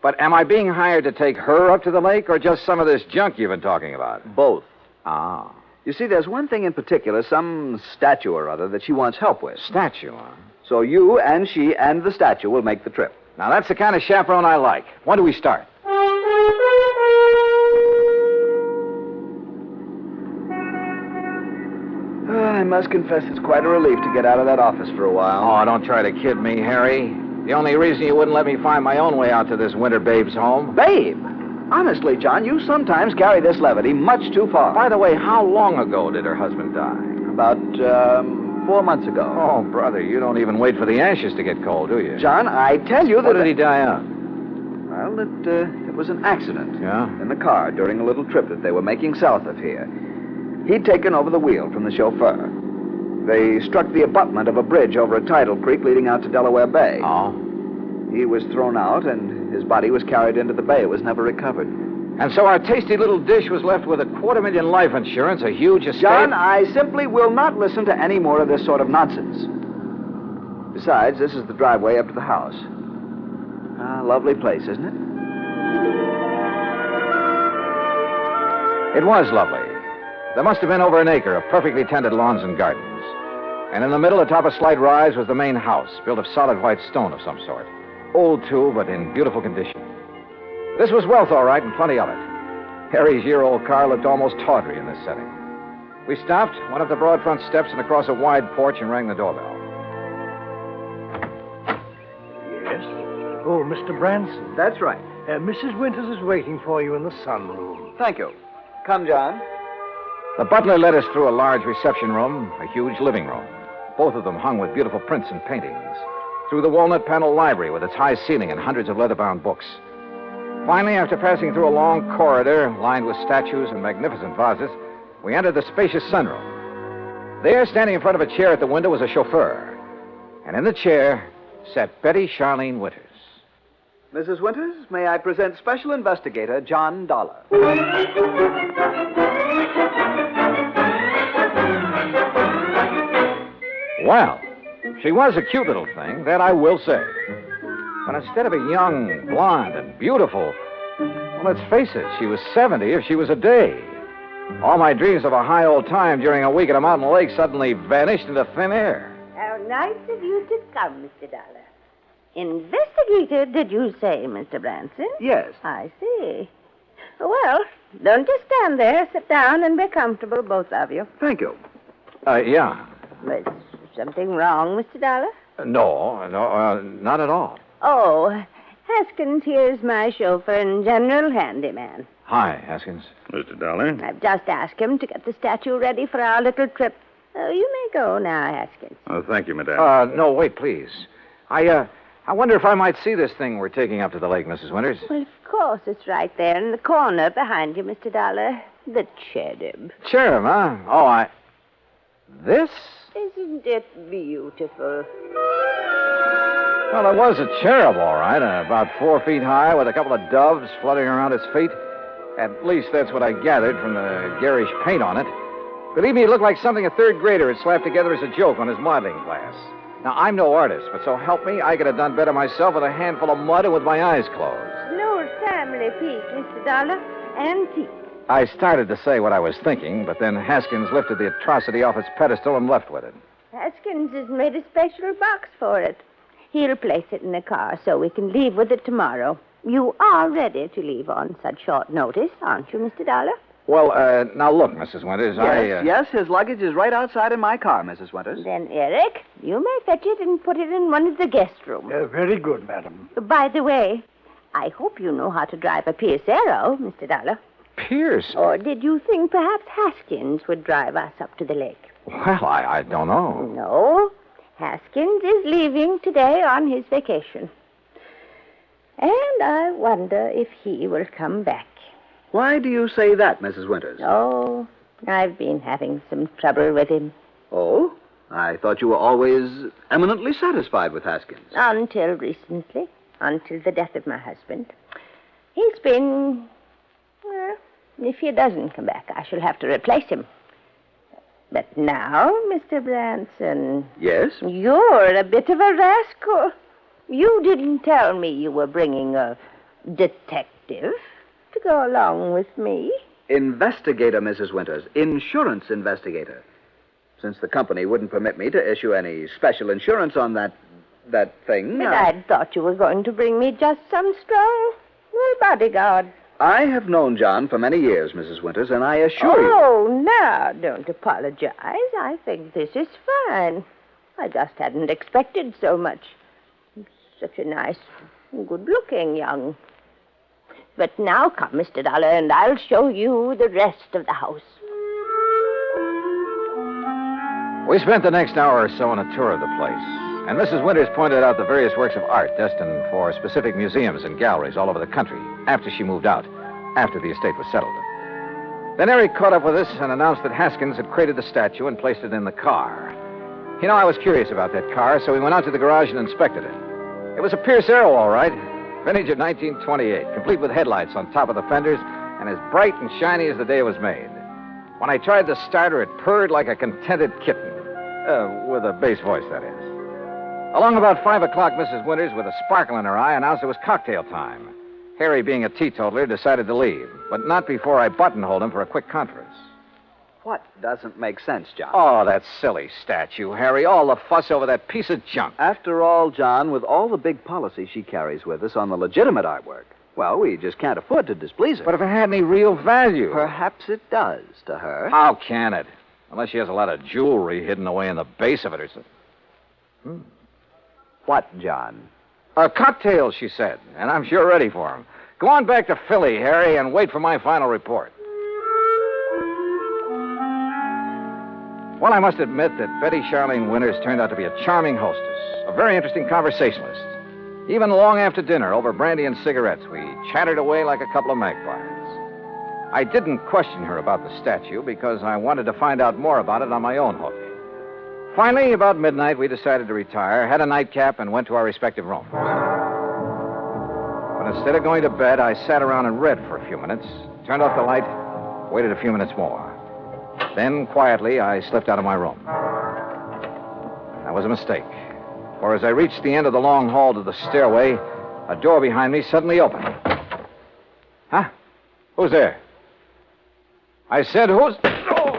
Speaker 15: But am I being hired to take her up to the lake or just some of this junk you've been talking about?
Speaker 7: Both.
Speaker 15: Ah.
Speaker 7: You see, there's one thing in particular, some statue or other that she wants help with.
Speaker 15: Statue, huh?
Speaker 7: So you and she and the statue will make the trip.
Speaker 15: Now, that's the kind of chaperone I like. When do we start?
Speaker 7: I must confess it's quite a relief to get out of that office for a while.
Speaker 15: Oh, don't try to kid me, Harry. The only reason you wouldn't let me find my own way out to this winter babe's home.
Speaker 7: Babe! Honestly, John, you sometimes carry this levity much too far.
Speaker 15: By the way, how long ago did her husband die?
Speaker 7: About, 4 months ago.
Speaker 15: Oh, brother, you don't even wait for the ashes to get cold, do you?
Speaker 7: John, I tell you that...
Speaker 15: What did he die of?
Speaker 7: Well, it was an accident.
Speaker 15: Yeah?
Speaker 7: In the car during a little trip that they were making south of here. He'd taken over the wheel from the chauffeur. They struck the abutment of a bridge over a tidal creek leading out to Delaware Bay.
Speaker 15: Oh?
Speaker 7: He was thrown out, and his body was carried into the bay. It was never recovered.
Speaker 15: And so our tasty little dish was left with $250,000 life insurance, a huge estate...
Speaker 7: John, I simply will not listen to any more of this sort of nonsense. Besides, this is the driveway up to the house. Lovely place, isn't it?
Speaker 15: It was lovely. There must have been over an acre of perfectly tended lawns and gardens. And in the middle, atop a slight rise, was the main house, built of solid white stone of some sort. Old, too, but in beautiful condition. This was wealth, all right, and plenty of it. Harry's year-old car looked almost tawdry in this setting. We stopped, went up the broad front steps and across a wide porch and rang the doorbell.
Speaker 8: Yes? Oh, Mr. Branson.
Speaker 7: That's right.
Speaker 8: Mrs. Winters is waiting for you in the sunroom.
Speaker 7: Thank you. Come, John.
Speaker 15: The butler led us through a large reception room, a huge living room, both of them hung with beautiful prints and paintings, through the walnut-paneled library with its high ceiling and hundreds of leather-bound books. Finally, after passing through a long corridor lined with statues and magnificent vases, we entered the spacious sunroom. There, standing in front of a chair at the window, was a chauffeur. And in the chair sat Betty Charlene Winters.
Speaker 7: Mrs. Winters, may I present Special Investigator John Dollar.
Speaker 15: Well, she was a cute little thing, that I will say. But instead of a young, blonde, and beautiful, well, let's face it, she was 70 if she was a day. All my dreams of a high old time during a week at a mountain lake suddenly vanished into thin air.
Speaker 19: How nice of you to come, Mr. Dollar. Investigator, did you say, Mr. Branson?
Speaker 7: Yes.
Speaker 19: I see. Well, don't just stand there. Sit down and be comfortable, both of you.
Speaker 7: Thank you.
Speaker 15: Yeah.
Speaker 19: Is something wrong, Mr. Dollar?
Speaker 15: No, not at all.
Speaker 19: Oh, Haskins here's my chauffeur and general handyman.
Speaker 15: Hi, Haskins.
Speaker 24: Mr. Dollar?
Speaker 19: I've just asked him to get the statue ready for our little trip. You may go now, Haskins.
Speaker 24: Oh, thank you, madame.
Speaker 15: No, wait, please. I wonder if I might see this thing we're taking up to the lake, Mrs. Winters.
Speaker 19: Well, of course, it's right there in the corner behind you, Mr. Dollar. The cherub.
Speaker 15: Cherub, huh? Oh, This?
Speaker 19: Isn't it beautiful?
Speaker 15: Well, it was a cherub, all right, about 4 feet high, with a couple of doves fluttering around its feet. At least that's what I gathered from the garish paint on it. Believe me, it looked like something a third grader had slapped together as a joke on his modeling class. Now, I'm no artist, but so help me, I could have done better myself with a handful of mud and with my eyes closed.
Speaker 19: An old family piece, Mr. Dollar. Antique.
Speaker 15: I started to say what I was thinking, but then Haskins lifted the atrocity off its pedestal and left with it.
Speaker 19: Haskins has made a special box for it. He'll place it in the car so we can leave with it tomorrow. You are ready to leave on such short notice, aren't you, Mr. Dollar?
Speaker 15: Well, now look, Mrs. Winters,
Speaker 7: Yes, his luggage is right outside in my car, Mrs. Winters.
Speaker 19: Then, Eric, you may fetch it and put it in one of the guest rooms.
Speaker 8: Very good, madam.
Speaker 19: By the way, I hope you know how to drive a Pierce Arrow, Mr. Dollar.
Speaker 15: Pierce?
Speaker 19: Or did you think perhaps Haskins would drive us up to the lake?
Speaker 15: Well, I don't know.
Speaker 19: No. Haskins is leaving today on his vacation. And I wonder if he will come back.
Speaker 7: Why do you say that, Mrs. Winters?
Speaker 19: Oh, I've been having some trouble with him.
Speaker 7: Oh? I thought you were always eminently satisfied with Haskins.
Speaker 19: Until recently. Until the death of my husband. He's been... Well, if he doesn't come back, I shall have to replace him. But now, Mr. Branson...
Speaker 7: Yes?
Speaker 19: You're a bit of a rascal. You didn't tell me you were bringing a detective to go along with me.
Speaker 7: Investigator, Mrs. Winters. Insurance investigator. Since the company wouldn't permit me to issue any special insurance on that thing...
Speaker 19: But I'd thought you were going to bring me just some strong bodyguard.
Speaker 7: I have known John for many years, Mrs. Winters, and I assure you...
Speaker 19: Oh, now, don't apologize. I think this is fine. I just hadn't expected so much. Such a nice, good-looking young... But now come, Mr. Dollar, and I'll show you the rest of the house.
Speaker 15: We spent the next hour or so on a tour of the place, and Mrs. Winters pointed out the various works of art destined for specific museums and galleries all over the country after she moved out, after the estate was settled. Then Eric caught up with us and announced that Haskins had created the statue and placed it in the car. You know, I was curious about that car, so we went out to the garage and inspected it. It was a Pierce Arrow, all right. Vintage of 1928, complete with headlights on top of the fenders and as bright and shiny as the day it was made. When I tried the starter, it purred like a contented kitten. With a bass voice, that is. Along about 5 o'clock, Mrs. Winters, with a sparkle in her eye, announced it was cocktail time. Harry, being a teetotaler, decided to leave, but not before I buttonholed him for a quick conference.
Speaker 7: What doesn't make sense, John?
Speaker 15: Oh, that silly statue, Harry. All the fuss over that piece of junk.
Speaker 7: After all, John, with all the big policy she carries with us on the legitimate artwork, well, we just can't afford to displease her.
Speaker 15: But if it had any real value...
Speaker 7: Perhaps it does to her.
Speaker 15: How can it? Unless she has a lot of jewelry hidden away in the base of it or something.
Speaker 7: What, John?
Speaker 15: Cocktails, she said, and I'm sure ready for them. Go on back to Philly, Harry, and wait for my final report. Well, I must admit that Betty Charlene Winters turned out to be a charming hostess, a very interesting conversationalist. Even long after dinner, over brandy and cigarettes, we chattered away like a couple of magpies. I didn't question her about the statue because I wanted to find out more about it on my own hook. Finally, about midnight, we decided to retire, had a nightcap, and went to our respective rooms. But instead of going to bed, I sat around and read for a few minutes, turned off the light, waited a few minutes more. Then, quietly, I slipped out of my room. That was a mistake, for as I reached the end of the long hall to the stairway, a door behind me suddenly opened. Huh? Who's there? I said, who's... Oh!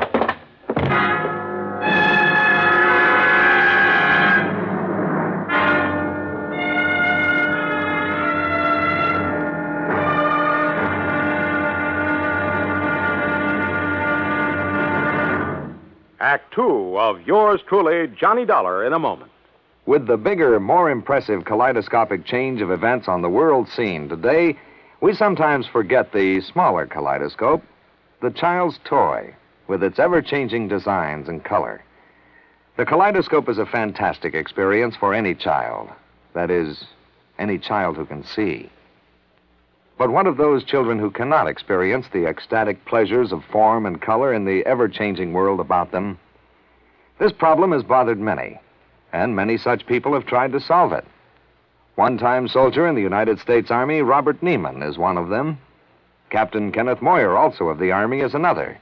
Speaker 23: Act Two of yours truly, Johnny Dollar, in a moment.
Speaker 4: With the bigger, more impressive kaleidoscopic change of events on the world scene today, we sometimes forget the smaller kaleidoscope, the child's toy, with its ever-changing designs and color. The kaleidoscope is a fantastic experience for any child. That is, any child who can see. But what of those children who cannot experience the ecstatic pleasures of form and color in the ever-changing world about them? This problem has bothered many, and many such people have tried to solve it. One-time soldier in the United States Army, Robert Neiman, is one of them. Captain Kenneth Moyer, also of the Army, is another.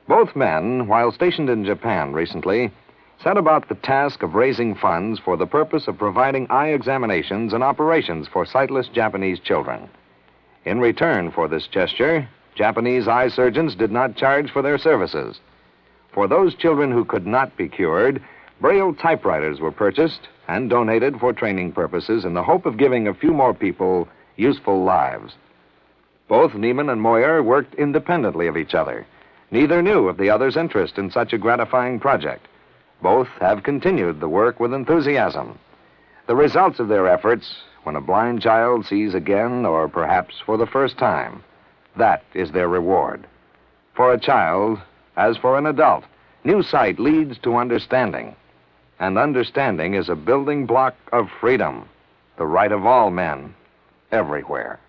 Speaker 4: Both men, while stationed in Japan recently, set about the task of raising funds for the purpose of providing eye examinations and operations for sightless Japanese children. In return for this gesture, Japanese eye surgeons did not charge for their services. For those children who could not be cured, Braille typewriters were purchased and donated for training purposes in the hope of giving a few more people useful lives. Both Neiman and Moyer worked independently of each other. Neither knew of the other's interest in such a gratifying project. Both have continued the work with enthusiasm. The results of their efforts, when a blind child sees again, or perhaps for the first time, that is their reward. For a child, as for an adult, new sight leads to understanding. And understanding is a building block of freedom, the right of all men, everywhere.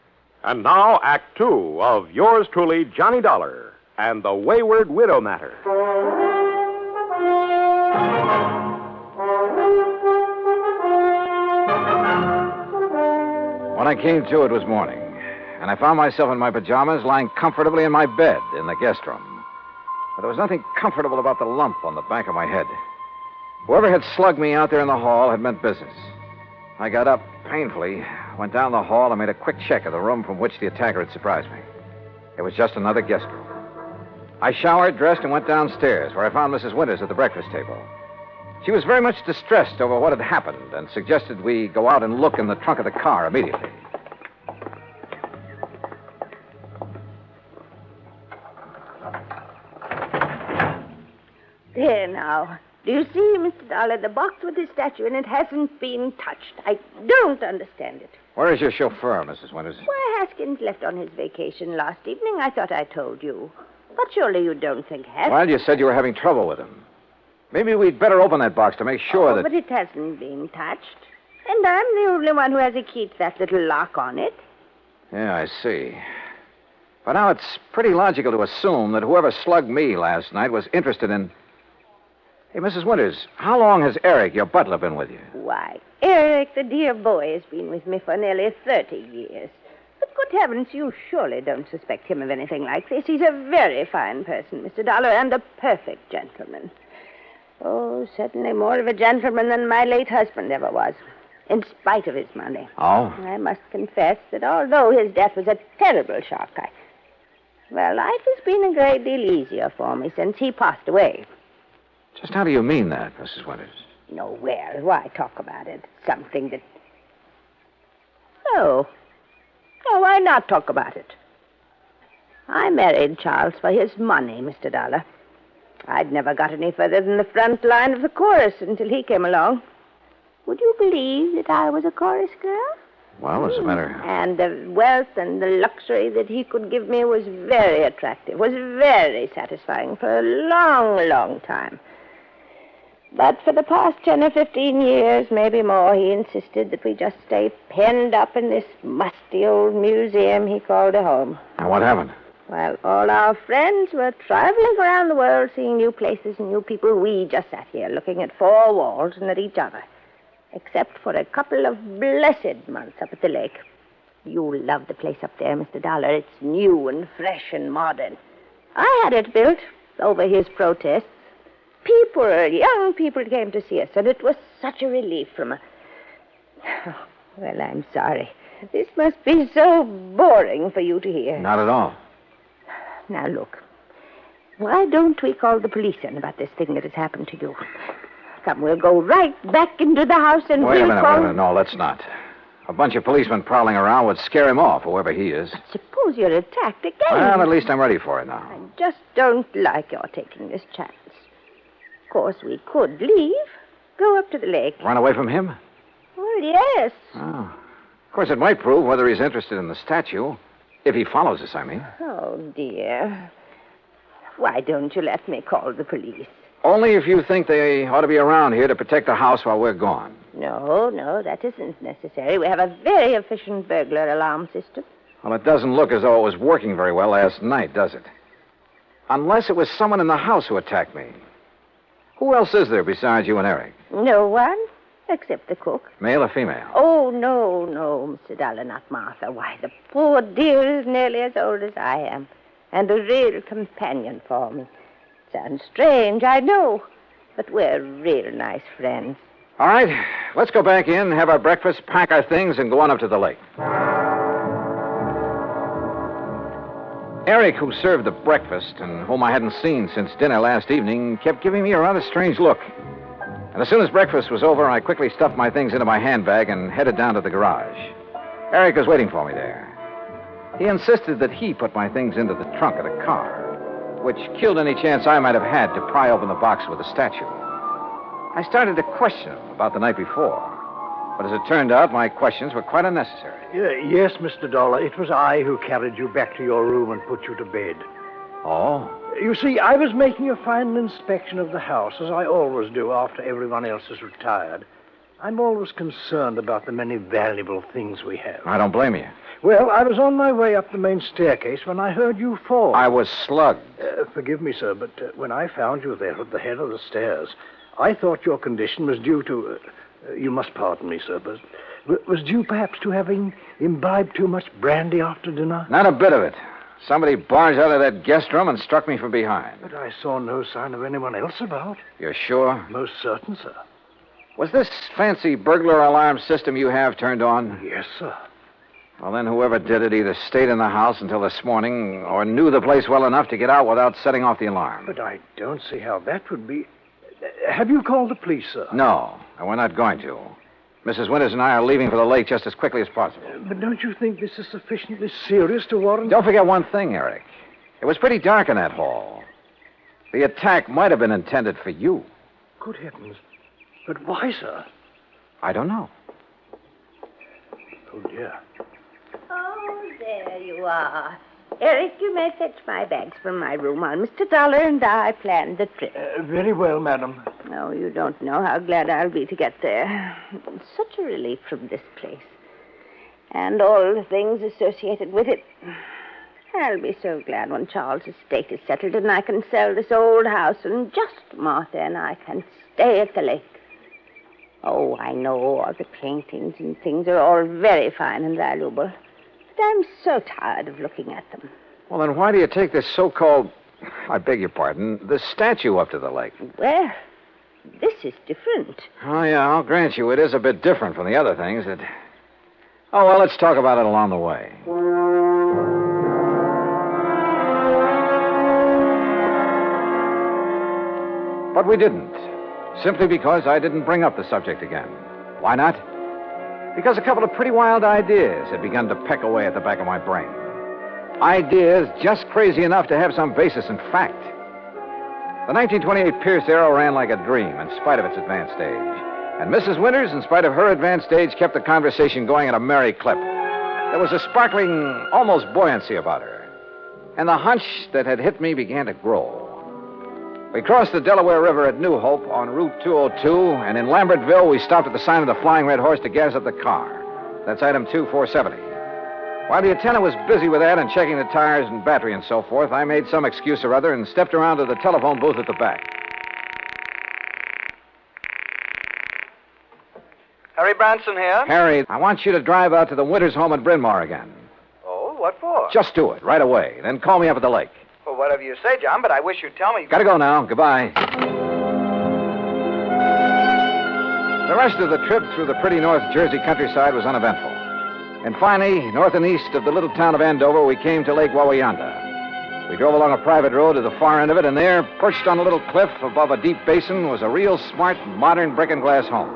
Speaker 23: And now, Act Two of yours truly, Johnny Dollar, and the Wayward Widow Matter.
Speaker 15: When I came to, it was morning, and I found myself in my pajamas lying comfortably in my bed in the guest room. but there was nothing comfortable about the lump on the back of my head. Whoever had slugged me out there in the hall had meant business. I got up painfully, went down the hall, and made a quick check of the room from which the attacker had surprised me. It was just another guest room. I showered, dressed, and went downstairs, where I found Mrs. Winters at the breakfast table. She was very much distressed over what had happened and suggested we go out and look in the trunk of the car immediately.
Speaker 19: There now. Do you see, Mr. Dollar, the box with the statue in it hasn't been touched. I don't understand it.
Speaker 15: Where is your chauffeur, Mrs. Winters?
Speaker 19: Why, Haskins left on his vacation last evening. I thought I told you. But surely you don't think Haskins...
Speaker 15: Well, you said you were having trouble with him. Maybe we'd better open that box to make sure that...
Speaker 19: But it hasn't been touched. And I'm the only one who has a key to that little lock on it.
Speaker 15: Yeah, I see. But now it's pretty logical to assume that whoever slugged me last night was interested in... Hey, Mrs. Winters, how long has Eric, your butler, been with you?
Speaker 19: Why, Eric, the dear boy, has been with me for nearly 30 years. But good heavens, you surely don't suspect him of anything like this. He's a very fine person, Mr. Dollar, and a perfect gentleman. Oh, certainly more of a gentleman than my late husband ever was, in spite of his money.
Speaker 15: Oh?
Speaker 19: I must confess that although his death was a terrible shock, life has been a great deal easier for me since he passed away.
Speaker 15: Just how do you mean that, Mrs. Winters?
Speaker 19: No, well, why talk about it? Something that... Oh, why not talk about it? I married Charles for his money, Mr. Dollar. I'd never got any further than the front line of the chorus until he came along. Would you believe that I was a chorus girl?
Speaker 15: Well, as a matter...
Speaker 19: And the wealth and the luxury that he could give me was very attractive, was very satisfying for a long, long time. But for the past 10 or 15 years, maybe more, he insisted that we just stay penned up in this musty old museum he called a home.
Speaker 15: And what happened?
Speaker 19: Well, all our friends were traveling around the world, seeing new places and new people. We just sat here looking at four walls and at each other. Except for a couple of blessed months up at the lake. You'll love the place up there, Mr. Dollar. It's new and fresh and modern. I had it built over his protests. Young people came to see us, and it was such a relief from a... Oh, well, I'm sorry. This must be so boring for you to hear.
Speaker 15: Not at all.
Speaker 19: Now, look. Why don't we call the police in about this thing that has happened to you? Come, we'll go right back into the house and
Speaker 15: Wait a minute. No, let's not. A bunch of policemen prowling around would scare him off, whoever he is.
Speaker 19: But suppose you're attacked again.
Speaker 15: Well, at least I'm ready for it now.
Speaker 19: I just don't like your taking this chance. Of course, we could leave. Go up to the lake.
Speaker 15: Run away from him?
Speaker 19: Well, yes.
Speaker 15: Oh. Of course, it might prove whether he's interested in the statue. If he follows us, I mean.
Speaker 19: Oh, dear. Why don't you let me call the police?
Speaker 15: Only if you think they ought to be around here to protect the house while we're gone.
Speaker 19: No, that isn't necessary. We have a very efficient burglar alarm system.
Speaker 15: Well, it doesn't look as though it was working very well last night, does it? Unless it was someone in the house who attacked me. Who else is there besides you and Eric?
Speaker 19: No one, except the cook.
Speaker 15: Male or female?
Speaker 19: Oh, no, Mr. Dollar, not Martha. Why, the poor dear is nearly as old as I am, and a real companion for me. Sounds strange, I know, but we're real nice friends.
Speaker 15: All right, let's go back in, have our breakfast, pack our things, and go on up to the lake. Eric, who served the breakfast and whom I hadn't seen since dinner last evening, kept giving me a rather strange look. And as soon as breakfast was over, I quickly stuffed my things into my handbag and headed down to the garage. Eric was waiting for me there. He insisted that he put my things into the trunk of the car, which killed any chance I might have had to pry open the box with the statue. I started to question him about the night before, but as it turned out, my questions were quite unnecessary.
Speaker 8: Yes, Mr. Dollar, it was I who carried you back to your room and put you to bed.
Speaker 15: Oh?
Speaker 8: You see, I was making a final inspection of the house, as I always do after everyone else has retired. I'm always concerned about the many valuable things we have.
Speaker 15: I don't blame you.
Speaker 8: Well, I was on my way up the main staircase when I heard you fall.
Speaker 15: I was slugged.
Speaker 8: Forgive me, sir, but when I found you there at the head of the stairs, I thought your condition was due to... you must pardon me, sir, but was due perhaps to having imbibed too much brandy after dinner?
Speaker 15: Not a bit of it. Somebody barged out of that guest room and struck me from behind.
Speaker 8: But I saw no sign of anyone else about.
Speaker 15: You're sure?
Speaker 8: Most certain, sir.
Speaker 15: Was this fancy burglar alarm system you have turned on?
Speaker 8: Yes, sir.
Speaker 15: Well, then whoever did it either stayed in the house until this morning or knew the place well enough to get out without setting off the alarm.
Speaker 8: But I don't see how that would be. Have you called the police, sir?
Speaker 15: No, and we're not going to. Mrs. Winters and I are leaving for the lake just as quickly as possible.
Speaker 8: But don't you think this is sufficiently serious to warrant...
Speaker 15: Don't forget one thing, Eric. It was pretty dark in that hall. The attack might have been intended for you.
Speaker 8: Good heavens. But why, sir?
Speaker 15: I don't know.
Speaker 8: Oh, dear.
Speaker 19: Oh, there you are. Eric, you may fetch my bags from my room while Mr. Dollar and I planned the trip.
Speaker 8: Very well, madam.
Speaker 19: Oh, you don't know how glad I'll be to get there. It's such a relief from this place. And all the things associated with it. I'll be so glad when Charles' estate is settled and I can sell this old house and just Martha and I can stay at the lake. Oh, I know all the paintings and things are all very fine and valuable. But I'm so tired of looking at them.
Speaker 15: Well, then why do you take this so-called, I beg your pardon, this statue up to the lake?
Speaker 19: Well, this is different.
Speaker 15: Oh, yeah, I'll grant you it is a bit different from the other things that... Oh, well, let's talk about it along the way. But we didn't. Simply because I didn't bring up the subject again. Why not? Because a couple of pretty wild ideas had begun to peck away at the back of my brain. Ideas just crazy enough to have some basis in fact. The 1928 Pierce Arrow ran like a dream in spite of its advanced age. And Mrs. Winters, in spite of her advanced age, kept the conversation going at a merry clip. There was a sparkling, almost buoyancy about her. And the hunch that had hit me began to grow. We crossed the Delaware River at New Hope on Route 202, and in Lambertville, we stopped at the sign of the Flying Red Horse to gas up the car. That's item 2470. While the attendant was busy with that and checking the tires and battery and so forth, I made some excuse or other and stepped around to the telephone booth at the back.
Speaker 2: Harry Branson here.
Speaker 15: Harry, I want you to drive out to the Winters home at Bryn Mawr again.
Speaker 2: Oh, what for?
Speaker 15: Just do it, right away. Then call me up at the lake.
Speaker 2: Well, whatever you say, John, but I wish you'd tell me...
Speaker 15: Gotta go now. Goodbye. The rest of the trip through the pretty North Jersey countryside was uneventful. And finally, north and east of the little town of Andover, we came to Lake Wawayanda. We drove along a private road to the far end of it, and there, perched on a little cliff above a deep basin, was a real smart, modern brick and glass home.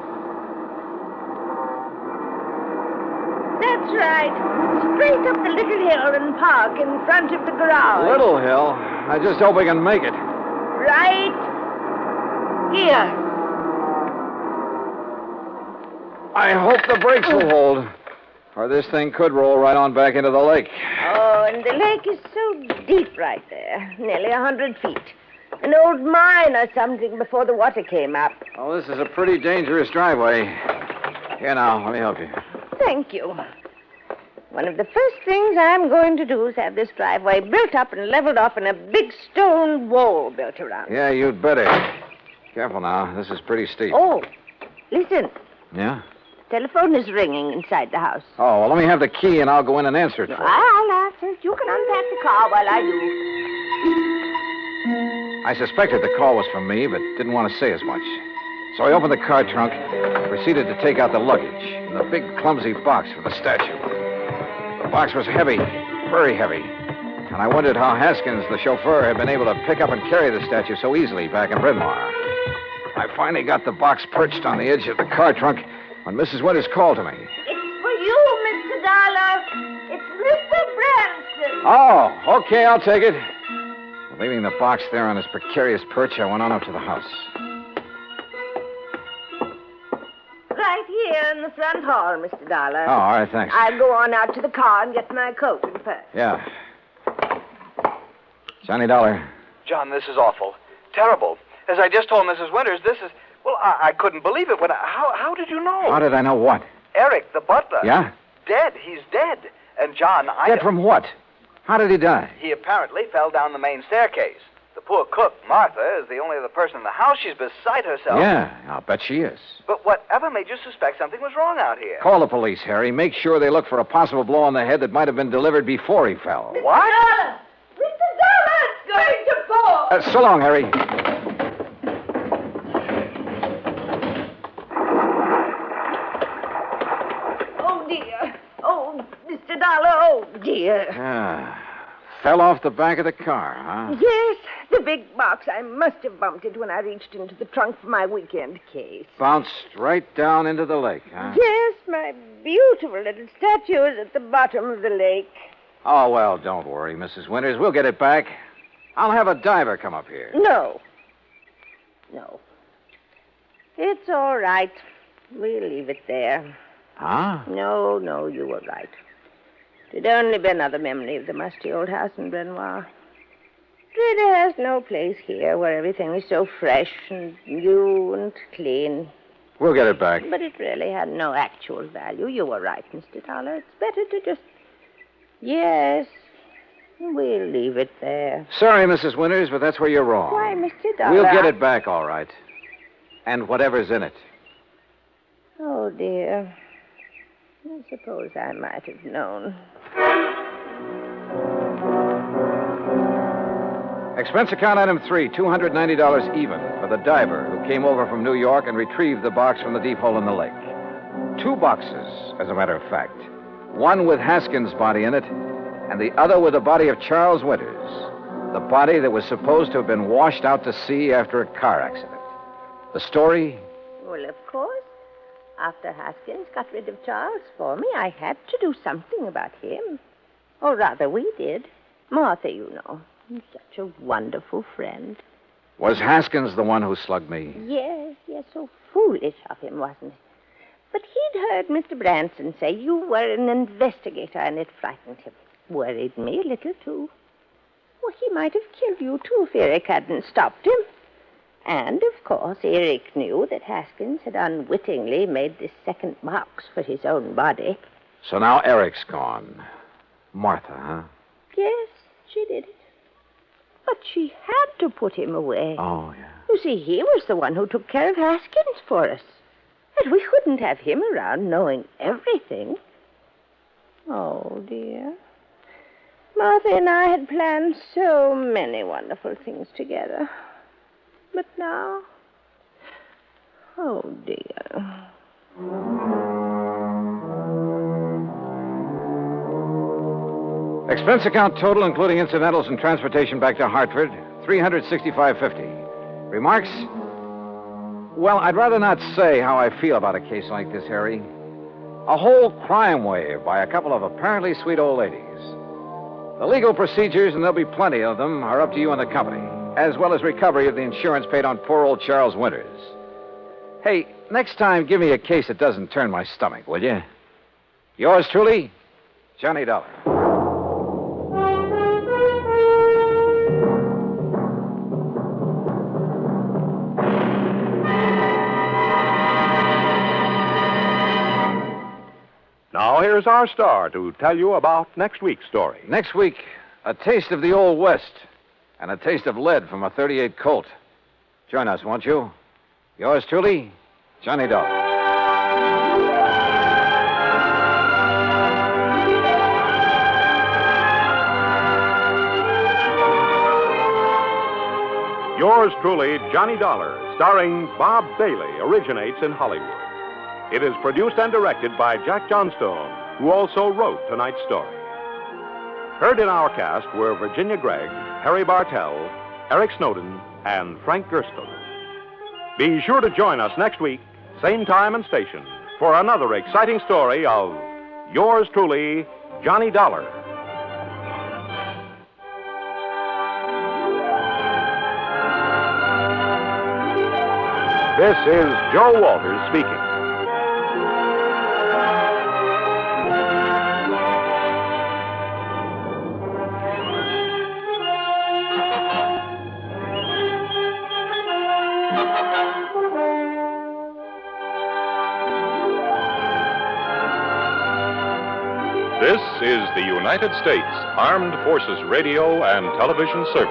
Speaker 19: That's right. Straight up the little hill and park in front of the garage.
Speaker 15: Little hill? I just hope we can make it.
Speaker 19: Right here.
Speaker 15: I hope the brakes will hold, or this thing could roll right on back into the lake.
Speaker 19: Oh, and the lake is so deep right there, nearly 100 feet. An old mine or something before the water came up.
Speaker 15: Oh, this is a pretty dangerous driveway. Here now, let me help you.
Speaker 19: Thank you. One of the first things I'm going to do is have this driveway built up and leveled off and a big stone wall built around it.
Speaker 15: Yeah, you'd better. Careful now, this is pretty steep.
Speaker 19: Oh, listen.
Speaker 15: Yeah?
Speaker 19: Telephone is ringing inside the house.
Speaker 15: Oh, well, let me have the key and I'll go in and answer it for you.
Speaker 19: I'll answer it. You can unpack the car while I do.
Speaker 15: I suspected the call was from me, but didn't want to say as much. So I opened the car trunk and proceeded to take out the luggage and the big, clumsy box for the statue. The box was heavy, very heavy. And I wondered how Haskins, the chauffeur, had been able to pick up and carry the statue so easily back in Bryn Mawr. I finally got the box perched on the edge of the car trunk when Mrs. Winters called to me.
Speaker 19: It's for you, Mr. Dollar. It's Mr. Branson.
Speaker 15: Oh, okay, I'll take it. Leaving the box there on its precarious perch, I went on up to the house.
Speaker 19: Right here in the front hall, Mr. Dollar.
Speaker 15: Oh, all right, thanks.
Speaker 19: I'll go on out to the car and get my coat and purse.
Speaker 15: Yeah. Johnny Dollar.
Speaker 2: John, this is awful. Terrible. As I just told Mrs. Winters, this is... Well, I couldn't believe it. How did you know?
Speaker 15: How did I know what?
Speaker 2: Eric, the butler.
Speaker 15: Yeah?
Speaker 2: Dead. He's dead. And, John,
Speaker 15: Dead from what? How did he die?
Speaker 2: He apparently fell down the main staircase. The poor cook, Martha, is the only other person in the house. She's beside herself.
Speaker 10: Yeah, I'll bet she is.
Speaker 2: But whatever made you suspect something was wrong out here?
Speaker 10: Call the police, Harry. Make sure they look for a possible blow on the head that might have been delivered before he fell.
Speaker 2: What?
Speaker 19: Mr. Dollar's going to fall!
Speaker 10: So long, Harry.
Speaker 19: Oh, dear. Oh, Mr. Dollar, oh, dear.
Speaker 10: Fell off the back of the car, huh?
Speaker 19: Yes, the big box. I must have bumped it when I reached into the trunk for my weekend case.
Speaker 10: Bounced right down into the lake, huh?
Speaker 19: Yes, my beautiful little statue is at the bottom of the lake.
Speaker 10: Oh, well, don't worry, Mrs. Winters. We'll get it back. I'll have a diver come up here.
Speaker 19: No. It's all right. We'll leave it there.
Speaker 10: Huh?
Speaker 19: No, you were right. It'd only be another memory of the musty old house in Brenoir. It has no place here where everything is so fresh and new and clean.
Speaker 10: We'll get it back.
Speaker 19: But it really had no actual value. You were right, Mr. Dollar. It's better to just... Yes, we'll leave it there.
Speaker 10: Sorry, Mrs. Winters, but that's where you're wrong.
Speaker 19: Why, Mr. Dollar...
Speaker 10: We'll get it back, all right. And whatever's in it.
Speaker 19: Oh, dear. I suppose I might have known.
Speaker 10: Expense account item 3, $290 even for the diver who came over from New York and retrieved the box from the deep hole in the lake. 2 boxes, as a matter of fact. One with Haskins' body in it, and the other with the body of Charles Winters, the body that was supposed to have been washed out to sea after a car accident. The story?
Speaker 19: Well, of course. After Haskins got rid of Charles for me, I had to do something about him. Or rather, we did. Martha, you know. He's such a wonderful friend.
Speaker 10: Was Haskins the one who slugged me?
Speaker 19: Yes, so foolish of him, wasn't it? But he'd heard Mr. Branson say you were an investigator, and it frightened him. Worried me a little, too. Well, he might have killed you, too, if Eric hadn't stopped him. And, of course, Eric knew that Haskins had unwittingly made this second box for his own body.
Speaker 10: So now Eric's gone. Martha, huh?
Speaker 19: Yes, she did it. But she had to put him away.
Speaker 10: Oh, yeah.
Speaker 19: You see, he was the one who took care of Haskins for us. And we couldn't have him around knowing everything. Oh, dear. Martha and I had planned so many wonderful things together. But now... Oh, dear.
Speaker 10: Expense account total, including incidentals and transportation back to Hartford, $365.50. Remarks? Well, I'd rather not say how I feel about a case like this, Harry. A whole crime wave by a couple of apparently sweet old ladies. The legal procedures, and there'll be plenty of them, are up to you and the company, as well as recovery of the insurance paid on poor old Charles Winters. Hey, next time, give me a case that doesn't turn my stomach, will you? Yours truly, Johnny Dollar.
Speaker 13: Now, here's our star to tell you about next week's story.
Speaker 10: Next week, a taste of the Old West and a taste of lead from a .38 Colt. Join us, won't you? Yours truly, Johnny Dollar.
Speaker 13: Yours truly, Johnny Dollar, starring Bob Bailey, originates in Hollywood. It is produced and directed by Jack Johnstone, who also wrote tonight's story. Heard in our cast were Virginia Gregg, Harry Bartell, Eric Snowden, and Frank Gerstner. Be sure to join us next week, same time and station, for another exciting story of Yours truly, Johnny Dollar. This is Joe Walters speaking.
Speaker 17: This is the United States Armed Forces Radio and Television Service.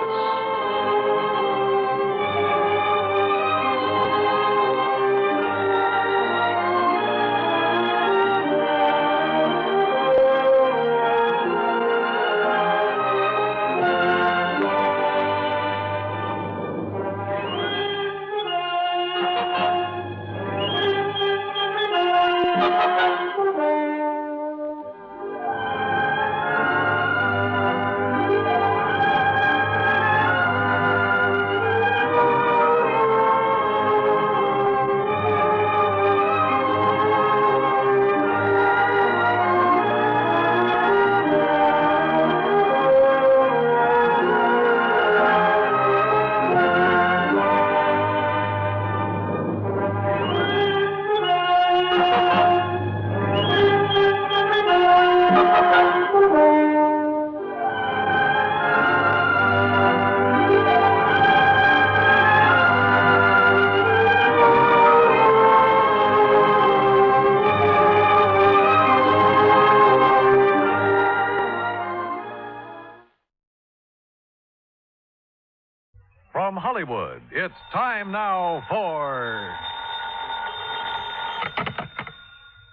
Speaker 5: From Hollywood, it's time now for...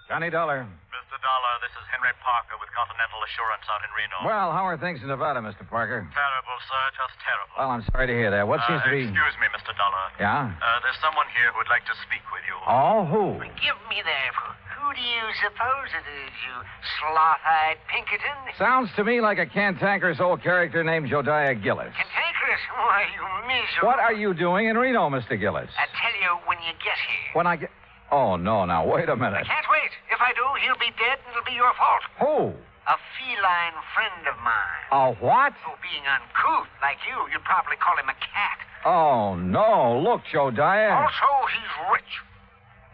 Speaker 3: Johnny Dollar.
Speaker 9: Mr. Dollar, this is Henry Parker with Continental Assurance out in Reno.
Speaker 3: Well, how are things in Nevada, Mr. Parker?
Speaker 9: Terrible, sir, just terrible.
Speaker 3: Well, I'm sorry to hear that. What seems to be...
Speaker 9: Excuse me, Mr. Dollar.
Speaker 3: Yeah?
Speaker 9: There's someone here who would like to speak with you.
Speaker 3: Oh, who?
Speaker 6: Give me that. Who do you suppose it is, you sloth-eyed Pinkerton?
Speaker 3: Sounds to me like a cantankerous old character named Jodiah Gillis.
Speaker 6: Cantankerous? Why, you miserable...
Speaker 3: What are you doing in Reno, Mr. Gillis?
Speaker 6: I tell you when you get here.
Speaker 3: When I get... Oh, no, now, wait a minute.
Speaker 6: I can't wait. If I do, he'll be dead and it'll be your fault.
Speaker 3: Who?
Speaker 6: A feline friend of mine.
Speaker 3: A what?
Speaker 6: Oh, being uncouth like you'd probably call him a cat.
Speaker 3: Oh, no. Look, Jodiah.
Speaker 6: Also, he's rich.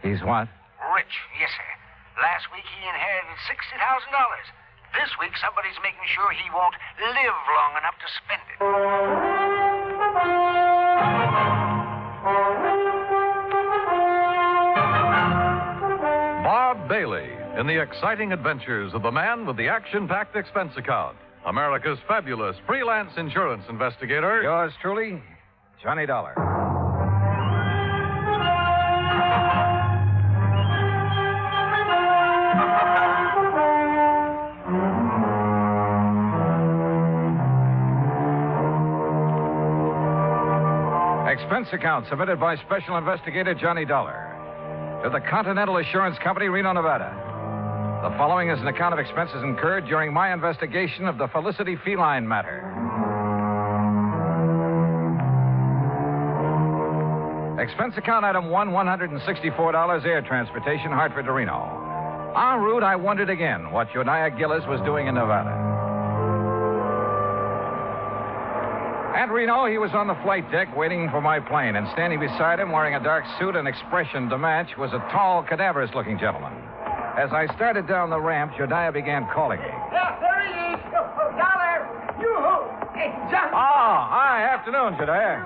Speaker 3: He's what?
Speaker 6: Rich, yes, sir. Last week he inherited $60,000. This week somebody's making sure he won't live long enough to spend it.
Speaker 5: Bob Bailey in the exciting adventures of the man with the action-packed expense account. America's fabulous freelance insurance investigator.
Speaker 3: Yours truly, Johnny Dollar. Expense account submitted by Special Investigator Johnny Dollar to the Continental Assurance Company, Reno, Nevada. The following is an account of expenses incurred during my investigation of the Felicity feline matter. Expense account item 1, $164 air transportation, Hartford to Reno. En route, I wondered again what Jodiah Gillis was doing in Nevada. At Reno, he was on the flight deck waiting for my plane, and standing beside him, wearing a dark suit and expression to match, was a tall, cadaverous-looking gentleman. As I started down the ramp, Jodiah began calling me.
Speaker 18: Yeah, there he is. Dollar. Yoo-hoo. Hey, Johnny.
Speaker 3: Oh, hi. Afternoon, Jodiah.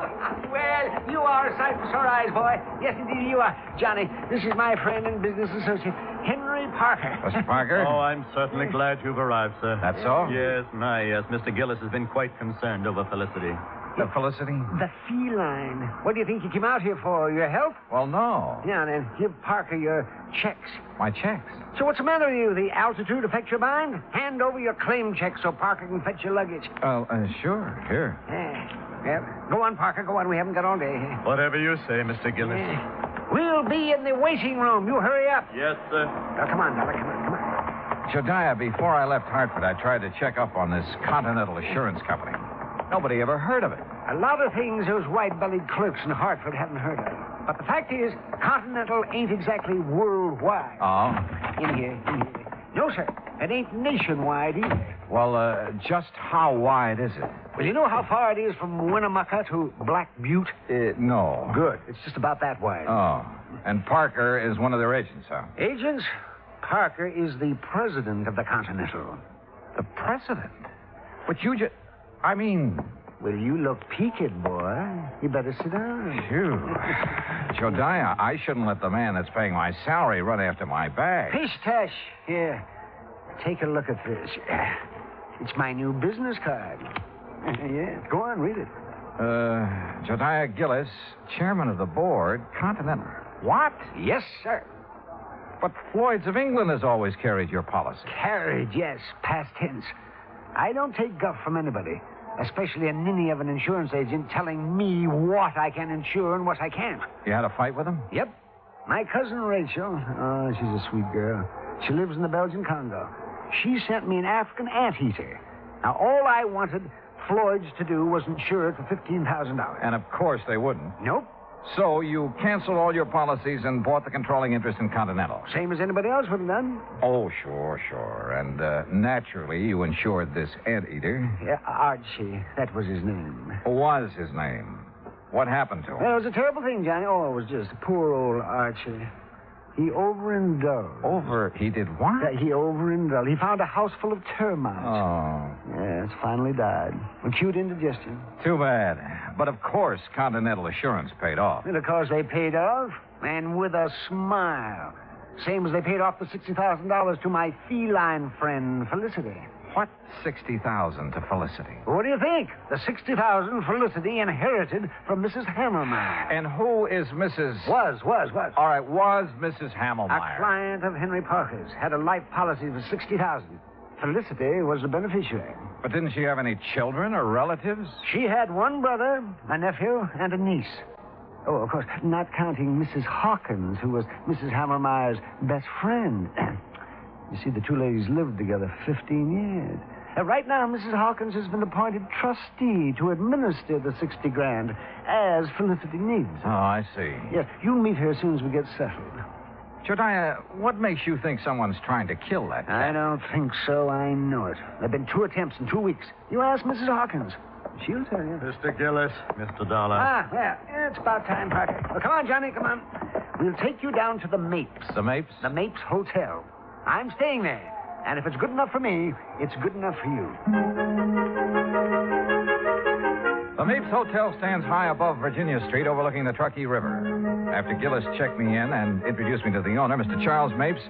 Speaker 18: Well, you are a sight for sore eyes, boy. Yes, indeed, you are. Johnny, this is my friend and business associate, Henry Parker.
Speaker 3: Mr. Parker?
Speaker 21: Oh, I'm certainly glad you've arrived, sir.
Speaker 3: That's so?
Speaker 21: Yes, yes. Mr. Gillis has been quite concerned over Felicity.
Speaker 3: The Felicity?
Speaker 18: The feline. What do you think you came out here for? Your help?
Speaker 3: Well, no.
Speaker 18: Yeah, then give Parker your checks.
Speaker 3: My checks?
Speaker 18: So what's the matter with you? The altitude affect your mind? Hand over your claim check so Parker can fetch your luggage.
Speaker 3: Sure. Here.
Speaker 18: Yeah. Go on, Parker. Go on. We haven't got all day.
Speaker 21: Whatever you say, Mr. Gillis.
Speaker 18: We'll be in the waiting room. You hurry up.
Speaker 21: Yes, sir.
Speaker 18: Now, come on, Dollar. Come on.
Speaker 3: Jodiah, before I left Hartford, I tried to check up on this Continental Assurance Company. Nobody ever heard of it.
Speaker 18: A lot of things those white-bellied clerks in Hartford haven't heard of. But the fact is, Continental ain't exactly worldwide.
Speaker 3: Oh?
Speaker 18: In here. No, sir. It ain't nationwide either.
Speaker 3: Well, just how wide is it?
Speaker 18: Well, you know how far it is from Winnemucca to Black Butte?
Speaker 3: No.
Speaker 18: Good. It's just about that wide.
Speaker 3: Oh. And Parker is one of their agents, huh?
Speaker 18: Agents? Parker is the president of the Continental.
Speaker 3: The president? But you just... I mean...
Speaker 18: Well, you look peaked, boy. You better sit down.
Speaker 3: Phew. Jodiah, I shouldn't let the man that's paying my salary run after my bag.
Speaker 18: Pish-tash. Here, take a look at this. It's my new business card. Yeah, go on, read it.
Speaker 3: Jodiah Gillis, chairman of the board, Continental. What?
Speaker 18: Yes, sir.
Speaker 3: But Floyd's of England has always carried your policy.
Speaker 18: Carried, yes, past tense. I don't take guff from anybody, especially a ninny of an insurance agent telling me what I can insure and what I can't.
Speaker 3: You had a fight with him?
Speaker 18: Yep. My cousin Rachel, oh, she's a sweet girl. She lives in the Belgian Congo. She sent me an African anteater. Now, all I wanted Floyd's to do was insure it for $15,000.
Speaker 3: And of course they wouldn't.
Speaker 18: Nope.
Speaker 3: So you canceled all your policies and bought the controlling interest in Continental.
Speaker 18: Same as anybody else would have done.
Speaker 3: Oh, sure. And naturally, you insured this anteater.
Speaker 18: Yeah, Archie. That was his name.
Speaker 3: Was his name. What happened to him?
Speaker 18: Well, it was a terrible thing, Johnny. Oh, it was just poor old Archie. He overindulged.
Speaker 3: He did what?
Speaker 18: Yeah, he overindulged. He found a house full of termites.
Speaker 3: Oh.
Speaker 18: Yes, finally died. Acute indigestion.
Speaker 3: Too bad. But of course, Continental Assurance paid off.
Speaker 18: And of course they paid off, and with a smile. Same as they paid off the $60,000 to my feline friend, Felicity.
Speaker 15: What 60,000 to Felicity?
Speaker 18: What do you think? The 60,000 Felicity inherited from Mrs. Hammermeyer.
Speaker 15: And who is Mrs.
Speaker 18: Was.
Speaker 15: All right, was Mrs.
Speaker 18: A
Speaker 15: Hammelmeyer.
Speaker 18: client of Henry Parker's. Had a life policy for 60,000. Felicity was the beneficiary.
Speaker 15: But didn't she have any children or relatives?
Speaker 18: She had one brother, a nephew, and a niece. Oh, of course, not counting Mrs. Hawkins, who was Mrs. Hammermeyer's best friend. You see, the two ladies lived together 15 years. Right now, Mrs. Hawkins has been appointed trustee to administer the 60 grand as Felicity needs.
Speaker 15: Oh, I see.
Speaker 18: Yes, you'll meet her as soon as we get settled.
Speaker 15: Jediah, what makes you think someone's trying to kill that cat?
Speaker 18: I don't think so. I know it. There have been 2 attempts in 2 weeks. You ask Mrs. Hawkins. She'll tell you.
Speaker 21: Mr. Gillis, Mr. Dollar.
Speaker 18: Well, it's about time, Parker. Well, come on, Johnny, come on. We'll take you down to the Mapes.
Speaker 15: The Mapes?
Speaker 18: The Mapes Hotel. I'm staying there. And if it's good enough for me, it's good enough for you.
Speaker 15: The Mapes Hotel stands high above Virginia Street overlooking the Truckee River. After Gillis checked me in and introduced me to the owner, Mr. Charles Mapes,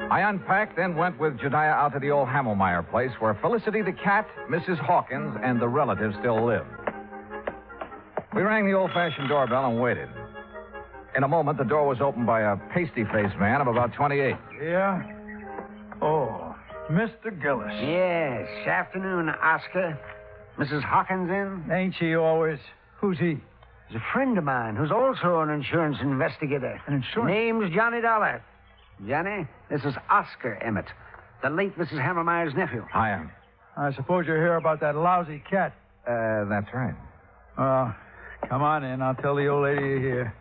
Speaker 15: I unpacked, then went with Jediah out to the old Hammelmeyer place where Felicity the cat, Mrs. Hawkins, and the relatives still lived. We rang the old-fashioned doorbell and waited. In a moment, the door was opened by a pasty-faced man of about 28.
Speaker 1: Yeah? Oh, Mr. Gillis.
Speaker 18: Yes, afternoon, Oscar. Mrs. Hawkins in?
Speaker 1: Ain't she always? Who's he?
Speaker 18: He's a friend of mine who's also an insurance investigator.
Speaker 1: An insurance?
Speaker 18: Name's Johnny Dollar. Johnny, this is Oscar Emmett, the late Mrs. Hammermeyer's nephew.
Speaker 15: Hi,
Speaker 1: I suppose you're here about that lousy cat.
Speaker 15: That's right.
Speaker 1: Come on in. I'll tell the old lady you're here.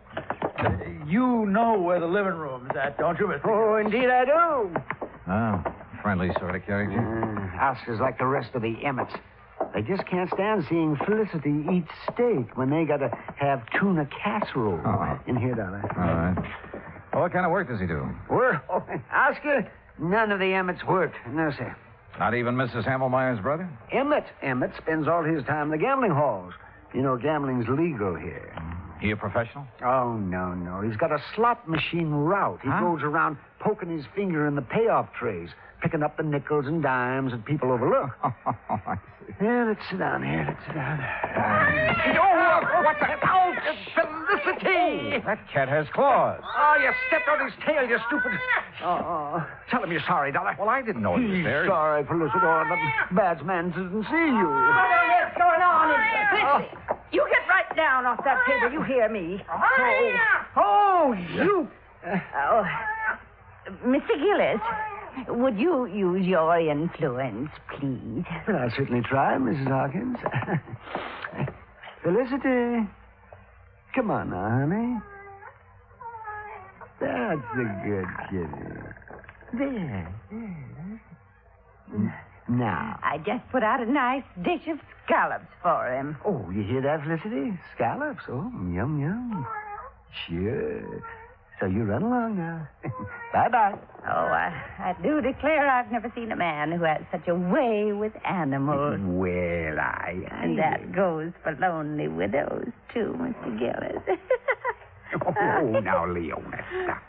Speaker 1: You know where the living room is at, don't you, Mr.
Speaker 18: Oh, indeed I do.
Speaker 15: Oh, friendly sort of character.
Speaker 18: Oscar's like the rest of the Emmets. They just can't stand seeing Felicity eat steak when they got to have tuna casserole. In here, Dollar.
Speaker 15: All right. Well, what kind of work does he do?
Speaker 18: Work? Oh, Oscar, none of the Emmets work. No, sir.
Speaker 15: Not even Mrs. Hammelmeyer's brother?
Speaker 18: Emmett spends all his time in the gambling halls. You know, gambling's legal here.
Speaker 15: He a professional?
Speaker 18: Oh, no. He's got a slot machine route. He goes around poking his finger in the payoff trays, picking up the nickels and dimes that people overlook.
Speaker 15: I see.
Speaker 18: Yeah, let's sit down here. Let's sit down.
Speaker 15: What the... Oh, Felicity! That cat has claws.
Speaker 18: Oh, you stepped on his tail, you stupid... Tell him you're sorry, Dollar.
Speaker 15: Well, I didn't know he was there.
Speaker 18: Sorry, Felicity. Oh, the bad man didn't see you.
Speaker 19: What's going on in here? Felicity, you get right down off that table. You hear me. You... Mr. Gillis, would you use your influence, please?
Speaker 18: Well, I'll certainly try, Mrs. Hawkins. Felicity. Come on now, honey. That's a good kitty. There. Now.
Speaker 19: I just put out a nice dish of scallops for him.
Speaker 18: Oh, you hear that, Felicity? Scallops. Oh, yum. Sure. So you run along now. Bye-bye.
Speaker 19: Oh, I do declare I've never seen a man who has such a way with animals.
Speaker 18: Well,
Speaker 19: And that goes for lonely widows, too, Mr. Gillis.
Speaker 18: Oh, now, Leona, stop.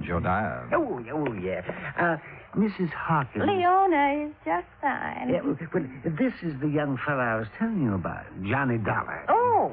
Speaker 15: Jediah.
Speaker 18: Oh, yeah. Mrs. Hawkins.
Speaker 19: Leona is just fine.
Speaker 18: Yeah, well, this is the young fellow I was telling you about, Johnny Dollar.
Speaker 19: Oh,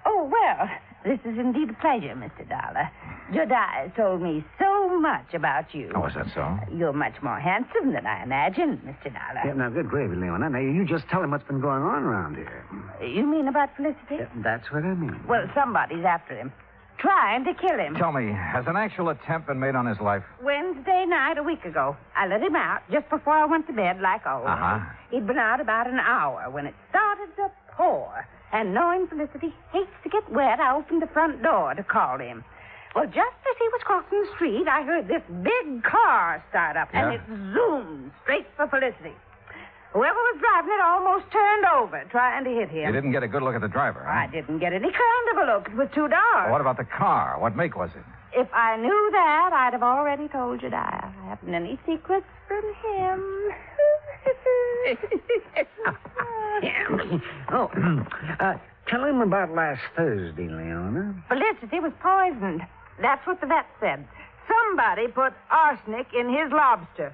Speaker 19: well, this is indeed a pleasure, Mr. Dollar. Jediah told me so much about you.
Speaker 15: Oh, is that so?
Speaker 19: You're much more handsome than I imagined, Mr. Dollar.
Speaker 18: Yeah, now, good gravy, Leona. Now, you just tell him what's been going on around here.
Speaker 19: You mean about Felicity?
Speaker 18: Yeah, that's what I mean.
Speaker 19: Well, somebody's after him. Trying to kill him.
Speaker 15: Tell me, has an actual attempt been made on his life?
Speaker 19: Wednesday night, a week ago. I let him out just before I went to bed, like always. He'd been out about an hour when it started to pour. And knowing Felicity hates to get wet, I opened the front door to call him. Well, just as he was crossing the street, I heard this big car start up, and it zoomed straight for Felicity. Whoever was driving it almost turned over, trying to hit him.
Speaker 15: You didn't get a good look at the driver, huh?
Speaker 19: I didn't get any kind of a look. It was too dark.
Speaker 15: Well, what about the car? What make was it?
Speaker 19: If I knew that, I'd have already told you that. I haven't any secrets from him.
Speaker 18: Tell him about last Thursday, Leona.
Speaker 19: Felicity was poisoned. That's what the vet said. Somebody put arsenic in his lobster.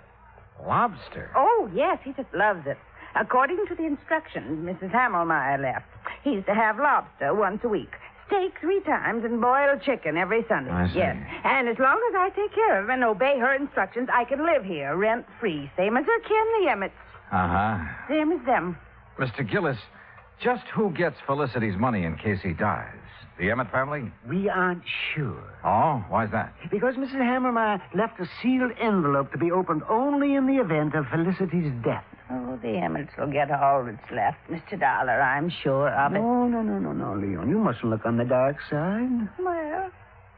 Speaker 1: Lobster?
Speaker 12: Oh, yes, he just loves it. According to the instructions Mrs. Hammelmeyer left, he's to have lobster once a week, steak 3 times, and boiled chicken every Sunday.
Speaker 1: I see.
Speaker 12: Yes, and as long as I take care of him and obey her instructions, I can live here rent-free, same as her kin, the Emmets.
Speaker 1: Uh-huh.
Speaker 12: Same as them.
Speaker 10: Mr. Gillis, just who gets Felicity's money in case he dies? The Emmett family?
Speaker 18: We aren't sure.
Speaker 10: Oh, why's that?
Speaker 18: Because Mrs. Hammermeyer left a sealed envelope to be opened only in the event of Felicity's death.
Speaker 12: Oh, the Emmets will get all that's left, Mr. Dollar, I'm sure of it.
Speaker 18: No, Leon. You mustn't look on the dark side.
Speaker 12: Well,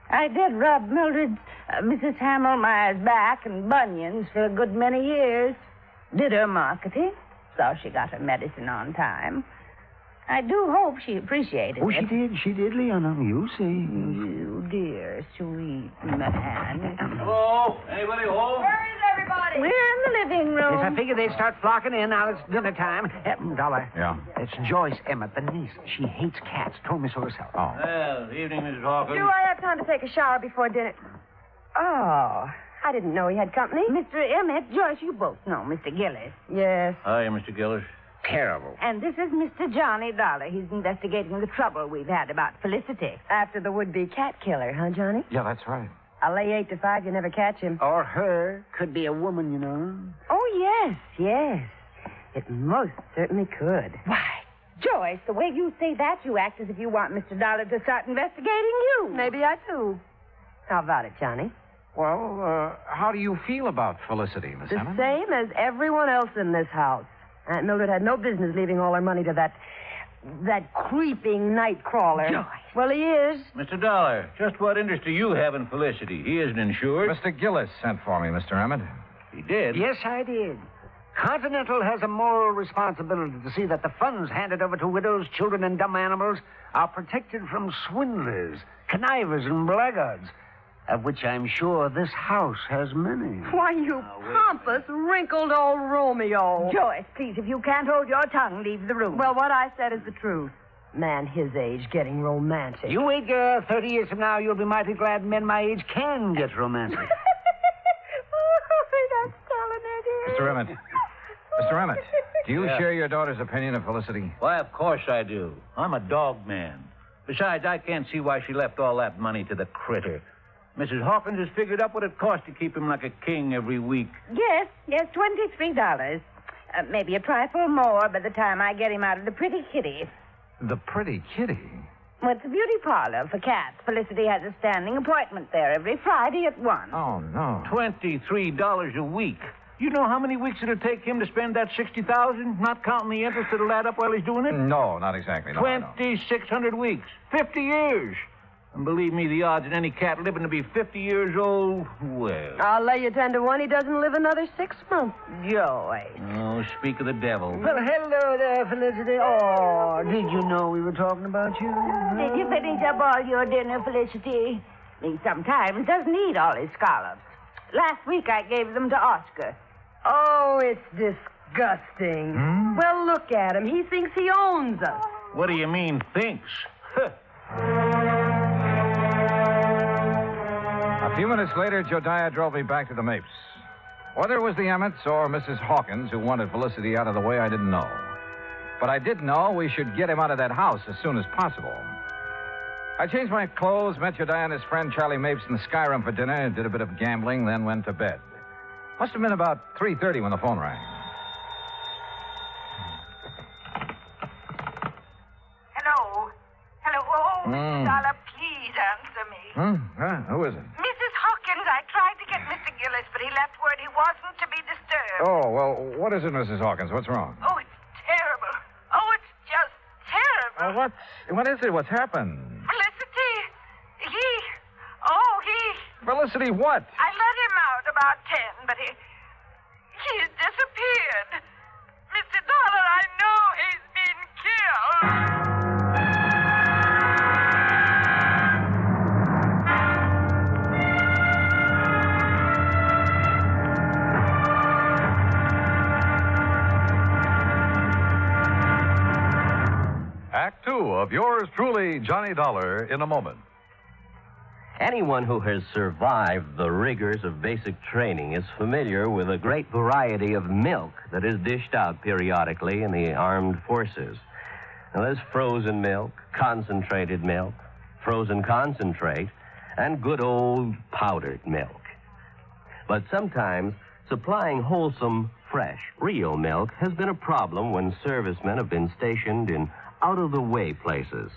Speaker 12: I did rub Mildred's, Mrs. Hammelmeyer's back and bunions for a good many years. Did her marketing. So she got her medicine on time. I do hope she appreciated it.
Speaker 18: She did, Leona. You see.
Speaker 12: You dear, sweet man.
Speaker 18: Hello? Anybody home?
Speaker 12: Where is everybody? We're in the living room.
Speaker 18: Yes, I figured they'd start flocking in. Now it's dinner time. Dollar.
Speaker 10: Yeah?
Speaker 18: It's Joyce Emmett, the niece. She hates cats. Told me so herself.
Speaker 10: Oh.
Speaker 16: Well, evening, Mrs. Hawkins.
Speaker 20: Do I have time to take a shower before dinner? Oh, I didn't know he had company.
Speaker 12: Mr. Emmett, Joyce, you both know Mr. Gillis.
Speaker 20: Yes.
Speaker 16: Hi, Mr. Gillis.
Speaker 18: Terrible.
Speaker 12: And this is Mr. Johnny Dollar. He's investigating the trouble we've had about Felicity.
Speaker 20: After the would-be cat killer, huh, Johnny?
Speaker 10: Yeah, that's right.
Speaker 20: I'll lay 8 to 5 you never catch him.
Speaker 18: Or her. Could be a woman, you know.
Speaker 20: Oh, yes. It most certainly could.
Speaker 12: Why, Joyce, the way you say that, you act as if you want Mr. Dollar to start investigating you.
Speaker 20: Maybe I do. How about it, Johnny?
Speaker 10: Well, how do you feel about Felicity, Miss
Speaker 20: The
Speaker 10: Emmett?
Speaker 20: same as everyone else in this house. Aunt Mildred had no business leaving all her money to that creeping night crawler.
Speaker 12: Joyce.
Speaker 20: Well, he is.
Speaker 16: Mr. Dollar, just what interest do you have in Felicity? He isn't insured.
Speaker 10: Mr. Gillis sent for me, Mr. Emmett.
Speaker 16: He did?
Speaker 18: Yes, I did. Continental has a moral responsibility to see that the funds handed over to widows, children, and dumb animals are protected from swindlers, connivers, and blackguards, of which I'm sure this house has many.
Speaker 20: Why, you pompous, wrinkled old Romeo.
Speaker 12: Joyce, please, if you can't hold your tongue, leave the room.
Speaker 20: Well, what I said is the truth. Man his age getting romantic.
Speaker 18: You wait, girl. 30 years from now, you'll be mighty glad men my age can get romantic.
Speaker 12: That's telling it.
Speaker 10: Mr. Emmett. Mr. Emmett, do you share your daughter's opinion of Felicity?
Speaker 16: Why, of course I do. I'm a dog man. Besides, I can't see why she left all that money to the critter. Mrs. Hawkins has figured up what it costs to keep him like a king every week.
Speaker 12: Yes, $23. Maybe a trifle more by the time I get him out of the pretty kitty.
Speaker 10: The pretty kitty?
Speaker 12: Well, it's a beauty parlor for cats. Felicity has a standing appointment there every Friday at 1.
Speaker 10: Oh, no.
Speaker 16: $23 a week. You know how many weeks it'll take him to spend that $60,000, not counting the interest that'll add up while he's doing it?
Speaker 10: No, not exactly. No,
Speaker 16: 2,600 weeks. 50 years. And believe me, the odds of any cat living to be 50 years old, well.
Speaker 20: I'll lay you 10 to 1 he doesn't live another 6 months.
Speaker 12: Joyce.
Speaker 16: Oh, speak of the devil.
Speaker 18: Well, hello there, Felicity. Oh, did you know we were talking about you?
Speaker 12: Did you finish up all your dinner, Felicity? He sometimes doesn't eat all his scallops. Last week I gave them to Oscar.
Speaker 20: Oh, it's disgusting. Well, look at him. He thinks he owns us.
Speaker 16: What do you mean, thinks?
Speaker 10: A few minutes later, Jodiah drove me back to the Mapes. Whether it was the Emmets or Mrs. Hawkins who wanted Felicity out of the way, I didn't know. But I did know we should get him out of that house as soon as possible. I changed my clothes, met Jodiah and his friend Charlie Mapes in the Skyroom for dinner, did a bit of gambling, then went to bed. Must have been about 3:30 when the phone rang.
Speaker 22: Hello. Oh, Mr. Dollar, please answer me.
Speaker 10: Who is it?
Speaker 22: Mrs. Hawkins, I tried to get Mr. Gillis, but he left word he wasn't to be disturbed.
Speaker 10: Oh, well, what is it, Mrs. Hawkins? What's wrong?
Speaker 22: Oh, it's terrible. Oh, it's just terrible.
Speaker 10: Well, what is it? What's happened?
Speaker 22: Felicity,
Speaker 10: Felicity, what?
Speaker 22: I let him out about 10, but he's disappeared. Mr. Dollar, I know he's been killed.
Speaker 5: Act 2 of yours truly, Johnny Dollar, in a moment.
Speaker 7: Anyone who has survived the rigors of basic training is familiar with a great variety of milk that is dished out periodically in the armed forces. Now, there's frozen milk, concentrated milk, frozen concentrate, and good old powdered milk. But sometimes supplying wholesome, fresh, real milk has been a problem when servicemen have been stationed in out-of-the-way places.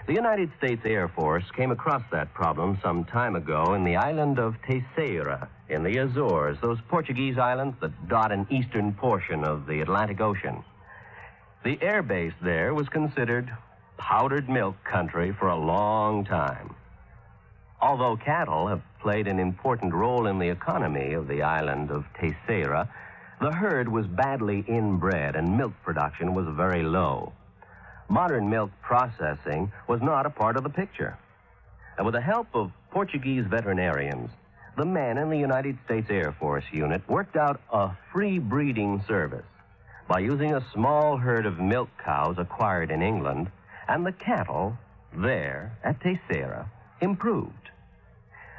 Speaker 7: The United States Air Force came across that problem some time ago in the island of Terceira in the Azores, those Portuguese islands that dot an eastern portion of the Atlantic Ocean. The air base there was considered powdered milk country for a long time. Although cattle have played an important role in the economy of the island of Terceira, the herd was badly inbred and milk production was very low. Modern milk processing was not a part of the picture. And with the help of Portuguese veterinarians, the men in the United States Air Force unit worked out a free breeding service by using a small herd of milk cows acquired in England, and the cattle there at Terceira improved.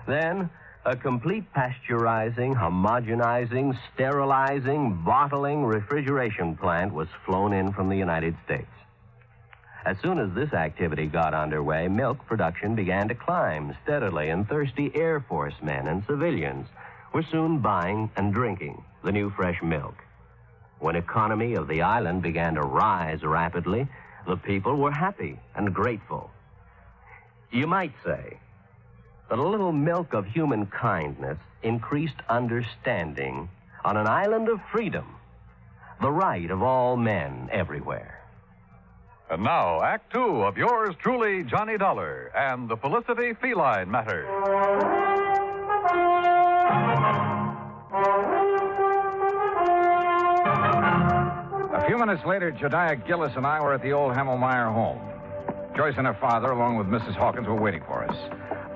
Speaker 7: Then, a complete pasteurizing, homogenizing, sterilizing, bottling, refrigeration plant was flown in from the United States. As soon as this activity got underway, milk production began to climb steadily, and thirsty Air Force men and civilians were soon buying and drinking the new fresh milk. When economy of the island began to rise rapidly, the people were happy and grateful. You might say that a little milk of human kindness increased understanding on an island of freedom, the right of all men everywhere.
Speaker 5: And now, Act Two of yours truly, Johnny Dollar, and the Felicity Feline Matter.
Speaker 3: A few minutes later, Jediah Gillis and I were at the old Hammelmeyer home. Joyce and her father, along with Mrs. Hawkins, were waiting for us.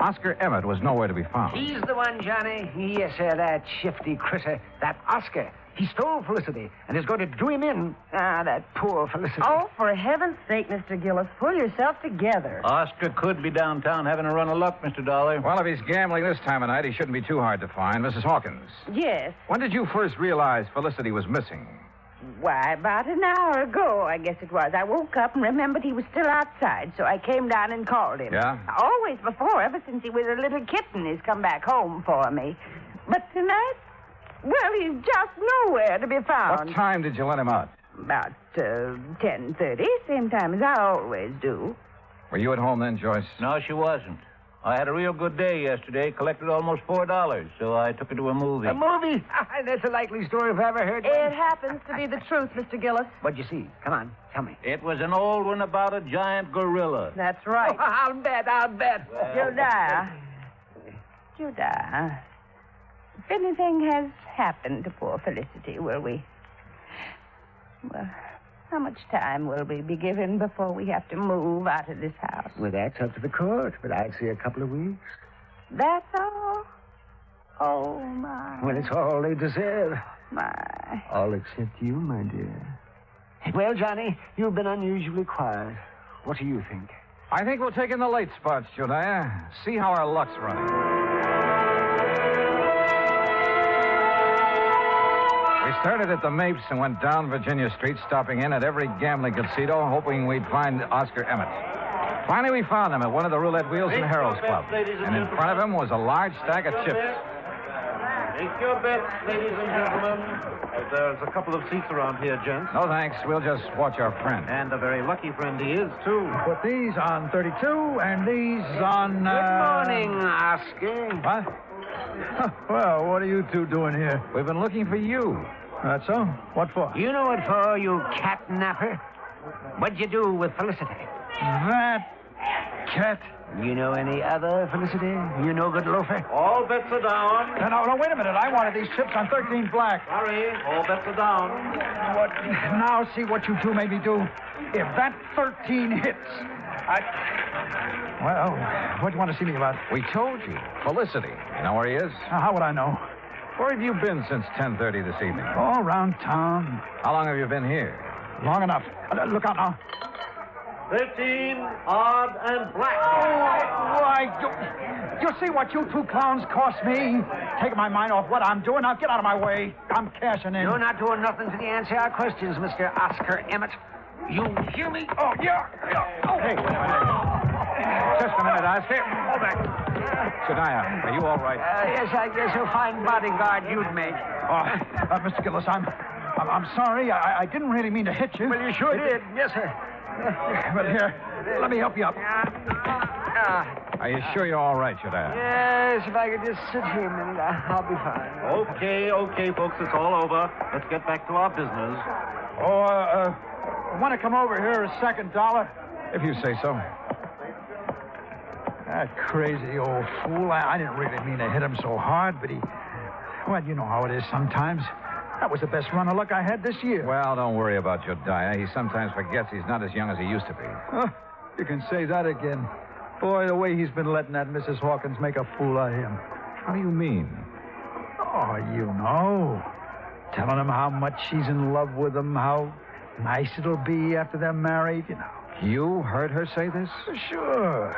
Speaker 3: Oscar Emmett was nowhere to be found.
Speaker 18: He's the one, Johnny. Yes, sir, that shifty critter, that Oscar. He stole Felicity and is going to do him in. Ah, that poor Felicity.
Speaker 20: Oh, for heaven's sake, Mr. Gillis, pull yourself together.
Speaker 16: Oscar could be downtown having a run of luck, Mr. Dollar.
Speaker 3: Well, if he's gambling this time of night, he shouldn't be too hard to find. Mrs. Hawkins.
Speaker 12: Yes.
Speaker 3: When did you first realize Felicity was missing?
Speaker 12: Why, about an hour ago, I guess it was. I woke up and remembered he was still outside, so I came down and called him.
Speaker 3: Yeah?
Speaker 12: Always before, ever since he was a little kitten, he's come back home for me. But tonight, well, he's just nowhere to be found.
Speaker 3: What time did you let him out?
Speaker 12: About 10:30, same time as I always do.
Speaker 3: Were you at home then, Joyce?
Speaker 16: No, she wasn't. I had a real good day yesterday, collected almost $4, so I took her to a movie.
Speaker 18: A movie? That's a likely story if I ever heard one.
Speaker 20: It happens to be the truth, Mr. Gillis.
Speaker 18: What'd you see? Come on, tell me.
Speaker 16: It was an old one about a giant gorilla.
Speaker 20: That's right.
Speaker 18: Oh, I'll bet.
Speaker 12: Jediah, if anything has happened to poor Felicity, will we... Well, how much time will we be given before we have to move out of this house?
Speaker 18: Well, that's up to the court, but I'd say a couple of weeks.
Speaker 12: That's all? Oh, my.
Speaker 18: Well, it's all they deserve.
Speaker 12: My.
Speaker 18: All except you, my dear. Well, Johnny, you've been unusually quiet. What do you think?
Speaker 3: I think we'll take in the late spots, Jediah. See how our luck's running. We started at the Mapes and went down Virginia Street, stopping in at every gambling casino, hoping we'd find Oscar Emmett. Finally, we found him at one of the roulette wheels in Harold's Club. And in front of him was a large stack of chips.
Speaker 23: Take your bets, ladies and gentlemen. There's a couple of seats around here, gents.
Speaker 3: No, thanks. We'll just watch our friend.
Speaker 23: And a very lucky friend he is, too.
Speaker 1: Put these on 32 and these on...
Speaker 18: Good morning, Oscar.
Speaker 1: What? Well, what are you two doing here?
Speaker 3: We've been looking for you.
Speaker 1: That's so? What for?
Speaker 18: You know what for, you catnapper? What'd you do with Felicity?
Speaker 1: That cat.
Speaker 18: You know any other Felicity? You no good loafer?
Speaker 23: All bets are down.
Speaker 1: No, wait a minute. I wanted these chips on 13 black.
Speaker 23: Sorry, all bets are down.
Speaker 1: What? Now see what you two made me do. If that 13 hits, Well, what do you want to see me about?
Speaker 3: We told you. Felicity. You know where he is?
Speaker 1: How would I know?
Speaker 3: Where have you been since 10:30 this evening?
Speaker 1: All around town.
Speaker 3: How long have you been here?
Speaker 1: Long enough. Look out now.
Speaker 4: 13, odd, and black.
Speaker 1: Why, you see what you two clowns cost me? Taking my mind off what I'm doing. Now get out of my way. I'm cashing in.
Speaker 18: You're not doing nothing to answer our questions, Mr. Oscar Emmett. You hear me?
Speaker 1: Oh, yeah. Oh. Hey, wait a minute. Just a minute, Oscar. Hold back. Shadiah, are you all right?
Speaker 18: Yes, I guess a fine bodyguard you'd make.
Speaker 1: Oh, Mr. Gillis, I'm sorry. I didn't really mean to hit you.
Speaker 18: Well, you sure did. Yes, sir.
Speaker 1: But here, let me help you up.
Speaker 15: Are you sure you're all right, Shadiah?
Speaker 18: Yes, if I could just sit here a minute, I'll be fine.
Speaker 21: Okay, folks, it's all over. Let's get back to our business.
Speaker 1: Oh, want to come over here a second, Dollar?
Speaker 15: If you say so.
Speaker 1: That crazy old fool. I didn't really mean to hit him so hard, but well, you know how it is sometimes. That was the best run of luck I had this year.
Speaker 15: Well, don't worry about Jediah. He sometimes forgets he's not as young as he used to be.
Speaker 1: You can say that again. Boy, the way he's been letting that Mrs. Hawkins make a fool of him.
Speaker 15: How do you mean?
Speaker 1: Oh, you know. Telling him how much she's in love with him, how nice it'll be after they're married, you know.
Speaker 15: You heard her say this?
Speaker 1: Sure.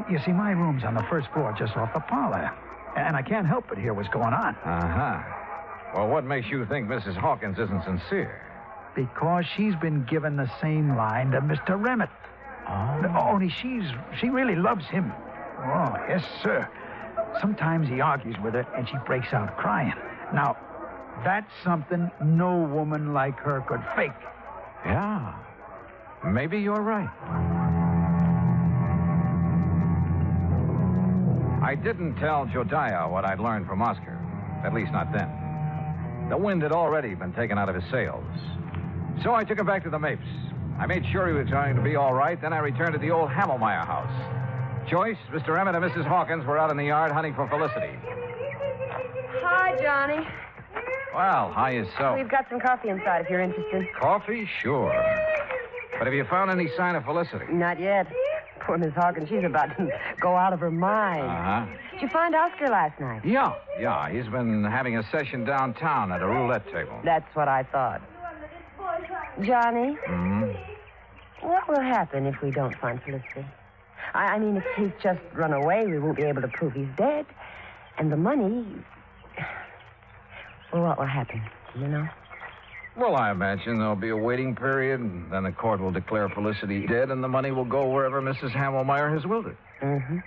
Speaker 1: You see, my room's on the first floor just off the parlor. And I can't help but hear what's going on.
Speaker 15: Uh-huh. Well, what makes you think Mrs. Hawkins isn't sincere?
Speaker 1: Because she's been given the same line to Mr. Remmett. Oh. Only she really loves him. Oh, yes, sir. Sometimes he argues with her, and she breaks out crying. Now, that's something no woman like her could fake.
Speaker 15: Yeah. Maybe you're right. I didn't tell Jediah what I'd learned from Oscar. At least not then. The wind had already been taken out of his sails. So I took him back to the Mapes. I made sure he was going to be all right. Then I returned to the old Hamelmeyer house. Joyce, Mr. Emmett, and Mrs. Hawkins were out in the yard hunting for Felicity.
Speaker 20: Hi, Johnny.
Speaker 15: Well, how is so?
Speaker 20: We've got some coffee inside if you're interested.
Speaker 15: Coffee? Sure. But have you found any sign of Felicity?
Speaker 20: Not yet. Poor Miss Hawkins, she's about to go out of her mind.
Speaker 15: Uh-huh.
Speaker 20: Did you find Oscar last night?
Speaker 15: Yeah. He's been having a session downtown at a roulette table.
Speaker 20: That's what I thought. Johnny? What will happen if we don't find Felicity? I mean, if he's just run away, we won't be able to prove he's dead. And the money... Well, what will happen? Do you know?
Speaker 15: Well, I imagine there'll be a waiting period, and then the court will declare Felicity dead, and the money will go wherever Mrs. Hamelmeyer has willed it.
Speaker 20: Mm-hmm.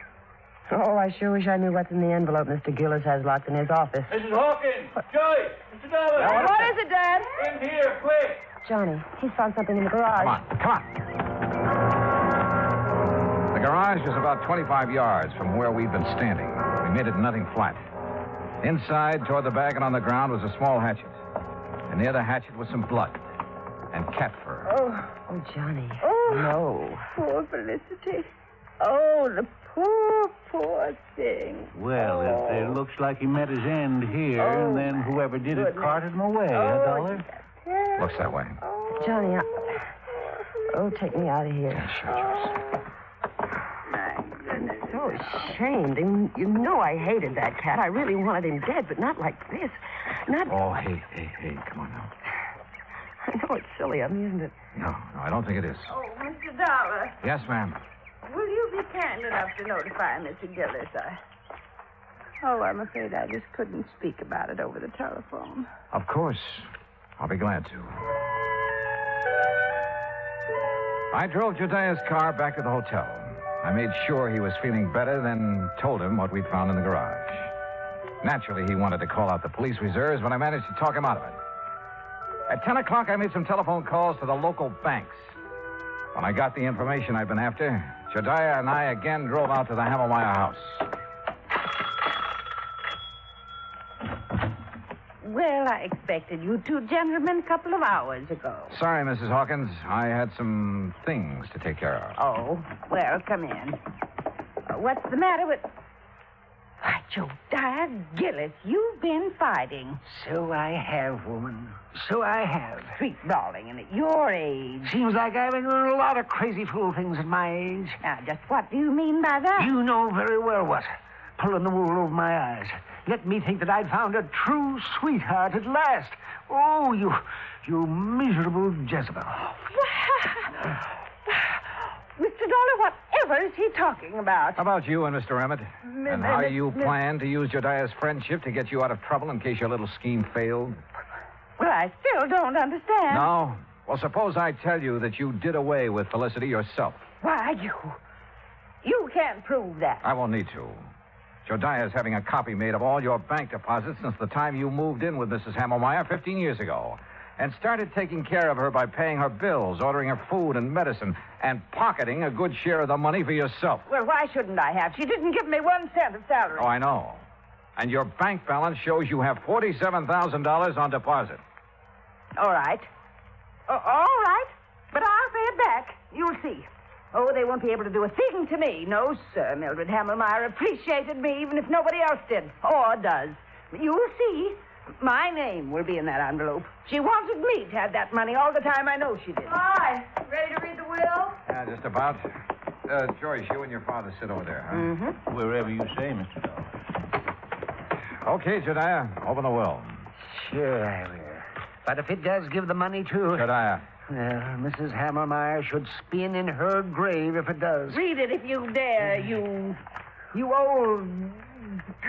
Speaker 20: Oh, I sure wish I knew what's in the envelope Mr. Gillis has locked in his office.
Speaker 4: Mrs. Hawkins! Joyce! Mr. Dollar!
Speaker 20: What is it, Dad?
Speaker 4: In here, quick!
Speaker 20: Johnny, he's found something in the garage.
Speaker 15: Come on. The garage was about 25 yards from where we'd been standing. We made it nothing flat. Inside, toward the back and on the ground, was a small hatchet. And near the hatchet was some blood and cat fur.
Speaker 20: Oh, Johnny.
Speaker 12: Oh,
Speaker 20: no.
Speaker 12: Poor Felicity. Oh, the poor thing.
Speaker 16: Well, it looks like he met his end here, and then whoever did it carted him away, Dollar?
Speaker 15: Looks that way.
Speaker 20: Johnny, take me out of here.
Speaker 15: Yeah, sure, Joyce.
Speaker 20: So ashamed. And you know I hated that cat. I really wanted him dead, but not like this. Not...
Speaker 15: Oh, hey, come on now.
Speaker 20: I know it's silly of me, isn't it?
Speaker 15: No, I don't think it is.
Speaker 12: Oh, Mr. Dollar.
Speaker 15: Yes, ma'am.
Speaker 12: Will you be kind enough to notify Mr. Gillis? I'm afraid I just couldn't speak about it over the telephone.
Speaker 15: Of course. I'll be glad to. I drove Jediah's car back to the hotel. I made sure he was feeling better, then told him what we'd found in the garage. Naturally, he wanted to call out the police reserves, but I managed to talk him out of it. At 10 o'clock, I made some telephone calls to the local banks. When I got the information I'd been after, Jediah and I again drove out to the Hamelmeyer house.
Speaker 12: Well, I expected you two gentlemen a couple of hours ago.
Speaker 15: Sorry, Mrs. Hawkins. I had some things to take care of.
Speaker 12: Oh, well, come in. What's the matter with... Why, Jediah Gillis, you've been fighting.
Speaker 18: So I have, woman. So I have.
Speaker 12: Street brawling, and at your age.
Speaker 18: Seems like I've been doing a lot of crazy fool things at my age.
Speaker 12: Now, just what do you mean by that?
Speaker 18: You know very well what. Pulling the wool over my eyes. Let me think that I'd found a true sweetheart at last. Oh, you miserable Jezebel.
Speaker 12: What is he talking about?
Speaker 15: About you and Mr. Emmett. And how you plan to use Jediah's friendship to get you out of trouble in case your little scheme failed.
Speaker 12: Well, I still don't understand.
Speaker 15: No? Well, suppose I tell you that you did away with Felicity yourself.
Speaker 12: Why, you can't prove that.
Speaker 15: I won't need to. Jediah's having a copy made of all your bank deposits since the time you moved in with Mrs. Hammelmeyer 15 years ago. And started taking care of her by paying her bills, ordering her food and medicine, and pocketing a good share of the money for yourself.
Speaker 12: Well, why shouldn't I have? She didn't give me 1 cent of salary.
Speaker 15: Oh, I know. And your bank balance shows you have $47,000 on deposit.
Speaker 12: All right. All right. But I'll pay it back. You'll see. Oh, they won't be able to do a thing to me. No, sir. Mildred Hammelmeyer appreciated me even if nobody else did. Or does. You'll see. My name will be in that envelope. She wanted me to have that money all the time. I know she did.
Speaker 8: Hi. Ready to read the will?
Speaker 15: Yeah, just about. Joyce, you and your father sit over there, huh?
Speaker 16: Mm-hmm. Wherever you say, Mr. Dollar.
Speaker 15: Okay, Jediah, open the will.
Speaker 18: Sure, I will. But if it does give the money to...
Speaker 15: Jediah.
Speaker 18: Well, Mrs. Hammelmeyer should spin in her grave if it does.
Speaker 12: Read it if you dare, you old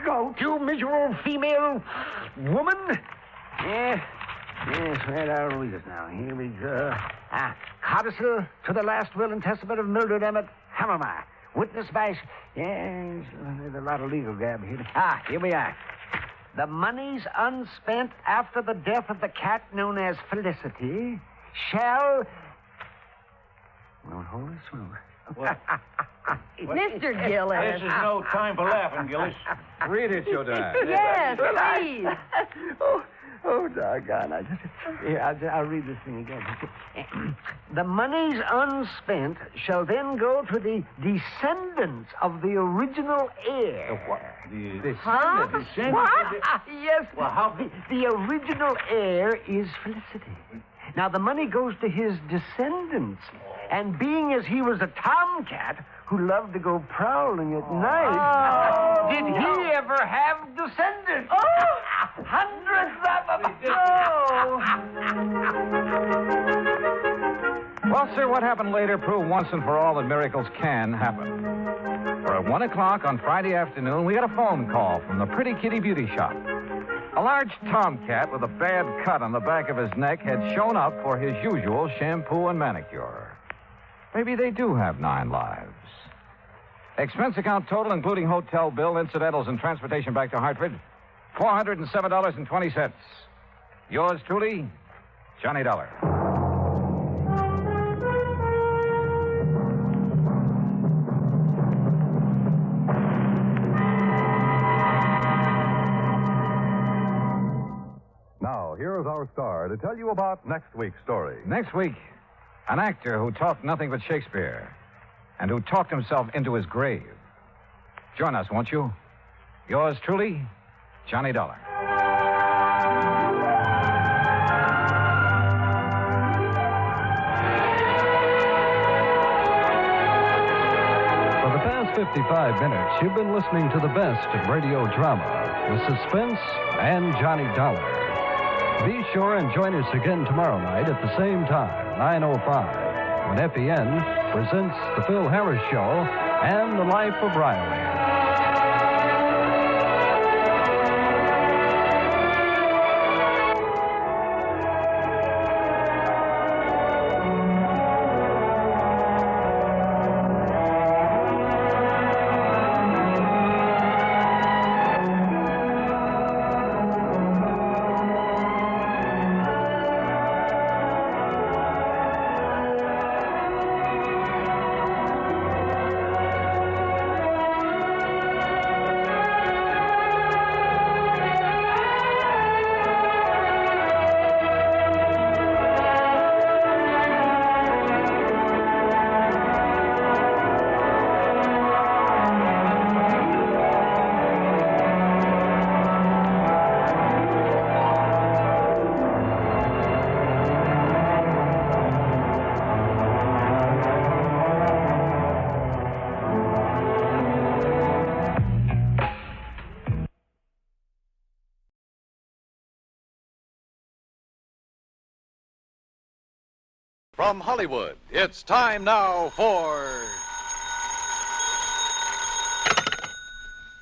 Speaker 12: goat.
Speaker 18: You miserable female woman. Yes, well, I'll read it now. Here we go. Codicil to the last will and testament of Mildred Emmett Hammelmeyer. Witnessed by... Yes, there's a lot of legal gab here. Here we are. The monies unspent after the death of the cat known as Felicity shall... Well, hold it through.
Speaker 12: Mr. Gillis.
Speaker 16: This is no time for laughing, Gillis.
Speaker 15: Read it, Jediah.
Speaker 12: Yes, please.
Speaker 18: Oh, doggone. I'll read this thing again. The monies unspent shall then go to the descendants of the original heir.
Speaker 16: The what?
Speaker 18: Descendants? What? Yes. Well, how... The original heir is Felicity. Now, the money goes to his descendants. And being as he was a tomcat who loved to go prowling at night, did he ever have descendants? Hundreds of them.
Speaker 15: Well, sir, what happened later proved once and for all that miracles can happen. For at 1 o'clock on Friday afternoon, we got a phone call from the Pretty Kitty Beauty Shop. A large tomcat with a bad cut on the back of his neck had shown up for his usual shampoo and manicure. Maybe they do have 9 lives. Expense account total, including hotel bill, incidentals, and transportation back to Hartford, $407.20. Yours truly, Johnny Dollar.
Speaker 5: Now, here is our star to tell you about next week's story.
Speaker 15: Next week, an actor who talked nothing but Shakespeare and who talked himself into his grave. Join us, won't you? Yours truly, Johnny Dollar.
Speaker 11: For the past 55 minutes, you've been listening to the best of radio drama with suspense and Johnny Dollar. Be sure and join us again tomorrow night at the same time, 9:05, when FEN presents The Phil Harris Show and The Life of Riley.
Speaker 5: From Hollywood, it's time now for...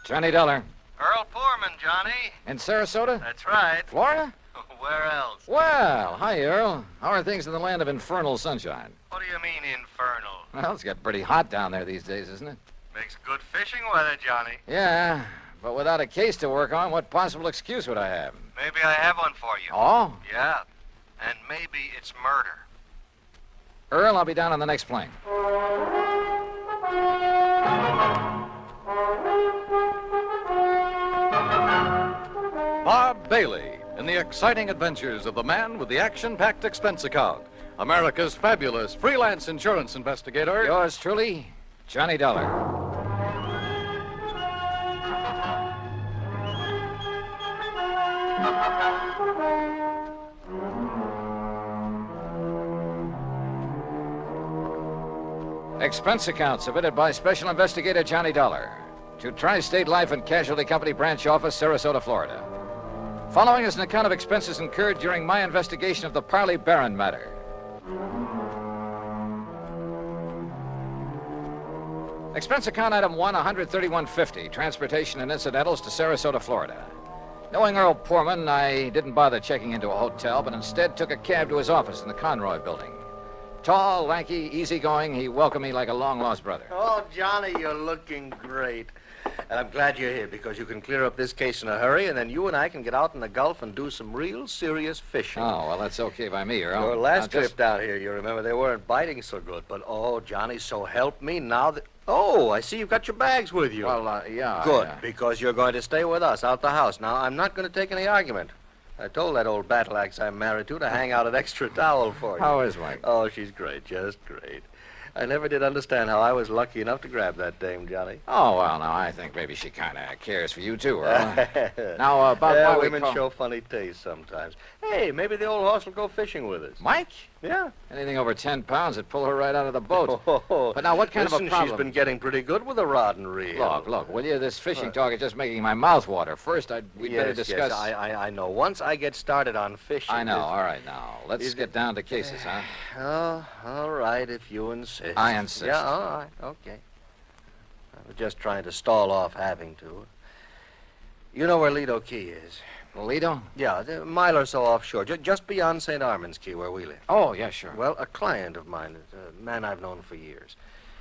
Speaker 3: Johnny Dollar.
Speaker 2: Earl Poorman, Johnny.
Speaker 3: In Sarasota?
Speaker 2: That's right.
Speaker 3: Florida?
Speaker 2: Where else?
Speaker 3: Well, hi, Earl. How are things in the land of infernal sunshine?
Speaker 2: What do you mean, infernal?
Speaker 3: Well, it's got pretty hot down there these days, isn't it?
Speaker 2: Makes good fishing weather, Johnny.
Speaker 3: Yeah, but without a case to work on, what possible excuse would I have?
Speaker 2: Maybe I have one for you.
Speaker 3: Oh?
Speaker 2: Yeah. And maybe it's murder.
Speaker 3: Earl, I'll be down on the next plane.
Speaker 5: Bob Bailey in the exciting adventures of the man with the action-packed expense account, America's fabulous freelance insurance investigator.
Speaker 3: Yours truly, Johnny Dollar. Expense account submitted by Special Investigator Johnny Dollar to Tri-State Life and Casualty Company Branch Office, Sarasota, Florida. Following is an account of expenses incurred during my investigation of the Parley Barron matter. Expense account item 1, $131.50, transportation and incidentals to Sarasota, Florida. Knowing Earl Poorman, I didn't bother checking into a hotel, but instead took a cab to his office in the Conroy building. Tall, lanky, easygoing, he welcomed me like a long-lost brother.
Speaker 2: Oh, Johnny, you're looking great. And I'm glad you're here because you can clear up this case in a hurry, and then you and I can get out in the Gulf and do some real serious fishing.
Speaker 3: Oh, well, that's okay by me, Earl.
Speaker 2: Your last
Speaker 3: Now,
Speaker 2: trip down here, you remember, they weren't biting so good. But, oh, Johnny, so help me now that... Oh, I see you've got your bags with you.
Speaker 3: Well, yeah.
Speaker 2: Good, because you're going to stay with us out the house. Now, I'm not going to take any argument. I told that old battle axe I'm married to hang out an extra towel for you.
Speaker 3: How is Mike?
Speaker 2: Oh, she's great, just great. I never did understand how I was lucky enough to grab that dame, Johnny.
Speaker 3: Oh, well, now, I think maybe she kind of cares for you, too, Earl. Now, about why we
Speaker 2: women show funny taste sometimes. Hey, maybe the old horse will go fishing with us.
Speaker 3: Mike?
Speaker 2: Yeah.
Speaker 3: Anything over 10 pounds would pull her right out of the boat. But now, what kind of a problem?
Speaker 2: She's been getting pretty good with a rod and reel.
Speaker 3: Look, will you? This fishing talk is just making my mouth water. First, we'd better discuss...
Speaker 2: Yes, I know. Once I get started on fishing...
Speaker 3: I know. All right, now. Let's get down to cases, huh?
Speaker 2: Oh, all right, if you insist.
Speaker 3: I insist.
Speaker 2: Yeah, all right, okay. I was just trying to stall off having to. You know where Lido Key is?
Speaker 3: Lido?
Speaker 2: Yeah, a mile or so offshore, just beyond St. Armand's Key, where we live.
Speaker 3: Oh, yeah, sure.
Speaker 2: Well, a client of mine, a man I've known for years.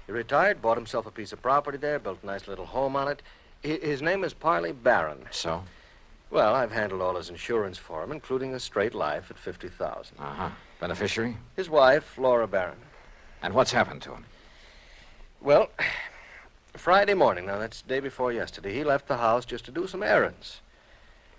Speaker 2: He retired, bought himself a piece of property there, built a nice little home on it. His name is Parley Barron.
Speaker 3: So?
Speaker 2: Well, I've handled all his insurance for him, including a straight life at $50,000.
Speaker 3: Uh-huh. Beneficiary?
Speaker 2: His wife, Flora Barron.
Speaker 3: And what's happened to him?
Speaker 2: Well, Friday morning, now that's the day before yesterday, he left the house just to do some errands.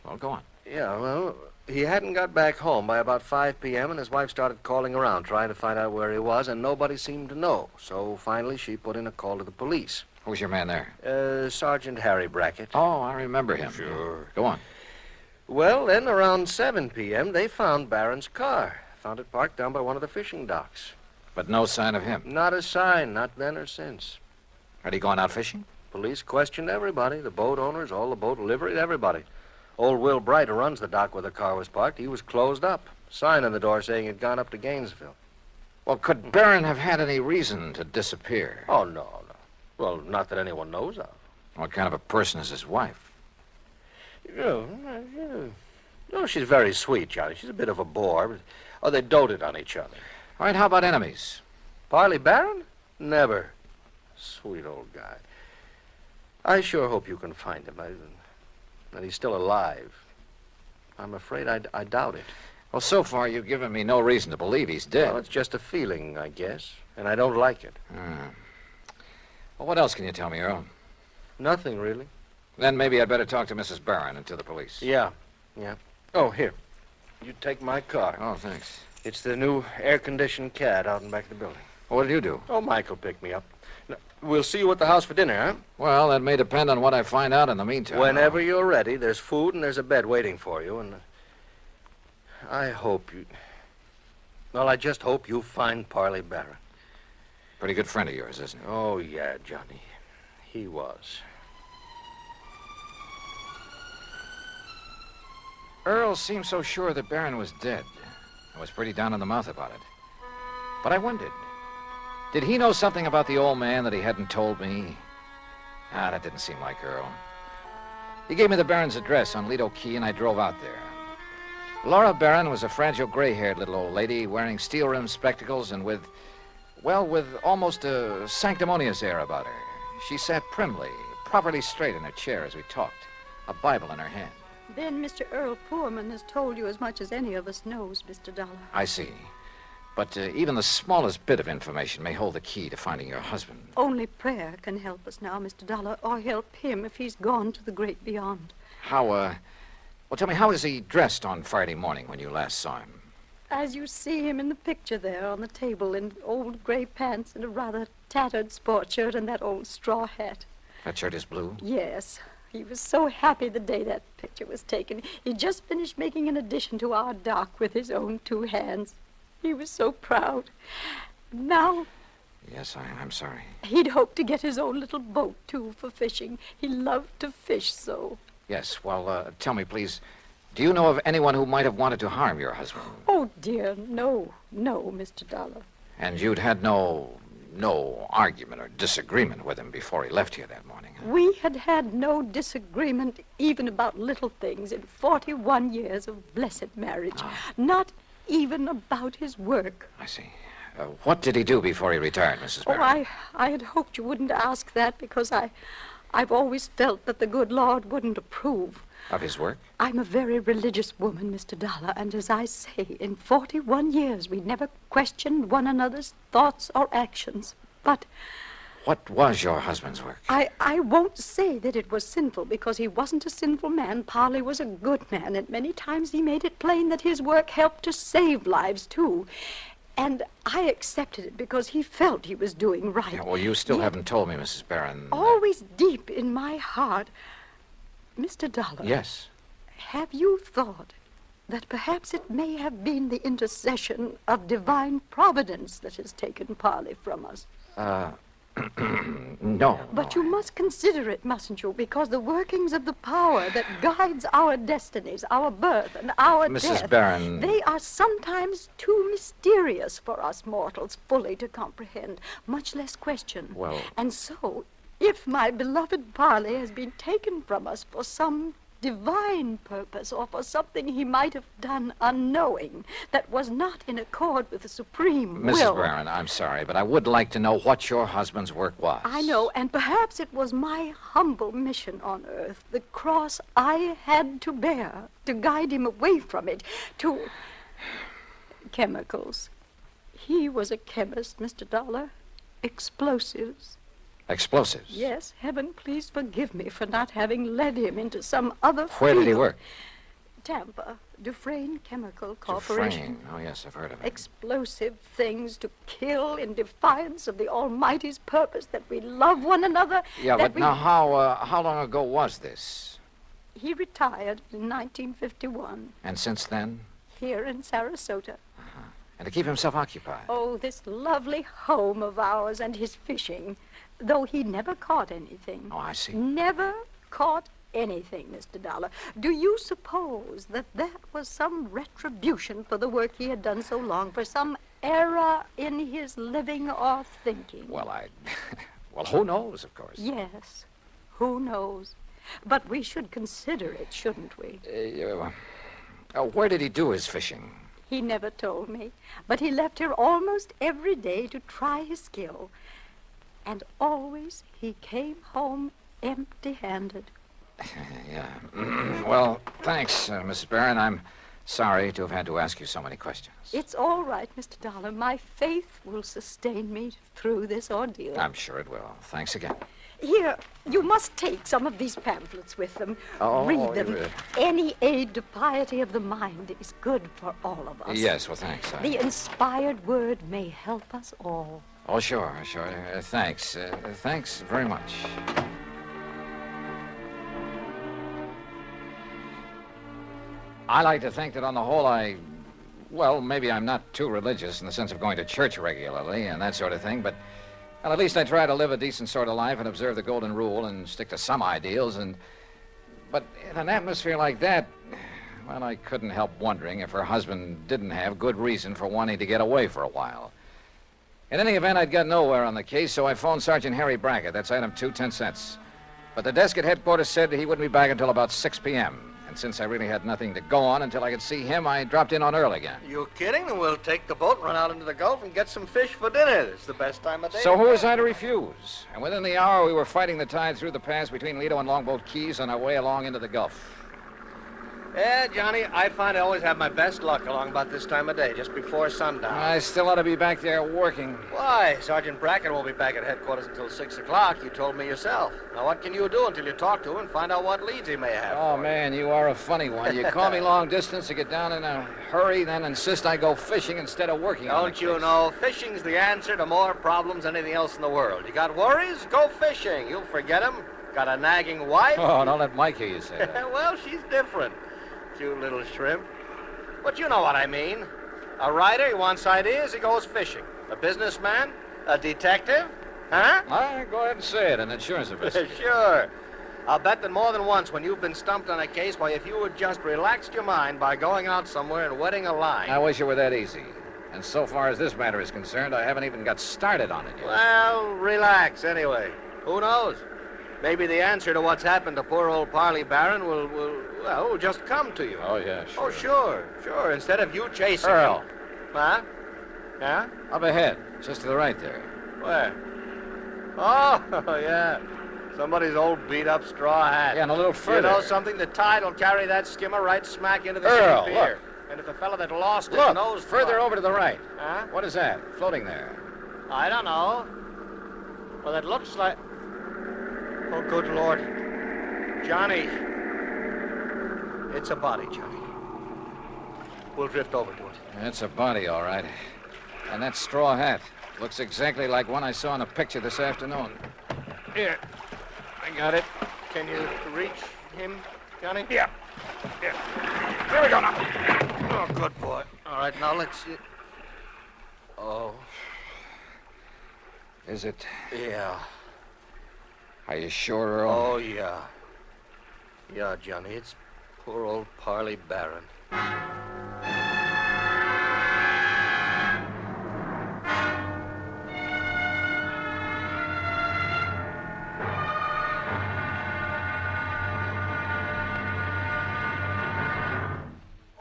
Speaker 3: Well, go on.
Speaker 2: Yeah, well, he hadn't got back home by about 5 p.m., and his wife started calling around, trying to find out where he was, and nobody seemed to know. So finally, she put in a call to the police.
Speaker 3: Who's your man there?
Speaker 2: Sergeant Harry Brackett.
Speaker 3: Oh, I remember him.
Speaker 2: Sure.
Speaker 3: Go on.
Speaker 2: Well, then around 7 p.m., they found Barron's car. Found it parked down by one of the fishing docks.
Speaker 3: But no sign of him?
Speaker 2: Not a sign, not then or since.
Speaker 3: Had he gone out fishing?
Speaker 2: Police questioned everybody, the boat owners, all the boat livery, everybody. Old Will Bright, who runs the dock where the car was parked, he was closed up. Sign on the door saying he'd gone up to Gainesville.
Speaker 3: Well, could Barron have had any reason to disappear?
Speaker 2: Oh, no. Well, not that anyone knows of.
Speaker 3: What kind of a person is his wife?
Speaker 2: No, she's very sweet, Johnny. She's a bit of a bore. But, they doted on each other.
Speaker 3: All right, how about enemies?
Speaker 2: Parley Barron? Never. Sweet old guy. I sure hope you can find him. That he's still alive. I'm afraid I doubt it.
Speaker 3: Well, so far, you've given me no reason to believe he's dead.
Speaker 2: Well, it's just a feeling, I guess. And I don't like it.
Speaker 3: Well, what else can you tell me, Earl?
Speaker 2: Nothing, really.
Speaker 3: Then maybe I'd better talk to Mrs. Barron and to the police.
Speaker 2: Yeah. Oh, here. You take my car.
Speaker 3: Oh, thanks.
Speaker 2: It's the new air-conditioned cad out in back of the building.
Speaker 3: Well, what did you do?
Speaker 2: Oh, Michael picked me up. Now, we'll see you at the house for dinner, huh?
Speaker 3: Well, that may depend on what I find out in the meantime.
Speaker 2: Whenever you're ready, there's food and there's a bed waiting for you, and I hope you... Well, I just hope you find Parley Barron.
Speaker 3: Pretty good friend of yours, isn't he?
Speaker 2: Oh, yeah, Johnny. He was.
Speaker 3: Earl seemed so sure that Barron was dead. I was pretty down in the mouth about it. But I wondered, did he know something about the old man that he hadn't told me? That didn't seem like Earl. He gave me the Baron's address on Lido Key, and I drove out there. Laura Barron was a fragile, gray-haired little old lady wearing steel-rimmed spectacles and with almost a sanctimonious air about her. She sat primly, properly straight in her chair as we talked, a Bible in her hand.
Speaker 13: Then Mr. Earl Poorman has told you as much as any of us knows, Mr. Dollar.
Speaker 3: I see. But even the smallest bit of information may hold the key to finding your husband.
Speaker 13: Only prayer can help us now, Mr. Dollar, or help him if he's gone to the great beyond.
Speaker 3: Well, tell me, how was he dressed on Friday morning when you last saw him?
Speaker 13: As you see him in the picture there on the table in old gray pants and a rather tattered sport shirt and that old straw hat.
Speaker 3: That shirt is blue?
Speaker 13: Yes. He was so happy the day that picture was taken. He just finished making an addition to our dock with his own 2 hands. He was so proud. Now...
Speaker 3: Yes, I'm sorry.
Speaker 13: He'd hoped to get his own little boat, too, for fishing. He loved to fish so.
Speaker 3: Yes, well, tell me, please, do you know of anyone who might have wanted to harm your husband?
Speaker 13: Oh, dear, no, Mr. Dollar.
Speaker 3: And you'd had no argument or disagreement with him before he left here that morning?
Speaker 13: We had no disagreement even about little things in 41 years of blessed marriage. Not even about his work.
Speaker 3: I see. What did he do before he retired, Mrs. Barron?
Speaker 13: I had hoped you wouldn't ask that because I've always felt that the good Lord wouldn't approve.
Speaker 3: Of his work?
Speaker 13: I'm a very religious woman, Mr. Dollar, and as I say, in 41 years we never questioned one another's thoughts or actions. But...
Speaker 3: What was your husband's work?
Speaker 13: I won't say that it was sinful, because he wasn't a sinful man. Parley was a good man, and many times he made it plain that his work helped to save lives, too. And I accepted it because he felt he was doing right.
Speaker 3: Yeah, well, you still haven't told me, Mrs. Barron.
Speaker 13: Always deep in my heart. Mr. Dollar.
Speaker 3: Yes?
Speaker 13: Have you thought that perhaps it may have been the intercession of divine providence that has taken Parley from us?
Speaker 3: No.
Speaker 13: But you must consider it, mustn't you? Because the workings of the power that guides our destinies, our birth and our death...
Speaker 3: Mrs. Barron...
Speaker 13: They are sometimes too mysterious for us mortals fully to comprehend, much less question.
Speaker 3: Well...
Speaker 13: And so, if my beloved Parley has been taken from us for some divine purpose or for something he might have done unknowing that was not in accord with the supreme will...
Speaker 3: Mrs. Barron, I'm sorry, but I would like to know what your husband's work was.
Speaker 13: I know, and perhaps it was my humble mission on earth, the cross I had to bear to guide him away from it, to... chemicals. He was a chemist, Mr. Dollar. Explosives.
Speaker 3: Explosives?
Speaker 13: Yes, heaven please forgive me for not having led him into some other field.
Speaker 3: Where did he work?
Speaker 13: Tampa, Dufresne Chemical Corporation.
Speaker 3: Dufresne. Oh, yes, I've heard of it.
Speaker 13: Explosive things to kill in defiance of the Almighty's purpose that we love one another.
Speaker 3: Yeah, but now how long ago was this?
Speaker 13: He retired in 1951.
Speaker 3: And since then?
Speaker 13: Here in Sarasota.
Speaker 3: And to keep himself occupied?
Speaker 13: Oh, this lovely home of ours and his fishing. Though he never caught anything.
Speaker 3: Oh, I see.
Speaker 13: Never caught anything, Mr. Dollar. Do you suppose that was some retribution for the work he had done so long, for some error in his living or thinking?
Speaker 3: Well, well, who knows, of course.
Speaker 13: Yes, who knows? But we should consider it, shouldn't we?
Speaker 3: Where did he do his fishing?
Speaker 13: He never told me, but he left here almost every day to try his skill. And always he came home empty-handed.
Speaker 3: Yeah. Well, thanks, Mrs. Barron. I'm sorry to have had to ask you so many questions.
Speaker 13: It's all right, Mr. Dollar. My faith will sustain me through this ordeal.
Speaker 3: I'm sure it will. Thanks again.
Speaker 13: Here, you must take some of these pamphlets with them.
Speaker 3: Oh,
Speaker 13: read them. Any aid to piety of the mind is good for all of us.
Speaker 3: Yes, well, thanks.
Speaker 13: The inspired word may help us all.
Speaker 3: Oh, sure. Thanks. Thanks very much. I like to think that on the whole maybe I'm not too religious in the sense of going to church regularly and that sort of thing, but at least I try to live a decent sort of life and observe the golden rule and stick to some ideals. But in an atmosphere like that, well, I couldn't help wondering if her husband didn't have good reason for wanting to get away for a while. In any event, I'd got nowhere on the case, so I phoned Sergeant Harry Brackett. That's item 2, 10 cents. But the desk at headquarters said he wouldn't be back until about 6 p.m. And since I really had nothing to go on until I could see him, I dropped in on Earl again.
Speaker 2: You kidding? Then we'll take the boat, run out into the Gulf, and get some fish for dinner. It's the best time of day.
Speaker 3: So who was I to refuse? And within the hour, we were fighting the tide through the pass between Lido and Longboat Keys on our way along into the Gulf.
Speaker 2: Yeah, Johnny, I find I always have my best luck along about this time of day, just before sundown.
Speaker 3: I still ought to be back there working.
Speaker 2: Why? Sergeant Brackett won't be back at headquarters until 6 o'clock. You told me yourself. Now, what can you do until you talk to him and find out what leads he may have?
Speaker 3: Oh, man, you are a funny one. You call me long distance to get down in a hurry, then insist I go fishing instead of working on the
Speaker 2: Don't you
Speaker 3: case.
Speaker 2: know, fishing's the answer to more problems than anything else in the world. You got worries? Go fishing. You'll forget them. Got a nagging wife?
Speaker 3: Oh, don't let Mike hear you say that.
Speaker 2: Well, she's different. Cute little shrimp. But you know what I mean. A writer, he wants ideas, he goes fishing. A businessman? A detective? Huh?
Speaker 3: All right, go ahead and say it, an insurance investigator.
Speaker 2: Sure. I'll bet that more than once when you've been stumped on a case, why, if you had just relaxed your mind by going out somewhere and wetting a line.
Speaker 3: I wish it were that easy. And so far as this matter is concerned, I haven't even got started on it yet.
Speaker 2: Well, relax anyway. Who knows? Maybe the answer to what's happened to poor old Parley Barron will just come to you.
Speaker 3: Oh, yeah, sure.
Speaker 2: Oh, sure. Instead of you chasing
Speaker 3: Earl.
Speaker 2: him. Huh? Yeah?
Speaker 3: Up ahead, just to the right there.
Speaker 2: Where? Oh, yeah. Somebody's old beat-up straw hat.
Speaker 3: Yeah, and a little further.
Speaker 2: You know something? The tide will carry that skimmer right smack into the
Speaker 3: Earl,
Speaker 2: sea pier.
Speaker 3: look.
Speaker 2: And if the fella that lost his
Speaker 3: Look,
Speaker 2: nose...
Speaker 3: further over to the right.
Speaker 2: Huh?
Speaker 3: What is that, floating there?
Speaker 2: I don't know. Well, it looks like... Oh, good Lord. Johnny. It's a body, Johnny. We'll drift over to it.
Speaker 3: It's a body, all right. And that straw hat looks exactly like one I saw in a picture this afternoon.
Speaker 2: Here. I got it. Can you reach him, Johnny? Yeah. Here we go now. Oh, good boy. All right, now let's see. Oh.
Speaker 3: Is it?
Speaker 2: Yeah.
Speaker 3: Are you sure, Earl?
Speaker 2: Oh, yeah. Yeah, Johnny, it's poor old Parley Barron.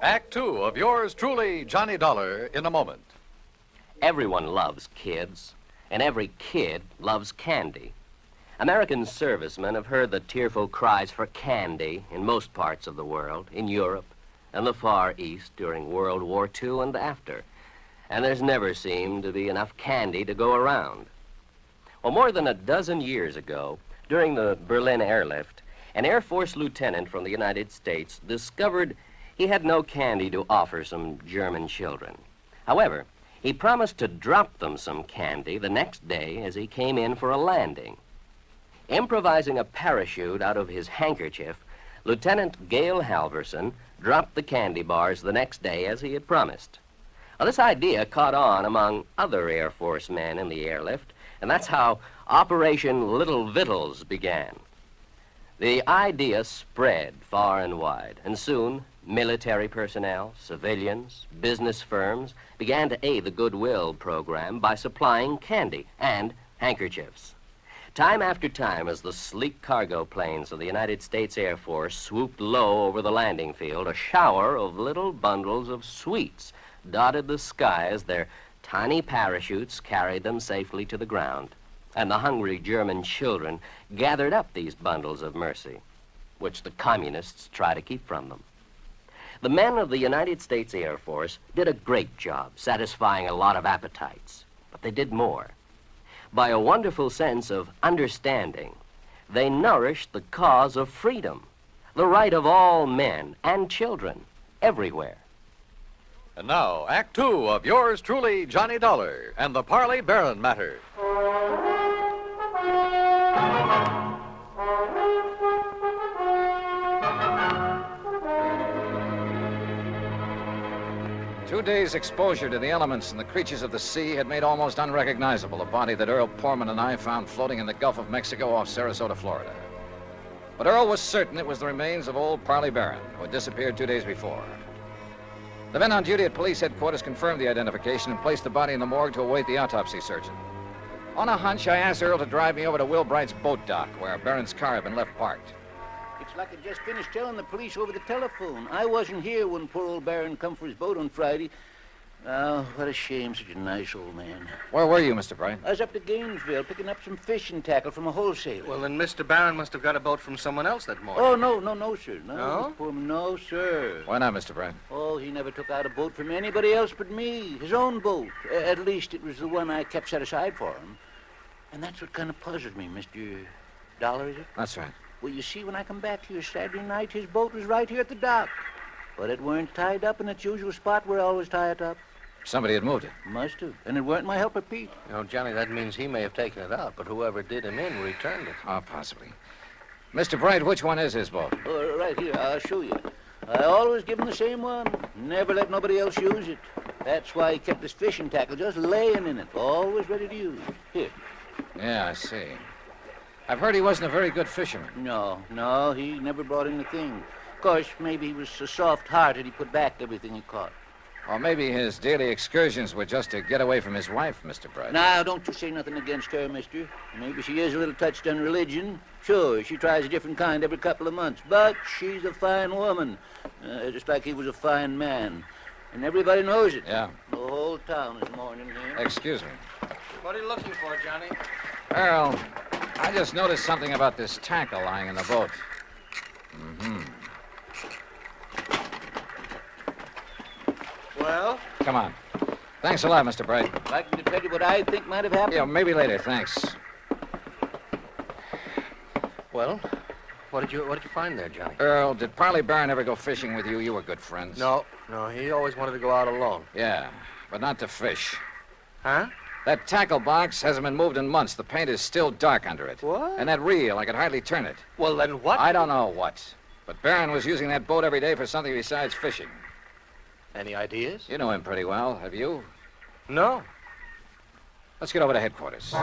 Speaker 5: Act Two of yours truly, Johnny Dollar, in a moment.
Speaker 7: Everyone loves kids, and every kid loves candy. American servicemen have heard the tearful cries for candy in most parts of the world, in Europe and the Far East during World War II and after. And there's never seemed to be enough candy to go around. Well, more than a dozen years ago, during the Berlin airlift, an Air Force lieutenant from the United States discovered he had no candy to offer some German children. However, he promised to drop them some candy the next day as he came in for a landing. Improvising a parachute out of his handkerchief, Lieutenant Gale Halverson dropped the candy bars the next day as he had promised. Well, this idea caught on among other Air Force men in the airlift, and that's how Operation Little Victuals began. The idea spread far and wide, and soon military personnel, civilians, business firms began to aid the Goodwill program by supplying candy and handkerchiefs. Time after time, as the sleek cargo planes of the United States Air Force swooped low over the landing field, a shower of little bundles of sweets dotted the sky as their tiny parachutes carried them safely to the ground. And the hungry German children gathered up these bundles of mercy, which the communists try to keep from them. The men of the United States Air Force did a great job satisfying a lot of appetites, but they did more. By a wonderful sense of understanding, they nourished the cause of freedom, the right of all men and children everywhere.
Speaker 5: And now, Act Two of yours truly, Johnny Dollar, and the Parley Barron matter.
Speaker 3: Two days' exposure to the elements and the creatures of the sea had made almost unrecognizable a body that Earl Portman and I found floating in the Gulf of Mexico off Sarasota, Florida. But Earl was certain it was the remains of old Parley Barron, who had disappeared 2 days before. The men on duty at police headquarters confirmed the identification and placed the body in the morgue to await the autopsy surgeon. On a hunch, I asked Earl to drive me over to Will Bright's boat dock, where Barron's car had been left parked.
Speaker 16: It's like I just finished telling the police over the telephone. I wasn't here when poor old Barron come for his boat on Friday. Oh, what a shame, such a nice old man.
Speaker 3: Where were you, Mr. Bright?
Speaker 16: I was up to Gainesville picking up some fishing tackle from a wholesaler.
Speaker 2: Well, then Mr. Barron must have got a boat from someone else that morning.
Speaker 16: Oh, no, sir.
Speaker 2: No?
Speaker 16: Mr. Pullman, no, sir.
Speaker 3: Why not, Mr. Bright?
Speaker 16: Oh, he never took out a boat from anybody else but me. His own boat. At least it was the one I kept set aside for him. And that's what kind of puzzled me, Mr. Dollar, is it?
Speaker 3: That's right.
Speaker 16: Well, you see, when I come back here Saturday night, his boat was right here at the dock. But it weren't tied up in its usual spot where I always tie it up.
Speaker 3: Somebody had moved it.
Speaker 16: Must have. And it weren't my helper, Pete.
Speaker 2: You know, Johnny, that means he may have taken it out, but whoever did him in returned it.
Speaker 3: Oh, possibly. Mr. Bright, which one is his boat?
Speaker 16: Oh, right here. I'll show you. I always give him the same one. Never let nobody else use it. That's why he kept his fishing tackle just laying in it, always ready to use. Here.
Speaker 3: Yeah, I see. I've heard he wasn't a very good fisherman.
Speaker 16: No, he never brought in a thing. Of course, maybe he was so soft-hearted he put back everything he caught.
Speaker 3: Or maybe his daily excursions were just to get away from his wife, Mr. Bright.
Speaker 16: Now, don't you say nothing against her, mister. Maybe she is a little touched on religion. Sure, she tries a different kind every couple of months. But she's a fine woman, just like he was a fine man. And everybody knows it.
Speaker 3: Yeah.
Speaker 16: The whole town is mourning him.
Speaker 3: Excuse me.
Speaker 2: What are you looking for, Johnny?
Speaker 3: Earl, I just noticed something about this tackle lying in the boat. Mm-hmm.
Speaker 2: Well?
Speaker 3: Come on. Thanks a lot, Mr. Bright.
Speaker 16: I'd like to tell you what I think might have happened.
Speaker 3: Yeah, maybe later. Thanks.
Speaker 2: Well, what did you find there, Johnny?
Speaker 3: Earl, did Parley Barron ever go fishing with you? You were good friends.
Speaker 2: No, he always wanted to go out alone.
Speaker 3: Yeah, but not to fish.
Speaker 2: Huh?
Speaker 3: That tackle box hasn't been moved in months. The paint is still dark under it.
Speaker 2: What?
Speaker 3: And that reel, I could hardly turn it.
Speaker 2: Well, then what?
Speaker 3: I don't know what. But Barron was using that boat every day for something besides fishing.
Speaker 2: Any ideas?
Speaker 3: You know him pretty well, have you?
Speaker 2: No.
Speaker 3: Let's get over to headquarters.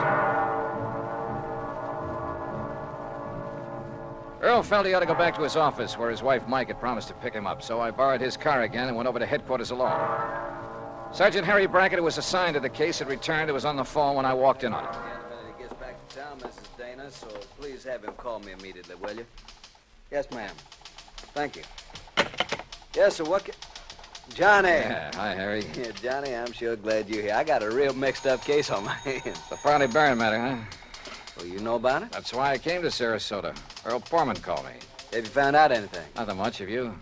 Speaker 3: Earl felt he ought to go back to his office where his wife Mike had promised to pick him up, so I borrowed his car again and went over to headquarters alone. Sergeant Harry Brackett, who was assigned to the case, had returned and was on the phone when I walked in on him.
Speaker 9: He gets back to town, Mrs. Dana, so please have him call me immediately, will you? Yes, ma'am. Thank you. Yes, sir, what Johnny.
Speaker 3: Yeah, hi, Harry.
Speaker 9: Yeah, Johnny, I'm sure glad you're here. I got a real mixed-up case on my hands.
Speaker 3: The Parley Barron matter, huh?
Speaker 9: Well, you know about it?
Speaker 3: That's why I came to Sarasota. Earl Portman called me.
Speaker 9: Have you found out anything?
Speaker 3: Nothing much, have you?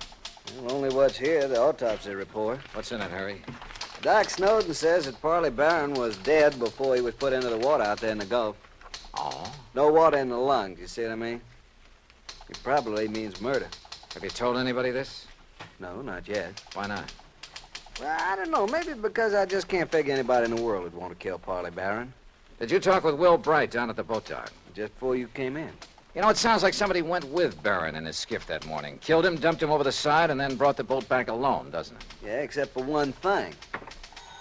Speaker 9: Well, only what's here, the autopsy report.
Speaker 3: What's in it, Harry?
Speaker 9: Doc Snowden says that Parley Barron was dead before he was put into the water out there in the Gulf.
Speaker 3: Oh?
Speaker 9: No water in the lungs, you see what I mean? It probably means murder.
Speaker 3: Have you told anybody this?
Speaker 9: No, not yet.
Speaker 3: Why not?
Speaker 9: Well, I don't know. Maybe because I just can't figure anybody in the world would want to kill Parley Barron.
Speaker 3: Did you talk with Will Bright down at the boat dock?
Speaker 9: Just before you came in.
Speaker 3: You know, it sounds like somebody went with Barron in his skiff that morning. Killed him, dumped him over the side, and then brought the boat back alone, doesn't it?
Speaker 9: Yeah, except for one thing.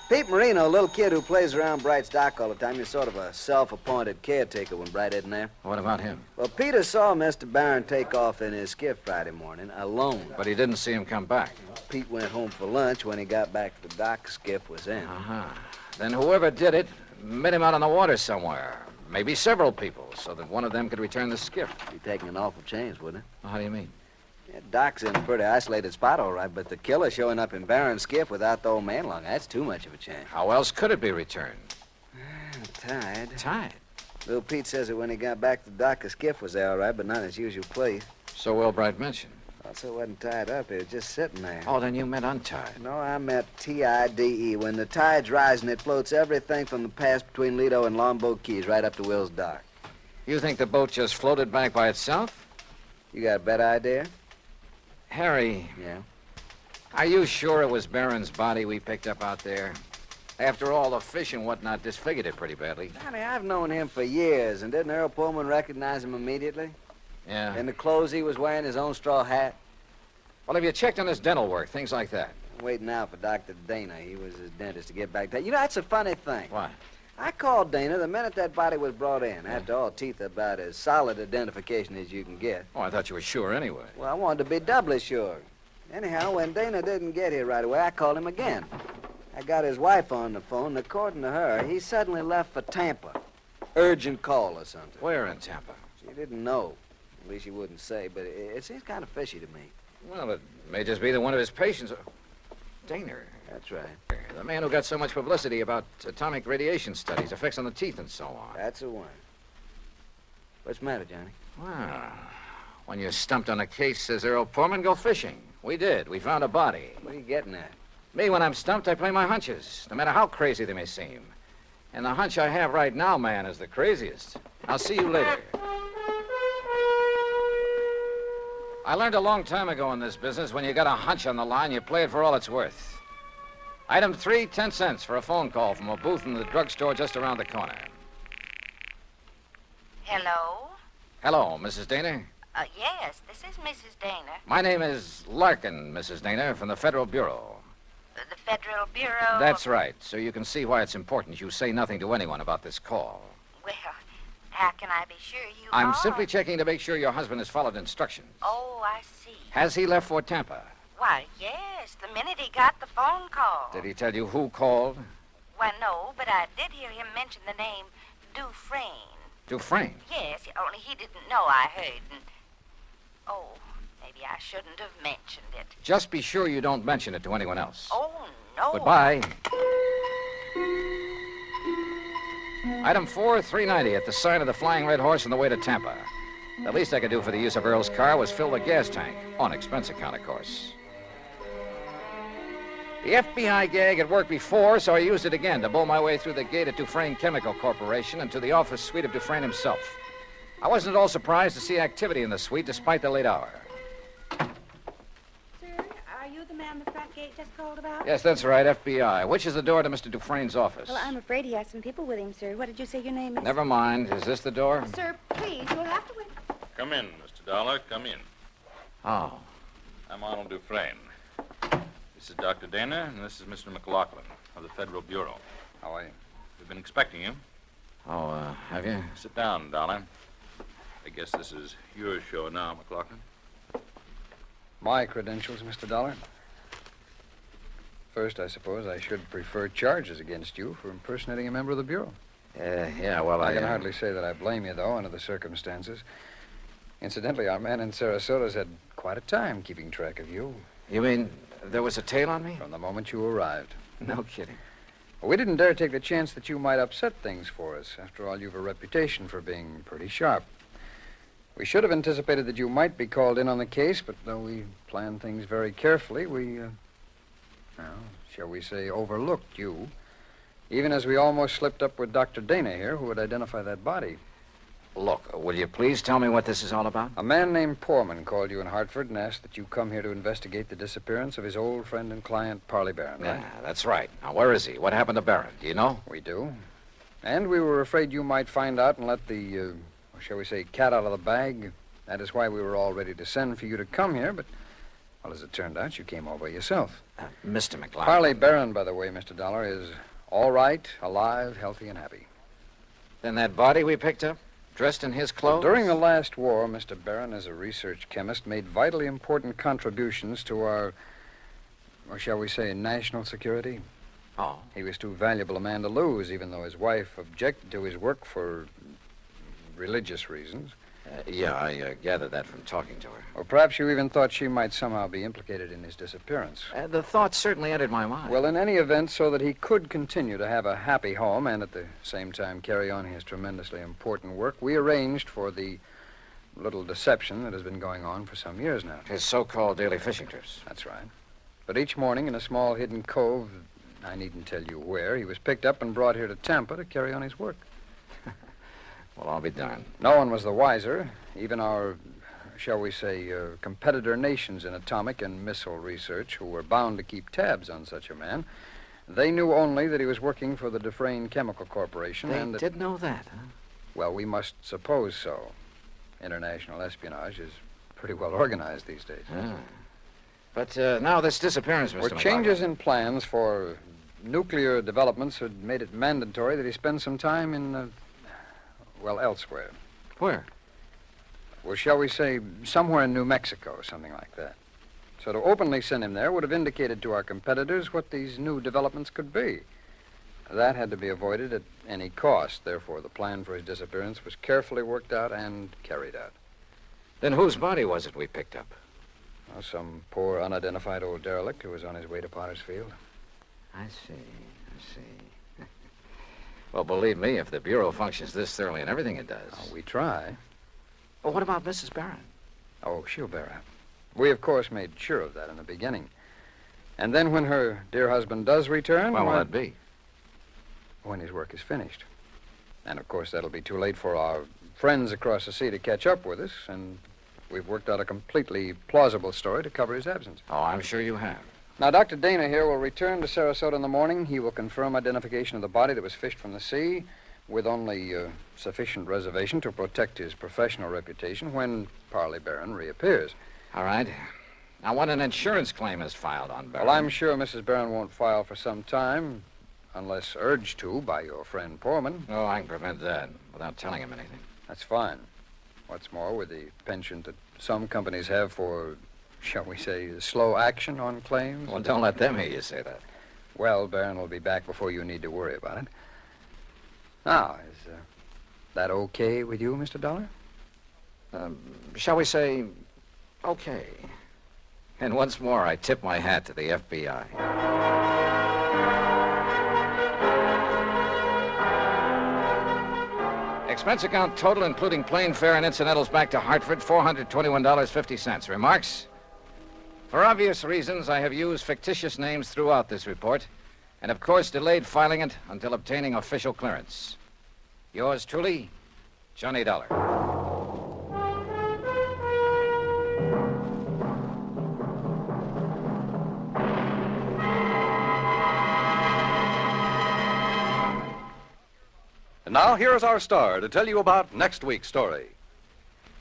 Speaker 9: Pete Marino, a little kid who plays around Bright's dock all the time, he's sort of a self-appointed caretaker when Bright isn't there.
Speaker 3: What about him?
Speaker 9: Well, Peter saw Mr. Barron take off in his skiff Friday morning, alone.
Speaker 3: But he didn't see him come back.
Speaker 9: Pete went home for lunch. When he got back to the dock, the skiff was in.
Speaker 3: Uh-huh. Then whoever did it met him out on the water somewhere. Maybe several people, so that one of them could return the skiff.
Speaker 9: Be taking an awful chance, wouldn't it?
Speaker 3: Well, how do you mean?
Speaker 9: Yeah, Doc's in a pretty isolated spot, all right, but the killer showing up in Barron's skiff without the old man along, that's too much of a chance.
Speaker 3: How else could it be returned?
Speaker 9: Tied.
Speaker 3: Tied?
Speaker 9: Little Pete says that when he got back to the dock, the skiff was there, all right, but not in its usual place.
Speaker 3: So Will Bright mentioned.
Speaker 9: Also, it wasn't tied up. It was just sitting there.
Speaker 3: Oh, then you meant untied.
Speaker 9: No, I meant T-I-D-E. When the tide's rising, it floats everything from the pass between Lido and Longboat Keys right up to Will's dock.
Speaker 3: You think the boat just floated back by itself?
Speaker 9: You got a better idea?
Speaker 3: Harry.
Speaker 9: Yeah?
Speaker 3: Are you sure it was Barron's body we picked up out there? After all, the fish and whatnot disfigured it pretty badly.
Speaker 9: Honey, I've known him for years, and didn't Earl Pullman recognize him immediately?
Speaker 3: Yeah.
Speaker 9: In the clothes he was wearing, his own straw hat?
Speaker 3: Well, have you checked on his dental work, things like that?
Speaker 9: I'm waiting now for Dr. Dana. He was his dentist to get back to. You know, that's a funny thing.
Speaker 3: What?
Speaker 9: I called Dana the minute that body was brought in. After all, teeth are about as solid identification as you can get.
Speaker 3: Oh, I thought you were sure anyway.
Speaker 9: Well, I wanted to be doubly sure. Anyhow, when Dana didn't get here right away, I called him again. I got his wife on the phone, and according to her, he suddenly left for Tampa. urgent call or something.
Speaker 3: Where in Tampa?
Speaker 9: She didn't know. At least she wouldn't say, but it seems kind of fishy to me.
Speaker 3: Well, it may just be that one of his patients... Daner.
Speaker 9: That's right.
Speaker 3: The man who got so much publicity about atomic radiation studies, effects on the teeth and so on.
Speaker 9: That's the one. What's the matter, Johnny?
Speaker 3: Well, when you're stumped on a case, says Earl Poorman, go fishing. We did. We found a body.
Speaker 9: What are you getting at?
Speaker 3: Me, when I'm stumped, I play my hunches, no matter how crazy they may seem. And the hunch I have right now, man, is the craziest. I'll see you later. I learned a long time ago in this business, when you got a hunch on the line, you play it for all it's worth. Item 3, 10 cents for a phone call from a booth in the drugstore just around the corner.
Speaker 12: Hello?
Speaker 3: Hello, Mrs. Daner.
Speaker 12: Yes, this is Mrs. Dana.
Speaker 3: My name is Larkin, Mrs. Daner, from the Federal Bureau.
Speaker 12: The Federal Bureau?
Speaker 3: That's right, so you can see why it's important you say nothing to anyone about this call.
Speaker 12: Well, how can I be sure you
Speaker 3: I'm
Speaker 12: are?
Speaker 3: simply checking to make sure your husband has followed instructions.
Speaker 12: Oh, I see.
Speaker 3: Has he left Fort Tampa?
Speaker 12: Why, yes, the minute he got the phone call.
Speaker 3: Did he tell you who called?
Speaker 12: Why, no, but I did hear him mention the name Dufresne.
Speaker 3: Dufresne?
Speaker 12: Yes, only he didn't know I heard. And, oh, maybe I shouldn't have mentioned it.
Speaker 3: Just be sure you don't mention it to anyone else.
Speaker 12: Oh, no.
Speaker 3: Goodbye. Item 4, $3.90 at the sign of the Flying Red Horse on the way to Tampa. The least I could do for the use of Earl's car was fill the gas tank. On expense account, of course. The FBI gag had worked before, so I used it again to bowl my way through the gate at Dufresne Chemical Corporation and to the office suite of Dufresne himself. I wasn't at all surprised to see activity in the suite despite the late hour.
Speaker 13: Sir, are you the man the front gate just called about?
Speaker 3: Yes, that's right, FBI. Which is the door to Mr. Dufresne's office?
Speaker 13: Well, I'm afraid he has some people with him, sir. What did you say your name is?
Speaker 3: Never mind. Is this the door?
Speaker 13: Sir, please, you'll have to wait.
Speaker 6: Come in, Mr. Dollar. Come in.
Speaker 3: Oh.
Speaker 6: I'm Arnold Dufresne. This is Dr. Dana, and this is Mr. McLaughlin of the Federal Bureau.
Speaker 3: How are you?
Speaker 6: We've been expecting you.
Speaker 3: Oh, have you?
Speaker 6: Sit down, Dollar. I guess this is your show now, McLaughlin.
Speaker 14: My credentials, Mr. Dollar. First, I suppose I should prefer charges against you for impersonating a member of the Bureau.
Speaker 3: Yeah, well,
Speaker 14: I can hardly say that I blame you, though, under the circumstances. Incidentally, our man in Sarasota's had quite a time keeping track of you.
Speaker 3: You mean there was a tail on me?
Speaker 14: From the moment you arrived.
Speaker 3: No kidding.
Speaker 14: Well, we didn't dare take the chance that you might upset things for us. After all, you've a reputation for being pretty sharp. We should have anticipated that you might be called in on the case, but though we planned things very carefully, we, shall we say, overlooked you. Even as we almost slipped up with Dr. Dana here, who would identify that body.
Speaker 3: Look, will you please tell me what this is all about?
Speaker 14: A man named Poorman called you in Hartford and asked that you come here to investigate the disappearance of his old friend and client, Parley Barron, right?
Speaker 3: Yeah, that's right. Now, where is he? What happened to Barron? Do you know?
Speaker 14: We do. And we were afraid you might find out and let the, shall we say, cat out of the bag. That is why we were all ready to send for you to come here, but, well, as it turned out, you came all by yourself.
Speaker 3: Mr. McLaughlin.
Speaker 14: Parley Barron, by the way, Mr. Dollar, is all right, alive, healthy, and happy.
Speaker 3: Then that body we picked up? Dressed in his clothes?
Speaker 14: During the last war, Mr. Barron, as a research chemist, made vitally important contributions to our, or shall we say, national security.
Speaker 3: Oh.
Speaker 14: He was too valuable a man to lose, even though his wife objected to his work for religious reasons.
Speaker 3: Yeah, I gathered that from talking to her.
Speaker 14: Or perhaps you even thought she might somehow be implicated in his disappearance.
Speaker 3: The thought certainly entered my mind.
Speaker 14: Well, in any event, so that he could continue to have a happy home and at the same time carry on his tremendously important work, we arranged for the little deception that has been going on for some years now.
Speaker 3: His so-called daily fishing trips.
Speaker 14: That's right. But each morning in a small hidden cove, I needn't tell you where, he was picked up and brought here to Tampa to carry on his work.
Speaker 3: Well, I'll be darned.
Speaker 14: No one was the wiser. Even our, shall we say, competitor nations in atomic and missile research, who were bound to keep tabs on such a man, they knew only that he was working for the Dufresne Chemical Corporation.
Speaker 3: They did know that, huh?
Speaker 14: Well, we must suppose so. International espionage is pretty well organized these days.
Speaker 3: Ah. But now this disappearance, Mr. McLaughlin.
Speaker 14: Changes in plans for nuclear developments had made it mandatory that he spend some time in, elsewhere.
Speaker 3: Where?
Speaker 14: Well, shall we say, somewhere in New Mexico, something like that. So to openly send him there would have indicated to our competitors what these new developments could be. That had to be avoided at any cost. Therefore, the plan for his disappearance was carefully worked out and carried out.
Speaker 15: Then whose body was it we picked up?
Speaker 14: Well, some poor, unidentified old derelict who was on his way to Potter's Field.
Speaker 15: I see. Well, believe me, if the Bureau functions this thoroughly in everything it does.
Speaker 14: We try.
Speaker 15: Well, what about Mrs. Barron?
Speaker 14: Oh, she'll bear up. We, of course, made sure of that in the beginning. And then when her dear husband does return...
Speaker 15: When will that be?
Speaker 14: When his work is finished. And, of course, that'll be too late for our friends across the sea to catch up with us, and we've worked out a completely plausible story to cover his absence.
Speaker 15: Oh, I'm sure you have.
Speaker 14: Now, Dr. Dana here will return to Sarasota in the morning. He will confirm identification of the body that was fished from the sea with only sufficient reservation to protect his professional reputation when Parley Barron reappears.
Speaker 15: All right. Now, when an insurance claim is filed on Barron...
Speaker 14: Well, I'm sure Mrs. Barron won't file for some time, unless urged to by your friend Poorman.
Speaker 15: Oh, I can prevent that without telling him anything.
Speaker 14: That's fine. What's more, with the penchant that some companies have for, shall we say, slow action on claims...
Speaker 15: Well, don't let them hear you say that.
Speaker 14: Well, Barron will be back before you need to worry about it. Now, is that okay with you, Mr. Dollar?
Speaker 15: Shall we say, okay. And once more, I tip my hat to the FBI. Expense account total, including plane fare and incidentals back to Hartford, $421.50. Remarks? For obvious reasons, I have used fictitious names throughout this report, and of course delayed filing it until obtaining official clearance. Yours truly, Johnny Dollar.
Speaker 5: And now, here's our star to tell you about next week's story.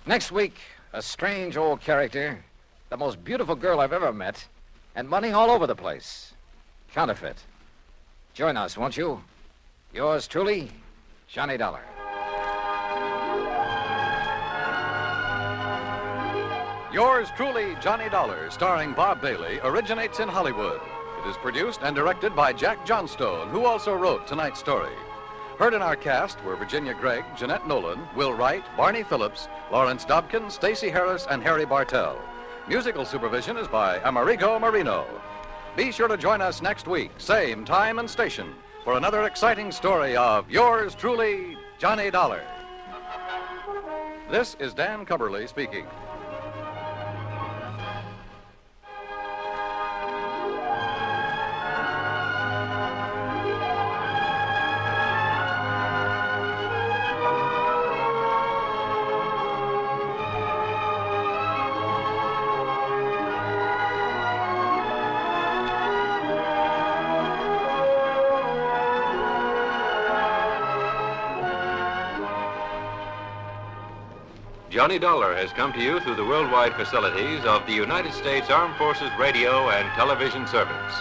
Speaker 15: Next week, a strange old character, the most beautiful girl I've ever met, and money all over the place. Counterfeit. Join us, won't you? Yours truly, Johnny Dollar.
Speaker 5: Yours truly, Johnny Dollar, starring Bob Bailey, originates in Hollywood. It is produced and directed by Jack Johnstone, who also wrote tonight's story. Heard in our cast were Virginia Gregg, Jeanette Nolan, Will Wright, Barney Phillips, Lawrence Dobkin, Stacey Harris, and Harry Bartell. Musical supervision is by Amerigo Marino. Be sure to join us next week, same time and station, for another exciting story of yours truly, Johnny Dollar. This is Dan Cubberly speaking.
Speaker 10: Johnny Dollar has come to you through the worldwide facilities of the United States Armed Forces Radio and Television Service.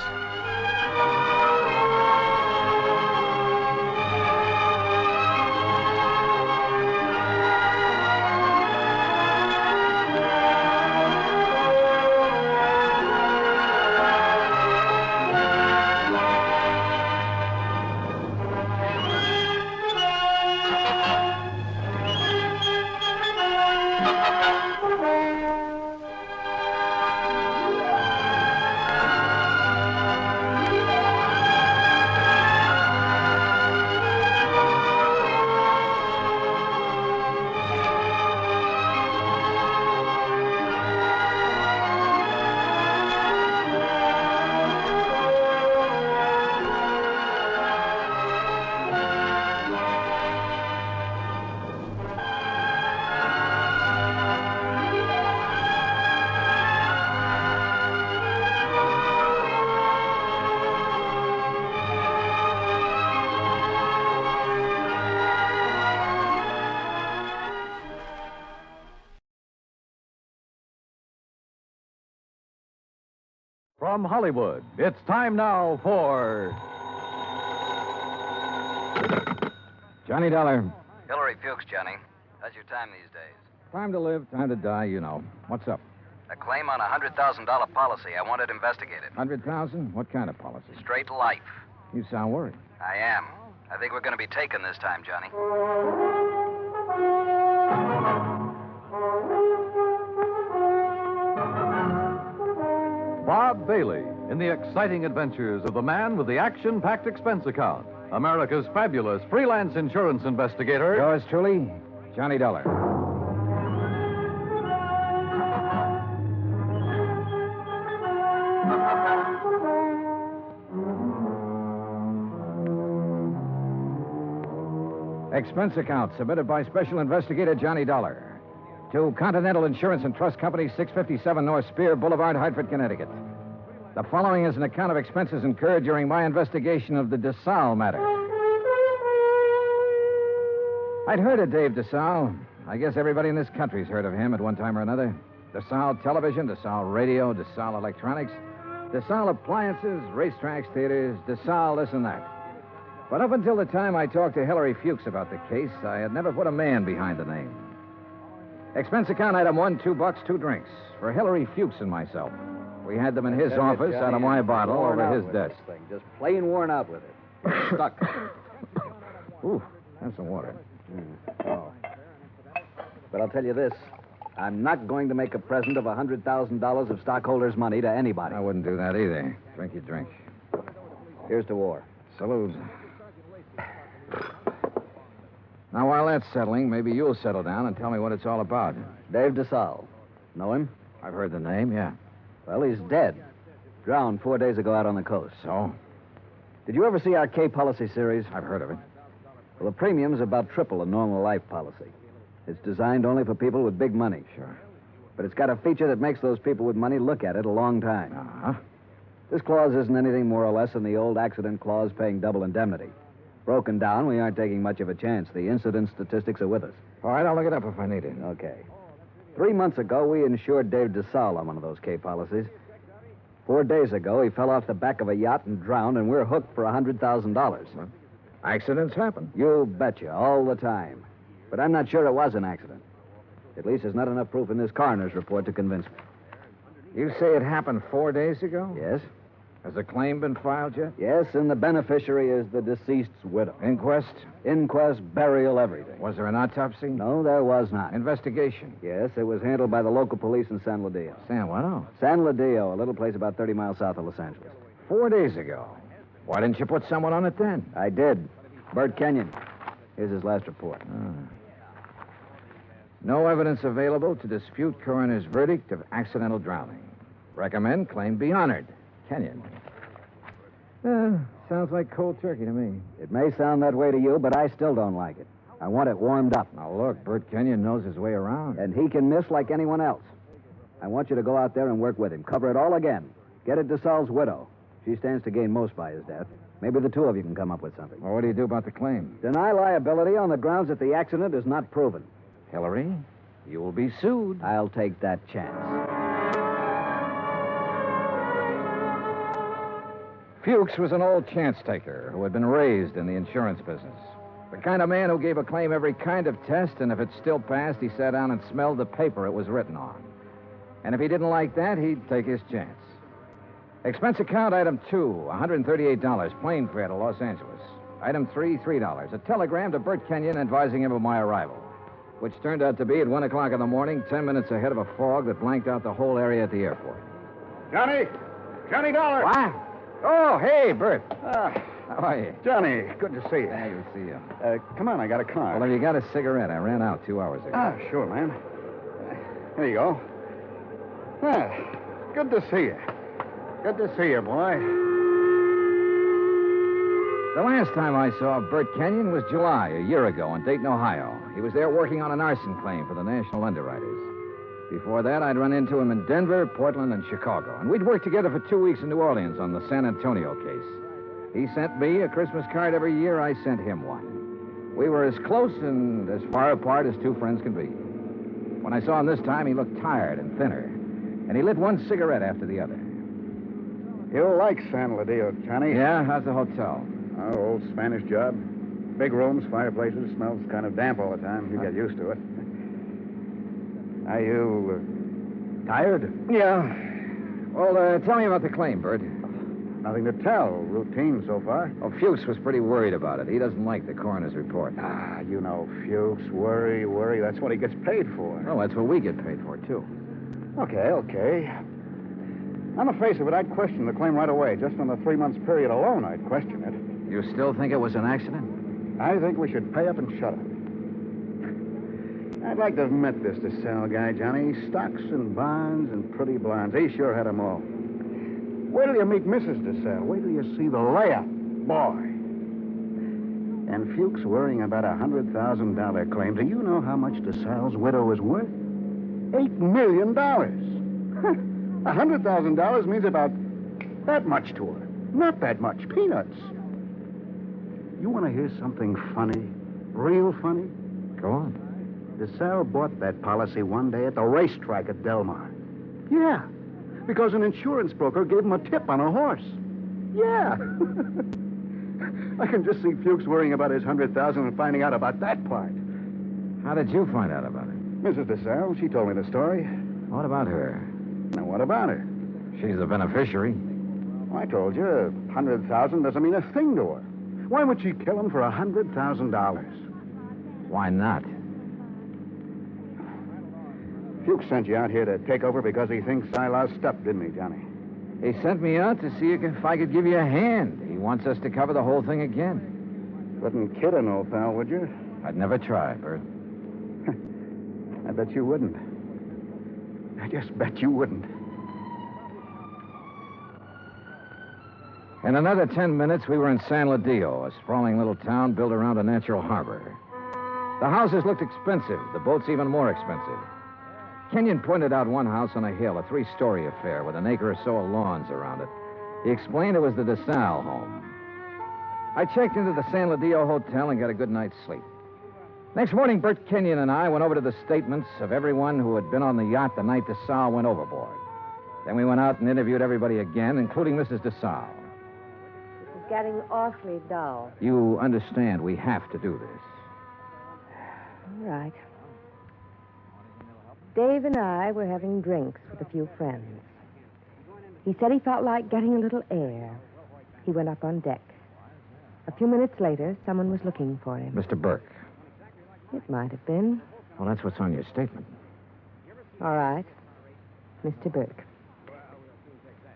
Speaker 11: From Hollywood, it's time now for
Speaker 15: Johnny Dollar.
Speaker 9: Hillary Fuchs, Johnny. How's your time these days?
Speaker 15: Time to live, time to die, you know. What's up?
Speaker 9: A claim on a $100,000 policy. I want it investigated.
Speaker 15: 100,000? What kind of policy?
Speaker 9: Straight life.
Speaker 15: You sound worried.
Speaker 9: I am. I think we're going to be taken this time, Johnny.
Speaker 17: Bob Bailey in the exciting adventures of the man with the action-packed expense account, America's fabulous freelance insurance investigator.
Speaker 15: Yours truly, Johnny Dollar. Expense account submitted by Special Investigator Johnny Dollar to Continental Insurance and Trust Company, 657 North Spear Boulevard, Hartford, Connecticut. The following is an account of expenses incurred during my investigation of the DeSalle matter. I'd heard of Dave DeSalle. I guess everybody in this country's heard of him at one time or another. DeSalle Television, DeSalle Radio, DeSalle Electronics, DeSalle Appliances, racetracks, theaters, DeSalle this and that. But up until the time I talked to Hillary Fuchs about the case, I had never put a man behind the name. Expense account item 1, $2, 2 drinks for Hillary Fuchs and myself. We had them in his office out of my bottle over his desk.
Speaker 9: This thing. Just plain worn out with it. Stuck.
Speaker 15: Ooh, have some water.
Speaker 9: Oh. But I'll tell you this. I'm not going to make a present of $100,000 of stockholders' money to anybody.
Speaker 15: I wouldn't do that either. Drink your drink.
Speaker 9: Here's to war.
Speaker 15: Salute. Now, while that's settling, maybe you'll settle down and tell me what it's all about.
Speaker 9: Dave DeSalle. Know him?
Speaker 15: I've heard the name, yeah.
Speaker 9: Well, he's dead. Drowned 4 days ago out on the coast.
Speaker 15: So?
Speaker 9: Did you ever see our K policy series?
Speaker 15: I've heard of it.
Speaker 9: Well, the premium's about triple a normal life policy. It's designed only for people with big money.
Speaker 15: Sure.
Speaker 9: But it's got a feature that makes those people with money look at it a long time.
Speaker 15: Uh-huh.
Speaker 9: This clause isn't anything more or less than the old accident clause paying double indemnity. Broken down, we aren't taking much of a chance. The incident statistics are with us.
Speaker 15: All right, I'll look it up if I need it.
Speaker 9: Okay. 3 months ago, we insured Dave DeSalle on one of those K policies. 4 days ago, he fell off the back of a yacht and drowned, and we're hooked for $100,000.
Speaker 15: Well, accidents happen.
Speaker 9: You betcha, all the time. But I'm not sure it was an accident. At least there's not enough proof in this coroner's report to convince me.
Speaker 15: You say it happened 4 days ago?
Speaker 9: Yes.
Speaker 15: Has a claim been filed yet?
Speaker 9: Yes, and the beneficiary is the deceased's widow.
Speaker 15: Inquest?
Speaker 9: Inquest, burial, everything.
Speaker 15: Was there an autopsy?
Speaker 9: No, there was not.
Speaker 15: Investigation?
Speaker 9: Yes, it was handled by the local police in San Ladillo.
Speaker 15: San what? Oh.
Speaker 9: San Ladillo, a little place about 30 miles south of Los Angeles.
Speaker 15: 4 days ago. Why didn't you put someone on it then?
Speaker 9: I did. Bert Kenyon. Here's his last report.
Speaker 15: No evidence available to dispute coroner's verdict of accidental drowning. Recommend claim be honored. Kenyon. Sounds like cold turkey to me.
Speaker 9: It may sound that way to you, but I still don't like it. I want it warmed up.
Speaker 15: Now, look, Bert Kenyon knows his way around.
Speaker 9: And he can miss like anyone else. I want you to go out there and work with him. Cover it all again. Get at DeSalle's widow. She stands to gain most by his death. Maybe the two of you can come up with something.
Speaker 15: Well, what do you do about the claim?
Speaker 9: Deny liability on the grounds that the accident is not proven.
Speaker 15: Hillary, you will be sued.
Speaker 9: I'll take that chance.
Speaker 15: Fuchs was an old chance taker who had been raised in the insurance business. The kind of man who gave a claim every kind of test, and if it still passed, he sat down and smelled the paper it was written on. And if he didn't like that, he'd take his chance. Expense account item 2, $138, plane fare to Los Angeles. Item 3, $3, a telegram to Bert Kenyon advising him of my arrival, which turned out to be at 1 o'clock in the morning, 10 minutes ahead of a fog that blanked out the whole area at the airport.
Speaker 18: Johnny Dollar.
Speaker 15: What? Oh, hey, Bert. How are you?
Speaker 18: Johnny, good to see you.
Speaker 15: Hey, good to see you.
Speaker 18: Come on, I got a car.
Speaker 15: Well, have you got a cigarette? I ran out 2 hours ago.
Speaker 18: Sure, man. Here you go. Good to see you. Good to see you, boy.
Speaker 15: The last time I saw Bert Kenyon was July, a year ago, in Dayton, Ohio. He was there working on an arson claim for the National Underwriters. Before that, I'd run into him in Denver, Portland, and Chicago. And we'd worked together for 2 weeks in New Orleans on the San Antonio case. He sent me a Christmas card every year. I sent him one. We were as close and as far apart as two friends can be. When I saw him this time, he looked tired and thinner. And he lit one cigarette after the other.
Speaker 18: You'll like San Ladillo, Johnny.
Speaker 15: Yeah? How's the hotel?
Speaker 18: Oh, old Spanish job. Big rooms, fireplaces, smells kind of damp all the time. You get used to it. Are you tired?
Speaker 15: Yeah. Well, tell me about the claim, Bert.
Speaker 19: Nothing to tell. Routine so far.
Speaker 15: Oh, Fuchs was pretty worried about it. He doesn't like the coroner's report.
Speaker 19: Ah, you know, Fuchs, worry. That's what he gets paid for.
Speaker 15: Oh, that's what we get paid for, too.
Speaker 19: Okay. On the face of it, I'd question the claim right away. Just on the 3 months period alone, I'd question it.
Speaker 15: You still think it was an accident?
Speaker 19: I think we should pay up and shut up. I'd like to have met this DeSalle guy, Johnny. Stocks and bonds and pretty blondes. He sure had 'em all. Wait till you meet Mrs. DeSalle. Wait till you see the layup. Boy. And Fuchs worrying about a $100,000 claim. Do you know how much DeSalle's widow is worth? $8 million. $100,000 means about that much to her. Not that much. Peanuts. You want to hear something funny? Real funny?
Speaker 15: Go on.
Speaker 19: DeSalle bought that policy one day at the racetrack at Del Mar. Yeah, because an insurance broker gave him a tip on a horse. Yeah. I can just see Fuchs worrying about his $100,000 and finding out about that part.
Speaker 15: How did you find out about it?
Speaker 19: Mrs. DeSalle, she told me the story.
Speaker 15: What about her?
Speaker 19: Now, what about her?
Speaker 15: She's the beneficiary.
Speaker 19: Well, I told you, $100,000 doesn't mean a thing to her. Why would she kill him for $100,000?
Speaker 15: Why not?
Speaker 19: Fuchs sent you out here to take over because he thinks I lost stuff, didn't he, Johnny?
Speaker 15: He sent me out to see if I could give you a hand. He wants us to cover the whole thing again.
Speaker 19: Wouldn't kid an old pal, would you?
Speaker 15: I'd never try, Bert.
Speaker 19: I bet you wouldn't. I just bet you wouldn't.
Speaker 15: In another 10 minutes, we were in San Ladillo, a sprawling little town built around a natural harbor. The houses looked expensive, the boats even more expensive. Kenyon pointed out one house on a hill, a 3-story affair with an acre or so of lawns around it. He explained it was the DeSalle home. I checked into the San Ladillo Hotel and got a good night's sleep. Next morning, Bert Kenyon and I went over to the statements of everyone who had been on the yacht the night DeSalle went overboard. Then we went out and interviewed everybody again, including Mrs. DeSalle.
Speaker 20: It's getting awfully dull.
Speaker 15: You understand we have to do this.
Speaker 20: All right. Dave and I were having drinks with a few friends. He said he felt like getting a little air. He went up on deck. A few minutes later, someone was looking for him.
Speaker 15: Mr. Burke.
Speaker 20: It might have been.
Speaker 15: Well, that's what's on your statement.
Speaker 20: All right. Mr. Burke.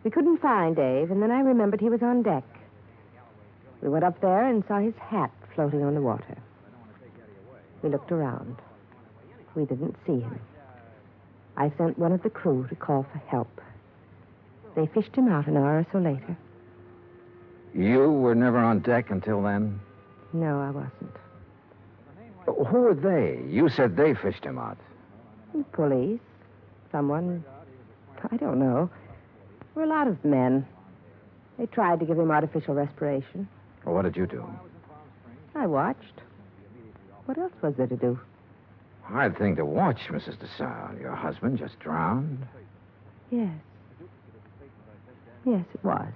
Speaker 20: We couldn't find Dave, and then I remembered he was on deck. We went up there and saw his hat floating on the water. We looked around. We didn't see him. I sent one of the crew to call for help. They fished him out an hour or so later.
Speaker 15: You were never on deck until then?
Speaker 20: No, I wasn't.
Speaker 15: Who were they? You said they fished him out.
Speaker 20: Police. Someone. I don't know. There were a lot of men. They tried to give him artificial respiration.
Speaker 15: Well, what did you do?
Speaker 20: I watched. What else was there to do?
Speaker 15: Hard thing to watch, Mrs. DeSalle. Your husband just drowned?
Speaker 20: Yes. Yes, it was.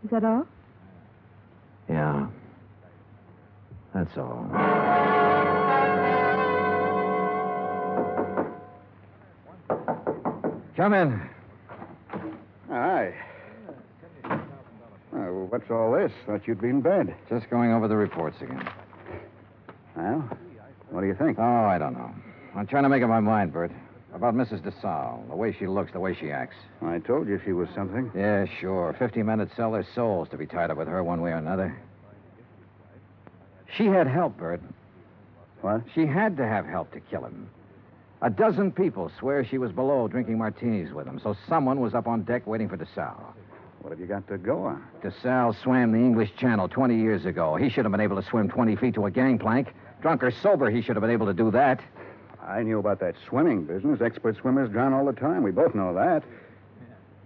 Speaker 20: Is that all?
Speaker 15: Yeah. That's all. Come in.
Speaker 19: Hi. What's all this? Thought you'd be in bed.
Speaker 15: Just going over the reports again.
Speaker 19: Well, what do you think?
Speaker 15: Oh, I don't know. I'm trying to make up my mind, Bert. About Mrs. DeSalle, the way she looks, the way she acts.
Speaker 19: I told you she was something.
Speaker 15: Yeah, sure. 50 men would sell their souls to be tied up with her one way or another. She had help, Bert.
Speaker 19: What?
Speaker 15: She had to have help to kill him. A dozen people swear she was below drinking martinis with him, so someone was up on deck waiting for DeSalle.
Speaker 19: What have you got to go on?
Speaker 15: DeSalle swam the English Channel 20 years ago. He should have been able to swim 20 feet to a gangplank. Drunk or sober, he should have been able to do that.
Speaker 19: I knew about that swimming business. Expert swimmers drown all the time. We both know that.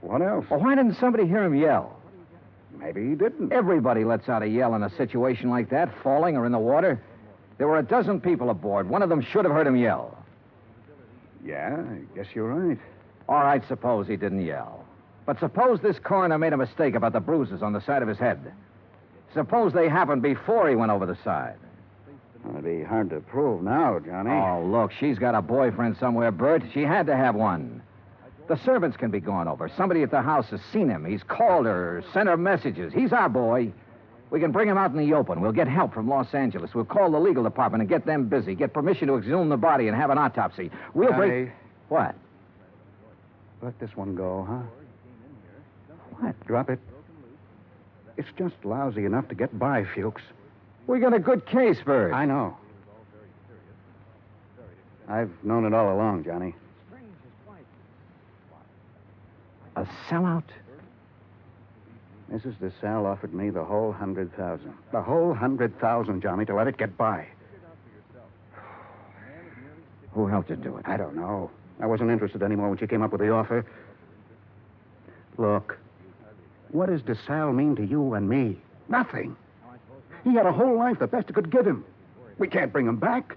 Speaker 19: What else?
Speaker 15: Well, why didn't somebody hear him yell?
Speaker 19: Maybe he didn't.
Speaker 15: Everybody lets out a yell in a situation like that, falling or in the water. There were a dozen people aboard. One of them should have heard him yell.
Speaker 19: Yeah, I guess you're right.
Speaker 15: All right, suppose he didn't yell. But suppose this coroner made a mistake about the bruises on the side of his head. Suppose they happened before he went over the side.
Speaker 19: It'd be hard to prove now, Johnny.
Speaker 15: Oh, look, she's got a boyfriend somewhere, Bert. She had to have one. The servants can be gone over. Somebody at the house has seen him. He's called her or sent her messages. He's our boy. We can bring him out in the open. We'll get help from Los Angeles. We'll call the legal department and get them busy. Get permission to exhume the body and have an autopsy. We'll break...
Speaker 19: Hey.
Speaker 15: What?
Speaker 19: Let this one go, huh?
Speaker 15: What?
Speaker 19: Drop it. It's just lousy enough to get by, Fuchs.
Speaker 15: We got a good case, Bird.
Speaker 19: I know. I've known it all along, Johnny.
Speaker 15: A sellout?
Speaker 19: Mrs. DeSalle offered me the whole 100,000. The whole 100,000, Johnny, to let it get by.
Speaker 15: Who helped you do it?
Speaker 19: I don't know. I wasn't interested anymore when she came up with the offer. Look, what does DeSalle mean to you and me? Nothing. He had a whole life, the best it could give him. We can't bring him back.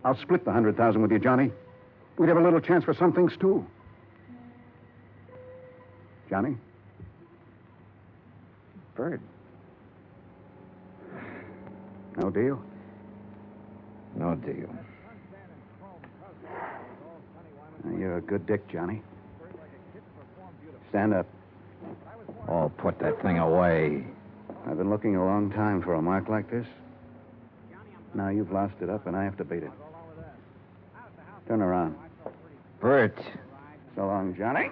Speaker 19: I'll split the 100,000 with you, Johnny. We'd have a little chance for some things, too. Johnny?
Speaker 15: Bird.
Speaker 19: No deal?
Speaker 15: No deal.
Speaker 19: You're a good dick, Johnny. Stand up.
Speaker 15: Oh, put that thing away.
Speaker 19: I've been looking a long time for a mark like this. Now you've lost it up, and I have to beat it. Turn around.
Speaker 15: Bert.
Speaker 19: So long, Johnny.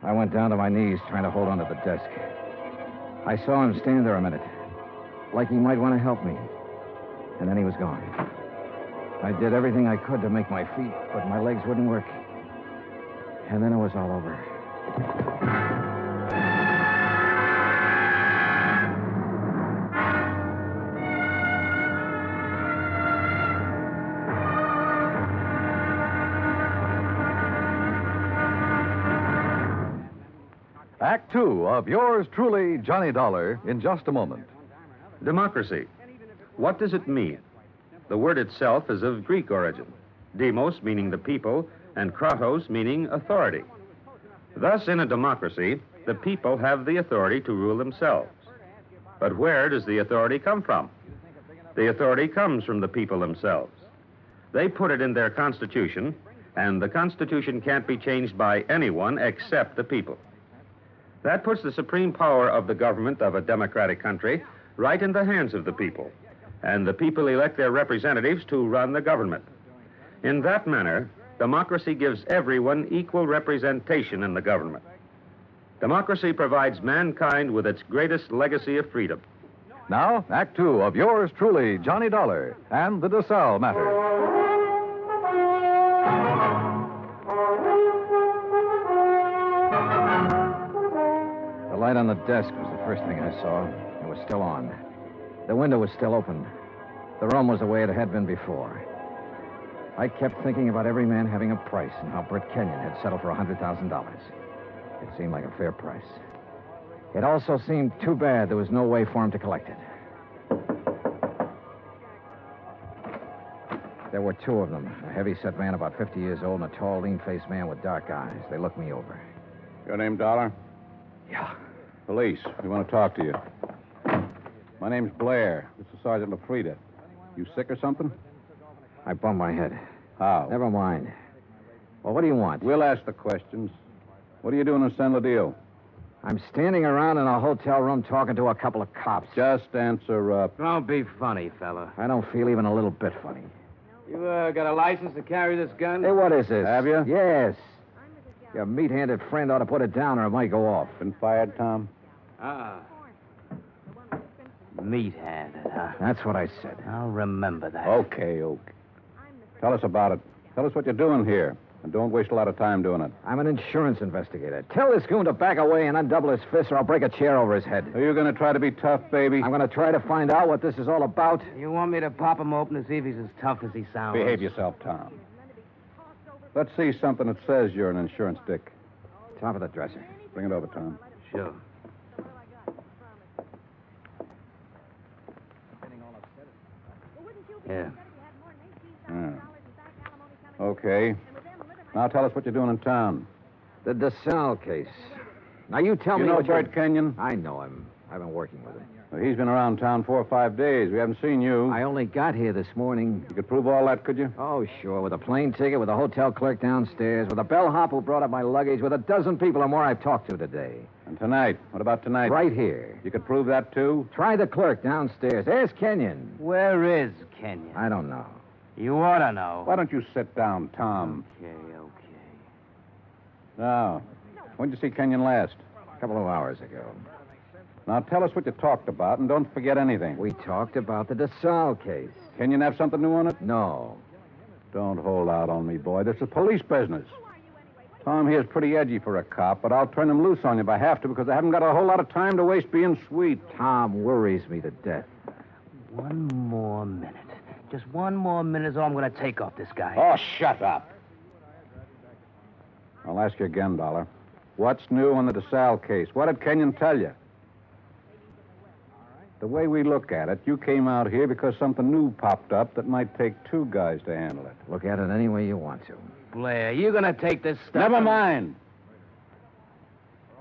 Speaker 15: I went down to my knees trying to hold onto the desk. I saw him stand there a minute, like he might want to help me. And then he was gone. I did everything I could to make my feet, but my legs wouldn't work. And then it was all over.
Speaker 17: Act two of yours truly, Johnny Dollar, in just a moment.
Speaker 21: Democracy. What does it mean? The word itself is of Greek origin. Demos meaning the people, and kratos meaning authority. Thus, in a democracy, the people have the authority to rule themselves. But where does the authority come from? The authority comes from the people themselves. They put it in their Constitution, and the Constitution can't be changed by anyone except the people. That puts the supreme power of the government of a democratic country right in the hands of the people, and the people elect their representatives to run the government. In that manner, democracy gives everyone equal representation in the government. Democracy provides mankind with its greatest legacy of freedom.
Speaker 17: Now, Act two of yours truly, Johnny Dollar, and the DeSalle matter.
Speaker 15: The light on the desk was the first thing I saw. It was still on. The window was still open. The room was the way it had been before. I kept thinking about every man having a price and how Britt Kenyon had settled for $100,000. It seemed like a fair price. It also seemed too bad there was no way for him to collect it. There were two of them, a heavy-set man about 50 years old and a tall, lean-faced man with dark eyes. They looked me over.
Speaker 22: Your name, Dollar?
Speaker 15: Yeah.
Speaker 22: Police. We want to talk to you. My name's Blair. This is Sergeant LaFrida. You sick or something?
Speaker 15: I bumped my head.
Speaker 22: How?
Speaker 15: Never mind. Well, what do you want?
Speaker 22: We'll ask the questions. What are you doing in San Ladillo?
Speaker 15: I'm standing around in a hotel room talking to a couple of cops.
Speaker 22: Just answer up.
Speaker 23: Don't be funny, fella.
Speaker 15: I don't feel even a little bit funny.
Speaker 23: You got a license to carry this gun?
Speaker 15: Hey, what is this?
Speaker 22: Have you?
Speaker 15: Yes. Your meat-handed friend ought to put it down or it might go off.
Speaker 22: Been fired, Tom?
Speaker 23: Meat-handed, huh?
Speaker 15: That's what I said.
Speaker 23: I'll remember that.
Speaker 22: Okay. Tell us about it. Tell us what you're doing here. And don't waste a lot of time doing it.
Speaker 15: I'm an insurance investigator. Tell this goon to back away and undouble his fist or I'll break a chair over his head.
Speaker 22: Are you going to try to be tough, baby?
Speaker 15: I'm going to try to find out what this is all about.
Speaker 23: You want me to pop him open to see if he's as tough as he sounds?
Speaker 22: Behave yourself, Tom. Let's see something that says you're an insurance dick.
Speaker 15: Top of the dresser.
Speaker 22: Bring it over, Tom.
Speaker 23: Sure. Yeah.
Speaker 22: Okay. Now tell us what you're doing in town.
Speaker 15: The DeSalle case. Now you tell me
Speaker 22: You know
Speaker 15: what
Speaker 22: Bert Kenyon?
Speaker 15: I know him. I've been working with him.
Speaker 22: Well, he's been around town 4 or 5 days. We haven't seen you.
Speaker 15: I only got here this morning.
Speaker 22: You could prove all that, could you?
Speaker 15: Oh, sure. With a plane ticket, with a hotel clerk downstairs, with a bellhop who brought up my luggage, with a dozen people or more I've talked to today.
Speaker 22: And tonight? What about tonight?
Speaker 15: Right here.
Speaker 22: You could prove that, too?
Speaker 15: Try the clerk downstairs. Ask Kenyon.
Speaker 23: Where is Kenyon?
Speaker 15: I don't know.
Speaker 23: You ought to know.
Speaker 22: Why don't you sit down, Tom?
Speaker 23: Okay.
Speaker 22: Now, when did you see Kenyon last?
Speaker 15: A couple of hours ago.
Speaker 22: Now, tell us what you talked about, and don't forget anything.
Speaker 15: We talked about the DeSalle case.
Speaker 22: Kenyon have something new on it?
Speaker 15: No.
Speaker 22: Don't hold out on me, boy. This is police business. Tom here's pretty edgy for a cop, but I'll turn him loose on you if I have to because I haven't got a whole lot of time to waste being sweet.
Speaker 15: Tom worries me to death.
Speaker 23: One more minute. Just one more minute is all I'm going to take off this guy.
Speaker 22: Oh, shut up. I'll ask you again, Dollar. What's new on the DeSalle case? What did Kenyon tell you? The way we look at it, you came out here because something new popped up that might take 2 guys to handle it.
Speaker 15: Look at it any way you want to.
Speaker 23: Blair, you going to take this stuff?
Speaker 22: Never mind.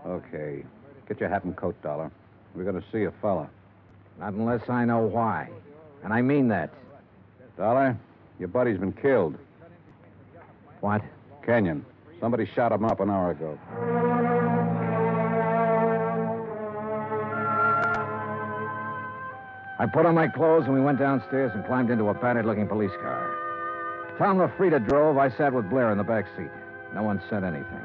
Speaker 22: Okay. Get your hat and coat, Dollar. We're going to see a fella.
Speaker 15: Not unless I know why. And I mean that.
Speaker 22: Dollar, your buddy's been killed.
Speaker 15: What?
Speaker 22: Kenyon. Somebody shot him up an hour ago.
Speaker 15: I put on my clothes and we went downstairs and climbed into a battered-looking police car. Tom LaFrida drove. I sat with Blair in the back seat. No one said anything.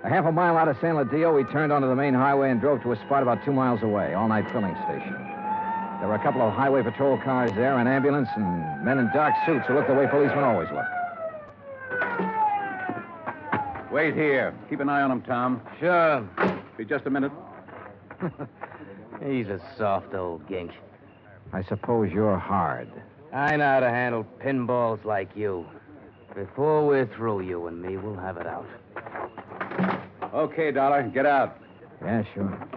Speaker 15: A half a mile out of San Ladillo, we turned onto the main highway and drove to a spot about 2 miles away, all-night filling station. There were a couple of highway patrol cars there, an ambulance, and men in dark suits who looked the way policemen always look.
Speaker 22: Wait here. Keep an eye on him, Tom.
Speaker 23: Sure.
Speaker 22: Be just a minute.
Speaker 23: He's a soft old gink.
Speaker 15: I suppose you're hard.
Speaker 23: I know how to handle pinballs like you. Before we're through, you and me, we'll have it out.
Speaker 22: Okay, Dollar. Get out.
Speaker 15: Yeah, sure.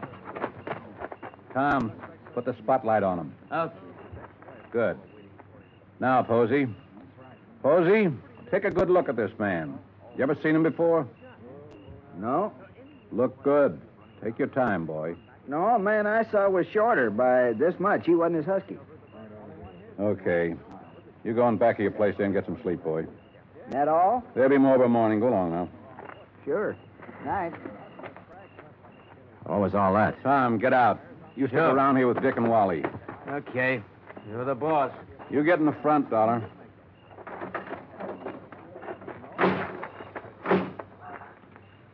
Speaker 22: Tom, put the spotlight on him.
Speaker 23: Okay.
Speaker 22: Good. Now, Posey. Posey, take a good look at this man. You ever seen him before?
Speaker 19: No.
Speaker 22: Look good. Take your time, boy.
Speaker 19: No, man I saw was shorter by this much. He wasn't as husky.
Speaker 22: Okay. You go on back of your place there and get some sleep, boy.
Speaker 19: That all?
Speaker 22: There'll be more by morning. Go along now.
Speaker 19: Sure. Night.
Speaker 15: What was all that?
Speaker 22: Tom, get out. You stick around here with Dick and Wally.
Speaker 23: Okay. You're the boss.
Speaker 22: You get in the front, Dollar.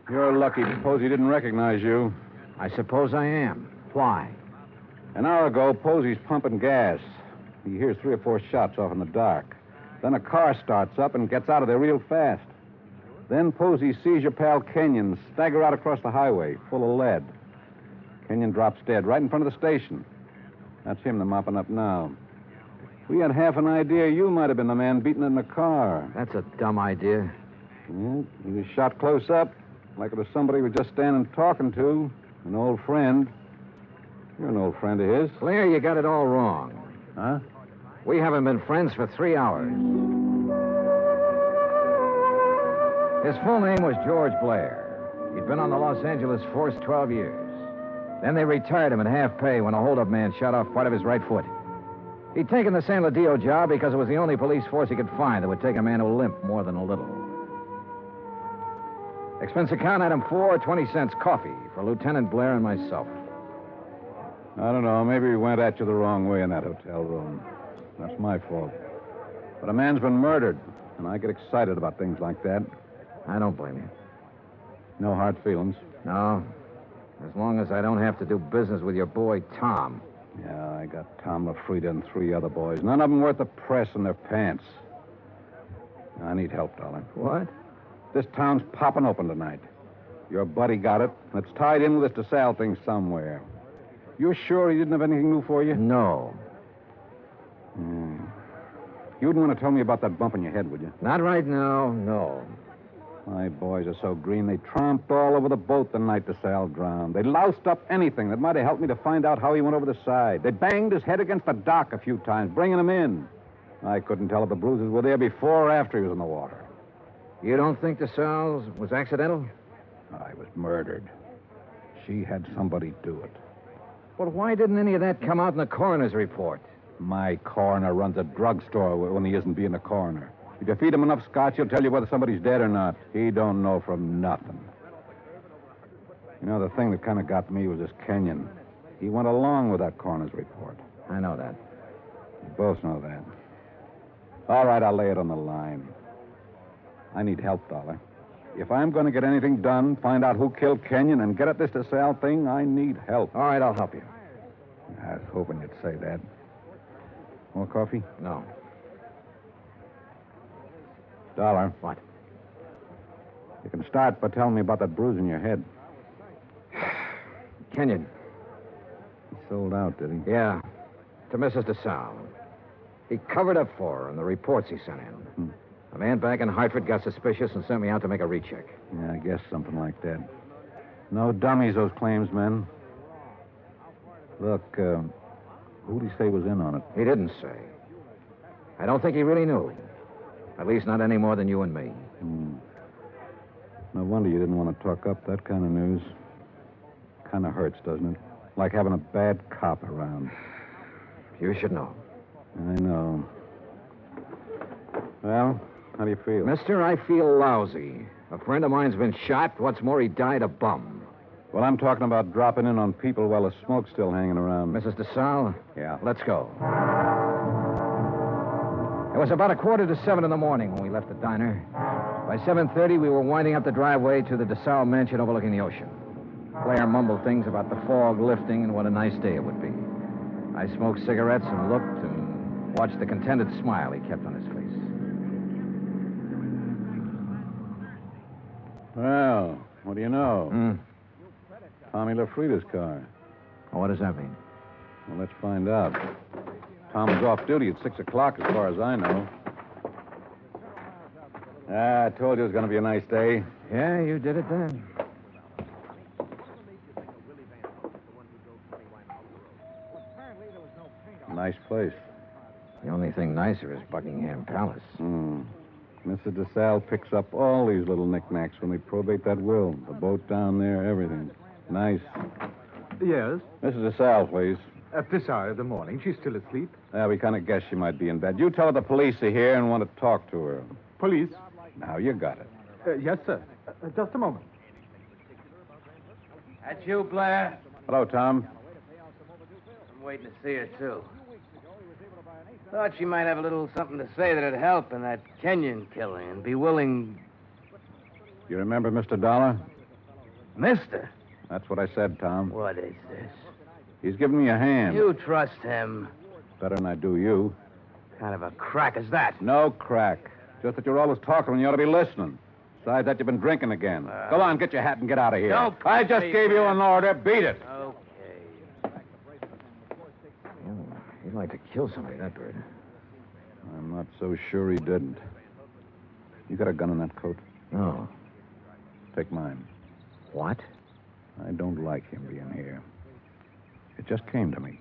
Speaker 22: You're lucky Posey didn't recognize you.
Speaker 15: I suppose I am. Why?
Speaker 22: An hour ago, Posey's pumping gas. He hears 3 or 4 shots off in the dark. Then a car starts up and gets out of there real fast. Then Posey sees your pal Kenyon stagger out across the highway, full of lead. Kenyon drops dead right in front of the station. That's him they're mopping up now. We had half an idea you might have been the man beaten in the car.
Speaker 15: That's a dumb idea.
Speaker 22: Yeah, he was shot close up, like it was somebody we were just standing talking to, an old friend. You're an old friend of his.
Speaker 15: Blair, you got it all wrong.
Speaker 22: Huh?
Speaker 15: We haven't been friends for 3 hours. His full name was George Blair. He'd been on the Los Angeles force 12 years. Then they retired him at half pay when a holdup man shot off part of his right foot. He'd taken the San Ladillo job because it was the only police force he could find that would take a man who limped more than a little. Expense account item 4, 20 cents coffee for Lieutenant Blair and myself.
Speaker 22: I don't know. Maybe we went at you the wrong way in that hotel room. That's my fault. But a man's been murdered, and I get excited about things like that.
Speaker 15: I don't blame you.
Speaker 22: No hard feelings.
Speaker 15: No. As long as I don't have to do business with your boy, Tom.
Speaker 22: Yeah, I got Tom LaFrida and 3 other boys. None of them worth the press in their pants. I need help, Dollar.
Speaker 15: What?
Speaker 22: This town's popping open tonight. Your buddy got it, and it's tied in with this DeSalle thing somewhere. You're sure he didn't have anything new for you?
Speaker 15: No.
Speaker 22: You wouldn't want to tell me about that bump in your head, would you?
Speaker 15: Not right now, no.
Speaker 22: My boys are so green, they tromped all over the boat the night DeSalle drowned. They loused up anything that might have helped me to find out how he went over the side. They banged his head against the dock a few times, bringing him in. I couldn't tell if the bruises were there before or after he was in the water.
Speaker 15: You don't think DeSalle was accidental?
Speaker 22: I was murdered. She had somebody do it.
Speaker 15: Well, why didn't any of that come out in the coroner's report?
Speaker 22: My coroner runs a drugstore when he isn't being a coroner. If you feed him enough scotch, he'll tell you whether somebody's dead or not. He don't know from nothing. You know, the thing that kind of got me was this Kenyon. He went along with that coroner's report.
Speaker 15: I know that.
Speaker 22: We both know that. All right, I'll lay it on the line. I need help, Dollar. If I'm going to get anything done, find out who killed Kenyon, and get at this DeSalle thing, I need help.
Speaker 15: All right, I'll help you.
Speaker 22: I was hoping you'd say that. More coffee?
Speaker 15: No.
Speaker 22: Dollar.
Speaker 15: What?
Speaker 22: You can start by telling me about that bruise in your head.
Speaker 15: Kenyon.
Speaker 22: He sold out, did he?
Speaker 15: Yeah. To Mrs. DeSalle. He covered up for her in the reports he sent in. A man back in Hartford got suspicious and sent me out to make a recheck.
Speaker 22: Yeah, I guess something like that. No dummies, those claims men. Look, who'd he say was in on it?
Speaker 15: He didn't say. I don't think he really knew. At least not any more than you and me.
Speaker 22: No wonder you didn't want to talk up that kind of news. Kind of hurts, doesn't it? Like having a bad cop around.
Speaker 15: You should know.
Speaker 22: I know. Well, how do you feel?
Speaker 15: Mister, I feel lousy. A friend of mine's been shot. What's more, he died a bum.
Speaker 22: Well, I'm talking about dropping in on people while the smoke's still hanging around.
Speaker 15: Mrs. DeSalle?
Speaker 22: Yeah.
Speaker 15: Let's go. It was about 6:45 in the morning when we left the diner. By 7:30, we were winding up the driveway to the DeSalle mansion overlooking the ocean. Blair mumbled things about the fog lifting and what a nice day it would be. I smoked cigarettes and looked and watched the contented smile he kept on his face.
Speaker 22: Well, what do you know? Tommy LaFrida's car.
Speaker 15: Well, what does that mean?
Speaker 22: Well, let's find out. Tom was off duty at 6 o'clock, as far as I know. I told you it was going to be a nice day.
Speaker 15: Yeah, you did it then.
Speaker 22: Nice place.
Speaker 15: The only thing nicer is Buckingham Palace.
Speaker 22: Mrs. DeSalle picks up all these little knickknacks when we probate that will. The boat down there, everything. Nice.
Speaker 1: Yes?
Speaker 22: Mrs. DeSalle, please.
Speaker 1: At this hour of the morning. She's still asleep.
Speaker 22: Yeah, we kind of guessed she might be in bed. You tell her the police are here and want to talk to her.
Speaker 1: Police?
Speaker 22: Now, you got it.
Speaker 1: Yes, sir. Just a moment.
Speaker 23: That's you, Blair?
Speaker 22: Hello, Tom.
Speaker 23: I'm waiting to see her, too. Thought she might have a little something to say that'd help in that Kenyon killing and be willing...
Speaker 22: You remember Mr. Dollar?
Speaker 23: Mister?
Speaker 22: That's what I said, Tom.
Speaker 23: What is this?
Speaker 22: He's giving me a hand.
Speaker 23: You trust him.
Speaker 22: Better than I do you.
Speaker 23: Kind of a crack is that?
Speaker 22: No crack. Just that you're always talking when you ought to be listening. Besides that, you've been drinking again. Go on, get your hat and get out of here.
Speaker 23: Don't
Speaker 22: I just gave you an order. Beat it.
Speaker 23: Okay.
Speaker 15: He'd like to kill somebody, that bird.
Speaker 22: I'm not so sure he didn't. You got a gun in that coat?
Speaker 15: No.
Speaker 22: Take mine.
Speaker 15: What?
Speaker 22: I don't like him being here. It just came to me.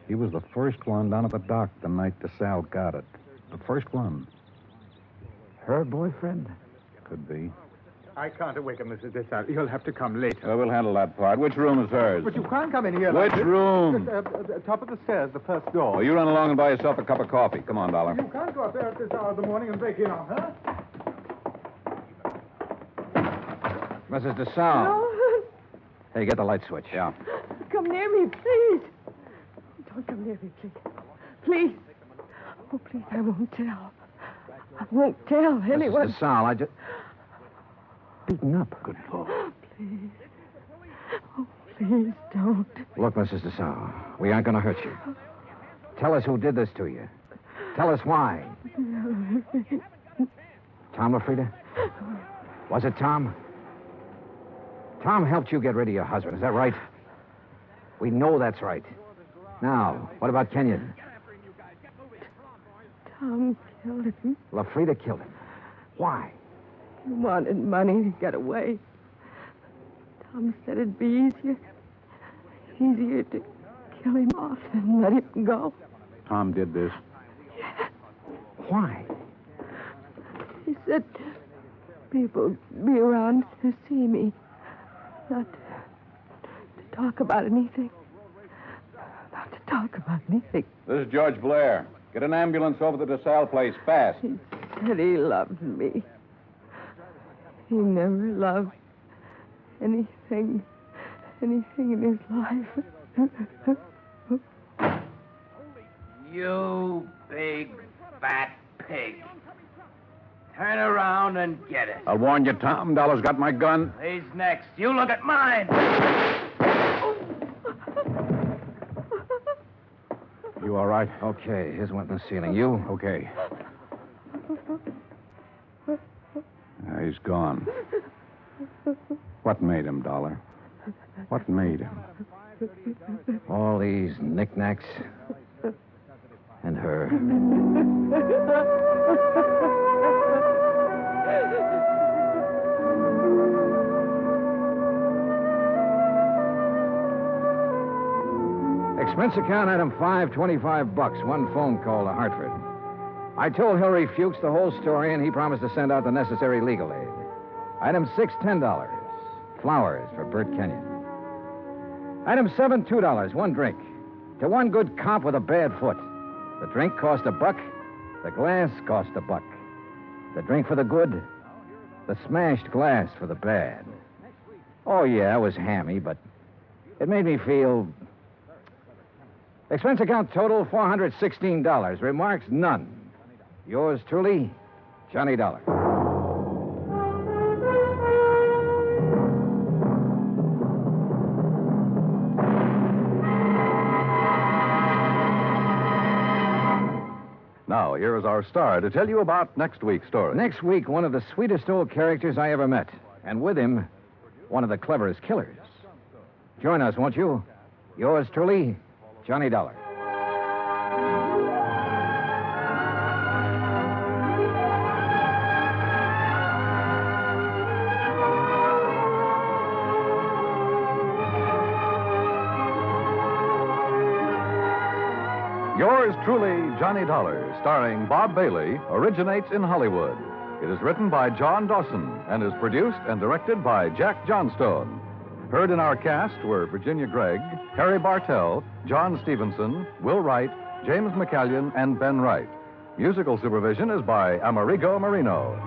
Speaker 22: He was the first one down at the dock the night DeSalle got it. The first one.
Speaker 15: Her boyfriend?
Speaker 22: Could be.
Speaker 1: I can't awaken Mrs. DeSalle. You'll have to come later.
Speaker 22: Well, we'll handle that part. Which room is hers?
Speaker 1: But you can't come in here
Speaker 22: Which
Speaker 1: like this.
Speaker 22: room?
Speaker 1: Top of the stairs, the first door.
Speaker 22: Well, you run along and buy yourself a cup of coffee. Come on, Dollar.
Speaker 1: You can't go up there at this hour of the morning and break in on her.
Speaker 15: Mrs. DeSalle.
Speaker 12: No.
Speaker 15: Hey, get the light switch.
Speaker 22: Yeah.
Speaker 12: Come near me, please. Don't come near me, please. Please. Oh, please, I won't tell. I won't tell anyone.
Speaker 15: Mrs. DeSalle, I just... Beaten up.
Speaker 22: Good Lord.
Speaker 12: Please. Oh, please don't.
Speaker 15: Look, Mrs. DeSalle, we aren't going to hurt you. Tell us who did this to you. Tell us why. Tom LaFrida? Was it Tom? Tom helped you get rid of your husband, is that right? We know that's right. Now, what about Kenyon?
Speaker 12: Tom killed him.
Speaker 15: LaFrida killed him. Why?
Speaker 12: He wanted money to get away. Tom said it'd be easier to kill him off than let him go.
Speaker 22: Tom did this.
Speaker 15: Why?
Speaker 12: He said people would be around to see me, not to talk about anything.
Speaker 4: talk about anything.
Speaker 22: This is George Blair. Get an ambulance over to the DeSalle place, fast.
Speaker 4: He said he loved me. He never loved anything in his life.
Speaker 23: You big, fat pig. Turn around and get it.
Speaker 22: I'll warn you, Tom. Dollar's got my gun.
Speaker 23: He's next. You look at mine.
Speaker 22: You all right?
Speaker 15: Okay, his went in the ceiling. You?
Speaker 22: Okay. He's gone. What made him, Dollar? What made him?
Speaker 15: All these knickknacks. And her. Expense account item 5, $25. One phone call to Hartford. I told Hilary Fuchs the whole story, and he promised to send out the necessary legal aid. Item 6, $10. Flowers for Bert Kenyon. Item 7, $2. One drink. To one good cop with a bad foot. The drink cost $1. The glass cost $1. The drink for the good. The smashed glass for the bad. Oh, yeah, it was hammy, but it made me feel... Expense account total, $416. Remarks, none. Yours truly, Johnny Dollar.
Speaker 17: Now, here is our star to tell you about next week's story.
Speaker 15: Next week, one of the sweetest old characters I ever met. And with him, one of the cleverest killers. Join us, won't you? Yours truly, Johnny Dollar.
Speaker 17: Yours truly, Johnny Dollar, starring Bob Bailey, originates in Hollywood. It is written by John Dawson and is produced and directed by Jack Johnstone. Heard in our cast were Virginia Gregg, Harry Bartell, John Stevenson, Will Wright, James McCallion, and Ben Wright. Musical supervision is by Amerigo Marino.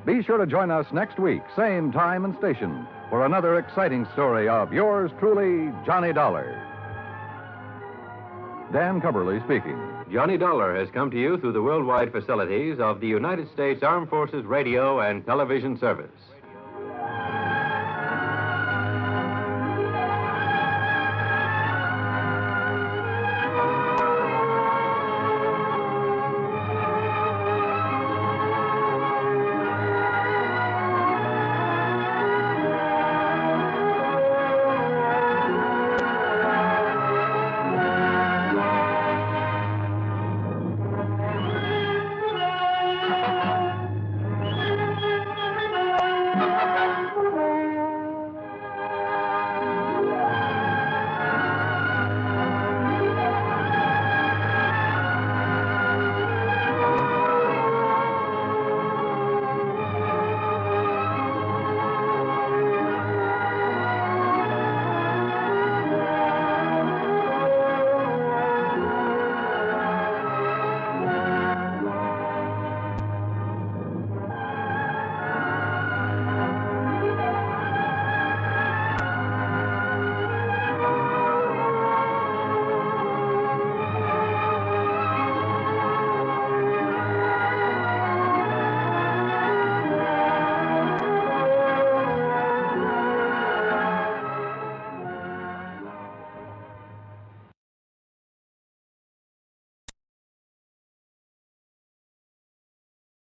Speaker 17: Be sure to join us next week, same time and station, for another exciting story of yours truly, Johnny Dollar. Dan Cubberly speaking.
Speaker 10: Johnny Dollar has come to you through the worldwide facilities of the United States Armed Forces Radio and Television Service.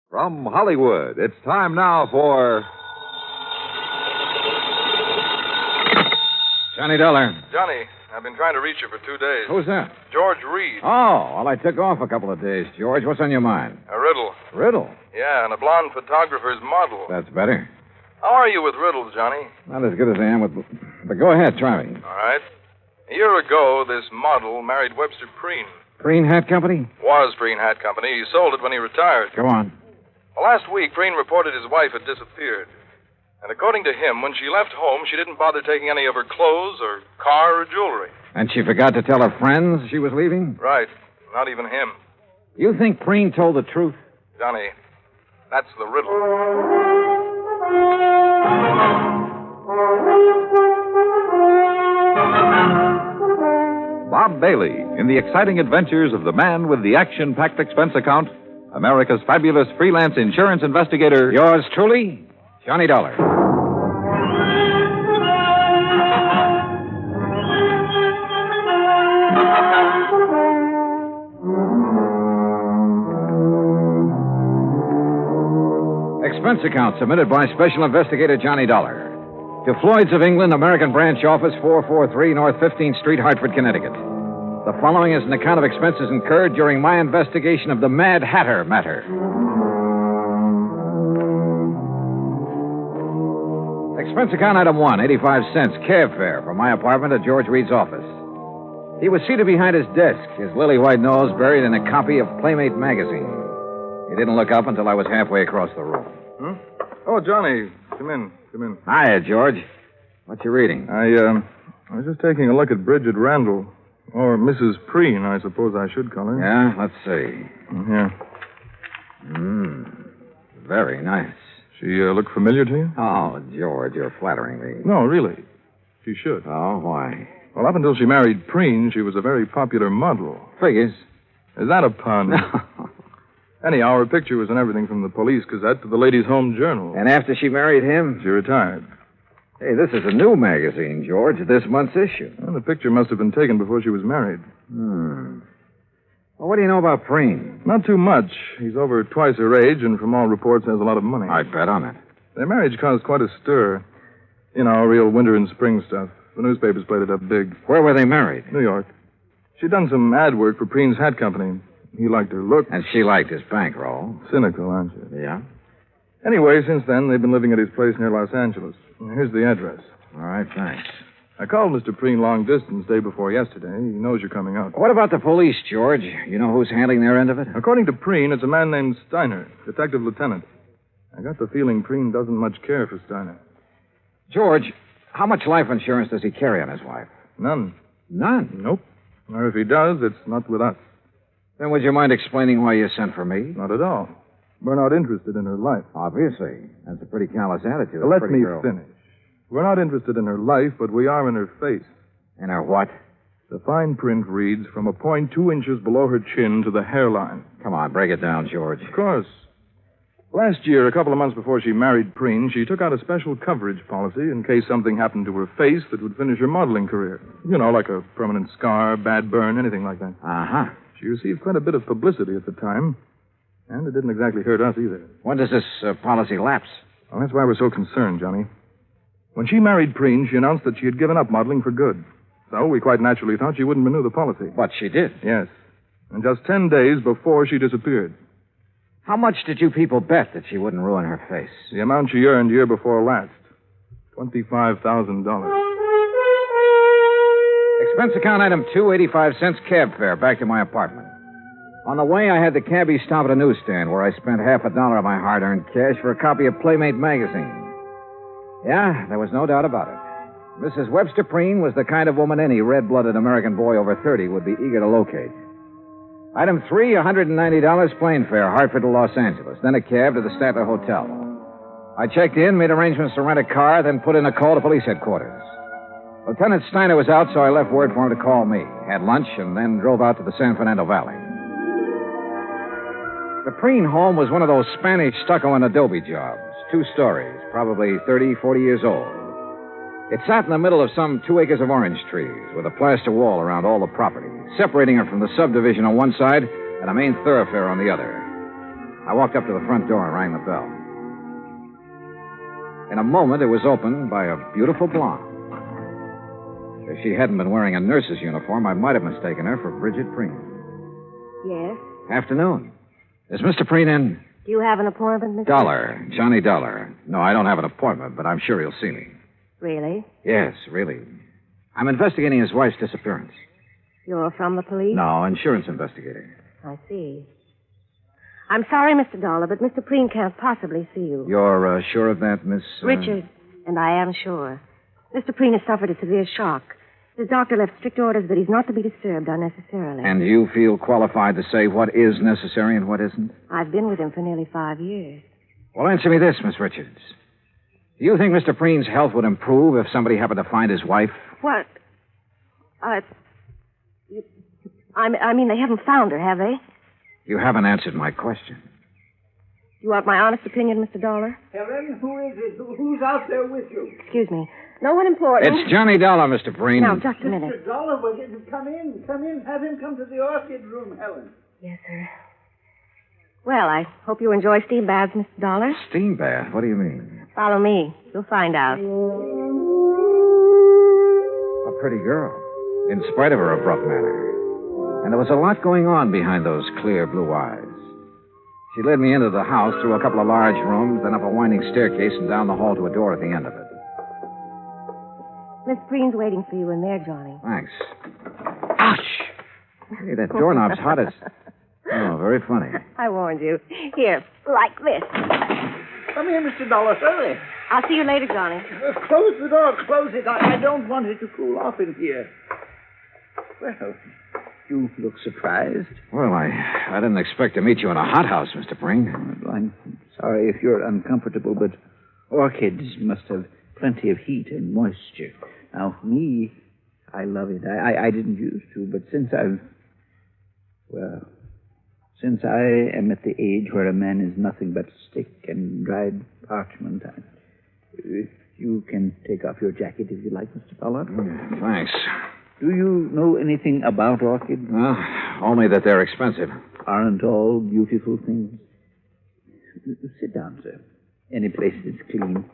Speaker 7: From Hollywood, it's time now for
Speaker 15: Johnny Dollar.
Speaker 8: Johnny, I've been trying to reach you for 2 days.
Speaker 15: Who's that?
Speaker 8: George Reed.
Speaker 15: Oh, well, I took off a couple of days, George. What's on your mind?
Speaker 8: A riddle.
Speaker 15: Riddle?
Speaker 8: Yeah, and a blonde photographer's model.
Speaker 15: That's better.
Speaker 8: How are you with riddles, Johnny?
Speaker 15: Not as good as I am with... But go ahead, try me.
Speaker 8: All right. A year ago, this model married Webster Preen.
Speaker 15: Green Hat Company?
Speaker 8: Was Preen Hat Company. He sold it when he retired.
Speaker 15: Go on.
Speaker 8: Well, last week, Preen reported his wife had disappeared. And according to him, when she left home, she didn't bother taking any of her clothes or car or jewelry.
Speaker 15: And she forgot to tell her friends she was leaving?
Speaker 8: Right. Not even him.
Speaker 15: You think Preen told the truth?
Speaker 8: Johnny, that's the riddle.
Speaker 17: Bob Bailey in the exciting adventures of the man with the action-packed expense account, America's fabulous freelance insurance investigator.
Speaker 15: Yours truly, Johnny Dollar. Expense account submitted by Special Investigator Johnny Dollar. To Floyd's of England, American Branch Office, 443 North 15th Street, Hartford, Connecticut. The following is an account of expenses incurred during my investigation of the Mad Hatter matter. Expense account item 1, 85 cents, cab fare from my apartment to George Reed's office. He was seated behind his desk, his lily-white nose buried in a copy of Playmate magazine. He didn't look up until I was halfway across the room.
Speaker 8: Oh, Johnny, come in.
Speaker 15: Hiya, George. What you reading?
Speaker 8: I was just taking a look at Bridget Randall. Or Mrs. Preen, I suppose I should call her.
Speaker 15: Yeah, let's see.
Speaker 8: Yeah.
Speaker 15: Very nice.
Speaker 8: She look familiar to you?
Speaker 15: Oh, George, you're flattering me.
Speaker 8: No, really. She should.
Speaker 15: Oh, why?
Speaker 8: Well, up until she married Preen, she was a very popular model.
Speaker 15: Figures.
Speaker 8: Is that a pun? Anyhow, her picture was in everything from the Police Gazette to the Ladies' Home Journal.
Speaker 15: And after she married him?
Speaker 8: She retired.
Speaker 15: Hey, this is a new magazine, George, this month's issue.
Speaker 8: Well, the picture must have been taken before she was married.
Speaker 15: Well, what do you know about Preen?
Speaker 8: Not too much. He's over twice her age and from all reports has a lot of money.
Speaker 15: I'd bet on it.
Speaker 8: Their marriage caused quite a stir. You know, real winter and spring stuff. The newspapers played it up big.
Speaker 15: Where were they married?
Speaker 8: New York. She'd done some ad work for Preen's hat company. He liked her look.
Speaker 15: And she liked his bankroll.
Speaker 8: Cynical, aren't you?
Speaker 15: Yeah?
Speaker 8: Anyway, since then, they've been living at his place near Los Angeles. Here's the address.
Speaker 15: All right, thanks.
Speaker 8: I called Mr. Preen long distance day before yesterday. He knows you're coming out.
Speaker 15: What about the police, George? You know who's handling their end of it?
Speaker 8: According to Preen, it's a man named Steiner, detective lieutenant. I got the feeling Preen doesn't much care for Steiner.
Speaker 15: George, how much life insurance does he carry on his wife?
Speaker 8: None.
Speaker 15: None?
Speaker 8: Nope. Or if he does, it's not with us.
Speaker 15: Then would you mind explaining why you sent for me?
Speaker 8: Not at all. We're not interested in her life.
Speaker 15: Obviously. That's a pretty callous attitude.
Speaker 8: Let me finish. We're not interested in her life, but we are in her face.
Speaker 15: In her what?
Speaker 8: The fine print reads from a point 2 inches below her chin to the hairline.
Speaker 15: Come on, break it down, George.
Speaker 8: Of course. Last year, a couple of months before she married Preen, she took out a special coverage policy in case something happened to her face that would finish her modeling career. You know, like a permanent scar, bad burn, anything like that.
Speaker 15: Uh-huh.
Speaker 8: She received quite a bit of publicity at the time, and it didn't exactly hurt us either.
Speaker 15: When does this policy lapse?
Speaker 8: Well, that's why we're so concerned, Johnny. When she married Preen, she announced that she had given up modeling for good. So we quite naturally thought she wouldn't renew the policy.
Speaker 15: But she did.
Speaker 8: Yes. And just 10 days before she disappeared.
Speaker 15: How much did you people bet that she wouldn't ruin her face?
Speaker 8: The amount she earned year before last. $25,000.
Speaker 15: Expense account item 2, 85 cents cab fare back to my apartment. On the way, I had the cabbie stop at a newsstand where I spent $50 of my hard-earned cash for a copy of Playmate magazine. Yeah, there was no doubt about it. Mrs. Webster Preen was the kind of woman any red-blooded American boy over 30 would be eager to locate. Item 3, $190 plane fare, Hartford to Los Angeles, then a cab to the Statler Hotel. I checked in, made arrangements to rent a car, then put in a call to police headquarters. Lieutenant Steiner was out, so I left word for him to call me, had lunch, and then drove out to the San Fernando Valley. The Preen home was one of those Spanish stucco and adobe jobs, 2 stories, probably 30, 40 years old. It sat in the middle of some 2 acres of orange trees with a plaster wall around all the property, separating it from the subdivision on one side and a main thoroughfare on the other. I walked up to the front door and rang the bell. In a moment, it was opened by a beautiful blonde. If she hadn't been wearing a nurse's uniform, I might have mistaken her for Bridget Preen.
Speaker 20: Yes?
Speaker 15: Afternoon. Is Mr. Preen in?
Speaker 20: Do you have an appointment, Mr.
Speaker 15: Dollar. Johnny Dollar. No, I don't have an appointment, but I'm sure he'll see me.
Speaker 20: Really?
Speaker 15: Yes, really. I'm investigating his wife's disappearance.
Speaker 20: You're from the police?
Speaker 15: No, insurance investigator.
Speaker 20: I see. I'm sorry, Mr. Dollar, but Mr. Preen can't possibly see you.
Speaker 15: You're sure of that, Miss...
Speaker 20: Richard, and I am sure. Mr. Preen has suffered a severe shock. His doctor left strict orders that he's not to be disturbed unnecessarily.
Speaker 15: And you feel qualified to say what is necessary and what isn't?
Speaker 20: I've been with him for nearly 5 years.
Speaker 15: Well, answer me this, Miss Richards. Do you think Mr. Preen's health would improve if somebody happened to find his wife?
Speaker 20: What? I mean, they haven't found her, have they?
Speaker 15: You haven't answered my question.
Speaker 20: You want my honest opinion, Mr. Dollar?
Speaker 18: Helen, who is it? Who's out there with you?
Speaker 20: Excuse me. No one important.
Speaker 15: It's Johnny Dollar, Mr. Preen.
Speaker 20: Now, just a minute.
Speaker 18: Mr. Dollar, come in. Come in. Have him come to the orchid room, Helen.
Speaker 20: Yes, sir. Well, I hope you enjoy steam baths, Mr. Dollar.
Speaker 15: Steam bath? What do you mean?
Speaker 20: Follow me. You'll find out.
Speaker 15: A pretty girl, in spite of her abrupt manner. And there was a lot going on behind those clear blue eyes. She led me into the house through a couple of large rooms, then up a winding staircase and down the hall to a door at the end of it.
Speaker 20: Miss Preen's waiting for you in there, Johnny.
Speaker 15: Thanks. Ouch! Hey, that doorknob's hot as... Oh, very funny.
Speaker 20: I warned you. Here, like this.
Speaker 18: Come here, Mr. Dollar. Hurry.
Speaker 20: I'll see you later, Johnny.
Speaker 18: Close the door. Close it. I don't want it to cool off in here. Well, you look surprised.
Speaker 15: Well, I didn't expect to meet you in a hothouse, Mr. Preen.
Speaker 2: Well, I'm sorry if you're uncomfortable, but orchids must have plenty of heat and moisture. Now, me, I love it. I didn't used to, but since I am at the age where a man is nothing but stick and dried parchment, you can take off your jacket if you like, Mr. Dollar.
Speaker 15: Thanks.
Speaker 2: Do you know anything about orchids?
Speaker 15: Well, only that they're expensive.
Speaker 2: Aren't all beautiful things? Sit down, sir. Any place that's clean.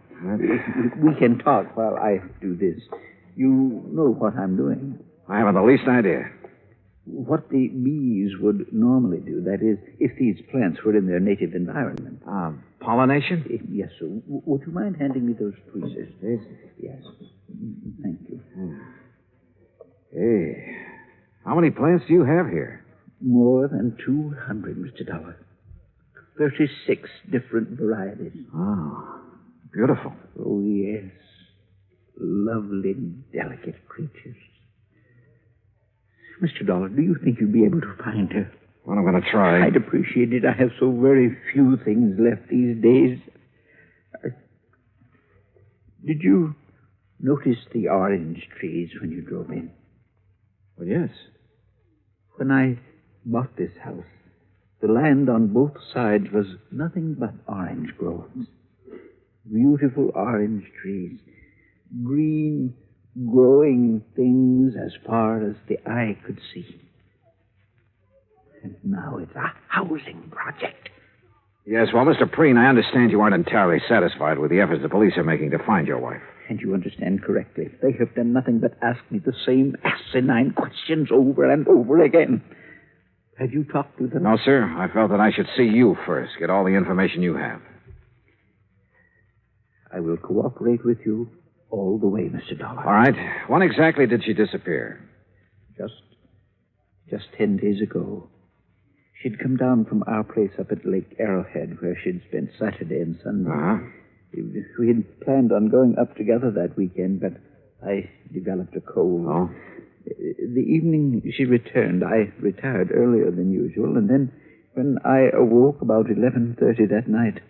Speaker 2: We can talk while I do this. You know what I'm doing.
Speaker 15: I haven't the least idea.
Speaker 2: What the bees would normally do, that is, if these plants were in their native environment.
Speaker 15: Pollination?
Speaker 2: Yes, sir. Would you mind handing me those tweezers? Yes. Thank you.
Speaker 15: Hey, how many plants do you have here?
Speaker 2: More than 200, Mr. Dollar. 36 different varieties.
Speaker 15: Oh, beautiful.
Speaker 2: Oh, yes. Lovely, delicate creatures. Mr. Dollar, do you think you'd be able to find her?
Speaker 15: Well, I'm going to try.
Speaker 2: I'd appreciate it. I have so very few things left these days. Did you notice the orange trees when you drove in?
Speaker 15: Well, yes.
Speaker 2: When I bought this house, the land on both sides was nothing but orange groves. Beautiful orange trees. Green, growing things as far as the eye could see. And now it's a housing project.
Speaker 15: Yes, well, Mr. Preen, I understand you aren't entirely satisfied with the efforts the police are making to find your wife.
Speaker 2: And you understand correctly. They have done nothing but ask me the same asinine questions over and over again. Have you talked to them?
Speaker 15: No, sir. I felt that I should see you first, get all the information you have.
Speaker 2: I will cooperate with you all the way, Mr. Dollar.
Speaker 15: All right. When exactly did she disappear?
Speaker 2: Just 10 days ago. She'd come down from our place up at Lake Arrowhead, where she'd spent Saturday and Sunday.
Speaker 15: Uh-huh.
Speaker 2: We had planned on going up together that weekend, but I developed a cold.
Speaker 15: Oh?
Speaker 2: The evening she returned, I retired earlier than usual, and then when I awoke about 11:30 that night,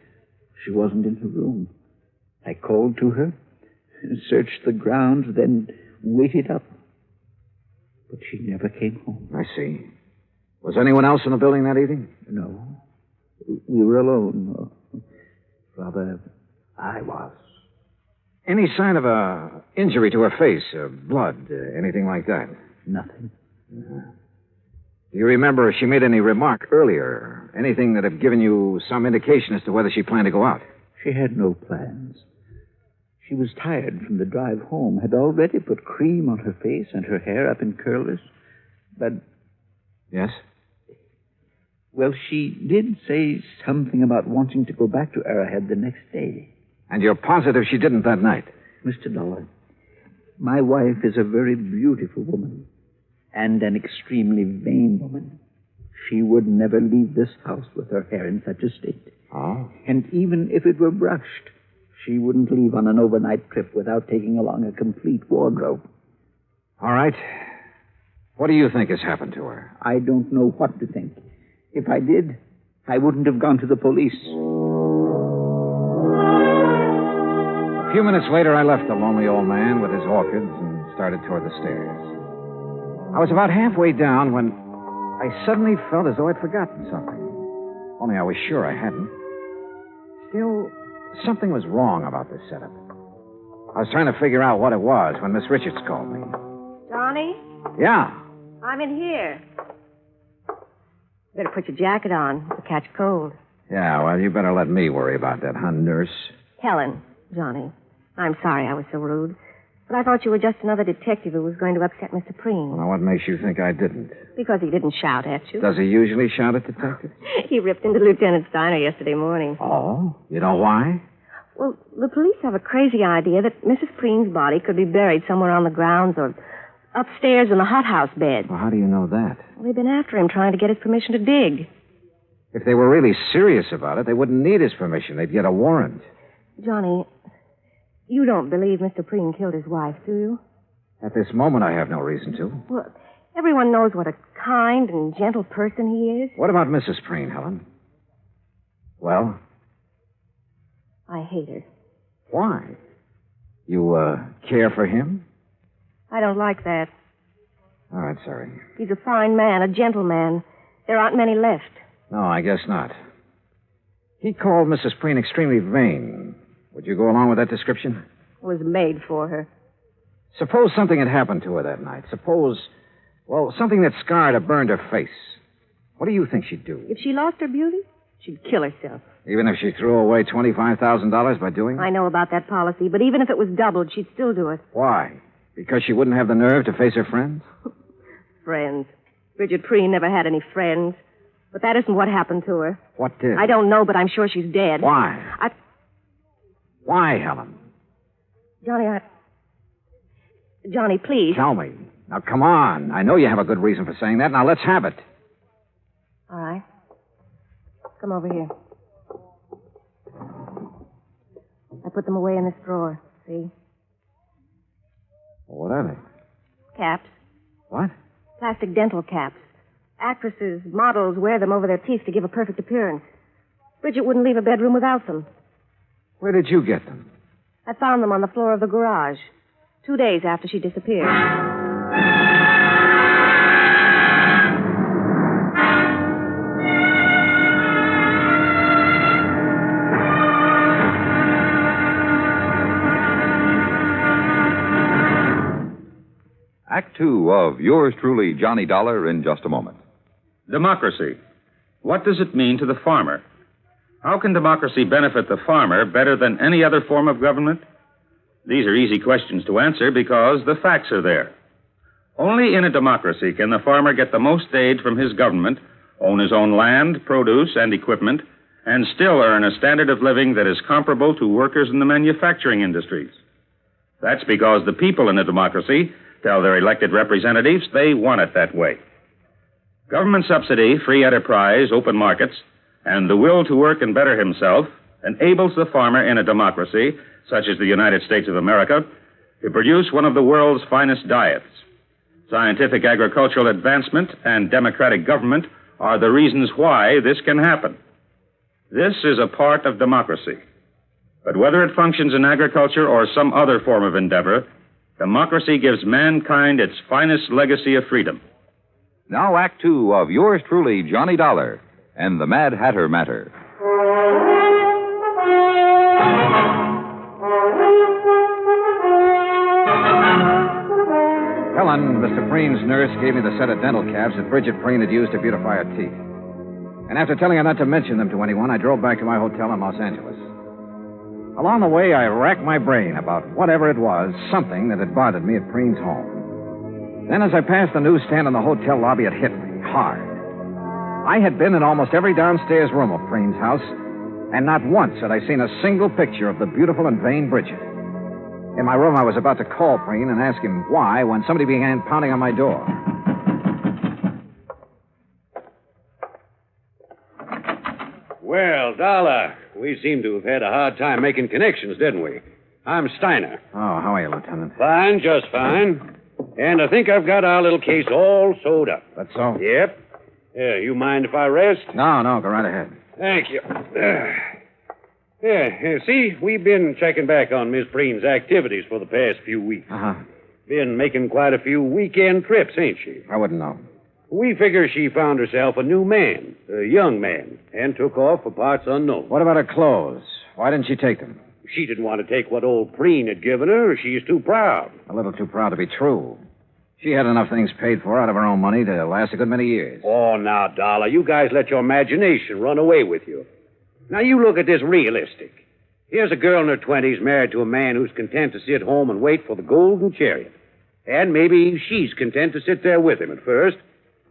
Speaker 2: she wasn't in her room. I called to her, searched the grounds, then waited up. But she never came home.
Speaker 15: I see. Was anyone else in the building that evening?
Speaker 2: No. We were alone. Rather, I was.
Speaker 15: Any sign of a injury to her face, blood, anything like that?
Speaker 2: Nothing.
Speaker 15: Uh-huh. Do you remember if she made any remark earlier? Anything that had given you some indication as to whether she planned to go out?
Speaker 2: She had no plans. She was tired from the drive home, had already put cream on her face and her hair up in curlers. But...
Speaker 15: Yes?
Speaker 2: Well, she did say something about wanting to go back to Arrowhead the next day.
Speaker 15: And you're positive she didn't that night?
Speaker 2: Mr. Dollar, my wife is a very beautiful woman and an extremely vain woman. She would never leave this house with her hair in such a state.
Speaker 15: Oh?
Speaker 2: And even if it were brushed, she wouldn't leave on an overnight trip without taking along a complete wardrobe.
Speaker 15: All right. What do you think has happened to her?
Speaker 2: I don't know what to think. If I did, I wouldn't have gone to the police.
Speaker 15: A few minutes later, I left the lonely old man with his orchids and started toward the stairs. I was about halfway down when I suddenly felt as though I'd forgotten something. Only I was sure I hadn't. Still, something was wrong about this setup. I was trying to figure out what it was when Miss Richards called me.
Speaker 20: Johnny,
Speaker 15: Yeah.
Speaker 20: I'm in here. Better put your jacket on. You'll catch cold.
Speaker 15: Yeah, well, you better let me worry about that, huh, nurse?
Speaker 20: Helen, Johnny, I'm sorry I was so rude. But I thought you were just another detective who was going to upset Mr. Preen.
Speaker 15: Well, what makes you think I didn't?
Speaker 20: Because he didn't shout at you.
Speaker 15: Does he usually shout at detectives?
Speaker 20: He ripped into Lieutenant Steiner yesterday morning.
Speaker 15: Oh? You know why?
Speaker 20: Well, the police have a crazy idea that Mrs. Preen's body could be buried somewhere on the grounds or upstairs in the hothouse bed.
Speaker 15: Well, how do you know that?
Speaker 20: Well, they've been after him trying to get his permission to dig.
Speaker 15: If they were really serious about it, they wouldn't need his permission. They'd get a warrant.
Speaker 20: Johnny, you don't believe Mr. Preen killed his wife, do you?
Speaker 15: At this moment, I have no reason to.
Speaker 20: Well, everyone knows what a kind and gentle person he is.
Speaker 15: What about Mrs. Preen, Helen? Well?
Speaker 20: I hate her.
Speaker 15: Why? You, care for him?
Speaker 20: I don't like that.
Speaker 15: All right, sorry.
Speaker 20: He's a fine man, a gentleman. There aren't many left.
Speaker 15: No, I guess not. He called Mrs. Preen extremely vain. Would you go along with that description?
Speaker 20: It was made for her.
Speaker 15: Suppose something had happened to her that night. Suppose, well, something that scarred or burned her face. What do you think she'd do?
Speaker 20: If she lost her beauty, she'd kill herself.
Speaker 15: Even if she threw away $25,000 by doing it?
Speaker 20: I know about that policy, but even if it was doubled, she'd still do it.
Speaker 15: Why? Because she wouldn't have the nerve to face her friends?
Speaker 20: Friends. Bridget Preen never had any friends. But that isn't what happened to her.
Speaker 15: What did?
Speaker 20: I don't know, but I'm sure she's dead.
Speaker 15: Why? Why, Helen?
Speaker 20: Johnny, please.
Speaker 15: Tell me. Now, come on. I know you have a good reason for saying that. Now, let's have it.
Speaker 20: All right. Come over here. I put them away in this drawer. See?
Speaker 15: What are they?
Speaker 20: Caps.
Speaker 15: What?
Speaker 20: Plastic dental caps. Actresses, models wear them over their teeth to give a perfect appearance. Bridget wouldn't leave a bedroom without them.
Speaker 15: Where did you get them?
Speaker 20: I found them on the floor of the garage 2 days after she disappeared.
Speaker 7: Act two of yours truly, Johnny Dollar, in just a moment.
Speaker 21: Democracy. What does it mean to the farmer? How can democracy benefit the farmer better than any other form of government? These are easy questions to answer because the facts are there. Only in a democracy can the farmer get the most aid from his government, own his own land, produce, and equipment, and still earn a standard of living that is comparable to workers in the manufacturing industries. That's because the people in a democracy tell their elected representatives they want it that way. Government subsidy, free enterprise, open markets, and the will to work and better himself enables the farmer in a democracy, such as the United States of America, to produce one of the world's finest diets. Scientific agricultural advancement and democratic government are the reasons why this can happen. This is a part of democracy. But whether it functions in agriculture or some other form of endeavor, democracy gives mankind its finest legacy of freedom.
Speaker 7: Now, Act two of yours truly, Johnny Dollar, and the Mad Hatter Matter.
Speaker 15: Helen, Mr. Preen's nurse, gave me the set of dental caps that Bridget Preen had used to beautify her teeth. And after telling her not to mention them to anyone, I drove back to my hotel in Los Angeles. Along the way, I racked my brain about whatever it was, something that had bothered me at Preen's home. Then, as I passed the newsstand in the hotel lobby, it hit me hard. I had been in almost every downstairs room of Preen's house, and not once had I seen a single picture of the beautiful and vain Bridget. In my room, I was about to call Preen and ask him why when somebody began pounding on my door.
Speaker 6: Well, Dollar, we seem to have had a hard time making connections, didn't we? I'm Steiner.
Speaker 15: Oh, how are you, Lieutenant?
Speaker 6: Fine, just fine. And I think I've got our little case all sewed up.
Speaker 15: That's so?
Speaker 6: Yep. Yeah, you mind if I rest?
Speaker 15: No, go right ahead.
Speaker 6: Thank you. See, we've been checking back on Miss Preen's activities for the past few weeks.
Speaker 15: Uh-huh.
Speaker 6: Been making quite a few weekend trips, ain't she?
Speaker 15: I wouldn't know.
Speaker 6: We figure she found herself a new man, a young man, and took off for parts unknown.
Speaker 15: What about her clothes? Why didn't she take them?
Speaker 6: She didn't want to take what old Preen had given her. She's too proud.
Speaker 15: A little too proud to be true. She had enough things paid for out of her own money to last a good many years.
Speaker 6: Oh, now, Dollar, you guys let your imagination run away with you. Now, you look at this realistic. Here's a girl in her 20s married to a man who's content to sit home and wait for the golden chariot. And maybe she's content to sit there with him at first,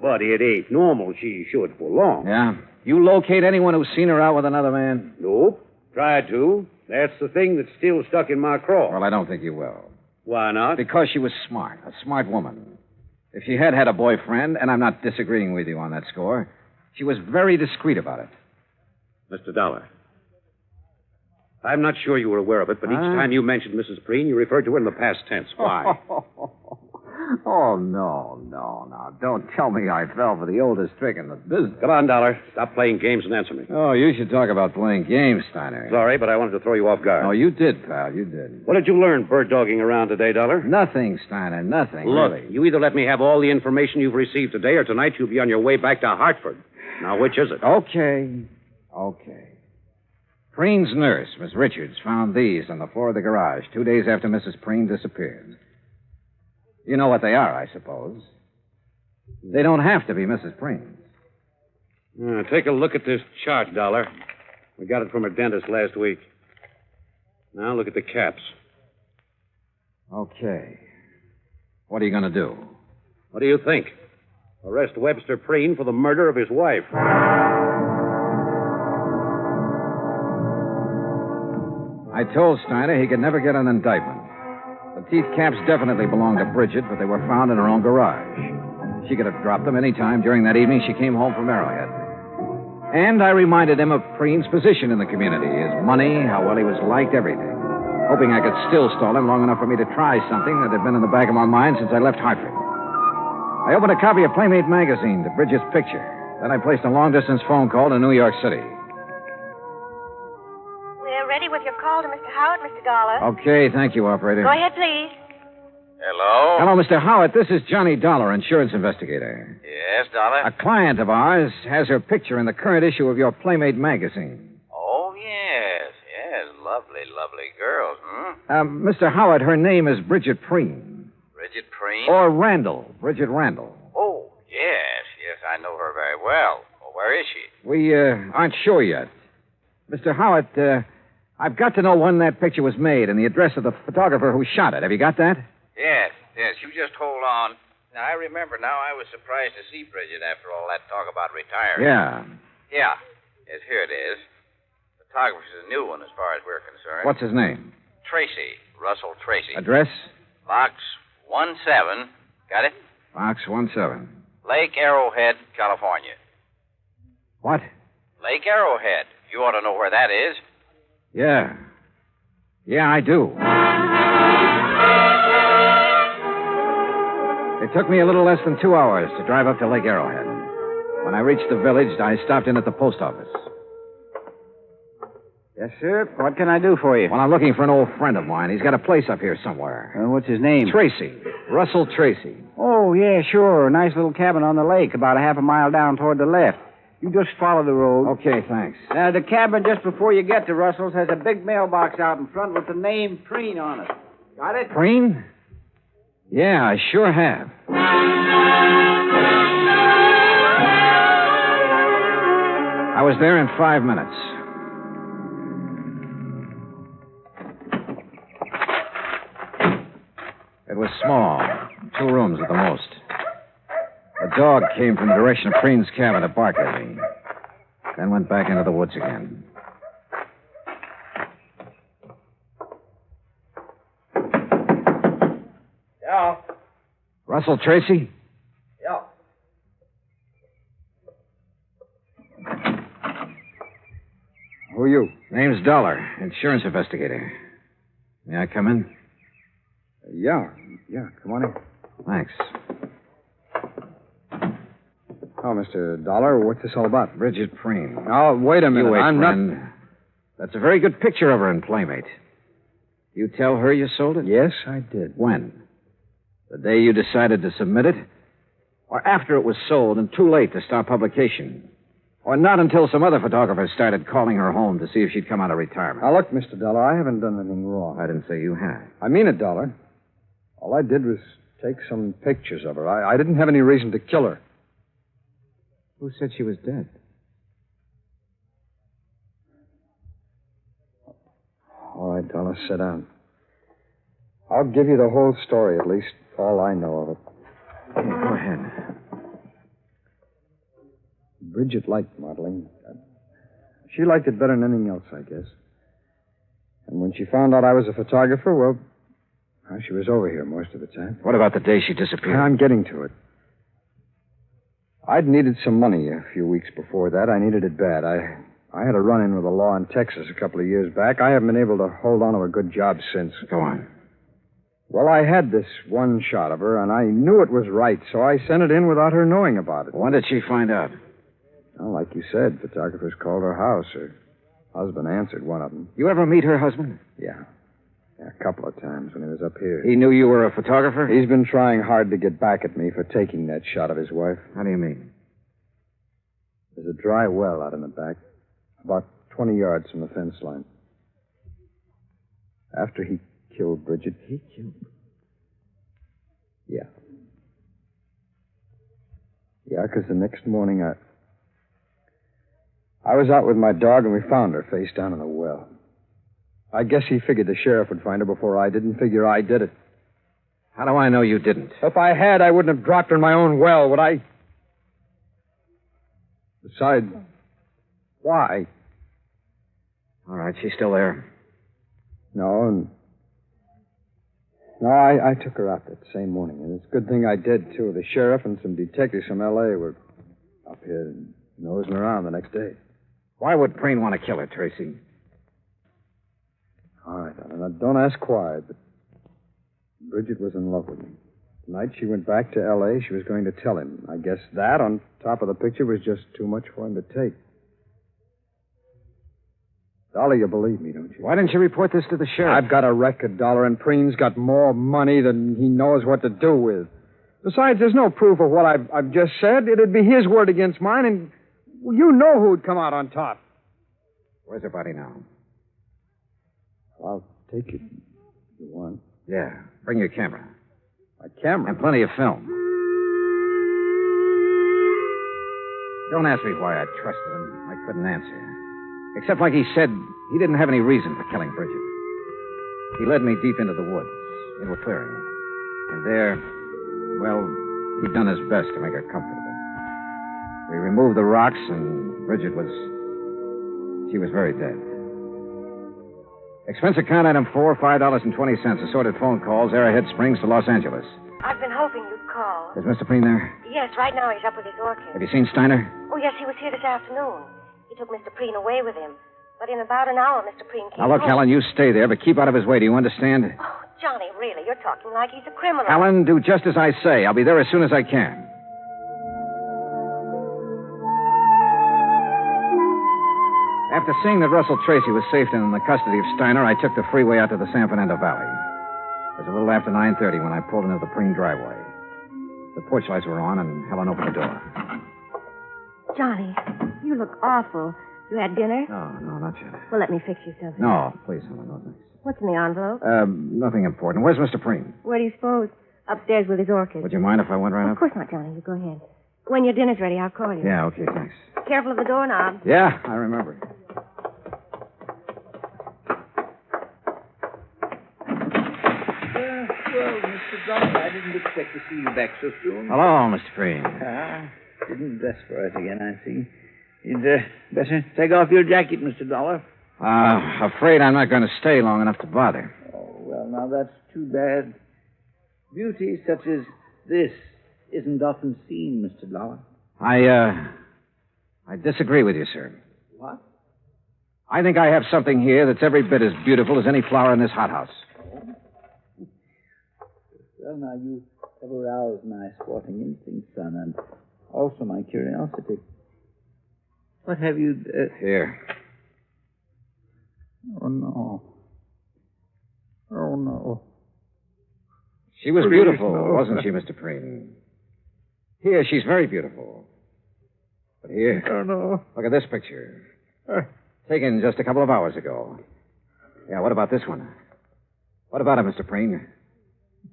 Speaker 6: but it ain't normal she should for long.
Speaker 15: Yeah? You locate anyone who's seen her out with another man?
Speaker 6: Nope. Tried to. That's the thing that's still stuck in my craw.
Speaker 15: Well, I don't think you will.
Speaker 6: Why not?
Speaker 15: Because she was smart, a smart woman. If she had a boyfriend, and I'm not disagreeing with you on that score, she was very discreet about it.
Speaker 6: Mr. Dollar, I'm not sure you were aware of it, but each time you mentioned Mrs. Preen, you referred to her in the past tense. Why?
Speaker 15: Oh, no. Now, don't tell me I fell for the oldest trick in the business.
Speaker 6: Come on, Dollar. Stop playing games and answer me.
Speaker 15: Oh, you should talk about playing games, Steiner.
Speaker 6: Sorry, but I wanted to throw you off guard.
Speaker 15: Oh, you did, pal. You did.
Speaker 6: What did you learn bird-dogging around today, Dollar?
Speaker 15: Nothing, Steiner. Nothing,
Speaker 6: Look,
Speaker 15: really.
Speaker 6: you either let me have all the information you've received today, or tonight you'll be on your way back to Hartford. Now, which is it?
Speaker 15: Okay. Preen's nurse, Miss Richards, found these on the floor of the garage 2 days after Mrs. Preen disappeared. You know what they are, I suppose. They don't have to be Mrs. Preen's.
Speaker 6: Take a look at this chart, Dollar. We got it from her dentist last week. Now look at the caps.
Speaker 15: Okay. What are you going to do?
Speaker 6: What do you think? Arrest Webster Preen for the murder of his wife.
Speaker 15: I told Steiner he could never get an indictment. The teeth caps definitely belonged to Bridget, but they were found in her own garage. She could have dropped them any time during that evening she came home from Arrowhead. And I reminded him of Preen's position in the community, his money, how well he was liked, everything. Hoping I could still stall him long enough for me to try something that had been in the back of my mind since I left Hartford. I opened a copy of Playmate magazine to Bridget's picture. Then I placed a long-distance phone call to New York City.
Speaker 13: We're ready with your call to Mr. Howard, Mr. Dollar.
Speaker 15: Okay, thank you, operator.
Speaker 13: Go ahead, please.
Speaker 16: Hello?
Speaker 15: Hello, Mr. Howard. This is Johnny Dollar, insurance investigator.
Speaker 16: Yes, Dollar?
Speaker 15: A client of ours has her picture in the current issue of your Playmate magazine.
Speaker 16: Oh, yes. Lovely, lovely girls,
Speaker 15: Mr. Howard, her name is Bridget Preen.
Speaker 16: Bridget Preen?
Speaker 15: Or Randall. Bridget Randall.
Speaker 16: Oh, yes, I know her very well. Well, where is she?
Speaker 15: We aren't sure yet. Mr. Howard, I've got to know when that picture was made and the address of the photographer who shot it. Have you got that?
Speaker 16: Yes, you just hold on. Now, I remember now I was surprised to see Bridget after all that talk about retiring.
Speaker 15: Yeah.
Speaker 16: Yes, here it is. Photographer's a new one as far as we're concerned.
Speaker 15: What's his name?
Speaker 16: Tracy. Russell Tracy.
Speaker 15: Address?
Speaker 16: Box 17. Got it?
Speaker 15: Box 17.
Speaker 16: Lake Arrowhead, California.
Speaker 15: What?
Speaker 16: Lake Arrowhead. You ought to know where that is.
Speaker 15: Yeah. Yeah, I do. It took me a little less than 2 hours to drive up to Lake Arrowhead. When I reached the village, I stopped in at the post office.
Speaker 22: Yes, sir. What can I do for you?
Speaker 15: Well, I'm looking for an old friend of mine. He's got a place up here somewhere.
Speaker 22: What's his name?
Speaker 15: Tracy. Russell Tracy.
Speaker 22: Oh, yeah, sure. Nice little cabin on the lake, about a half a mile down toward the left. You just follow the road.
Speaker 15: Okay, thanks.
Speaker 22: The cabin just before you get to Russell's has a big mailbox out in front with the name Preen on it. Got it?
Speaker 15: Preen? Yeah, I sure have. I was there in 5 minutes. It was small, 2 rooms at the most. A dog came from the direction of Preen's cabin to bark at me, then went back into the woods again.
Speaker 23: Yeah.
Speaker 15: Russell Tracy?
Speaker 23: Yeah.
Speaker 3: Who are you?
Speaker 5: Name's Dollar, insurance investigator. May I come in?
Speaker 3: Yeah, come on in.
Speaker 5: Thanks.
Speaker 3: Oh, Mr. Dollar, what's this all about?
Speaker 5: Bridget Preen.
Speaker 3: Oh, wait a minute.
Speaker 5: You wait,
Speaker 3: I'm
Speaker 5: friend.
Speaker 3: not...
Speaker 5: That's a very good picture of her in Playmate. You tell her you sold it?
Speaker 3: Yes, I did.
Speaker 5: When? The day you decided to submit it? Or after it was sold and too late to start publication? Or not until some other photographers started calling her home to see if she'd come out of retirement?
Speaker 3: Now, look, Mr. Dollar, I haven't done anything wrong.
Speaker 5: I didn't say you had.
Speaker 3: I mean it, Dollar. All I did was take some pictures of her. I didn't have any reason to kill her.
Speaker 5: Who said she was dead?
Speaker 3: All right, Dollar, sit down. I'll give you the whole story, at least all I know of it.
Speaker 5: Yeah, go ahead.
Speaker 3: Bridget liked modeling. She liked it better than anything else, I guess. And when she found out I was a photographer, well, she was over here most of the time.
Speaker 5: What about the day she disappeared?
Speaker 3: I'm getting to it. I'd needed some money a few weeks before that. I needed it bad. I had a run-in with the law in Texas a couple of years back. I haven't been able to hold on to a good job since.
Speaker 5: Go on.
Speaker 3: Well, I had this one shot of her, and I knew it was right, so I sent it in without her knowing about it.
Speaker 5: When did she find out?
Speaker 3: Well, like you said, photographers called her house. Her husband answered one of them.
Speaker 5: You ever meet her husband?
Speaker 3: Yeah, a couple of times when he was up here.
Speaker 5: He knew you were a photographer?
Speaker 3: He's been trying hard to get back at me for taking that shot of his wife.
Speaker 5: How do you mean?
Speaker 3: There's a dry well out in the back, about 20 yards from the fence line. After he killed Bridget.
Speaker 5: He killed?
Speaker 3: Yeah. Yeah, because the next morning I was out with my dog and we found her face down in the well. I guess he figured the sheriff would find her before I did, and figure I did it.
Speaker 5: How do I know you didn't?
Speaker 3: If I had, I wouldn't have dropped her in my own well, would I? Besides, why?
Speaker 5: All right, she's still there.
Speaker 3: No, I took her out that same morning, and it's a good thing I did, too. The sheriff and some detectives from L.A. were up here and nosing around the next day.
Speaker 5: Why would Preen want to kill her, Tracy?
Speaker 3: All right, now, don't ask why, but Bridget was in love with me. Tonight she went back to L.A. She was going to tell him. I guess that, on top of the picture, was just too much for him to take. Dollar, you believe me, don't you?
Speaker 5: Why didn't you report this to the sheriff?
Speaker 3: I've got a record, Dollar, and Preen's got more money than he knows what to do with. Besides, there's no proof of what I've just said. It'd be his word against mine, and you know who'd come out on top.
Speaker 5: Where's her body now?
Speaker 3: I'll take it if you want.
Speaker 5: Yeah. Bring your camera.
Speaker 3: My camera?
Speaker 5: And plenty of film. Don't ask me why I trusted him. I couldn't answer. Except, like he said, he didn't have any reason for killing Bridget. He led me deep into the woods, into a clearing. And there, well, he'd done his best to make her comfortable. We removed the rocks, and Bridget she was very dead. Expense account item 4, $5.20. Assorted phone calls, Arrowhead Springs to Los Angeles.
Speaker 13: I've been hoping you'd call.
Speaker 5: Is Mr. Preen there?
Speaker 13: Yes, right now he's up with his orchid.
Speaker 5: Have you seen Steiner?
Speaker 13: Oh, yes, he was here this afternoon. He took Mr. Preen away with him. But in about an hour, Mr. Preen came
Speaker 5: Now, look,
Speaker 13: home.
Speaker 5: Helen, you stay there, but keep out of his way. Do you understand?
Speaker 13: Oh, Johnny, really, you're talking like he's a criminal.
Speaker 5: Helen, do just as I say. I'll be there as soon as I can. After seeing that Russell Tracy was safe in the custody of Steiner, I took the freeway out to the San Fernando Valley. It was a little after 9:30 when I pulled into the Preen driveway. The porch lights were on, and Helen opened the door.
Speaker 13: Johnny, you look awful. You had dinner?
Speaker 5: No, not yet.
Speaker 13: Well, let me fix you something.
Speaker 5: No, please, Helen, no thanks.
Speaker 13: What's in the envelope?
Speaker 5: Nothing important. Where's Mr. Preen?
Speaker 13: Where do you suppose? Upstairs with his orchid.
Speaker 5: Would you mind if I went right
Speaker 13: Of
Speaker 5: up?
Speaker 13: course not, Johnny. You go ahead. When your dinner's ready, I'll call you.
Speaker 5: Yeah, okay, thanks.
Speaker 13: Careful of the doorknob.
Speaker 5: Yeah, I remember.
Speaker 2: Well, Mr. Dollar, I didn't expect to see you back so soon.
Speaker 5: Hello, Mr. Preen.
Speaker 2: Didn't dress for us again, I see. You'd better take off your jacket, Mr. Dollar.
Speaker 5: Afraid I'm not going to stay long enough to bother.
Speaker 2: Oh, well, now that's too bad. Beauty such as this isn't often seen, Mr. Dollar.
Speaker 5: I disagree with you, sir.
Speaker 2: What?
Speaker 5: I think I have something here that's every bit as beautiful as any flower in this hothouse.
Speaker 2: Well, now, you have aroused my sporting instinct, son, and also my curiosity. What have you...
Speaker 5: Here.
Speaker 2: Oh, no. Oh, no.
Speaker 5: She was
Speaker 2: Please,
Speaker 5: beautiful,
Speaker 2: no.
Speaker 5: wasn't she, Mr. Preen? Here, she's very beautiful. But here,
Speaker 2: Oh, no.
Speaker 5: look at this picture. Taken just a couple of hours ago. Yeah, what about this one? What about it, Mr. Preen?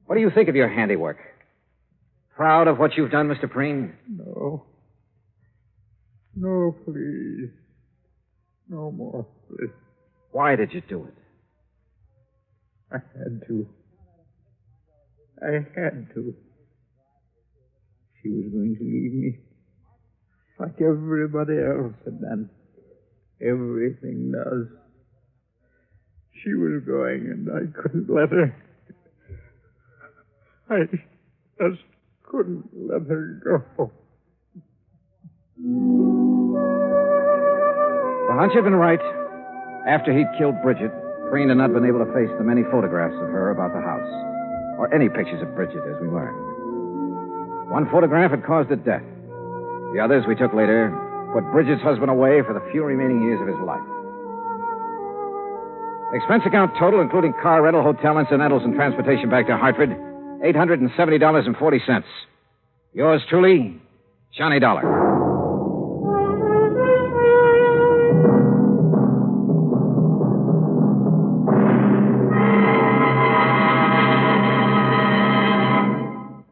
Speaker 5: What do you think of your handiwork? Proud of what you've done, Mr. Preen?
Speaker 2: No. No, please. No more, please.
Speaker 5: Why did you do it?
Speaker 2: I had to. I had to. She was going to leave me. Like everybody else had done. Everything does. She was going, and I couldn't let her. I just couldn't let her go.
Speaker 5: The hunch had been right. After he'd killed Bridget, Preen had not been able to face the many photographs of her about the house, or any pictures of Bridget, as we learned. One photograph had caused her death. The others we took later put Bridget's husband away for the few remaining years of his life. Expense account total, including car rental, hotel incidentals, and transportation back to Hartford, $870.40. Yours truly, Johnny Dollar.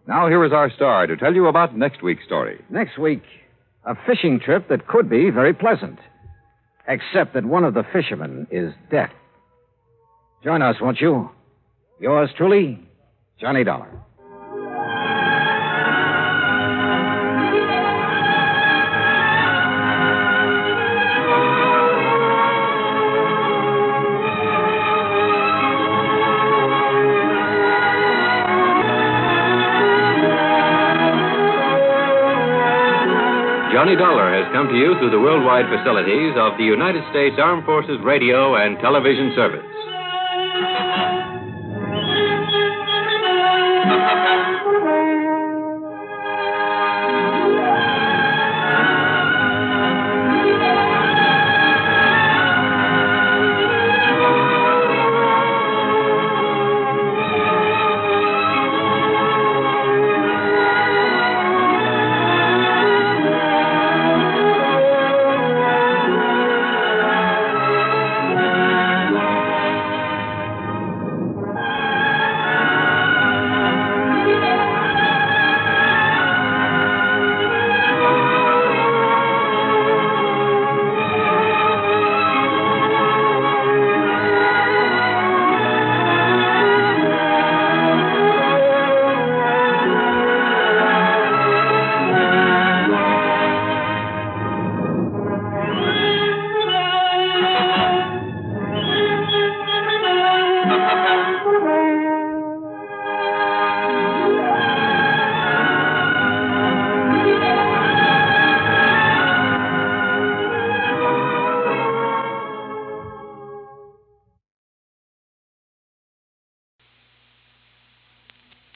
Speaker 7: Now here is our star to tell you about next week's story.
Speaker 5: Next week, a fishing trip that could be very pleasant, except that one of the fishermen is deaf. Join us, won't you? Yours truly, Johnny Dollar.
Speaker 10: Johnny Dollar has come to you through the worldwide facilities of the United States Armed Forces Radio and Television Service.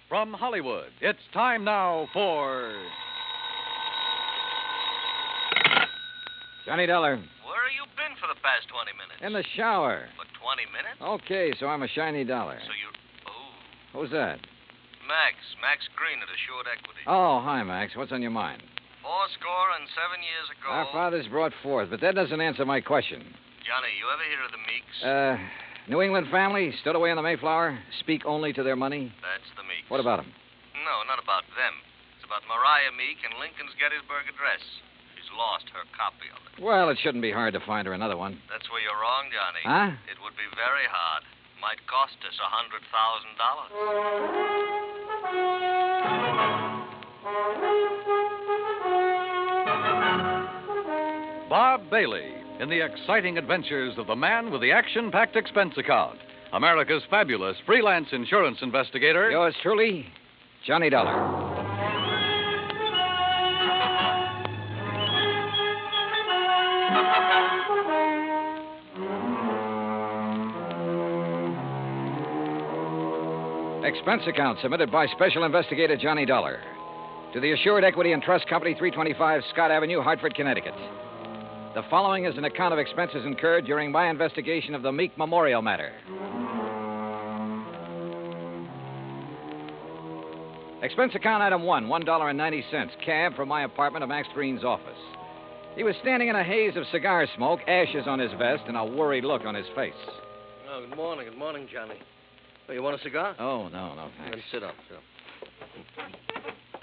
Speaker 9: From Hollywood, it's time now for...
Speaker 15: Johnny Dollar.
Speaker 16: Where have you been for the past 20 minutes?
Speaker 15: In the shower.
Speaker 16: For 20 minutes?
Speaker 15: Okay, so I'm a shiny dollar.
Speaker 16: So you... Oh.
Speaker 15: Who's that?
Speaker 16: Max Green at Assured Equity.
Speaker 15: Oh, hi, Max. What's on your mind?
Speaker 16: 7 years ago...
Speaker 15: Our fathers brought forth, but that doesn't answer my question.
Speaker 16: Johnny, you ever hear of the Meeks?
Speaker 15: New England family, stood away on the Mayflower, speak only to their money.
Speaker 16: That's the Meeks.
Speaker 15: What about them?
Speaker 16: No, not about them. It's about Mariah Meek and Lincoln's Gettysburg Address. She's lost her copy of it.
Speaker 15: Well, it shouldn't be hard to find her another one.
Speaker 16: That's where you're wrong, Johnny.
Speaker 15: Huh?
Speaker 16: It would be very hard. Might cost us $100,000.
Speaker 9: Bob Bailey in the exciting adventures of the man with the action-packed expense account. America's fabulous freelance insurance investigator.
Speaker 15: Yours truly, Johnny Dollar. Expense account submitted by Special Investigator Johnny Dollar to the Assured Equity and Trust Company, 325 Scott Avenue, Hartford, Connecticut. The following is an account of expenses incurred during my investigation of the Meek Memorial matter. Expense account item 1, $1.90, cab from my apartment to Max Green's office. He was standing in a haze of cigar smoke, ashes on his vest, and a worried look on his face.
Speaker 11: Oh, good morning. Good morning, Johnny. Oh, you want a cigar?
Speaker 15: Oh, no, thanks.
Speaker 11: Then sit up.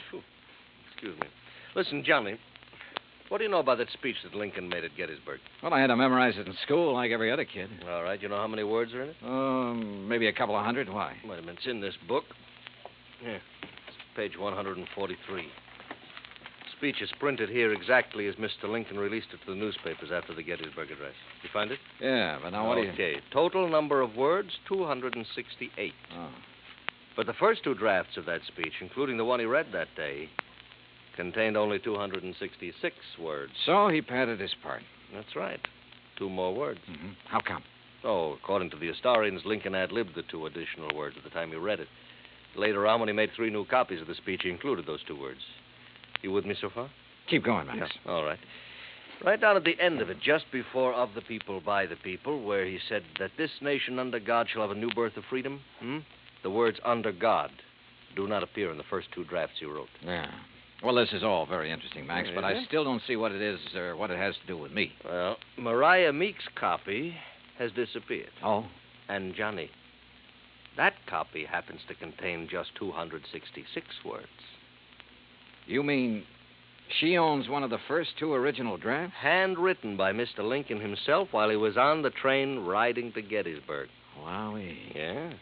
Speaker 11: Phew. Excuse me. Listen, Johnny, what do you know about that speech that Lincoln made at Gettysburg?
Speaker 15: Well, I had to memorize it in school like every other kid.
Speaker 11: All right. You know how many words are in it?
Speaker 15: Maybe a couple of hundred. Why?
Speaker 11: Wait a minute. It's in this book. Here. It's page 143. Speech is printed here exactly as Mr. Lincoln released it to the newspapers after the Gettysburg Address. You find it?
Speaker 15: Yeah, but now what do you...
Speaker 11: Okay. Total number of words, 268.
Speaker 15: Oh.
Speaker 11: But the first two drafts of that speech, including the one he read that day, contained only 266 words.
Speaker 15: So he padded his part.
Speaker 11: That's right. 2 more words.
Speaker 15: Mm-hmm. How come?
Speaker 11: Oh, according to the historians, Lincoln ad-libbed the 2 additional words at the time he read it. Later on, when he made 3 new copies of the speech, he included those 2 words. You with me so far?
Speaker 15: Keep going, Max.
Speaker 11: Yeah. All right. Right down at the end of it, just before of the people, by the people, where he said that this nation under God shall have a new birth of freedom, the words under God do not appear in the first 2 drafts you wrote.
Speaker 15: Yeah. Well, this is all very interesting, Max, but I
Speaker 11: Mhm.
Speaker 15: still don't see what it is or what it has to do with me.
Speaker 11: Well, Mariah Meek's copy has disappeared.
Speaker 15: Oh?
Speaker 11: And, Johnny, that copy happens to contain just 266 words.
Speaker 15: You mean she owns one of the first 2 original drafts?
Speaker 11: Handwritten by Mr. Lincoln himself while he was on the train riding to Gettysburg.
Speaker 15: Wowee.
Speaker 11: Yeah.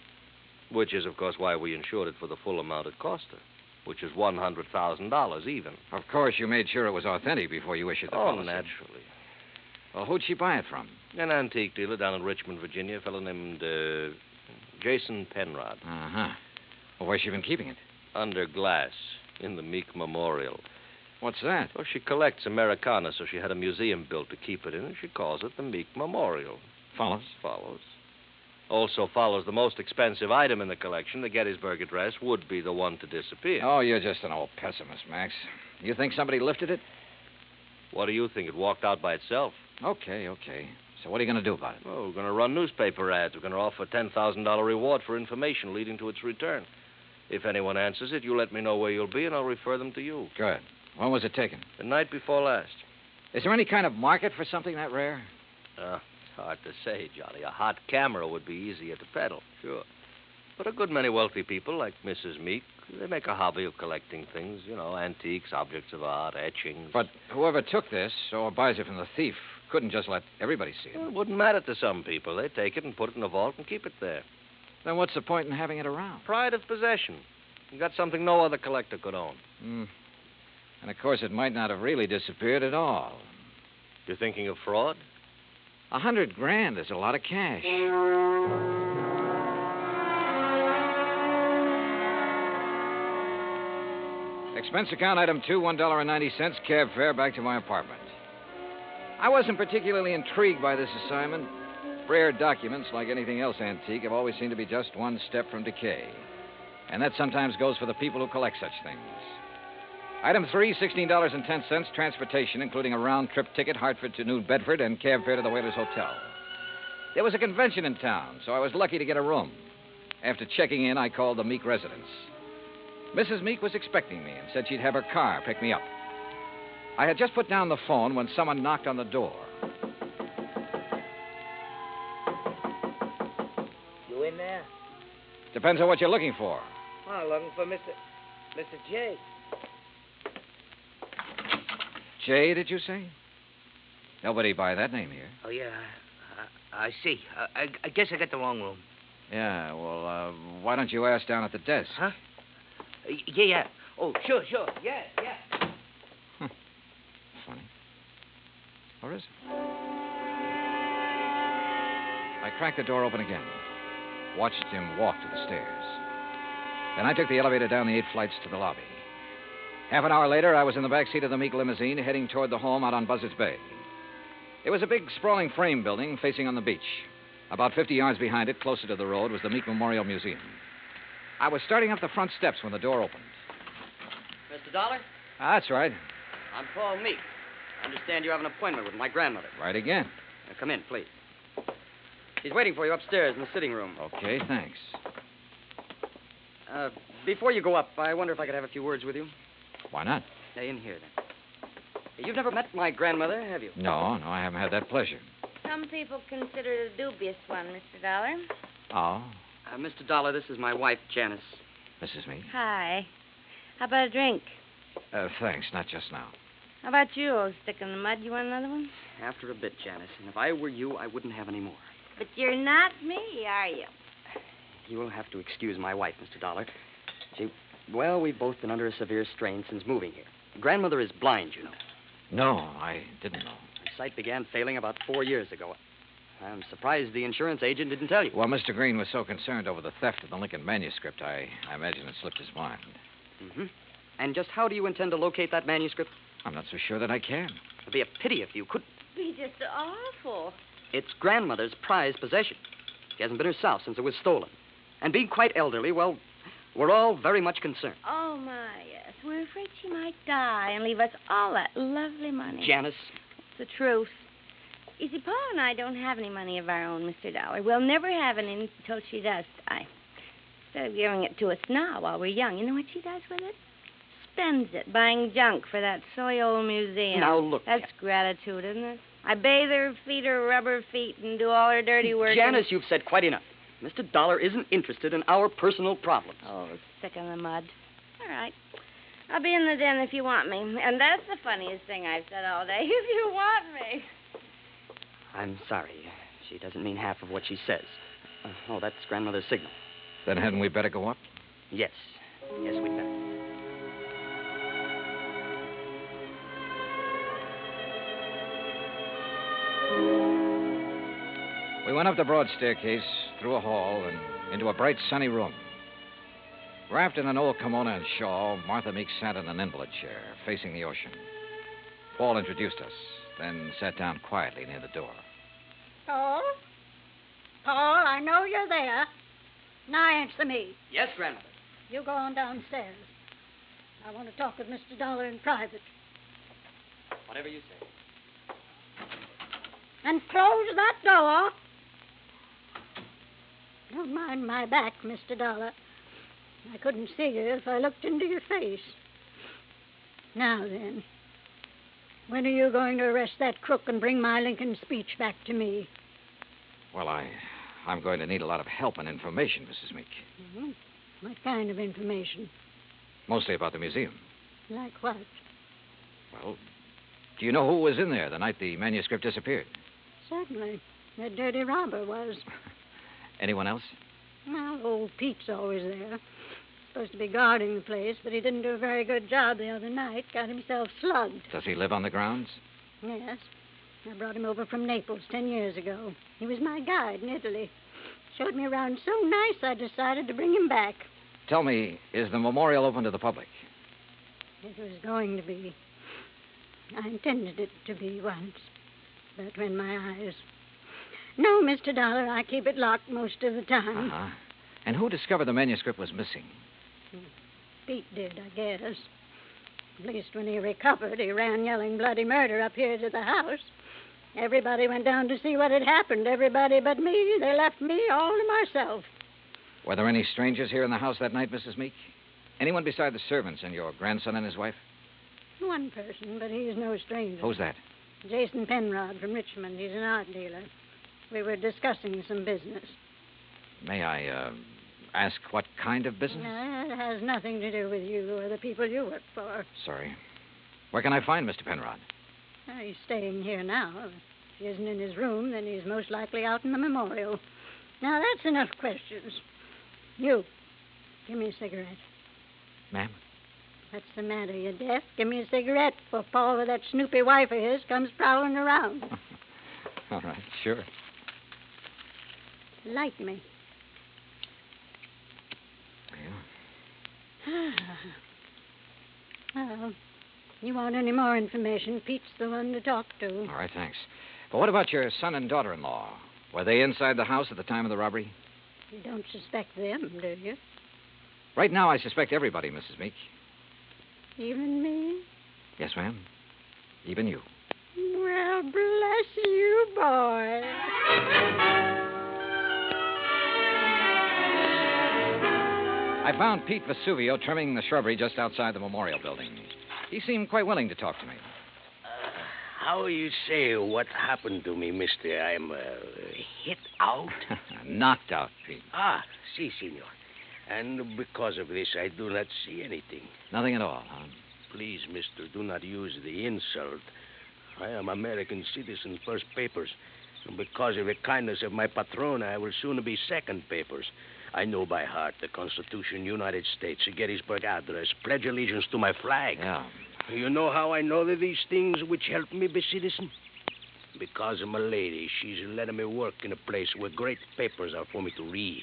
Speaker 11: Which is, of course, why we insured it for the full amount it cost her, which is $100,000 even.
Speaker 15: Of course, you made sure it was authentic before you issued the policy.
Speaker 11: Naturally.
Speaker 15: Well, who'd she buy it from?
Speaker 11: An antique dealer down in Richmond, Virginia, a fellow named Jason Penrod.
Speaker 15: Uh-huh. Well, where's she been keeping it?
Speaker 11: Under glass in the Meek Memorial.
Speaker 15: What's that?
Speaker 11: Well, she collects Americana, so she had a museum built to keep it in, and she calls it the Meek Memorial.
Speaker 15: Follows?
Speaker 11: Follows. Also follows the most expensive item in the collection, the Gettysburg Address, would be the one to disappear.
Speaker 15: Oh, you're just an old pessimist, Max. You think somebody lifted it?
Speaker 11: What do you think? It walked out by itself.
Speaker 15: Okay. So what are you going to do about it?
Speaker 11: Well, we're going to run newspaper ads. We're going to offer a $10,000 reward for information leading to its return. If anyone answers it, you let me know where you'll be, and I'll refer them to you.
Speaker 15: Good. When was it taken?
Speaker 11: The night before last.
Speaker 15: Is there any kind of market for something that rare?
Speaker 11: It's hard to say, Johnny. A hot camera would be easier to peddle, sure. But a good many wealthy people, like Mrs. Meek, they make a hobby of collecting things, antiques, objects of art, etchings.
Speaker 15: But whoever took this, or buys it from the thief, couldn't just let everybody see it.
Speaker 11: Well, it wouldn't matter to some people. They take it and put it in a vault and keep it there.
Speaker 15: Then what's the point in having it around?
Speaker 11: Pride of possession. You got something no other collector could own.
Speaker 15: And, of course, it might not have really disappeared at all.
Speaker 11: You're thinking of fraud?
Speaker 15: $100,000 is a lot of cash. Expense account item 2, $1.90, cab fare back to my apartment. I wasn't particularly intrigued by this assignment. Rare documents, like anything else antique, have always seemed to be just one step from decay. And that sometimes goes for the people who collect such things. Item 3, $16.10, transportation, including a round-trip ticket, Hartford to New Bedford, and cab fare to the Whalers Hotel. There was a convention in town, so I was lucky to get a room. After checking in, I called the Meek residence. Mrs. Meek was expecting me and said she'd have her car pick me up. I had just put down the phone when someone knocked on the door.
Speaker 14: You in there?
Speaker 15: Depends on what you're looking for.
Speaker 14: Oh, looking for Mr. J.
Speaker 15: Jay, did you say? Nobody by that name here.
Speaker 14: Oh, yeah. I see. I guess I got the wrong room.
Speaker 15: Yeah, well, why don't you ask down at the desk?
Speaker 14: Huh? Yeah. Oh, sure. Yeah.
Speaker 15: Funny. Or is it? I cracked the door open again. Watched him walk to the stairs. Then I took the elevator down the 8 flights to the lobby. Half an hour later, I was in the back seat of the Meek limousine heading toward the home out on Buzzards Bay. It was a big, sprawling frame building facing on the beach. About 50 yards behind it, closer to the road, was the Meek Memorial Museum.
Speaker 5: I was starting up the front steps when the door opened.
Speaker 1: Mr. Dollar?
Speaker 5: That's right.
Speaker 1: I'm Paul Meek. I understand you have an appointment with my grandmother.
Speaker 5: Right again.
Speaker 1: Now, come in, please. She's waiting for you upstairs in the sitting room.
Speaker 5: Okay, thanks.
Speaker 1: Before you go up, I wonder if I could have a few words with you.
Speaker 5: Why not?
Speaker 1: In here, then. You've never met my grandmother, have you?
Speaker 5: No, I haven't had that pleasure.
Speaker 12: Some people consider it a dubious one, Mr. Dollar.
Speaker 5: Oh?
Speaker 1: Mr. Dollar, this is my wife, Janice.
Speaker 5: Mrs. Meek?
Speaker 12: Hi. How about a drink?
Speaker 5: Thanks, not just now.
Speaker 12: How about you, old stick in the mud? You want another one?
Speaker 1: After a bit, Janice. And if I were you, I wouldn't have any more.
Speaker 12: But you're not me, are you?
Speaker 1: You will have to excuse my wife, Mr. Dollar. Well, we've both been under a severe strain since moving here. Grandmother is blind, you know.
Speaker 5: No, I didn't know.
Speaker 1: Her sight began failing about 4 years ago. I'm surprised the insurance agent didn't tell you.
Speaker 5: Well, Mr. Green was so concerned over the theft of the Lincoln manuscript, I imagine it slipped his mind.
Speaker 1: Mm-hmm. And just how do you intend to locate that manuscript?
Speaker 5: I'm not so sure that I can.
Speaker 1: It'd be a pity if you couldn't.
Speaker 12: Be just awful.
Speaker 1: It's grandmother's prized possession. She hasn't been herself since it was stolen. And being quite elderly, well, we're all very much concerned.
Speaker 12: Oh, my, yes. We're afraid she might die and leave us all that lovely money.
Speaker 1: Janice.
Speaker 12: It's the truth. You see, Paul and I don't have any money of our own, Mr. Dollar. We'll never have any until she does die. Instead of giving it to us now while we're young, you know what she does with it? Spends it buying junk for that silly old museum.
Speaker 1: Now, look.
Speaker 12: That's gratitude, isn't it? I bathe her, feed her rubber feet, and do all her dirty work.
Speaker 1: Janice, you've said quite enough. Mr. Dollar isn't interested in our personal problems.
Speaker 12: Oh, stick in the mud. All right. I'll be in the den if you want me. And that's the funniest thing I've said all day. If you want me.
Speaker 1: I'm sorry. She doesn't mean half of what she says. That's grandmother's signal.
Speaker 5: Then hadn't we better go up?
Speaker 1: Yes. Yes, we'd better.
Speaker 5: We went up the broad staircase, through a hall, and into a bright, sunny room. Wrapped in an old kimono and shawl, Martha Meek sat in an invalid chair, facing the ocean. Paul introduced us, then sat down quietly near the door.
Speaker 19: Paul? Paul, I know you're there. Now answer me.
Speaker 1: Yes, grandmother.
Speaker 19: You go on downstairs. I want to talk with Mr. Dollar in private.
Speaker 1: Whatever you say.
Speaker 19: And close that door. Don't mind my back, Mr. Dollar. I couldn't see you if I looked into your face. Now then, when are you going to arrest that crook and bring my Lincoln speech back to me?
Speaker 5: Well, I'm going to need a lot of help and information, Mrs. Meek.
Speaker 19: Mm-hmm. What kind of information?
Speaker 5: Mostly about the museum.
Speaker 19: Like what?
Speaker 5: Well, do you know who was in there the night the manuscript disappeared?
Speaker 19: Certainly. That dirty robber was.
Speaker 5: Anyone else?
Speaker 19: Well, old Pete's always there. Supposed to be guarding the place, but he didn't do a very good job the other night. Got himself slugged.
Speaker 5: Does he live on the grounds?
Speaker 19: Yes. I brought him over from Naples 10 years ago. He was my guide in Italy. Showed me around so nice, I decided to bring him back.
Speaker 5: Tell me, is the memorial open to the public?
Speaker 19: It was going to be. I intended it to be once. But when my eyes... No, Mr. Dollar, I keep it locked most of the time.
Speaker 5: Uh-huh. And who discovered the manuscript was missing?
Speaker 19: Pete did, I guess. At least when he recovered, he ran yelling bloody murder up here to the house. Everybody went down to see what had happened. Everybody but me. They left me all to myself.
Speaker 5: Were there any strangers here in the house that night, Mrs. Meek? Anyone beside the servants and your grandson and his wife?
Speaker 19: One person, but he's no stranger.
Speaker 5: Who's that?
Speaker 19: Jason Penrod from Richmond. He's an art dealer. We were discussing some business.
Speaker 5: May I, ask what kind of business?
Speaker 19: It has nothing to do with you or the people you work for.
Speaker 5: Sorry. Where can I find Mr. Penrod?
Speaker 19: He's staying here now. If he isn't in his room, then he's most likely out in the memorial. Now, that's enough questions. You, give me a cigarette.
Speaker 5: Ma'am?
Speaker 19: What's the matter? You deaf? Give me a cigarette before Paul with that snoopy wife of his comes prowling around.
Speaker 5: All right, sure.
Speaker 19: Light me.
Speaker 5: Yeah.
Speaker 19: Well, you want any more information, Pete's the one to talk to.
Speaker 5: All right, thanks. But what about your son and daughter-in-law? Were they inside the house at the time of the robbery?
Speaker 19: You don't suspect them, do you?
Speaker 5: Right now, I suspect everybody, Mrs. Meek.
Speaker 19: Even me?
Speaker 5: Yes, ma'am. Even you.
Speaker 19: Well, bless you, boy.
Speaker 5: I found Pete Vesuvio trimming the shrubbery just outside the memorial building. He seemed quite willing to talk to me.
Speaker 4: How you say what happened to me, mister? I'm hit out?
Speaker 5: Knocked out, Pete.
Speaker 4: Ah, si, senor. And because of this, I do not see anything.
Speaker 5: Nothing at all, huh?
Speaker 4: Please, mister, do not use the insult. I am American citizen, first papers. And because of the kindness of my patrona, I will soon be second papers. I know by heart the Constitution, United States, the Gettysburg Address, pledge allegiance to my flag.
Speaker 5: Yeah.
Speaker 4: You know how I know that these things which help me be citizen? Because of my lady. She's letting me work in a place where great papers are for me to read.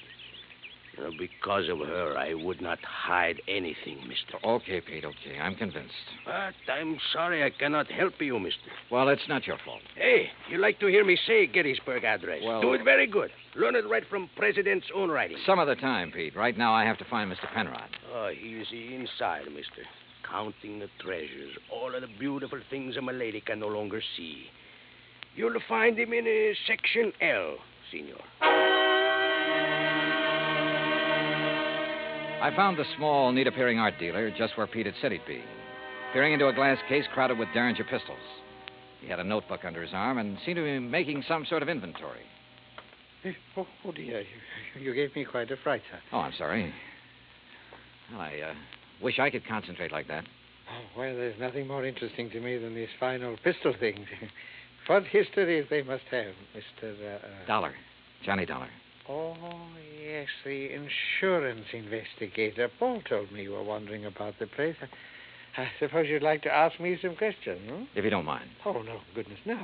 Speaker 4: Because of her, I would not hide anything, mister.
Speaker 5: Okay, Pete, okay. I'm convinced.
Speaker 4: But I'm sorry I cannot help you, mister.
Speaker 5: Well, it's not your fault.
Speaker 4: Hey, you like to hear me say Gettysburg Address?
Speaker 5: Well,
Speaker 4: do it very good. Learn it right from President's own writing.
Speaker 5: Some other time, Pete. Right now, I have to find Mr. Penrod.
Speaker 4: Oh, he's inside, mister. Counting the treasures. All of the beautiful things a lady can no longer see. You'll find him in Section L, senor.
Speaker 5: I found the small, neat-appearing art dealer just where Pete had said he'd be, peering into a glass case crowded with Derringer pistols. He had a notebook under his arm and seemed to be making some sort of inventory.
Speaker 8: Oh, dear. You gave me quite a fright, sir.
Speaker 5: Oh, I'm sorry. Well, I wish I could concentrate like that.
Speaker 8: Oh, well, there's nothing more interesting to me than these fine old pistol things. What histories they must have, Mr.
Speaker 5: Dollar. Johnny Dollar.
Speaker 8: Oh, yes, the insurance investigator. Paul told me you were wandering about the place. I suppose you'd like to ask me some questions, hmm?
Speaker 5: If you don't mind.
Speaker 8: Oh, no, goodness, no.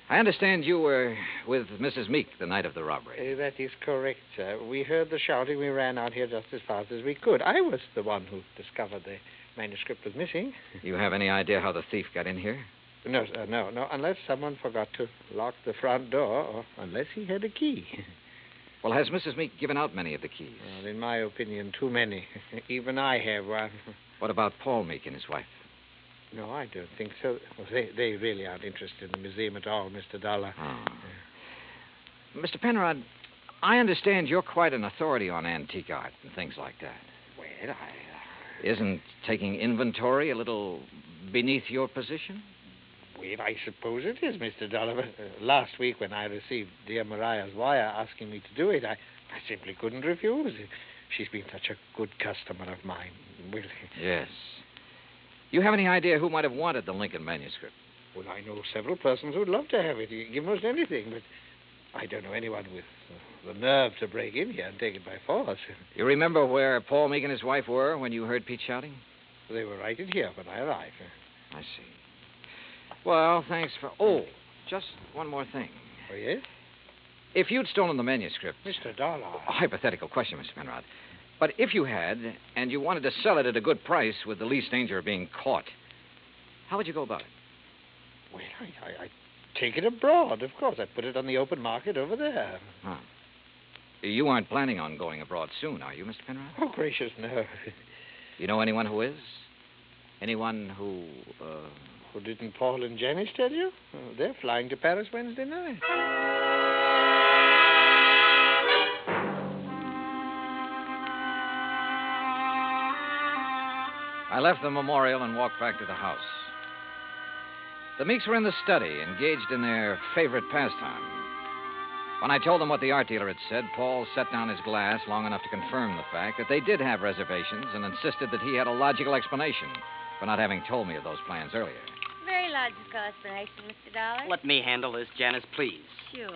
Speaker 5: I understand you were with Mrs. Meek the night of the robbery.
Speaker 8: That is correct, sir. We heard the shouting. We ran out here just as fast as we could. I was the one who discovered the manuscript was missing.
Speaker 5: You have any idea how the thief got in here?
Speaker 8: No, sir, no. Unless someone forgot to lock the front door, or unless he had a key.
Speaker 5: Well, has Mrs. Meek given out many of the keys?
Speaker 8: Well, in my opinion, too many. Even I have one.
Speaker 5: What about Paul Meek and his wife?
Speaker 8: No, I don't think so. Well, they really aren't interested in the museum at all, Mr. Dollar.
Speaker 5: Oh. Mr. Penrod, I understand you're quite an authority on antique art and things like that.
Speaker 8: Well,
Speaker 5: Isn't taking inventory a little beneath your position?
Speaker 8: Well, I suppose it is, Mr. Dollar. Last week when I received dear Mariah's wire asking me to do it, I simply couldn't refuse. She's been such a good customer of mine. Well,
Speaker 5: yes. You have any idea who might have wanted the Lincoln manuscript?
Speaker 8: Well, I know several persons who'd love to have it. Give most anything, but I don't know anyone with the nerve to break in here and take it by force.
Speaker 5: You remember where Paul Meek and his wife were when you heard Pete shouting?
Speaker 8: They were right in here when I arrived.
Speaker 5: I see. Well, thanks for... Oh, just one more thing.
Speaker 8: Oh, yes?
Speaker 5: If you'd stolen the manuscript...
Speaker 8: Mr. Dollar.
Speaker 5: A hypothetical question, Mr. Penrod. But if you had, and you wanted to sell it at a good price with the least danger of being caught, how would you go about it?
Speaker 8: Well, I'd take it abroad, of course. I'd put it on the open market over there.
Speaker 5: Huh. You aren't planning on going abroad soon, are you, Mr. Penrod?
Speaker 8: Oh, gracious, no.
Speaker 5: You know anyone who is? Anyone who,
Speaker 8: Well, didn't Paul and Janice tell you? Oh, they're flying to Paris Wednesday night.
Speaker 5: I left the memorial and walked back to the house. The Meeks were in the study, engaged in their favorite pastime. When I told them what the art dealer had said, Paul set down his glass long enough to confirm the fact that they did have reservations and insisted that he had a logical explanation for not having told me of those plans earlier.
Speaker 12: Very logical explanation, Mr. Dollar.
Speaker 1: Let me handle this, Janice, please.
Speaker 12: Sure.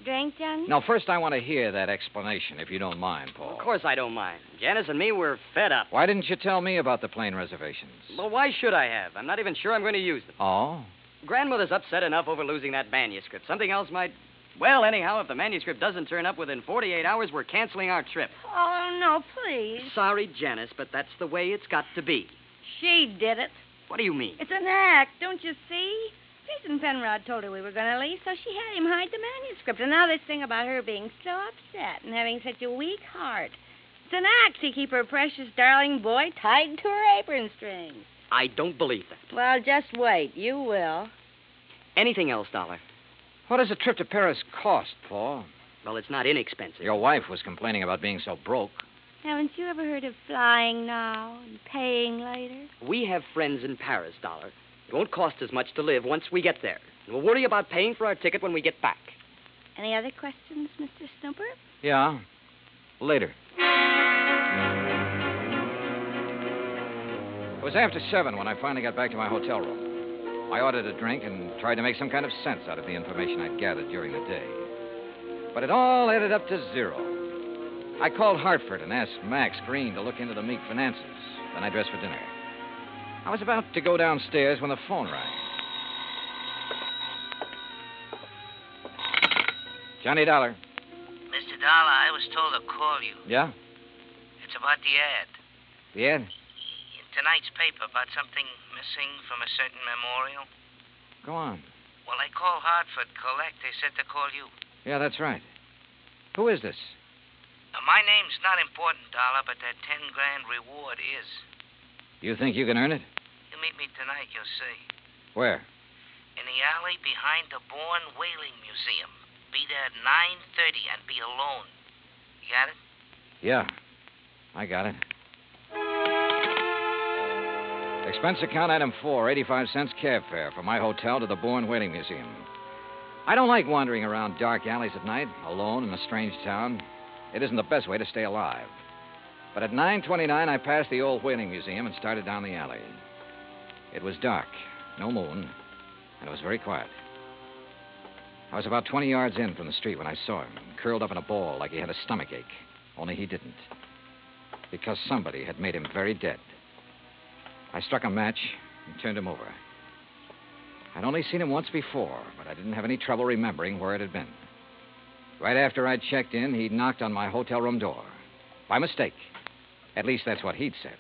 Speaker 12: Drink, Johnny?
Speaker 5: Now, first I want to hear that explanation, if you don't mind, Paul.
Speaker 1: Of course I don't mind. Janice and me were fed up.
Speaker 5: Why didn't you tell me about the plane reservations?
Speaker 1: Well, why should I have? I'm not even sure I'm going to use them.
Speaker 5: Oh?
Speaker 1: Grandmother's upset enough over losing that manuscript. Something else might... Well, anyhow, if the manuscript doesn't turn up within 48 hours, we're canceling our trip.
Speaker 12: Oh, no, please.
Speaker 1: Sorry, Janice, but that's the way it's got to be.
Speaker 12: She did it.
Speaker 1: What do you mean?
Speaker 12: It's an act, don't you see? Jason Penrod told her we were going to leave, so she had him hide the manuscript. And now this thing about her being so upset and having such a weak heart. It's an act to keep her precious darling boy tied to her apron strings.
Speaker 1: I don't believe that.
Speaker 12: Well, just wait. You will.
Speaker 1: Anything else, Dollar?
Speaker 5: What does a trip to Paris cost, Paul?
Speaker 1: Well, it's not inexpensive.
Speaker 5: Your wife was complaining about being so broke.
Speaker 12: Haven't you ever heard of flying now and paying later?
Speaker 1: We have friends in Paris, Dollar. It won't cost as much to live once we get there. And we'll worry about paying for our ticket when we get back.
Speaker 12: Any other questions, Mr. Snooper?
Speaker 5: Yeah. Later. It was after 7 when I finally got back to my hotel room. I ordered a drink and tried to make some kind of sense out of the information I'd gathered during the day. But it all added up to 0. I called Hartford and asked Max Green to look into the Meek finances. Then I dressed for dinner. I was about to go downstairs when the phone rang. Johnny Dollar.
Speaker 23: Mr. Dollar, I was told to call you.
Speaker 5: Yeah?
Speaker 23: It's about the ad.
Speaker 5: The ad?
Speaker 23: In tonight's paper about something missing from a certain memorial.
Speaker 5: Go on.
Speaker 23: Well, I called Hartford Collect. They said to call you.
Speaker 5: Yeah, that's right. Who is this?
Speaker 23: My name's not important, Dollar, but that 10 grand reward is.
Speaker 5: You think you can earn it?
Speaker 23: You meet me tonight, you'll see.
Speaker 5: Where?
Speaker 23: In the alley behind the Bourne Whaling Museum. Be there at 9:30 and be alone. You got it?
Speaker 5: Yeah, I got it. Expense account item 4, 85 cents cab fare from my hotel to the Bourne Whaling Museum. I don't like wandering around dark alleys at night, alone in a strange town. It isn't the best way to stay alive. But at 9:29, I passed the old whaling museum and started down the alley. It was dark, no moon, and it was very quiet. I was about 20 yards in from the street when I saw him, curled up in a ball like he had a stomachache. Only he didn't. Because somebody had made him very dead. I struck a match and turned him over. I'd only seen him once before, but I didn't have any trouble remembering where it had been. Right after I'd checked in, he'd knocked on my hotel room door. By mistake. At least that's what he'd said.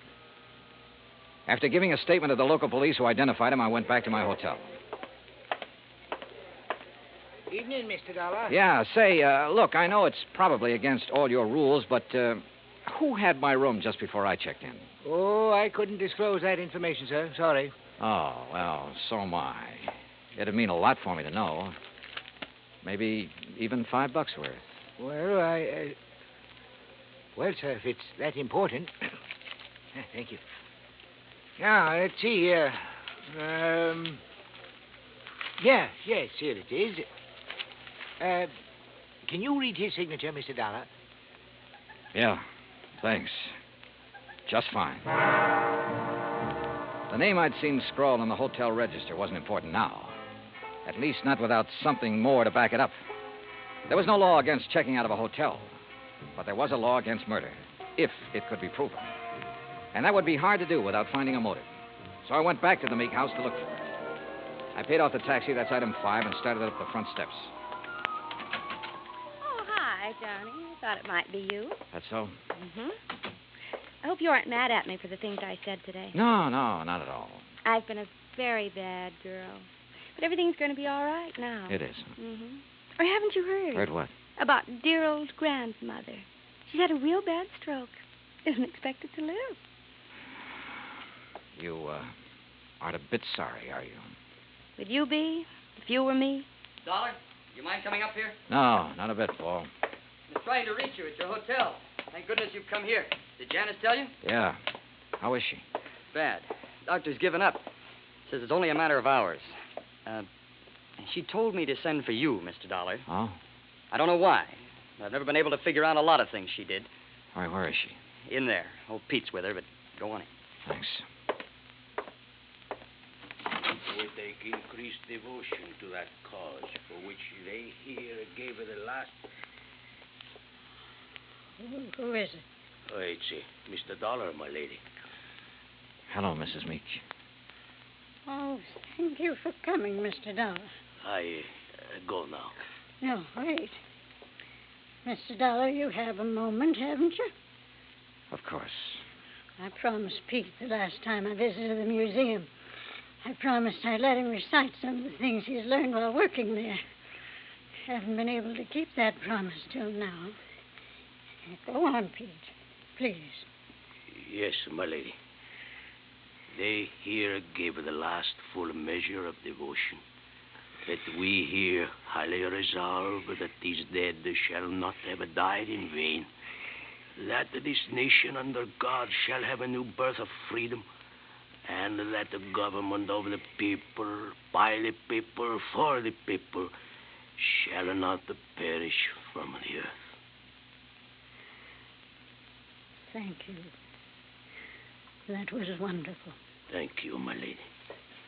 Speaker 5: After giving a statement to the local police who identified him, I went back to my hotel.
Speaker 23: Evening, Mr. Dollar.
Speaker 5: Yeah, say, look, I know it's probably against all your rules, but who had my room just before I checked in?
Speaker 23: Oh, I couldn't disclose that information, sir. Sorry.
Speaker 5: Oh, well, so am I. It'd mean a lot for me to know. Maybe even $5 worth.
Speaker 23: Well, well, sir, if it's that important. Thank you. Now, let's see here. Yes, here it is. Can you read his signature, Mr. Dollar?
Speaker 5: Yeah, thanks. Just fine. The name I'd seen scrawled on the hotel register wasn't important now. At least not without something more to back it up. There was no law against checking out of a hotel, but there was a law against murder, if it could be proven. And that would be hard to do without finding a motive. So I went back to the Meek house to look for it. I paid off the taxi, that's item 5, and started up the front steps.
Speaker 12: Oh, hi, Johnny. I thought it might be you.
Speaker 5: That's so?
Speaker 12: Mm-hmm. I hope you aren't mad at me for the things I said today.
Speaker 5: No, not at all.
Speaker 12: I've been a very bad girl. But everything's going to be all right now.
Speaker 5: It is.
Speaker 12: Mm-hmm. Or haven't you heard?
Speaker 5: Heard what?
Speaker 12: About dear old grandmother. She's had a real bad stroke. Isn't expected to live.
Speaker 5: You, aren't a bit sorry, are you?
Speaker 12: Would you be, if you were me?
Speaker 1: Dollar, you mind coming up here?
Speaker 5: No, not a bit, Paul.
Speaker 1: I'm trying to reach you at your hotel. Thank goodness you've come here. Did Janice tell you?
Speaker 5: Yeah. How is she?
Speaker 1: Bad. Doctor's given up. Says it's only a matter of hours. She told me to send for you, Mr. Dollar.
Speaker 5: Oh?
Speaker 1: I don't know why. I've never been able to figure out a lot of things she did.
Speaker 5: All right, where is she?
Speaker 1: In there. Old Pete's with her, but go on in.
Speaker 5: Thanks.
Speaker 4: Would they increase devotion to that cause for which they here gave her the last...
Speaker 19: Who is it?
Speaker 4: Oh, it's Mr. Dollar, my lady.
Speaker 5: Hello, Mrs. Meek.
Speaker 19: Oh, thank you for coming, Mr. Dollar.
Speaker 4: I go now.
Speaker 19: No, wait. Mr. Dollar, you have a moment, haven't you?
Speaker 5: Of course.
Speaker 19: I promised Pete the last time I visited the museum. I promised I'd let him recite some of the things he's learned while working there. Haven't been able to keep that promise till now. Go on, Pete. please.
Speaker 4: Yes, my lady. They here gave the last full measure of devotion. That we here highly resolve that these dead shall not have died in vain. That this nation under God shall have a new birth of freedom, and that the government of the people, by the people, for the people, shall not perish from the earth.
Speaker 19: Thank you. That was wonderful.
Speaker 4: Thank you, my lady.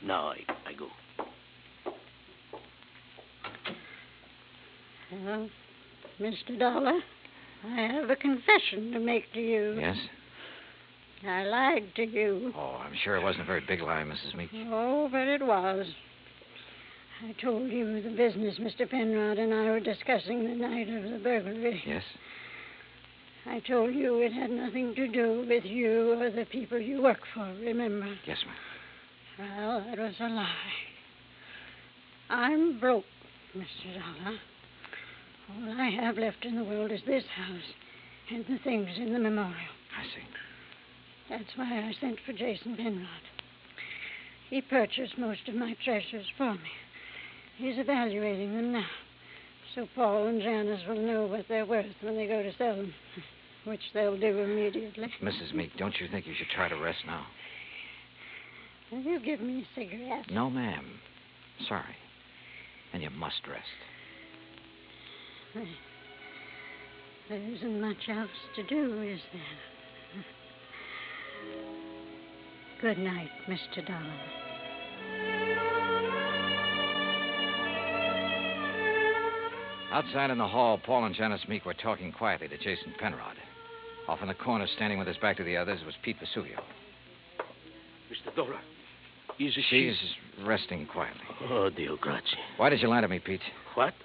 Speaker 4: Now I go.
Speaker 19: Well, Mr. Dollar, I have a confession to make to you.
Speaker 5: Yes?
Speaker 19: I lied to you.
Speaker 5: Oh, I'm sure it wasn't a very big lie, Mrs. Meek.
Speaker 19: Oh, but it was. I told you the business Mr. Penrod and I were discussing the night of the burglary.
Speaker 5: Yes?
Speaker 19: I told you it had nothing to do with you or the people you work for, remember?
Speaker 5: Yes, ma'am.
Speaker 19: Well, that was a lie. I'm broke, Mr. Dollar. All I have left in the world is this house and the things in the memorial.
Speaker 5: I see.
Speaker 19: That's why I sent for Jason Penrod. He purchased most of my treasures for me. He's evaluating them now, so Paul and Janice will know what they're worth when they go to sell them, which they'll do immediately.
Speaker 5: Mrs. Meek, don't you think you should try to rest now?
Speaker 19: Will you give me a cigarette?
Speaker 5: No, ma'am. Sorry. And you must rest.
Speaker 19: There isn't much else to do, is there? Good night, Mr. Dollar.
Speaker 5: Outside in the hall, Paul and Janice Meek were talking quietly to Jason Penrod. Off in the corner, standing with his back to the others, was Pete Vesuvio.
Speaker 4: Mr. Dollar, is
Speaker 5: She's resting quietly.
Speaker 4: Oh, Dio grazie.
Speaker 5: Why did you lie to me, Pete?
Speaker 4: What?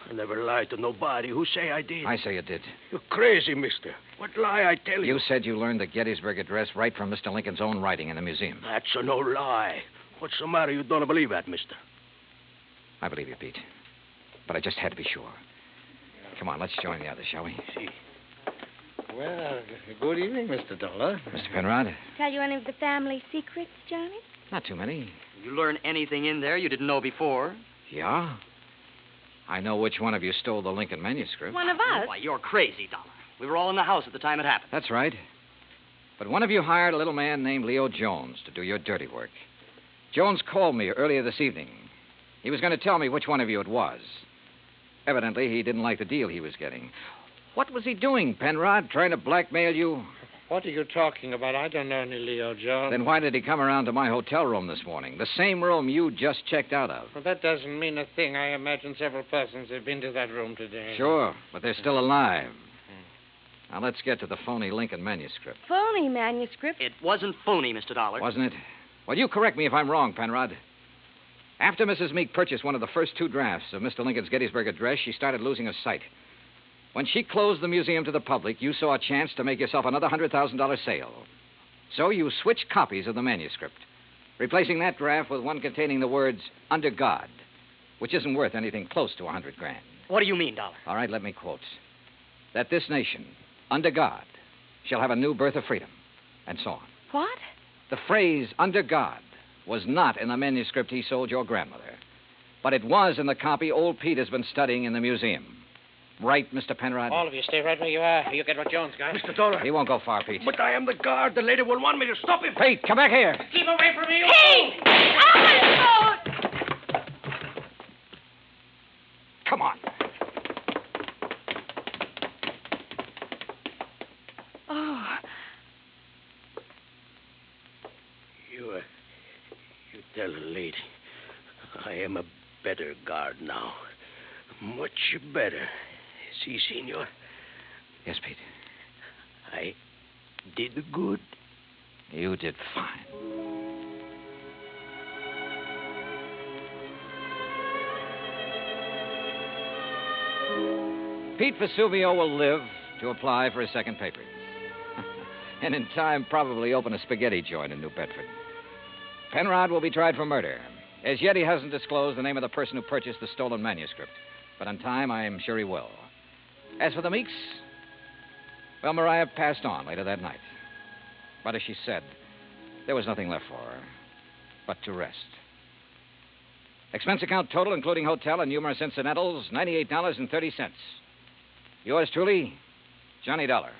Speaker 4: I never lied to nobody. Who say I did?
Speaker 5: I say you did.
Speaker 4: You're crazy, mister. What lie I tell you?
Speaker 5: You said you learned the Gettysburg Address right from Mr. Lincoln's own writing in the museum.
Speaker 4: That's a no lie. What's the matter? You don't believe that, mister?
Speaker 5: I believe you, Pete. But I just had to be sure. Come on, let's join the others, shall we?
Speaker 4: See.
Speaker 8: Well, good evening, Mr. Dollar.
Speaker 5: Mr. Penrod?
Speaker 12: Tell you any of the family secrets, Johnny?
Speaker 5: Not too many.
Speaker 1: You learn anything in there you didn't know before?
Speaker 5: Yeah? I know which one of you stole the Lincoln manuscript.
Speaker 12: One of us?
Speaker 1: Why, you're crazy, Dollar. We were all in the house at the time it happened.
Speaker 5: That's right. But one of you hired a little man named Leo Jones to do your dirty work. Jones called me earlier this evening. He was going to tell me which one of you it was. Evidently, he didn't like the deal he was getting. What was he doing, Penrod? Trying to blackmail you?
Speaker 8: What are you talking about? I don't know any Leo Jones.
Speaker 5: Then why did he come around to my hotel room this morning? The same room you just checked out of.
Speaker 8: Well, that doesn't mean a thing. I imagine several persons have been to that room today.
Speaker 5: Sure, but they're still alive. Now, let's get to the phony Lincoln manuscript.
Speaker 12: Phony manuscript?
Speaker 1: It wasn't phony, Mr. Dollar.
Speaker 5: Wasn't it? Well, you correct me if I'm wrong, Penrod. After Mrs. Meek purchased one of the first two drafts of Mr. Lincoln's Gettysburg Address, she started losing her sight. When she closed the museum to the public, you saw a chance to make yourself another $100,000 sale. So you switched copies of the manuscript, replacing that draft with one containing the words, under God, which isn't worth anything close to $100,000.
Speaker 1: What do you mean, Dollar?
Speaker 5: All right, let me quote. That this nation, under God, shall have a new birth of freedom, and so on.
Speaker 12: What?
Speaker 5: The phrase, under God, was not in the manuscript he sold your grandmother, but it was in the copy old Pete has been studying in the museum. Right, Mr. Penrod?
Speaker 8: All of you stay right where you are. You get what Jones got.
Speaker 4: Mr. Dollar.
Speaker 5: He won't go far, Pete.
Speaker 4: But I am the guard. The lady will want me to stop him.
Speaker 5: Pete, come back here.
Speaker 8: Keep away from me.
Speaker 12: Hey!
Speaker 5: Come on.
Speaker 12: Oh.
Speaker 4: You tell the lady I am a better guard now. Much better. See, senor?
Speaker 5: Yes, Pete.
Speaker 4: I did good.
Speaker 5: You did fine. Pete Vesuvio will live to apply for his second papers. And in time, probably open a spaghetti joint in New Bedford. Penrod will be tried for murder. As yet, he hasn't disclosed the name of the person who purchased the stolen manuscript. But in time, I'm sure he will. As for the Meeks, Well, Maria passed on later that night. But as she said, there was nothing left for her but to rest. Expense account total, including hotel and numerous incidentals, $98.30. Yours truly, Johnny Dollar.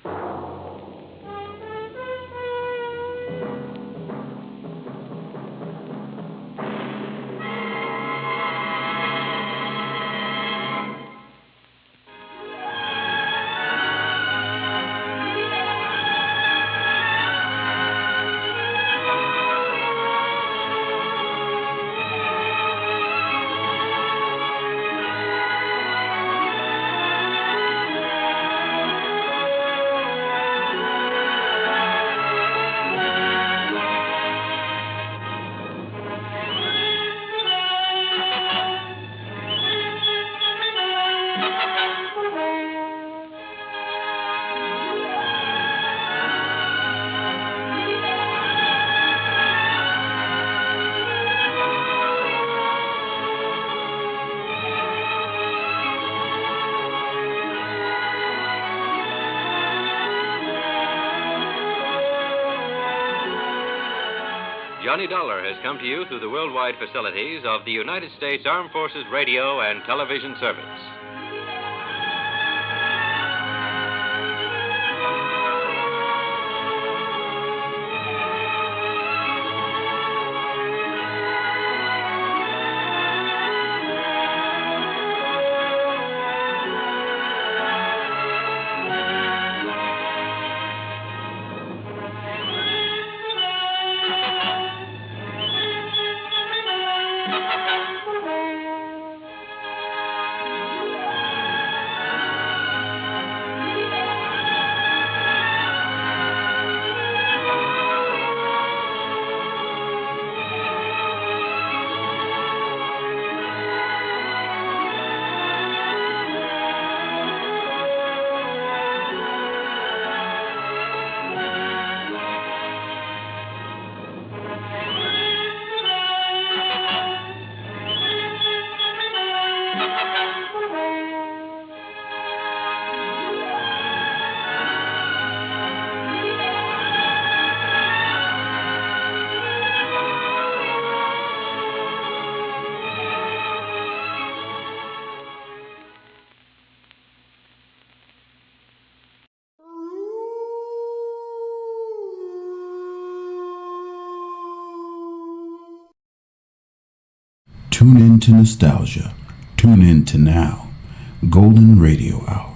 Speaker 10: Johnny Dollar has come to you through the worldwide facilities of the United States Armed Forces Radio and Television Service.
Speaker 17: Tune in to nostalgia. Tune in to now. Golden Radio Hour.